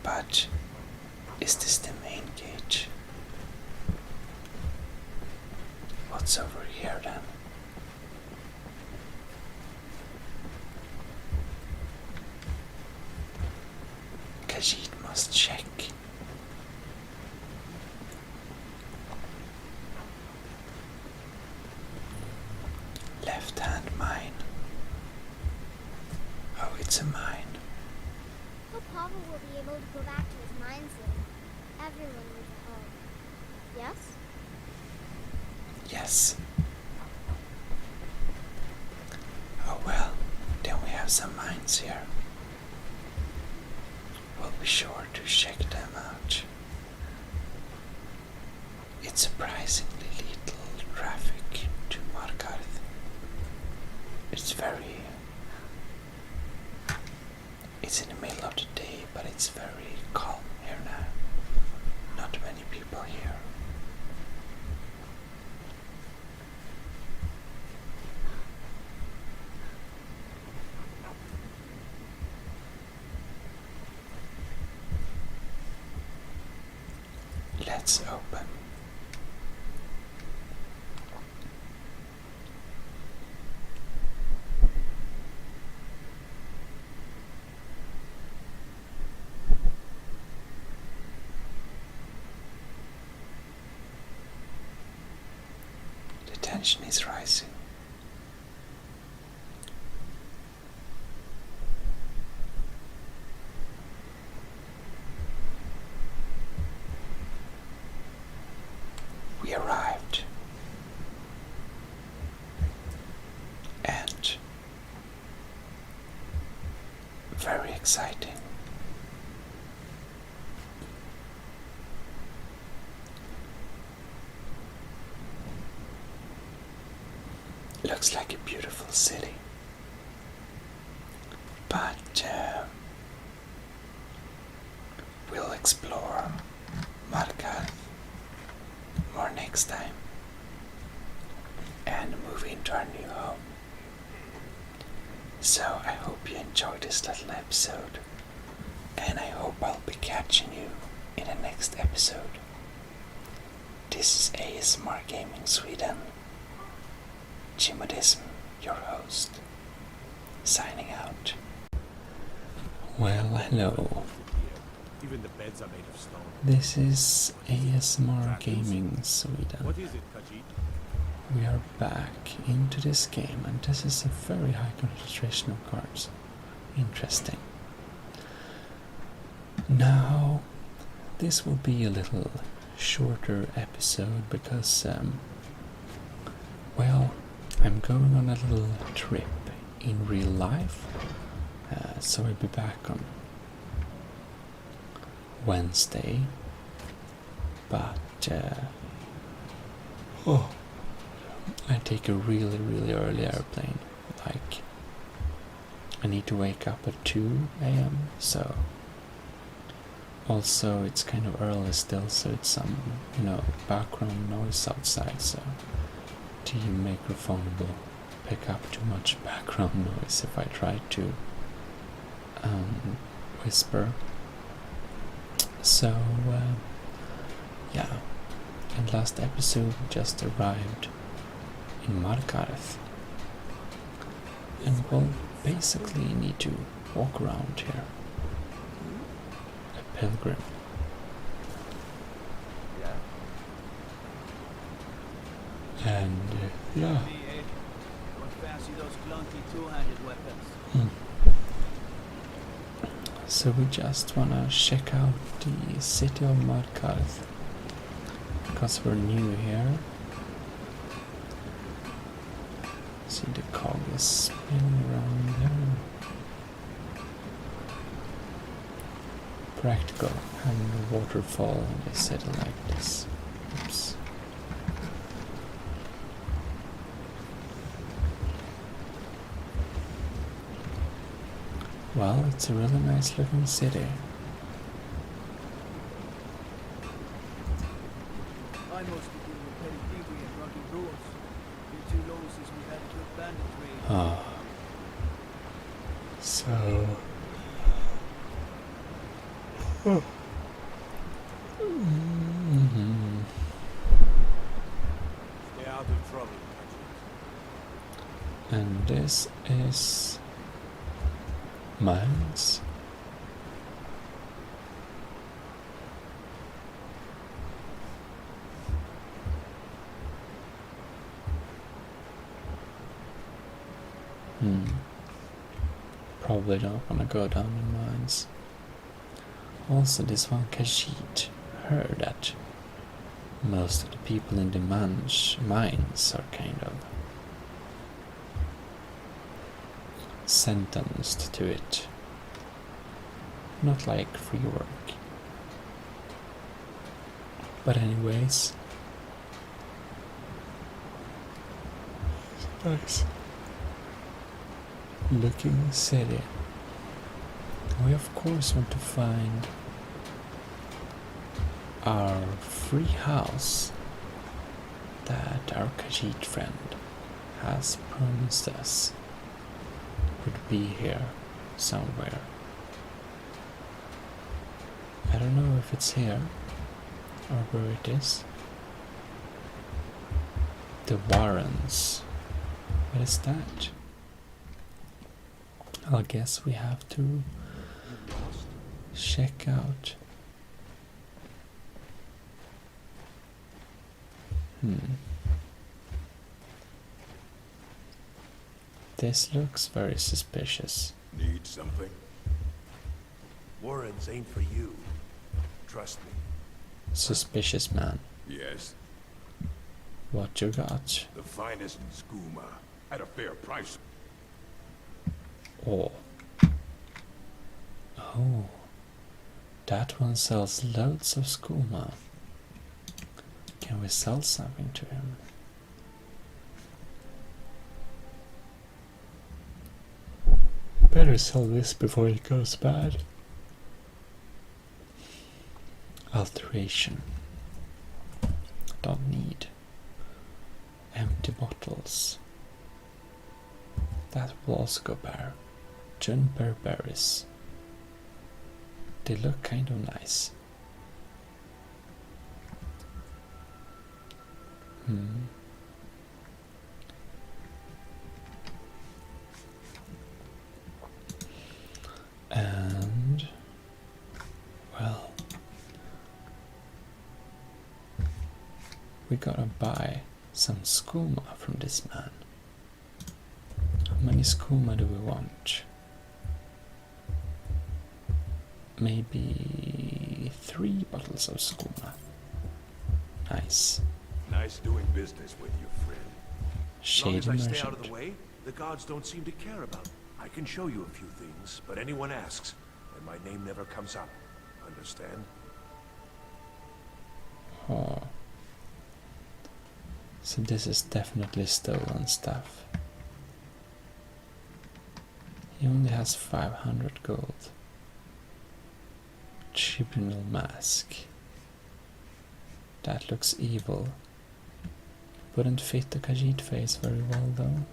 But is this the main gate? What's over here then? Khajiit must check. Left hand mine. Oh, it's a mine. Hope Pavel will be able to go back to his mine soon. Everyone needs a home. Yes? Yes. Oh well, then we have some mines here. We'll be sure to check them out. It's surprisingly little traffic to Markarth. It's in the middle of the day, but it's very calm here now. Not many people here. Let's open. The tension is rising. exciting. Looks like a beautiful city. But we'll explore Markarth more next time and move into our new home. So I hope you enjoyed this little episode, and I hope I'll be catching you in the next episode. This is ASMR Gaming Sweden. Gmodism, your host, signing out. Well, hello. Even the beds are made of stone. This is ASMR Gaming Sweden. What is it, Khajiit? We are back into this game, and this is a very high concentration of cards. Interesting. Now, this will be a little shorter episode because, well, I'm going on a little trip in real life, so I'll be back on Wednesday, but I take a really early airplane, like I need to wake up at 2 a.m. so also it's kind of early still, so it's some, background noise outside, so the microphone will pick up too much background noise if I try to whisper. So yeah, and last episode just arrived in Markarth, and we'll basically need to walk around here. A pilgrim. And yeah. Don't fancy those clunky two-handed weapons. So we just wanna check out the city of Markarth because we're new here. See, the cog is spinning around there. Practical, having a waterfall in a city like this. Oops. Well, it's a really nice looking city. I mostly deal with petty thievery and drunken brawls. Been too long since we've had a good bandit raid. Ah. So... Stay out of trouble, Khajiit. And this is... mines. Probably don't want to go down in mines. Also, this one Khajiit heard that most of the people in the mines are kind of sentenced to it. Not like free work. But anyways. Nice looking city. We of course want to find our free house that our Khajiit friend has promised us would be here somewhere. I don't know if it's here or where it is. The Warrens. What is that? I guess we have to check out. This looks very suspicious. Need something? Warrens ain't for you. Trust me. Suspicious man. Yes. What you got? The finest skooma at a fair price. Oh. Oh, that one sells loads of skooma. Can we sell something to him? Better sell this before it goes bad. Alteration. Don't need. Empty bottles. That will also go bad. Juniper berries. They look kind of nice. And well, we gotta buy some skooma from this man. How many skooma do we want? Maybe 3 bottles of skooma. Nice. Nice doing business with you, friend. Shady As long as I stay merchant. out of the way, the gods don't seem to care about it. I can show you a few things, but anyone asks, and my name never comes up. Understand? Oh. So this is definitely stolen stuff. He only has 500 gold. Tribunal mask. That looks evil. Wouldn't fit the Khajiit face very well though.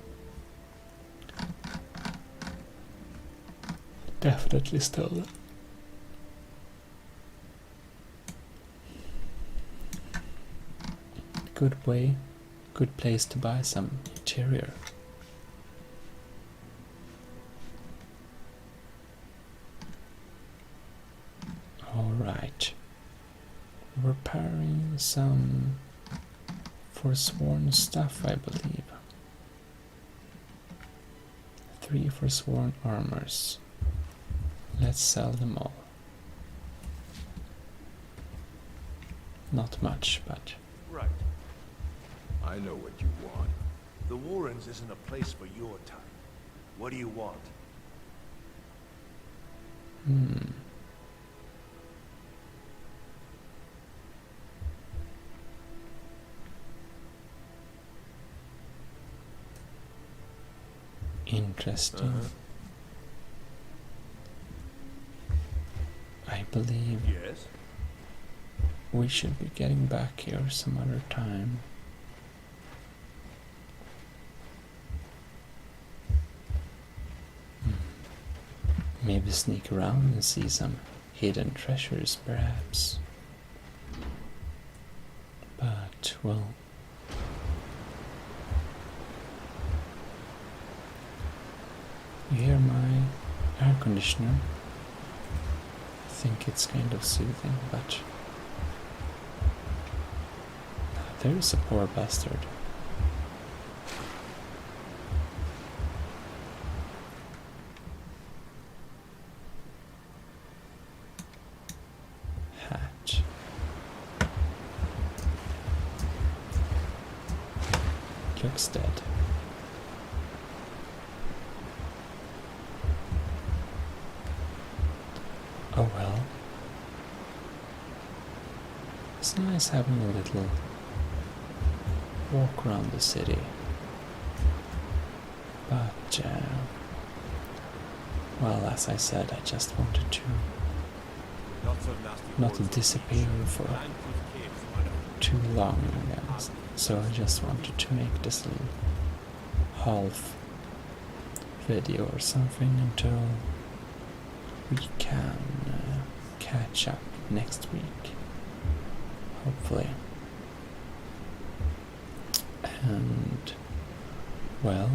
Definitely stolen. Good place to buy some interior. Alright. Repairing some forsworn stuff, I believe. 3 forsworn armors. Let's sell them all. Not much, but... Right. I know what you want. The Warrens isn't a place for your type. What do you want? Interesting. I believe Yes? we should be getting back here some other time. Maybe sneak around and see some hidden treasures, perhaps. But, well... You hear my air conditioner? I think it's kind of soothing, but... There's a poor bastard. Hatch. Looks dead. Oh well. It's nice having a little walk around the city. But, well, as I said, I just wanted to not disappear for too long again. So I just wanted to make this little half video or something until we can catch up next week, hopefully. And, well,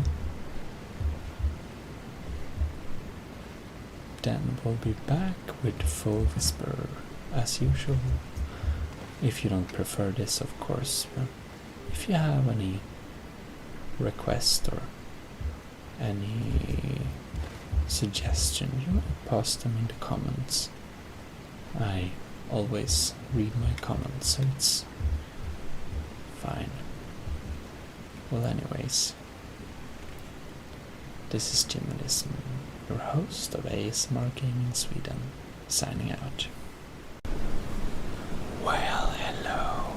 then we'll be back with Full Whisper as usual. If you don't prefer this, of course. But if you have any request or any suggestion, you might post them in the comments. I always read my comments, so it's fine. Well, anyways, this is Gmodism. your host of ASMR Gaming Sweden, signing out. Well, hello,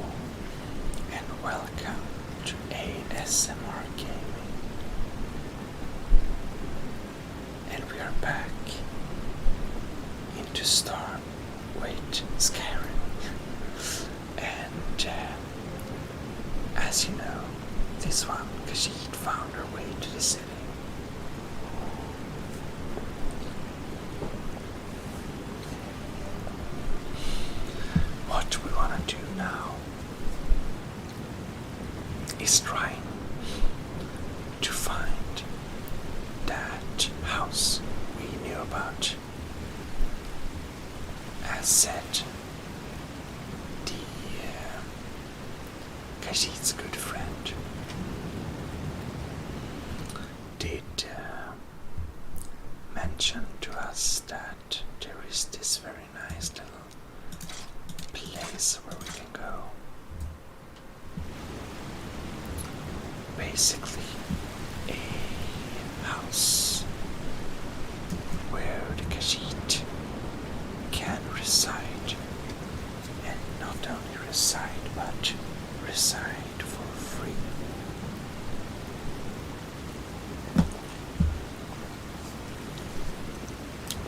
and welcome to ASMR Gaming. And we are back into Skyrim. And as you know, this one, Khajiit found her way to the city. What we want to do now is trying to find that house we knew about. As said, the Khajiit's good friend did mention to us that there is this very nice little place where we can go. Basically, a house where the Khajiit can reside, and not only reside, but reside for free.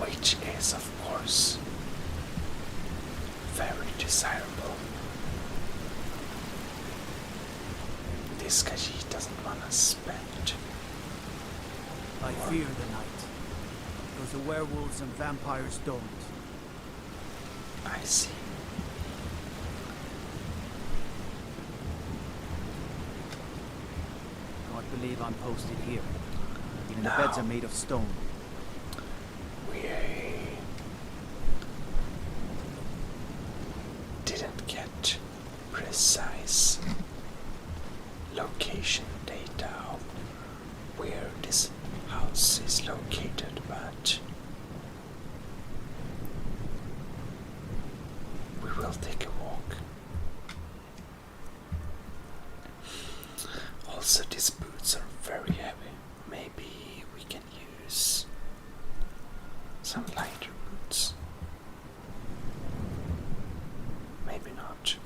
Which is, of course, very desirable. This Khajiit doesn't want to spend. I fear the night, because the werewolves and vampires don't. I see. Can't believe I'm posted here. Even the No. beds are made of stone. We didn't get precise location data of where this house is located, but we will take a walk. Also, these boots are very heavy. Maybe we can use some lighter boots. Maybe not.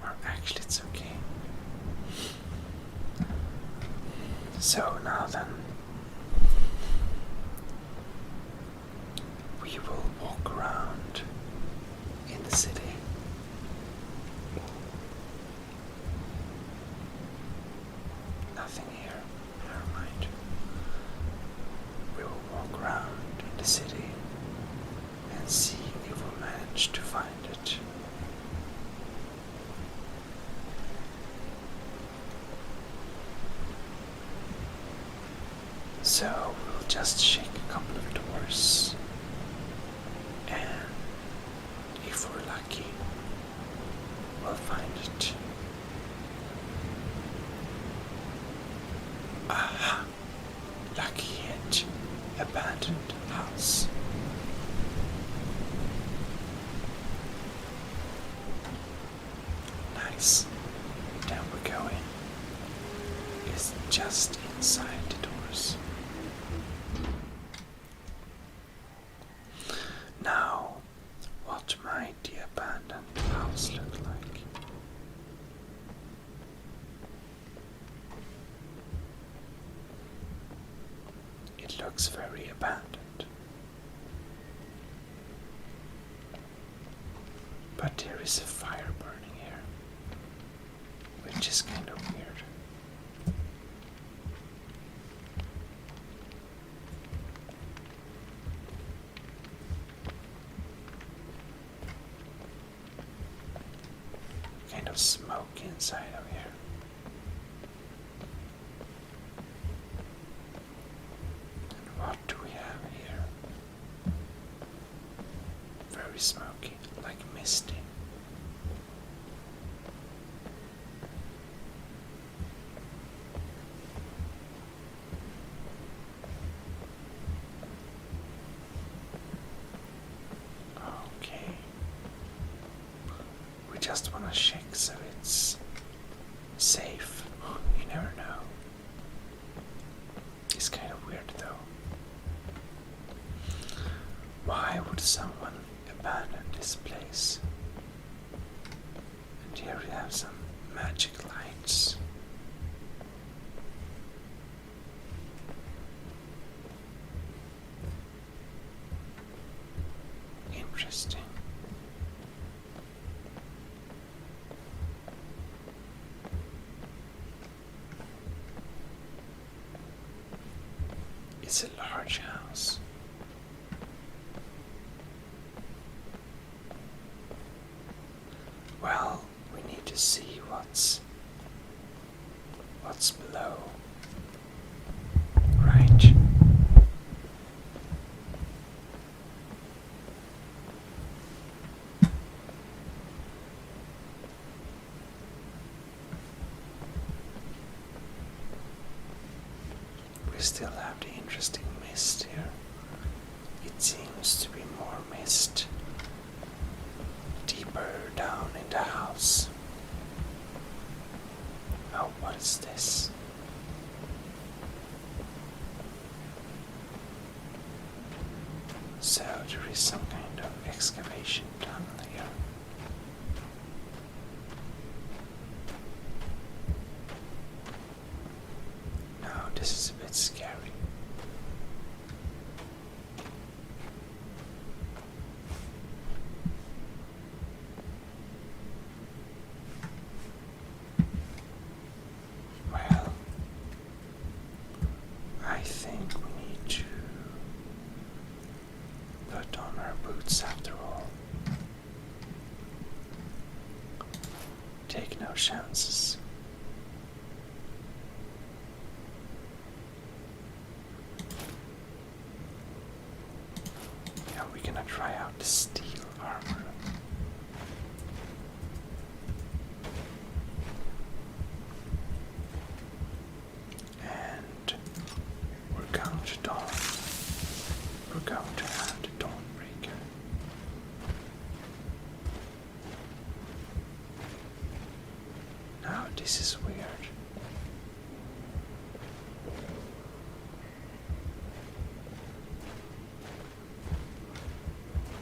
Or actually it's okay. So now then, we will walk around in the city. Nothing here. Never mind. We will walk around in the city and see if we manage to find it. So we'll just shake a couple of doors, and if we're lucky, we'll find it. Aha! Lucky hit. Abandoned house. Nice. Then we go in. It's just inside the doors. Now, what might the abandoned house look like? It looks very abandoned. But there is a fire burning here, which is kind of weird. Kind of smoke inside of here. And what do we have here? Very smoky, like misty. Okay. We just want to check so it's safe. You never know. These kind magic lights. Interesting. It's a large house. Well, we need to see what's below. Right. We still have the interesting mist here. It seems to be more mist deeper down in the house. Oh, what is this? So there is some kind of excavation done here. Now this is a bit scary. Well, I think we need to put on our boots after all. Take no chances. Yeah, we're gonna try out the steel armor. And we're going to dawn. We're going to have the Dawnbreaker. Now this is weird.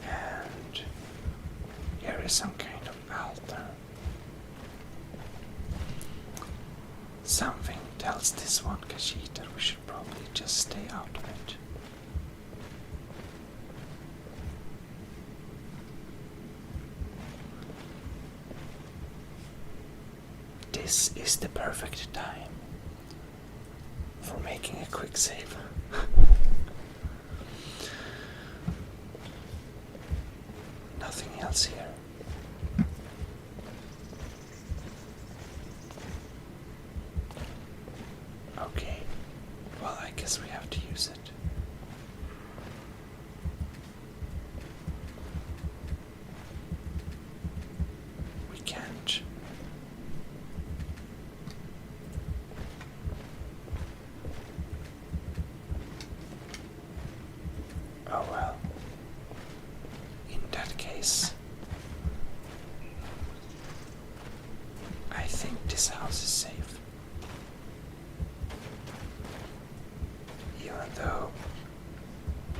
And here is some kind of altar. Something tells this one Khajiit that we should probably just stay out of it. This is the perfect time for making a quick save. Nothing else here. Okay, well, I guess we have to use it. We can't. Oh well. In that case, I think this house is safe. Even though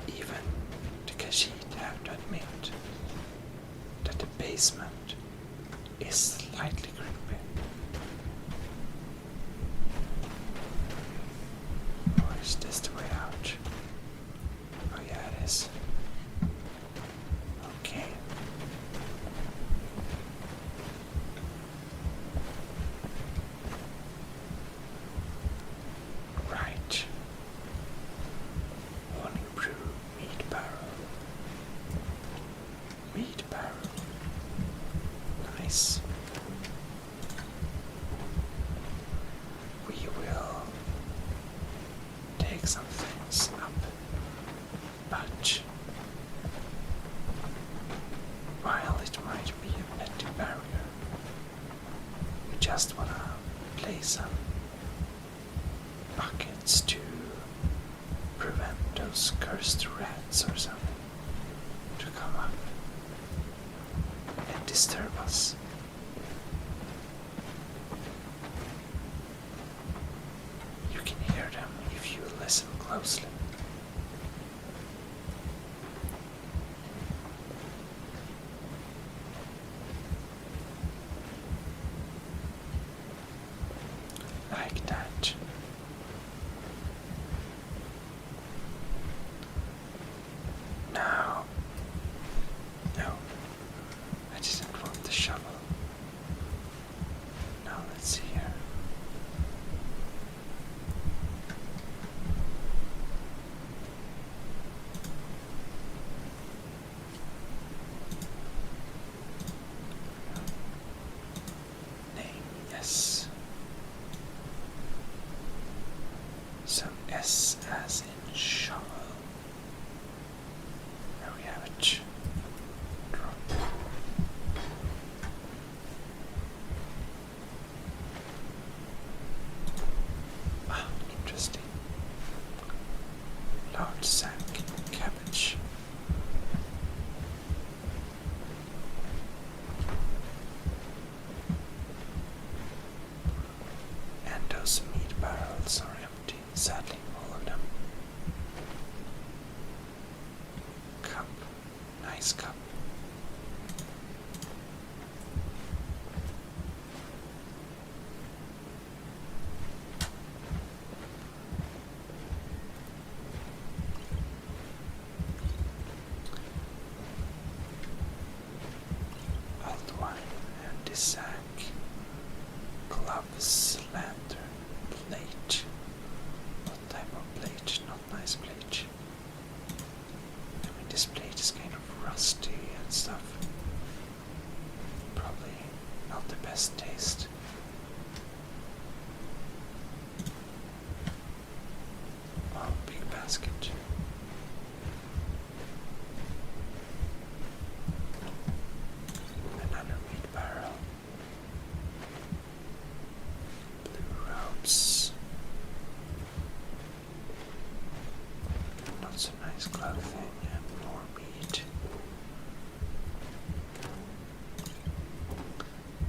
even the Khajiit have to admit that the basement is slightly creepy. Or is this the way out? Oh yeah, it is. Okay. Right. Honey brew meat barrel. Meat barrel. Nice. We will take some things up, but while it might be a petty barrier, we just wanna place some buckets to prevent those cursed rats or something to come up and disturb us. You can hear them if you listen closely. like that. Now, no, I didn't want the shovel. Now let's see here. Name, yes. So S as in shovel. There we have it. Drop. Ah, interesting. Large sack cabbage. And those meat barrels are empty, sadly, all of them. Cup. Nice cup. Old wine and this sack. Gloves, lantern, plate. What type of plate? Not nice plate. I mean, this plate is kind of rusty and stuff. Probably not the best taste. Oh, big basket. Another meat barrel. Blue robes. Not so nice clothing and more meat.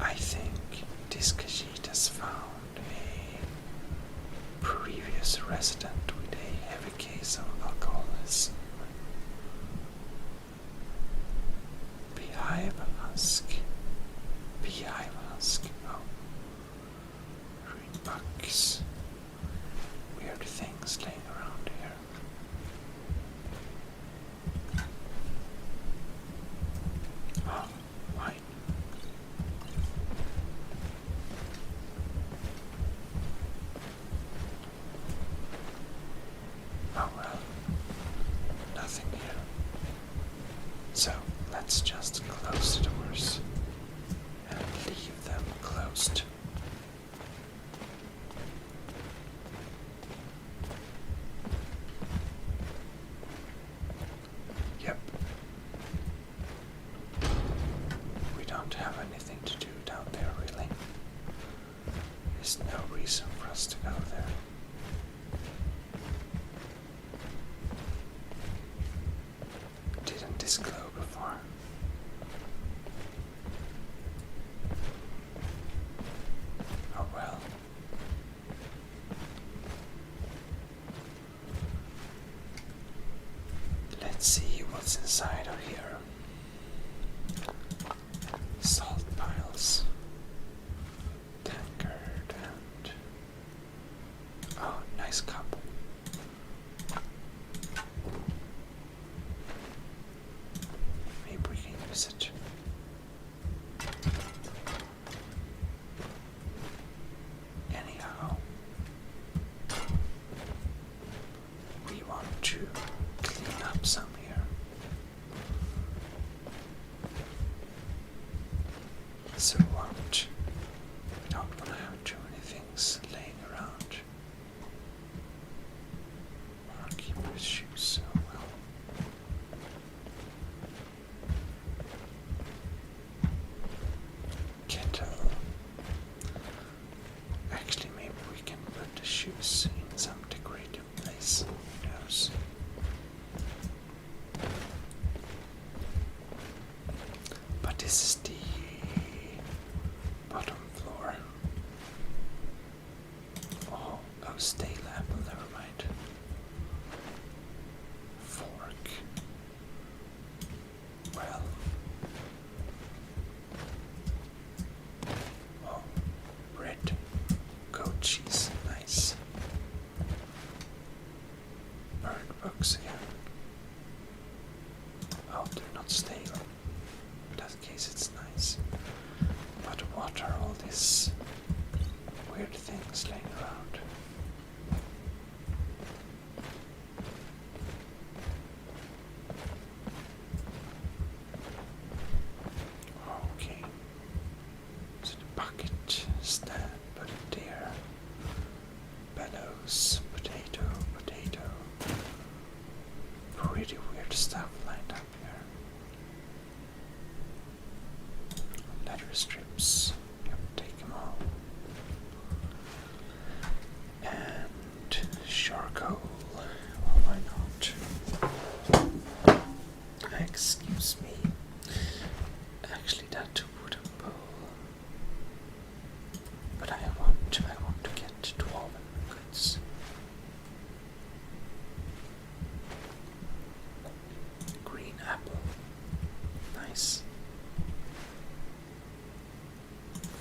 I think this Khajiit has found a previous resident with a heavy case of alcoholism. Beehive husk. Beehive husk. Oh. Green bugs. Weird things laying around here. Oh, wine. Oh well, nothing here. So let's just close the doors and leave them closed. Yep. We don't have anything to do down there, really. There's no reason for us to go there. Didn't this glow before? Oh well. Let's see what's inside of here. Salt piles. Tankard and... oh, nice cup. Maybe we can use it. Anyhow, we want to clean up some here. So we don't want to have too many things laying around. Barkeeper's shoes, oh well. Kettle. Actually, maybe we can put the shoes in some decorative place. Who knows? But this is the bottom floor. Oh, stale apple, never mind. Fork. Well. Oh, bread. Goat cheese. stuff lined up here. Leather strips. Yep, take them all. And charcoal. Well, why not? Excuse me. Actually, that wooden bowl. But I want to get 12 goods. Green apple. Nice.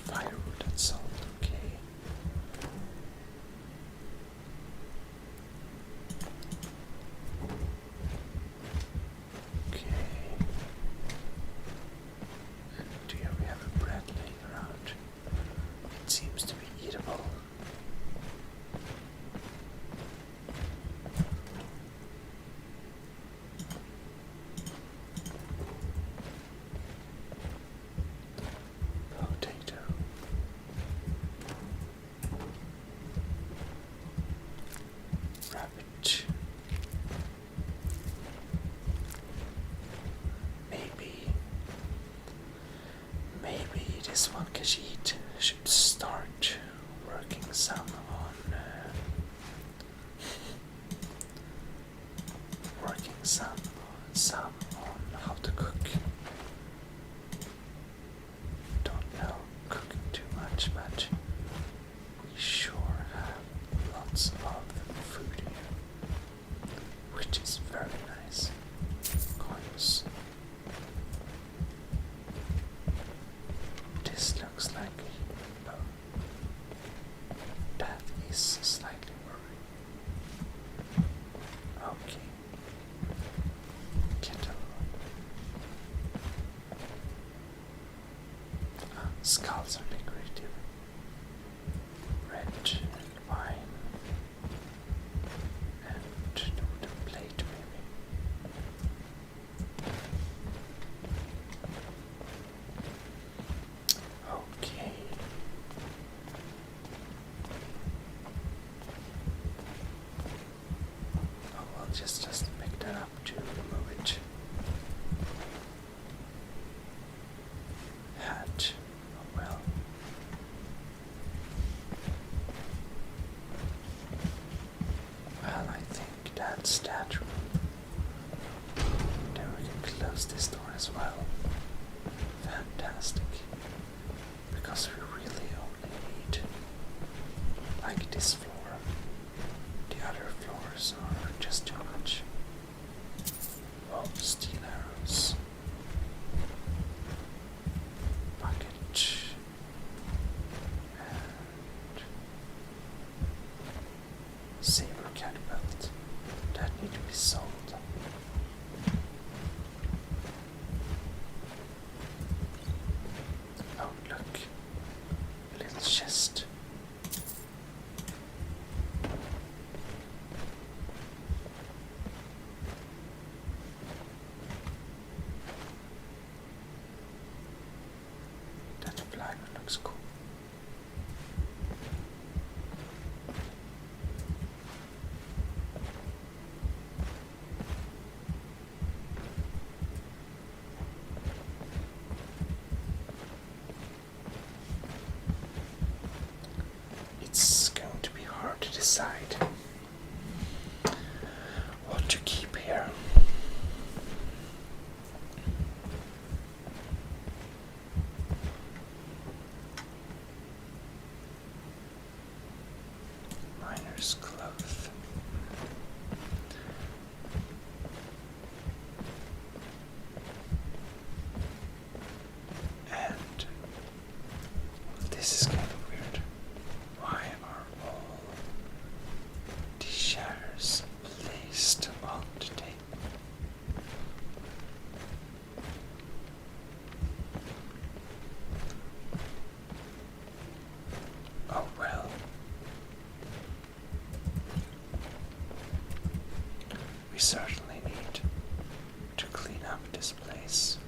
Firewood and salt, okay. Okay. And here we have a bread laying around. It seems to be eatable. Potato. Rabbit. Maybe this one Khajiit should start working some on how to cook. Don't know cooking too much, but we sure have lots of food here, which is very nice. Coins. This looks like a bow. That is slightly worrying. Okay. Kettle. Skulls are decorative. Red and wine. And the wooden plate, maybe. Okay. Oh, well, just pick that up to remove it. Hat. Oh, well. Well, I think that's that room. Then we can close this door as well. Fantastic. Because we really only need like this floor. The other floors are just too much. Oh, steel arrows. Bucket. And saber cat belt. That need to be sold. Oh, look. A little chest. That flag looks cool. It's going to be hard to decide what to keep here. Miner's cloth. And this is kind of weird. Why are all these shares placed on the table? Oh well. We certainly need to clean up this place.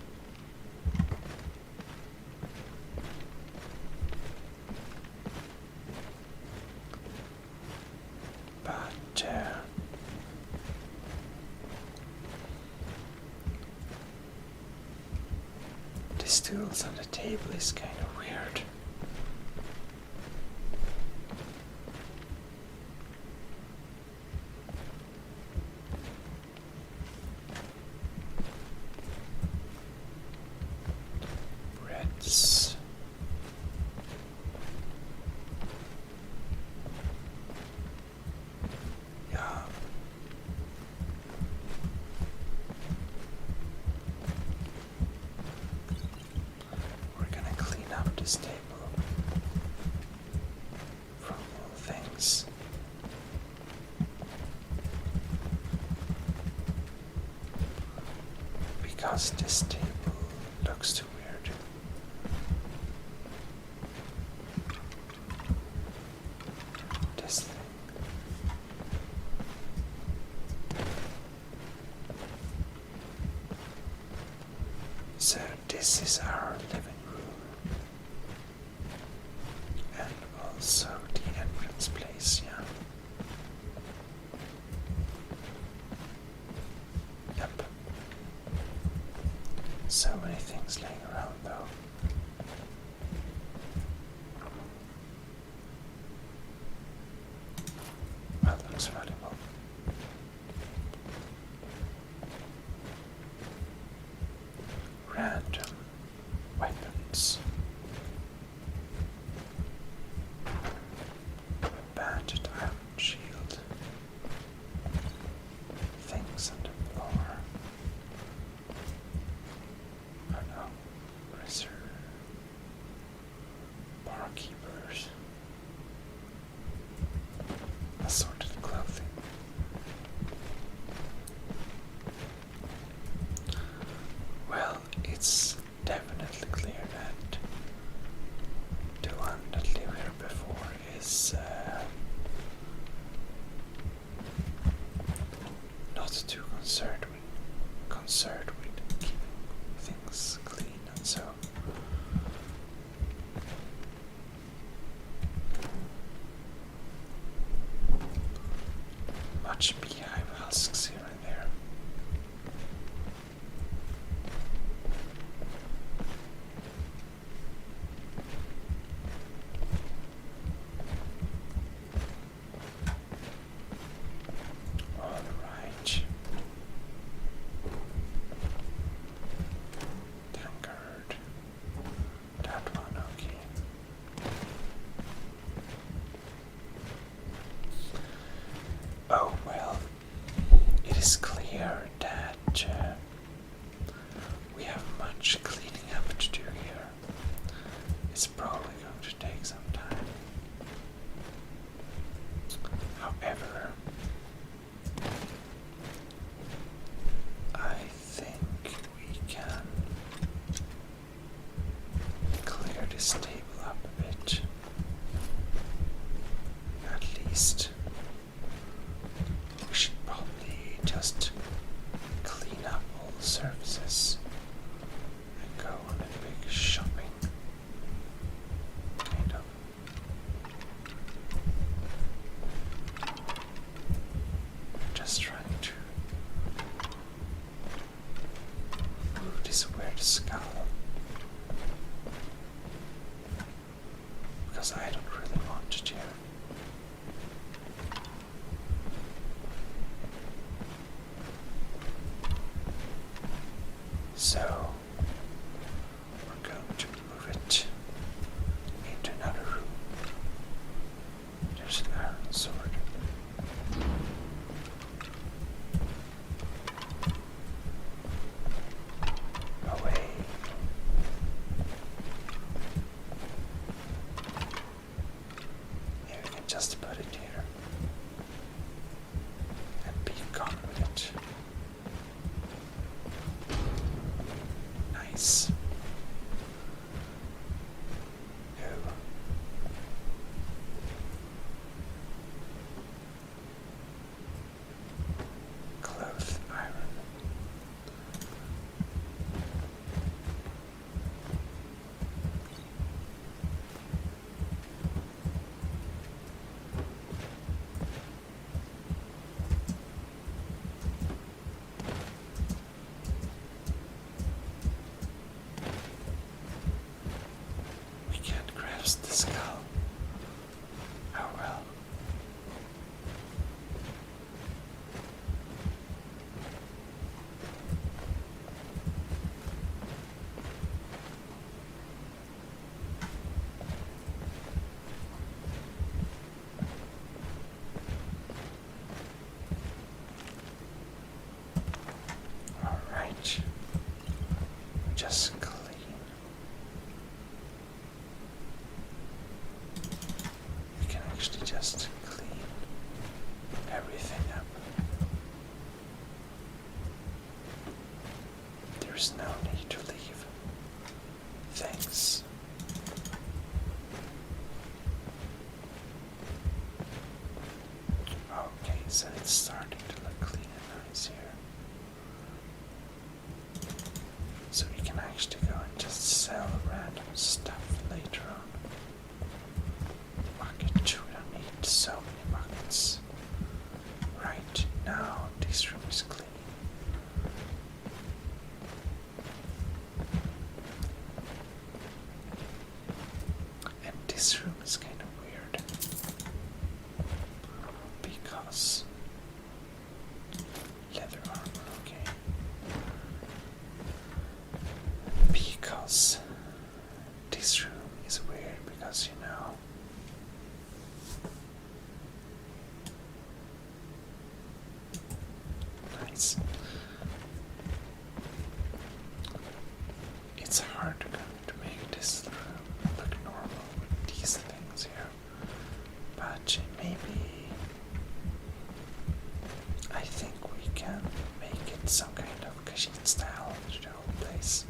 But else on the table is kind of weird. Breads. Yeah. We're gonna clean up this table from all things. Because this table looks too weird. This thing. So this is our living room. And also the entrance place, yeah. Yep. So many things laying around though. Well, that looks valuable. Random weapons. Banded iron shield. Things on the floor. Oh no. Reserve. Barkeepers. Assorted clothing. Well, it's definitely clear that the one that lived here before is not too concerned with keeping things clean, and so much beehive husks here and there. All right. Tankard. That one, okay. Oh well, it is clear that we have much cleaning up to do here. It's probably going to take some time. However, I think we can clear this table up a bit. At least we should probably just clean up all the surfaces and go on a big shopping. Kind of. Just trying to move this weird skull. Because I don't really want to. So we're going to move it into another room. There's an iron sword. Away. Yeah, we can just put it here and be gone with it. Nice. Oh. Cloth iron. just clean everything up. There's no need to leave things. Okay, so it's starting to look clean and nice here. So we can actually go and just sell random stuff later on. Bucket, we don't need so many buckets. Right, now this room is clean. And this room is kind of weird. Because leather armor, okay. Because this room is weird because you know nice. It's hard to make this room look normal with these things here. But maybe I think we can make it some kind of Khajiit style to the whole place.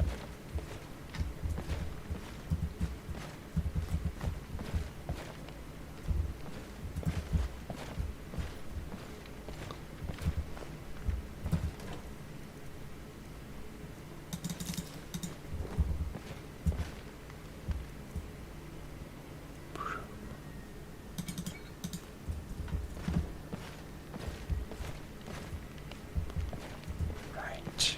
Right.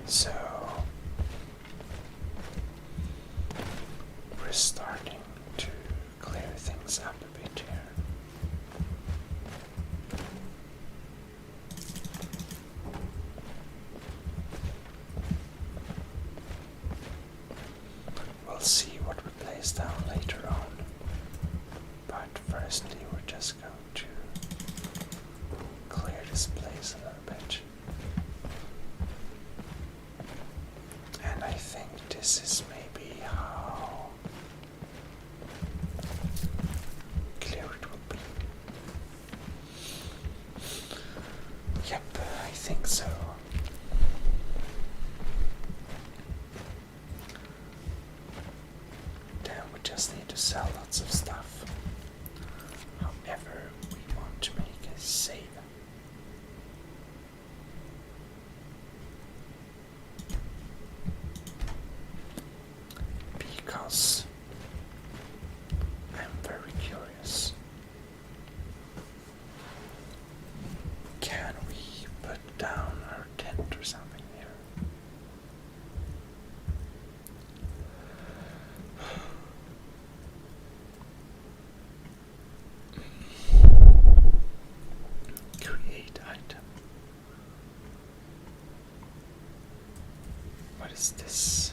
So we're starting to clear things up a bit here. We'll see what we place down later on. But firstly, we're just going to clear this place a little bit. And I think this is maybe how clear it will be. Yep, I think so. Then we just need to sell lots of stuff. However, we want to make a save. Because I'm very curious. Can we put down our tent or something here? Create item. What is this?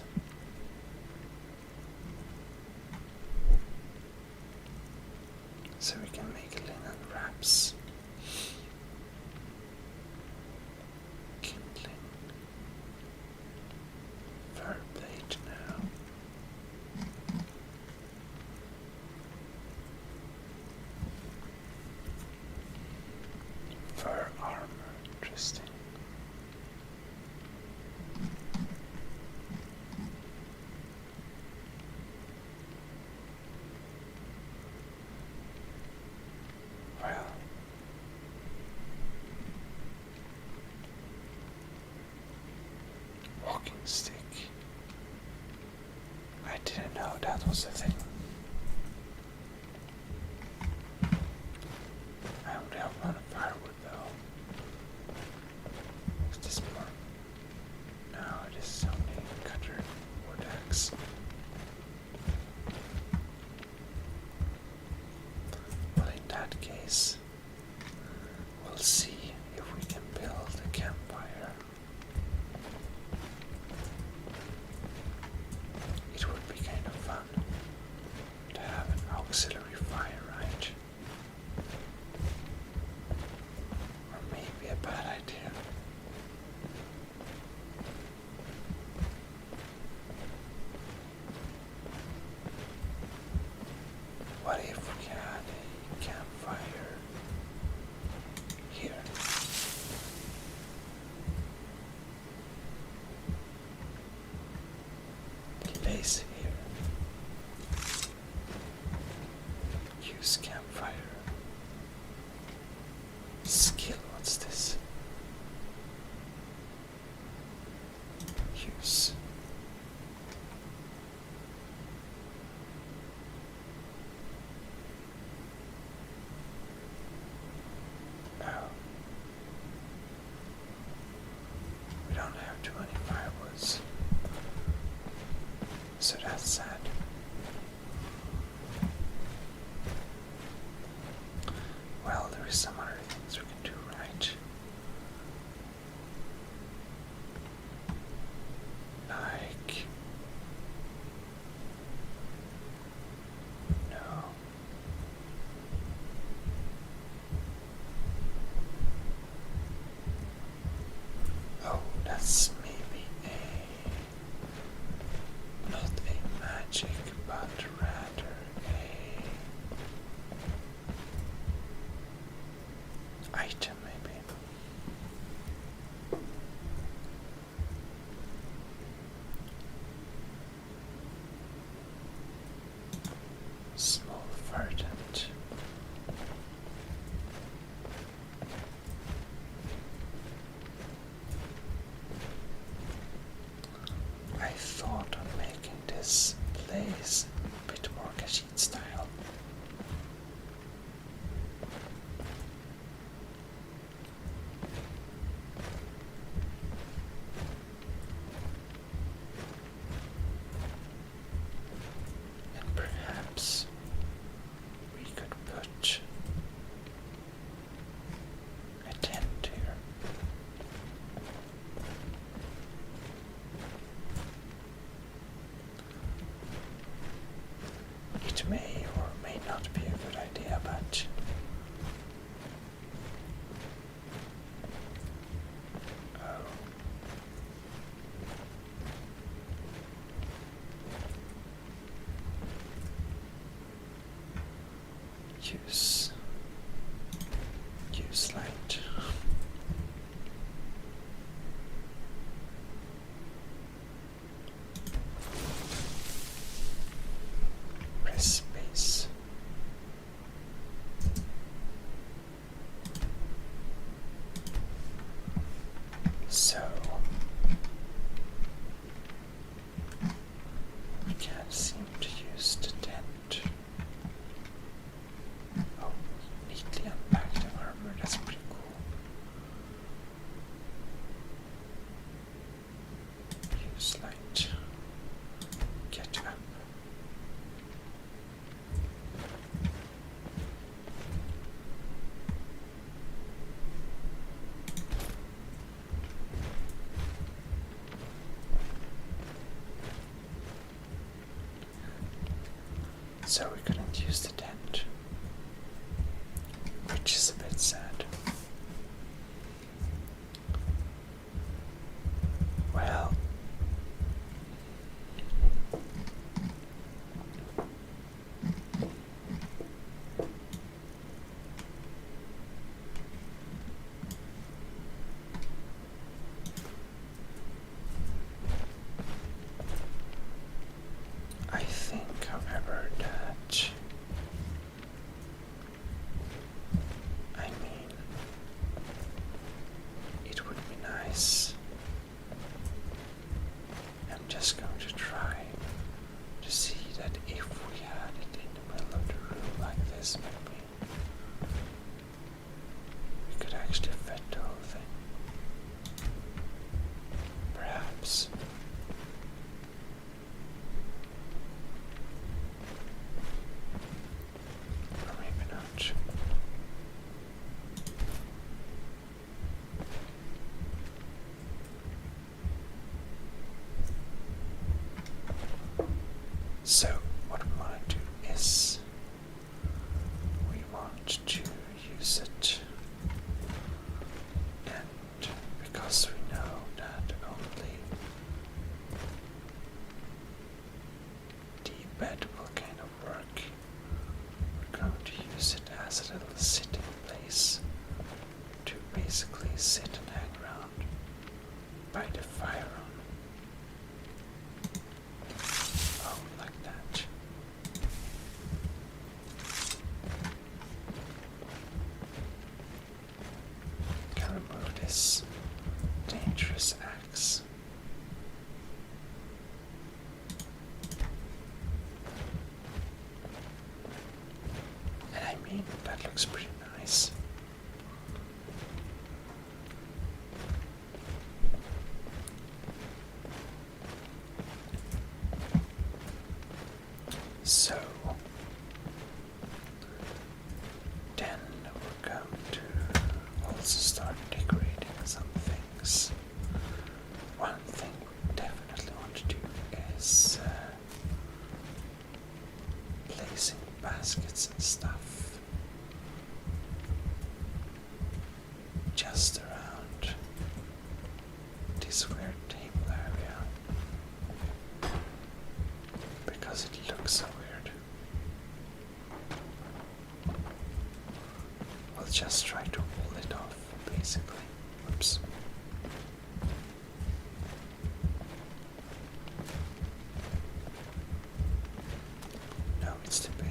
So we can make linen wraps. Kindling. Fur blade now. Fur armor, interesting. Well, walking stick. I didn't know that was a thing. I only have one firewood though. Is this more? No, it is only cutter wood axe. Well, in that case, we'll see if we can build a campfire. if we had a campfire here. Place here. Use campfire. Skill, what's this? Use. Oh. We don't have too many firewoods. So that's sad. Well, there is some other things we can do, right? Like... No. Oh, that's maybe not a magic, but rather a item, maybe. Small verdant. I thought on making this place a bit more Khajiit style. And perhaps we could put a tent here. It may or may not be a good idea, but oh. Use light. Press space. So we can't seem to use the tent. Oh, neatly unpacked armor, that's pretty cool. Use light. Get up. So we couldn't use the tent, which is a bit sad. Well, I think, however, that I mean, it would be nice. I'm just going to try to see that if we had it in the middle of the room like this, maybe we could actually fit the whole thing. Perhaps. Or maybe not. So, what we want to do is we want to use it, and because we know that only the bed will kind of work, we're by the fire on. Oh, like that. Can remove this dangerous axe. And I mean, that looks pretty nice. So, then we're going to also start decorating some things. One thing we definitely want to do is placing baskets and stuff just around this weird table area, because it looks so weird. We'll just try to pull it off, basically. Oops. No, it's too big.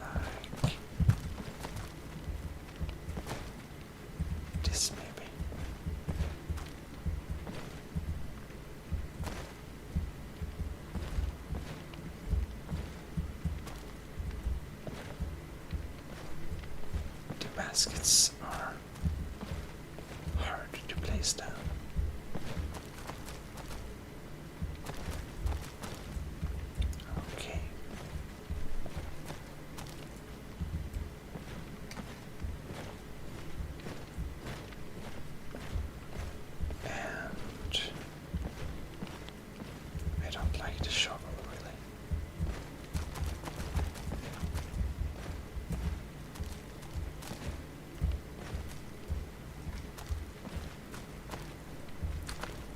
Like this, maybe. The baskets are hard to place down. Okay. And I don't like the shovel, really.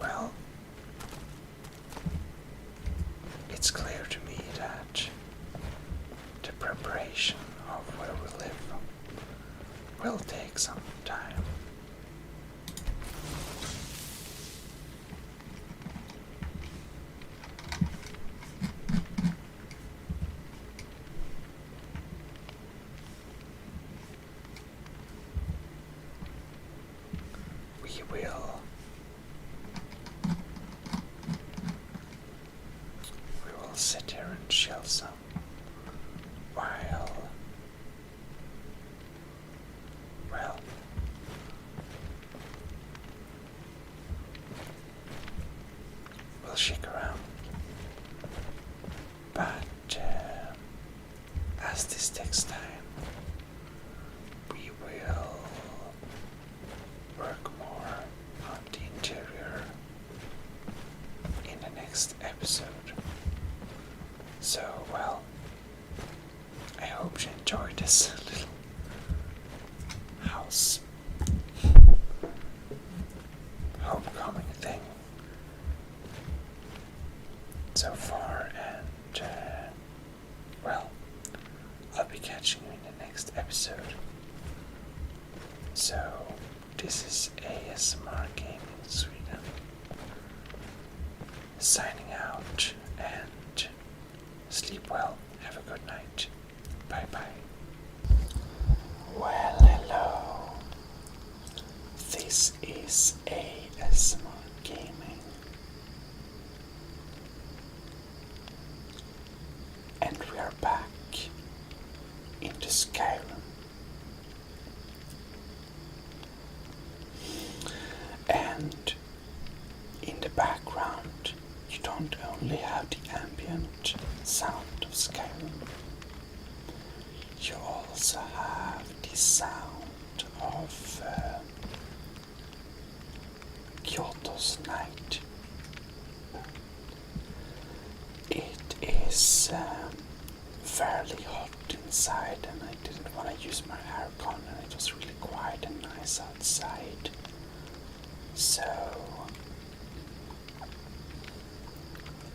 Well, it's clear to me that the preparation of where we live will take some time. We will sit here and chill some while, well, we'll shake around. But as this takes time, we will work more on the interior in the next episode. So, well, I hope you enjoyed this little house homecoming thing so far, and well, I'll be catching you in the next episode. So, this is ASMR Gaming Sweden signing out, and sleep well, have a good night, bye bye. Well, hello, this is ASMR Gaming. And we are back into Skyrim. And in the background, you don't only have the ambient sound of Skyrim, you also have the sound of Kyoto's night. It is fairly hot inside, and I didn't want to use my aircon, and it was really quiet and nice outside. So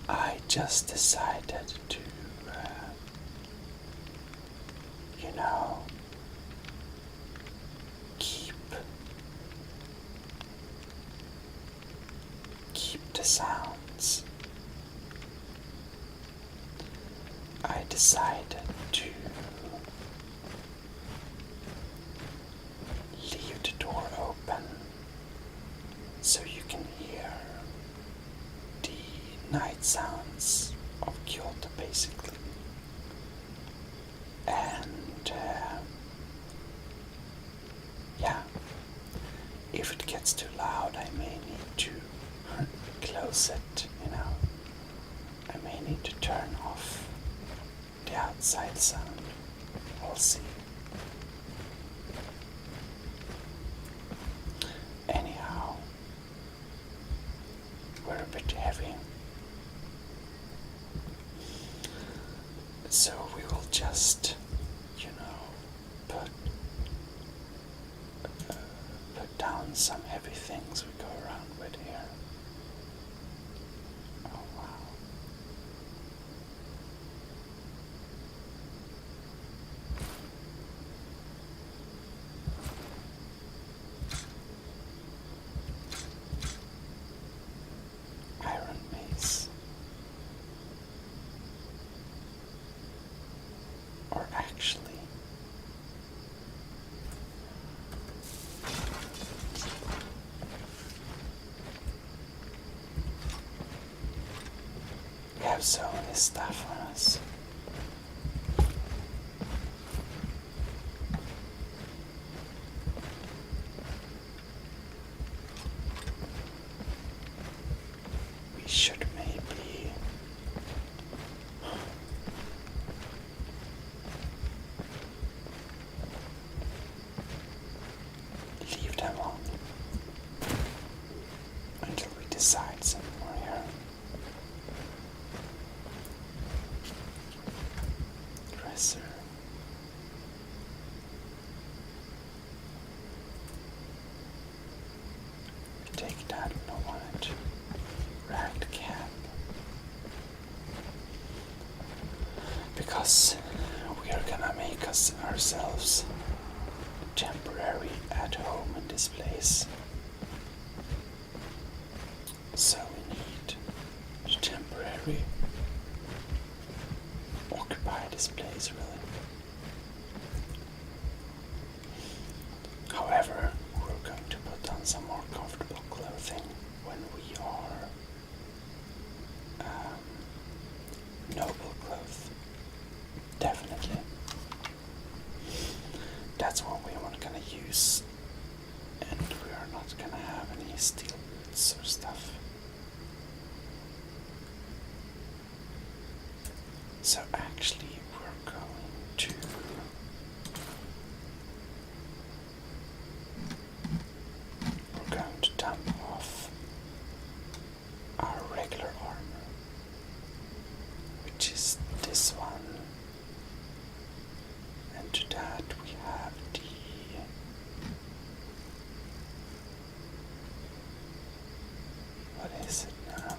I just decided to, keep the sounds, I decided to leave the door open so you can hear the night sounds of Kyoto, basically. And yeah, if it gets too loud, I may need to close it, you know. I may need to turn off the outside sound. We'll see. Anyhow, we're a bit heavy, so we will just, you know, put down some heavy things we go around with here. Oh wow. Iron mace. Or actually, we have so many stuff on us. We should maybe leave them on until we decide some more here. Dresser. Take that, we don't want it. Ragged cap. Because we are gonna make ourselves temporary at home in this place. So we need to temporarily occupy this place, really. However, we're going to put on some more comfortable clothing when we are noble clothes. Definitely. That's what we are gonna use, and we are not gonna have any steel boots or stuff. So actually we're going to dump off our regular armor, which is this one, and to that we have the what is it now?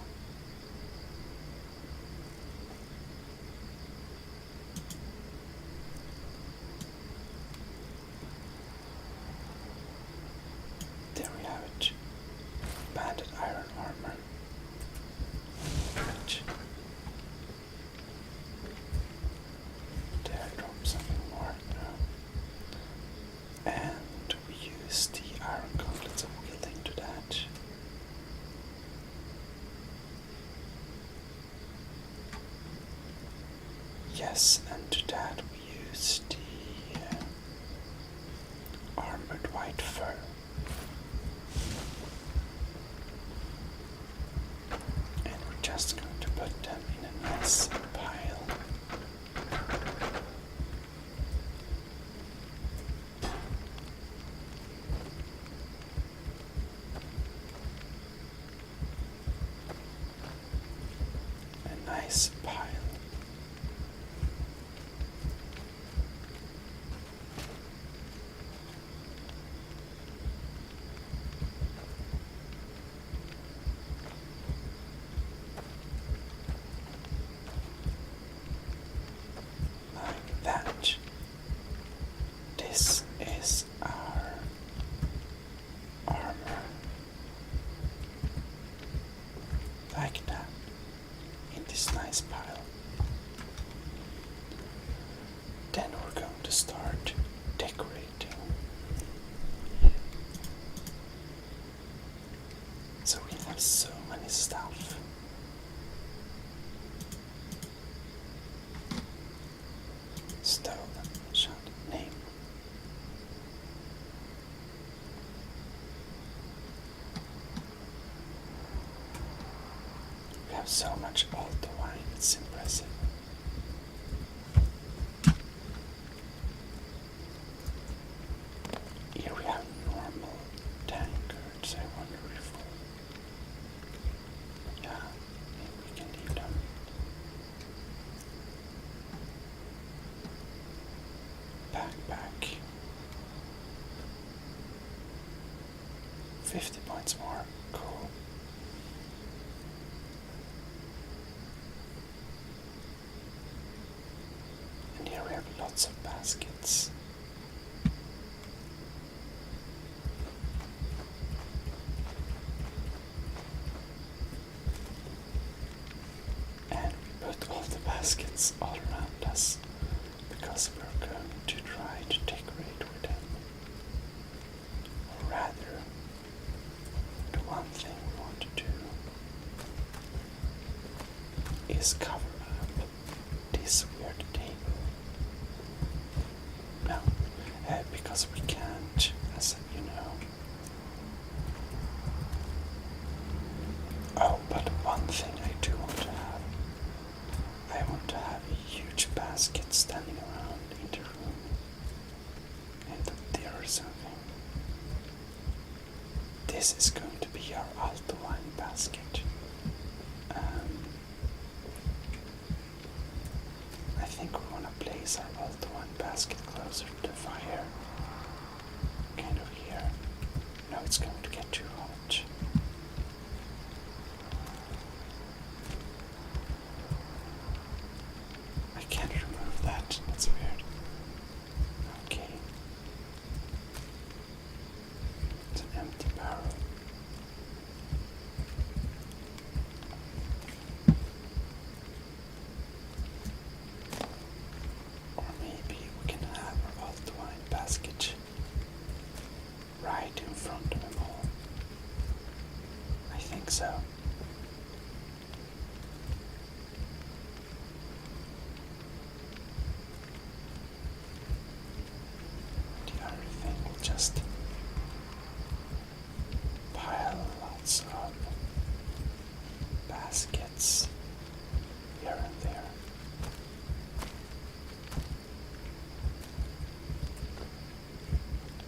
There we have it. Banded iron armor. Which there, drop something more. No. And we use the iron gauntlets of wielding to that. Yes, and to that we use the armored white fur. And we're just going to put them in a nice pile. A nice pile. Like that. This is our armor. like that, in this nice pile. Then we're going to start decorating. So we have so many stuff. Stolen, shot, name. We have so much old wine, it's impressive. Here we have normal tankards, I wonder if yeah, maybe we can leave them. Backpack. 50 points more, cool. And here we have lots of baskets. And we put all the baskets all around us because we're going to try to decorate with them. Or rather, the one thing we want to do is cover up this weird table. No, because we can't, as you know. Oh, but one thing I do want to have. I want to have a huge basket standing around in the room. And there or something. This is going to be our alto wine basket. I think we want to place our alto wine basket closer to the fire. Kind of here. No, it's going to get too hot. I can't remove that. That's weird. Okay. It's an empty barrel. Or maybe we can have our alto wine basket right in front of them all. I think so. The other thing will just pile lots of baskets here and there.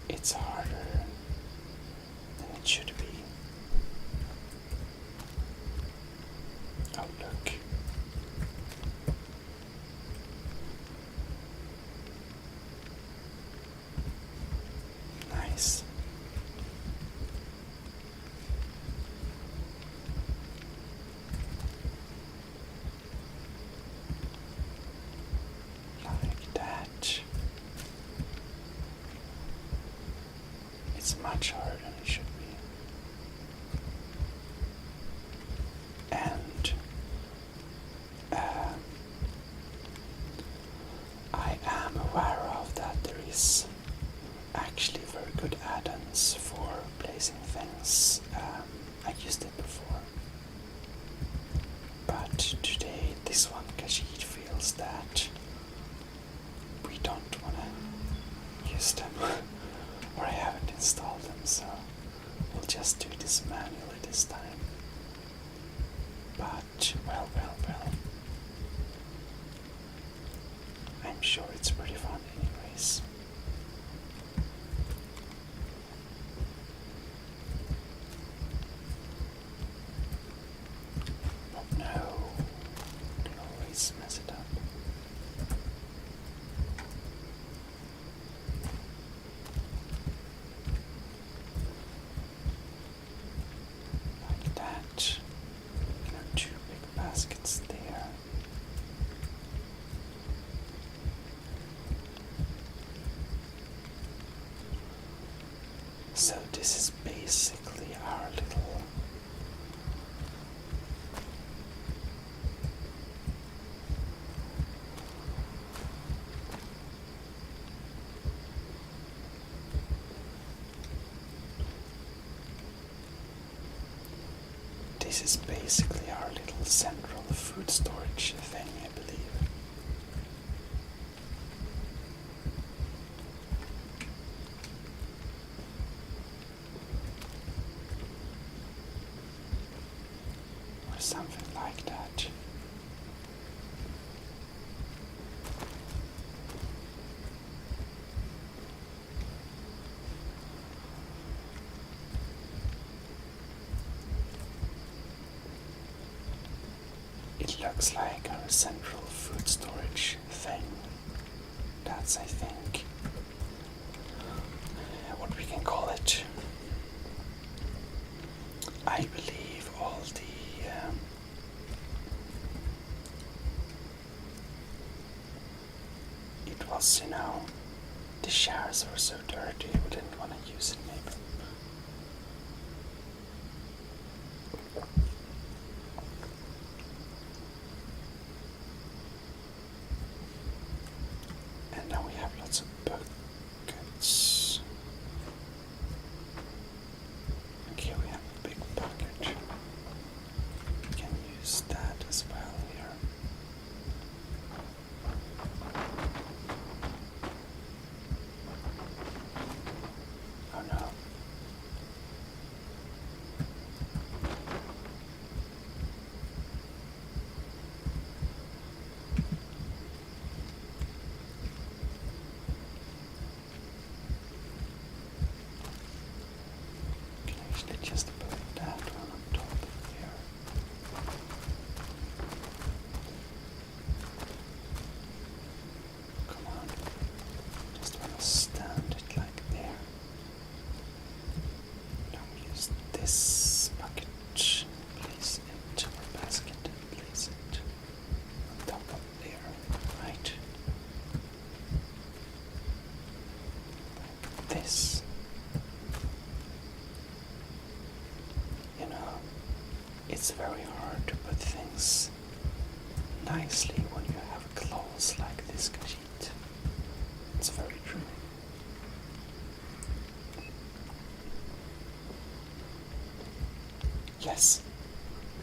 It's harder than it should be. Oh, look. Nice. Like that. It's much harder than it should be. And I am aware of that there is actually very good add-ons for placing things. I used it before. But today this one Khajiit feels that we don't want to use them. Or I haven't installed them, so we'll just do this manually this time. But, well. I'm sure it's pretty fun anyways. But no, can always mess it up. Like that. You can have two big baskets there. So this is basically our little This is basically our little central food storage thing, I believe. Or something like that. It looks like our central food storage thing. That's, I think, what we can call it. I believe all the it was, you know, the showers were so dirty we didn't want to use it maybe. And now we have lots of buckets. And here we have a big bucket. We can use that as well here. Oh no. Can actually just put that one on top of here. Come on. Just want to stand it like there. Now we use this bucket, place it, or basket, and place it on top of there, right? Like this. You know, it's very hard to put things nicely when you have clothes like this, Khajiit. It's very true. Yes,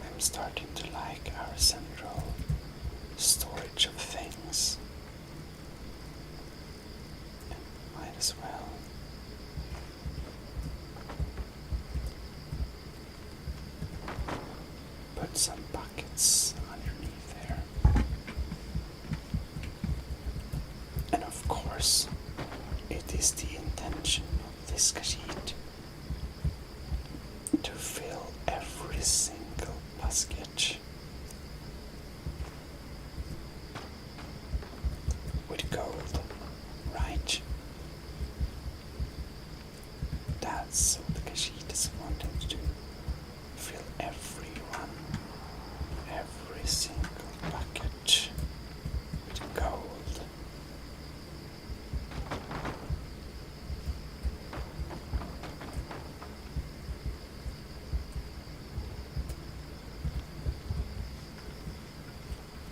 I'm starting to like our central storage of things. Might as well. Put some buckets underneath there. And of course, it is the intention of this Khajiit to fill every single basket with gold, right? That's what the Khajiit is wanting to do. Fill every single bucket with gold.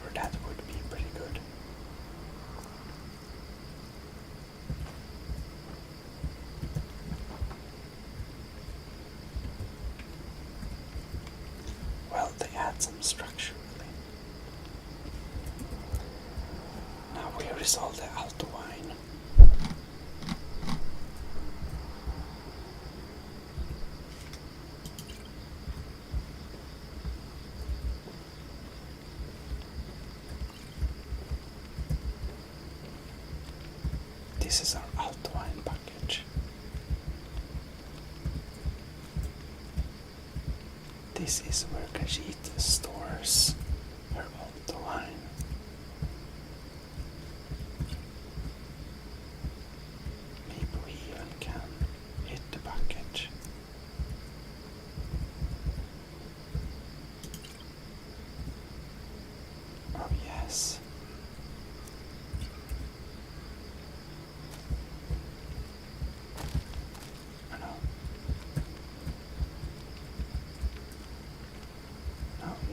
Or that would be pretty good. Well, they add some structure, really. Now where is all the alto wine? This is our alto wine bucket. This is where Khajiit stores her alto wine. Maybe we even can hit the bucket. Oh yes. Oh no.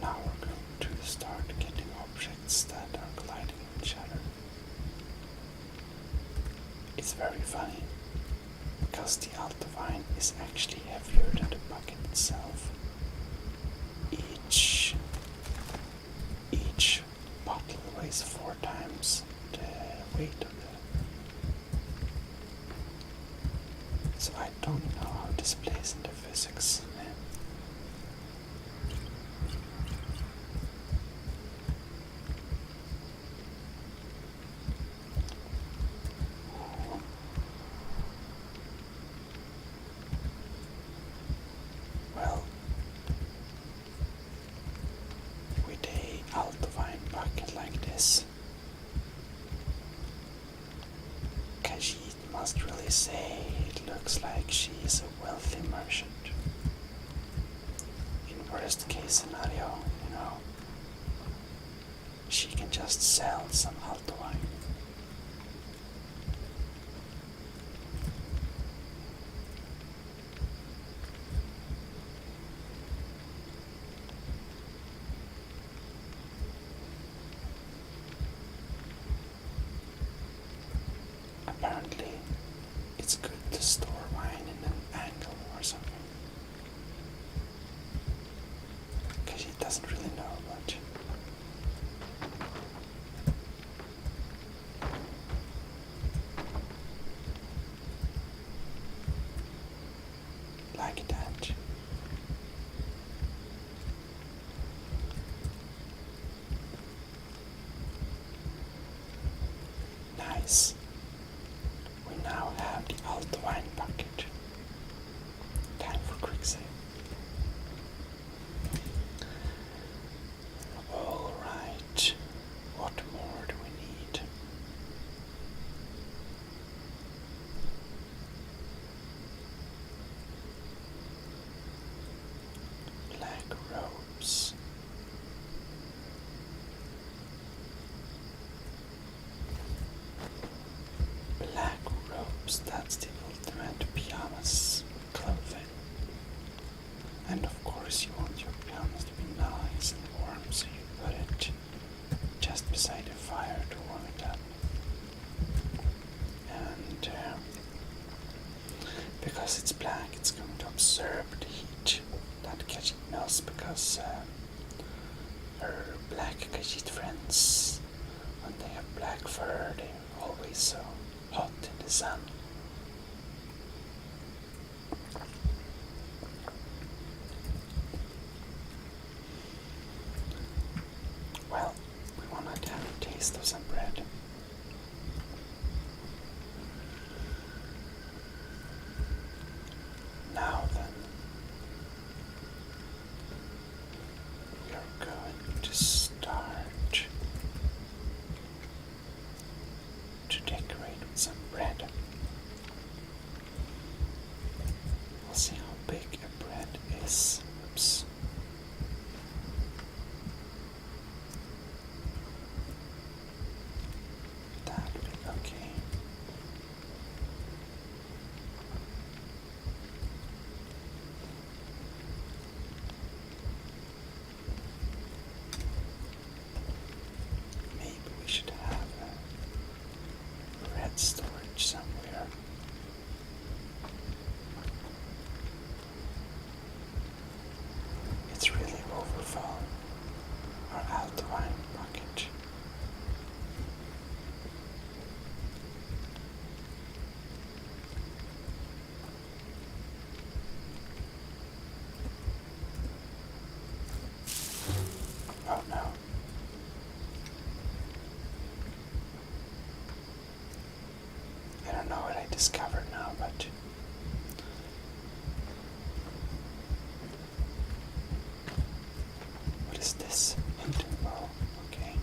Now we're going to start getting objects that are colliding with each other. It's very funny, because the alto wine is actually heavier than the bucket itself, even weight of it. So I don't know how this plays into physics. Well, with a Altovine bucket like this, Khajiit must really say it looks like she is a wealthy merchant. In worst case scenario, she can just sell some Altovine. Apparently, it's good to store wine in an angle or something. Because he doesn't really know much. Like that. Nice. We now have the Altovine bucket. Time for quick save. Alright. What more do we need? Black robes. Black robes, that's the ultimate pyjamas clothing. And of course you want your pyjamas to be nice and warm, so you put it just beside the fire to warm it up. And because it's black, it's going to absorb the heat that Khajiit knows, because her black Khajiit friends, when they have black fur, they're always so hot in the sun. Well, we want to have a taste of some bread. Now then, we are going to start to decorate with some bread. We'll see how big a bread is. Oops. That big, okay. Maybe we should have a bread storage somewhere. It's really overfull. Our Altovine bucket. Oh no. I don't know what I discovered now, but what is this? Hunting bow. Okay.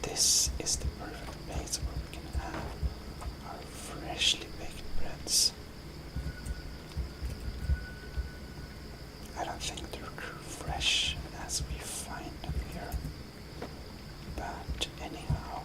This is the perfect place where we can have our freshly baked breads. I don't think they're true fresh as we find them here, but anyhow.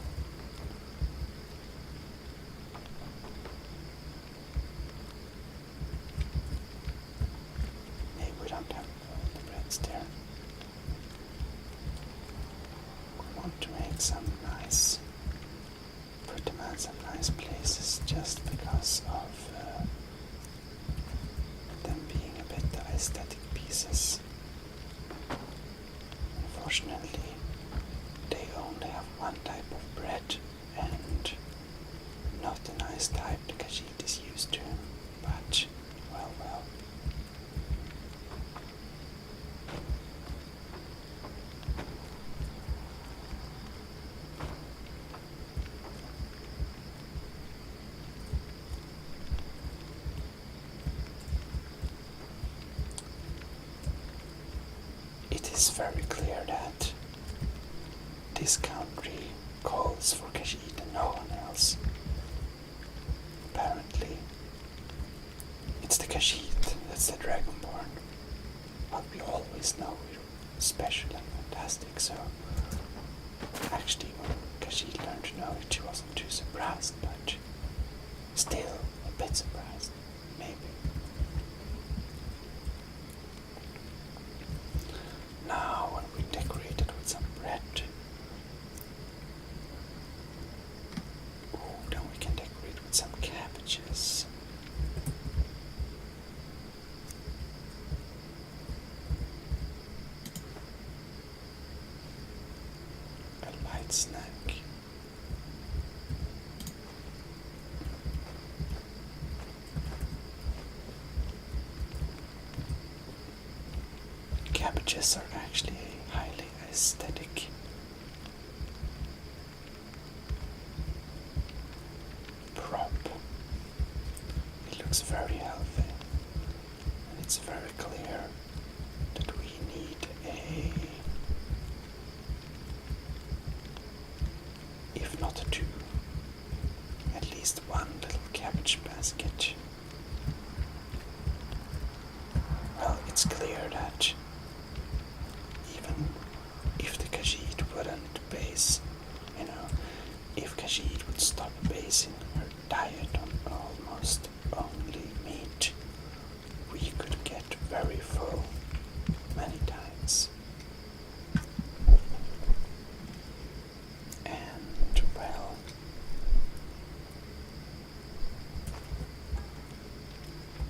is very clear that this country calls for Khajiit and no one else. Apparently, it's the Khajiit that's the Dragonborn. But we always know we're special and fantastic, so actually when Khajiit learned to know it, she wasn't too surprised, but still a bit surprised, maybe. Now when we decorate it with some bread, then we can decorate with some cabbages. A light snack. Cabbages are actually a highly aesthetic prop. It looks very healthy, and it's very clear that we need if not two, at least one little cabbage basket. Well, it's clear that even if the Khajiit wouldn't base, if Khajiit would stop basing her diet on almost only meat, we could get very full many times. And, well,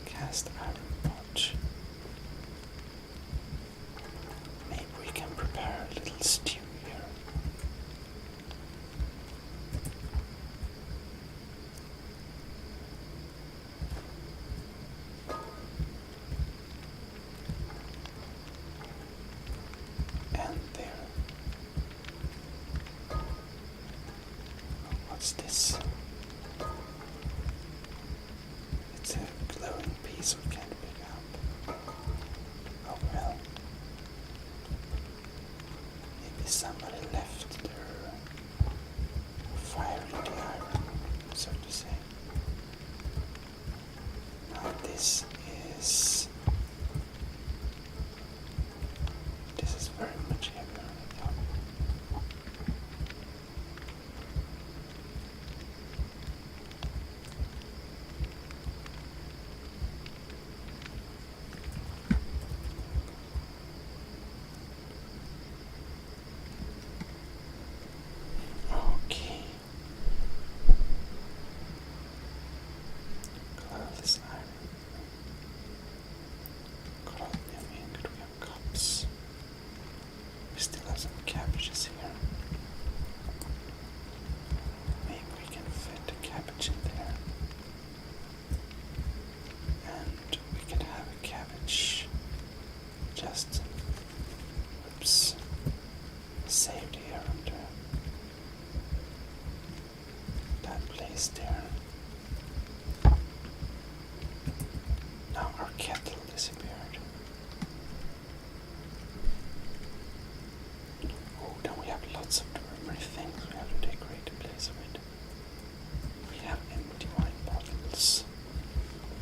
cast iron pot. Maybe we can prepare a little stew here. And there. What's this? It's a glowing piece we can't pick up. Oh well. Maybe somebody left their fire in the iron, so to say. Now this is very much heavier on the top. Okay. Clothes iron. Cadmium ingot, we have cups. We still have some cabbages here. Maybe we can fit a cabbage in there. And we can have a cabbage just, saved here under that place there. Now our kettle disappeared. Oh, then we have lots of many things we have to decorate the place with. We have empty wine bottles.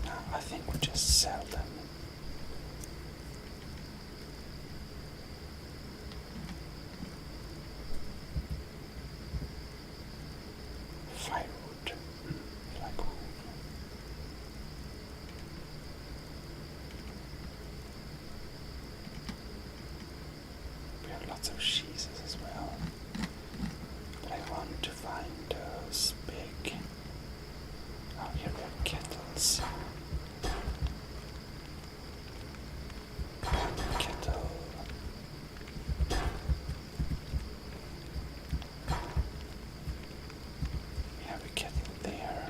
Now I think we just sell them. Firewood. Like wood. We have lots of cheeses as well. But I want to find those big. Oh, here we have kettles. Kettle. We have a kettle there.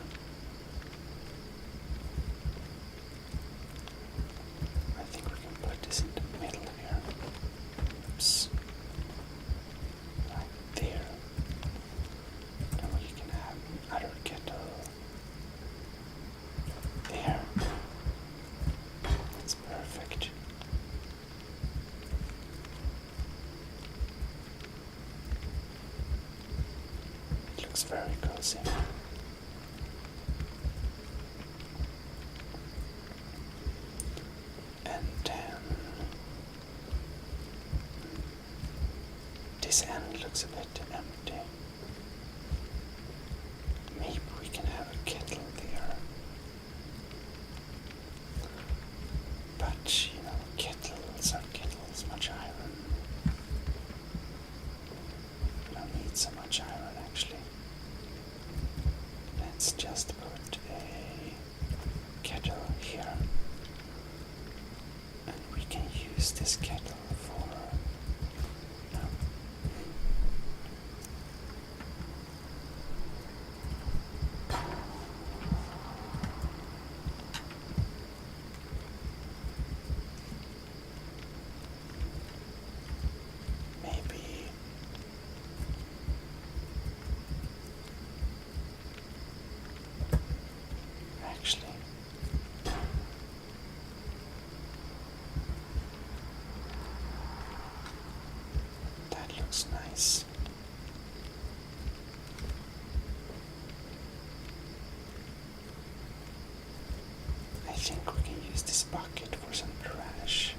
I think we can put this in the middle here. Oops. looks very cozy. And then this end looks a bit empty. Maybe we can have a kettle there. But, you know, kettles are kettles, much iron. We don't need so much iron actually. Let's just put a kettle here. And we can use this kettle for... no. Maybe actually that looks nice. I think we can use this bucket for some trash.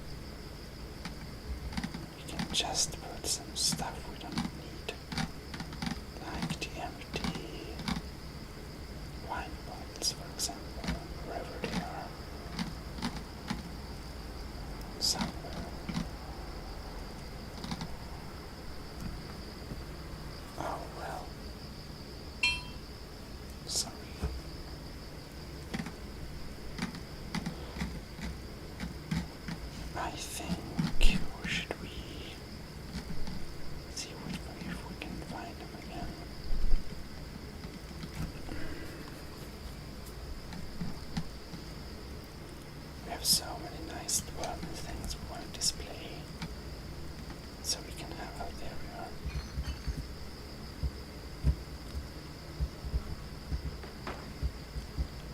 We can just put some stuff we don't need, like the empty wine bottles, for example, wherever they are. Somewhere. Oh well. Sorry. I think, or should we see if we can find them again? We have so many nice development things we want to display, so we can have out there we are.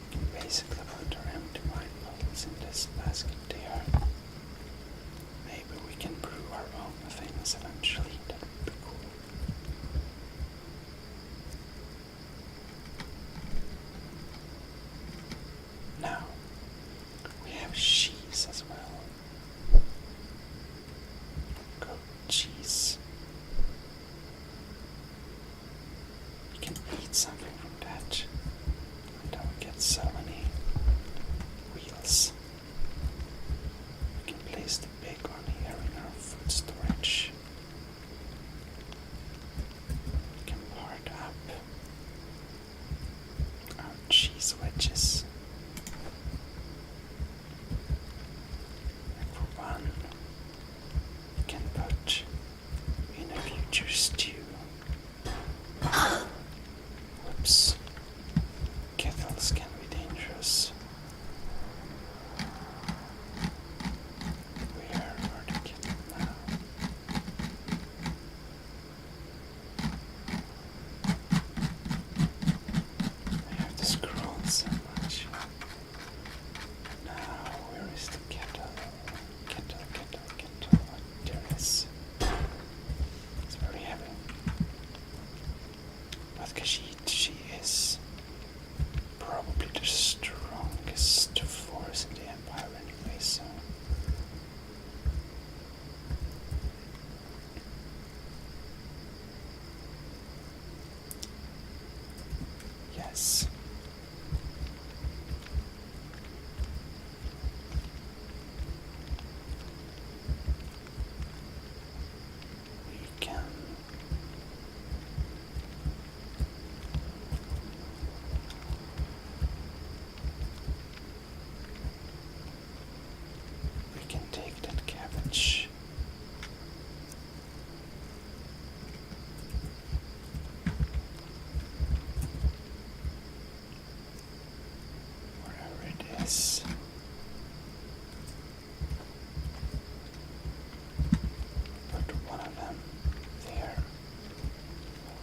We can basically put our empty wine bottles in this basket there. Maybe we can brew our own things eventually. That would be cool. Now, we have cheese as well. Goat cheese. We can eat something from that. And then we get so many wheels. We can place the big one here in our food storage. We can part up our cheese wedges. And for one, we can put in a future stew. Whoops. Kettles can be dangerous. Where are the kettles now? I have to scroll so much. Now, where is the kettle? Kettle. Oh, there it is. It's very heavy. But Khajiit, she is probably the strongest force in the Empire anyway, so... yes. We can... we can take that cabbage. Wherever it is. Put one of them there.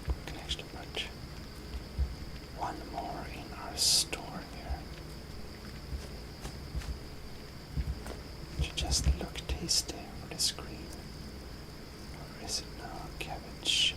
We can actually put one more in our store here. To just look tasty over the screen. Or is it now cabbage?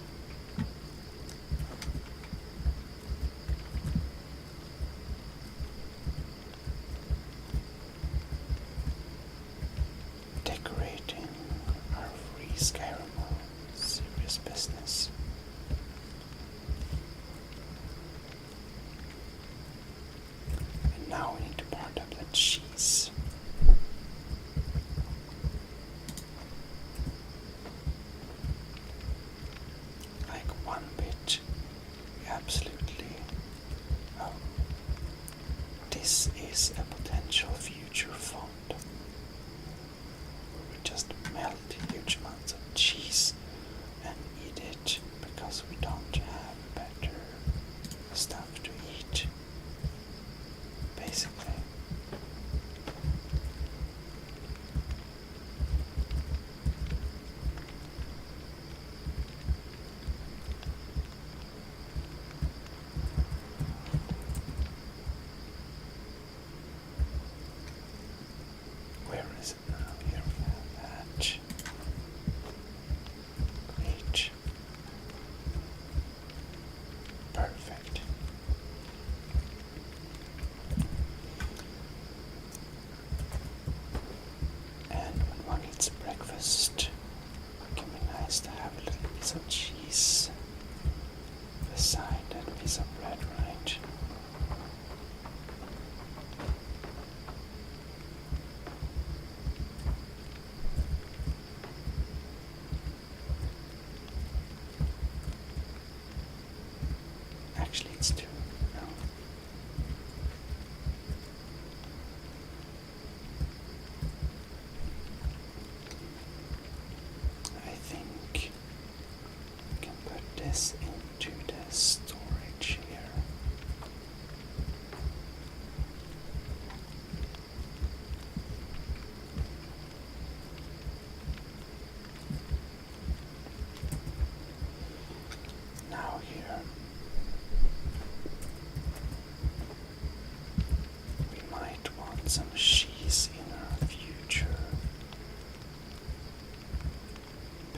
some cheese in our future.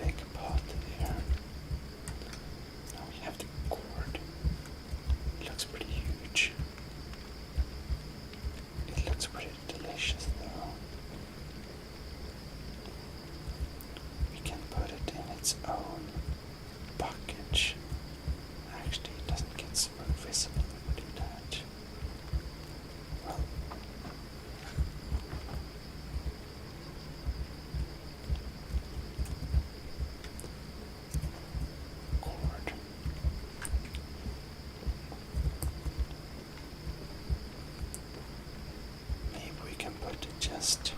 Big pot there. Now we have the gourd. It looks pretty huge. It looks pretty delicious though. We can put it in its own package. Actually, it doesn't get super visible if we do that. Well, cord. Maybe we can put it just